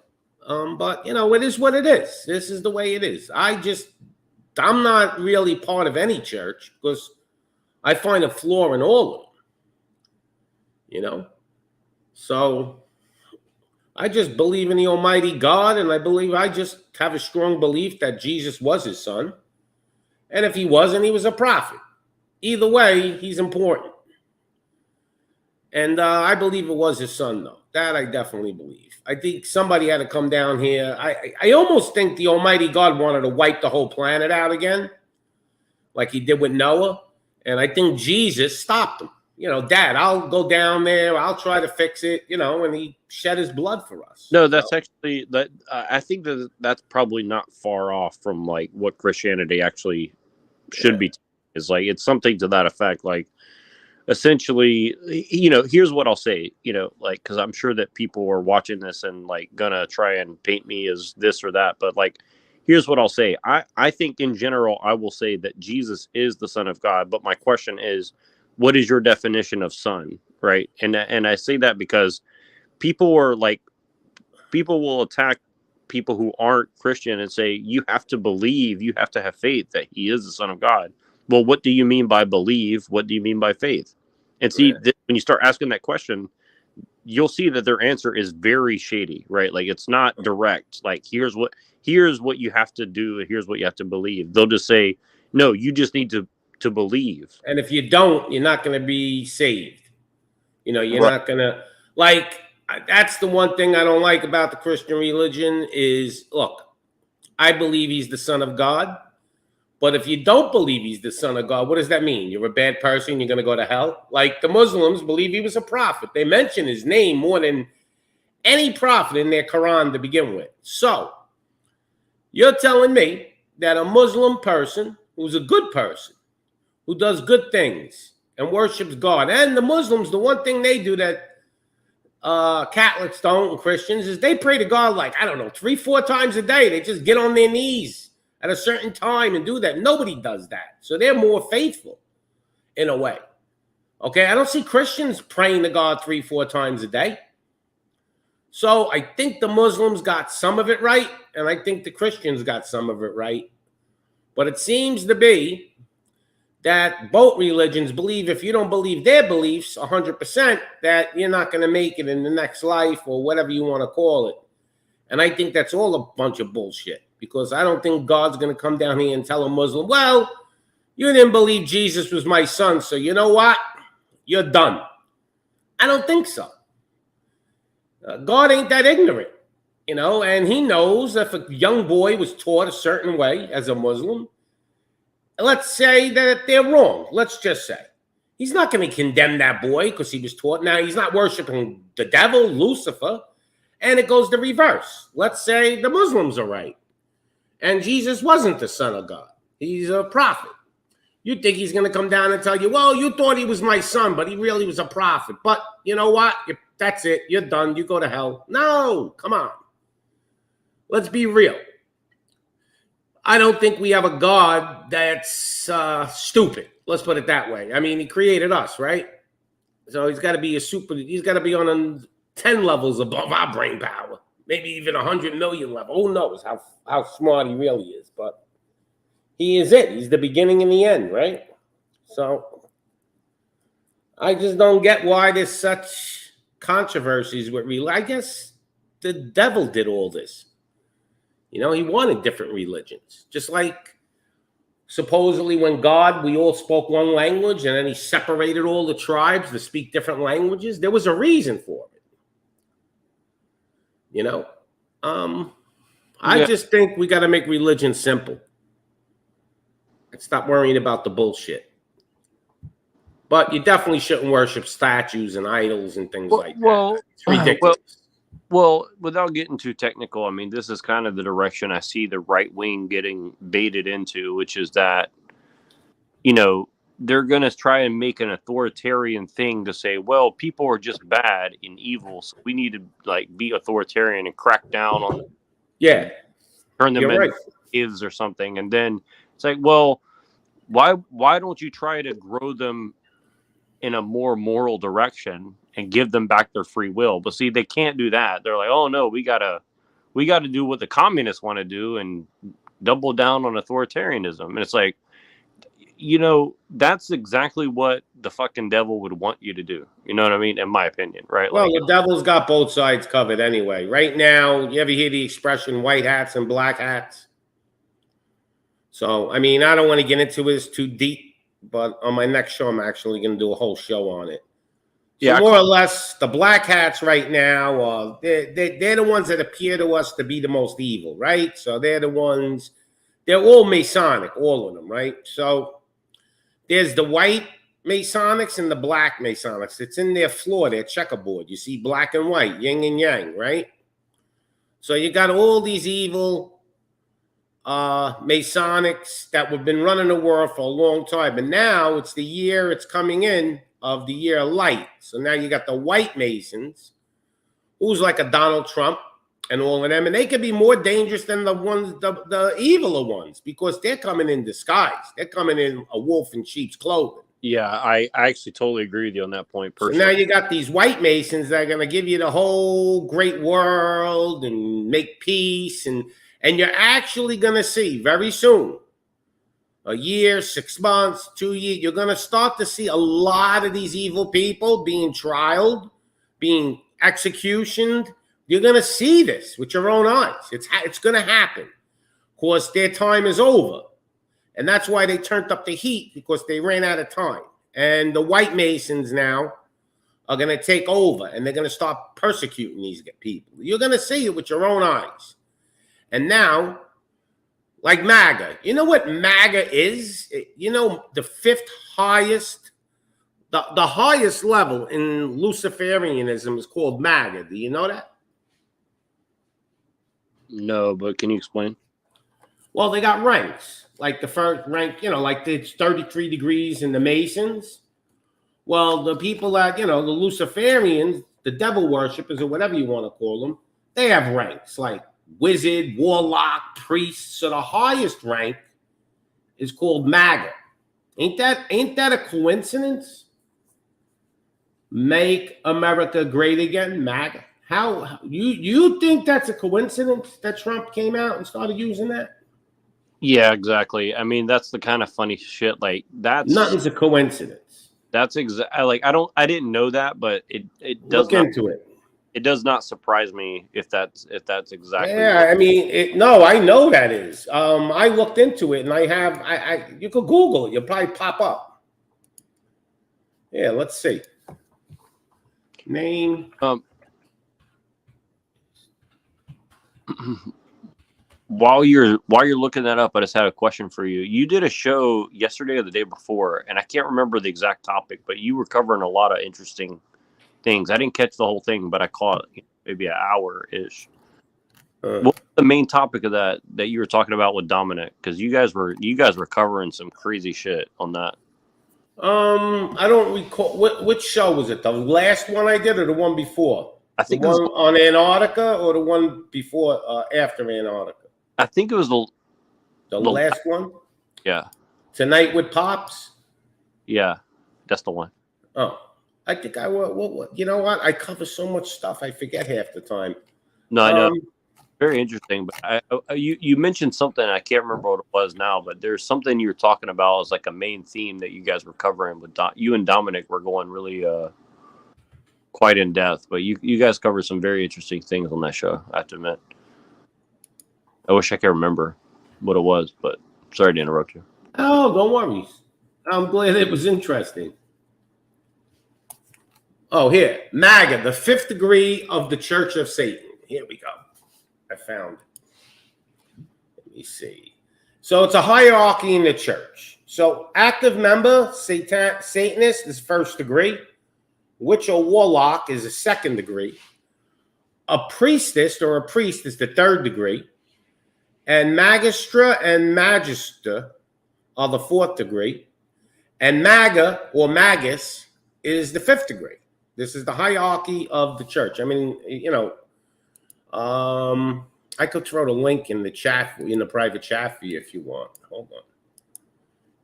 But, you know, it is what it is. This is the way it is. I'm not really part of any church because I find a flaw in all of them. You know? So I just believe in the Almighty God, and I just have a strong belief that Jesus was his son. And if he wasn't, he was a prophet. Either way, he's important. And I believe it was his son, though. That I definitely believe. I think somebody had to come down here. I almost think the Almighty God wanted to wipe the whole planet out again, like he did with Noah. And I think Jesus stopped him. you know, Dad, I'll go down there, I'll try to fix it, you know, and he shed his blood for us. No, that's actually that. I think that that's probably not far off from like what Christianity actually should be. Is like it's something to that effect. Like essentially, you know, here's what I'll say. You know, like because I'm sure that people are watching this and like gonna try and paint me as this or that. But like, here's what I'll say. I think in general, I will say that Jesus is the Son of God. But my question is, what is your definition of son? Right? And I say that because people are like. People will attack people who aren't Christian and say, you have to believe, you have to have faith that he is the Son of God. Well, what do you mean by believe? What do you mean by faith? And see, when you start asking that question, you'll see that their answer is very shady, right? Like it's not direct. Like here's what you have to do. Here's what you have to believe. They'll just say, no, you just need to believe. And if you don't, you're not going to be saved. You know, you're not going to like. That's the one thing I don't like about the Christian religion is, look, I believe he's the Son of God. But if you don't believe he's the Son of God, what does that mean? You're a bad person. You're going to go to hell. Like the Muslims believe he was a prophet. They mention his name more than any prophet in their Quran to begin with. So you're telling me that a Muslim person who's a good person, who does good things and worships God, and the Muslims, the one thing they do that Catholics don't and Christians is they pray to God like, I don't know, 3-4 times a day. They just get on their knees at a certain time and do that. Nobody does that. So they're more faithful in a way. Okay, I don't see Christians praying to God 3-4 times a day. So I think the Muslims got some of it right, and I think the Christians got some of it right. But it seems to be that both religions believe if you don't believe their beliefs 100%, that you're not going to make it in the next life or whatever you want to call it. And I think that's all a bunch of bullshit because I don't think God's going to come down here and tell a Muslim, well, you didn't believe Jesus was my son, so you know what? You're done. I don't think so. God ain't that ignorant, you know, and he knows if a young boy was taught a certain way as a Muslim, let's say that they're wrong. Let's just say. He's not going to condemn that boy because he was taught. Now, he's not worshiping the devil, Lucifer, and it goes the reverse. Let's say the Muslims are right, and Jesus wasn't the Son of God. He's a prophet. You think he's going to come down and tell you, well, you thought he was my son, but he really was a prophet. But you know what? That's it. You're done. You go to hell. No, come on. Let's be real. I don't think we have a God that's stupid. Let's put it that way. I mean, he created us, right? So he's got to be he's got to be on 10 levels above our brain power, maybe even 100 million level. Who knows how smart he really is, but he is it. He's the beginning and the end, right? So I just don't get why there's such controversies with I guess the devil did all this. You know, he wanted different religions. Just like supposedly when we all spoke one language and then he separated all the tribes to speak different languages. There was a reason for it. You know, I just think we got to make religion simple and stop worrying about the bullshit. But you definitely shouldn't worship statues and idols and things like that. It's ridiculous. Well, without getting too technical, I mean, this is kind of the direction I see the right wing getting baited into, which is that, you know, they're going to try and make an authoritarian thing to say, well, people are just bad and evil, so we need to like be authoritarian and crack down on them. Turn them into slaves or something. And then it's like, well, why don't you try to grow them in a more moral direction and give them back their free will? But see, they can't do that. They're like, oh no, we gotta do what the communists want to do and double down on authoritarianism. And it's like, you know, that's exactly what the fucking devil would want you to do. You know what I mean? In my opinion, right? Well, like, the devil's got both sides covered anyway. Right now, you ever hear the expression white hats and black hats? So, I mean, I don't want to get into this too deep, but on my next show, I'm actually going to do a whole show on it. So more or less, the black hats right now, they're the ones that appear to us to be the most evil, right? So they're the ones, they're all Masonic, all of them, right? So there's the white Masonics and the black Masonics. It's in their floor, their checkerboard. You see black and white, yin and yang, right? So you got all these evil Masonics that have been running the world for a long time. And now it's the year it's coming in of the year of light. So now you got the white Masons, who's like a Donald Trump and all of them. And they could be more dangerous than the ones, the eviler ones, because they're coming in disguise. They're coming in a wolf in sheep's clothing. Yeah, I actually totally agree with you on that point. So Personally. now you got these white Masons that are going to give you the whole great world and make peace. And you're actually going to see very soon, a year, 6 months, 2 years, you're going to start to see a lot of these evil people being trialed, being executioned. You're going to see this with your own eyes. It's going to happen. Of course, their time is over. And that's why they turned up the heat, because they ran out of time. And the white Masons now are going to take over, and they're going to start persecuting these people. You're going to see it with your own eyes. And now, like MAGA, you know what MAGA is? You know, the fifth highest, the highest level in Luciferianism is called MAGA. Do you know that? No, but can you explain? Well, they got ranks. Like the first rank, you know, like it's 33 degrees in the Masons. Well, the people that, you know, the Luciferians, the devil worshippers, or whatever you want to call them, they have ranks like wizard, warlock, priest. So the highest rank is called MAGA. Ain't that a coincidence? Make America great again, MAGA. How you think that's a coincidence that Trump came out and started using that? Yeah, exactly. I mean, that's the kind of funny shit. Like that's nothing's a coincidence. That's exactly like I didn't know that, but it does look not, into it. It does not surprise me if that's exactly. Yeah, I mean, no, I know that is. I looked into it, and I you could Google it. You'll probably pop up. Yeah, let's see. Name. While you're looking that up, I just had a question for you. You did a show yesterday or the day before, and I can't remember the exact topic, but you were covering a lot of interesting things. I didn't catch the whole thing, but I caught maybe an hour-ish. What was the main topic of that you were talking about with Dominic? Because you guys were covering some crazy shit on that. I don't recall which show was it? The last one I did or the one before? I think the one on Antarctica or the one before after Antarctica? I think it was the last one. Yeah. Tonight with Pops. Yeah, that's the one. Oh, I think I will. You know what? I cover so much stuff, I forget half the time. No, I know. Very interesting. But you mentioned something. I can't remember what it was now, but there's something you were talking about as like a main theme that you guys were covering with you and Dominic were going really quite in depth. But you guys covered some very interesting things on that show, I have to admit. I wish I could remember what it was, but sorry to interrupt you. Oh, don't worry. I'm glad it was interesting. Oh, here. MAGA, the fifth degree of the Church of Satan. Here we go. I found it. Let me see. So it's a hierarchy in the church. So active member, Satanist is first degree. Witch or warlock is a second degree. A priestess or a priest is the third degree. And magistra and magister are the fourth degree. And MAGA or magus is the fifth degree. This is the hierarchy of the church. I mean, you know, I could throw the link in the chat, in the private chat for you if you want. Hold on.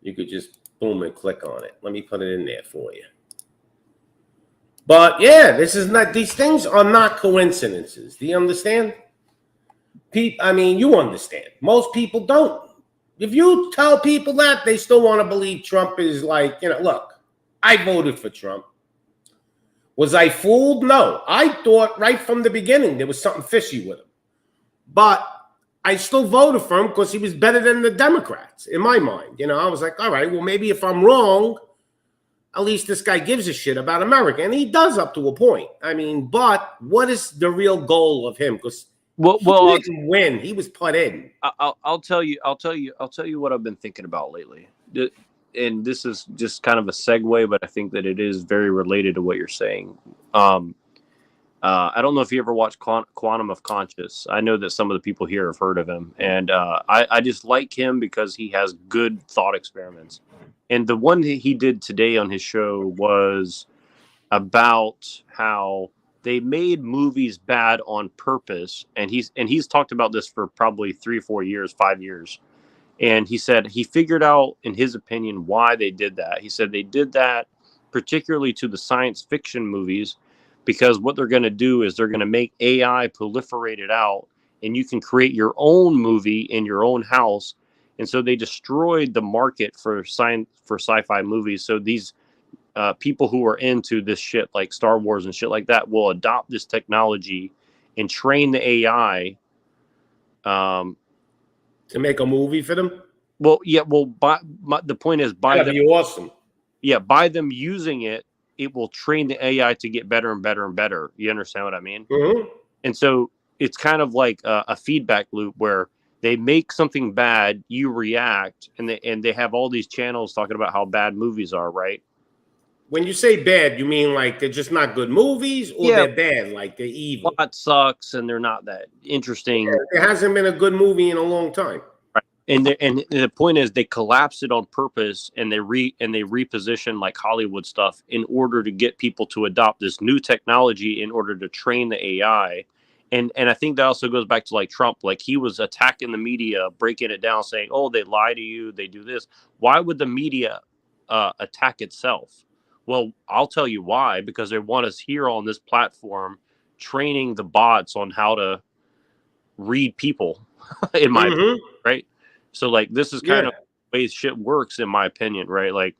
You could just boom and click on it. Let me put it in there for you. But yeah, these things are not coincidences. Do you understand? I mean, you understand. Most people don't. If you tell people that, they still want to believe Trump is like, you know, look, I voted for Trump. Was I fooled? No. I thought right from the beginning there was something fishy with him. But I still voted for him because he was better than the Democrats, in my mind. You know, I was like, all right, well, maybe if I'm wrong, at least this guy gives a shit about America. And he does up to a point. I mean, but what is the real goal of him? Because he didn't win. He was put in. I'll tell you what I've been thinking about lately. and this is just kind of a segue, but I think that it is very related to what you're saying. I don't know if you ever watched Quantum of Conscious. I know that some of the people here have heard of him, and I just like him because he has good thought experiments. And the one that he did today on his show was about how they made movies bad on purpose, and he's talked about this for probably 3 or 4 years, 5 years. And he said he figured out, in his opinion, why they did that. He said they did that particularly to the science fiction movies, because what they're going to do is they're going to make AI proliferate it out, and you can create your own movie in your own house. And so they destroyed the market for sci-fi movies. So these people who are into this shit, like Star Wars and shit like that, will adopt this technology and train the AI to make a movie for them. Well, yeah. Well, the point is, by That'd be awesome. Yeah, by them using it, it will train the AI to get better and better and better. You understand what I mean? Mm-hmm. And so it's kind of like a feedback loop where they make something bad, you react, and they have all these channels talking about how bad movies are, right? When you say bad, you mean like they're just not good movies, or Yeah. they're bad, like they're evil? Plot sucks, and they're not that interesting. Yeah, there hasn't been a good movie in a long time. Right. And the point is, they collapse it on purpose, and they reposition like Hollywood stuff in order to get people to adopt this new technology in order to train the AI. And I think that also goes back to like Trump. Like, he was attacking the media, breaking it down, saying, "Oh, they lie to you, they do this." Why would the media attack itself? Well, I'll tell you why. Because they want us here on this platform training the bots on how to read people, in my opinion, right? So like, this is kind of the way shit works, in my opinion, right? Like,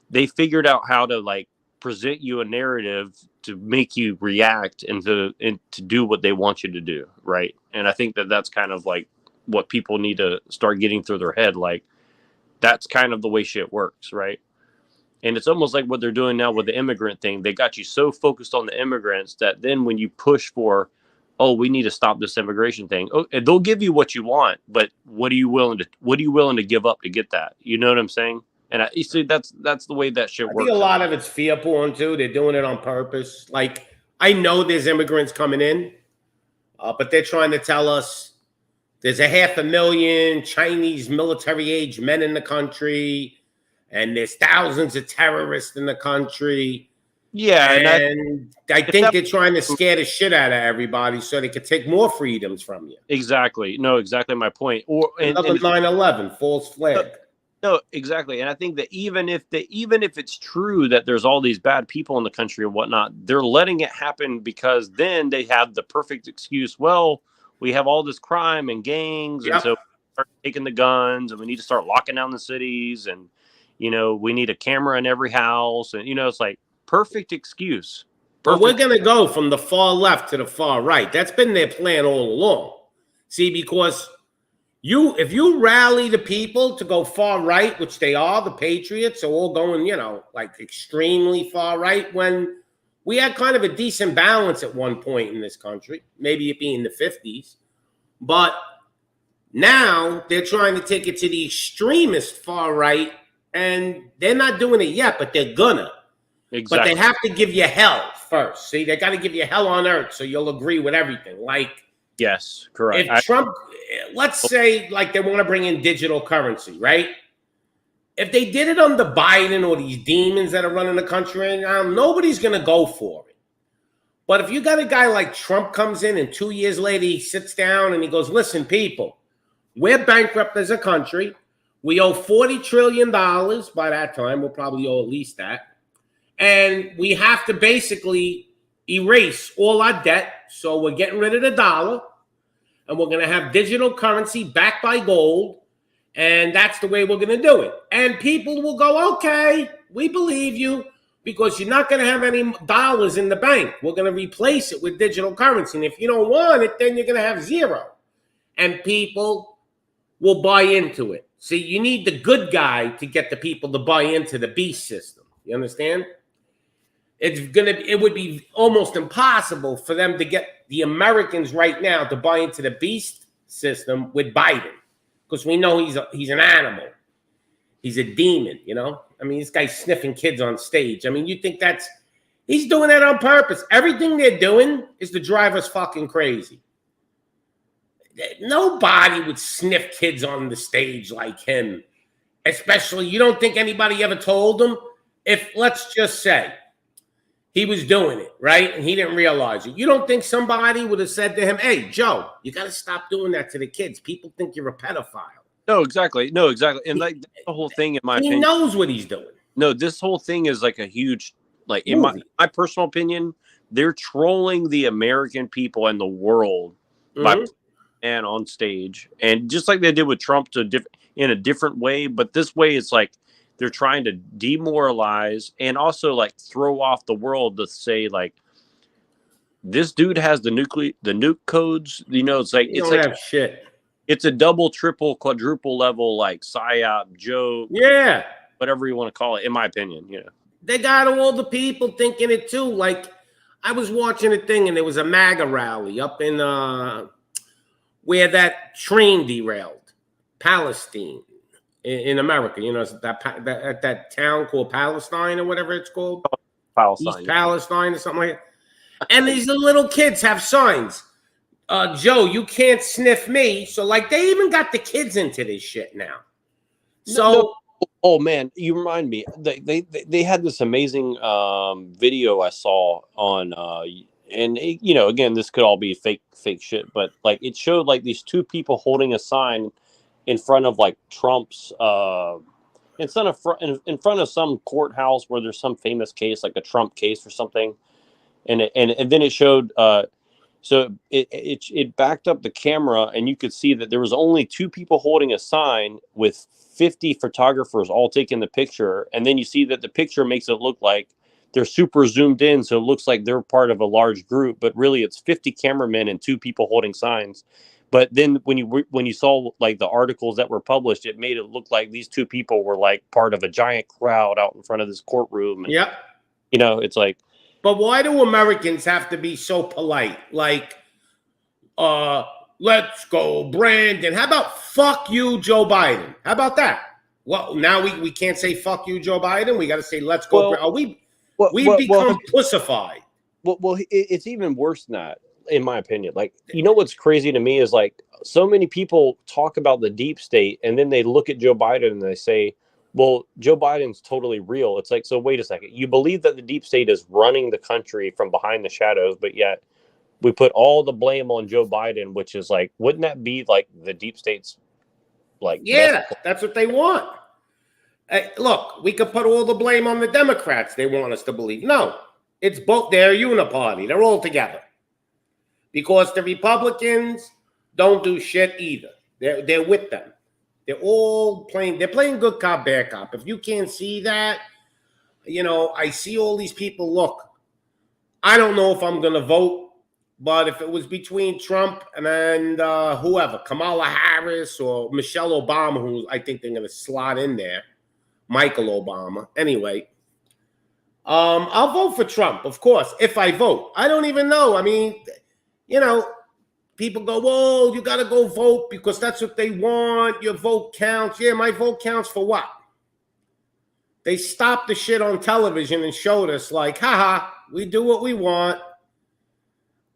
they figured out how to like present you a narrative to make you react and to do what they want you to do, right? And I think that that's kind of like what people need to start getting through their head. Like, that's kind of the way shit works, right? And it's almost like what they're doing now with the immigrant thing. They got you so focused on the immigrants that then when you push for, oh, we need to stop this immigration thing, oh, they'll give you what you want, but what are you willing to give up to get that? You know what I'm saying? And you see, that's the way that shit I works. think a lot of it's fear porn too. They're doing it on purpose. Like, I know there's immigrants coming in, but they're trying to tell us there's 500,000 Chinese military-age men in the country, and there's thousands of terrorists in the country. Yeah, and I think they're trying to scare the shit out of everybody so they could take more freedoms from you. Exactly. No, exactly my point. Or another 9/11 false flag. No, exactly. And I think that even if it's true that there's all these bad people in the country and whatnot, they're letting it happen because then they have the perfect excuse. Well, we have all this crime and gangs, and so we start taking the guns, and we need to start locking down the cities, and we need a camera in every house, and it's like perfect excuse. But we're gonna go from the far left to the far right. That's been their plan all along. See, because if you rally the people to go far right, which they are, the patriots are all going, like extremely far right, when we had kind of a decent balance at one point in this country, maybe it being the 50s. But now they're trying to take it to the extremist far right, and they're not doing it yet, but they're gonna. Exactly. But they have to give you hell first. See, they got to give you hell on earth so you'll agree with everything. Like, yes, correct. If Trump, let's say, like, they want to bring in digital currency, right? If they did it under Biden or these demons that are running the country right now, nobody's going to go for it. But if you got a guy like Trump comes in and 2 years later he sits down and he goes, listen, people, we're bankrupt as a country. We owe $40 trillion. By that time, we'll probably owe at least that. And we have to basically erase all our debt. So we're getting rid of the dollar. And we're going to have digital currency backed by gold. And that's the way we're going to do it. And people will go, okay, we believe you, because you're not going to have any dollars in the bank. We're going to replace it with digital currency. And if you don't want it, then you're going to have zero. And people will buy into it. See, you need the good guy to get the people to buy into the beast system. You understand? It would be almost impossible for them to get the Americans right now to buy into the beast system with Biden, because we know he's an animal. He's a demon, you know? I mean, this guy's sniffing kids on stage. I mean, you think he's doing that on purpose. Everything they're doing is to drive us fucking crazy. Nobody would sniff kids on the stage like him. Especially, you don't think anybody ever told him? If, let's just say, he was doing it, right? And he didn't realize it. You don't think somebody would have said to him, hey, Joe, you got to stop doing that to the kids. People think you're a pedophile. No, exactly. No, exactly. And like the whole thing, in my opinion, he knows what he's doing. No, this whole thing is like a huge, like in my personal opinion, they're trolling the American people and the world by and on stage, and just like they did with Trump in a different way. But this way, it's like they're trying to demoralize and also like throw off the world to say like this dude has the nuke codes. You know, it's like don't have shit. It's a double, triple, quadruple level like psyop joke. Yeah. Whatever you want to call it, in my opinion, you know. They got all the people thinking it too. Like, I was watching a thing and there was a MAGA rally up in where that train derailed, Palestine, in America. You know, that town called Palestine or whatever it's called. Palestine. East Palestine or something like that. And these little kids have signs. Joe, you can't sniff me. So, like, they even got the kids into this shit now. So, oh man, you remind me. They had this amazing video I saw on, and it, you know, again, this could all be fake shit, but like it showed like these two people holding a sign in front of like Trump's, in front of some courthouse where there's some famous case, like a Trump case or something, and then it showed. So it backed up the camera, and you could see that there was only two people holding a sign with 50 photographers all taking the picture. And then you see that the picture makes it look like they're super zoomed in, so it looks like they're part of a large group, but really it's 50 cameramen and two people holding signs. But then when you saw like the articles that were published, it made it look like these two people were like part of a giant crowd out in front of this courtroom. And, yep. You know, it's like. But why do Americans have to be so polite? Like, let's go, Brandon. How about fuck you, Joe Biden? How about that? Well, now we can't say fuck you, Joe Biden. We got to say let's go. We've become pussified. Well, it's even worse than that, in my opinion. Like, you know what's crazy to me is like so many people talk about the deep state, and then they look at Joe Biden and they say, well, Joe Biden's totally real. It's like, so wait a second. You believe that the deep state is running the country from behind the shadows, but yet we put all the blame on Joe Biden, which is like, wouldn't that be like the deep state's like? Yeah, that's what they want. Look, we could put all the blame on the Democrats. They want us to believe. No, it's both. They're a uniparty. They're all together. Because the Republicans don't do shit either. They're with them. They're all playing. They're playing good cop, bad cop. If you can't see that, you know, I see all these people. Look, I don't know if I'm going to vote, but if it was between Trump and whoever, Kamala Harris or Michelle Obama, who I think they're going to slot in there, Michael Obama. Anyway, I'll vote for Trump, of course, if I vote. I don't even know. I mean, you know, people go, whoa, you got to go vote because that's what they want. Your vote counts. Yeah, my vote counts for what? They stopped the shit on television and showed us like, haha, we do what we want.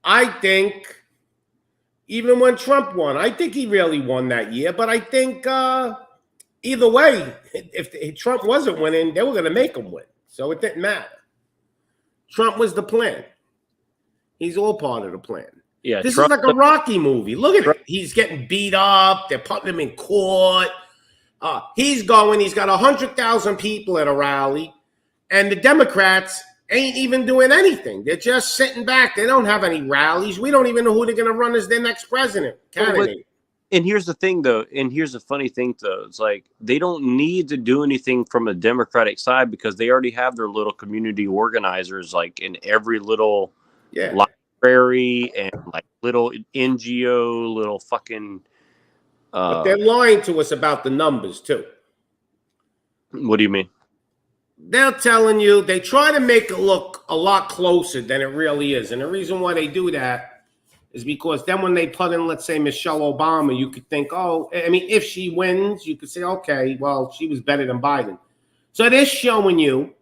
I think even when Trump won, I think he really won that year. But I think either way, if Trump wasn't winning, they were going to make him win. So it didn't matter. Trump was the plan. He's all part of the plan. Yeah, this Trump, is like a Rocky movie. Look at it. He's getting beat up. They're putting him in court. He's going. He's got 100,000 people at a rally. And the Democrats ain't even doing anything. They're just sitting back. They don't have any rallies. We don't even know who they're going to run as their next president candidate. And here's the thing, though. And here's the funny thing, though. It's like they don't need to do anything from a Democratic side because they already have their little community organizers, like in every little library and like little NGO, little fucking. But they're lying to us about the numbers, too. What do you mean? They're telling you, they try to make it look a lot closer than it really is. And the reason why they do that is because then when they put in, let's say, Michelle Obama, you could think, oh, I mean, if she wins, you could say, okay, well, she was better than Biden. So they're showing you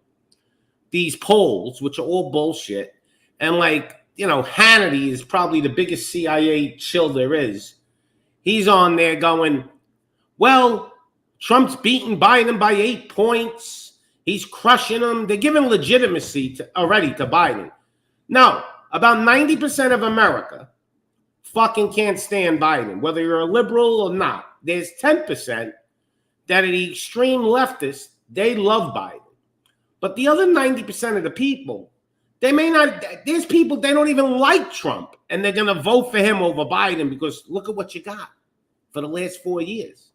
these polls, which are all bullshit. And like, you know, Hannity is probably the biggest CIA chill there is. He's on there going, well, Trump's beating Biden by 8 points. He's crushing him. They're giving legitimacy already to Biden. No, about 90% of America fucking can't stand Biden, whether you're a liberal or not. There's 10% that are the extreme leftists. They love Biden. But the other 90% of the people, they may not, there's people, they don't even like Trump, and they're going to vote for him over Biden because look at what you got for the last 4 years.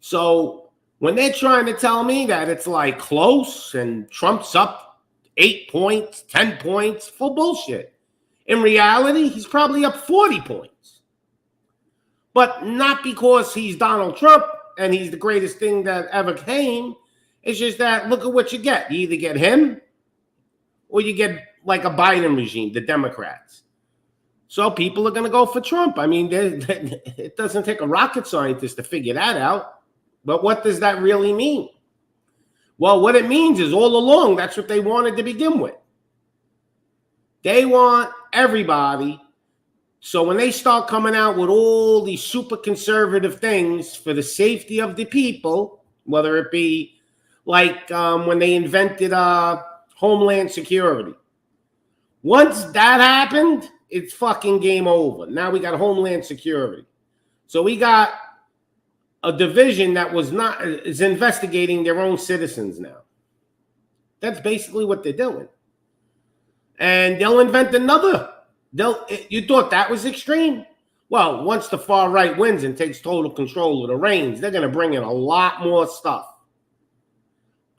So when they're trying to tell me that it's like close and Trump's up 8 points, 10 points, full bullshit. In reality, he's probably up 40 points. But not because he's Donald Trump and he's the greatest thing that ever came. It's just that look at what you get. You either get him or you get like a Biden regime, the Democrats. So people are going to go for Trump. I mean, it doesn't take a rocket scientist to figure that out. But what does that really mean? Well, what it means is all along, that's what they wanted to begin with. They want everybody. So when they start coming out with all these super conservative things for the safety of the people, whether it be like when they invented Homeland Security. Once that happened, it's fucking game over. Now we got Homeland Security. So we got a division that is investigating their own citizens now. That's basically what they're doing. And they'll invent another. You thought that was extreme? Well, once the far right wins and takes total control of the reins, they're going to bring in a lot more stuff.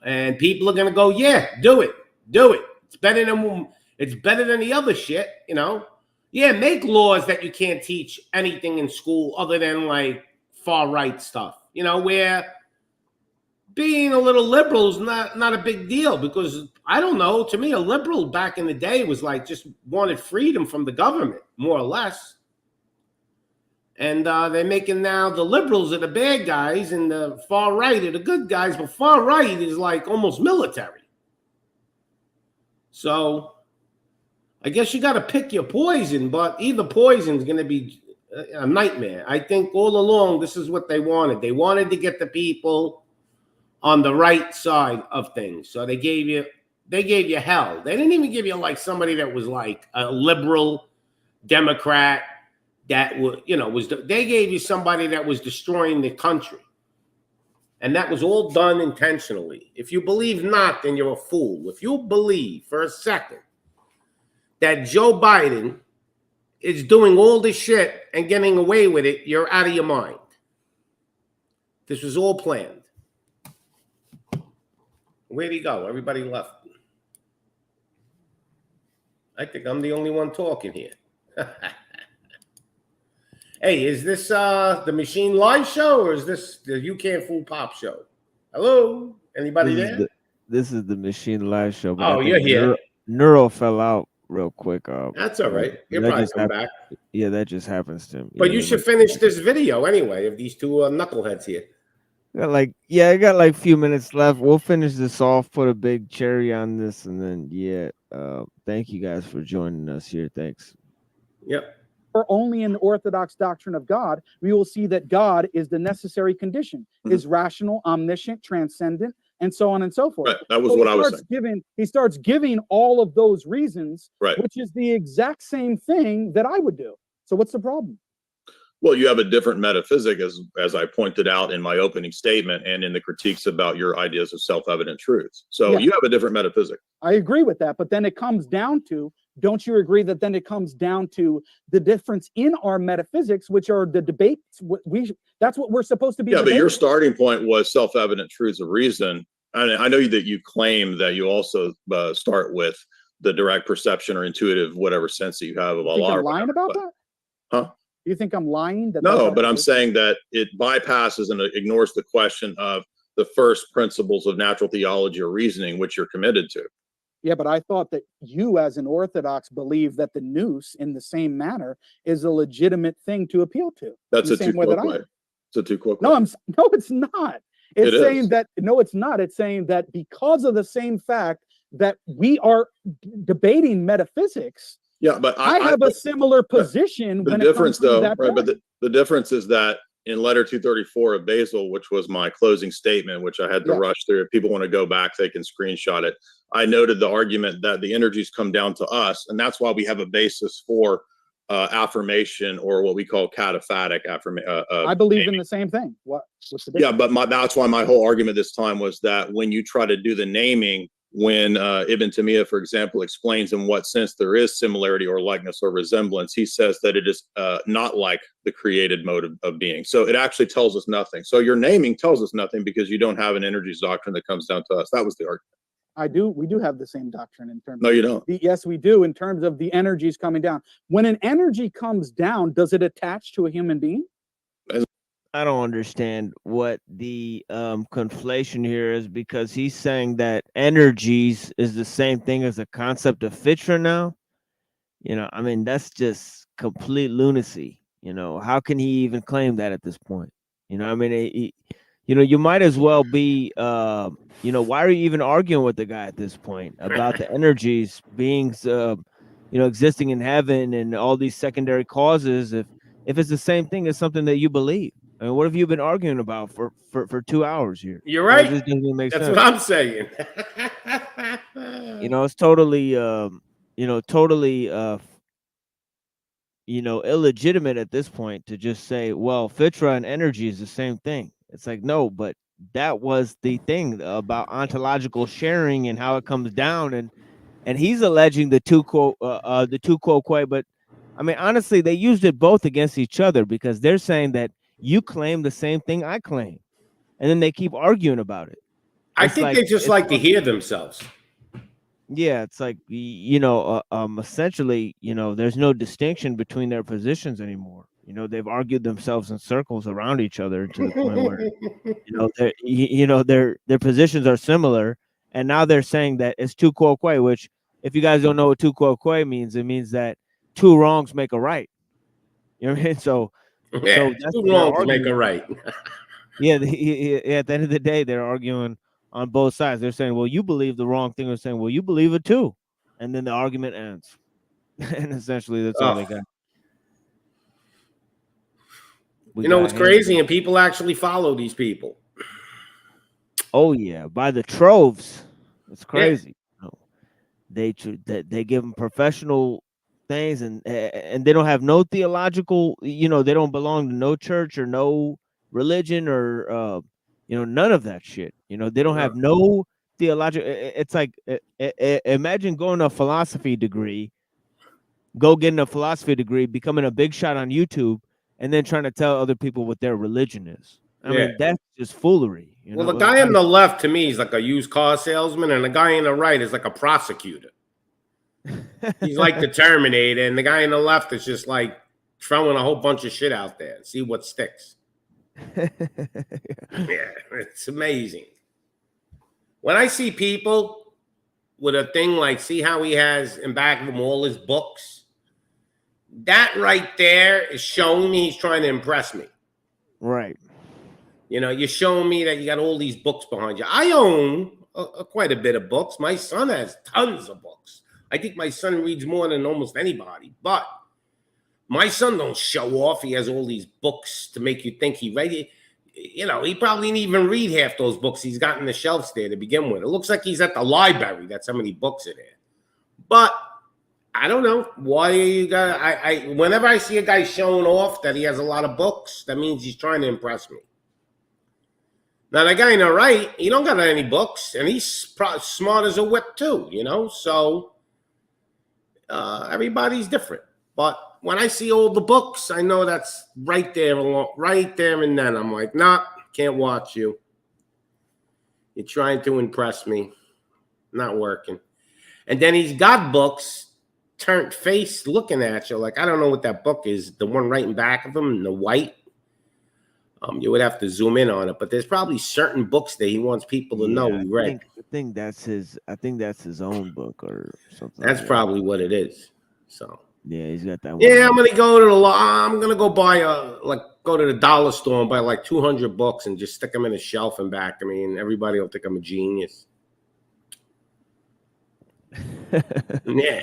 And people are going to go, yeah, do it. Do it. It's better than the other shit, you know? Yeah, make laws that you can't teach anything in school other than like far right stuff, you know, where being a little liberal is not a big deal because I don't know, to me, a liberal back in the day was like just wanted freedom from the government, more or less. And they're making now the liberals are the bad guys and the far right are the good guys, but far right is like almost military. So I guess you got to pick your poison, but either poison is going to be a nightmare. I think all along, this is what they wanted. They wanted to get the people on the right side of things. So they gave you hell. They didn't even give you like somebody that was like a liberal Democrat that would, you know, they gave you somebody that was destroying the country. And that was all done intentionally. If you believe not, then you're a fool. If you believe for a second that Joe Biden is doing all this shit and getting away with it, you're out of your mind. This was all planned. Where'd he go? Everybody left. I think I'm the only one talking here. Hey, is this the Machine Live show or is this the You Can't Fool Pop show? Hello? Anybody there? This is the Machine Live show. Oh, you're here. Neuro fell out real quick. That's all right. He'll probably come back. Yeah, that just happens to him. But you should finish this video anyway of these two knuckleheads here. I got like a few minutes left. We'll finish this off, put a big cherry on this, and then thank you guys for joining us here. Thanks. Yep. Or only in the Orthodox doctrine of God, we will see that God is the necessary condition, is rational, omniscient, transcendent, and so on and so forth. Right. That was what I was saying. He starts giving all of those reasons, right, which is the exact same thing that I would do. So what's the problem? Well, you have a different metaphysic, as I pointed out in my opening statement and in the critiques about your ideas of self-evident truths. So you have a different metaphysic. I agree with that, but then it comes down to, don't you agree that then it comes down to the difference in our metaphysics, which are the debates? That's what we're supposed to be. Yeah, debating. but your starting point was self-evident truths of reason. And I know that you claim that you also start with the direct perception or intuitive, whatever sense that you have of Allah. I'm lying about that? Huh? You think I'm lying? No, but I'm saying that it bypasses and ignores the question of the first principles of natural theology or reasoning, which you're committed to. Yeah, but I thought that you, as an Orthodox, believe that the noose, in the same manner, is a legitimate thing to appeal to. That's in a the same way that I two-quote way. am. It's a two-quote No, way. no, it's not. It's It saying is. that no, it's not. It's saying that because of the same fact that we are debating metaphysics, Yeah, but I have a similar position the when difference it comes to though, that right? But point. the difference is that in letter 234 of Basil, which was my closing statement, which I had to Yeah. rush through, if people want to go back, they can screenshot it. I noted the argument that the energies come down to us, and that's why we have a basis for affirmation, or what we call cataphatic affirmation. I believe in the same thing. What's the difference? Yeah, but that's why my whole argument this time was that when you try to do the naming, when Ibn Taymiyyah, for example, explains in what sense there is similarity or likeness or resemblance, he says that it is not like the created mode of being. So it actually tells us nothing. So your naming tells us nothing because you don't have an energies doctrine that comes down to us. That was the argument. I do. We do have the same doctrine in terms. No, you don't. Yes, we do, in terms of the energies coming down. When an energy comes down, does it attach to a human being? I don't understand what the conflation here is, because he's saying that energies is the same thing as the concept of fitra now. You know, I mean, that's just complete lunacy. You know, how can he even claim that at this point? You know, I mean, you know, you might as well be, you know, why are you even arguing with the guy at this point about the energies, beings, you know, existing in heaven and all these secondary causes, if it's the same thing as something that you believe? I mean, what have you been arguing about for 2 hours here? You're You know, right. this doesn't even make That's sense. what I'm saying. You know, it's totally, you know, totally, you know, illegitimate at this point to just say, well, fitra and energy is the same thing. It's like, no, but that was the thing about ontological sharing and how it comes down, and he's alleging the two quo quo, but I mean, honestly, they used it both against each other, because they're saying that you claim the same thing I claim, and then they keep arguing about it. I It's think like, they just it's like to hear themselves. yeah, it's like, you know, essentially, you know, there's no distinction between their positions anymore. You know, they've argued themselves in circles around each other to the point where, you know, you know, their positions are similar, and now they're saying that it's tu quo quo, which, if you guys don't know what tu quo quo means, it means that two wrongs make a right. You know what I mean? So Yeah, that's two what they're wrongs make arguing. a right. Yeah, at the end of the day, they're arguing on both sides. They're saying, well, you believe the wrong thing. They're saying, well, you believe it too. And then the argument ends. And essentially, that's all they got. You know, it's crazy, and people actually follow these people. Oh, yeah, by the troves. It's crazy. You know, they give them professional things, and they don't have no theological, you know, they don't belong to no church or no religion or you know, none of that shit. You know, they don't have no theological. It's like, imagine going to a philosophy degree, getting a philosophy degree, becoming a big shot on YouTube, and then trying to tell other people what their religion is. I mean, that's just foolery. You Well, know? the guy on the left, to me, is like a used car salesman, and the guy on the right is like a prosecutor. He's like the Terminator, and the guy on the left is just like throwing a whole bunch of shit out there and see what sticks. Yeah, it's amazing. When I see people with a thing like, see how he has in back of him all his books, that right there is showing me he's trying to impress me. Right. You know, you're showing me that you got all these books behind you. I own quite a bit of books. My son has tons of books. I think my son reads more than almost anybody, but my son don't show off. He has all these books to make you think he read it. You know, he probably didn't even read half those books he's got in the shelves there to begin with. It looks like he's at the library. That's how many books are there. But I don't know why you got. Whenever I see a guy showing off that he has a lot of books, that means he's trying to impress me. Now, the guy on the right, he don't got any books, and he's smart as a whip too, you know? So everybody's different. But when I see all the books, I know that's right there and then. I'm like, nah, can't watch you. You're trying to impress me. Not working. And then he's got books turned face looking at you like, I don't know what that book is. The one right in back of him in the white. You would have to zoom in on it, but there's probably certain books that he wants people to know he read. I think that's his own book or something. That's like probably what it is. So yeah, he's got that one. yeah, I'm gonna go to I'm gonna go buy go to the dollar store and buy like 200 books and just stick them in a shelf and back. I mean, everybody will think I'm a genius. Yeah.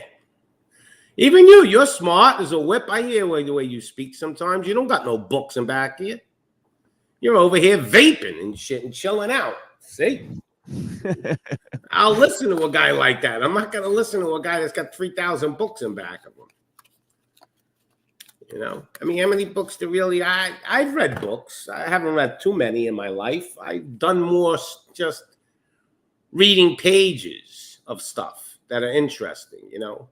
Even you're smart as a whip. I hear the way you speak sometimes. You don't got no books in back here. You're over here vaping and shit and chilling out. See? I'll listen to a guy like that. I'm not going to listen to a guy that's got 3,000 books in back of him. You know? I mean, how many books do really... I've read books. I haven't read too many in my life. I've done more just reading pages of stuff that are interesting, you know?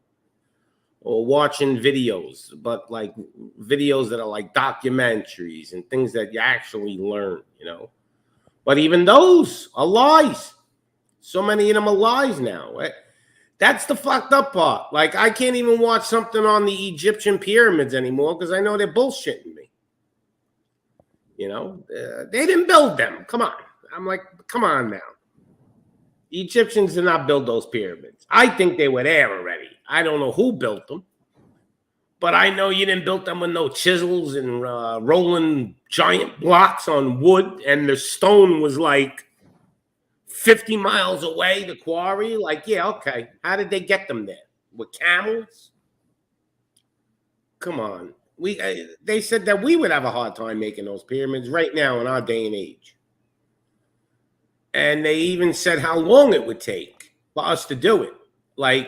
Or watching videos, but like videos that are like documentaries and things that you actually learn, you know. But even those are lies. So many of them are lies now. That's the fucked up part. Like, I can't even watch something on the Egyptian pyramids anymore because I know they're bullshitting me. You know, they didn't build them. Come on. I'm like, come on now. The Egyptians did not build those pyramids. I think they were there already. I don't know who built them, but I know you didn't build them with no chisels and rolling giant blocks on wood, and the stone was like 50 miles away, the quarry. Like, yeah, okay. How did they get them there? With camels? Come on. They said that we would have a hard time making those pyramids right now in our day and age. And they even said how long it would take for us to do it. Like,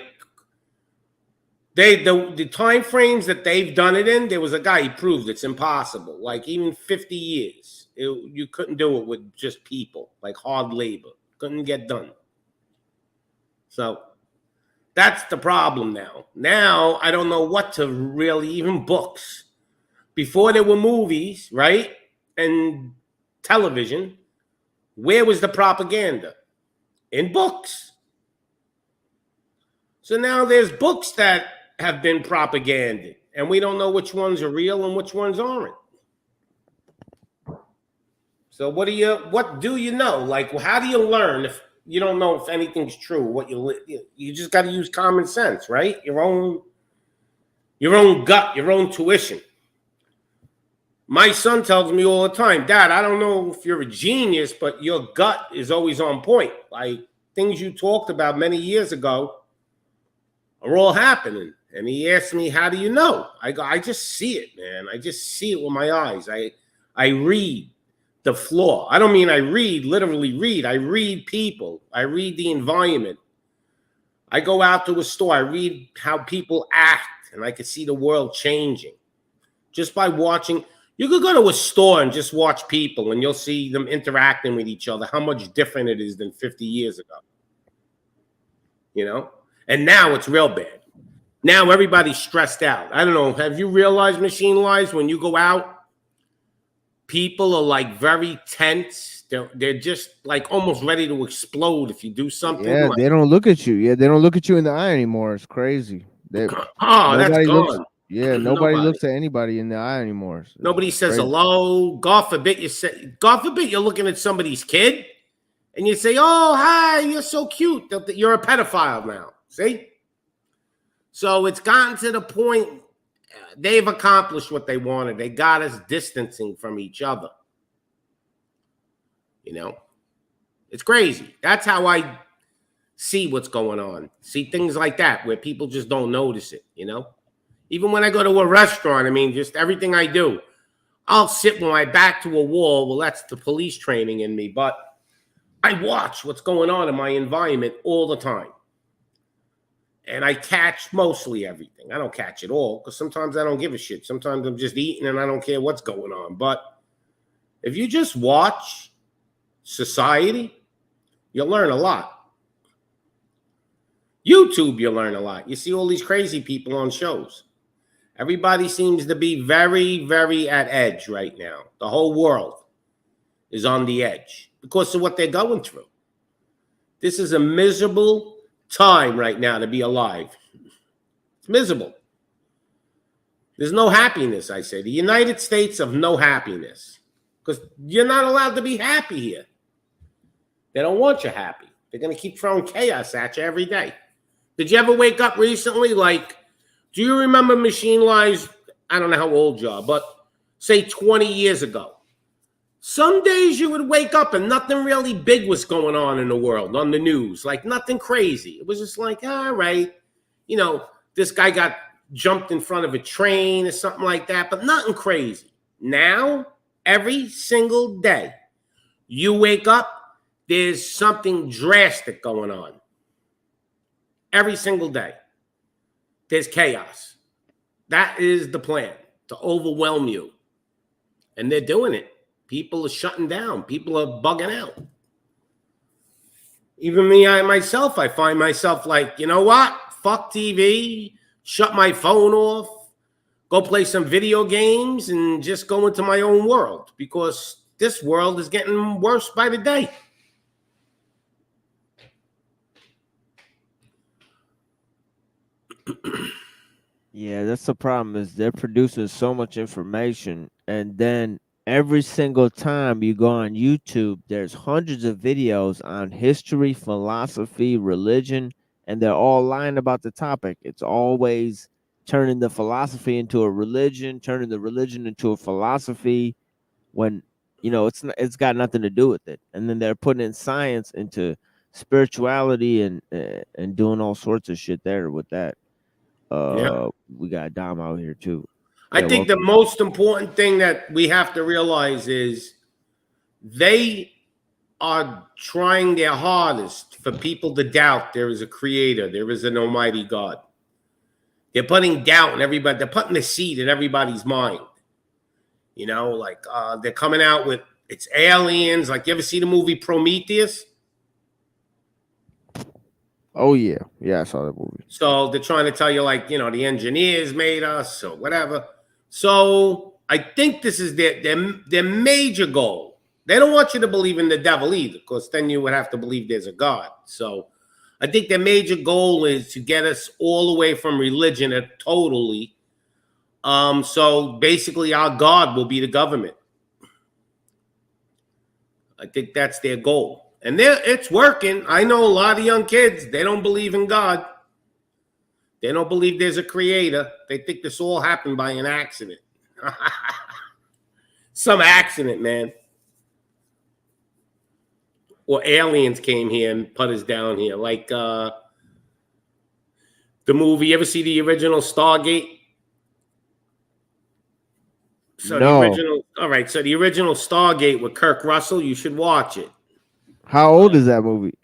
the time frames that they've done it in, there was a guy, he proved it's impossible. Like, even 50 years, you couldn't do it with just people, like hard labor. Couldn't get done. So that's the problem now. Now, I don't know what to really, even books. Before there were movies, right? And television, where was the propaganda? In books. So now there's books that have been propaganded, and we don't know which ones are real and which ones aren't. So what do you know? Like, how do you learn if you don't know if anything's true? What you just got to use common sense, right? Your own gut, your own tuition. My son tells me all the time, Dad, I don't know if you're a genius, but your gut is always on point. Like, things you talked about many years ago are all happening. And he asked me, how do you know? I go, I just see it, man. I just see it with my eyes. I read the flaw. I don't mean I literally read. I read people. I read the environment. I go out to a store. I read how people act, and I can see the world changing. Just by watching. You could go to a store and just watch people, and you'll see them interacting with each other, how much different it is than 50 years ago. You know? And now it's real bad. Now everybody's stressed out. I don't know. Have you realized, Machine Lies, when you go out, people are like very tense. They're just like almost ready to explode if you do something. Yeah, like, they don't look at you. Yeah, they don't look at you in the eye anymore. It's crazy. that's gone. Nobody looks at anybody in the eye anymore. Nobody says hello. God forbid you're looking at somebody's kid and you say, oh, hi, you're so cute. You're a pedophile now. See? So it's gotten to the point they've accomplished what they wanted. They got us distancing from each other. You know? It's crazy. That's how I see what's going on. See things like that where people just don't notice it, you know? Even when I go to a restaurant, I mean, just everything I do, I'll sit with my back to a wall. Well, that's the police training in me, but I watch what's going on in my environment all the time. And I catch mostly everything. I don't catch it all because sometimes I don't give a shit. Sometimes I'm just eating and I don't care what's going on. But if you just watch society, you'll learn a lot. YouTube, you'll learn a lot. You see all these crazy people on shows. Everybody seems to be very, very at edge right now. The whole world is on the edge because of what they're going through. This is a miserable time right now to be alive. It's miserable. There's no happiness, I say. The United States of no happiness. because you're not allowed to be happy here. They don't want you happy. They're going to keep throwing chaos at you every day. Did you ever wake up recently? Like, do you remember Machine Lies? I don't know how old you are, but say 20 years ago. Some days you would wake up and nothing really big was going on in the world, on the news, like nothing crazy. It was just like, all right, you know, this guy got jumped in front of a train or something like that, but nothing crazy. Now, every single day, you wake up, there's something drastic going on. Every single day, there's chaos. That is the plan, to overwhelm you. And they're doing it. People are shutting down. People are bugging out. Even me, myself, I find myself like, you know what? Fuck TV, shut my phone off, go play some video games, and just go into my own world, because this world is getting worse by the day. Yeah, that's the problem, is they're producing so much information, and then every single time you go on YouTube, there's hundreds of videos on history, philosophy, religion, and they're all lying about the topic. It's always turning the philosophy into a religion, turning the religion into a philosophy, when it's got nothing to do with it. And then they're putting in science into spirituality and doing all sorts of shit there with that. We got Dom out here too. I think the most important thing that we have to realize is they are trying their hardest for people to doubt there is a creator, there is an almighty God. They're putting doubt in everybody. They're putting the seed in everybody's mind. You know, like they're coming out with, it's aliens. Like, you ever see the movie Prometheus? Oh yeah, I saw that movie. So they're trying to tell you, like, you know, the engineers made us or whatever. So I think this is their major goal. They don't want you to believe in the devil either, because then you would have to believe there's a God. So I think their major goal is to get us all away from religion totally. So basically our God will be the government. I think that's their goal. And it's working. I know a lot of young kids, they don't believe in God. They don't believe there's a creator. They think this all happened by an accident. Some accident, man. Or aliens came here and put us down here. Like the movie, you ever see the original Stargate? So No. The original Stargate with Kirk Russell, you should watch it. How old is that movie?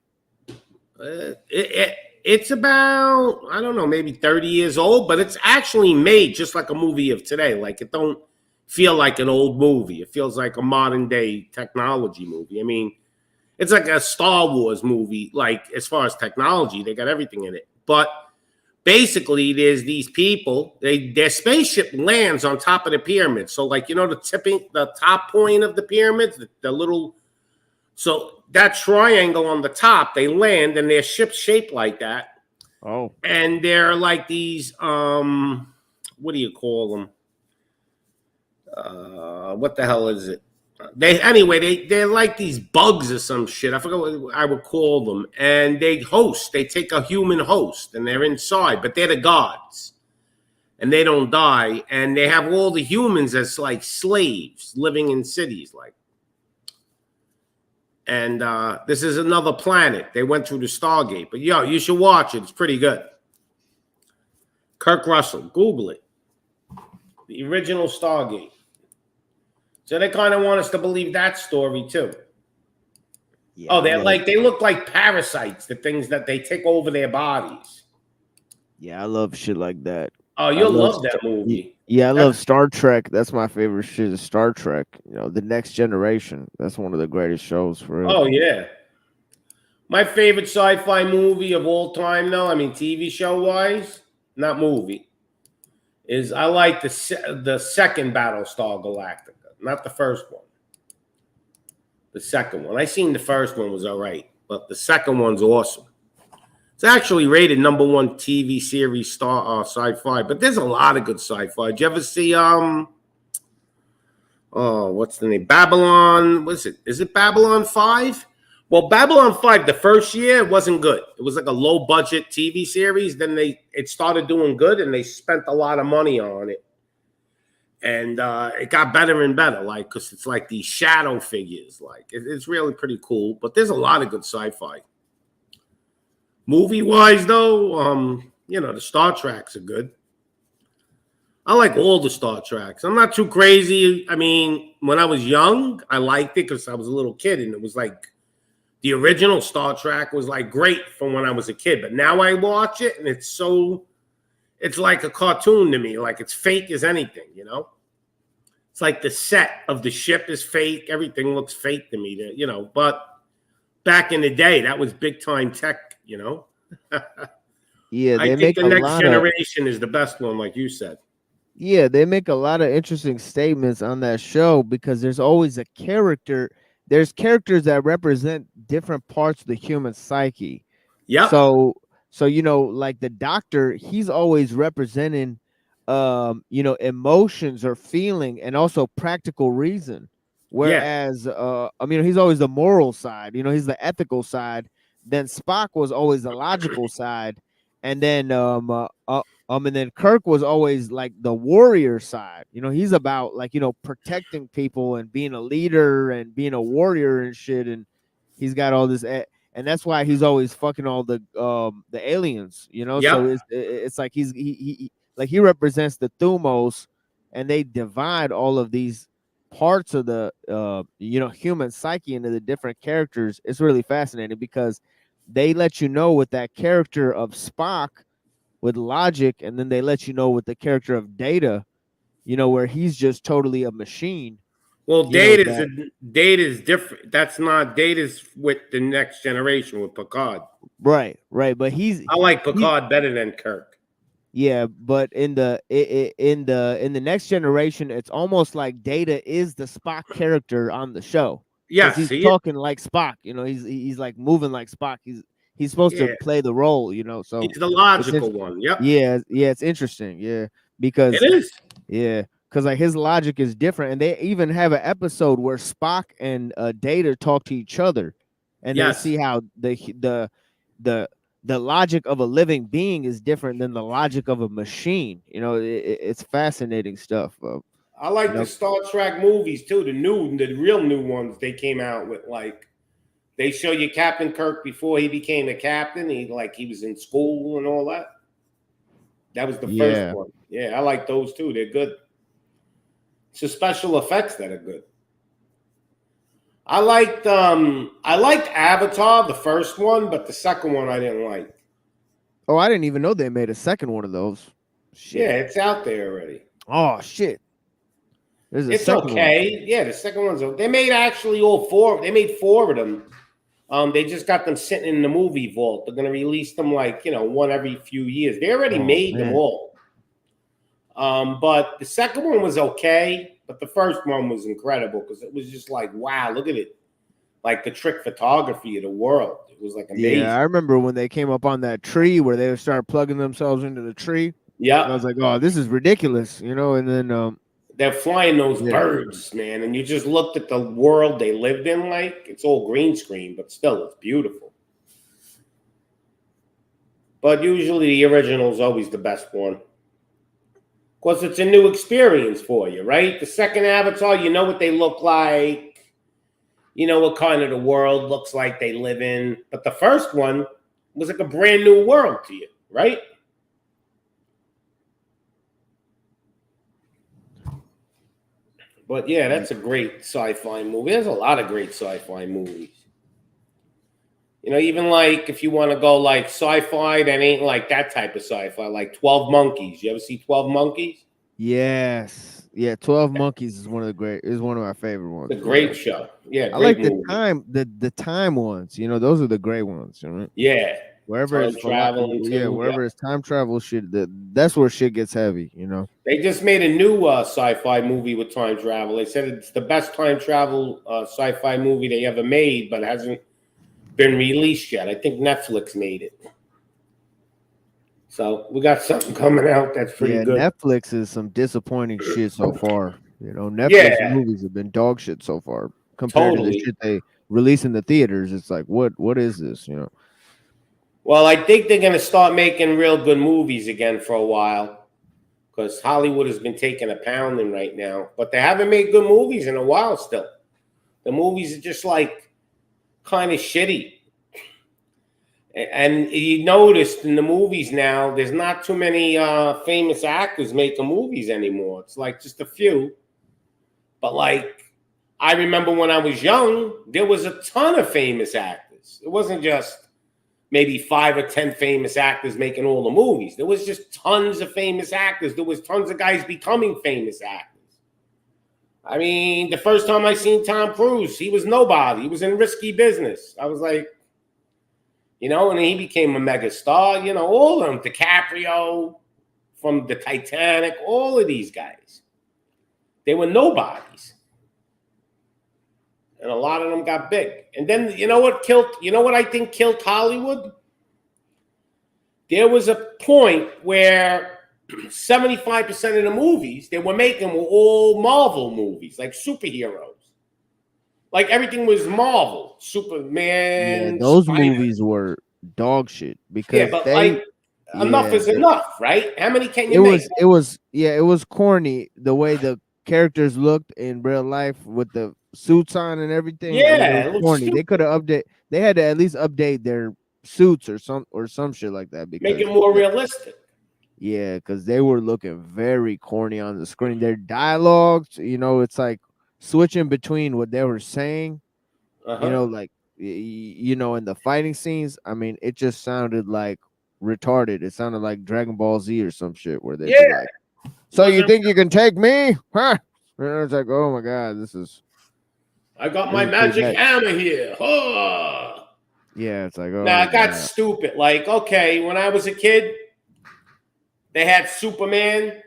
It's about, I don't know, maybe 30 years old, but it's actually made just like a movie of today. Like, it don't feel like an old movie. It feels like a modern day technology movie. I mean, it's like a Star Wars movie. Like, as far as technology, they got everything in it. But basically, there's these people, their spaceship lands on top of the pyramid. So, like, you know, the top point of the pyramids, the little, so that triangle on the top, they land, and their ship's shaped like that. Oh. And they're like these, what do you call them? What the hell is it? They're like these bugs or some shit. I forgot what I would call them. And they take a human host, and they're inside, but they're the gods. And they don't die. And they have all the humans as like slaves living in cities, like. And this is another planet. They went through the Stargate. But, yo, you should watch it. It's pretty good. Kirk Russell. Google it. The original Stargate. So they kind of want us to believe that story, too. Yeah, they look like parasites, the things that they take over their bodies. Yeah, I love shit like that. Oh, you'll love that movie. Yeah, I love Star Trek. That's my favorite shit is Star Trek. You know, The Next Generation. That's one of the greatest shows for real. Oh, yeah. My favorite sci-fi movie of all time, though, I mean, TV show-wise, not movie, is I like the second Battlestar Galactica, not the first one. The second one. I seen the first one was all right, but the second one's awesome. It's actually rated #1 TV series sci-fi, but there's a lot of good sci-fi. Did you ever see Oh, what's the name? Babylon. What is it? Is it Babylon 5? Well, Babylon 5, the first year wasn't good. It was like a low budget TV series. Then it started doing good, and they spent a lot of money on it. And it got better and better, like, because it's like these shadow figures. Like, it's really pretty cool. But there's a lot of good sci-fi. Movie-wise, though, the Star Treks are good. I like all the Star Treks. I'm not too crazy. I mean, when I was young, I liked it because I was a little kid, and it was like the original Star Trek was like great from when I was a kid. But now I watch it, and it's like a cartoon to me. Like, it's fake as anything, It's like the set of the ship is fake. Everything looks fake to me, But back in the day, that was big time tech, Yeah, I they think make the a next lot of generation is the best one, like you said. yeah, they make a lot of interesting statements on that show because there's always a character. There's characters that represent different parts of the human psyche. Yep. So like the doctor, he's always representing emotions or feeling and also practical reason. Whereas he's always the moral side, he's the ethical side. Then Spock was always the logical side. And then and then Kirk was always like the warrior side. He's about like, protecting people and being a leader and being a warrior and shit. And he's got all this, and that's why he's always fucking all the aliens. So Yep. it's like he represents the Thumos, and they divide all of these parts of the human psyche into the different characters. It's really fascinating because they let you know with that character of Spock with logic, and then they let you know with the character of Data, where he's just totally a machine. Well, Data's different. That's not Data's with the next generation with Picard. Right. But I like Picard better than Kirk. Yeah, but in the next generation, it's almost like Data is the Spock character on the show. Yes, he's talking like Spock. He's like moving like Spock. He's supposed to play the role. So he's the logical one. Yep. Yeah, it's interesting. Yeah, because it is. Yeah, because like his logic is different, and they even have an episode where Spock and Data talk to each other, and they see how the logic of a living being is different than the logic of a machine. It's fascinating stuff. I like the Star Trek movies too. The real new ones they came out with. Like, they show you Captain Kirk before he became a captain. He was in school and all that. That was the first one. Yeah, I like those too. They're good. It's the special effects that are good. I liked Avatar, the first one, but the second one I didn't like. Oh, I didn't even know they made a second one of those. Shit. Yeah, it's out there already. Oh shit. It's okay. Yeah, the second one's okay. They made actually all four. They made 4 of them. They just got them sitting in the movie vault. They're gonna release them one every few years. They already made them all. But the second one was okay, but the first one was incredible because it was just like, wow, look at it. Like the trick photography of the world. It was like amazing. Yeah, I remember when they came up on that tree where they started plugging themselves into the tree. Yeah. I was like, oh, this is ridiculous, and then they're flying those birds, man, and you just looked at the world they lived in, like it's all green screen, but still it's beautiful. But usually the original is always the best one. Because it's a new experience for you, right? The second Avatar, you know what they look like. You know what kind of the world looks like they live in. But the first one was like a brand new world to you, right? But yeah, that's a great sci-fi movie. There's a lot of great sci-fi movies. Even like if you want to go like sci-fi that ain't like that type of sci-fi, like 12 Monkeys. You ever see 12 Monkeys? Yes. Yeah, 12 Monkeys is one of my favorite ones. It's a great show. Yeah, I like movie. the time ones. Those are the great ones, right? Yeah. Wherever time it's traveling, wherever it's time travel shit, that's where shit gets heavy, They just made a new sci-fi movie with time travel. They said it's the best time travel sci-fi movie they ever made, but it hasn't been released yet. I think Netflix made it. So we got something coming out that's pretty good. Netflix is some disappointing shit so far. You know, Netflix Yeah. movies have been dog shit so far compared to the Totally. shit they release in the theaters. It's like, what is this? You know. Well, I think they're gonna start making real good movies again for a while, because Hollywood has been taking a pounding right now. But they haven't made good movies in a while. Still, the movies are just like kind of shitty. And you noticed in the movies now, there's not too many famous actors making movies anymore. It's like just a few. But like, I remember when I was young, there was a ton of famous actors. It wasn't just maybe 5 or 10 famous actors making all the movies. There was just tons of famous actors. There was tons of guys becoming famous actors. I mean, the first time I seen Tom Cruise, he was nobody. He was in Risky Business. I was like, you know, and he became a mega star. You know, all of them. DiCaprio from the Titanic, all of these guys. They were nobodies. And a lot of them got big. And then, you know what I think killed Hollywood? There was a point where 75% of the movies they were making were all Marvel movies, like superheroes. Like everything was Marvel, Superman. Yeah, those Spider-Man. movies were dog shit because Yeah, but like enough is enough, right? How many can you make? it was corny the way the characters looked in real life with the suits on and everything. Yeah, it it was looks corny. They stupid. could have they had to at least update their suits or some shit like that because Make it more realistic. yeah, because they were looking very corny on the screen. Their dialogues, you know, it's like switching between what they were saying, you know, like you know, in the fighting scenes. I mean, it just sounded like retarded. It sounded like Dragon Ball Z or some shit where they'd be like, "So you think you can take me?" Huh? And it's like, oh my god, this is. I got my magic hammer here. Oh. Yeah, it's like, oh. Now it got stupid. Like, okay, when I was a kid, they had Superman,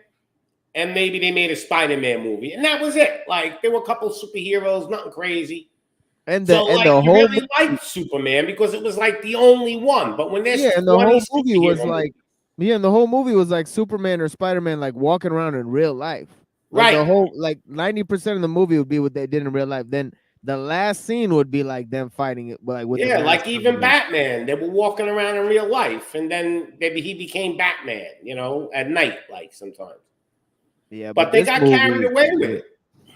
and maybe they made a Spider-Man movie, and that was it. Like, there were a couple superheroes, nothing crazy. And so, like, you really liked Superman because it was like the only one. But when there's and the whole movie was superhero like, and the whole movie was like Superman or Spider-Man like walking around in real life. Like the whole 90% of the movie would be what they did in real life. Then the last scene would be like them fighting it, like with yeah, the like even Batman, they were walking around in real life, and then maybe he became Batman, you know, at night, like sometimes. Yeah, but they got carried away with it.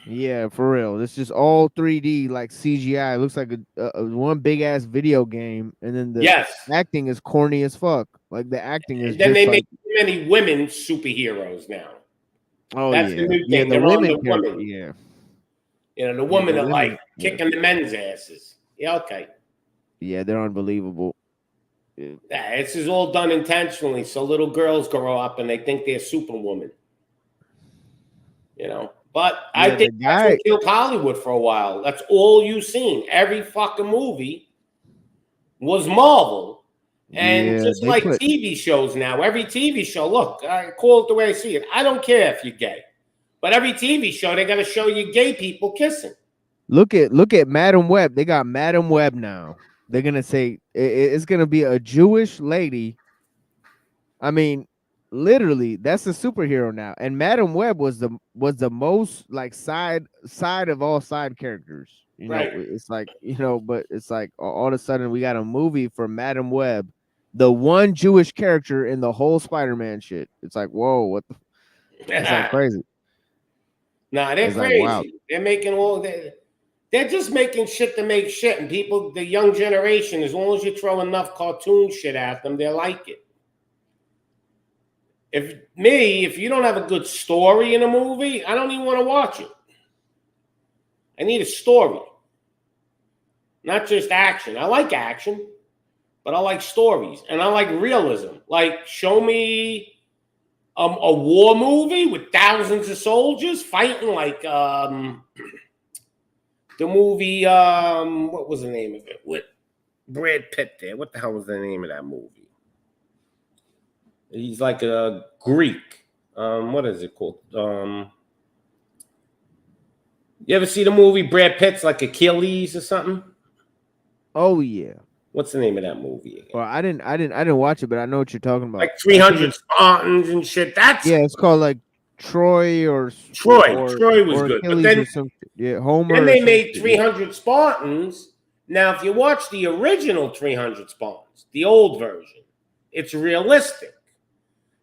Yeah, for real. It's just all 3D, like CGI. It looks like a one big ass video game, and then the acting is corny as fuck. Like the acting is. And then just they like, make too many women superheroes now. Oh that's yeah, the new yeah. thing. The They're on women, the women. yeah. You know, the women the are like women, kicking the men's asses. Yeah, okay. Yeah, they're unbelievable. Yeah, this is all done intentionally, so little girls grow up and they think they're Superwoman. You know, but I think that's what killed Hollywood for a while. That's all you've seen. Every fucking movie was Marvel. And just like TV shows now, every TV show, look, I call it the way I see it. I don't care if you're gay. But every TV show, they got to show you gay people kissing. Look at Madam Web. They got Madam Web now. They're gonna say it's gonna be a Jewish lady. I mean, literally, that's a superhero now. And Madam Web was the most like side of all side characters. You know, it's like, you know, but it's like all of a sudden we got a movie for Madam Web, the one Jewish character in the whole Spider-Man shit. It's like, whoa, what the? It's like crazy. Nah, they're It's crazy. like, wow. They're making they're just making shit to make shit. And people, the young generation, as long as you throw enough cartoon shit at them, they like it. If you don't have a good story in a movie, I don't even want to watch it. I need a story. Not just action. I like action, but I like stories. And I like realism. Like, show me a war movie with thousands of soldiers fighting like the movie, what was the name of it? With Brad Pitt there. What the hell was the name of that movie? He's like a Greek. What is it called? You ever see the movie Brad Pitt's like Achilles or something? Oh yeah. What's the name of that movie again? Well, I didn't watch it, but I know what you're talking about. Like 300 Spartans and shit. That's it's called like Troy or Troy was or good, but Achilles then or some yeah Homer. then or they some made shit, yeah. 300 Spartans. Now, if you watch the original 300 Spartans, the old version, it's realistic.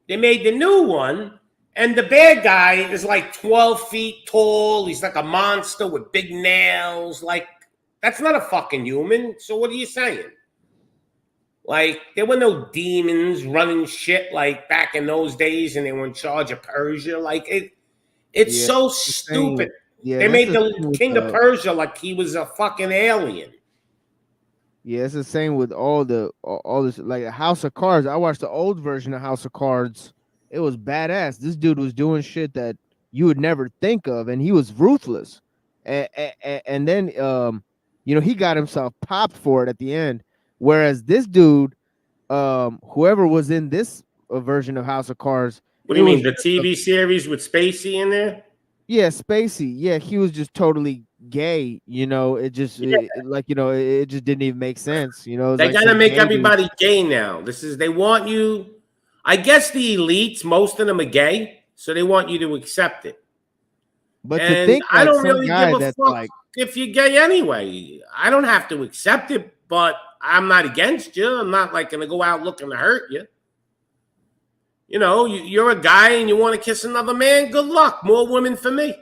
They made the new one, and the bad guy is like 12 feet tall. He's like a monster with big nails. Like, that's not a fucking human. So what are you saying? Like, there were no demons running shit like back in those days, and they were in charge of Persia. Like, it's Yeah, so that's the same. stupid. Yeah, They that's made the the same with king of Persia like he was a fucking alien. Yeah, it's the same with all this like House of Cards. I watched the old version of House of Cards. It was badass. This dude was doing shit that you would never think of, and he was ruthless. And then he got himself popped for it at the end. Whereas this dude, whoever was in this version of House of Cards, What do it you was mean, the TV series with Spacey in there? yeah, Spacey. Yeah, he was just totally gay. It just it just didn't even make sense. It was They like gotta some make gay dude. everybody gay now. They want you. I guess the elites, most of them are gay, so they want you to accept it. But to And think I like don't some really guy give a that's fuck like, if you're gay anyway. I don't have to accept it, but I'm not against you. I'm not like gonna go out looking to hurt you. You're a guy and you want to kiss another man. Good luck. More women for me.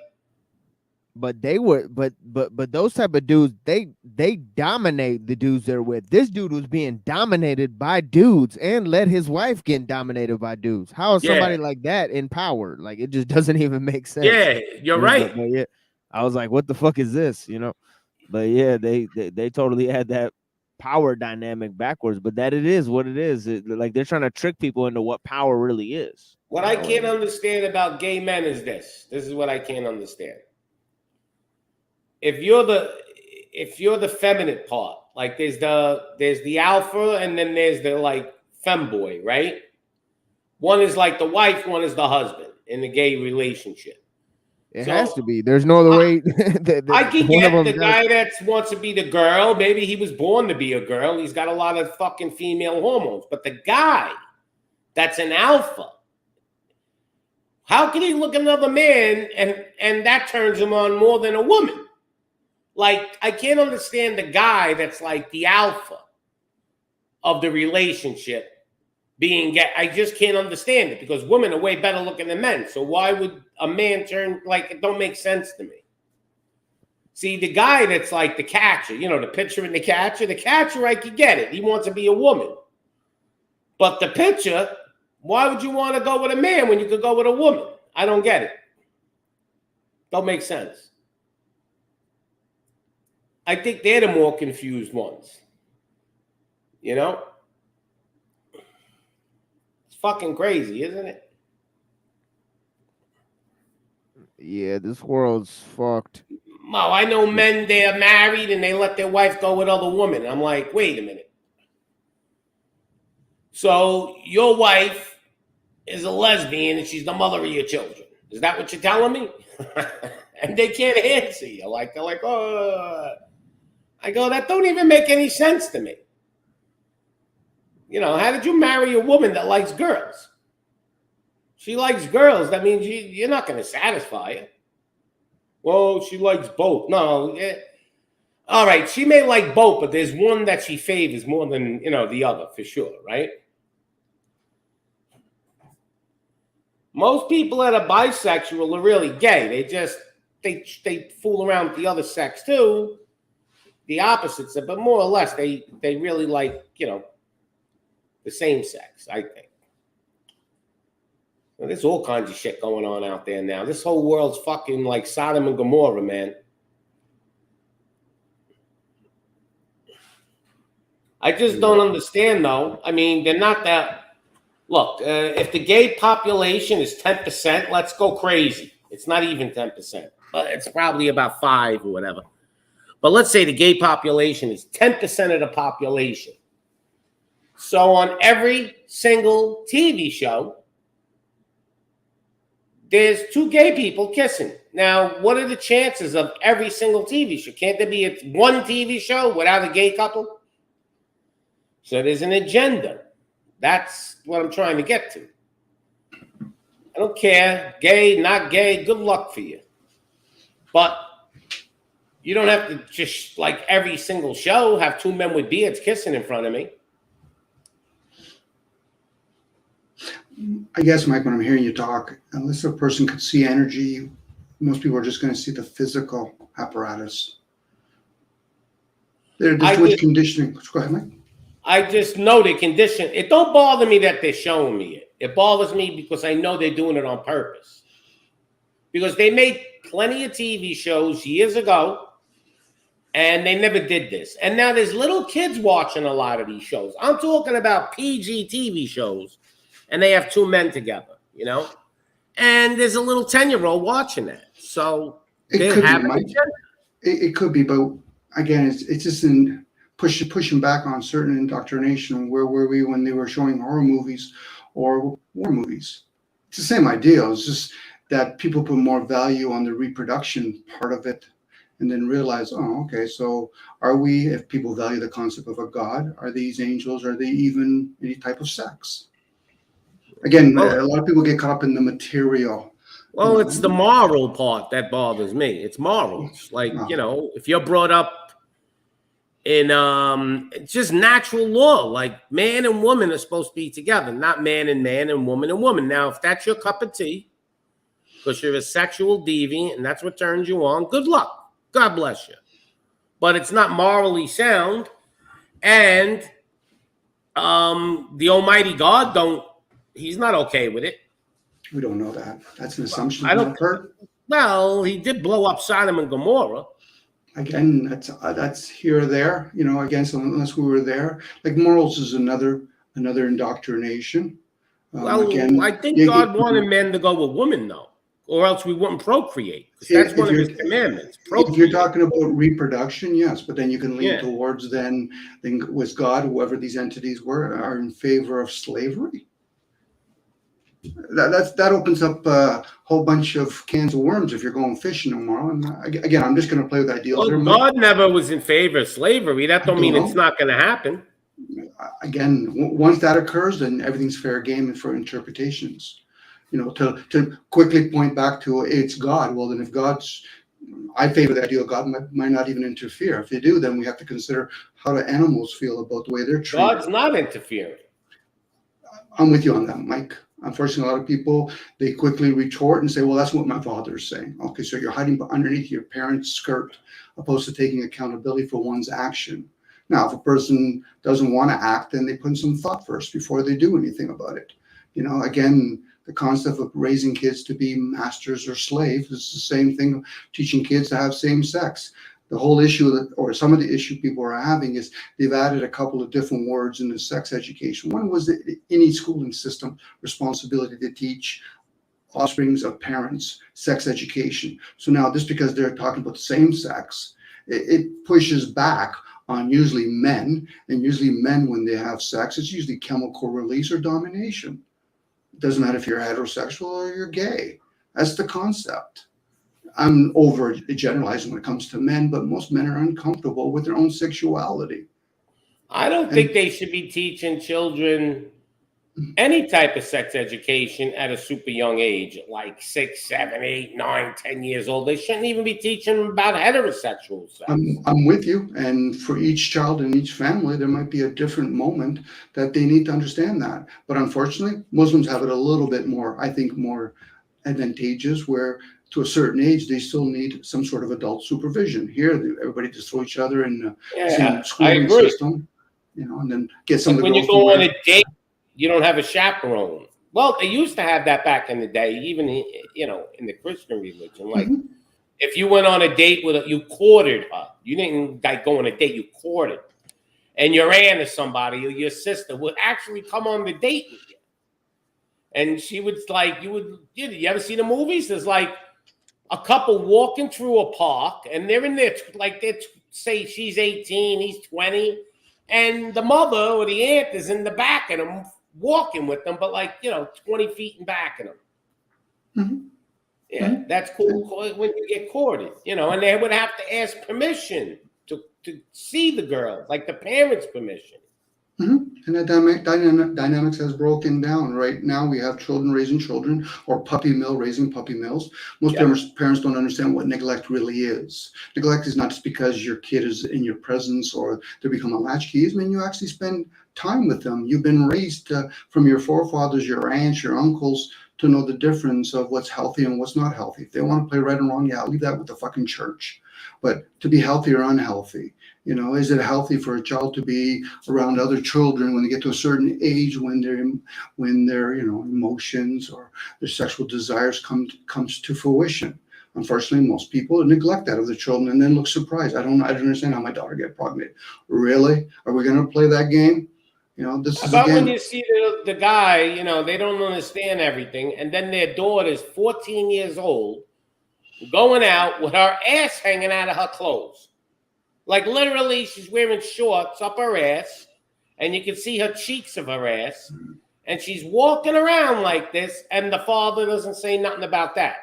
but they were, but those type of dudes, they dominate the dudes they're with. This dude was being dominated by dudes and let his wife get dominated by dudes. How is somebody Yeah. like that in power? Like it just doesn't even make sense. Yeah, you're right. But yeah, I was like, what the fuck is this? But yeah, they totally had that power dynamic backwards. But that it is what it is. Like they're trying to trick people into what power really is. What I can't understand about gay men is this. This is what I can't understand. If you're the feminine part, like there's the alpha and then there's the like femboy, right? One is like the wife, one is the husband in the gay relationship. It So, has to be. There's no other way. I can one of get them the guy that wants to be the girl. Maybe he was born to be a girl. He's got a lot of fucking female hormones. But the guy that's an alpha, how can he look at another man and that turns him on more than a woman? Like, I can't understand the guy that's like the alpha of the relationship being gay. I just can't understand it because women are way better looking than men. So why would a man turn, like, it don't make sense to me. See, the guy that's like the catcher, the pitcher and the catcher, I could get it. He wants to be a woman. But the pitcher, why would you want to go with a man when you could go with a woman? I don't get it. Don't make sense. I think they're the more confused ones. It's fucking crazy, isn't it? Yeah, this world's fucked. Well, I know men, they're married and they let their wife go with other women. I'm like, wait a minute. So your wife is a lesbian and she's the mother of your children. Is that what you're telling me? And they can't answer you. They're like, oh. I go, that don't even make any sense to me. How did you marry a woman that likes girls? She likes girls. That means you're not going to satisfy her. Well, she likes both. No. Yeah. All right. She may like both, but there's one that she favors more than, the other for sure, right? Most people that are bisexual are really gay. They fool around with the other sex too. The opposites, but more or less, they really like, the same sex, I think. Well, there's all kinds of shit going on out there now. This whole world's fucking like Sodom and Gomorrah, man. I just don't understand, though. I mean, they're not that... Look, if the gay population is 10%, let's go crazy. It's not even 10%, but it's probably about 5 or whatever. But let's say the gay population is 10% of the population. So on every single TV show, there's 2 gay people kissing. Now, what are the chances of every single TV show? Can't there be one TV show without a gay couple? So there's an agenda. That's what I'm trying to get to. I don't care, gay, not gay, good luck for you. But you don't have to just, like every single show, have two men with beards kissing in front of me. I guess, Mike, when I'm hearing you talk, unless a person could see energy, most people are just going to see the physical apparatus. There's which conditioning. Go ahead, Mike. I just know they condition. It don't bother me that they're showing me it. It bothers me because I know they're doing it on purpose. Because they made plenty of TV shows years ago, and they never did this. And now there's little kids watching a lot of these shows. I'm talking about PG TV shows, and they have two men together, you know? And there's a little 10-year-old watching that. So it could be, Mike. It could be, but again, it's just in pushing back on certain indoctrination. Where were we when they were showing horror movies or war movies? It's the same idea. It's just that people put more value on the reproduction part of it and then realize, oh, okay, so are we, if people value the concept of a God, are these angels, are they even any type of sex? Again, a lot of people get caught up in the material. Well, it's the moral part that bothers me. It's morals. Like, you know, if you're brought up in it's just natural law, like man and woman are supposed to be together, not man and woman and woman. Now, if that's your cup of tea, because you're a sexual deviant and that's what turns you on, good luck. God bless you. But it's not morally sound. And the Almighty God he's not okay with it. We don't know that. That's an assumption. I don't. Well, he did blow up Sodom and Gomorrah. Again, that's here or there. You know, again, so unless we were there, like morals is another indoctrination. Well, again, I think God wanted men to go with women, though, or else we wouldn't procreate. That's one of his commandments. If you're talking about reproduction, yes, but then you can lean towards then with God, whoever these entities were, are in favor of slavery. That opens up a whole bunch of cans of worms if you're going fishing tomorrow. And again, I'm just going to play with ideas. Well, God never was in favor of slavery. That don't mean it's not going to happen. Again, once that occurs, then everything's fair game for interpretations. You know, to quickly point back to it's God. Well, then if I favor the idea of God might not even interfere. If they do, then we have to consider how do animals feel about the way they're treated. God's not interfering. I'm with you on that, Mike. Unfortunately, a lot of people, they quickly retort and say, well, that's what my father is saying. Okay, so you're hiding underneath your parent's skirt opposed to taking accountability for one's action. Now, if a person doesn't want to act, then they put in some thought first before they do anything about it. You know, again, the concept of raising kids to be masters or slaves is the same thing, teaching kids to have same sex. The whole issue, or some of the issue people are having, is they've added a couple of different words in the sex education. One was any schooling system responsibility to teach offsprings of parents sex education. So now, just because they're talking about the same sex, it pushes back on usually men, and usually men, when they have sex, it's usually chemical release or domination. It doesn't matter if you're heterosexual or you're gay. That's the concept. I'm over generalizing when it comes to men, but most men are uncomfortable with their own sexuality. I don't think they should be teaching children any type of sex education at a super young age, like 6, 7, 8, 9, 10 years old. They shouldn't even be teaching them about heterosexual sex. I'm with you. And for each child in each family, there might be a different moment that they need to understand that. But unfortunately, Muslims have it a little bit more, I think, more advantageous, where to a certain age, they still need some sort of adult supervision. Here, everybody just throw each other in the same schooling system, you know, and then get some of the when girls you go on a date, you don't have a chaperone. Well, they used to have that back in the day, even you know, in the Christian religion. Like, if you went on a date with you courted her. You didn't like go on a date; you courted. And your aunt or somebody or your sister would actually come on the date with you, and she would like you ever see the movies? There's like a couple walking through a park, and they're in there like they say she's 18, he's 20, and the mother or the aunt is in the back of them walking with them, but like, you know, 20 feet in back of them. Yeah, that's cool when you get courted, you know, and they would have to ask permission to see the girl, like the parents' permission. And that dynamics has broken down. Right now, we have children raising children, or puppy mill raising puppy mills. Most parents don't understand what neglect really is. Neglect is not just because your kid is in your presence or they become a latchkey. I mean, you actually spend time with them. You've been raised from your forefathers, your aunts, your uncles, to know the difference of what's healthy and what's not healthy. If they want to play right and wrong, yeah, leave that with the fucking church. But to be healthy or unhealthy, is it healthy for a child to be around other children when they get to a certain age, when their emotions or their sexual desires comes to fruition? Unfortunately, most people neglect that of their children and then look surprised. I don't understand how my daughter get pregnant. Really? Are we going to play that game? This is About again. when you see the guy, they don't understand everything, and then their daughter's 14 years old, going out with her ass hanging out of her clothes. Like literally, she's wearing shorts up her ass, and you can see her cheeks of her ass, and she's walking around like this, and the father doesn't say nothing about that.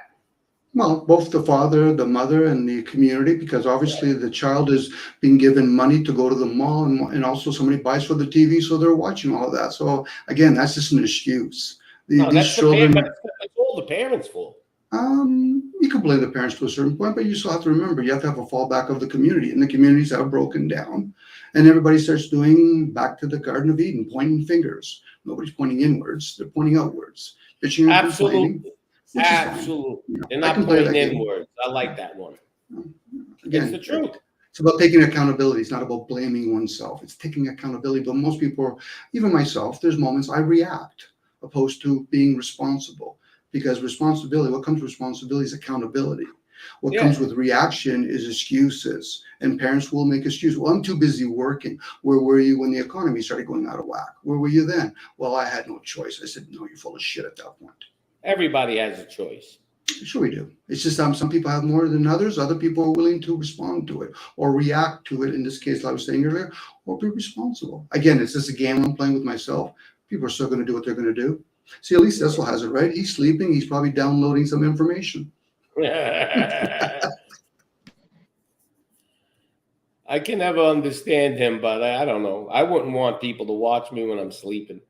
Well, both the father, the mother, and the community, because obviously the child is being given money to go to the mall, and also somebody buys for the TV, so they're watching all of that. So again, that's just an excuse. No, These children. but it's all the parents' fault. You can blame the parents to a certain point, but you still have to remember you have to have a fallback of the community, and the communities have broken down, and everybody starts doing back to the Garden of Eden, pointing fingers. Nobody's pointing inwards; they're pointing outwards, bitching and complaining. Absolutely. They're I not can play that pointing game. inwards. I like that one. Again, It's the truth. It's about taking accountability. It's not about blaming oneself. It's taking accountability. But most people, even myself, there's moments I react opposed to being responsible. Because responsibility, what comes with responsibility is accountability. What comes with reaction is excuses. And parents will make excuses. Well, I'm too busy working. Where were you when the economy started going out of whack? Where were you then? Well, I had no choice. I said, no, you're full of shit at that point. Everybody has a choice. Sure we do. It's just some people have more than others. Other people are willing to respond to it or react to it. In this case, like I was saying earlier, or be responsible. Again, it's just a game I'm playing with myself. People are still going to do what they're going to do. See, at least Cecil has it right. He's sleeping. He's probably downloading some information. I can never understand him, but I don't know. I wouldn't want people to watch me when I'm sleeping.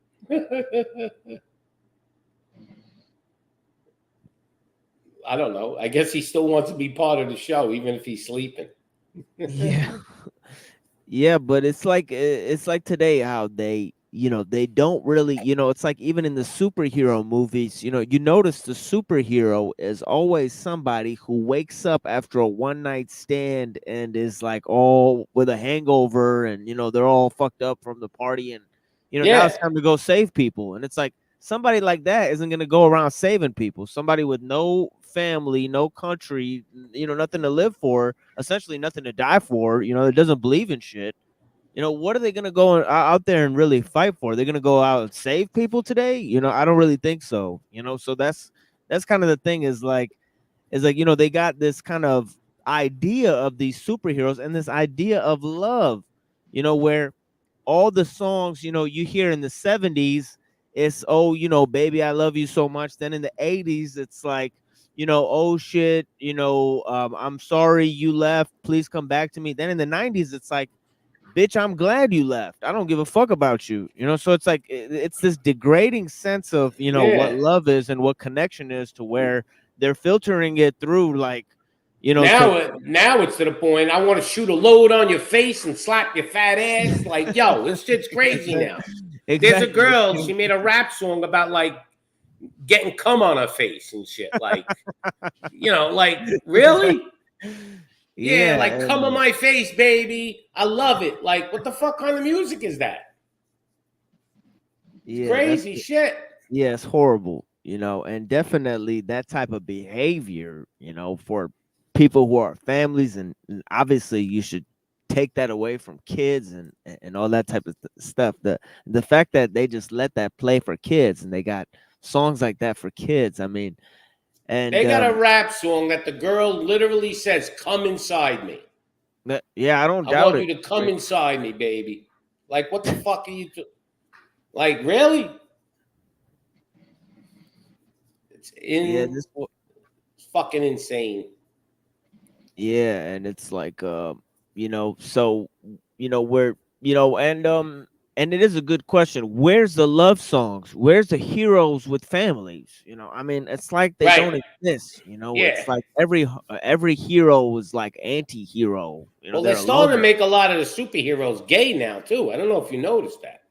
I don't know. I guess he still wants to be part of the show, even if he's sleeping. Yeah. Yeah, but it's like today how they don't really, it's like even in the superhero movies, you notice the superhero is always somebody who wakes up after a one night stand and is like all with a hangover, and they're all fucked up from the party, and now it's time to go save people, and it's like somebody like that isn't going to go around saving people. Somebody with no family, no country, nothing to live for, essentially nothing to die for, that doesn't believe in shit. What are they going to go out there and really fight for? They're going to go out and save people today? I don't really think so. So that's kind of the thing is like, they got this kind of idea of these superheroes and this idea of love, where all the songs, you hear in the 70s, it's, oh, baby, I love you so much. Then in the 80s, it's like, oh shit, I'm sorry you left. Please come back to me. Then in the 90s, it's like, bitch, I'm glad you left. I don't give a fuck about you. So it's like it's this degrading sense of what love is and what connection is, to where they're filtering it through like now it's to the point I want to shoot a load on your face and slap your fat ass. Like, yo, this shit's crazy now. There's a girl, she made a rap song about like getting cum on her face and shit. Like, like really? Yeah, like come on my face, baby. I love it. Like, what the fuck kind of music is that? It's crazy shit. Yeah, it's horrible, and definitely that type of behavior, for people who are families, and obviously you should take that away from kids and all that type of stuff. The fact that they just let that play for kids, and they got songs like that for kids. I mean, and they got a rap song that the girl literally says, "Come inside me." Yeah, I don't doubt it. I want you to come inside me, baby. Like, what the fuck are you like, really? It's fucking insane. Yeah, and it's like so we're and and it is a good question. Where's the love songs? Where's the heroes with families? You know, I mean, it's like they Right. don't exist. You know, Yeah. it's like every hero is like anti-hero. You know, Well, they're they're a starting to loner. make a lot of the superheroes gay now too. I don't know if you noticed that.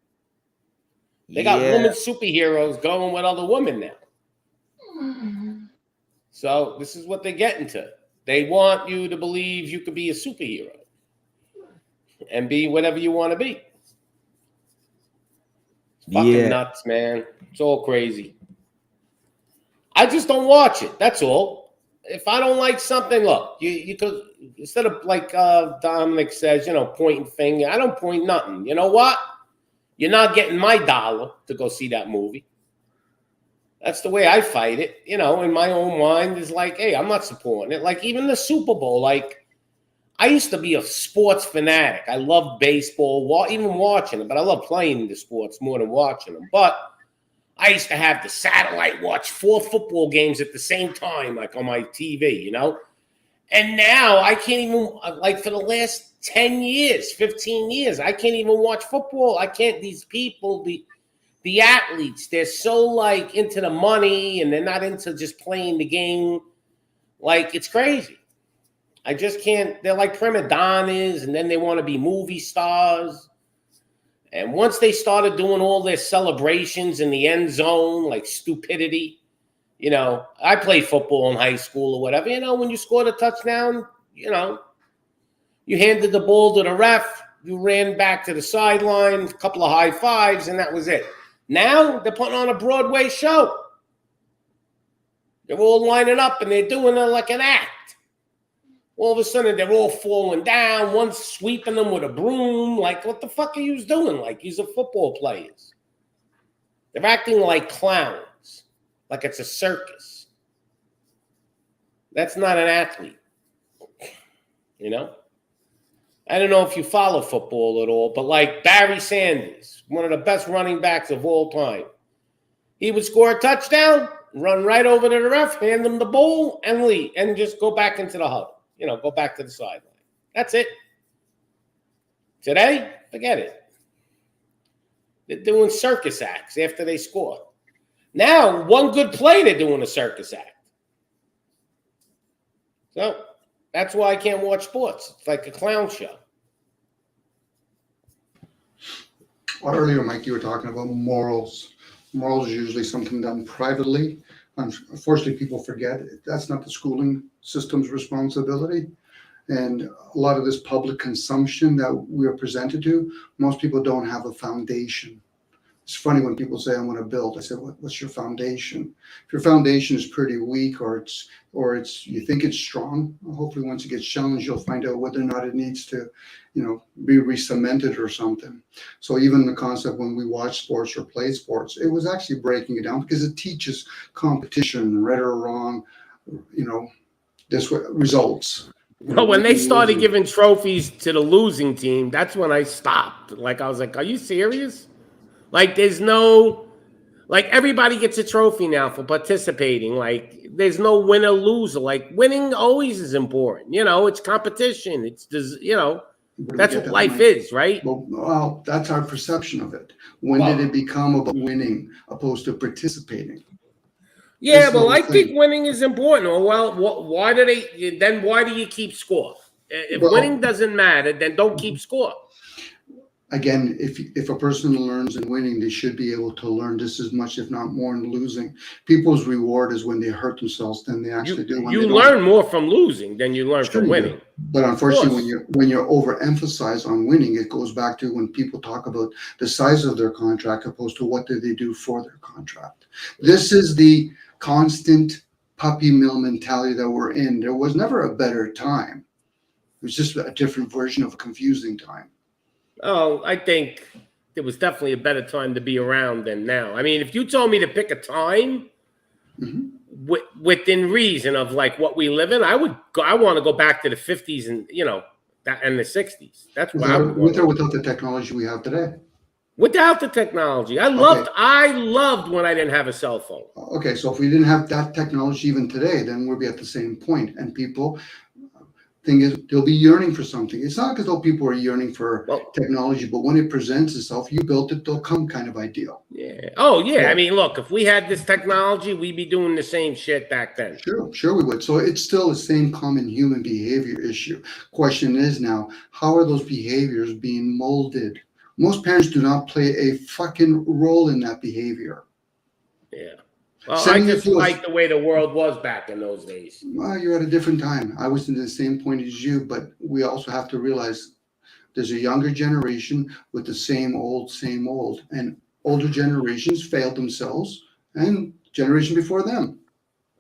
They got Yeah. woman superheroes going with other women now. So this is what they're getting to. They want you to believe you could be a superhero and be whatever you want to be. It's fucking Yeah. nuts, man. It's all crazy. I just don't watch it. That's all. If I don't like something, look, you could, instead of like Dominic says, you know, pointing finger, I don't point nothing. You know what? You're not getting my dollar to go see that movie. That's the way I fight it. You know, in my own mind is like, hey, I'm not supporting it. Like even the Super Bowl, like I used to be a sports fanatic. I love baseball, even watching it, but I love playing the sports more than watching them. But I used to have the satellite watch 4 football games at the same time, like on my TV, you know? And now I can't even, like for the last 10 years, 15 years, I can't even watch football. I can't, these people, the athletes, they're so like into the money and they're not into just playing the game. Like it's crazy. I just can't, they're like prima donnas and then they want to be movie stars. And once they started doing all their celebrations in the end zone, like stupidity, you know, I played football in high school or whatever. You know, when you scored a touchdown, you know, you handed the ball to the ref, you ran back to the sideline, a couple of high fives, and that was it. Now they're putting on a Broadway show. They're all lining up and they're doing it like an act. All of a sudden, they're all falling down. One's sweeping them with a broom. Like, what the fuck are you doing? Like, these are football players. They're acting like clowns, like it's a circus. That's not an athlete, you know? I don't know if you follow football at all, but like Barry Sanders, one of the best running backs of all time, he would score a touchdown, run right over to the ref, hand them the ball, and leave, and just go back into the huddle. You know, go back to the sideline. That's it. Today, forget it. They're doing circus acts after they score. Now, one good play, they're doing a circus act. So that's why I can't watch sports. It's like a clown show. Well, earlier, Mike, you were talking about morals. Morals is usually something done privately. Unfortunately, people forget that's not the schooling system's responsibility. And a lot of this public consumption that we are presented to, most people don't have a foundation. It's funny when people say, "I'm going to build." I said, "What's your foundation?" If your foundation is pretty weak, or it's you think it's strong, well, hopefully once it gets challenged, you'll find out whether or not it needs to, you know, be re-cemented or something. So even the concept when we watch sports or play sports, it was actually breaking it down because it teaches competition, right or wrong, you know, this results. Well, when they started giving trophies to the losing team, that's when I stopped. Like, I was like, are you serious? Like, there's no, like, everybody gets a trophy now for participating. Like, there's no winner loser. Like, winning always is important. You know, it's competition. It's, you know, that's what life is, right? Well, that's our perception of it. When did it become about winning opposed to participating? Yeah, well, I think winning is important. Or, well, why do you keep score? If winning doesn't matter, then don't keep score. Again, if a person learns in winning, they should be able to learn just as much, if not more, in losing. People's reward is when they hurt themselves than they actually do. When You learn more from losing than you learn from winning. But unfortunately, when you're overemphasized on winning, it goes back to when people talk about the size of their contract opposed to what do they do for their contract. This is the constant puppy mill mentality that we're in. There was never a better time. It was just a different version of a confusing time. Oh, I think there was definitely a better time to be around than now. I mean, if you told me to pick a time within reason of like what we live in, I want to go back to the 50s and, you know, and the 60s. That's what I would want. With or without the technology we have today? Without the technology. I loved when I didn't have a cell phone. Okay, so if we didn't have that technology even today, then we'd be at the same point. And people thing is they'll be yearning for something. It's not because though people are yearning for technology, but when it presents itself, you built it, they'll come kind of ideal. Yeah. Oh, yeah. I mean, look, if we had this technology, we'd be doing the same shit back then. Sure we would. So it's still the same common human behavior issue. Question is now, how are those behaviors being molded? Most parents do not play a fucking role in that behavior. Yeah. Well, I just like the way the world was back in those days. Well, you're at a different time. I was in the same point as you, but we also have to realize there's a younger generation with the same old, and older generations failed themselves and generation before them.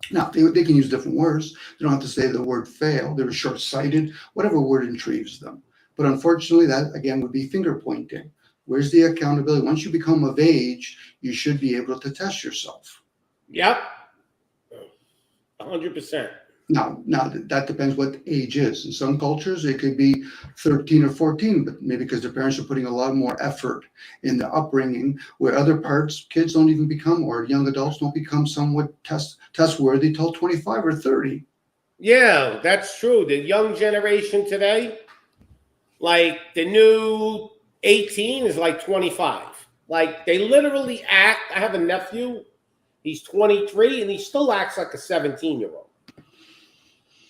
Now, they can use different words. They don't have to say the word fail. They were short-sighted, whatever word intrigues them. But unfortunately, that, again, would be finger pointing. Where's the accountability? Once you become of age, you should be able to test yourself. Yep. 100%. Now that depends what age is. In some cultures, it could be 13 or 14, but maybe because the parents are putting a lot more effort in the upbringing, where other parts, kids don't even become, or young adults don't become somewhat test worthy till 25 or 30. Yeah, that's true. The young generation today, like the new 18 is like 25. Like they literally act. I have a nephew. He's 23 and he still acts like a 17-year-old.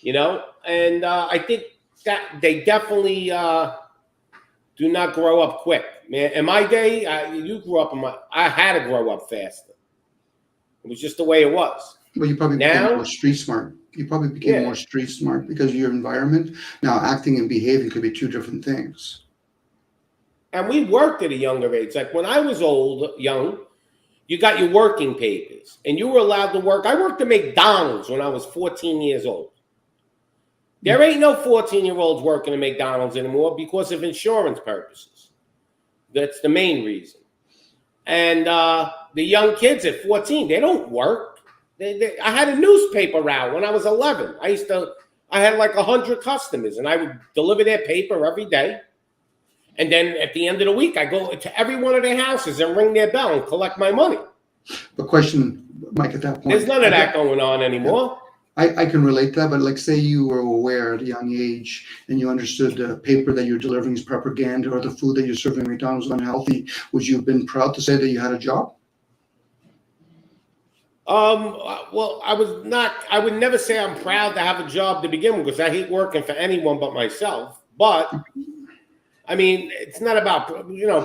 You know, and I think that they definitely do not grow up quick. Man, in my day, you grew up I had to grow up faster. It was just the way it was. Well, you probably became more street smart. You probably became more street smart because of your environment. Now, acting and behaving could be two different things. And we worked at a younger age. Like when I was young, you got your working papers and you were allowed to work. I worked at McDonald's when I was 14 years old. There ain't no 14-year-olds working at McDonald's anymore because of insurance purposes. That's the main reason. And the young kids at 14, they don't work. I had a newspaper route when I was 11. I had like 100 customers and I would deliver their paper every day. And then at the end of the week, I go to every one of their houses and ring their bell and collect my money. The question, Mike, at that point. There's none of that going on anymore. I can relate to that, but like say you were aware at a young age and you understood the paper that you're delivering is propaganda or the food that you're serving at McDonald's is unhealthy, would you have been proud to say that you had a job? Well, I would never say I'm proud to have a job to begin with because I hate working for anyone but myself. But I mean, it's not about,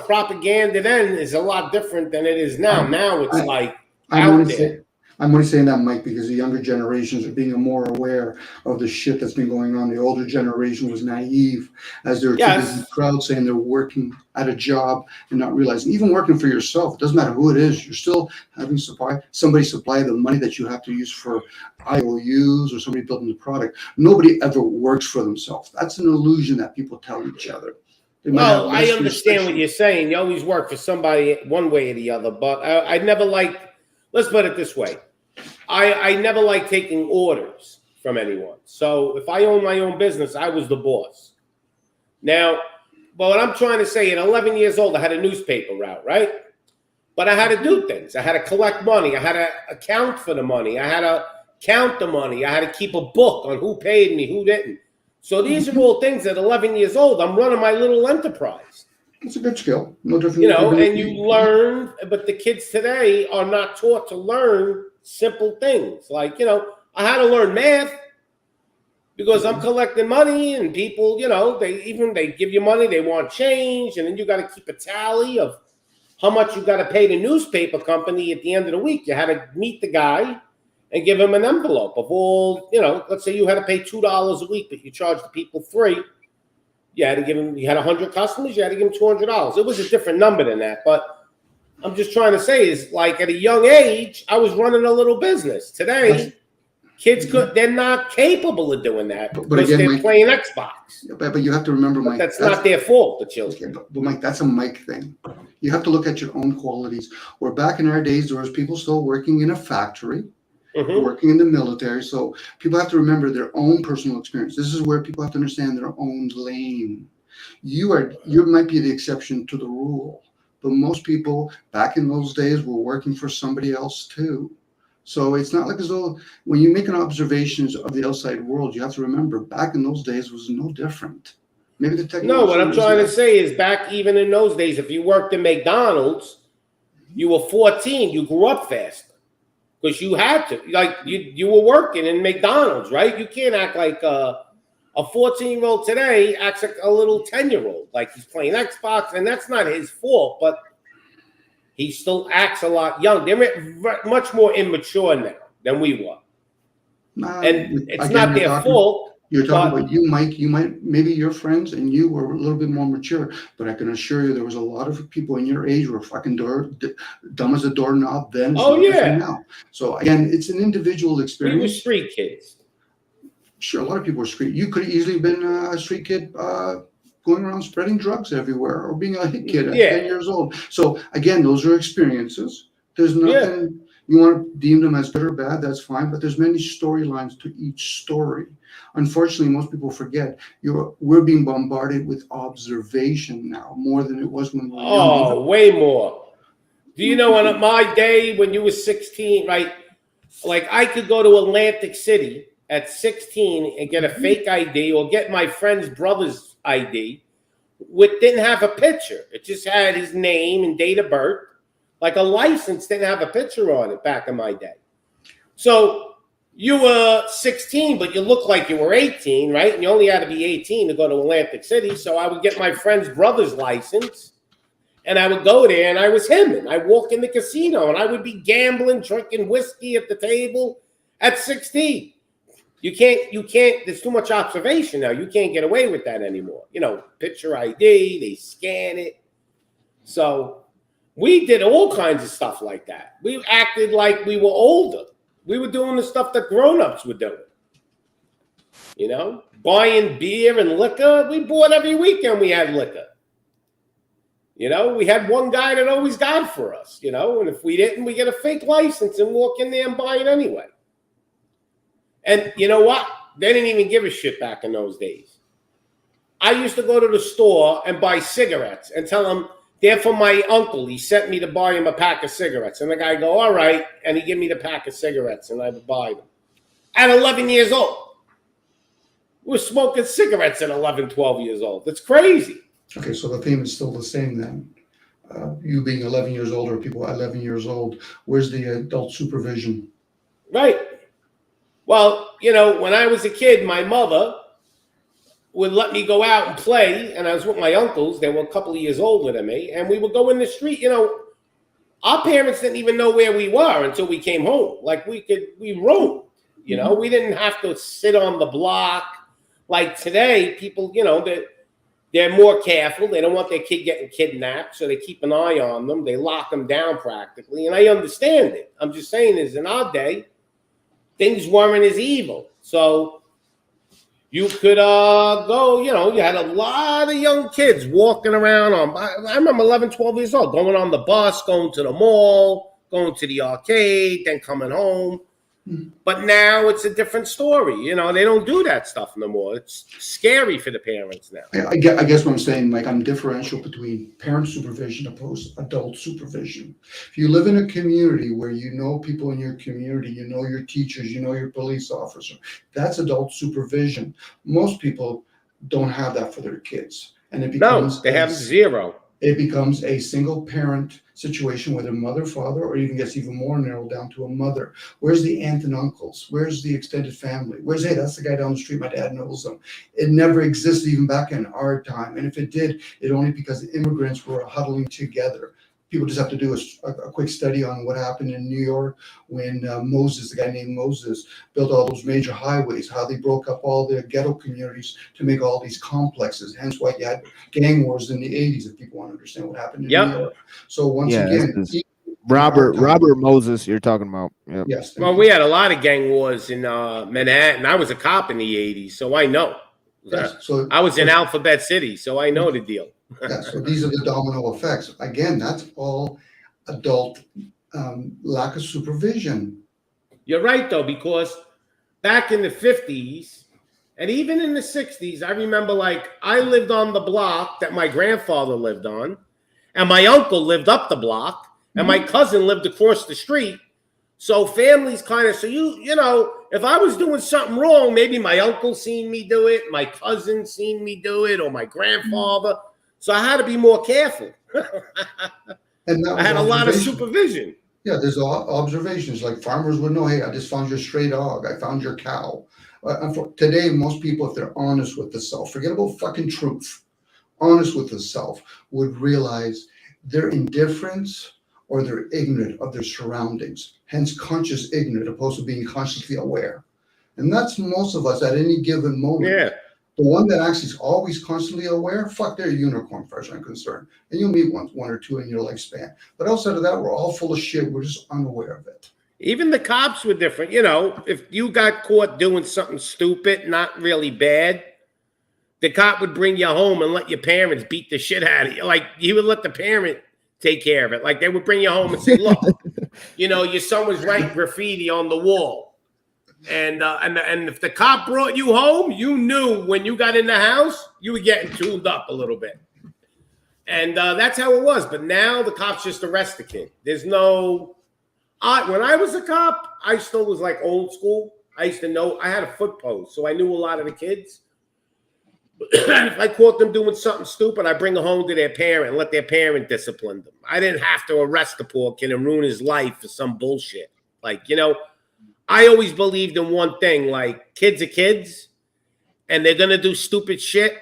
propaganda then is a lot different than it is now. Now it's out there. I'm only saying that, Mike, because the younger generations are being more aware of the shit that's been going on. The older generation was naive as they're too busy proud saying they're working at a job and not realizing, even working for yourself, it doesn't matter who it is, you're still having somebody supply the money that you have to use for IOUs or somebody building the product. Nobody ever works for themselves. That's an illusion that people tell each other. Well, I understand what you're saying. You always work for somebody one way or the other, but I never liked, let's put it this way. I never liked taking orders from anyone. So if I owned my own business, I was the boss. Now, but what I'm trying to say, at 11 years old, I had a newspaper route, right? But I had to do things. I had to collect money. I had to account for the money. I had to count the money. I had to keep a book on who paid me, who didn't. So these are all things at 11 years old. I'm running my little enterprise. It's a good skill. No different. And you learn, but the kids today are not taught to learn simple things. Like, I had to learn math because I'm collecting money and people, they give you money, they want change. And then you got to keep a tally of how much you got to pay the newspaper company at the end of the week. You had to meet the guy and give him an envelope of all, let's say you had to pay $2 a week, but you charged the people $3. You had to give him, you had 100 customers, you had to give him $200. It was a different number than that. But I'm just trying to say is like at a young age, I was running a little business. Today, kids they're not capable of doing that because they're playing Xbox. But you have to remember, Mike. That's not their fault, the children. But Mike, that's a Mike thing. You have to look at your own qualities. Where back in our days, there was people still working in a factory. Working in the military. So people have to remember their own personal experience. This is where people have to understand their own lane. You might be the exception to the rule, but most people back in those days were working for somebody else too. So it's not like as though when you make an observation of the outside world, you have to remember back in those days was no different. Maybe the technology. No, what I'm trying to say is back even in those days, if you worked in McDonald's, you were 14, you grew up faster because you had to. Like you were working in McDonald's, right? You can't act like a 14-year-old today acts like a little 10-year-old, like he's playing Xbox, and that's not his fault, but he still acts a lot young. They're much more immature now than we were. And it's again, not their fault. You're talking about you, Mike. You might, maybe your friends and you were a little bit more mature, but I can assure you there was a lot of people in your age who were fucking dumb as a doorknob then. Oh, yeah. Now. So again, it's an individual experience. We were street kids. Sure, a lot of people were street. You could have easily been a street kid going around spreading drugs everywhere or being a hit kid at 10 years old. So again, those are experiences. There's nothing, you want to deem them as good or bad, that's fine, but there's many storylines to each story. Unfortunately, most people forget we're being bombarded with observation now more than it was when we were young. Oh, way more. Do you know on my day when you were 16, right? Like I could go to Atlantic City at 16 and get a fake ID or get my friend's brother's ID, which didn't have a picture. It just had his name and date of birth. Like a license didn't have a picture on it back in my day. So you were 16, but you looked like you were 18, right? And you only had to be 18 to go to Atlantic City. So I would get my friend's brother's license and I would go there and I was him. And I'd walk in the casino and I would be gambling, drinking whiskey at the table at 16. You can't, there's too much observation now. You can't get away with that anymore. You know, picture ID, they scan it. So we did all kinds of stuff like that. We acted like we were older. We were doing the stuff that grown-ups were doing. You know, buying beer and liquor. We bought every weekend we had liquor. You know, we had one guy that always got it for us, you know, and if we didn't, we get a fake license and walk in there and buy it anyway. And you know what? They didn't even give a shit back in those days. I used to go to the store and buy cigarettes and tell them, they're for my uncle. He sent me to buy him a pack of cigarettes. And the guy go, all right. And he give me the pack of cigarettes and I would buy them. At 11 years old. We're smoking cigarettes at 11, 12 years old. That's crazy. Okay, so the theme is still the same then. You being 11 years old or people 11 years old, where's the adult supervision? Right. Well, you know, when I was a kid, my mother would let me go out and play, and I was with my uncles. They were a couple of years older than me, and we would go in the street. You know, our parents didn't even know where we were until we came home. Like we roamed. You know, we didn't have to sit on the block. Like today, people, you know, they're more careful. They don't want their kid getting kidnapped, so they keep an eye on them. They lock them down practically, and I understand it. I'm just saying is in our day, things weren't as evil. So you could go, you know, you had a lot of young kids walking around I remember 11, 12 years old, going on the bus, going to the mall, going to the arcade, then coming home. But now it's a different story. You know, they don't do that stuff no more. It's scary for the parents now. I guess what I'm saying, Mike, I'm differential between parent supervision opposed to adult supervision. If you live in a community where you know people in your community, you know your teachers, you know your police officer, that's adult supervision. Most people don't have that for their kids. And it becomes they have zero. It becomes a single parent situation with a mother, father, or even gets even more narrowed down to a mother. Where's the aunt and uncles? Where's the extended family? Where's, hey, that's the guy down the street, my dad knows them. It never existed even back in our time. And if it did, it only because the immigrants were huddling together. People just have to do a quick study on what happened in New York when Moses, the guy named Moses, built all those major highways, how they broke up all the ghetto communities to make all these complexes. Hence why you had gang wars in the 80s, if people want to understand what happened in New York. So once again, Robert Moses you're talking about. Yep. Yes. Well, we had a lot of gang wars in Manhattan. I was a cop in the 80s, so I know. Yes, so I was in Alphabet City, so I know the deal. Yeah, so these are the domino effects. Again, that's all adult lack of supervision. You're right, though, because back in the 50s and even in the 60s, I remember, like, I lived on the block that my grandfather lived on, and my uncle lived up the block, and my cousin lived across the street. So families kind of, so you know, if I was doing something wrong, maybe my uncle seen me do it, my cousin seen me do it, or my grandfather. So I had to be more careful. And that I was had a lot of observation. supervision. Yeah, there's observations. Like farmers would know, hey, I just found your stray dog. I found your cow. Today, most people, if they're honest with the self, forget about fucking truth, honest with the self, would realize their indifference or they're ignorant of their surroundings, hence conscious ignorant opposed to being consciously aware. And that's most of us at any given moment. Yeah. The one that actually is always constantly aware, fuck, they're a unicorn, as far as I'm concerned. And you'll meet one or two in your lifespan. But outside of that, we're all full of shit. We're just unaware of it. Even the cops were different. You know, if you got caught doing something stupid, not really bad, the cop would bring you home and let your parents beat the shit out of you. Like, he would let the parent take care of it. Like, they would bring you home and say, look, you know, your son was writing graffiti on the wall. And if the cop brought you home, you knew when you got in the house, you were getting tuned up a little bit. And that's how it was. But now the cops just arrest the kid. There's no... when I was a cop, I still was like old school. I used to know, I had a foot post, so I knew a lot of the kids. And if I caught them doing something stupid, I bring them home to their parent and let their parent discipline them. I didn't have to arrest the poor kid and ruin his life for some bullshit. Like, you know, I always believed in one thing, like, kids are kids, and they're going to do stupid shit.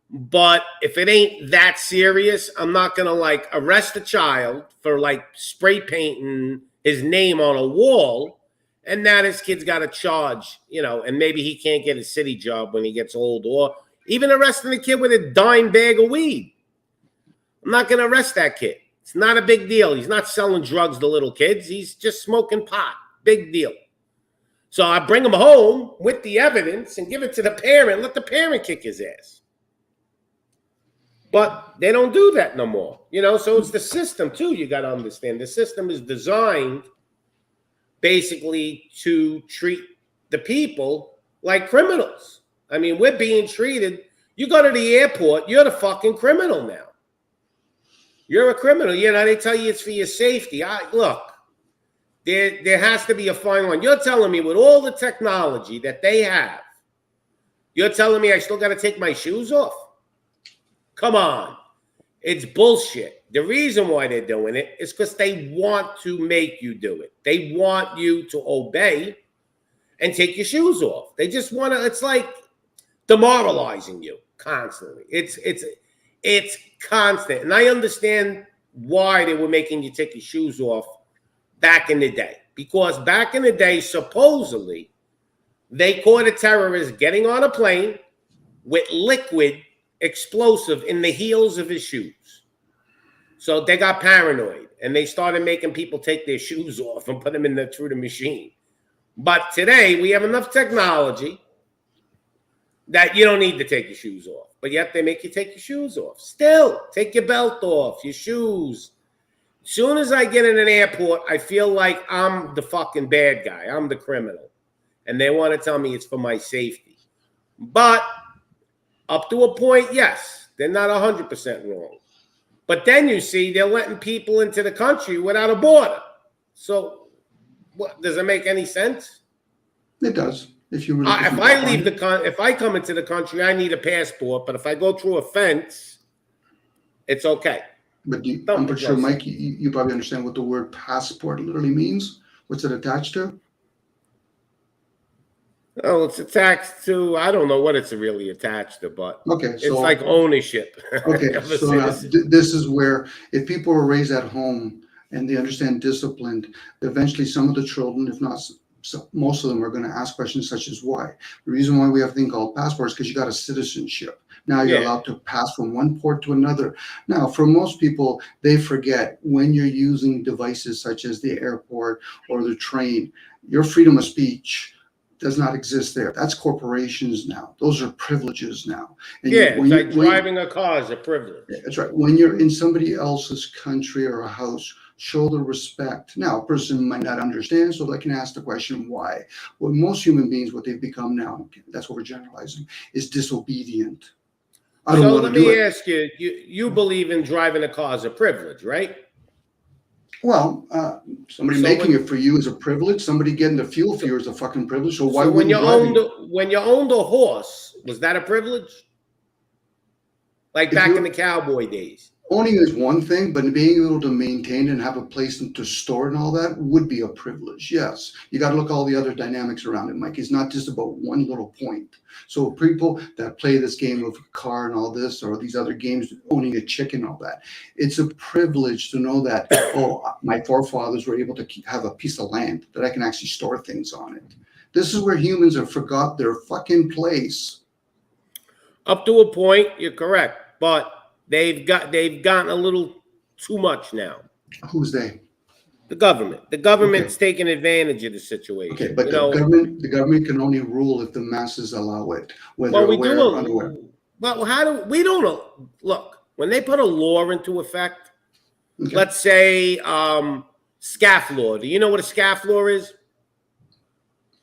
But if it ain't that serious, I'm not going to, like, arrest a child for, like, spray painting his name on a wall, and now this kid's got a charge, you know, and maybe he can't get a city job when he gets old, or even arresting a kid with a dime bag of weed. I'm not going to arrest that kid. It's not a big deal. He's not selling drugs to little kids. He's just smoking pot. Big deal. So I bring him home with the evidence and give it to the parent. Let the parent kick his ass. But they don't do that no more. You know, so it's the system, too, you got to understand. The system is designed basically to treat the people like criminals. I mean, we're being treated. You go to the airport, you're the fucking criminal now. You're a criminal. You know, they tell you it's for your safety. Look, there has to be a fine line. You're telling me with all the technology that they have, you're telling me I still got to take my shoes off? Come on. It's bullshit. The reason why they're doing it is because they want to make you do it. They want you to obey and take your shoes off. They just want to, it's like demoralizing you constantly. It's constant. And I understand why they were making you take your shoes off back in the day. Because back in the day, supposedly, they caught a terrorist getting on a plane with liquid explosive in the heels of his shoes. So they got paranoid and they started making people take their shoes off and put them through the machine. But today we have enough technology that you don't need to take your shoes off. But yet they make you take your shoes off. Still, take your belt off, your shoes. As soon as I get in an airport, I feel like I'm the fucking bad guy. I'm the criminal. And they want to tell me it's for my safety. But up to a point, yes, they're not 100% wrong. But then you see they're letting people into the country without a border. So what, does it make any sense? It does. If you really if I come into the country, I need a passport. But if I go through a fence, it's okay. But I'm pretty sure, Mike, you probably understand what the word passport literally means. What's it attached to? Oh, it's attached to, I don't know what it's really attached to, but okay, it's like ownership. Okay, so now, this is where if people are raised at home and they understand discipline, eventually some of the children, if not most of them, are going to ask questions such as why. The reason why we have a thing called passports is because you got a citizenship. Now you're allowed to pass from one port to another. Now, for most people, they forget when you're using devices such as the airport or the train, your freedom of speech does not exist there. That's corporations now. Those are privileges now. And it's like driving a car is a privilege. That's right. When you're in somebody else's country or a house, show the respect. Now, a person might not understand, so they can ask the question, why? Well, most human beings, what they've become now, that's what we're generalizing, is disobedient. So let me ask you, you believe in driving a car as a privilege, right? Well, somebody So making when- it for you is a privilege. Somebody getting the fuel for you is a fucking privilege. So why So wouldn't when you owned a horse, was that a privilege? Like back in the cowboy days. Owning is one thing, but being able to maintain and have a place to store and all that would be a privilege. Yes, you got to look at all the other dynamics around it, Mike. It's not just about one little point. So people that play this game of car and all this, or these other games, owning a chicken, all that, it's a privilege to know that, oh, my forefathers were able to have a piece of land that I can actually store things on it. This is where humans have forgot their fucking place. Up to a point, you're correct, but they've gotten a little too much now. Who's they? The government. The government's taking advantage of the situation. Okay, but you the know, government can only rule if the masses allow it, whether well, we aware do. or unaware. Well, how do we don't know? Look, when they put a law into effect, let's say SCAF law. Do you know what a SCAF law is?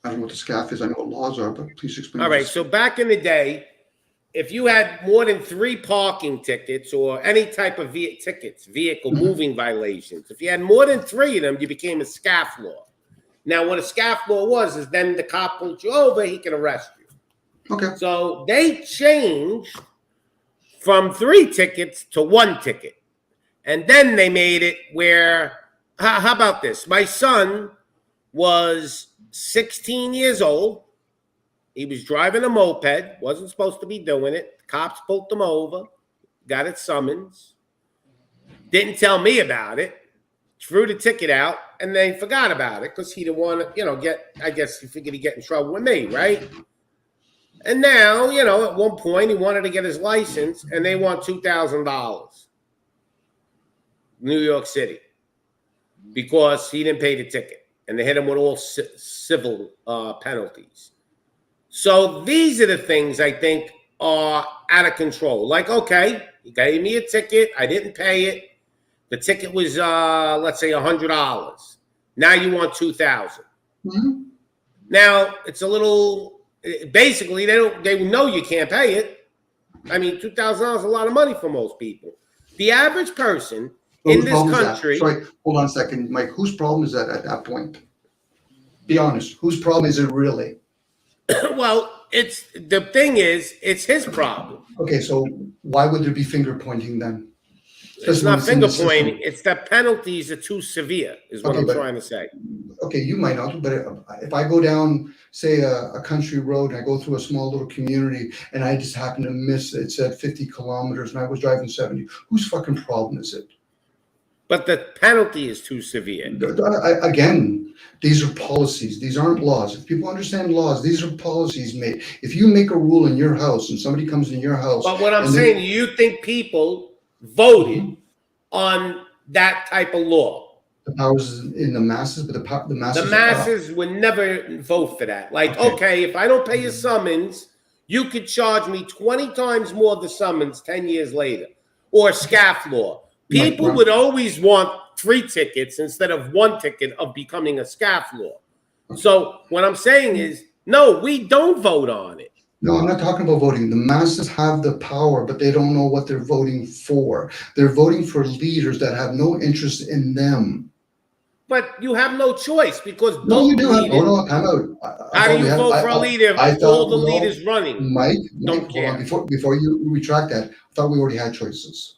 I don't know what the SCAF is. I know what laws are, but please explain. All right. So back in the day, if you had more than 3 parking tickets or any type of vehicle moving violations, if you had more than 3 of them, you became a SCAF law. Now, what a SCAF law was is then the cop pulls you over, he can arrest you. Okay. So they changed from 3 tickets to 1 ticket. And then they made it where, how about this? My son was 16 years old. He was driving a moped, wasn't supposed to be doing it. Cops pulled him over, got it summons, didn't tell me about it, threw the ticket out, and they forgot about it because he didn't want to, I guess he figured he'd get in trouble with me, right? And now, at one point he wanted to get his license and they want $2,000. New York City, because he didn't pay the ticket. And they hit him with all civil penalties. So these are the things I think are out of control. Like, okay, you gave me a ticket. I didn't pay it. The ticket was, let's say, $100. Now you want $2,000. Now it's a little. Basically, they know you can't pay it. I mean, $2,000 is a lot of money for most people. The average person in this country. Sorry, hold on a second, Mike. Whose problem is that at that point? Be honest. Whose problem is it really? Well, it's his problem. Okay, so why would there be finger pointing then? It's not finger pointing. It's that penalties are too severe, is what I'm trying to say. Okay, you might not, but if I go down, say, a country road and I go through a small little community and I just happen to miss, it said 50 kilometers and I was driving 70, whose fucking problem is it? But the penalty is too severe. Again, these are policies. These aren't laws. If people understand laws, these are policies made. If you make a rule in your house and somebody comes in your house. But what I'm saying, you think people voted on that type of law? The powers in the masses, but the masses. The masses would never vote for that. Like, okay, if I don't pay a summons, you could charge me 20 times more of the summons 10 years later. Or SCAF law. People would always want 3 tickets instead of 1 ticket of becoming a SCAF law. So what I'm saying is, no, we don't vote on it. No, I'm not talking about voting. The masses have the power, but they don't know what they're voting for. They're voting for leaders that have no interest in them. But you have no choice because no, you do have. Oh no, time out. How do you vote for a leader if all the leaders running? Mike, don't care. Hold on, before you retract that, I thought we already had choices.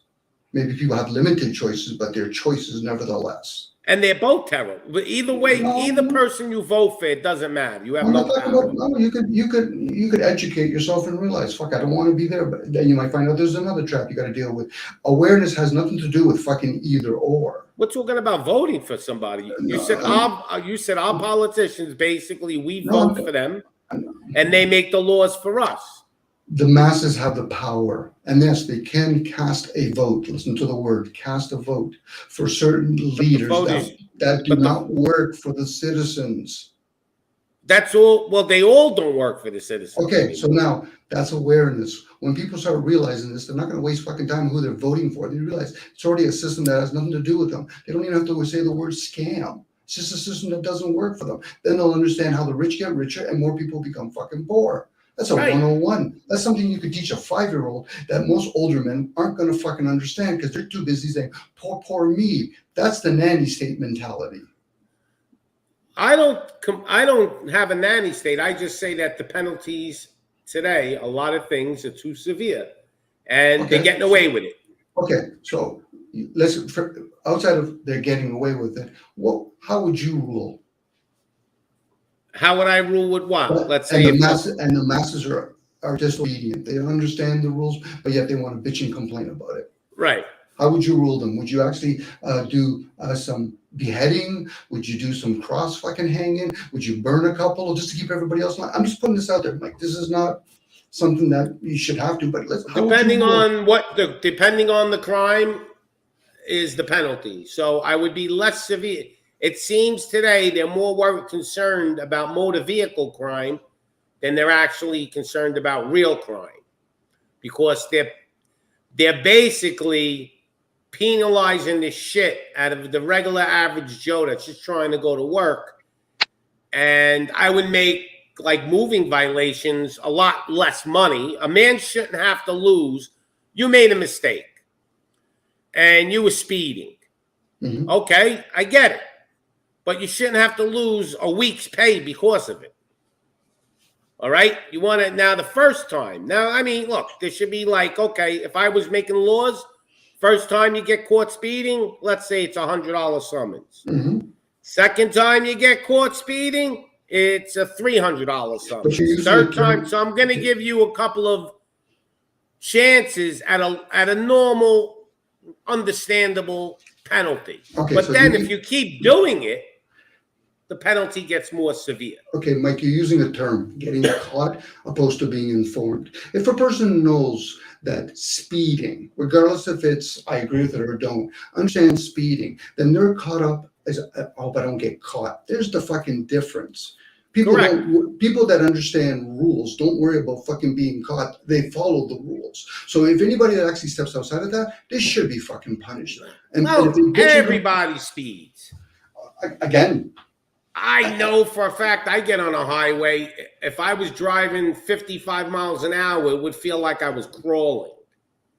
Maybe people have limited choices, but they're choices nevertheless. And they're both terrible. But either way, either person you vote for, it doesn't matter. You have no power. You could educate yourself and realize, fuck, I don't want to be there. But then you might find out there's another trap you got to deal with. Awareness has nothing to do with fucking either or. We're talking about voting for somebody. You said our politicians basically we vote for them, and they make the laws for us. The masses have the power, and yes, they can cast a vote. Listen to the word, cast a vote for certain leaders that do not work for the citizens. That's all. Well, they all don't work for the citizens. Okay, so now that's awareness. When people start realizing this, they're not going to waste fucking time on who they're voting for. They realize it's already a system that has nothing to do with them. They don't even have to say the word scam. It's just a system that doesn't work for them. Then they'll understand how the rich get richer and more people become fucking poor. That's a Right. 101. That's something you could teach a 5-year-old that most older men aren't going to fucking understand because they're too busy saying, poor me. That's the nanny state mentality. I don't have a nanny state. I just say that the penalties today, a lot of things are too severe, and they're getting away with it. Okay, so let's outside of they're getting away with it. How would you rule? How would I rule with what? Let's say And the masses are disobedient. They don't understand the rules, but yet they want to bitch and complain about it. Right. How would you rule them? Would you actually do some beheading? Would you do some cross fucking hanging? Would you burn a couple just to keep everybody else alive? I'm just putting this out there, Mike. This is not something that you should have to, but depending on the crime is the penalty. So I would be less severe. It seems today they're more concerned about motor vehicle crime than they're actually concerned about real crime, because they're basically penalizing the shit out of the regular average Joe that's just trying to go to work. And I would make like moving violations a lot less money. A man shouldn't have to lose. You made a mistake and you were speeding. Mm-hmm. Okay, I get it. But you shouldn't have to lose a week's pay because of it. All right? You want it now the first time. Now, I mean, look, there should be like, okay, if I was making laws, first time you get caught speeding, let's say it's $100 summons. Mm-hmm. Second time you get caught speeding, it's a $300 summons. Third time, so I'm going to give you a couple of chances at a normal, understandable penalty. Okay, but so then if you keep doing it, the penalty gets more severe. Okay, Mike, you're using a term, getting caught opposed to being informed. If a person knows that speeding, regardless if it's, I agree with it or don't, understand speeding, then they're caught up as, oh, but I don't get caught. There's the fucking difference. People that understand rules don't worry about fucking being caught. They follow the rules. So if anybody that actually steps outside of that, they should be fucking punished. And Everybody speeds. Again, I know for a fact I get on a highway. If I was driving 55 miles an hour, it would feel like I was crawling.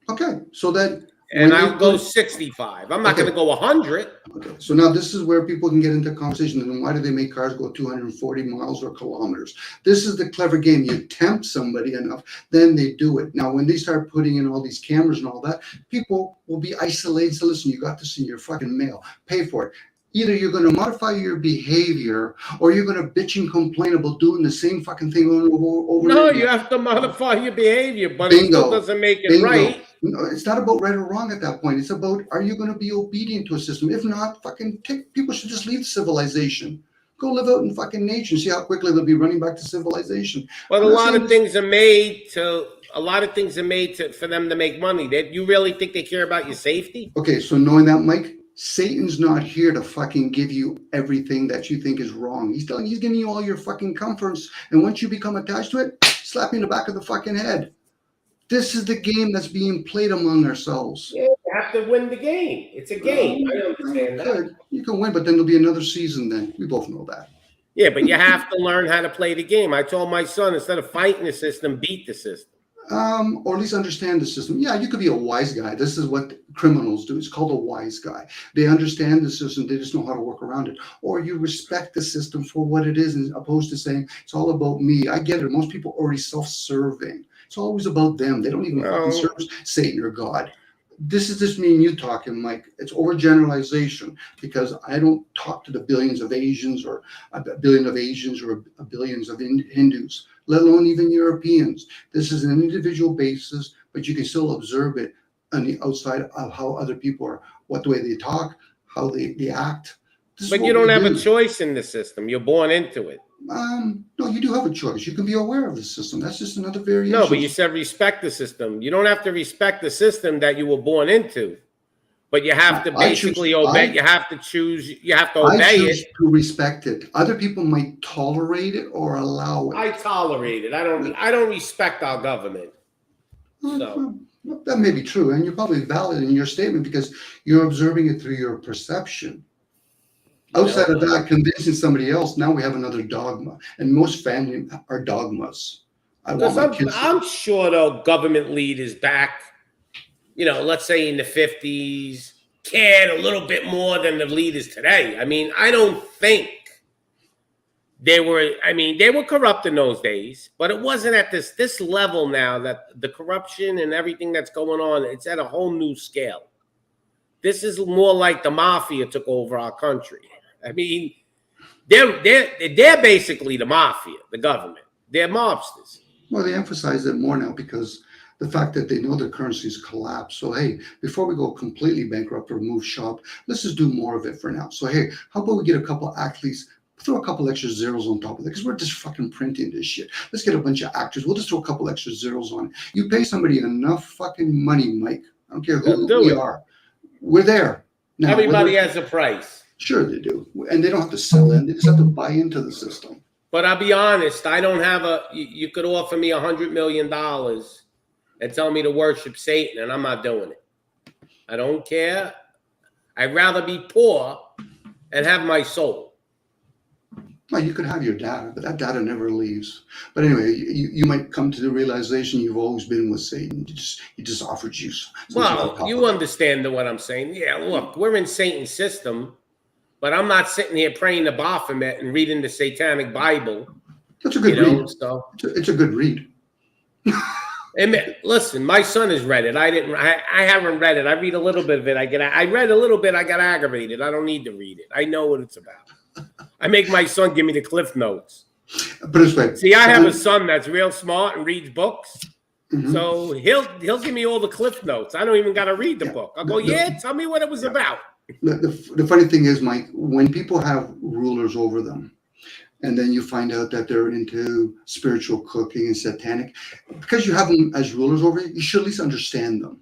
Okay, so then... And I'll go 65. I'm not going to go 100. Okay, so now this is where people can get into conversation. And then why do they make cars go 240 miles or kilometers? This is the clever game. You tempt somebody enough, then they do it. Now, when they start putting in all these cameras and all that, people will be isolated. So listen, you got this in your fucking mail. Pay for it. Either you're going to modify your behavior or you're going to bitch and complain about doing the same fucking thing over No, again. you have to modify your behavior, but it still doesn't make it right. No, it's not about right or wrong at that point. It's about, are you going to be obedient to a system? If not, fucking people should just leave civilization. Go live out in fucking nature and see how quickly they'll be running back to civilization. But a lot of things are made for them to make money. You really think they care about your safety? Okay, so knowing that, Mike, Satan's not here to fucking give you everything that you think is wrong. He's giving you all your fucking comforts. And once you become attached to it, slap you in the back of the fucking head. This is the game that's being played among ourselves. Yeah, you have to win the game. It's a game. I understand that. You can win, but then there'll be another season then. We both know that. Yeah, but you have to learn how to play the game. I told my son, instead of fighting the system, beat the system. Or at least understand the system. Yeah, you could be a wise guy. This is what criminals do. It's called a wise guy. They understand the system. They just know how to work around it. Or you respect the system for what it is, as opposed to saying, it's all about me. I get it. Most people are already self-serving. It's always about them. They don't even fucking serve Satan or God. This is just me and you talking, Mike. It's overgeneralization because I don't talk to the billions of Asians or a billion of Asians or a billions of Hindus, let alone even Europeans. This is an individual basis, but you can still observe it on the outside of how other people are, what the way they talk, how they act. But you don't have a choice in the system. You're born into it. No, you do have a choice. You can be aware of the system. That's just another variation. No, but you said respect the system. You don't have to respect the system that you were born into, but you have to basically obey. You have to choose. You have to obey I choose it. to respect it. Other people might tolerate it or allow it. I tolerate it. I don't respect our government. So that may be true, and you're probably valid in your statement because you're observing it through your perception. Outside of that, convincing somebody else, now we have another dogma. And most families are dogmas. I want my kids. I'm sure though government leaders back, let's say in the 50s, cared a little bit more than the leaders today. I mean, I don't think they were corrupt in those days, but it wasn't at this level now that the corruption and everything that's going on, it's at a whole new scale. This is more like the mafia took over our country. I mean, they're basically the mafia, the government. They're mobsters. Well, they emphasize it more now because the fact that they know their currencies collapse. So, hey, before we go completely bankrupt or move shop, let's just do more of it for now. So, hey, how about we get a couple athletes, throw a couple extra zeros on top of it because we're just fucking printing this shit. Let's get a bunch of actors. We'll just throw a couple extra zeros on it. You pay somebody enough fucking money, Mike. I don't care who we are. We're there. Now, everybody has a price. Sure they do. And they don't have to sell in. They just have to buy into the system. But I'll be honest, I don't have you could offer me $100 million and tell me to worship Satan, and I'm not doing it. I don't care. I'd rather be poor and have my soul. Well, you could have your data, but that data never leaves. But anyway, you might come to the realization you've always been with Satan. He just offered you. Well, you understand what I'm saying. Yeah, look, we're in Satan's system, but I'm not sitting here praying to Baphomet and reading the Satanic Bible. That's a good read. So. It's a good read. And listen, my son has read it. I haven't read it. I read a little bit of it. I read a little bit. I got aggravated. I don't need to read it. I know what it's about. I make my son give me the Cliff Notes. But it's like, see, I have a son that's real smart and reads books. Mm-hmm. So he'll give me all the Cliff Notes. I don't even got to read the book. I'll go, tell me what it was about. The funny thing is, Mike, when people have rulers over them, and then you find out that they're into spiritual cooking and satanic, because you have them as rulers over you, you should at least understand them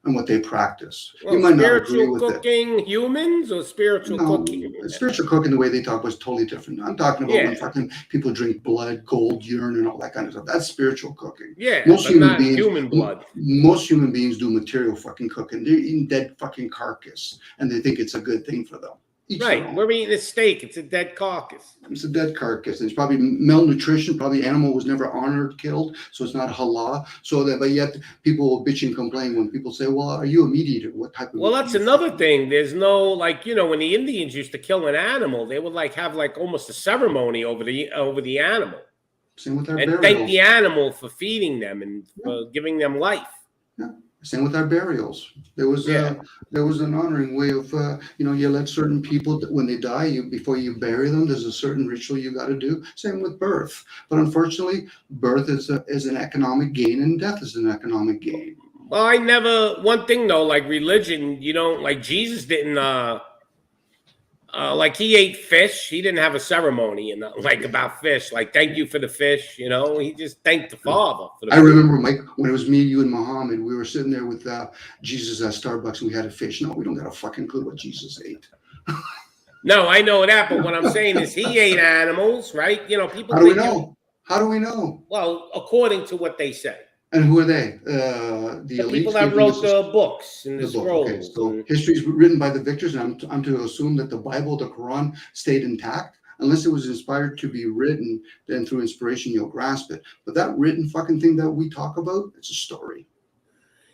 and what they practice. Well, you might not agree with cooking it. Humans or spiritual cooking? Spiritual cooking, the way they talk was totally different. I'm talking about when fucking people drink blood, gold, urine, and all that kind of stuff. That's spiritual cooking. Yeah, most human beings, human blood. Most human beings do material fucking cooking. They're eating dead fucking carcass, and they think it's a good thing for them. Right, we're eating a steak. It's a dead carcass. It's a dead carcass. It's probably malnutrition. Probably animal was never honored, killed, so it's not halal. So that, but yet people will bitch and complain when people say, "Well, are you a meat eater? What type of?" Well, that's another thing. There's no when the Indians used to kill an animal, they would have almost a ceremony over the animal. Same with our and burials. Thank the animal for feeding them and for giving them life. Yeah. Same with our burials. There was an honoring way of you let certain people when they die, before you bury them, there's a certain ritual you got to do. Same with birth, but unfortunately, birth is an economic gain, and death is an economic gain. Well, one thing though, like religion, Jesus didn't. He ate fish. He didn't have a ceremony and about fish. Thank you for the fish. He just thanked the Father for the I remember, Mike, when it was me, you, and Muhammad, we were sitting there with Jesus at Starbucks, and we had a fish. No, we don't got a fucking clue what Jesus ate. No, I know that, but what I'm saying is he ate animals, right? People. How do we know? How do we know? Well, according to what they say. And who are they? The people that wrote the books and the scrolls. Okay. So history is written by the victors, and I'm to assume that the Bible, the Quran, stayed intact. Unless it was inspired to be written, then through inspiration you'll grasp it. But that written fucking thing that we talk about, it's a story.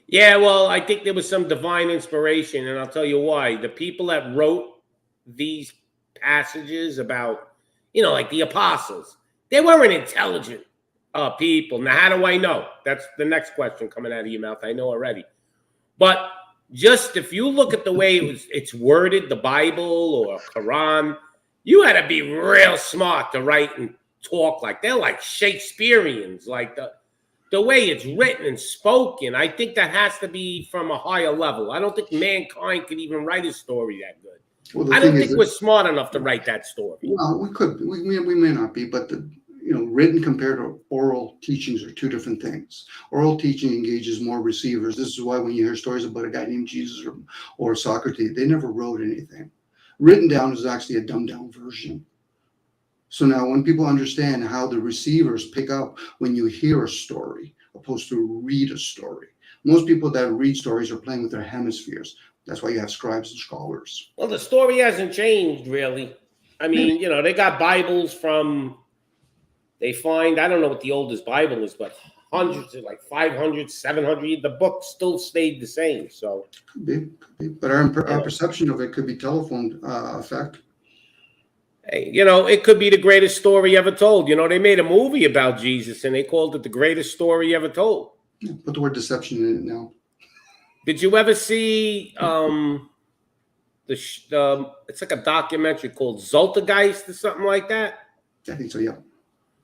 Yeah, well, I think there was some divine inspiration, and I'll tell you why. The people that wrote these passages about, the apostles, they weren't intelligent people. Now, how do I know? That's the next question coming out of your mouth. I know already. But just if you look at the way it's worded, the Bible or Quran, you had to be real smart to write and talk they're like Shakespeareans, the way it's written and spoken. I think that has to be from a higher level. I don't think mankind could even write a story that good. Well, I don't think we're smart enough to write that story. Well, we could. We may not be, but written compared to oral teachings are two different things. Oral teaching engages more receivers. This is why when you hear stories about a guy named Jesus or Socrates, they never wrote anything. Written down is actually a dumbed down version. So now when people understand how the receivers pick up when you hear a story opposed to read a story, most people that read stories are playing with their hemispheres. That's why you have scribes and scholars. Well, the story hasn't changed really. I mean, they got Bibles from They find, I don't know what the oldest Bible is, but hundreds, like 500, 700, the book still stayed the same. So, But our perception of it could be telephone effect. hey, you know, it could be the greatest story ever told. You know, they made a movie about Jesus and they called it the greatest story ever told. Yeah, put the word deception in it now. Did you ever see it's like a documentary called Zoltergeist or something like that? I think so, yeah.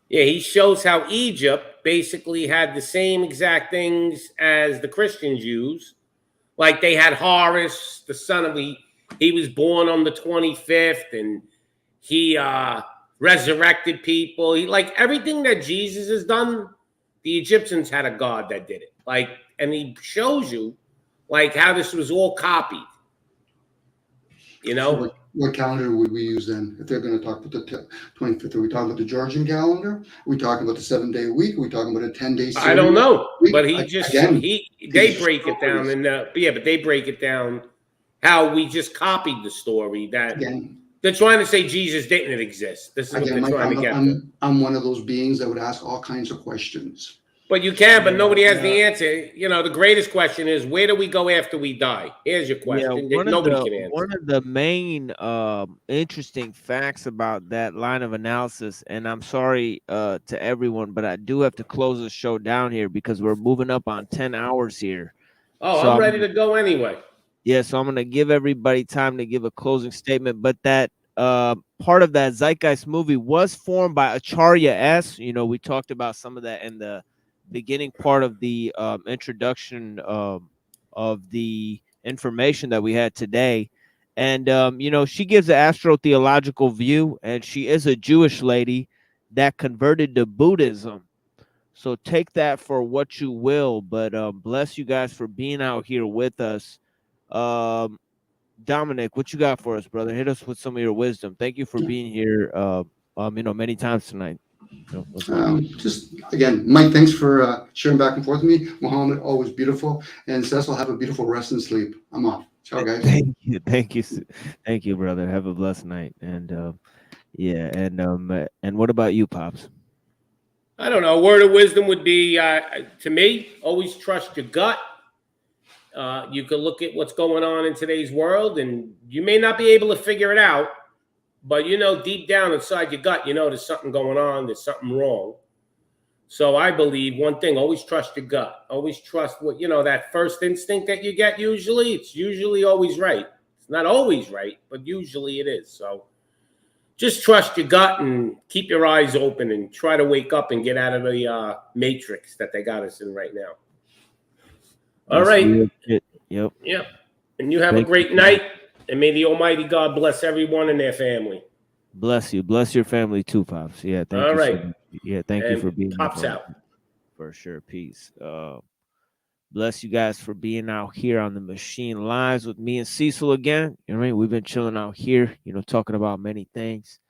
Yeah, he shows how Egypt basically had the same exact things as the Christian Jews. Like they had Horus, the son of he was born on the 25th, and he resurrected people. He, like everything that Jesus has done, the Egyptians had a god that did it. Like, and he shows you like how this was all copied. You know? So what calendar would we use then? If they're going to talk about the 25th, are we talking about the Georgian calendar? Are we talking about the 7-day week? Are we talking about a 10-day series? I don't know, but he they just break it down, and but they break it down how we just copied the story that they're trying to say Jesus didn't exist. This is what they're Mike, trying to get to. I'm one of those beings that would ask all kinds of questions. But you can, but nobody has the answer. You know, the greatest question is, where do we go after we die? Here's your question that nobody can answer. One of the main interesting facts about that line of analysis, and I'm sorry to everyone, but I do have to close the show down here because we're moving up on 10 hours here. Oh, So I'm ready to go anyway. Yeah, so I'm going to give everybody time to give a closing statement, but that part of that Zeitgeist movie was formed by Acharya S. You know, we talked about some of that in the beginning part of the introduction of the information that we had today. And, you know, she gives an astro-theological view, and she is a Jewish lady that converted to Buddhism. So take that for what you will, but bless you guys for being out here with us. Dominic, what you got for us, brother? Hit us with some of your wisdom. Thank you for being here, you know, many times tonight. Just again, Mike, thanks for sharing back and forth with me. Muhammad, always beautiful. And Cecil, have a beautiful rest and sleep. I'm off. Ciao, guys. Thank you, brother. Have a blessed night. And yeah, and what about you, Pops? I don't know. A word of wisdom would be to me, always trust your gut. You can look at what's going on in today's world, and you may not be able to figure it out. But, you know, deep down inside your gut, you know there's something going on. There's something wrong. So I believe one thing, always trust your gut. Always trust what, you know, that first instinct that you get usually. It's usually always right. It's not always right, but usually it is. So just trust your gut and keep your eyes open and try to wake up and get out of the matrix that they got us in right now. All right. Yep. Yep. And you have a great night. And may the Almighty God bless everyone and their family. Bless you. Bless your family too, Pops. Yeah. Thank you. All right. Thank you for being Pops out. For sure. Peace. Bless you guys for being out here on the Machine Lives with me and Cecil again. You know what I mean? We've been chilling out here, you know, talking about many things.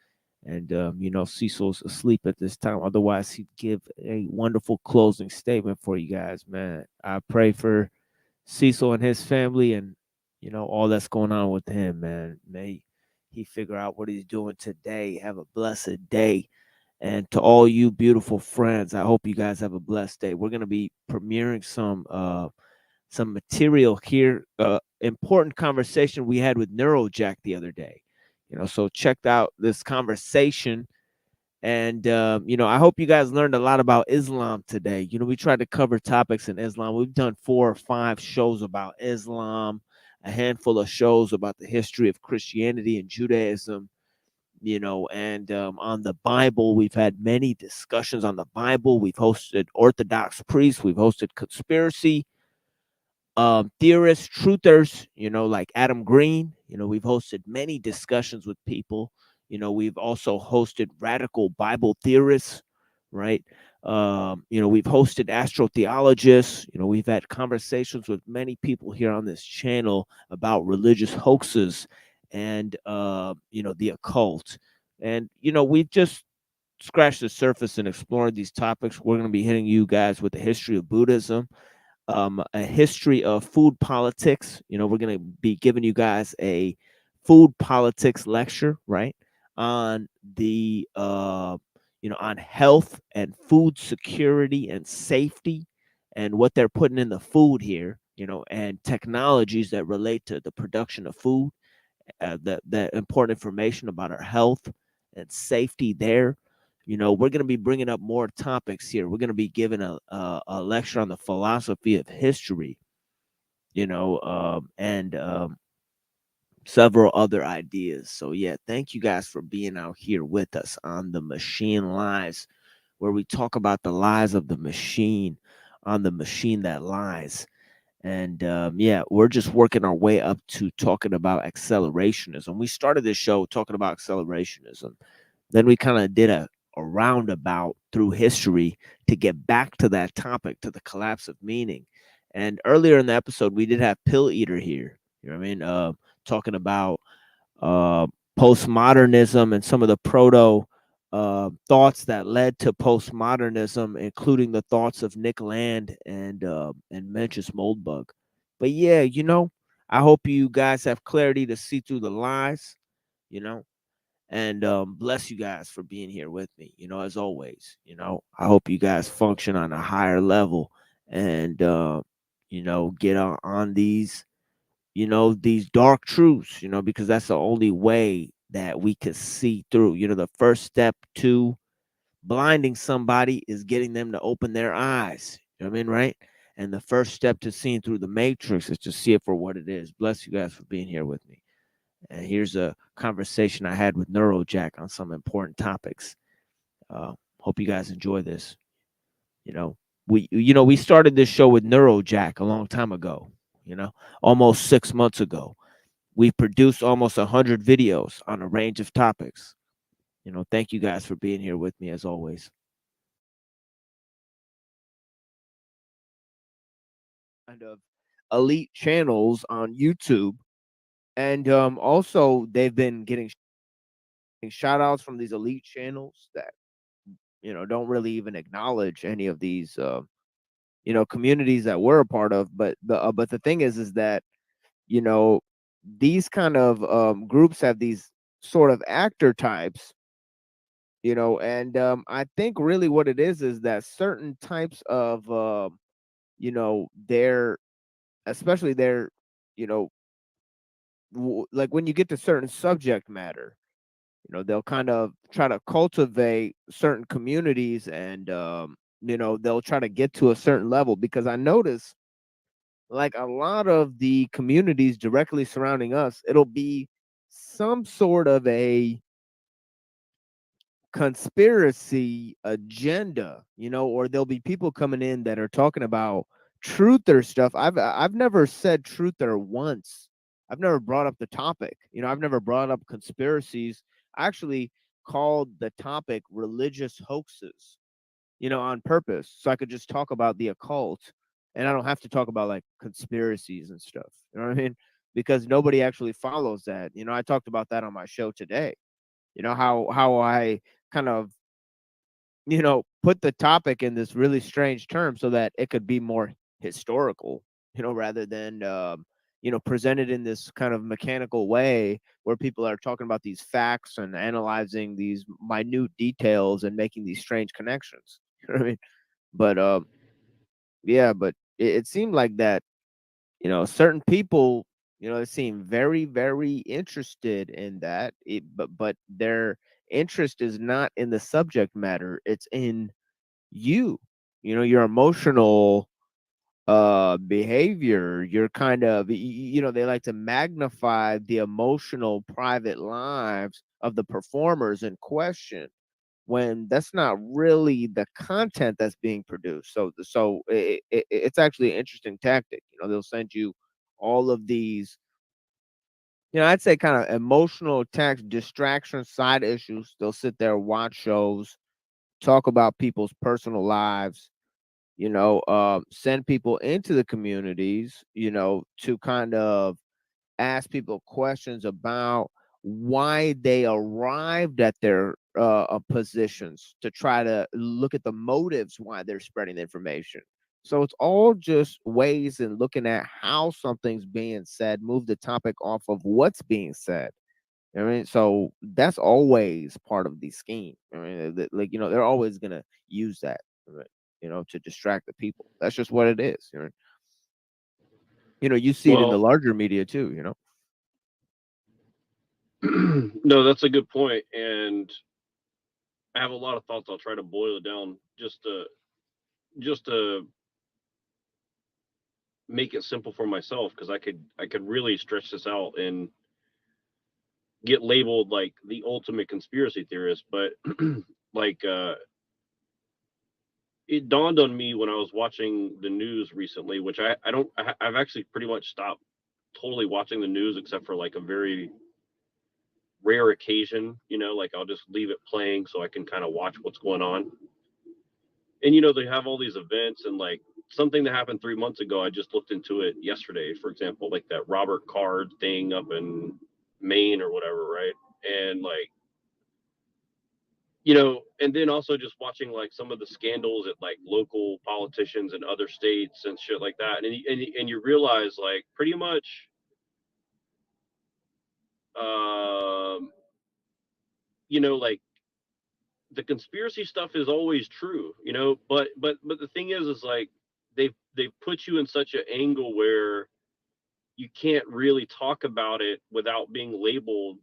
And, you know, Cecil's asleep at this time. Otherwise, he'd give a wonderful closing statement for you guys, man. I pray for Cecil and his family and, you know, all that's going on with him, man. May he figure out what he's doing today. Have a blessed day. And to all you beautiful friends, I hope you guys have a blessed day. We're going to be premiering some material here. Important conversation we had with Neurojack the other day. You know, so check out this conversation. And, you know, I hope you guys learned a lot about Islam today. You know, we tried to cover topics in Islam. We've done 4 or 5 shows about Islam, a handful of shows about the history of Christianity and Judaism, you know, and on the Bible, we've had many discussions on the Bible. We've hosted Orthodox priests. We've hosted conspiracy theorists, truthers, you know, like Adam Green. You know, we've hosted many discussions with people. You know, we've also hosted radical Bible theorists, right? You know, we've hosted astrotheologists. You know, we've had conversations with many people here on this channel about religious hoaxes and, you know, the occult. And, you know, we've just scratched the surface and explored these topics. We're going to be hitting you guys with the history of Buddhism, a history of food politics. You know, we're going to be giving you guys a food politics lecture, right? On the, on health and food security and safety and what they're putting in the food here, and technologies that relate to the production of food, that important information about our health and safety there. We're going to be bringing up more topics here. We're going to be giving a lecture on the philosophy of history, and several other ideas. So yeah, thank you guys for being out here with us on the Machine Lies, where we talk about the lies of the machine on the machine that lies. And yeah, we're just working our way up to talking about accelerationism. We started this show talking about accelerationism. Then we kind of did a roundabout through history to get back to that topic, to the collapse of meaning. And earlier in the episode, we did have Pill Eater here. You know what I mean? Talking about postmodernism and some of the proto thoughts that led to postmodernism, including the thoughts of Nick Land and Mencius Moldbug. But yeah, I hope you guys have clarity to see through the lies, and bless you guys for being here with me. As always, I hope you guys function on a higher level and get on these these dark truths, because that's the only way that we can see through. The first step to blinding somebody is getting them to open their eyes. You know what I mean, right? And the first step to seeing through the matrix is to see it for what it is. Bless you guys for being here with me. And here's a conversation I had with Neurojack on some important topics. Hope you guys enjoy this. We started this show with Neurojack a long time ago, almost 6 months ago. We produced almost 100 videos on a range of topics. Thank you guys for being here with me as always. Kind of elite channels on YouTube. And also they've been getting shout outs from these elite channels that, don't really even acknowledge any of these, communities that we're a part of. But the thing is that, these kind of groups have these sort of actor types, and I think really what it is that certain types of, their, especially their, like when you get to certain subject matter, they'll kind of try to cultivate certain communities and, they'll try to get to a certain level, because I notice like a lot of the communities directly surrounding us, it'll be some sort of a conspiracy agenda, or there'll be people coming in that are talking about truther stuff. I've never said truther once. I've never brought up the topic. I've never brought up conspiracies. I actually called the topic religious hoaxes, on purpose, so I could just talk about the occult and I don't have to talk about like conspiracies and stuff. You know what I mean? Because nobody actually follows that. I talked about that on my show today. How I kind of, put the topic in this really strange term so that it could be more historical, rather than presented in this kind of mechanical way where people are talking about these facts and analyzing these minute details and making these strange connections. You know what I mean? But yeah, but it seemed like that, certain people, they seem very, very interested in that. But their interest is not in the subject matter. It's in you, your emotional behavior. You're kind of, they like to magnify the emotional private lives of the performers in question, when that's not really the content that's being produced. So it's actually an interesting tactic. They'll send you all of these, I'd say kind of emotional attacks, distraction, side issues. They'll sit there, watch shows, talk about people's personal lives, send people into the communities, to kind of ask people questions about why they arrived at their positions, to try to look at the motives why they're spreading the information. So it's all just ways in looking at how something's being said, move the topic off of what's being said. I mean, so that's always part of the scheme. I mean, like, they're always gonna use that, right, to distract the people. That's just what it is. You see it in the Well, larger media too. no, that's a good point, and I have a lot of thoughts. I'll try to boil it down just to make it simple for myself, because I could really stretch this out and get labeled like the ultimate conspiracy theorist. But like it dawned on me when I was watching the news recently, which I don't I've actually pretty much stopped totally watching the news except for like a very rare occasion, like I'll just leave it playing so I can kind of watch what's going on. And they have all these events, and like something that happened 3 months ago, I just looked into it yesterday, for example, like that Robert Card thing up in Maine or whatever, right? And like, and then also just watching like some of the scandals at like local politicians in other states and shit like that. And you realize like pretty much um like the conspiracy stuff is always true, but the thing is like they've put you in such an angle where you can't really talk about it without being labeled,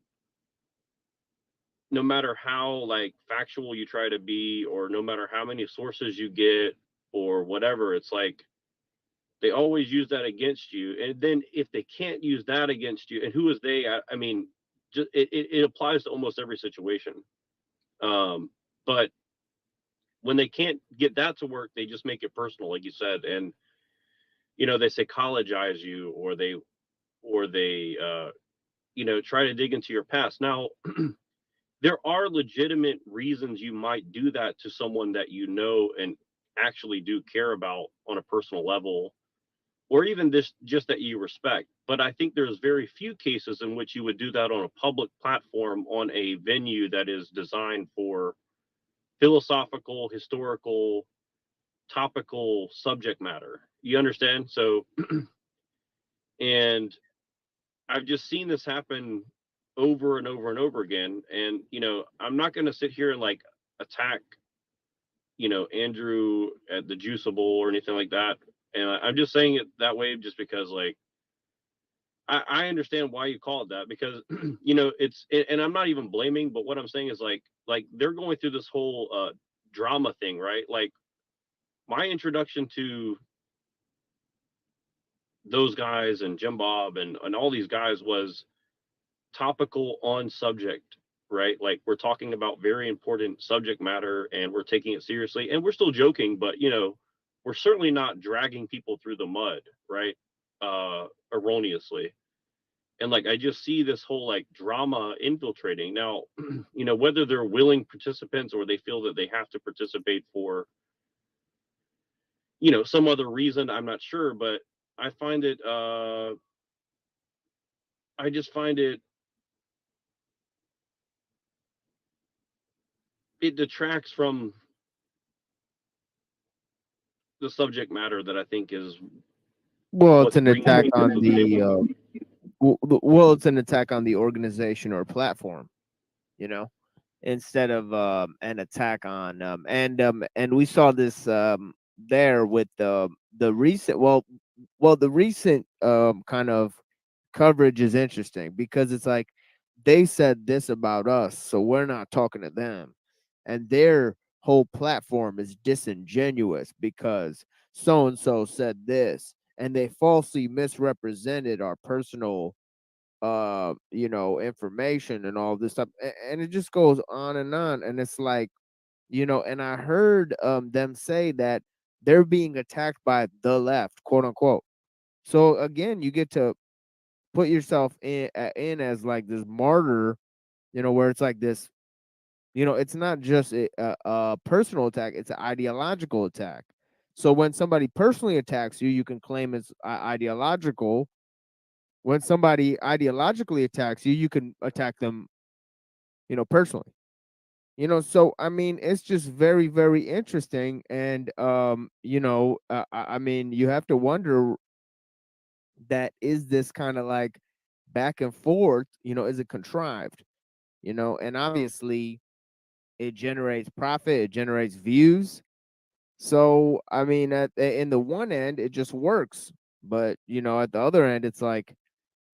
no matter how like factual you try to be, or no matter how many sources you get or whatever. It's like they always use that against you. And then if they can't use that against you, and who is they? I mean, just it applies to almost every situation. But when they can't get that to work, they just make it personal, like you said. And they psychologize you, or they try to dig into your past. Now there are legitimate reasons you might do that to someone that and actually do care about on a personal level, or even just that you respect. But I think there's very few cases in which you would do that on a public platform, on a venue that is designed for philosophical, historical, topical subject matter. You understand? So, and I've just seen this happen over and over and over again. And, I'm not going to sit here and like attack, Andrew at the Juiceable or anything like that. And I'm just saying it that way just because, like, I understand why you call it that, because, and I'm not even blaming, but what I'm saying is like they're going through this whole drama thing, right? Like my introduction to those guys and Jim Bob and all these guys was topical on subject, right? Like we're talking about very important subject matter and we're taking it seriously, and we're still joking, but we're certainly not dragging people through the mud, right? Erroneously. And like I just see this whole like drama infiltrating now. Whether they're willing participants or they feel that they have to participate for some other reason, I'm not sure. But I find it I just find it detracts from the subject matter that I think is Well, it's what's an bringing attack people on to the the table. it's an attack on the organization or platform, instead of an attack on and we saw this there with the recent the recent kind of coverage is interesting because it's like they said this about us, so we're not talking to them, and their whole platform is disingenuous because so and so said this, and they falsely misrepresented our personal information and all this stuff. And it just goes on, and it's like, and I heard them say that they're being attacked by the left, quote unquote. So again, you get to put yourself in as like this martyr, where it's like this, it's not just a personal attack, it's an ideological attack. So when somebody personally attacks you, you can claim it's ideological. When somebody ideologically attacks you, you can attack them, personally. So I mean, it's just very, very interesting. And I mean, you have to wonder that is this kind of like back and forth, is it contrived? And obviously it generates profit, it generates views. So I mean, in the one end, it just works, but at the other end, it's like,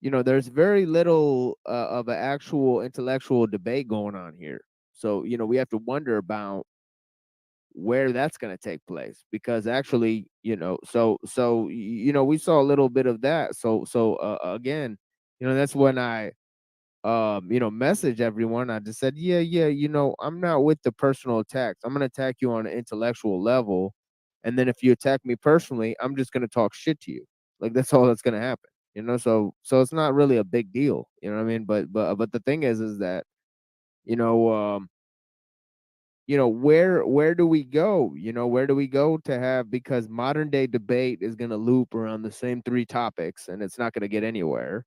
there's very little of an actual intellectual debate going on here. So we have to wonder about where that's going to take place, because actually, we saw a little bit of that. So again, that's when I message everyone. I just said, yeah, I'm not with the personal attacks. I'm going to attack you on an intellectual level, and then if you attack me personally, I'm just going to talk shit to you. Like, that's all that's going to happen. So it's not really a big deal. You know what I mean? But the thing is that you know where do we go? Where do we go to have, because modern day debate is going to loop around the same three topics, and it's not going to get anywhere.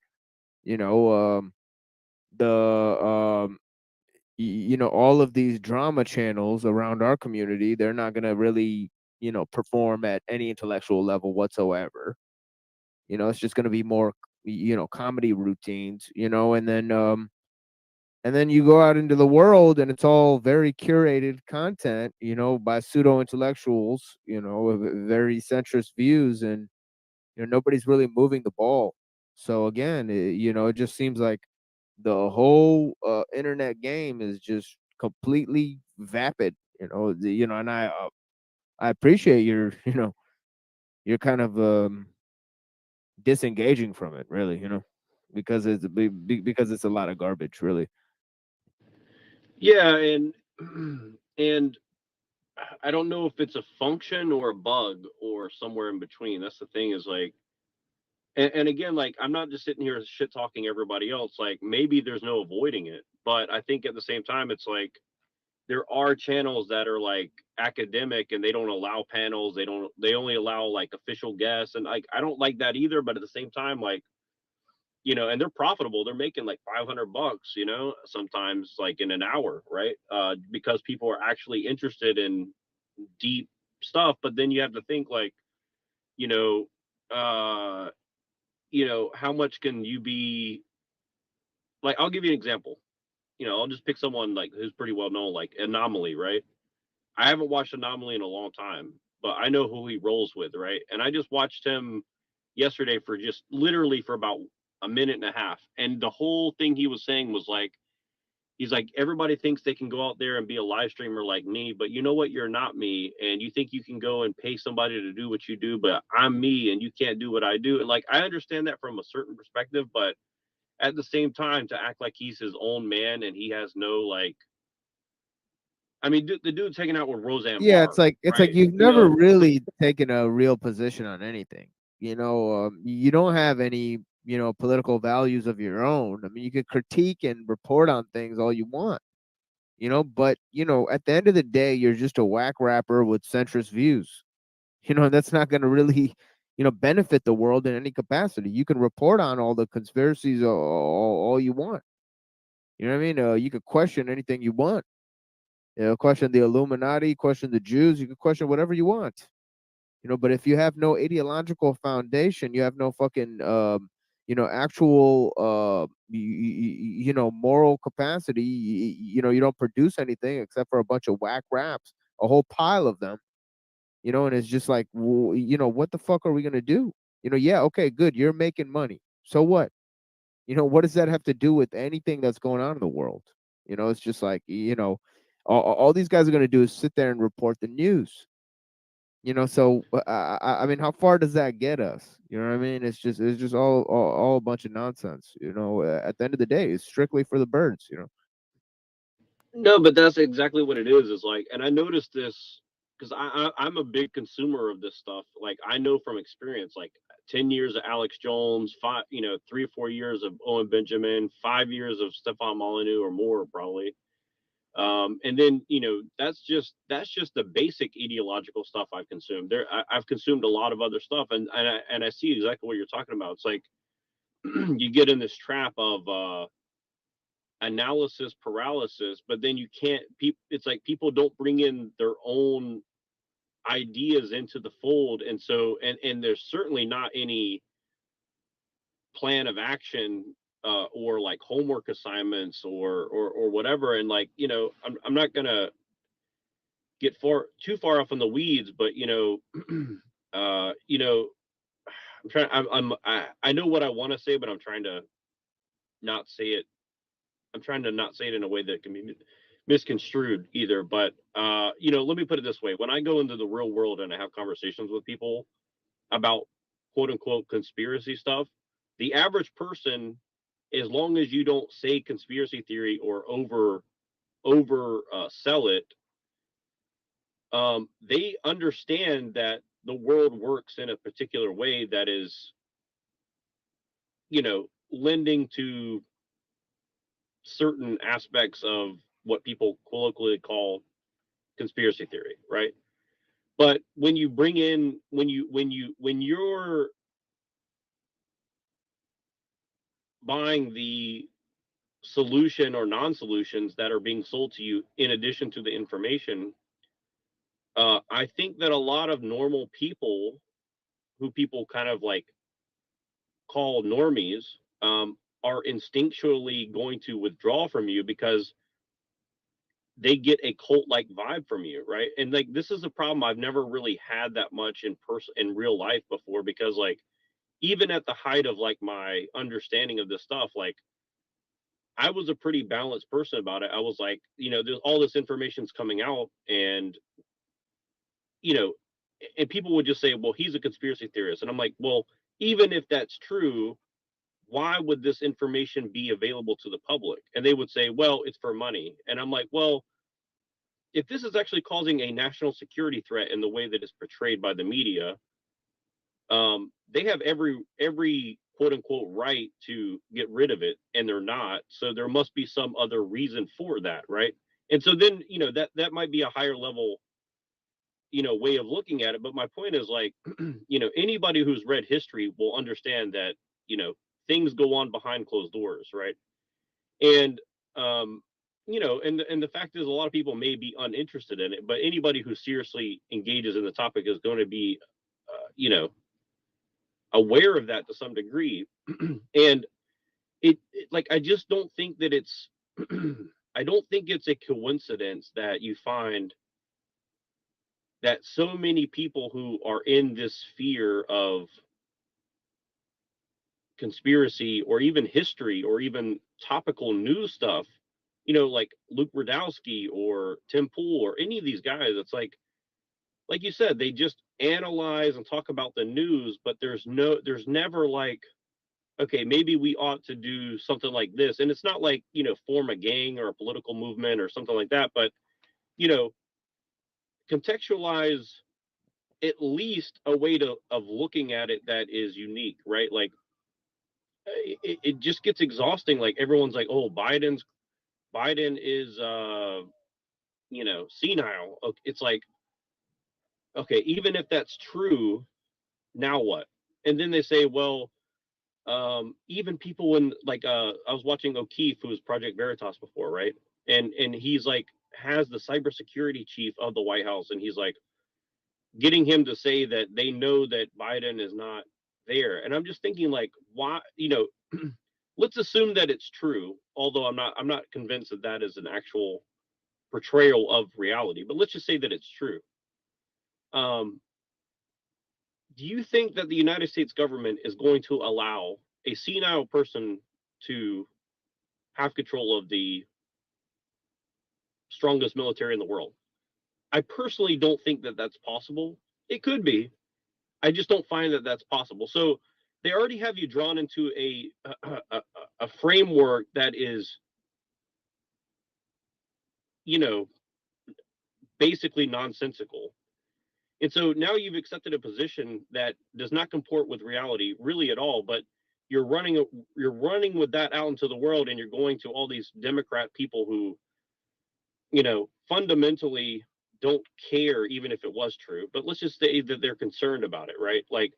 you know the all of these drama channels around our community, they're not going to really perform at any intellectual level whatsoever. It's just going to be more comedy routines, and then you go out into the world and it's all very curated content, by pseudo intellectuals, with very centrist views, and nobody's really moving the ball. So again, it just seems like the whole internet game is just completely vapid. And I appreciate your you're kind of disengaging from it, really, because because it's a lot of garbage, really. Yeah, and and I don't know if it's a function or a bug or somewhere in between. That's the thing, is like, and again, like, I'm not just sitting here shit talking everybody else. Like, maybe there's no avoiding it, but I think at the same time, it's like there are channels that are like academic and they don't allow panels. They only allow like official guests, and like I don't like that either. But at the same time, like, and they're profitable. They're making like $500, sometimes like in an hour, right? Because people are actually interested in deep stuff. But then you have to think like, you know, uh, how much can you be like? I'll give you an example. I'll just pick someone like who's pretty well known, like Anomaly, right? I haven't watched Anomaly in a long time, but I know who he rolls with, right? And I just watched him yesterday for just literally for about a minute and a half. And the whole thing he was saying was like, he's like, everybody thinks they can go out there and be a live streamer like me, but you know what? You're not me. And you think you can go and pay somebody to do what you do, but I'm me and you can't do what I do. And like, I understand that from a certain perspective, but at the same time, to act like he's his own man and he has no like, I mean, the dude's hanging out with Roseanne Yeah, Barr, it's like right? you've never really taken a real position on anything. You don't have any political values of your own. I mean, you can critique and report on things all you want, but at the end of the day, you're just a whack rapper with centrist views. And that's not going to really benefit the world in any capacity. You can report on all the conspiracies all you want. You know what I mean? You could question anything you want. Question the Illuminati, question the Jews. You can question whatever you want. But if you have no ideological foundation, you have no fucking actual moral capacity. You don't produce anything except for a bunch of whack raps, a whole pile of them. And it's just like, what the fuck are we gonna do? Yeah, okay, good, you're making money. So what? What does that have to do with anything that's going on in the world? It's just like, all these guys are going to do is sit there and report the news. So I mean, how far does that get us? You know what I mean? It's just all a bunch of nonsense. At the end of the day, it's strictly for the birds. No, but that's exactly what it is. Is like, and I noticed this because I'm a big consumer of this stuff. Like, I know from experience, like 10 years of Alex Jones, 3 or 4 years of Owen Benjamin, 5 years of Stefan Molyneux or more probably. And then that's just the basic ideological stuff I've consumed. I've consumed a lot of other stuff, and I see exactly what you're talking about. It's like you get in this trap of analysis paralysis, but then you can't. It's like people don't bring in their own ideas into the fold, and so and there's certainly not any plan of action or like homework assignments or whatever. And like, you know, I'm not gonna get too far off in the weeds, but you know, you know, I know what I want to say, but I'm trying to not say it. I'm trying to not say it in a way that can be misconstrued either. But you know, let me put it this way: when I go into the real world and I have conversations with people about quote unquote conspiracy stuff, the average person, as long as you don't say conspiracy theory or over sell it, they understand that the world works in a particular way that is, you know, lending to certain aspects of what people colloquially call conspiracy theory, right? But when you bring in when you're buying the solution or non-solutions that are being sold to you in addition to the information, I think that a lot of normal people who people kind of like call normies are instinctually going to withdraw from you because they get a cult-like vibe from you, right? And like this is a problem I've never really had that much in real life before, because like even at the height of like my understanding of this stuff, like I was a pretty balanced person about it. I was like, you know, there's all this information's coming out, and you know, and people would just say, well, he's a conspiracy theorist. And I'm like, well, even if that's true, why would this information be available to the public? And they would say, well, it's for money. And I'm like, well, if this is actually causing a national security threat in the way that it's portrayed by the media, they have every quote unquote right to get rid of it, and they're not. So there must be some other reason for that, right? And so then, you know, that might be a higher level, you know, way of looking at it. But my point is like, you know, anybody who's read history will understand that, you know, things go on behind closed doors, right? And you know, and the fact is a lot of people may be uninterested in it, but anybody who seriously engages in the topic is going to be you know, aware of that to some degree. And like I just don't think that it's I don't think it's a coincidence that you find that so many people who are in this sphere of conspiracy or even history or even topical news stuff, you know, like Luke Radowski or Tim Pool or any of these guys, it's like you said, they just analyze and talk about the news, but there's never like, okay, maybe we ought to do something like this. And it's not like, you know, form a gang or a political movement or something like that, but, you know, contextualize at least a way of looking at it that is unique, right? Like it just gets exhausting. Like everyone's like, oh, Biden is you know, senile. It's like, okay, even if that's true, now what? And then they say, well, even people in like I was watching O'Keefe, who was Project Veritas before, right? And he's like has the cybersecurity chief of the White House, and he's like getting him to say that they know that Biden is not there. And I'm just thinking like, why, you know, let's assume that it's true, although I'm not convinced that that is an actual portrayal of reality, but let's just say that it's true. Do you think that the United States government is going to allow a senile person to have control of the strongest military in the world? I personally don't think that that's possible. It could be. I just don't find that that's possible. So they already have you drawn into a framework that is, you know, basically nonsensical. And so now you've accepted a position that does not comport with reality really at all, but you're running with that out into the world, and you're going to all these Democrat people who, you know, fundamentally don't care even if it was true. But let's just say that they're concerned about it, right? Like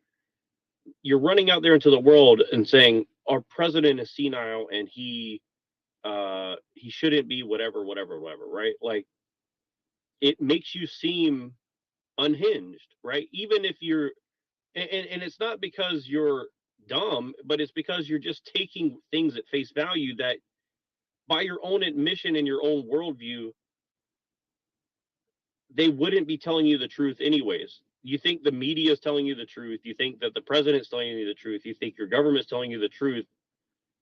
you're running out there into the world and saying our president is senile and he shouldn't be whatever, right? Like it makes you seem unhinged, right? Even if you're and it's not because you're dumb, but it's because you're just taking things at face value that, by your own admission and your own worldview, they wouldn't be telling you the truth anyways. You think the media is telling you the truth. You think that the president's telling you the truth. You think your government's telling you the truth,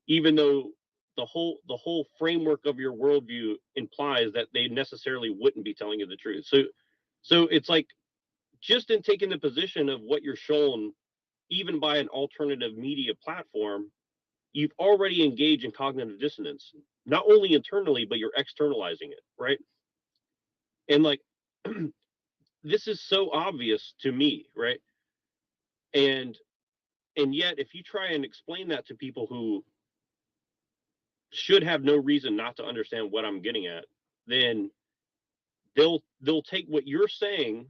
even though the whole framework of your worldview implies that they necessarily wouldn't be telling you the truth. So it's like, just in taking the position of what you're shown, even by an alternative media platform, you've already engaged in cognitive dissonance, not only internally, but you're externalizing it, right? And like, this is so obvious to me, right? And yet, if you try and explain that to people who should have no reason not to understand what I'm getting at, then they'll take what you're saying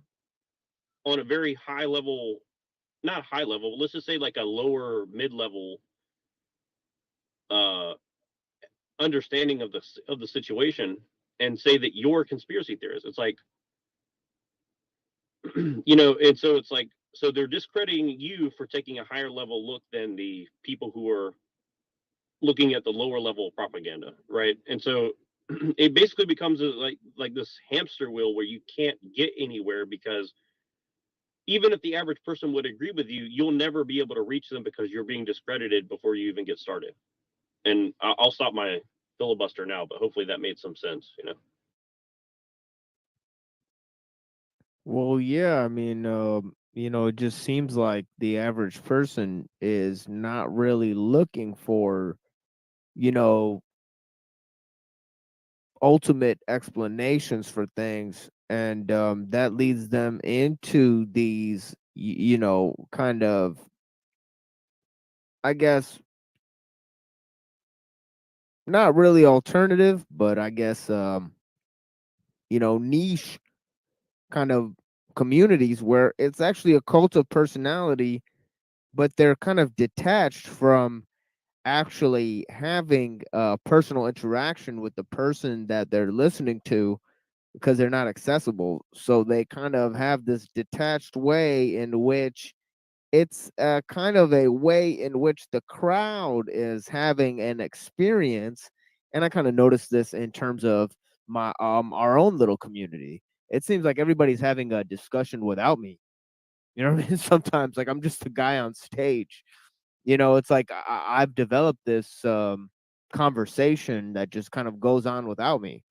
on a very high level, not high level, let's just say like a lower mid-level understanding of the situation, and say that you're a conspiracy theorist. It's like, and so it's like, so they're discrediting you for taking a higher level look than the people who are looking at the lower level propaganda, right? And so it basically becomes like this hamster wheel where you can't get anywhere, because even if the average person would agree with you, you'll never be able to reach them because you're being discredited before you even get started. And I'll stop my filibuster now, but hopefully that made some sense, Well, yeah, I mean, it just seems like the average person is not really looking for, you know, ultimate explanations for things, and that leads them into these, kind of, I guess, not really alternative, but I guess, niche kind of communities where it's actually a cult of personality, but they're kind of detached from actually having a personal interaction with the person that they're listening to, because they're not accessible. So they kind of have this detached way in which it's kind of a way in which the crowd is having an experience. And I kind of noticed this in terms of my our own little community. It seems like everybody's having a discussion without me. You know what I mean? Sometimes, like, I'm just a guy on stage. It's like I've developed this conversation that just kind of goes on without me.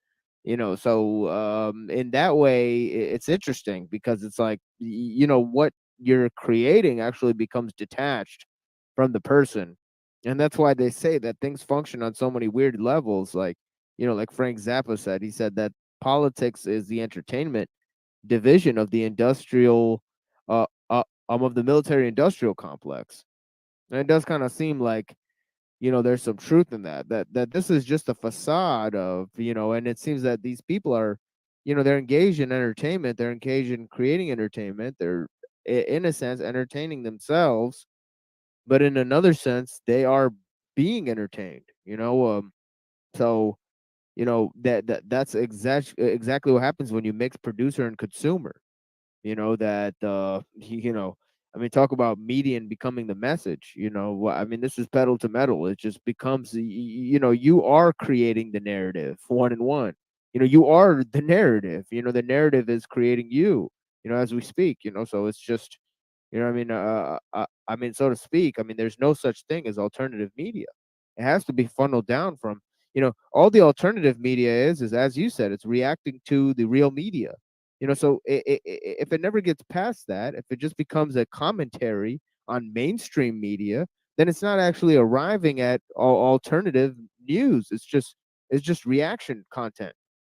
So in that way, it's interesting, because it's like, what you're creating actually becomes detached from the person. And that's why they say that things function on so many weird levels. Like, like Frank Zappa said, he said that politics is the entertainment division of the industrial, of the military industrial complex. And it does kind of seem like, there's some truth in that this is just a facade of, and it seems that these people are, they're engaged in entertainment, they're engaged in creating entertainment, they're in a sense entertaining themselves, but in another sense they are being entertained. So that's exactly what happens when you mix producer and consumer. That I mean, talk about media and becoming the message. I mean, this is pedal to metal. It just becomes, you are creating the narrative one and one. You are the narrative. The narrative is creating you, as we speak. So it's just, what I mean, I mean, so to speak, I mean, there's no such thing as alternative media. It has to be funneled down from, all the alternative media is, as you said, it's reacting to the real media. So if it never gets past that, if it just becomes a commentary on mainstream media, then it's not actually arriving at alternative news. It's just reaction content.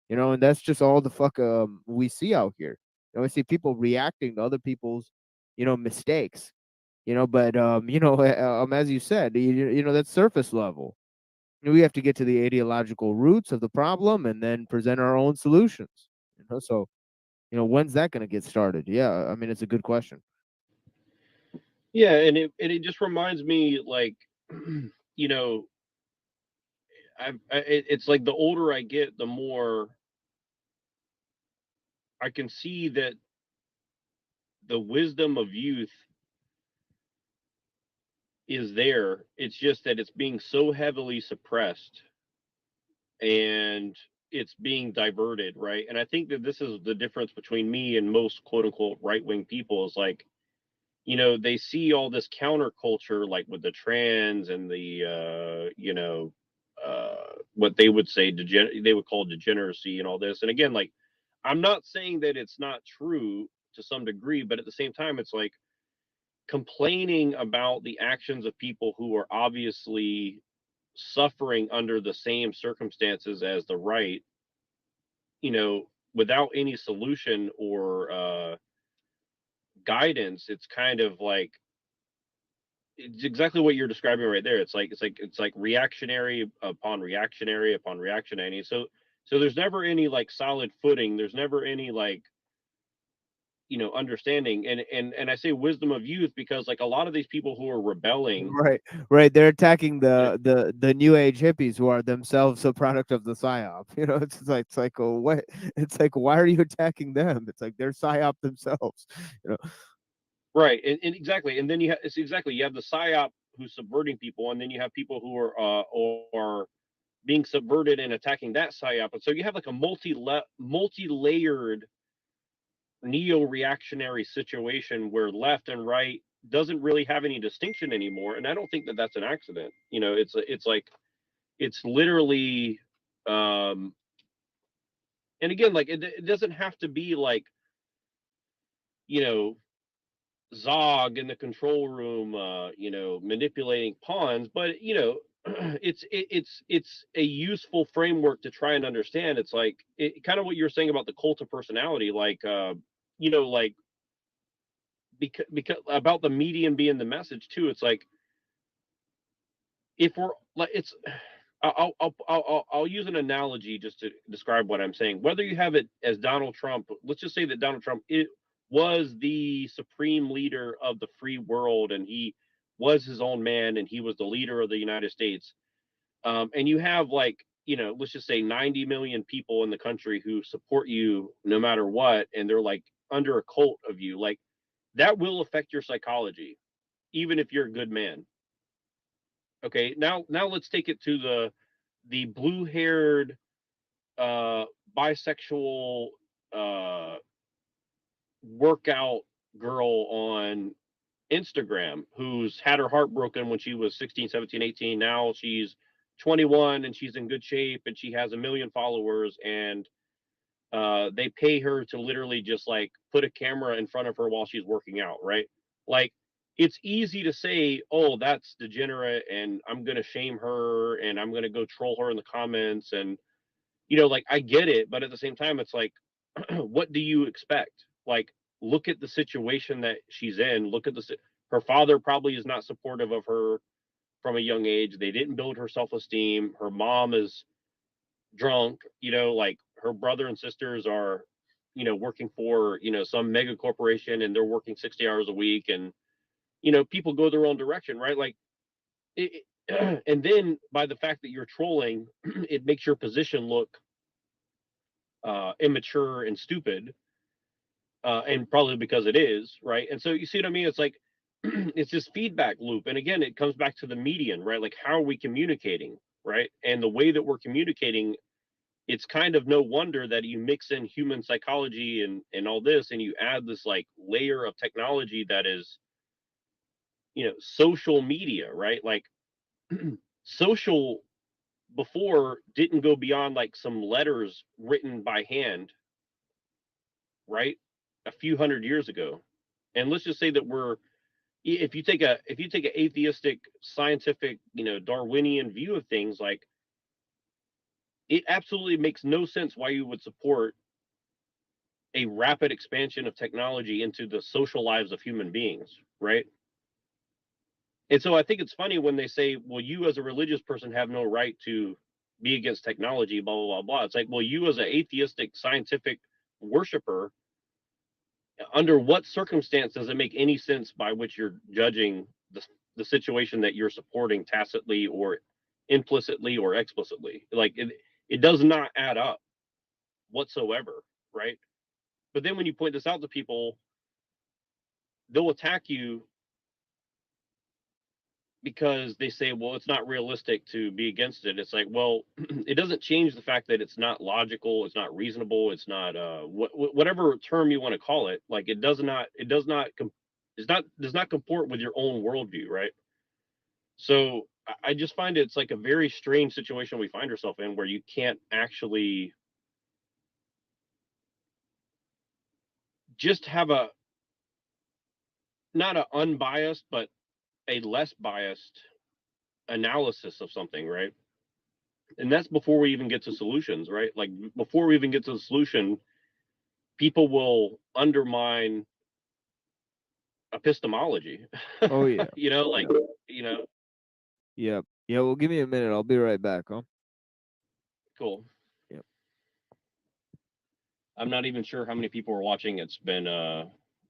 And that's just all the fuck we see out here. We see people reacting to other people's, mistakes. But as you said, that's surface level. We have to get to the ideological roots of the problem and then present our own solutions. So when's that going to get started? Yeah, I mean, it's a good question. Yeah, and it just reminds me, like, you know, it's like the older I get, the more I can see that the wisdom of youth is there. It's just that it's being so heavily suppressed and it's being diverted, right? And I think that this is the difference between me and most quote unquote right wing people is like, you know, they see all this counterculture, like with the trans and the, what they would say, they would call degeneracy and all this. And again, like, I'm not saying that it's not true to some degree, but at the same time, it's like complaining about the actions of people who are obviously suffering under the same circumstances as the right, you know, without any solution or guidance. It's kind of like, it's exactly what you're describing right there. It's like reactionary upon reactionary upon reactionary. So there's never any like solid footing. There's never any like, you know, understanding. And I say wisdom of youth because like a lot of these people who are rebelling, Right. They're attacking the new age hippies who are themselves a product of the psyop. You know, it's like what? It's like, why are you attacking them? It's like they're psyop themselves. You know. right? And exactly. And then you have the psyop who's subverting people, and then you have people who are being subverted and attacking that psyop. And so you have like a multi-layered neo-reactionary situation where left and right doesn't really have any distinction anymore. And I don't think that that's an accident. You know, it's like it's literally and again, like it doesn't have to be like, you know, Zog in the control room, you know, manipulating pawns, but you know, it's a useful framework to try and understand. It's like kind of what you're saying about the cult of personality, like you know, like because about the medium being the message too. It's like if we're like it's. I'll use an analogy just to describe what I'm saying. Whether you have it as Donald Trump, let's just say that Donald Trump was the supreme leader of the free world and he was his own man and he was the leader of the United States. And you have like, you know, let's just say 90 million people in the country who support you no matter what, and they're like under a cult of you. Like that will affect your psychology, even if you're a good man. Okay, now let's take it to the blue-haired bisexual workout girl on Instagram who's had her heart broken when she was 16, 17, 18. Now she's 21 and she's in good shape and she has 1 million followers, and they pay her to literally just like put a camera in front of her while she's working out, right? Like it's easy to say, oh, that's degenerate and I'm going to shame her and I'm going to go troll her in the comments. And, you know, like I get it. But at the same time, it's like, what do you expect? Like, look at the situation that she's in. Look at her father probably is not supportive of her from a young age. They didn't build her self-esteem. Her mom is drunk, you know, like her brother and sisters are, you know, working for, you know, some mega corporation and they're working 60 hours a week, and you know, people go their own direction, right? Like and then by the fact that you're trolling, it makes your position look immature and stupid, and probably because it is, right? And so you see what I mean? It's like it's this feedback loop, and again, it comes back to the median, right? Like how are we communicating, right? And the way that we're communicating, it's kind of no wonder that you mix in human psychology and all this, and you add this like layer of technology that is, you know, social media, right? Like social before didn't go beyond like some letters written by hand, right? A few hundred years ago. And let's just say that if you take an atheistic, scientific, you know, Darwinian view of things, like it absolutely makes no sense why you would support a rapid expansion of technology into the social lives of human beings, right? And so I think it's funny when they say, well, you as a religious person have no right to be against technology, blah, blah, blah, blah. It's like, well, you as an atheistic, scientific worshiper, under what circumstance does it make any sense by which you're judging the situation that you're supporting tacitly or implicitly or explicitly? Like it does not add up whatsoever, right? But then when you point this out to people, they'll attack you because they say, well, it's not realistic to be against it. It's like, well, it doesn't change the fact that it's not logical, it's not reasonable, it's not whatever term you want to call it. Like it does not comport with your own worldview, right? So I just find it's like a very strange situation we find ourselves in, where you can't actually just have a not an unbiased, but a less biased analysis of something, right? And that's before we even get to solutions, right? Like before we even get to the solution, people will undermine epistemology. Oh yeah. You know, like, you know, Yep. Yeah. Well, give me a minute. I'll be right back. Huh? cool. Yep. I'm not even sure how many people are watching. It's been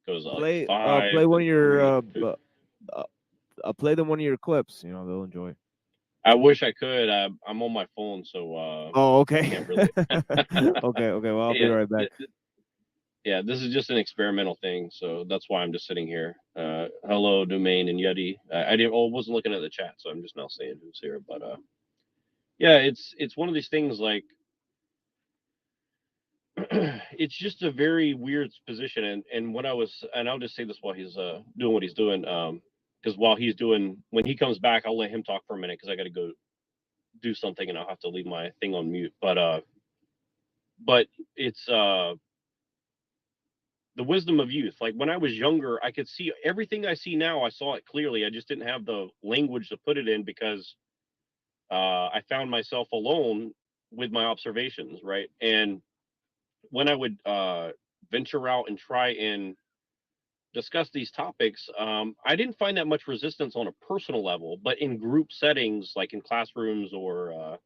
goes like Play 5, play one of your 3, 2. play them one of your clips. You know, they'll enjoy it. I wish I could. I'm on my phone, so Oh, I okay. can't really. Okay. Well, I'll be right back. Yeah, this is just an experimental thing, so that's why I'm just sitting here. Hello, Domain and Yeti. I didn't. Oh, wasn't looking at the chat, so I'm just now saying who's here. But yeah, it's one of these things. Like, it's just a very weird position. And what I was, and I'll just say this while he's doing what he's doing. Because while he's doing, when he comes back, I'll let him talk for a minute because I got to go do something and I'll have to leave my thing on mute. But it's the wisdom of youth. Like when I was younger, I could see everything I see now. I saw it clearly. I just didn't have the language to put it in because I found myself alone with my observations, right? And when I would venture out and try and discuss these topics, I didn't find that much resistance on a personal level, but in group settings, like in classrooms or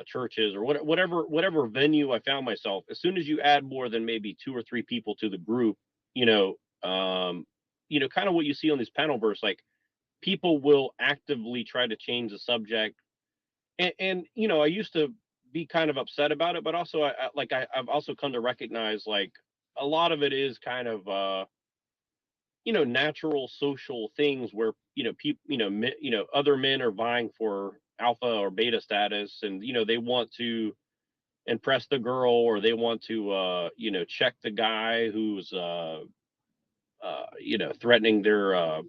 churches or whatever venue I found myself, as soon as you add more than maybe 2 or 3 people to the group, kind of what you see on these panel bursts, like people will actively try to change the subject. And I used to be kind of upset about it, but also I've also come to recognize like a lot of it is kind of natural social things where people other men are vying for alpha or beta status, and they want to impress the girl, or they want to check the guy who's threatening their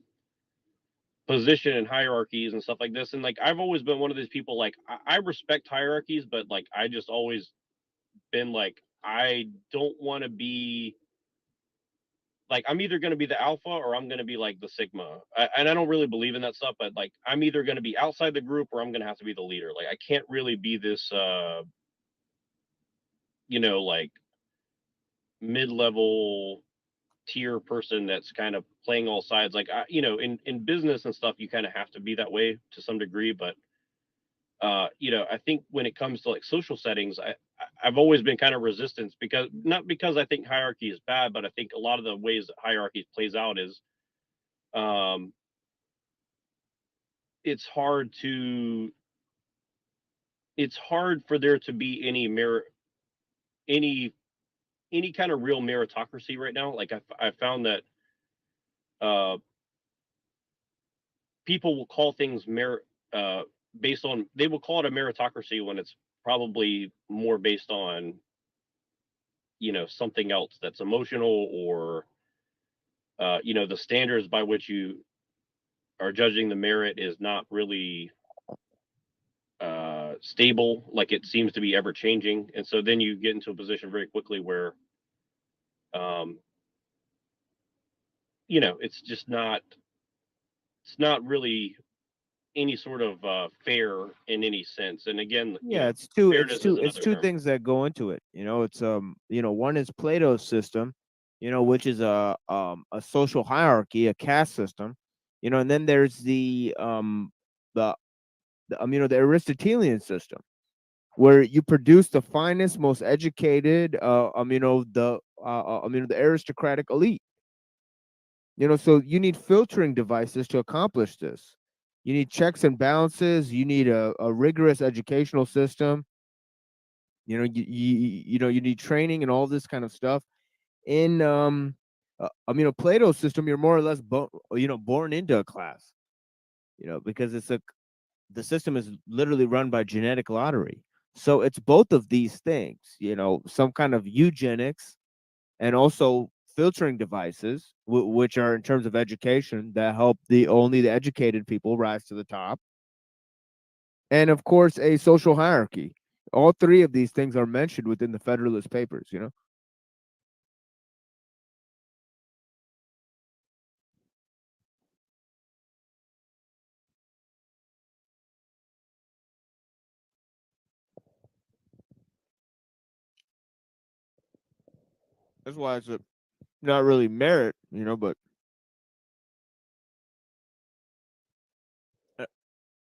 position in hierarchies and stuff like this. And like I've always been one of these people, like I respect hierarchies, but like I just always been like, I don't want to be like, I'm either going to be the alpha or I'm going to be like the sigma. And I don't really believe in that stuff, but like I'm either going to be outside the group or I'm going to have to be the leader. Like I can't really be this like mid-level tier person that's kind of playing all sides. Like in business and stuff, you kind of have to be that way to some degree, but I think when it comes to like social settings, I've always been kind of resistant, because not because I think hierarchy is bad, but I think a lot of the ways that hierarchy plays out is it's hard for there to be any kind of real meritocracy right now. Like I found that people will call things based on, they will call it a meritocracy when it's probably more based on something else that's emotional, or the standards by which you are judging the merit is not really stable. Like it seems to be ever changing, and so then you get into a position very quickly where it's not really any sort of fair in any sense. And again, Yeah, it's fairness is another two term. things that go into it. It's one is Plato's system, which is a social hierarchy, a caste system, and then there's the the Aristotelian system, where you produce the finest, most educated, the aristocratic elite. So you need filtering devices to accomplish this. You need checks and balances. You need a rigorous educational system. You need training and all this kind of stuff. In Plato's system, you're more or less born into a class, because the system is literally run by genetic lottery. So it's both of these things, some kind of eugenics and also filtering devices, which are in terms of education that help only the educated people rise to the top. And of course, a social hierarchy. All three of these things are mentioned within the Federalist Papers, That's why it's not really merit, but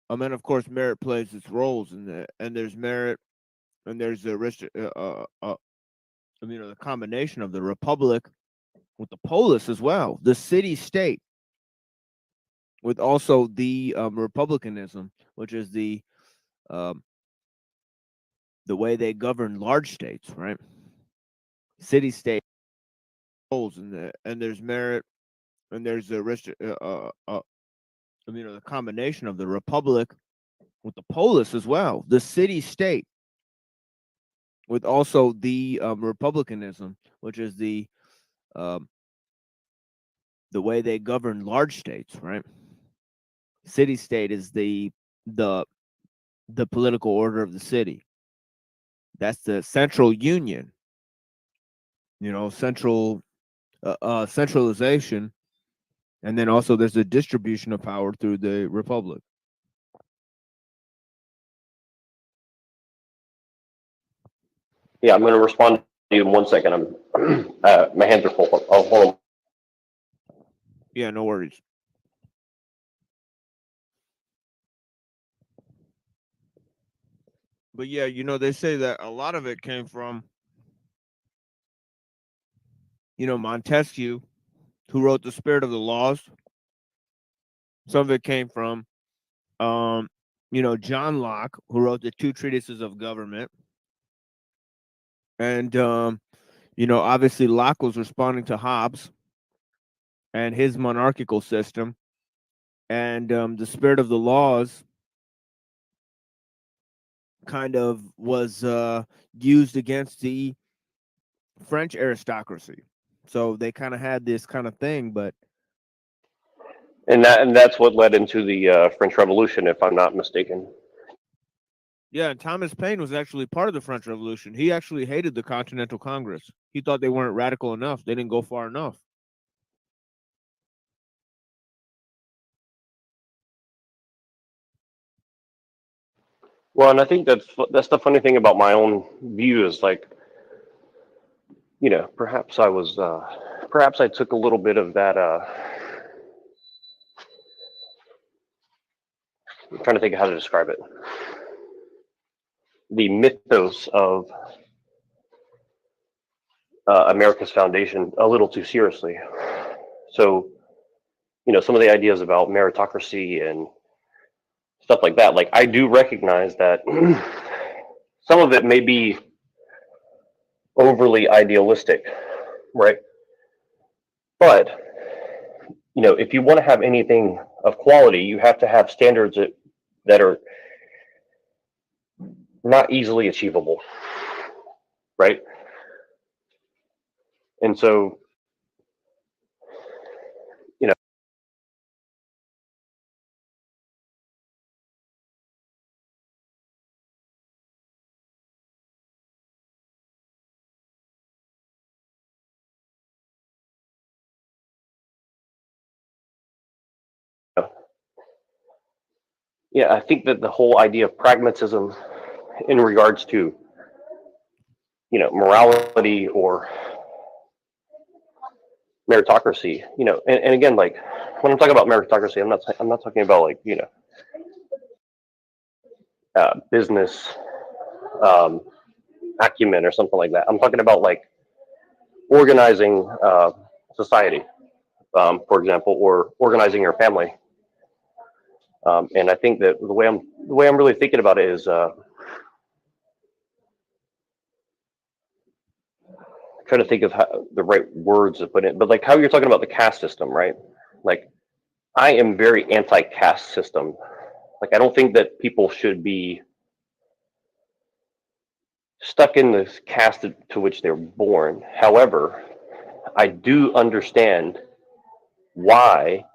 and of course, merit plays its roles in that, and there's merit, and there's the the combination of the republic with the polis as well, the city-state, with also the republicanism, which is the way they govern large states, right? City-state roles in that, and there's merit, and there's the the combination of the republic with the polis as well, the city-state, with also the republicanism, which is the way they govern large states, right? City-state is the political order of the city. That's the central union, centralization, and then also there's a distribution of power through the republic. Yeah, I'm going to respond to you in 1 second. I'm my hands are full. Hold on. Yeah, no worries. But yeah, they say that a lot of it came from, Montesquieu, who wrote The Spirit of the Laws. Some of it came from, John Locke, who wrote the 2 treatises of government. And, obviously Locke was responding to Hobbes and his monarchical system. And The Spirit of the Laws kind of was used against the French aristocracy. So they kind of had this kind of thing, but And that's what led into the French Revolution, if I'm not mistaken. yeah, and Thomas Paine was actually part of the French Revolution. He actually hated the Continental Congress. He thought they weren't radical enough. They didn't go far enough. Well, and I think that's the funny thing about my own view is like, perhaps I took a little bit of that. I'm trying to think of how to describe it. The mythos of America's foundation a little too seriously. So, some of the ideas about meritocracy and stuff like that, like I do recognize that some of it may be overly idealistic, right? But, if you want to have anything of quality, you have to have standards that are not easily achievable, right? And so, yeah, I think that the whole idea of pragmatism in regards to, morality or meritocracy, and again, like when I'm talking about meritocracy, I'm not talking about like, business acumen or something like that. I'm talking about like organizing society, for example, or organizing your family. And I think that the way I'm really thinking about it is trying to think of how, the right words to put in, but like how you're talking about the caste system, right? Like, I am very anti-caste system. Like, I don't think that people should be stuck in this caste to which they're born. However, I do understand why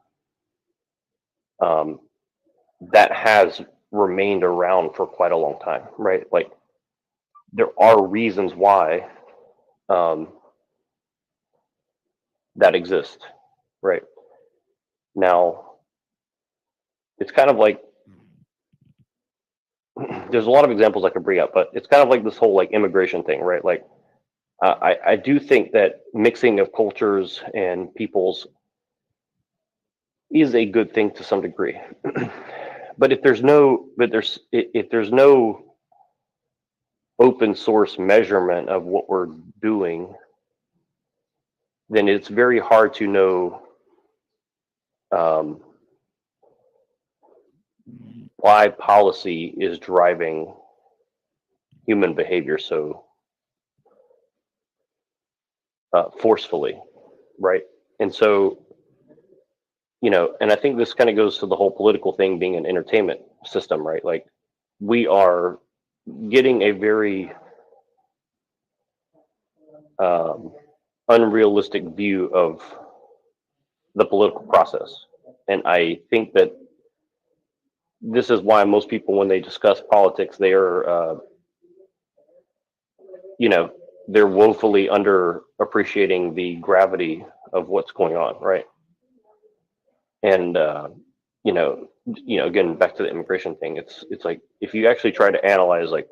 that has remained around for quite a long time, right? Like, there are reasons why that exists, right? Now, it's kind of like there's a lot of examples I could bring up, but it's kind of like this whole like immigration thing, right? Like, I do think that mixing of cultures and peoples is a good thing to some degree. But if there's no open source measurement of what we're doing, then it's very hard to know why policy is driving human behavior so forcefully, right? And so, and I think this kind of goes to the whole political thing being an entertainment system, right? Like, we are getting a very unrealistic view of the political process. And I think that this is why most people, when they discuss politics, they are, they're woefully underappreciating the gravity of what's going on, right? And again, back to the immigration thing, it's like, if you actually try to analyze, like,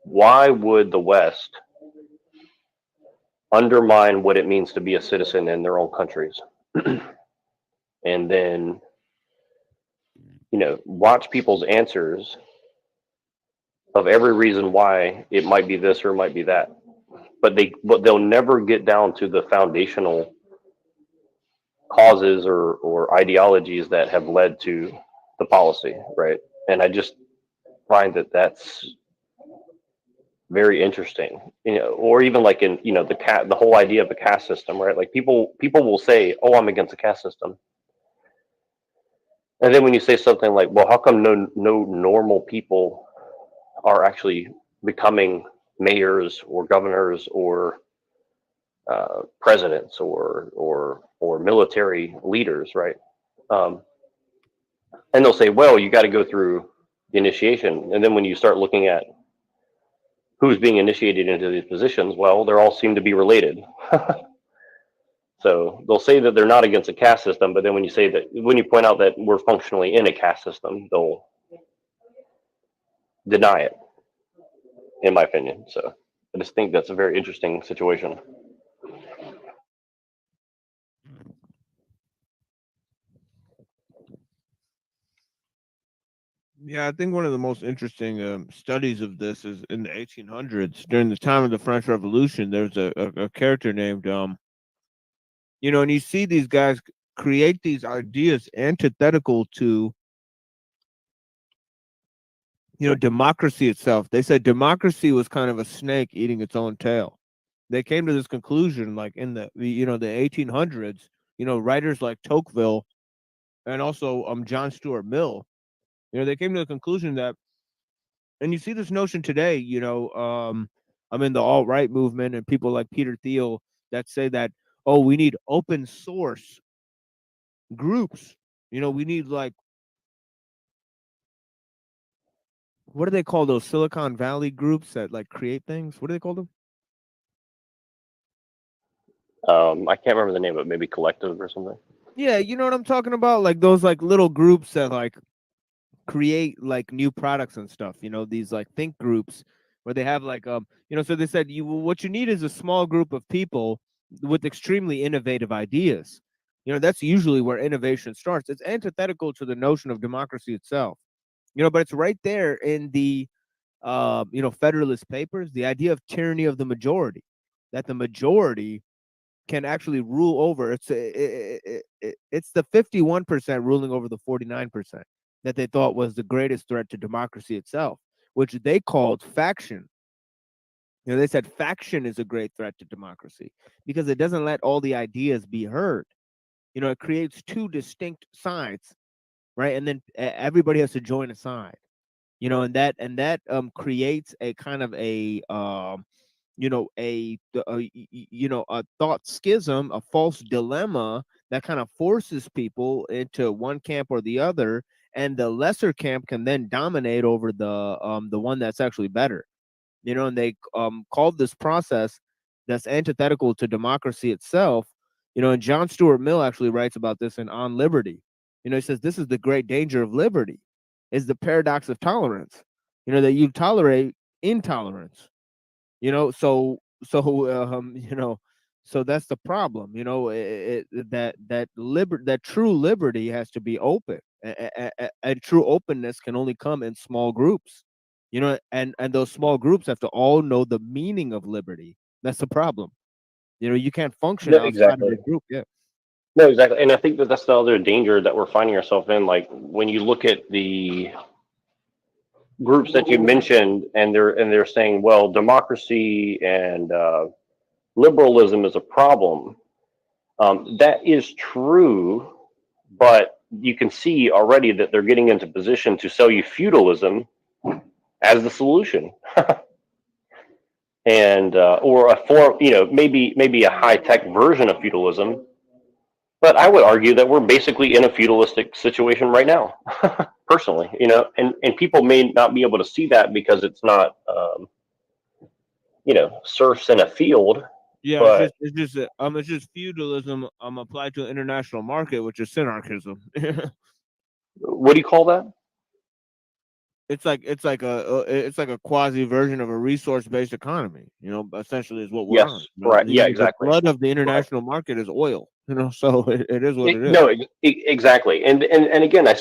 why would the West undermine what it means to be a citizen in their own countries? And then, watch people's answers of every reason why it might be this or it might be that. But they'll never get down to the foundational causes or ideologies that have led to the policy, right? And I just find that that's very interesting, or even like in the whole idea of a caste system, right? Like, people will say, "Oh, I'm against the caste system," and then when you say something like, "Well, how come no normal people are actually becoming mayors or governors or presidents or military leaders," right? And they'll say, "Well, you got to go through the initiation," and then when you start looking at who's being initiated into these positions, well, they all seem to be related. So they'll say that they're not against a caste system, but then when you point out that we're functionally in a caste system, they'll deny it, in my opinion. So I just think that's a very interesting situation. Yeah, I think one of the most interesting studies of this is in the 1800s, during the time of the French Revolution. There's a character named, and you see these guys create these ideas antithetical to, democracy itself. They said democracy was kind of a snake eating its own tail. They came to this conclusion, like in the 1800s. Writers like Tocqueville and also John Stuart Mill. They came to the conclusion that, and you see this notion today. I'm in the alt-right movement, and people like Peter Thiel that say that, oh, we need open source groups. We need, like, what do they call those Silicon Valley groups that like create things? What do they call them? I can't remember the name, but maybe Collective or something. Yeah, you know what I'm talking about? Like those like little groups that like create like new products and stuff. These like think groups where they have like so they said what you need is a small group of people with extremely innovative ideas. That's usually where innovation starts. It's antithetical to the notion of democracy itself. But it's right there in the Federalist Papers, the idea of tyranny of the majority, that the majority can actually rule over. It's the 51% ruling over the 49% that they thought was the greatest threat to democracy itself, which they called faction. You know, they said faction is a great threat to democracy because it doesn't let all the ideas be heard. You know, it creates two distinct sides, right? And then everybody has to join a side. You know, and that creates a kind of a you know, a thought schism, a false dilemma that kind of forces people into one camp or the other, and the lesser camp can then dominate over the one that's actually better. You know, and they called this process that's antithetical to democracy itself. You know, and John Stuart Mill actually writes about this in On Liberty. You know, he says this is the great danger of liberty, is the paradox of tolerance. You know, that you tolerate intolerance. You know, you know, so that's the problem. You know, that true liberty has to be open, and true openness can only come in small groups. You know, and those small groups have to all know the meaning of liberty. That's the problem. You know, you can't function No, outside of exactly. the group. Yeah. No, exactly. And I think that that's the other danger that we're finding ourselves in. Like when you look at the groups that you mentioned, and they're saying, well, democracy and liberalism is a problem. That is true, but you can see already that they're getting into position to sell you feudalism as the solution, and or a form, you know, maybe a high tech version of feudalism. But I would argue that we're basically in a feudalistic situation right now, personally. You know, and people may not be able to see that because it's not, you know, serfs in a field. Yeah, But it's just feudalism applied to an international market, which is synarchism. what do you call that? It's like a quasi version of a resource based economy. You know, essentially is what we're on. Yes, You know, right. Yeah, the exactly. blood of the Right. international market is oil. You know, so it is what it is. No, exactly. And again, I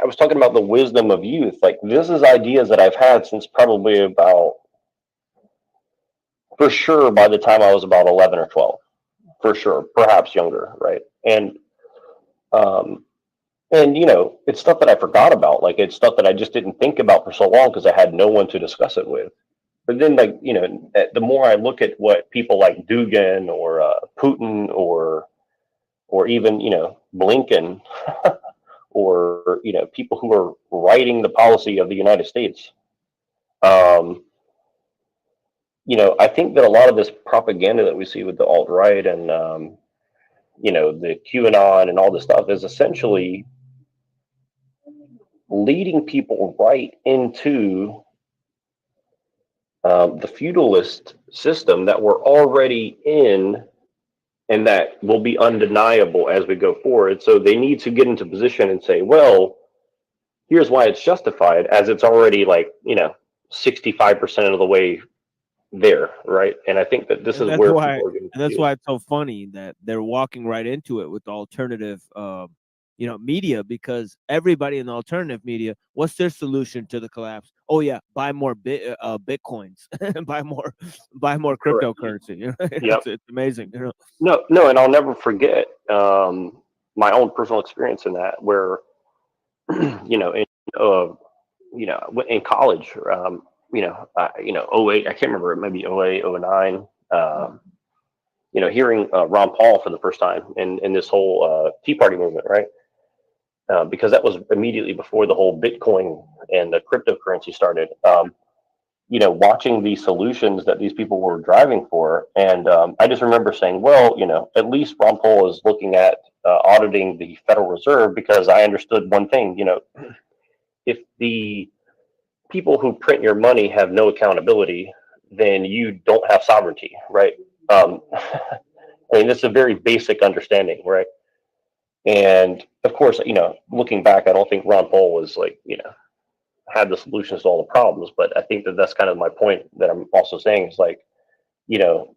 was talking about the wisdom of youth. Like this is ideas that I've had since probably about, for sure, by the time I was about 11 or 12, for sure, perhaps younger, right? Um, and you know, it's stuff that I forgot about. Like it's stuff that I just didn't think about for so long because I had no one to discuss it with. But then, like you know, the more I look at what people like Dugin or Putin or even you know Blinken or you know people who are writing the policy of the United States. Um, you know, I think that a lot of this propaganda that we see with the alt right and you know the QAnon and all this stuff is essentially leading people right into the feudalist system that we're already in, and that will be undeniable as we go forward. So they need to get into position and say, well, here's why it's justified, as it's already like, you know, 65% of the way there, right? And I think that this And is that's where why people are getting and that's confused. why it's so funny that they're walking right into it with the alternative you know, media, because everybody in the alternative media, what's their solution to the collapse? Oh yeah, buy more bitcoins, buy more Correct. cryptocurrency. You know, Yep. it's amazing. You know, No, and I'll never forget my own personal experience in that, where you know, you know, in college, you know, '08, I can't remember, maybe '08, '09, you know, hearing Ron Paul for the first time in this whole Tea Party movement, right? Because that was immediately before the whole Bitcoin and the cryptocurrency started. You know, watching these solutions that these people were driving for, and I just remember saying, well, you know, at least Ron Paul is looking at auditing the Federal Reserve, because I understood one thing, you know, if the people who print your money have no accountability, then you don't have sovereignty, right? I mean, it's a very basic understanding, right? And of course, you know, looking back, I don't think Ron Paul was like, you know, had the solutions to all the problems. But I think that that's kind of my point that I'm also saying is like, you know,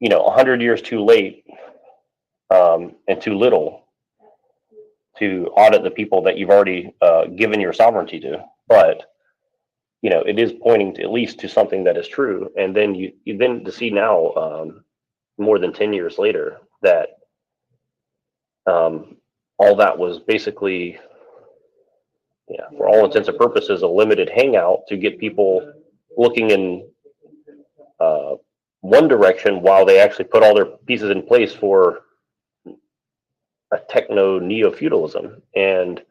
100 years too late and too little to audit the people that you've already given your sovereignty to. But you know, it is pointing to, at least to something that is true. And then you then to see now, more than 10 years later, that all that was basically, yeah, for all intents and purposes, a limited hangout to get people looking in one direction while they actually put all their pieces in place for a techno neo-feudalism. And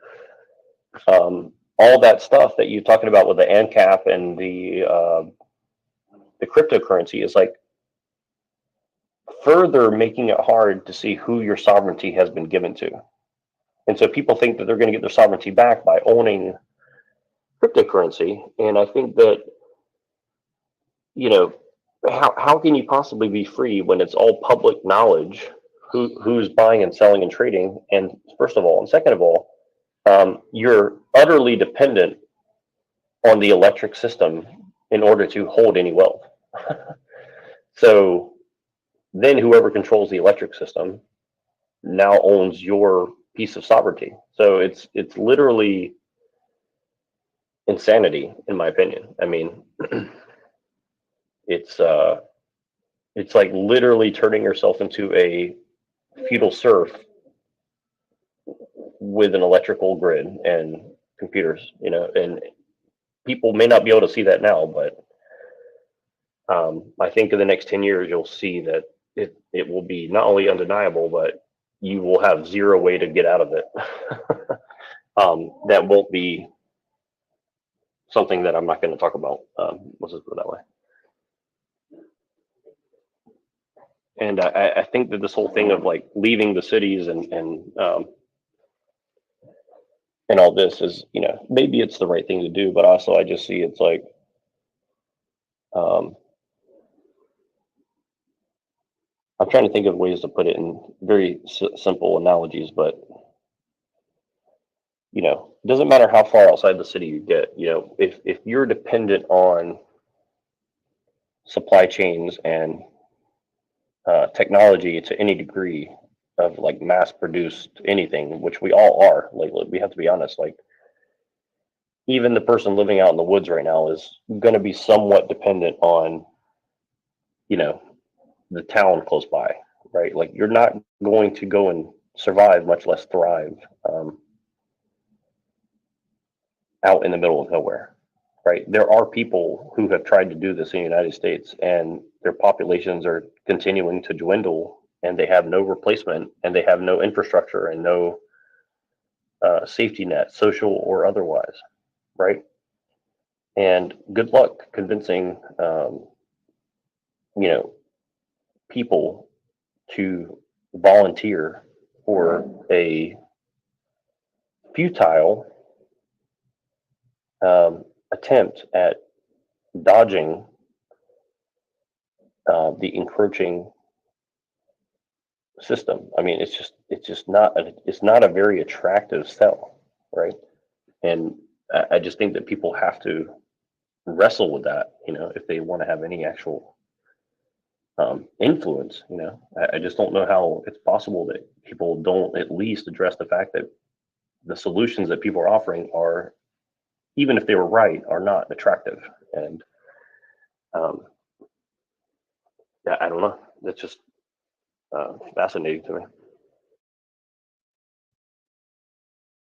all that stuff that you're talking about with the ANCAP and the cryptocurrency is like further making it hard to see who your sovereignty has been given to. And so people think that they're going to get their sovereignty back by owning cryptocurrency. And I think that, you know, how can you possibly be free when it's all public knowledge who's buying and selling and trading? And first of all, and second of all, you're utterly dependent on the electric system in order to hold any wealth. So then whoever controls the electric system now owns your piece of sovereignty. So it's literally insanity, in my opinion. I mean, it's like literally turning yourself into a feudal serf with an electrical grid and computers, you know, and people may not be able to see that now, but I think in the next 10 years, you'll see that it will be not only undeniable, but you will have zero way to get out of it. That won't be something that I'm not going to talk about. Let's just put it that way. And I think that this whole thing of like leaving the cities and all this is, you know, maybe it's the right thing to do, but also I just see it's like, I'm trying to think of ways to put it in very simple analogies, but you know, it doesn't matter how far outside the city you get. You know, if you're dependent on supply chains and technology to any degree of like mass produced anything, which we all are, like we have to be honest, like even the person living out in the woods right now is going to be somewhat dependent on, you know, the town close by, right? Like you're not going to go and survive, much less thrive, out in the middle of nowhere, right? There are people who have tried to do this in the United States and their populations are continuing to dwindle and they have no replacement and they have no infrastructure and no safety net, social or otherwise, right? And good luck convincing, you know, people to volunteer for a futile attempt at dodging the encroaching system. I mean, it's not a very attractive sell, right? And I just think that people have to wrestle with that, you know, if they want to have any actual influence. You know, I just don't know how it's possible that people don't at least address the fact that the solutions that people are offering are, even if they were right, are not attractive. And yeah, I don't know. That's just fascinating to me.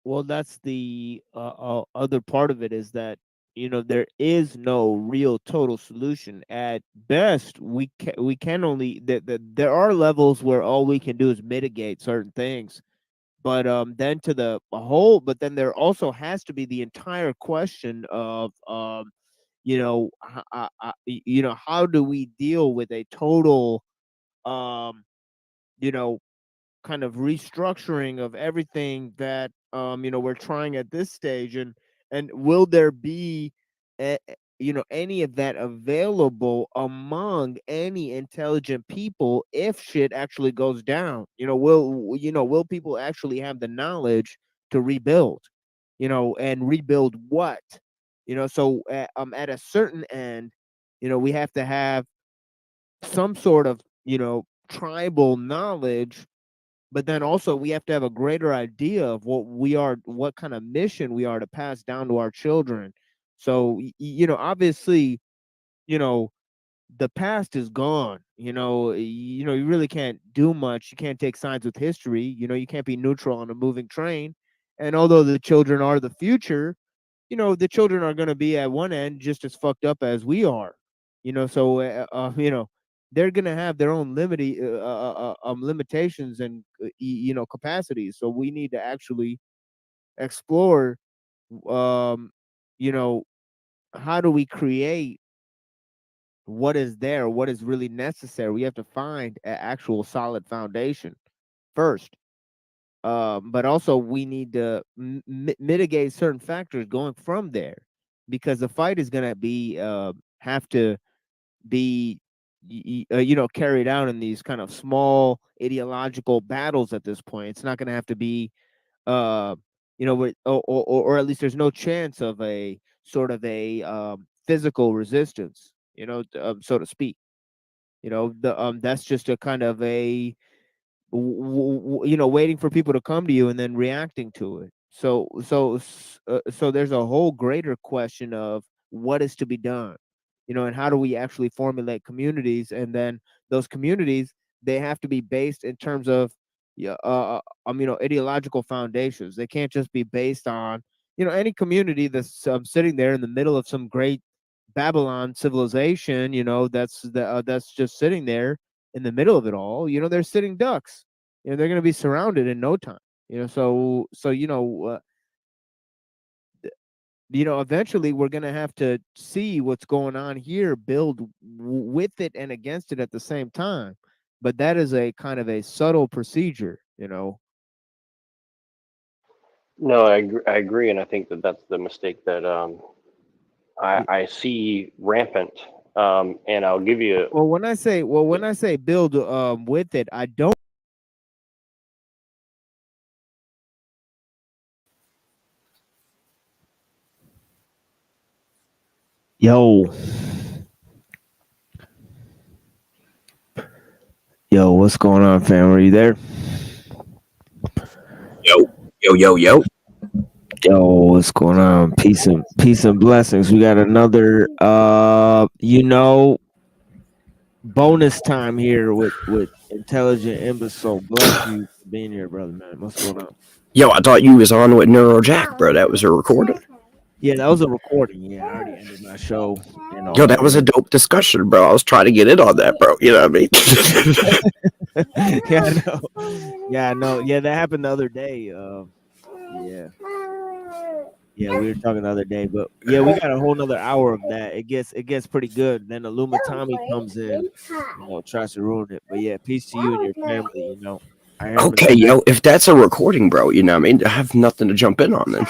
Well, that's the other part of it, is that, you know, there is no real total solution. At best, we can only there are levels where all we can do is mitigate certain things, but then to the whole, but then there also has to be the entire question of you know, you know, how do we deal with a total you know, kind of restructuring of everything that you know, we're trying at this stage, and will there be you know, any of that available among any intelligent people if shit actually goes down? You know, will people actually have the knowledge to rebuild, you know, and rebuild what? You know, so at a certain end, you know, we have to have some sort of, you know, tribal knowledge, but then also we have to have a greater idea of what kind of mission we are to pass down to our children. So you know, obviously, you know, the past is gone. You know, you really can't do much. You can't take sides with history. You know, you can't be neutral on a moving train. And although the children are the future, you know, the children are going to be at one end just as fucked up as we are. So they're gonna have their own limitations and capacities. So we need to actually explore, um, how do we create what is there, what is really necessary. We have to find an actual solid foundation first. But also we need to mitigate certain factors going from there, because the fight is gonna be have to be carried out in these kind of small ideological battles at this point. It's not gonna have to be or at least there's no chance of a sort of a physical resistance, so to speak. That's just a kind of a waiting for people to come to you and then reacting to it. So there's a whole greater question of what is to be done, and how do we actually formulate communities, and then those communities, they have to be based in terms of ideological foundations. They can't just be based on any community that's sitting there in the middle of some great Babylon civilization, that's just sitting there in the middle of it all. They're sitting ducks. They're going to be surrounded in no time. Eventually we're going to have to see what's going on here, build with it and against it at the same time. But that is a kind of a subtle procedure. No, I agree, and I think that that's the mistake that I see rampant. And I'll give you. Well, when I say build with it, I don't. Yo, what's going on, fam? Are you there? Yo. What's going on? Peace and blessings. We got another bonus time here with Intelligent Imbecile. Bless you for being here, brother, man. What's going on? Yo, I thought you was on with NeuroJack, bro. That was a recording. Yeah, that was a recording. Yeah, I already ended my show. Yo, that was a dope discussion, bro. I was trying to get in on that, bro. You know what I mean? Yeah, I know. Yeah, I know. Yeah, that happened the other day. Yeah, we were talking the other day, but yeah, we got a whole nother hour of that. It gets pretty good. Then Tommy comes in, tries to ruin it. But yeah, peace to you and your family. Okay, yo, if that's a recording, bro, you know what I mean? I have nothing to jump in on then.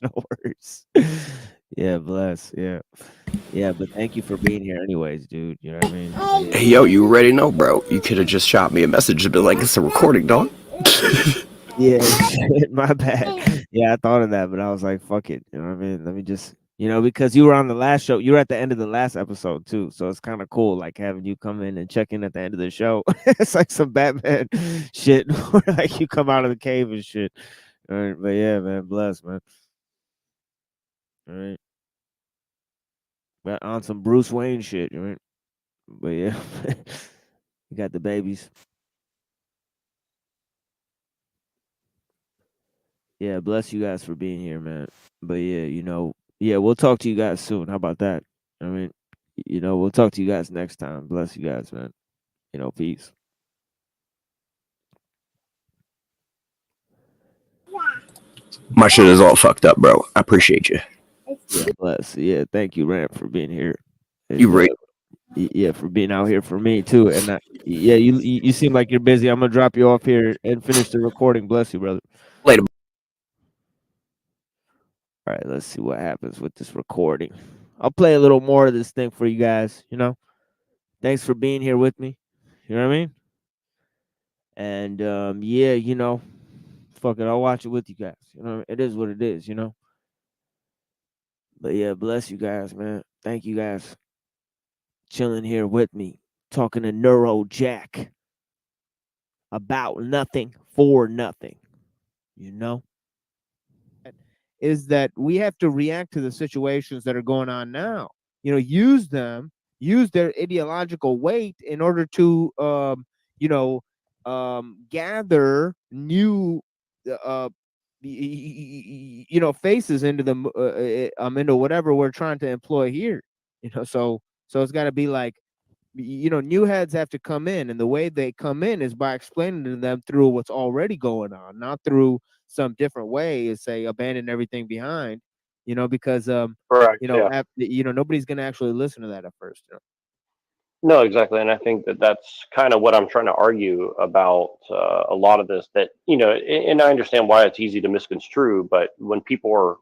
No worries. Yeah, bless. Yeah, but thank you for being here, anyways, dude. You know what I mean? Yeah. Hey, yo, you already know, bro. You could have just shot me a message and been like, "It's a recording, dog." Yeah, shit, my bad. Yeah, I thought of that, but I was like, "Fuck it." You know what I mean? Let me just, because you were on the last show. You were at the end of the last episode too, so it's kind of cool, like having you come in and check in at the end of the show. It's like some Batman shit, where like you come out of the cave and shit. All right, but yeah, man, bless, man. All right. On some Bruce Wayne shit, right? But yeah, you got the babies. Yeah, bless you guys for being here, man. But yeah, we'll talk to you guys soon. How about that? I mean, we'll talk to you guys next time. Bless you guys, man. Peace. My shit is all fucked up, bro. I appreciate you. Yeah, bless. Yeah, thank you, Ramp, for being here. And, you right. Yeah, for being out here for me too. And you seem like you're busy. I'm gonna drop you off here and finish the recording. Bless you, brother. Later. All right, let's see what happens with this recording. I'll play a little more of this thing for you guys. Thanks for being here with me. You know what I mean? And yeah, fuck it, I'll watch it with you guys. It is what it is. But yeah, bless you guys, man. Thank you guys. Chilling here with me, talking to NeuroJack about nothing for nothing. Is that we have to react to the situations that are going on now. Use their ideological weight in order to gather new faces into the into whatever we're trying to employ here. So it's got to be like, new heads have to come in, and the way they come in is by explaining to them through what's already going on, not through some different way, is say abandon everything behind, because Correct. Yeah. Nobody's gonna actually listen to that at first. No, exactly. And I think that that's kind of what I'm trying to argue about a lot of this, that, and I understand why it's easy to misconstrue, but when people are,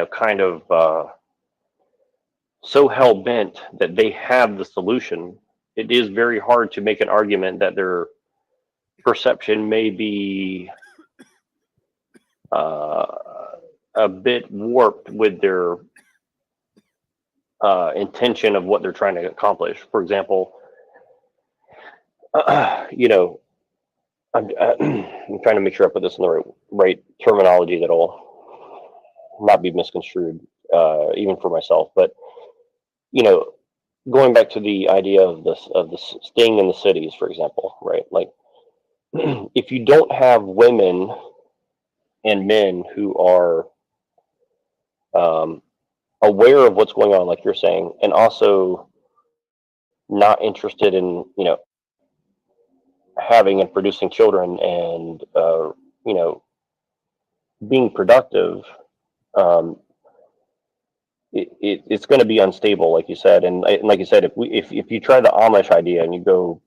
kind of so hell bent that they have the solution, it is very hard to make an argument that their perception may be a bit warped with their intention of what they're trying to accomplish. For example, I'm trying to make sure I put this in the right terminology that'll not be misconstrued, even for myself. But going back to the idea of this staying in the cities, for example, right? Like, if you don't have women and men who are aware of what's going on, like you're saying, and also not interested in having and producing children and being productive, it's going to be unstable, like you said. And like you said, if you try the Amish idea and you go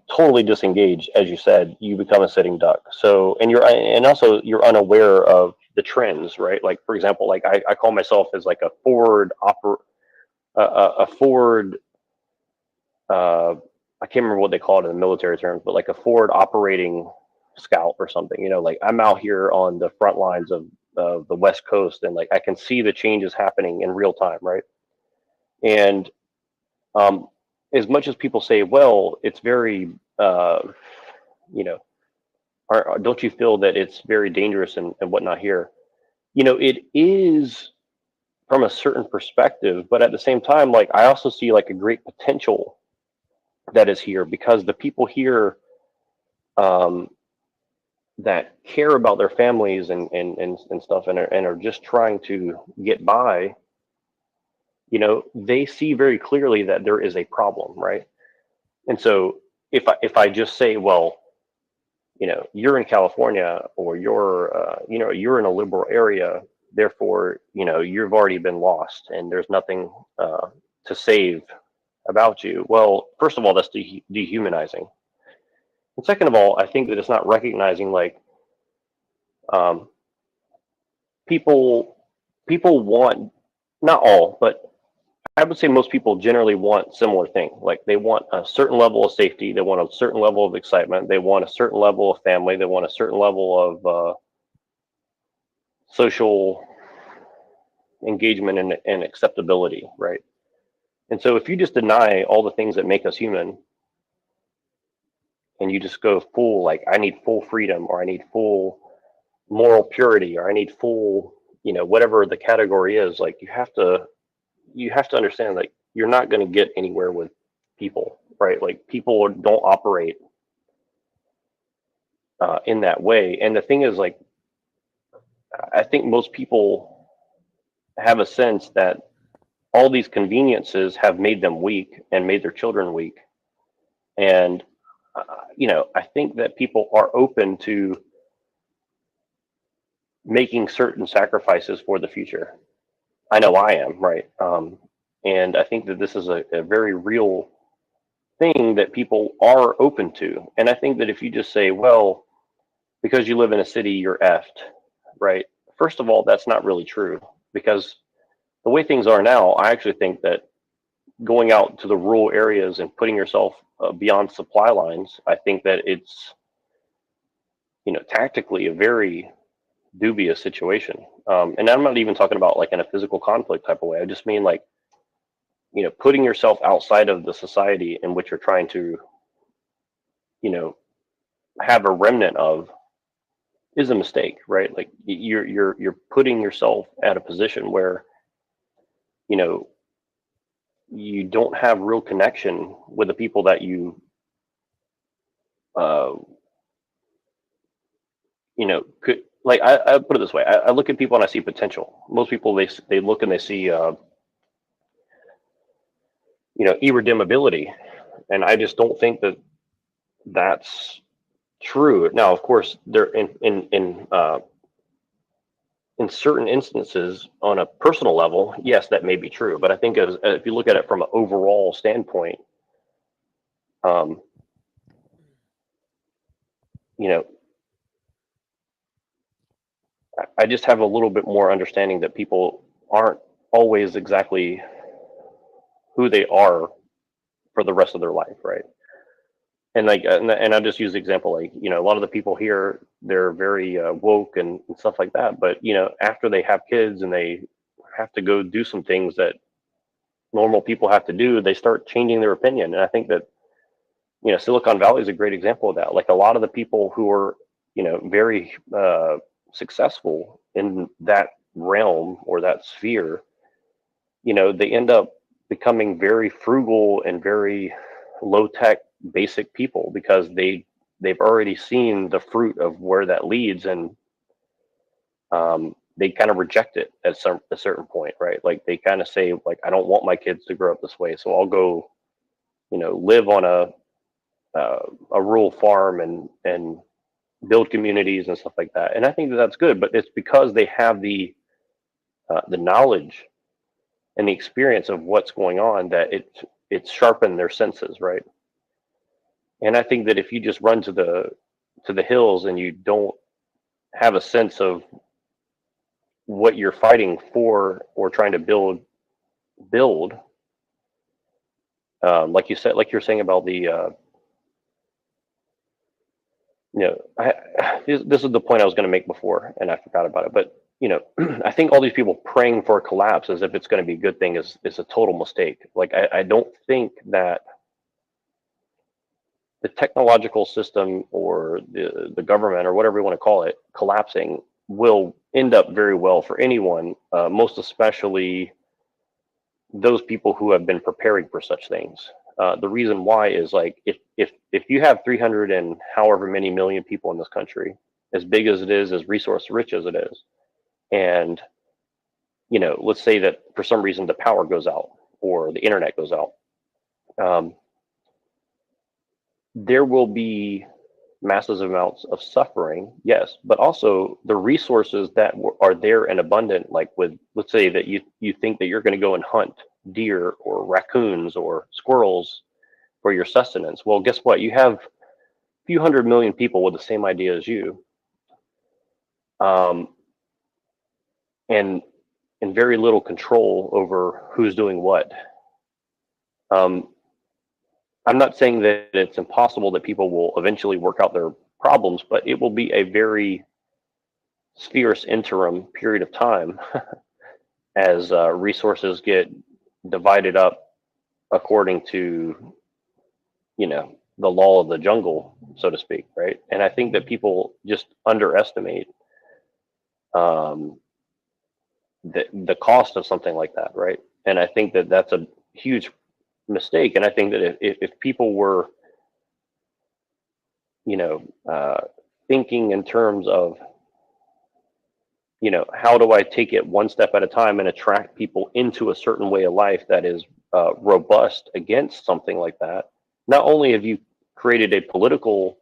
totally disengaged, as you said, you become a sitting duck. So, and also you're unaware of the trends, right? Like, for example, like I call myself as like a forward I can't remember what they call it in the military terms, but like a forward operating scout or something. Like I'm out here on the front lines of the West Coast, and like I can see the changes happening in real time, right? And as much as people say, well, it's very, don't you feel that it's very dangerous and whatnot here? It is from a certain perspective, but at the same time, like I also see like a great potential that is here, because the people here that care about their families and stuff, and are just trying to get by, they see very clearly that there is a problem, right? And so if I just say, well, you're in California, or you're in a liberal area, therefore, you've already been lost and there's nothing to save about you. Well, first of all, that's dehumanizing. And second of all, I think that it's not recognizing, like, people want, not all, but I would say most people generally want similar things. Like, they want a certain level of safety, they want a certain level of excitement, they want a certain level of family, they want a certain level of social engagement and acceptability, right? And so if you just deny all the things that make us human, and you just go full, like, I need full freedom, or I need full moral purity, or I need full, whatever the category is, like, you have to understand, like, you're not going to get anywhere with people, right? Like, people don't operate in that way. And the thing is, like, I think most people have a sense that all these conveniences have made them weak and made their children weak. And, I think that people are open to making certain sacrifices for the future. I know I am, right? And I think that this is a very real thing that people are open to. And I think that if you just say, well, because you live in a city, you're effed, right? First of all, that's not really true, because the way things are now, I actually think that going out to the rural areas and putting yourself beyond supply lines, I think that it's, tactically a very dubious situation. And I'm not even talking about like in a physical conflict type of way. I just mean, like, putting yourself outside of the society in which you're trying to, have a remnant of, is a mistake, right? Like, you're putting yourself at a position where, you don't have real connection with the people that you you know, could like I put it this way: I look at people and I see potential. Most people they look and they see you know, irredeemability, and I just don't think that that's true. Now, of course, there in certain instances, on a personal level, yes, that may be true. But I think if you look at it from an overall standpoint, you know, I just have a little bit more understanding that people aren't always exactly who they are for the rest of their life, right? And like, and I just use the example, like, you know, a lot of the people here, they're very woke and stuff like that. But you know, after they have kids and they have to go do some things that normal people have to do, they start changing their opinion. And I think that, you know, Silicon Valley is a great example of that. Like a lot of the people who are, you know, very successful in that realm or that sphere, you know, they end up becoming very frugal and very low tech, basic people because they've already seen the fruit of where that leads, and they kind of reject it at a certain point, right? Like they kind of say, like, I don't want my kids to grow up this way, so I'll go, you know, live on a rural farm and build communities and stuff like that. And I think that that's good, but it's because they have the knowledge and the experience of what's going on that it's sharpened their senses, right? And I think that if you just run to the hills and you don't have a sense of what you're fighting for or trying to build, like you said, like you're saying about the you know, this is the point I was going to make before and I forgot about it, but you know, I think all these people praying for a collapse as if it's going to be a good thing is a total mistake. Like I don't think that the technological system or the government or whatever you want to call it collapsing will end up very well for anyone, most especially those people who have been preparing for such things. The reason why is like if you have 300 and however many million people in this country, as big as it is, as resource rich as it is, and you know, let's say that for some reason the power goes out or the internet goes out, there will be massive amounts of suffering, yes, but also the resources that are there and abundant, like with, let's say that you think that you're going to go and hunt deer or raccoons or squirrels for your sustenance. Well, guess what? You have a few 100 million people with the same idea as you, and very little control over who's doing what. I'm not saying that it's impossible that people will eventually work out their problems, but it will be a very fierce interim period of time as resources get divided up according to, you know, the law of the jungle, so to speak, right? And I think that people just underestimate the cost of something like that, right? And I think that that's a huge mistake. And I think that if people were, you know, thinking in terms of, you know, how do I take it one step at a time and attract people into a certain way of life that is robust against something like that, not only have you created a political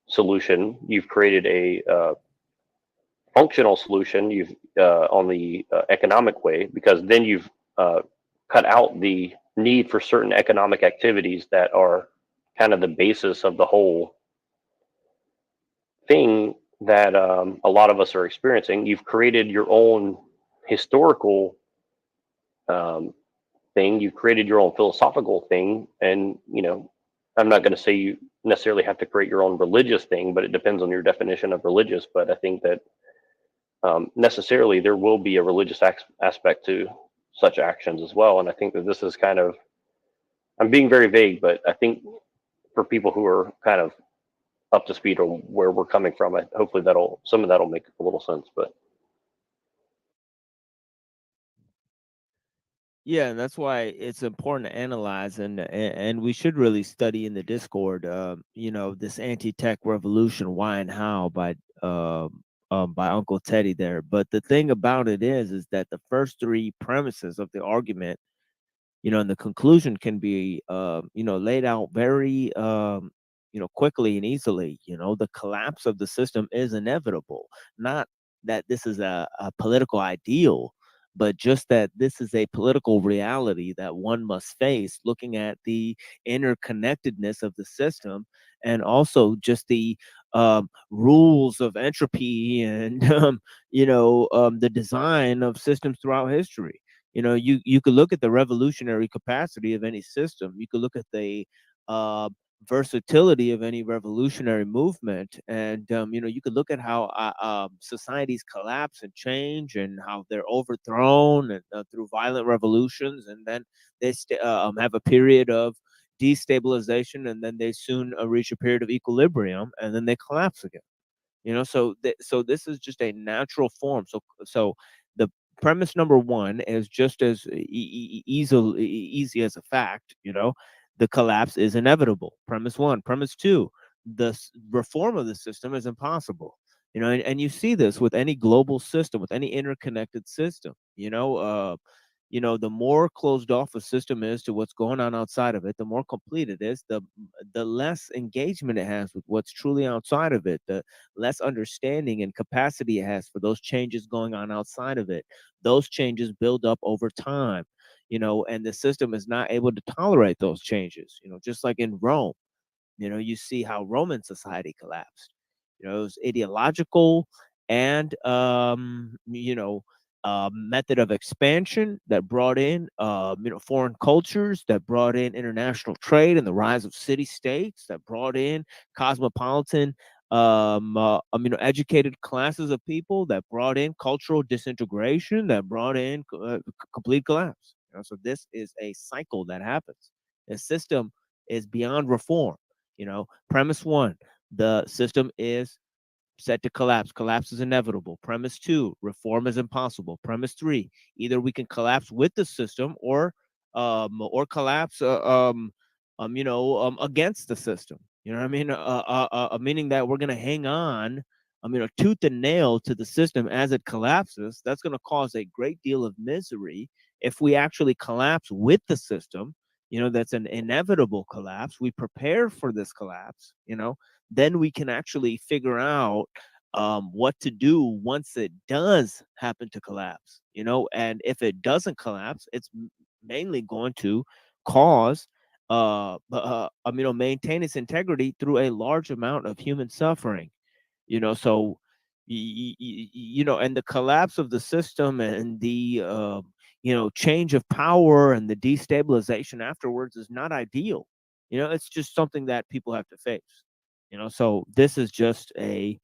solution, you've created a functional solution, you've on the economic way, because then you've cut out the need for certain economic activities that are kind of the basis of the whole thing that a lot of us are experiencing. You've created your own historical thing, you've created your own philosophical thing, and you know, I'm not going to say you necessarily have to create your own religious thing, but it depends on your definition of religious. But I think that necessarily there will be a religious aspect to such actions as well. And I think that this is kind of, I'm being very vague, but I think for people who are kind of up to speed on where we're coming from, hopefully some of that'll make a little sense. But yeah, that's why it's important to analyze, and we should really study in the Discord, you know, this anti-tech revolution, why and how, by by Uncle Teddy there. But the thing about it is that the first three premises of the argument, and the conclusion can be, laid out very, quickly and easily. The collapse of the system is inevitable. Not that this is a political ideal, but just that this is a political reality that one must face, looking at the interconnectedness of the system, and also just the rules of entropy and the design of systems throughout history. You could look at the revolutionary capacity of any system. You could look at the versatility of any revolutionary movement, and you could look at how societies collapse and change, and how they're overthrown and through violent revolutions, and then they have a period of destabilization, and then they soon reach a period of equilibrium, and then they collapse again. So this is just a natural form. So the premise number one is just as easy as a fact. The collapse is inevitable. Premise one. Premise two, the reform of the system is impossible. And you see this with any global system, with any interconnected system. The more closed off a system is to what's going on outside of it, the more complete it is, the less engagement it has with what's truly outside of it, the less understanding and capacity it has for those changes going on outside of it. Those changes build up over time, and the system is not able to tolerate those changes. Just like in Rome, you see how Roman society collapsed. It was ideological and method of expansion that brought in foreign cultures, that brought in international trade and the rise of city states, that brought in cosmopolitan educated classes of people, that brought in cultural disintegration, that brought in complete collapse. So this is a cycle that happens. The system is beyond reform. Premise one, the system is set to collapse. Collapse is inevitable. Premise two, reform is impossible. Premise three, either we can collapse with the system or collapse against the system. You know what I mean? Meaning that we're gonna hang on, tooth and nail to the system as it collapses. That's gonna cause a great deal of misery. If we actually collapse with the system, that's an inevitable collapse. We prepare for this collapse, then we can actually figure out what to do once it does happen to collapse, and if it doesn't collapse, it's mainly going to cause maintain its integrity through a large amount of human suffering. So and the collapse of the system and the change of power and the destabilization afterwards is not ideal. It's just something that people have to face. So this is just a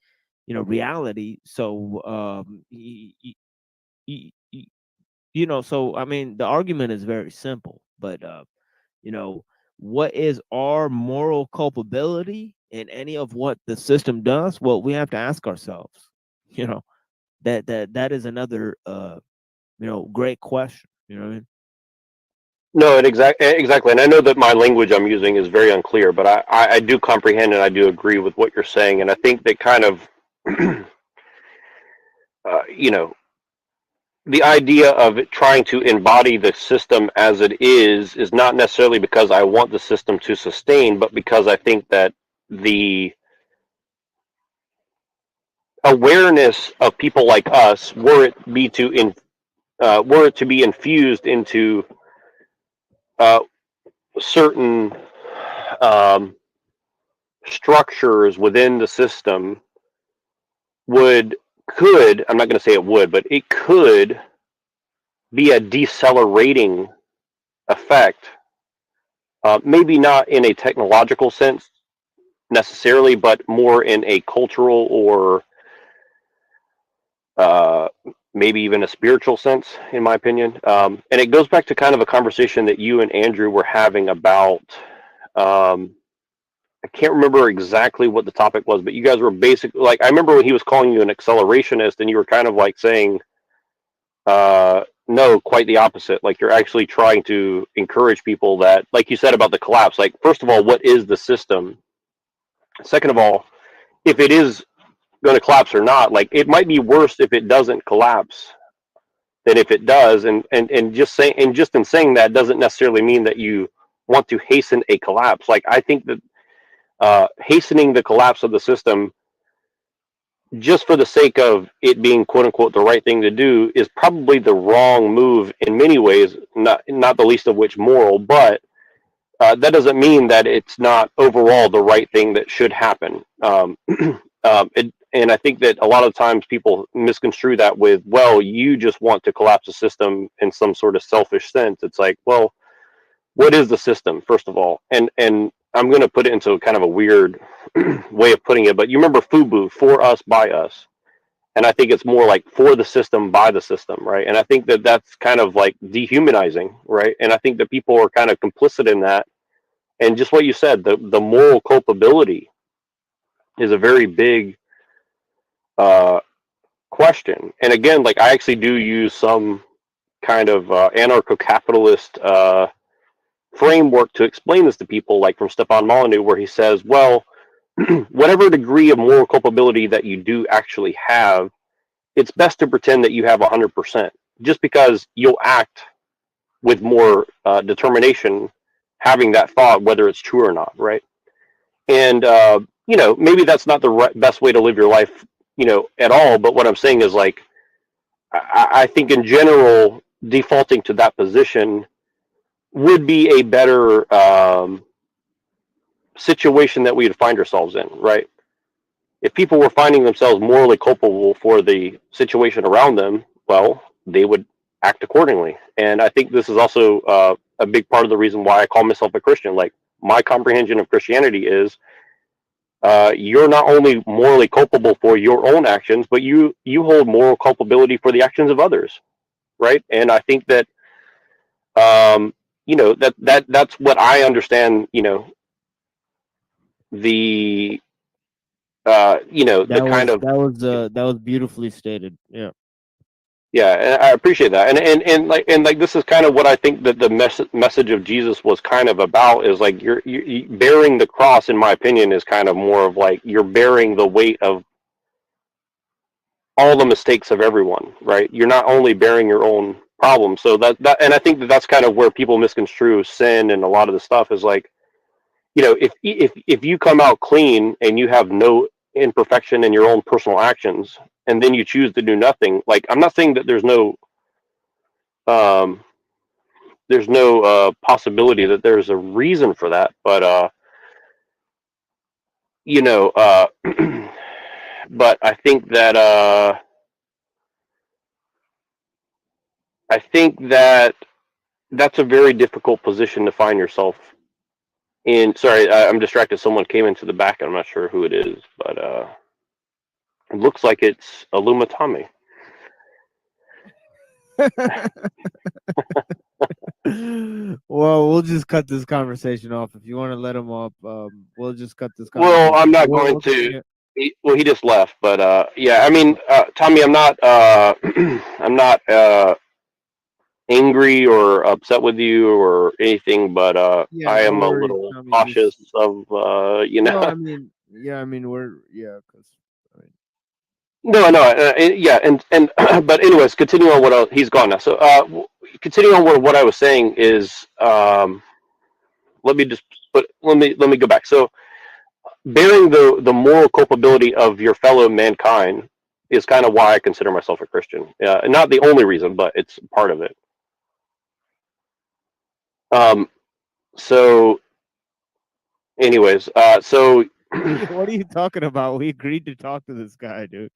reality. So so I mean, the argument is very simple, but what is our moral culpability in any of what the system does? Well, we have to ask ourselves. That is another great question. You know what I mean? No, exactly. And I know that my language I'm using is very unclear, but I do comprehend and I do agree with what you're saying. And I think that kind of, the idea of it trying to embody the system as it is not necessarily because I want the system to sustain, but because I think that the awareness of people like us, were it to be infused into certain structures within the system, I'm not going to say it would, but it could be a decelerating effect. Maybe not in a technological sense necessarily, but more in a cultural or maybe even a spiritual sense, in my opinion. And it goes back to kind of a conversation that you and Andrew were having about, I can't remember exactly what the topic was, but you guys were basically like, I remember when he was calling you an accelerationist and you were kind of like saying, no, quite the opposite. Like you're actually trying to encourage people that, like you said about the collapse, like, first of all, what is the system? Second of all, if it is going to collapse or not. Like, it might be worse if it doesn't collapse than if it does. And just in saying that doesn't necessarily mean that you want to hasten a collapse. Like, I think that hastening the collapse of the system just for the sake of it being quote unquote the right thing to do is probably the wrong move in many ways, not the least of which moral, but that doesn't mean that it's not overall the right thing that should happen. And I think that a lot of times people misconstrue that with, well, you just want to collapse the system in some sort of selfish sense. It's like, well, what is the system, first of all? And I'm going to put it into kind of a weird way of putting it, but you remember FUBU, for us, by us. And I think it's more like for the system, by the system, right? And I think that that's kind of like dehumanizing, right? And I think that people are kind of complicit in that. And just what you said, the moral culpability is a very big question. And again, like, I actually do use some kind of anarcho-capitalist framework to explain this to people, like from Stefan Molyneux, where he says, well, whatever degree of moral culpability that you do actually have, it's best to pretend that you have 100%, just because you'll act with more determination having that thought, whether it's true or not, right? And maybe that's not the best way to live your life, at all. But what I'm saying is, like, I think in general, defaulting to that position would be a better situation that we would find ourselves in, right? If people were finding themselves morally culpable for the situation around them, well, they would act accordingly. And I think this is also a big part of the reason why I call myself a Christian. Like, my comprehension of Christianity is you're not only morally culpable for your own actions, but you hold moral culpability for the actions of others, right? And I think that that's what I understand. The that was beautifully stated. Yeah. Yeah, and I appreciate that, and like this is kind of what I think that the message of Jesus was kind of about, is like you're bearing the cross. In my opinion, is kind of more of like you're bearing the weight of all the mistakes of everyone, right? You're not only bearing your own problems. So that and I think that that's kind of where people misconstrue sin, and a lot of the stuff is like, if you come out clean and you have no imperfection in your own personal actions, and then you choose to do nothing, like, I'm not saying that there's no possibility that there's a reason for that, but but I think that that's a very difficult position to find yourself in. Sorry, I'm distracted. Someone came into the back. I'm not sure who it is, but it looks like it's Illumatami. Well, we'll just cut this conversation off. If you want to let him up, we'll just cut this conversation. Well, I'm not going to. He just left, but yeah, I mean, Tommy, I'm not I'm not angry or upset with you or anything, but Yeah, I no am a worries, little Tommy, cautious of No, I mean, because yeah, and but anyways, continuing on what he's gone now. So continuing on what I was saying is, let me go back. So bearing the moral culpability of your fellow mankind is kind of why I consider myself a Christian. Not the only reason, but it's part of it. So anyways, so what are you talking about? We agreed to talk to this guy, dude.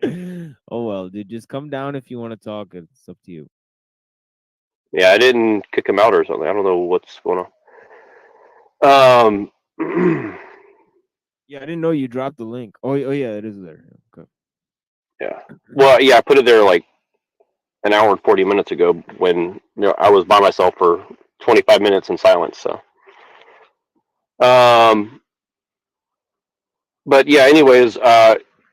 Oh well, dude, just come down if you want to talk. It's up to you. yeah, I didn't kick him out or something. I don't know what's going on. Yeah, I didn't know you dropped the link. Oh yeah, it is there. Okay. Yeah. Well, yeah, I put it there like an hour and 40 minutes ago when I was by myself for 25 minutes in silence. So, but yeah. Anyways,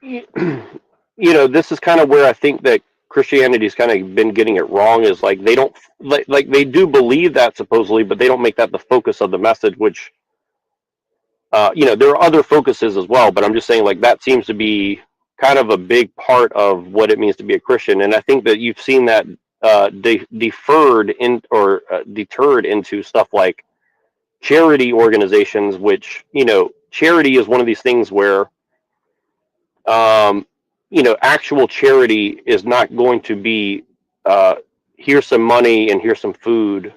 this is kind of where I think that Christianity's kind of been getting it wrong. Is like they don't like they do believe that supposedly, but they don't make that the focus of the message. Which, there are other focuses as well, but I'm just saying like that seems to be kind of a big part of what it means to be a Christian. And I think that you've seen that deterred into stuff like charity organizations, which, you know, charity is one of these things where, you know, actual charity is not going to be, here's some money and here's some food.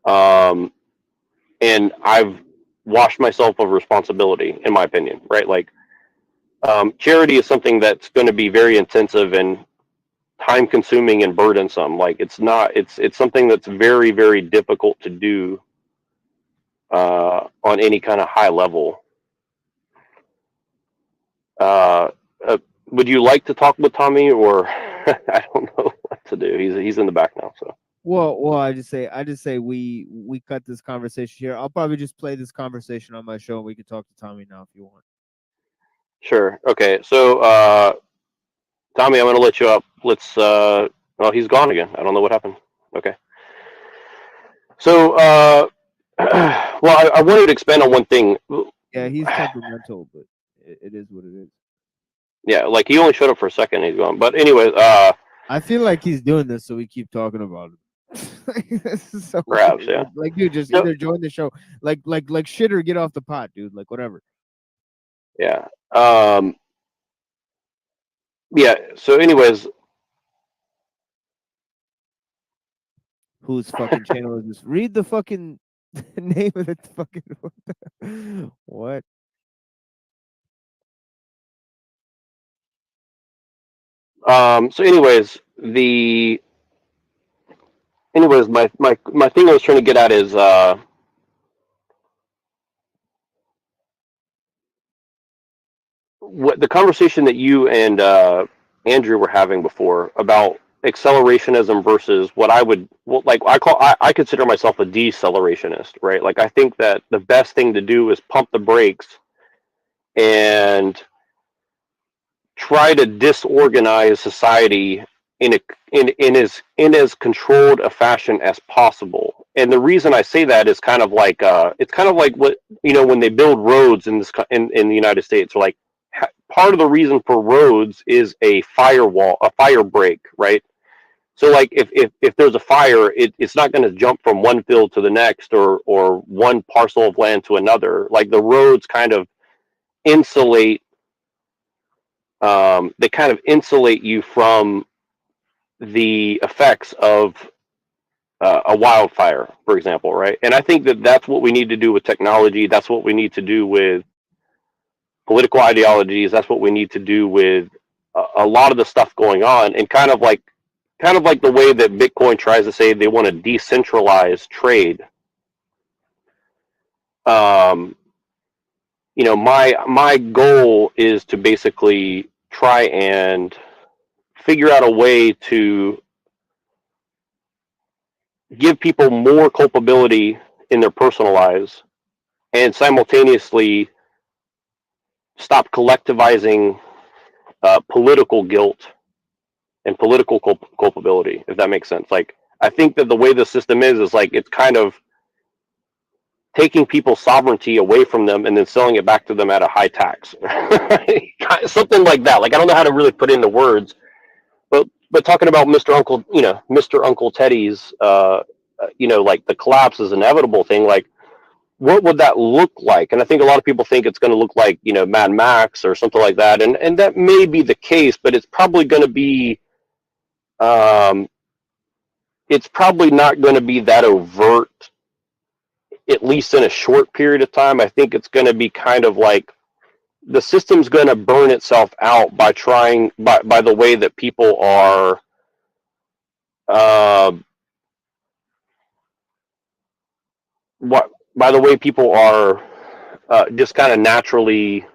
And I've washed myself of responsibility, in my opinion, right? Like, charity is something that's going to be very intensive and time consuming and burdensome. Like, it's something that's very, very difficult to do on any kind of high level. Would you like to talk with Tommy, or I don't know what to do? He's in the back now. So Well, I just say we cut this conversation here. I'll probably just play this conversation on my show, and we can talk to Tommy now if you want. sure. Okay. So Tommy, I'm going to let you up. Let's. Well, he's gone again. I don't know what happened. Okay. So well, I wanted to expand on one thing. Yeah, he's temperamental, but it is what it is. Yeah, like he only showed up for a second and he's gone. But anyways, I feel like he's doing this so we keep talking about it. This is so perhaps, weird. yeah. Like, dude, just either join the show, like shit, or get off the pot, dude. Like, whatever. Yeah. Yeah. So, anyways, Whose fucking channel is this? Read the fucking name of the fucking what? So anyways, my thing I was trying to get at is what the conversation that you and Andrew were having before about accelerationism versus what I consider myself a decelerationist, right? Like, I think that the best thing to do is pump the brakes and try to disorganize society in as controlled a fashion as possible. And the reason I say that is kind of like it's kind of like what, you know, when they build roads in the United States, or like part of the reason for roads is a firewall, a fire break, right? So like if there's a fire, it's not going to jump from one field to the next, or one parcel of land to another. Like, the roads kind of insulate. They kind of insulate you from the effects of a wildfire, for example, right? And I think that that's what we need to do with technology. That's what we need to do with political ideologies. That's what we need to do with a lot of the stuff going on. And kind of like the way that Bitcoin tries to say they want to decentralize trade. You know, my goal is to basically try and figure out a way to give people more culpability in their personal lives, and simultaneously stop collectivizing political guilt and political culpability, if that makes sense. Like, I think that the way the system is like, it's kind of taking people's sovereignty away from them and then selling it back to them at a high tax. Something like that. Like, I don't know how to really put into words, but talking about Mr. Uncle Teddy's, you know, like, the collapse is an inevitable thing. Like, what would that look like? And I think a lot of people think it's going to look like, you know, Mad Max or something like that. And that may be the case, but it's probably going to be, it's probably not going to be that overt, at least in a short period of time. I think it's going to be kind of like the system's going to burn itself out by the way that people are, by the way people are just kind of naturally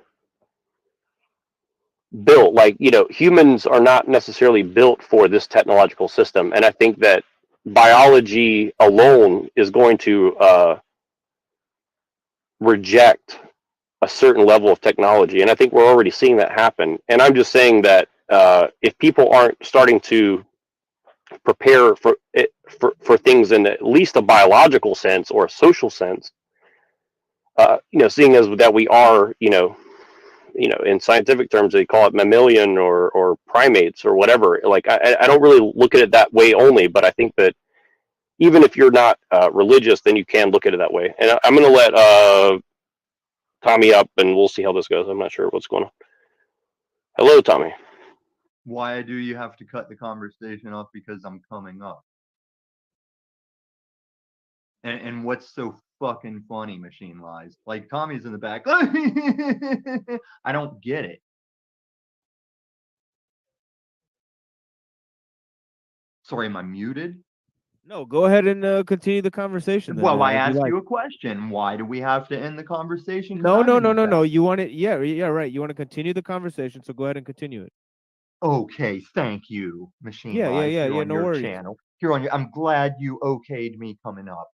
built. Like, you know, humans are not necessarily built for this technological system, and I think that biology alone is going to reject a certain level of technology, and I think we're already seeing that happen. And I'm just saying that if people aren't starting to prepare for things in at least a biological sense or a social sense, you know, seeing as that we are, you know, in scientific terms, they call it mammalian or primates or whatever. Like, I don't really look at it that way only, but I think that even if you're not religious, then you can look at it that way. And I'm going to let Tommy up, and we'll see how this goes. I'm not sure what's going on. Hello, Tommy. Why do you have to cut the conversation off because I'm coming up? And what's so fucking funny, Machine Lies? Like, Tommy's in the back. I don't get it. Sorry, am I muted? No, go ahead and continue the conversation. Then, Well, I if you asked like. you a question. Why do we have to end the conversation? 'Cause No, I'm no, in no, the no, back. no. You want it? Yeah, right. You want to continue the conversation, so go ahead and continue it. Okay, thank you, Machine Yeah, Lies, here yeah. on No your worries. channel. Here on your, I'm glad you okayed me coming up.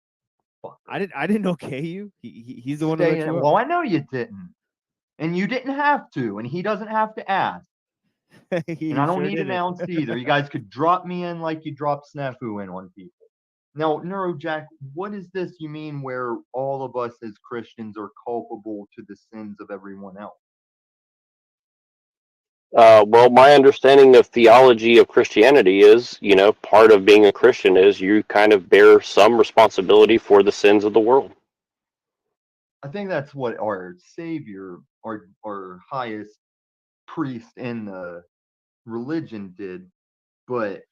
I didn't okay you. He's the one who let you up. Well, I know you didn't, and you didn't have to, and he doesn't have to ask. And I don't need announced either. You guys could drop me in like you drop Snafu in on people. Now, Neurojack, what is this you mean where all of us as Christians are culpable to the sins of everyone else? Well, my understanding of theology of Christianity is, part of being a Christian is you kind of bear some responsibility for the sins of the world. I think that's what our Savior, our highest priest in the religion did, but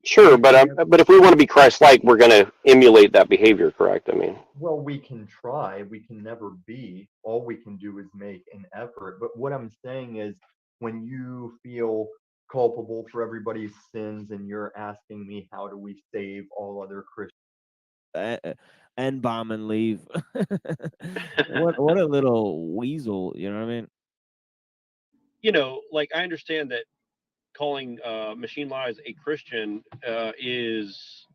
Sure, but if we want to be Christ-like, we're going to emulate that behavior, correct? I mean, well, we can try. We can never be. All we can do is make an effort. But what I'm saying is, when you feel culpable for everybody's sins and you're asking me, how do we save all other Christians? And bomb and leave. What a little weasel, you know what I mean? Like, I understand that calling Machine Lies a Christian is,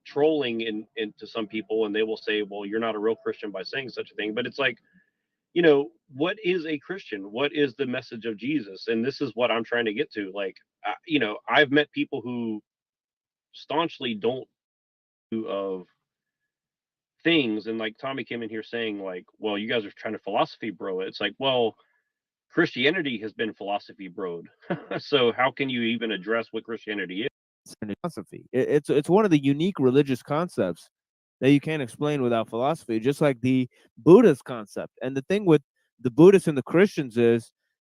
trolling into some people, and they will say, well, you're not a real Christian by saying such a thing. But it's like, what is a Christian? What is the message of Jesus? And this is what I'm trying to get to. Like, I've met people who staunchly don't do of things, and like Tommy came in here saying, like, well, you guys are trying to philosophy bro it. It's like, well, Christianity has been philosophy broed. So how can you even address what Christianity is? Philosophy. It's one of the unique religious concepts that you can't explain without philosophy, just like the Buddhist concept. And the thing with the Buddhists and the Christians is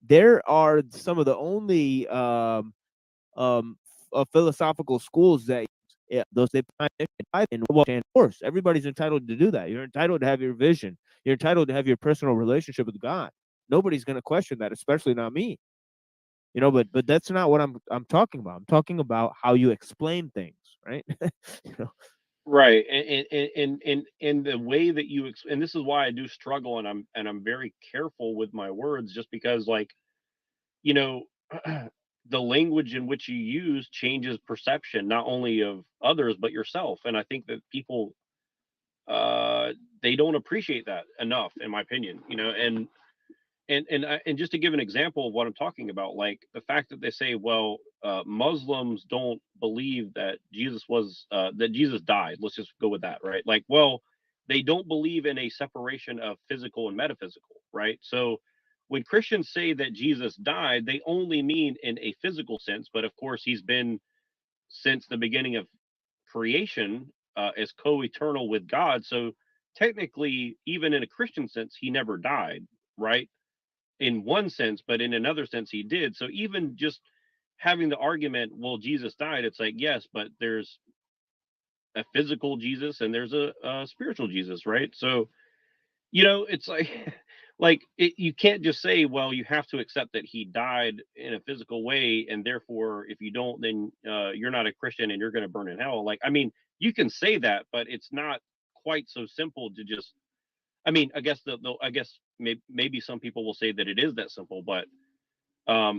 there are some of the only philosophical schools that those they in. Of course, everybody's entitled to do that. You're entitled to have your vision. You're entitled to have your personal relationship with God. Nobody's going to question that, especially not me. But that's not what I'm talking about. I'm talking about how you explain things, right? Right. And the way that you and this is why I do struggle, and I'm very careful with my words, just because, like, the language in which you use changes perception, not only of others but yourself. And I think that people they don't appreciate that enough, in my opinion. And just to give an example of what I'm talking about, like the fact that they say, well, Muslims don't believe that Jesus died. Let's just go with that, right? Like, well, they don't believe in a separation of physical and metaphysical, right? So when Christians say that Jesus died, they only mean in a physical sense, but of course he's been since the beginning of creation as co-eternal with God. So technically, even in a Christian sense, he never died, right? In one sense, but in another sense he did. So even just having the argument, well, Jesus died, it's like, yes, but there's a physical Jesus and there's a spiritual Jesus, right? So it's like you can't just say, well, you have to accept that he died in a physical way, and therefore if you don't, then you're not a Christian and you're going to burn in hell. Like, I mean, you can say that, but it's not quite so simple to just, I mean, I guess maybe some people will say that it is that simple, but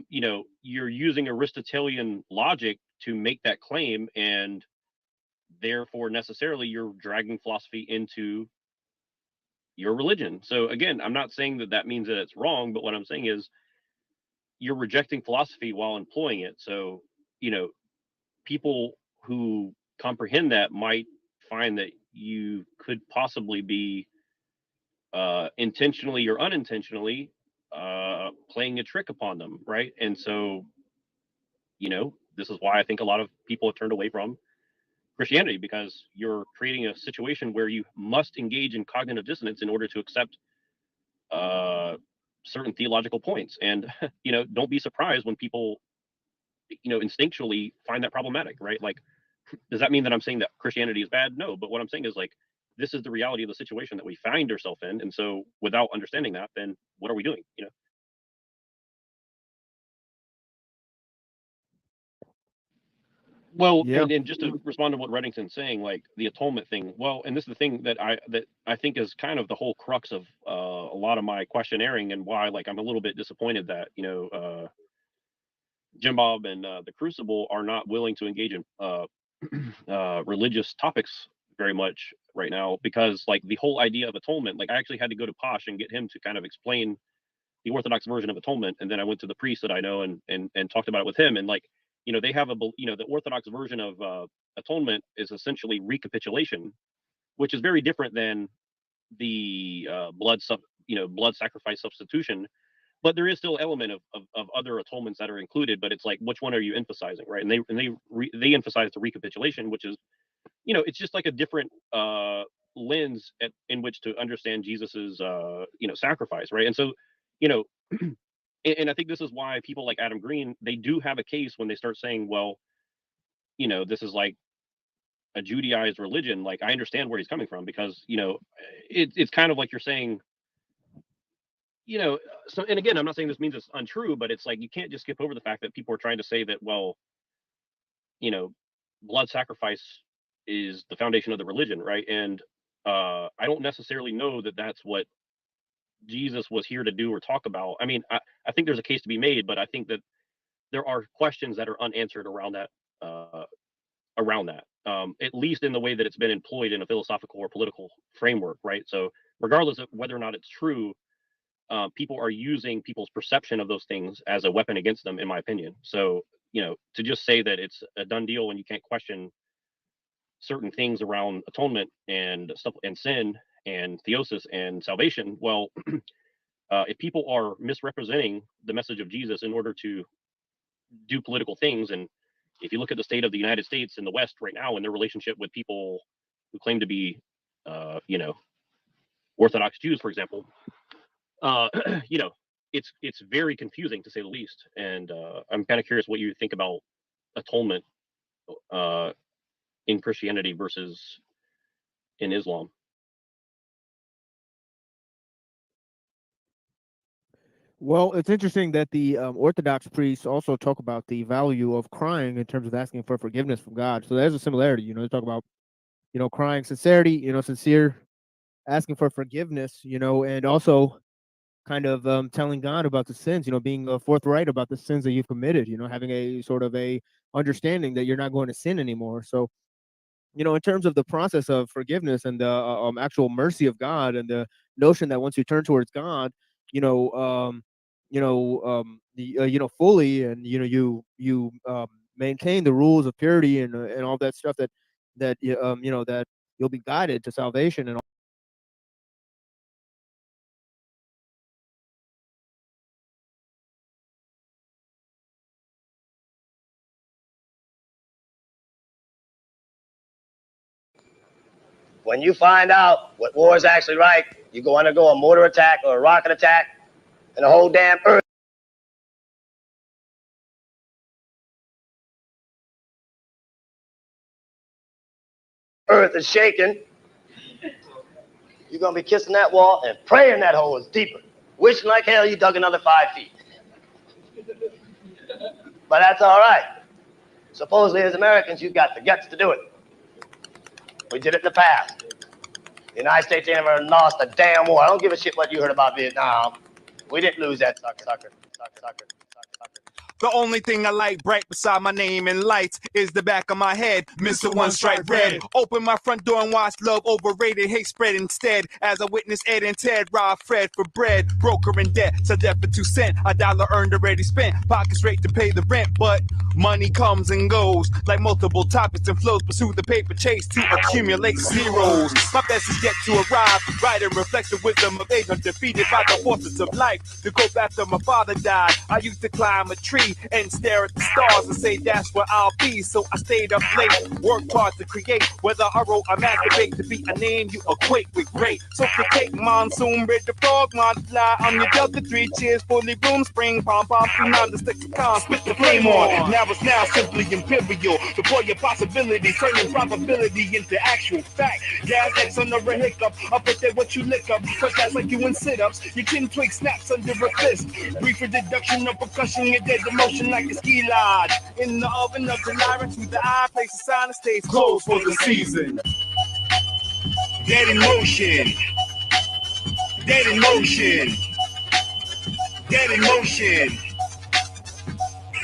you're using Aristotelian logic to make that claim, and therefore necessarily you're dragging philosophy into your religion. So again, I'm not saying that means that it's wrong, but what I'm saying is you're rejecting philosophy while employing it. So, people who comprehend that might find that you could possibly be intentionally or unintentionally playing a trick upon them, right? And so, this is why I think a lot of people have turned away from Christianity, because you're creating a situation where you must engage in cognitive dissonance in order to accept certain theological points. And don't be surprised when people instinctually find that problematic, right? Like, does that mean that I'm saying that Christianity is bad? No, but what I'm saying is, like, this is the reality of the situation that we find ourselves in, and so without understanding that, then what are we doing? Well, Yeah. and just to respond to what Reddington's saying, like the atonement thing. Well, and this is the thing that I think is kind of the whole crux of a lot of my questionnaring, and why, like, I'm a little bit disappointed that Jim Bob and the Crucible are not willing to engage in religious topics very much right now, because, like, the whole idea of atonement, like, I actually had to go to Posh and get him to kind of explain the Orthodox version of atonement, and then I went to the priest that I know and talked about it with him, and, like, they have the Orthodox version of atonement is essentially recapitulation, which is very different than the blood sacrifice substitution, but there is still an element of other atonements that are included. But it's like, which one are you emphasizing, right? And they emphasize the recapitulation, which is, it's just like a different lens in which to understand Jesus's sacrifice, right? And so, and I think this is why people like Adam Green, they do have a case when they start saying, well, this is like a Judaized religion. Like, I understand where he's coming from, because it's kind of like you're saying, so, and again, I'm not saying this means it's untrue, but it's like, you can't just skip over the fact that people are trying to say that, well, blood sacrifice is the foundation of the religion, right? And I don't necessarily know that that's what Jesus was here to do or talk about. I mean, I think there's a case to be made, but I think that there are questions that are unanswered around that, at least in the way that it's been employed in a philosophical or political framework, right? So regardless of whether or not it's true, people are using people's perception of those things as a weapon against them, in my opinion. So, to just say that it's a done deal when you can't question certain things around atonement and stuff and sin and theosis and salvation, well, if people are misrepresenting the message of Jesus in order to do political things, and if you look at the state of the United States in the West right now and their relationship with people who claim to be, Orthodox Jews, for example, it's very confusing, to say the least. And I'm kind of curious what you think about atonement in Christianity versus in Islam. Well, it's interesting that the Orthodox priests also talk about the value of crying in terms of asking for forgiveness from God. So there's a similarity. They talk about, crying, sincerity, sincere, asking for forgiveness, and also kind of telling God about the sins, being forthright about the sins that you've committed, having a sort of a understanding that you're not going to sin anymore. So, in terms of the process of forgiveness and the actual mercy of God, and the notion that once you turn towards God, fully, and you maintain the rules of purity and all that stuff that that you'll be guided to salvation and all. When you find out what war is actually like, you go undergo a mortar attack or a rocket attack, and the whole damn earth is shaking. You're gonna be kissing that wall and praying that hole is deeper, wishing like hell you dug another 5 feet. But that's all right. Supposedly, as Americans, you've got the guts to do it. We did it in the past. The United States ain't ever lost a damn war. I don't give a shit what you heard about Vietnam. We didn't lose that sucker. The only thing I like bright beside my name and lights is the back of my head, Mr. One Stripe Red. Open my front door and watch love overrated, hate spread instead. As I witness Ed and Ted rob Fred for bread, broker in debt, so debt for 2 cents. A dollar earned already spent, pocket straight to pay the rent, but money comes and goes like multiple topics and flows. Pursue the paper chase to accumulate zeros. My best is yet to arrive, right and reflect the wisdom of age. I'm defeated by the forces of life. To go after my father died, I used to climb a tree and stare at the stars and say that's where I'll be. So I stayed up late, worked hard to create. Whether I wrote or masturbate, to be a name you equate with great. So the cake monsoon, red the frog multiply on your Delta 3 cheers, fully room spring pom pom phenom the stick to con, spit the flame on. Now it's now simply imperial. Before your possibility, turning probability into actual fact. Gas X under a hiccup, up at that what you lick up. Cause that's like you in sit-ups. Your chin twig snaps under a fist. Brief deduction of percussion, your dead emotion like a ski lodge. In the oven of the lyre to the eye, place a sign that stays closed for the season. Dead in motion. Dead in motion. Dead in motion.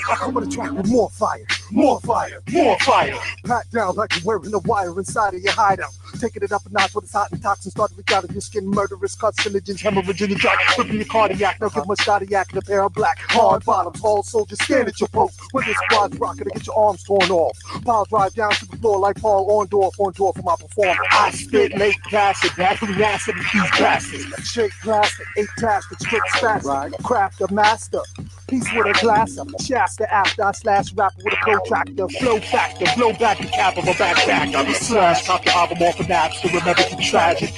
I come on the track with more fire, more fire, more fire. Pat down like you're wearing a wire inside of your hideout. Taking it up a notch when it's hot and toxins start to leak out of your skin. Murderous carcinogens, hemorrhage in your jock, flipping your cardiac. Now give much cardiac and a pair of black hard bottoms. All soldiers stand at your post. When this squad's rocking to get your arms torn off. Pile drive down to the floor like Paul Orndorff for my performance. I spit late acid, battery acid with these bastards. Shake plastic, 8 tastic, strict spastic. Right. Craft a master. Piece with a glass up, Shasta after I slash rapper with a protractor, flow factor, blow back the cap of a backpack. I'm a slash, top the album off of naps to remember the tragic.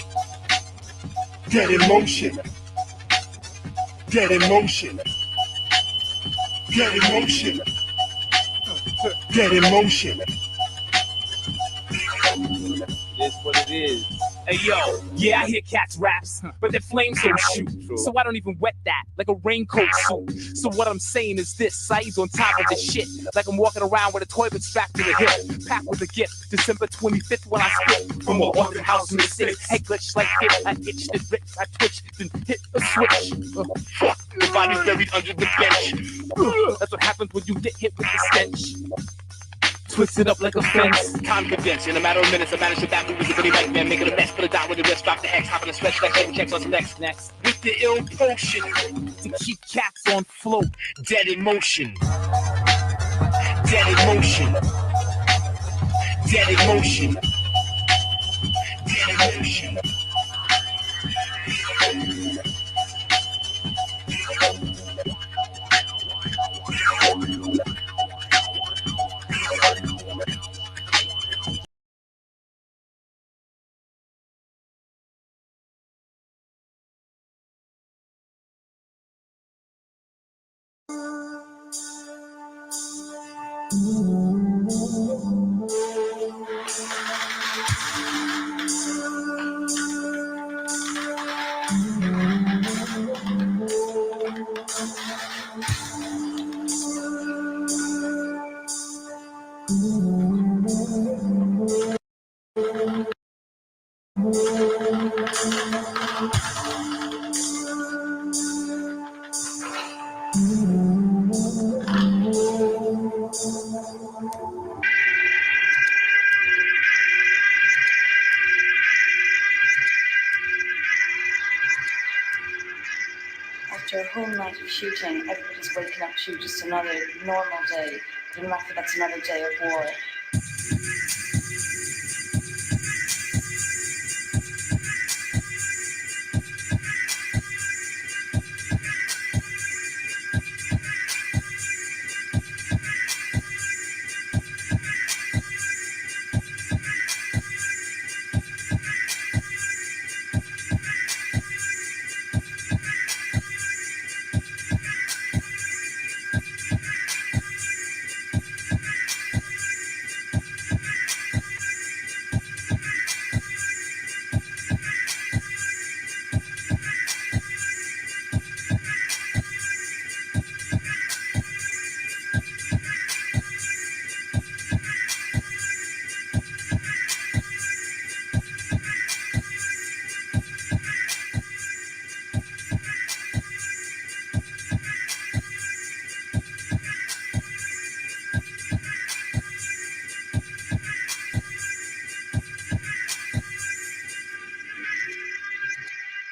Dead in motion. Dead in motion. Dead in motion. Dead in motion. It is what it is. Hey yo, yeah, I hear cats raps, but their flames don't shoot. So I don't even wet that like a raincoat suit. So what I'm saying is this, Saeed's on top of the shit. Like I'm walking around with a toilet strapped to the hip. Packed with a gift, December 25th when I spit. From a haunted house in the city. Hey, glitch like it, I itched and ripped, I twitched and hit a switch. The body's buried under the bench. That's what happens when you get hit with the stench. Twist it up like a fence. Time condensed. In a matter of minutes, I managed to back with a goody man, making a mess, put it down with the wrist, back the X, hopping a stretch, like taking checks on some next. With the ill potion to keep cats on float. Dead in motion. Dead in motion. Dead in motion. Dead in motion. After a whole night of shooting, everybody's waking up to just another normal day. But in fact, that's another day of war.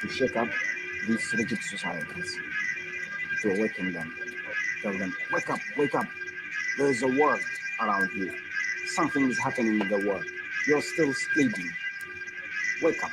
to shake up these rigid societies, to awaken them, tell them, wake up, wake up. There is a world around you. Something is happening in the world. You're still sleeping. Wake up.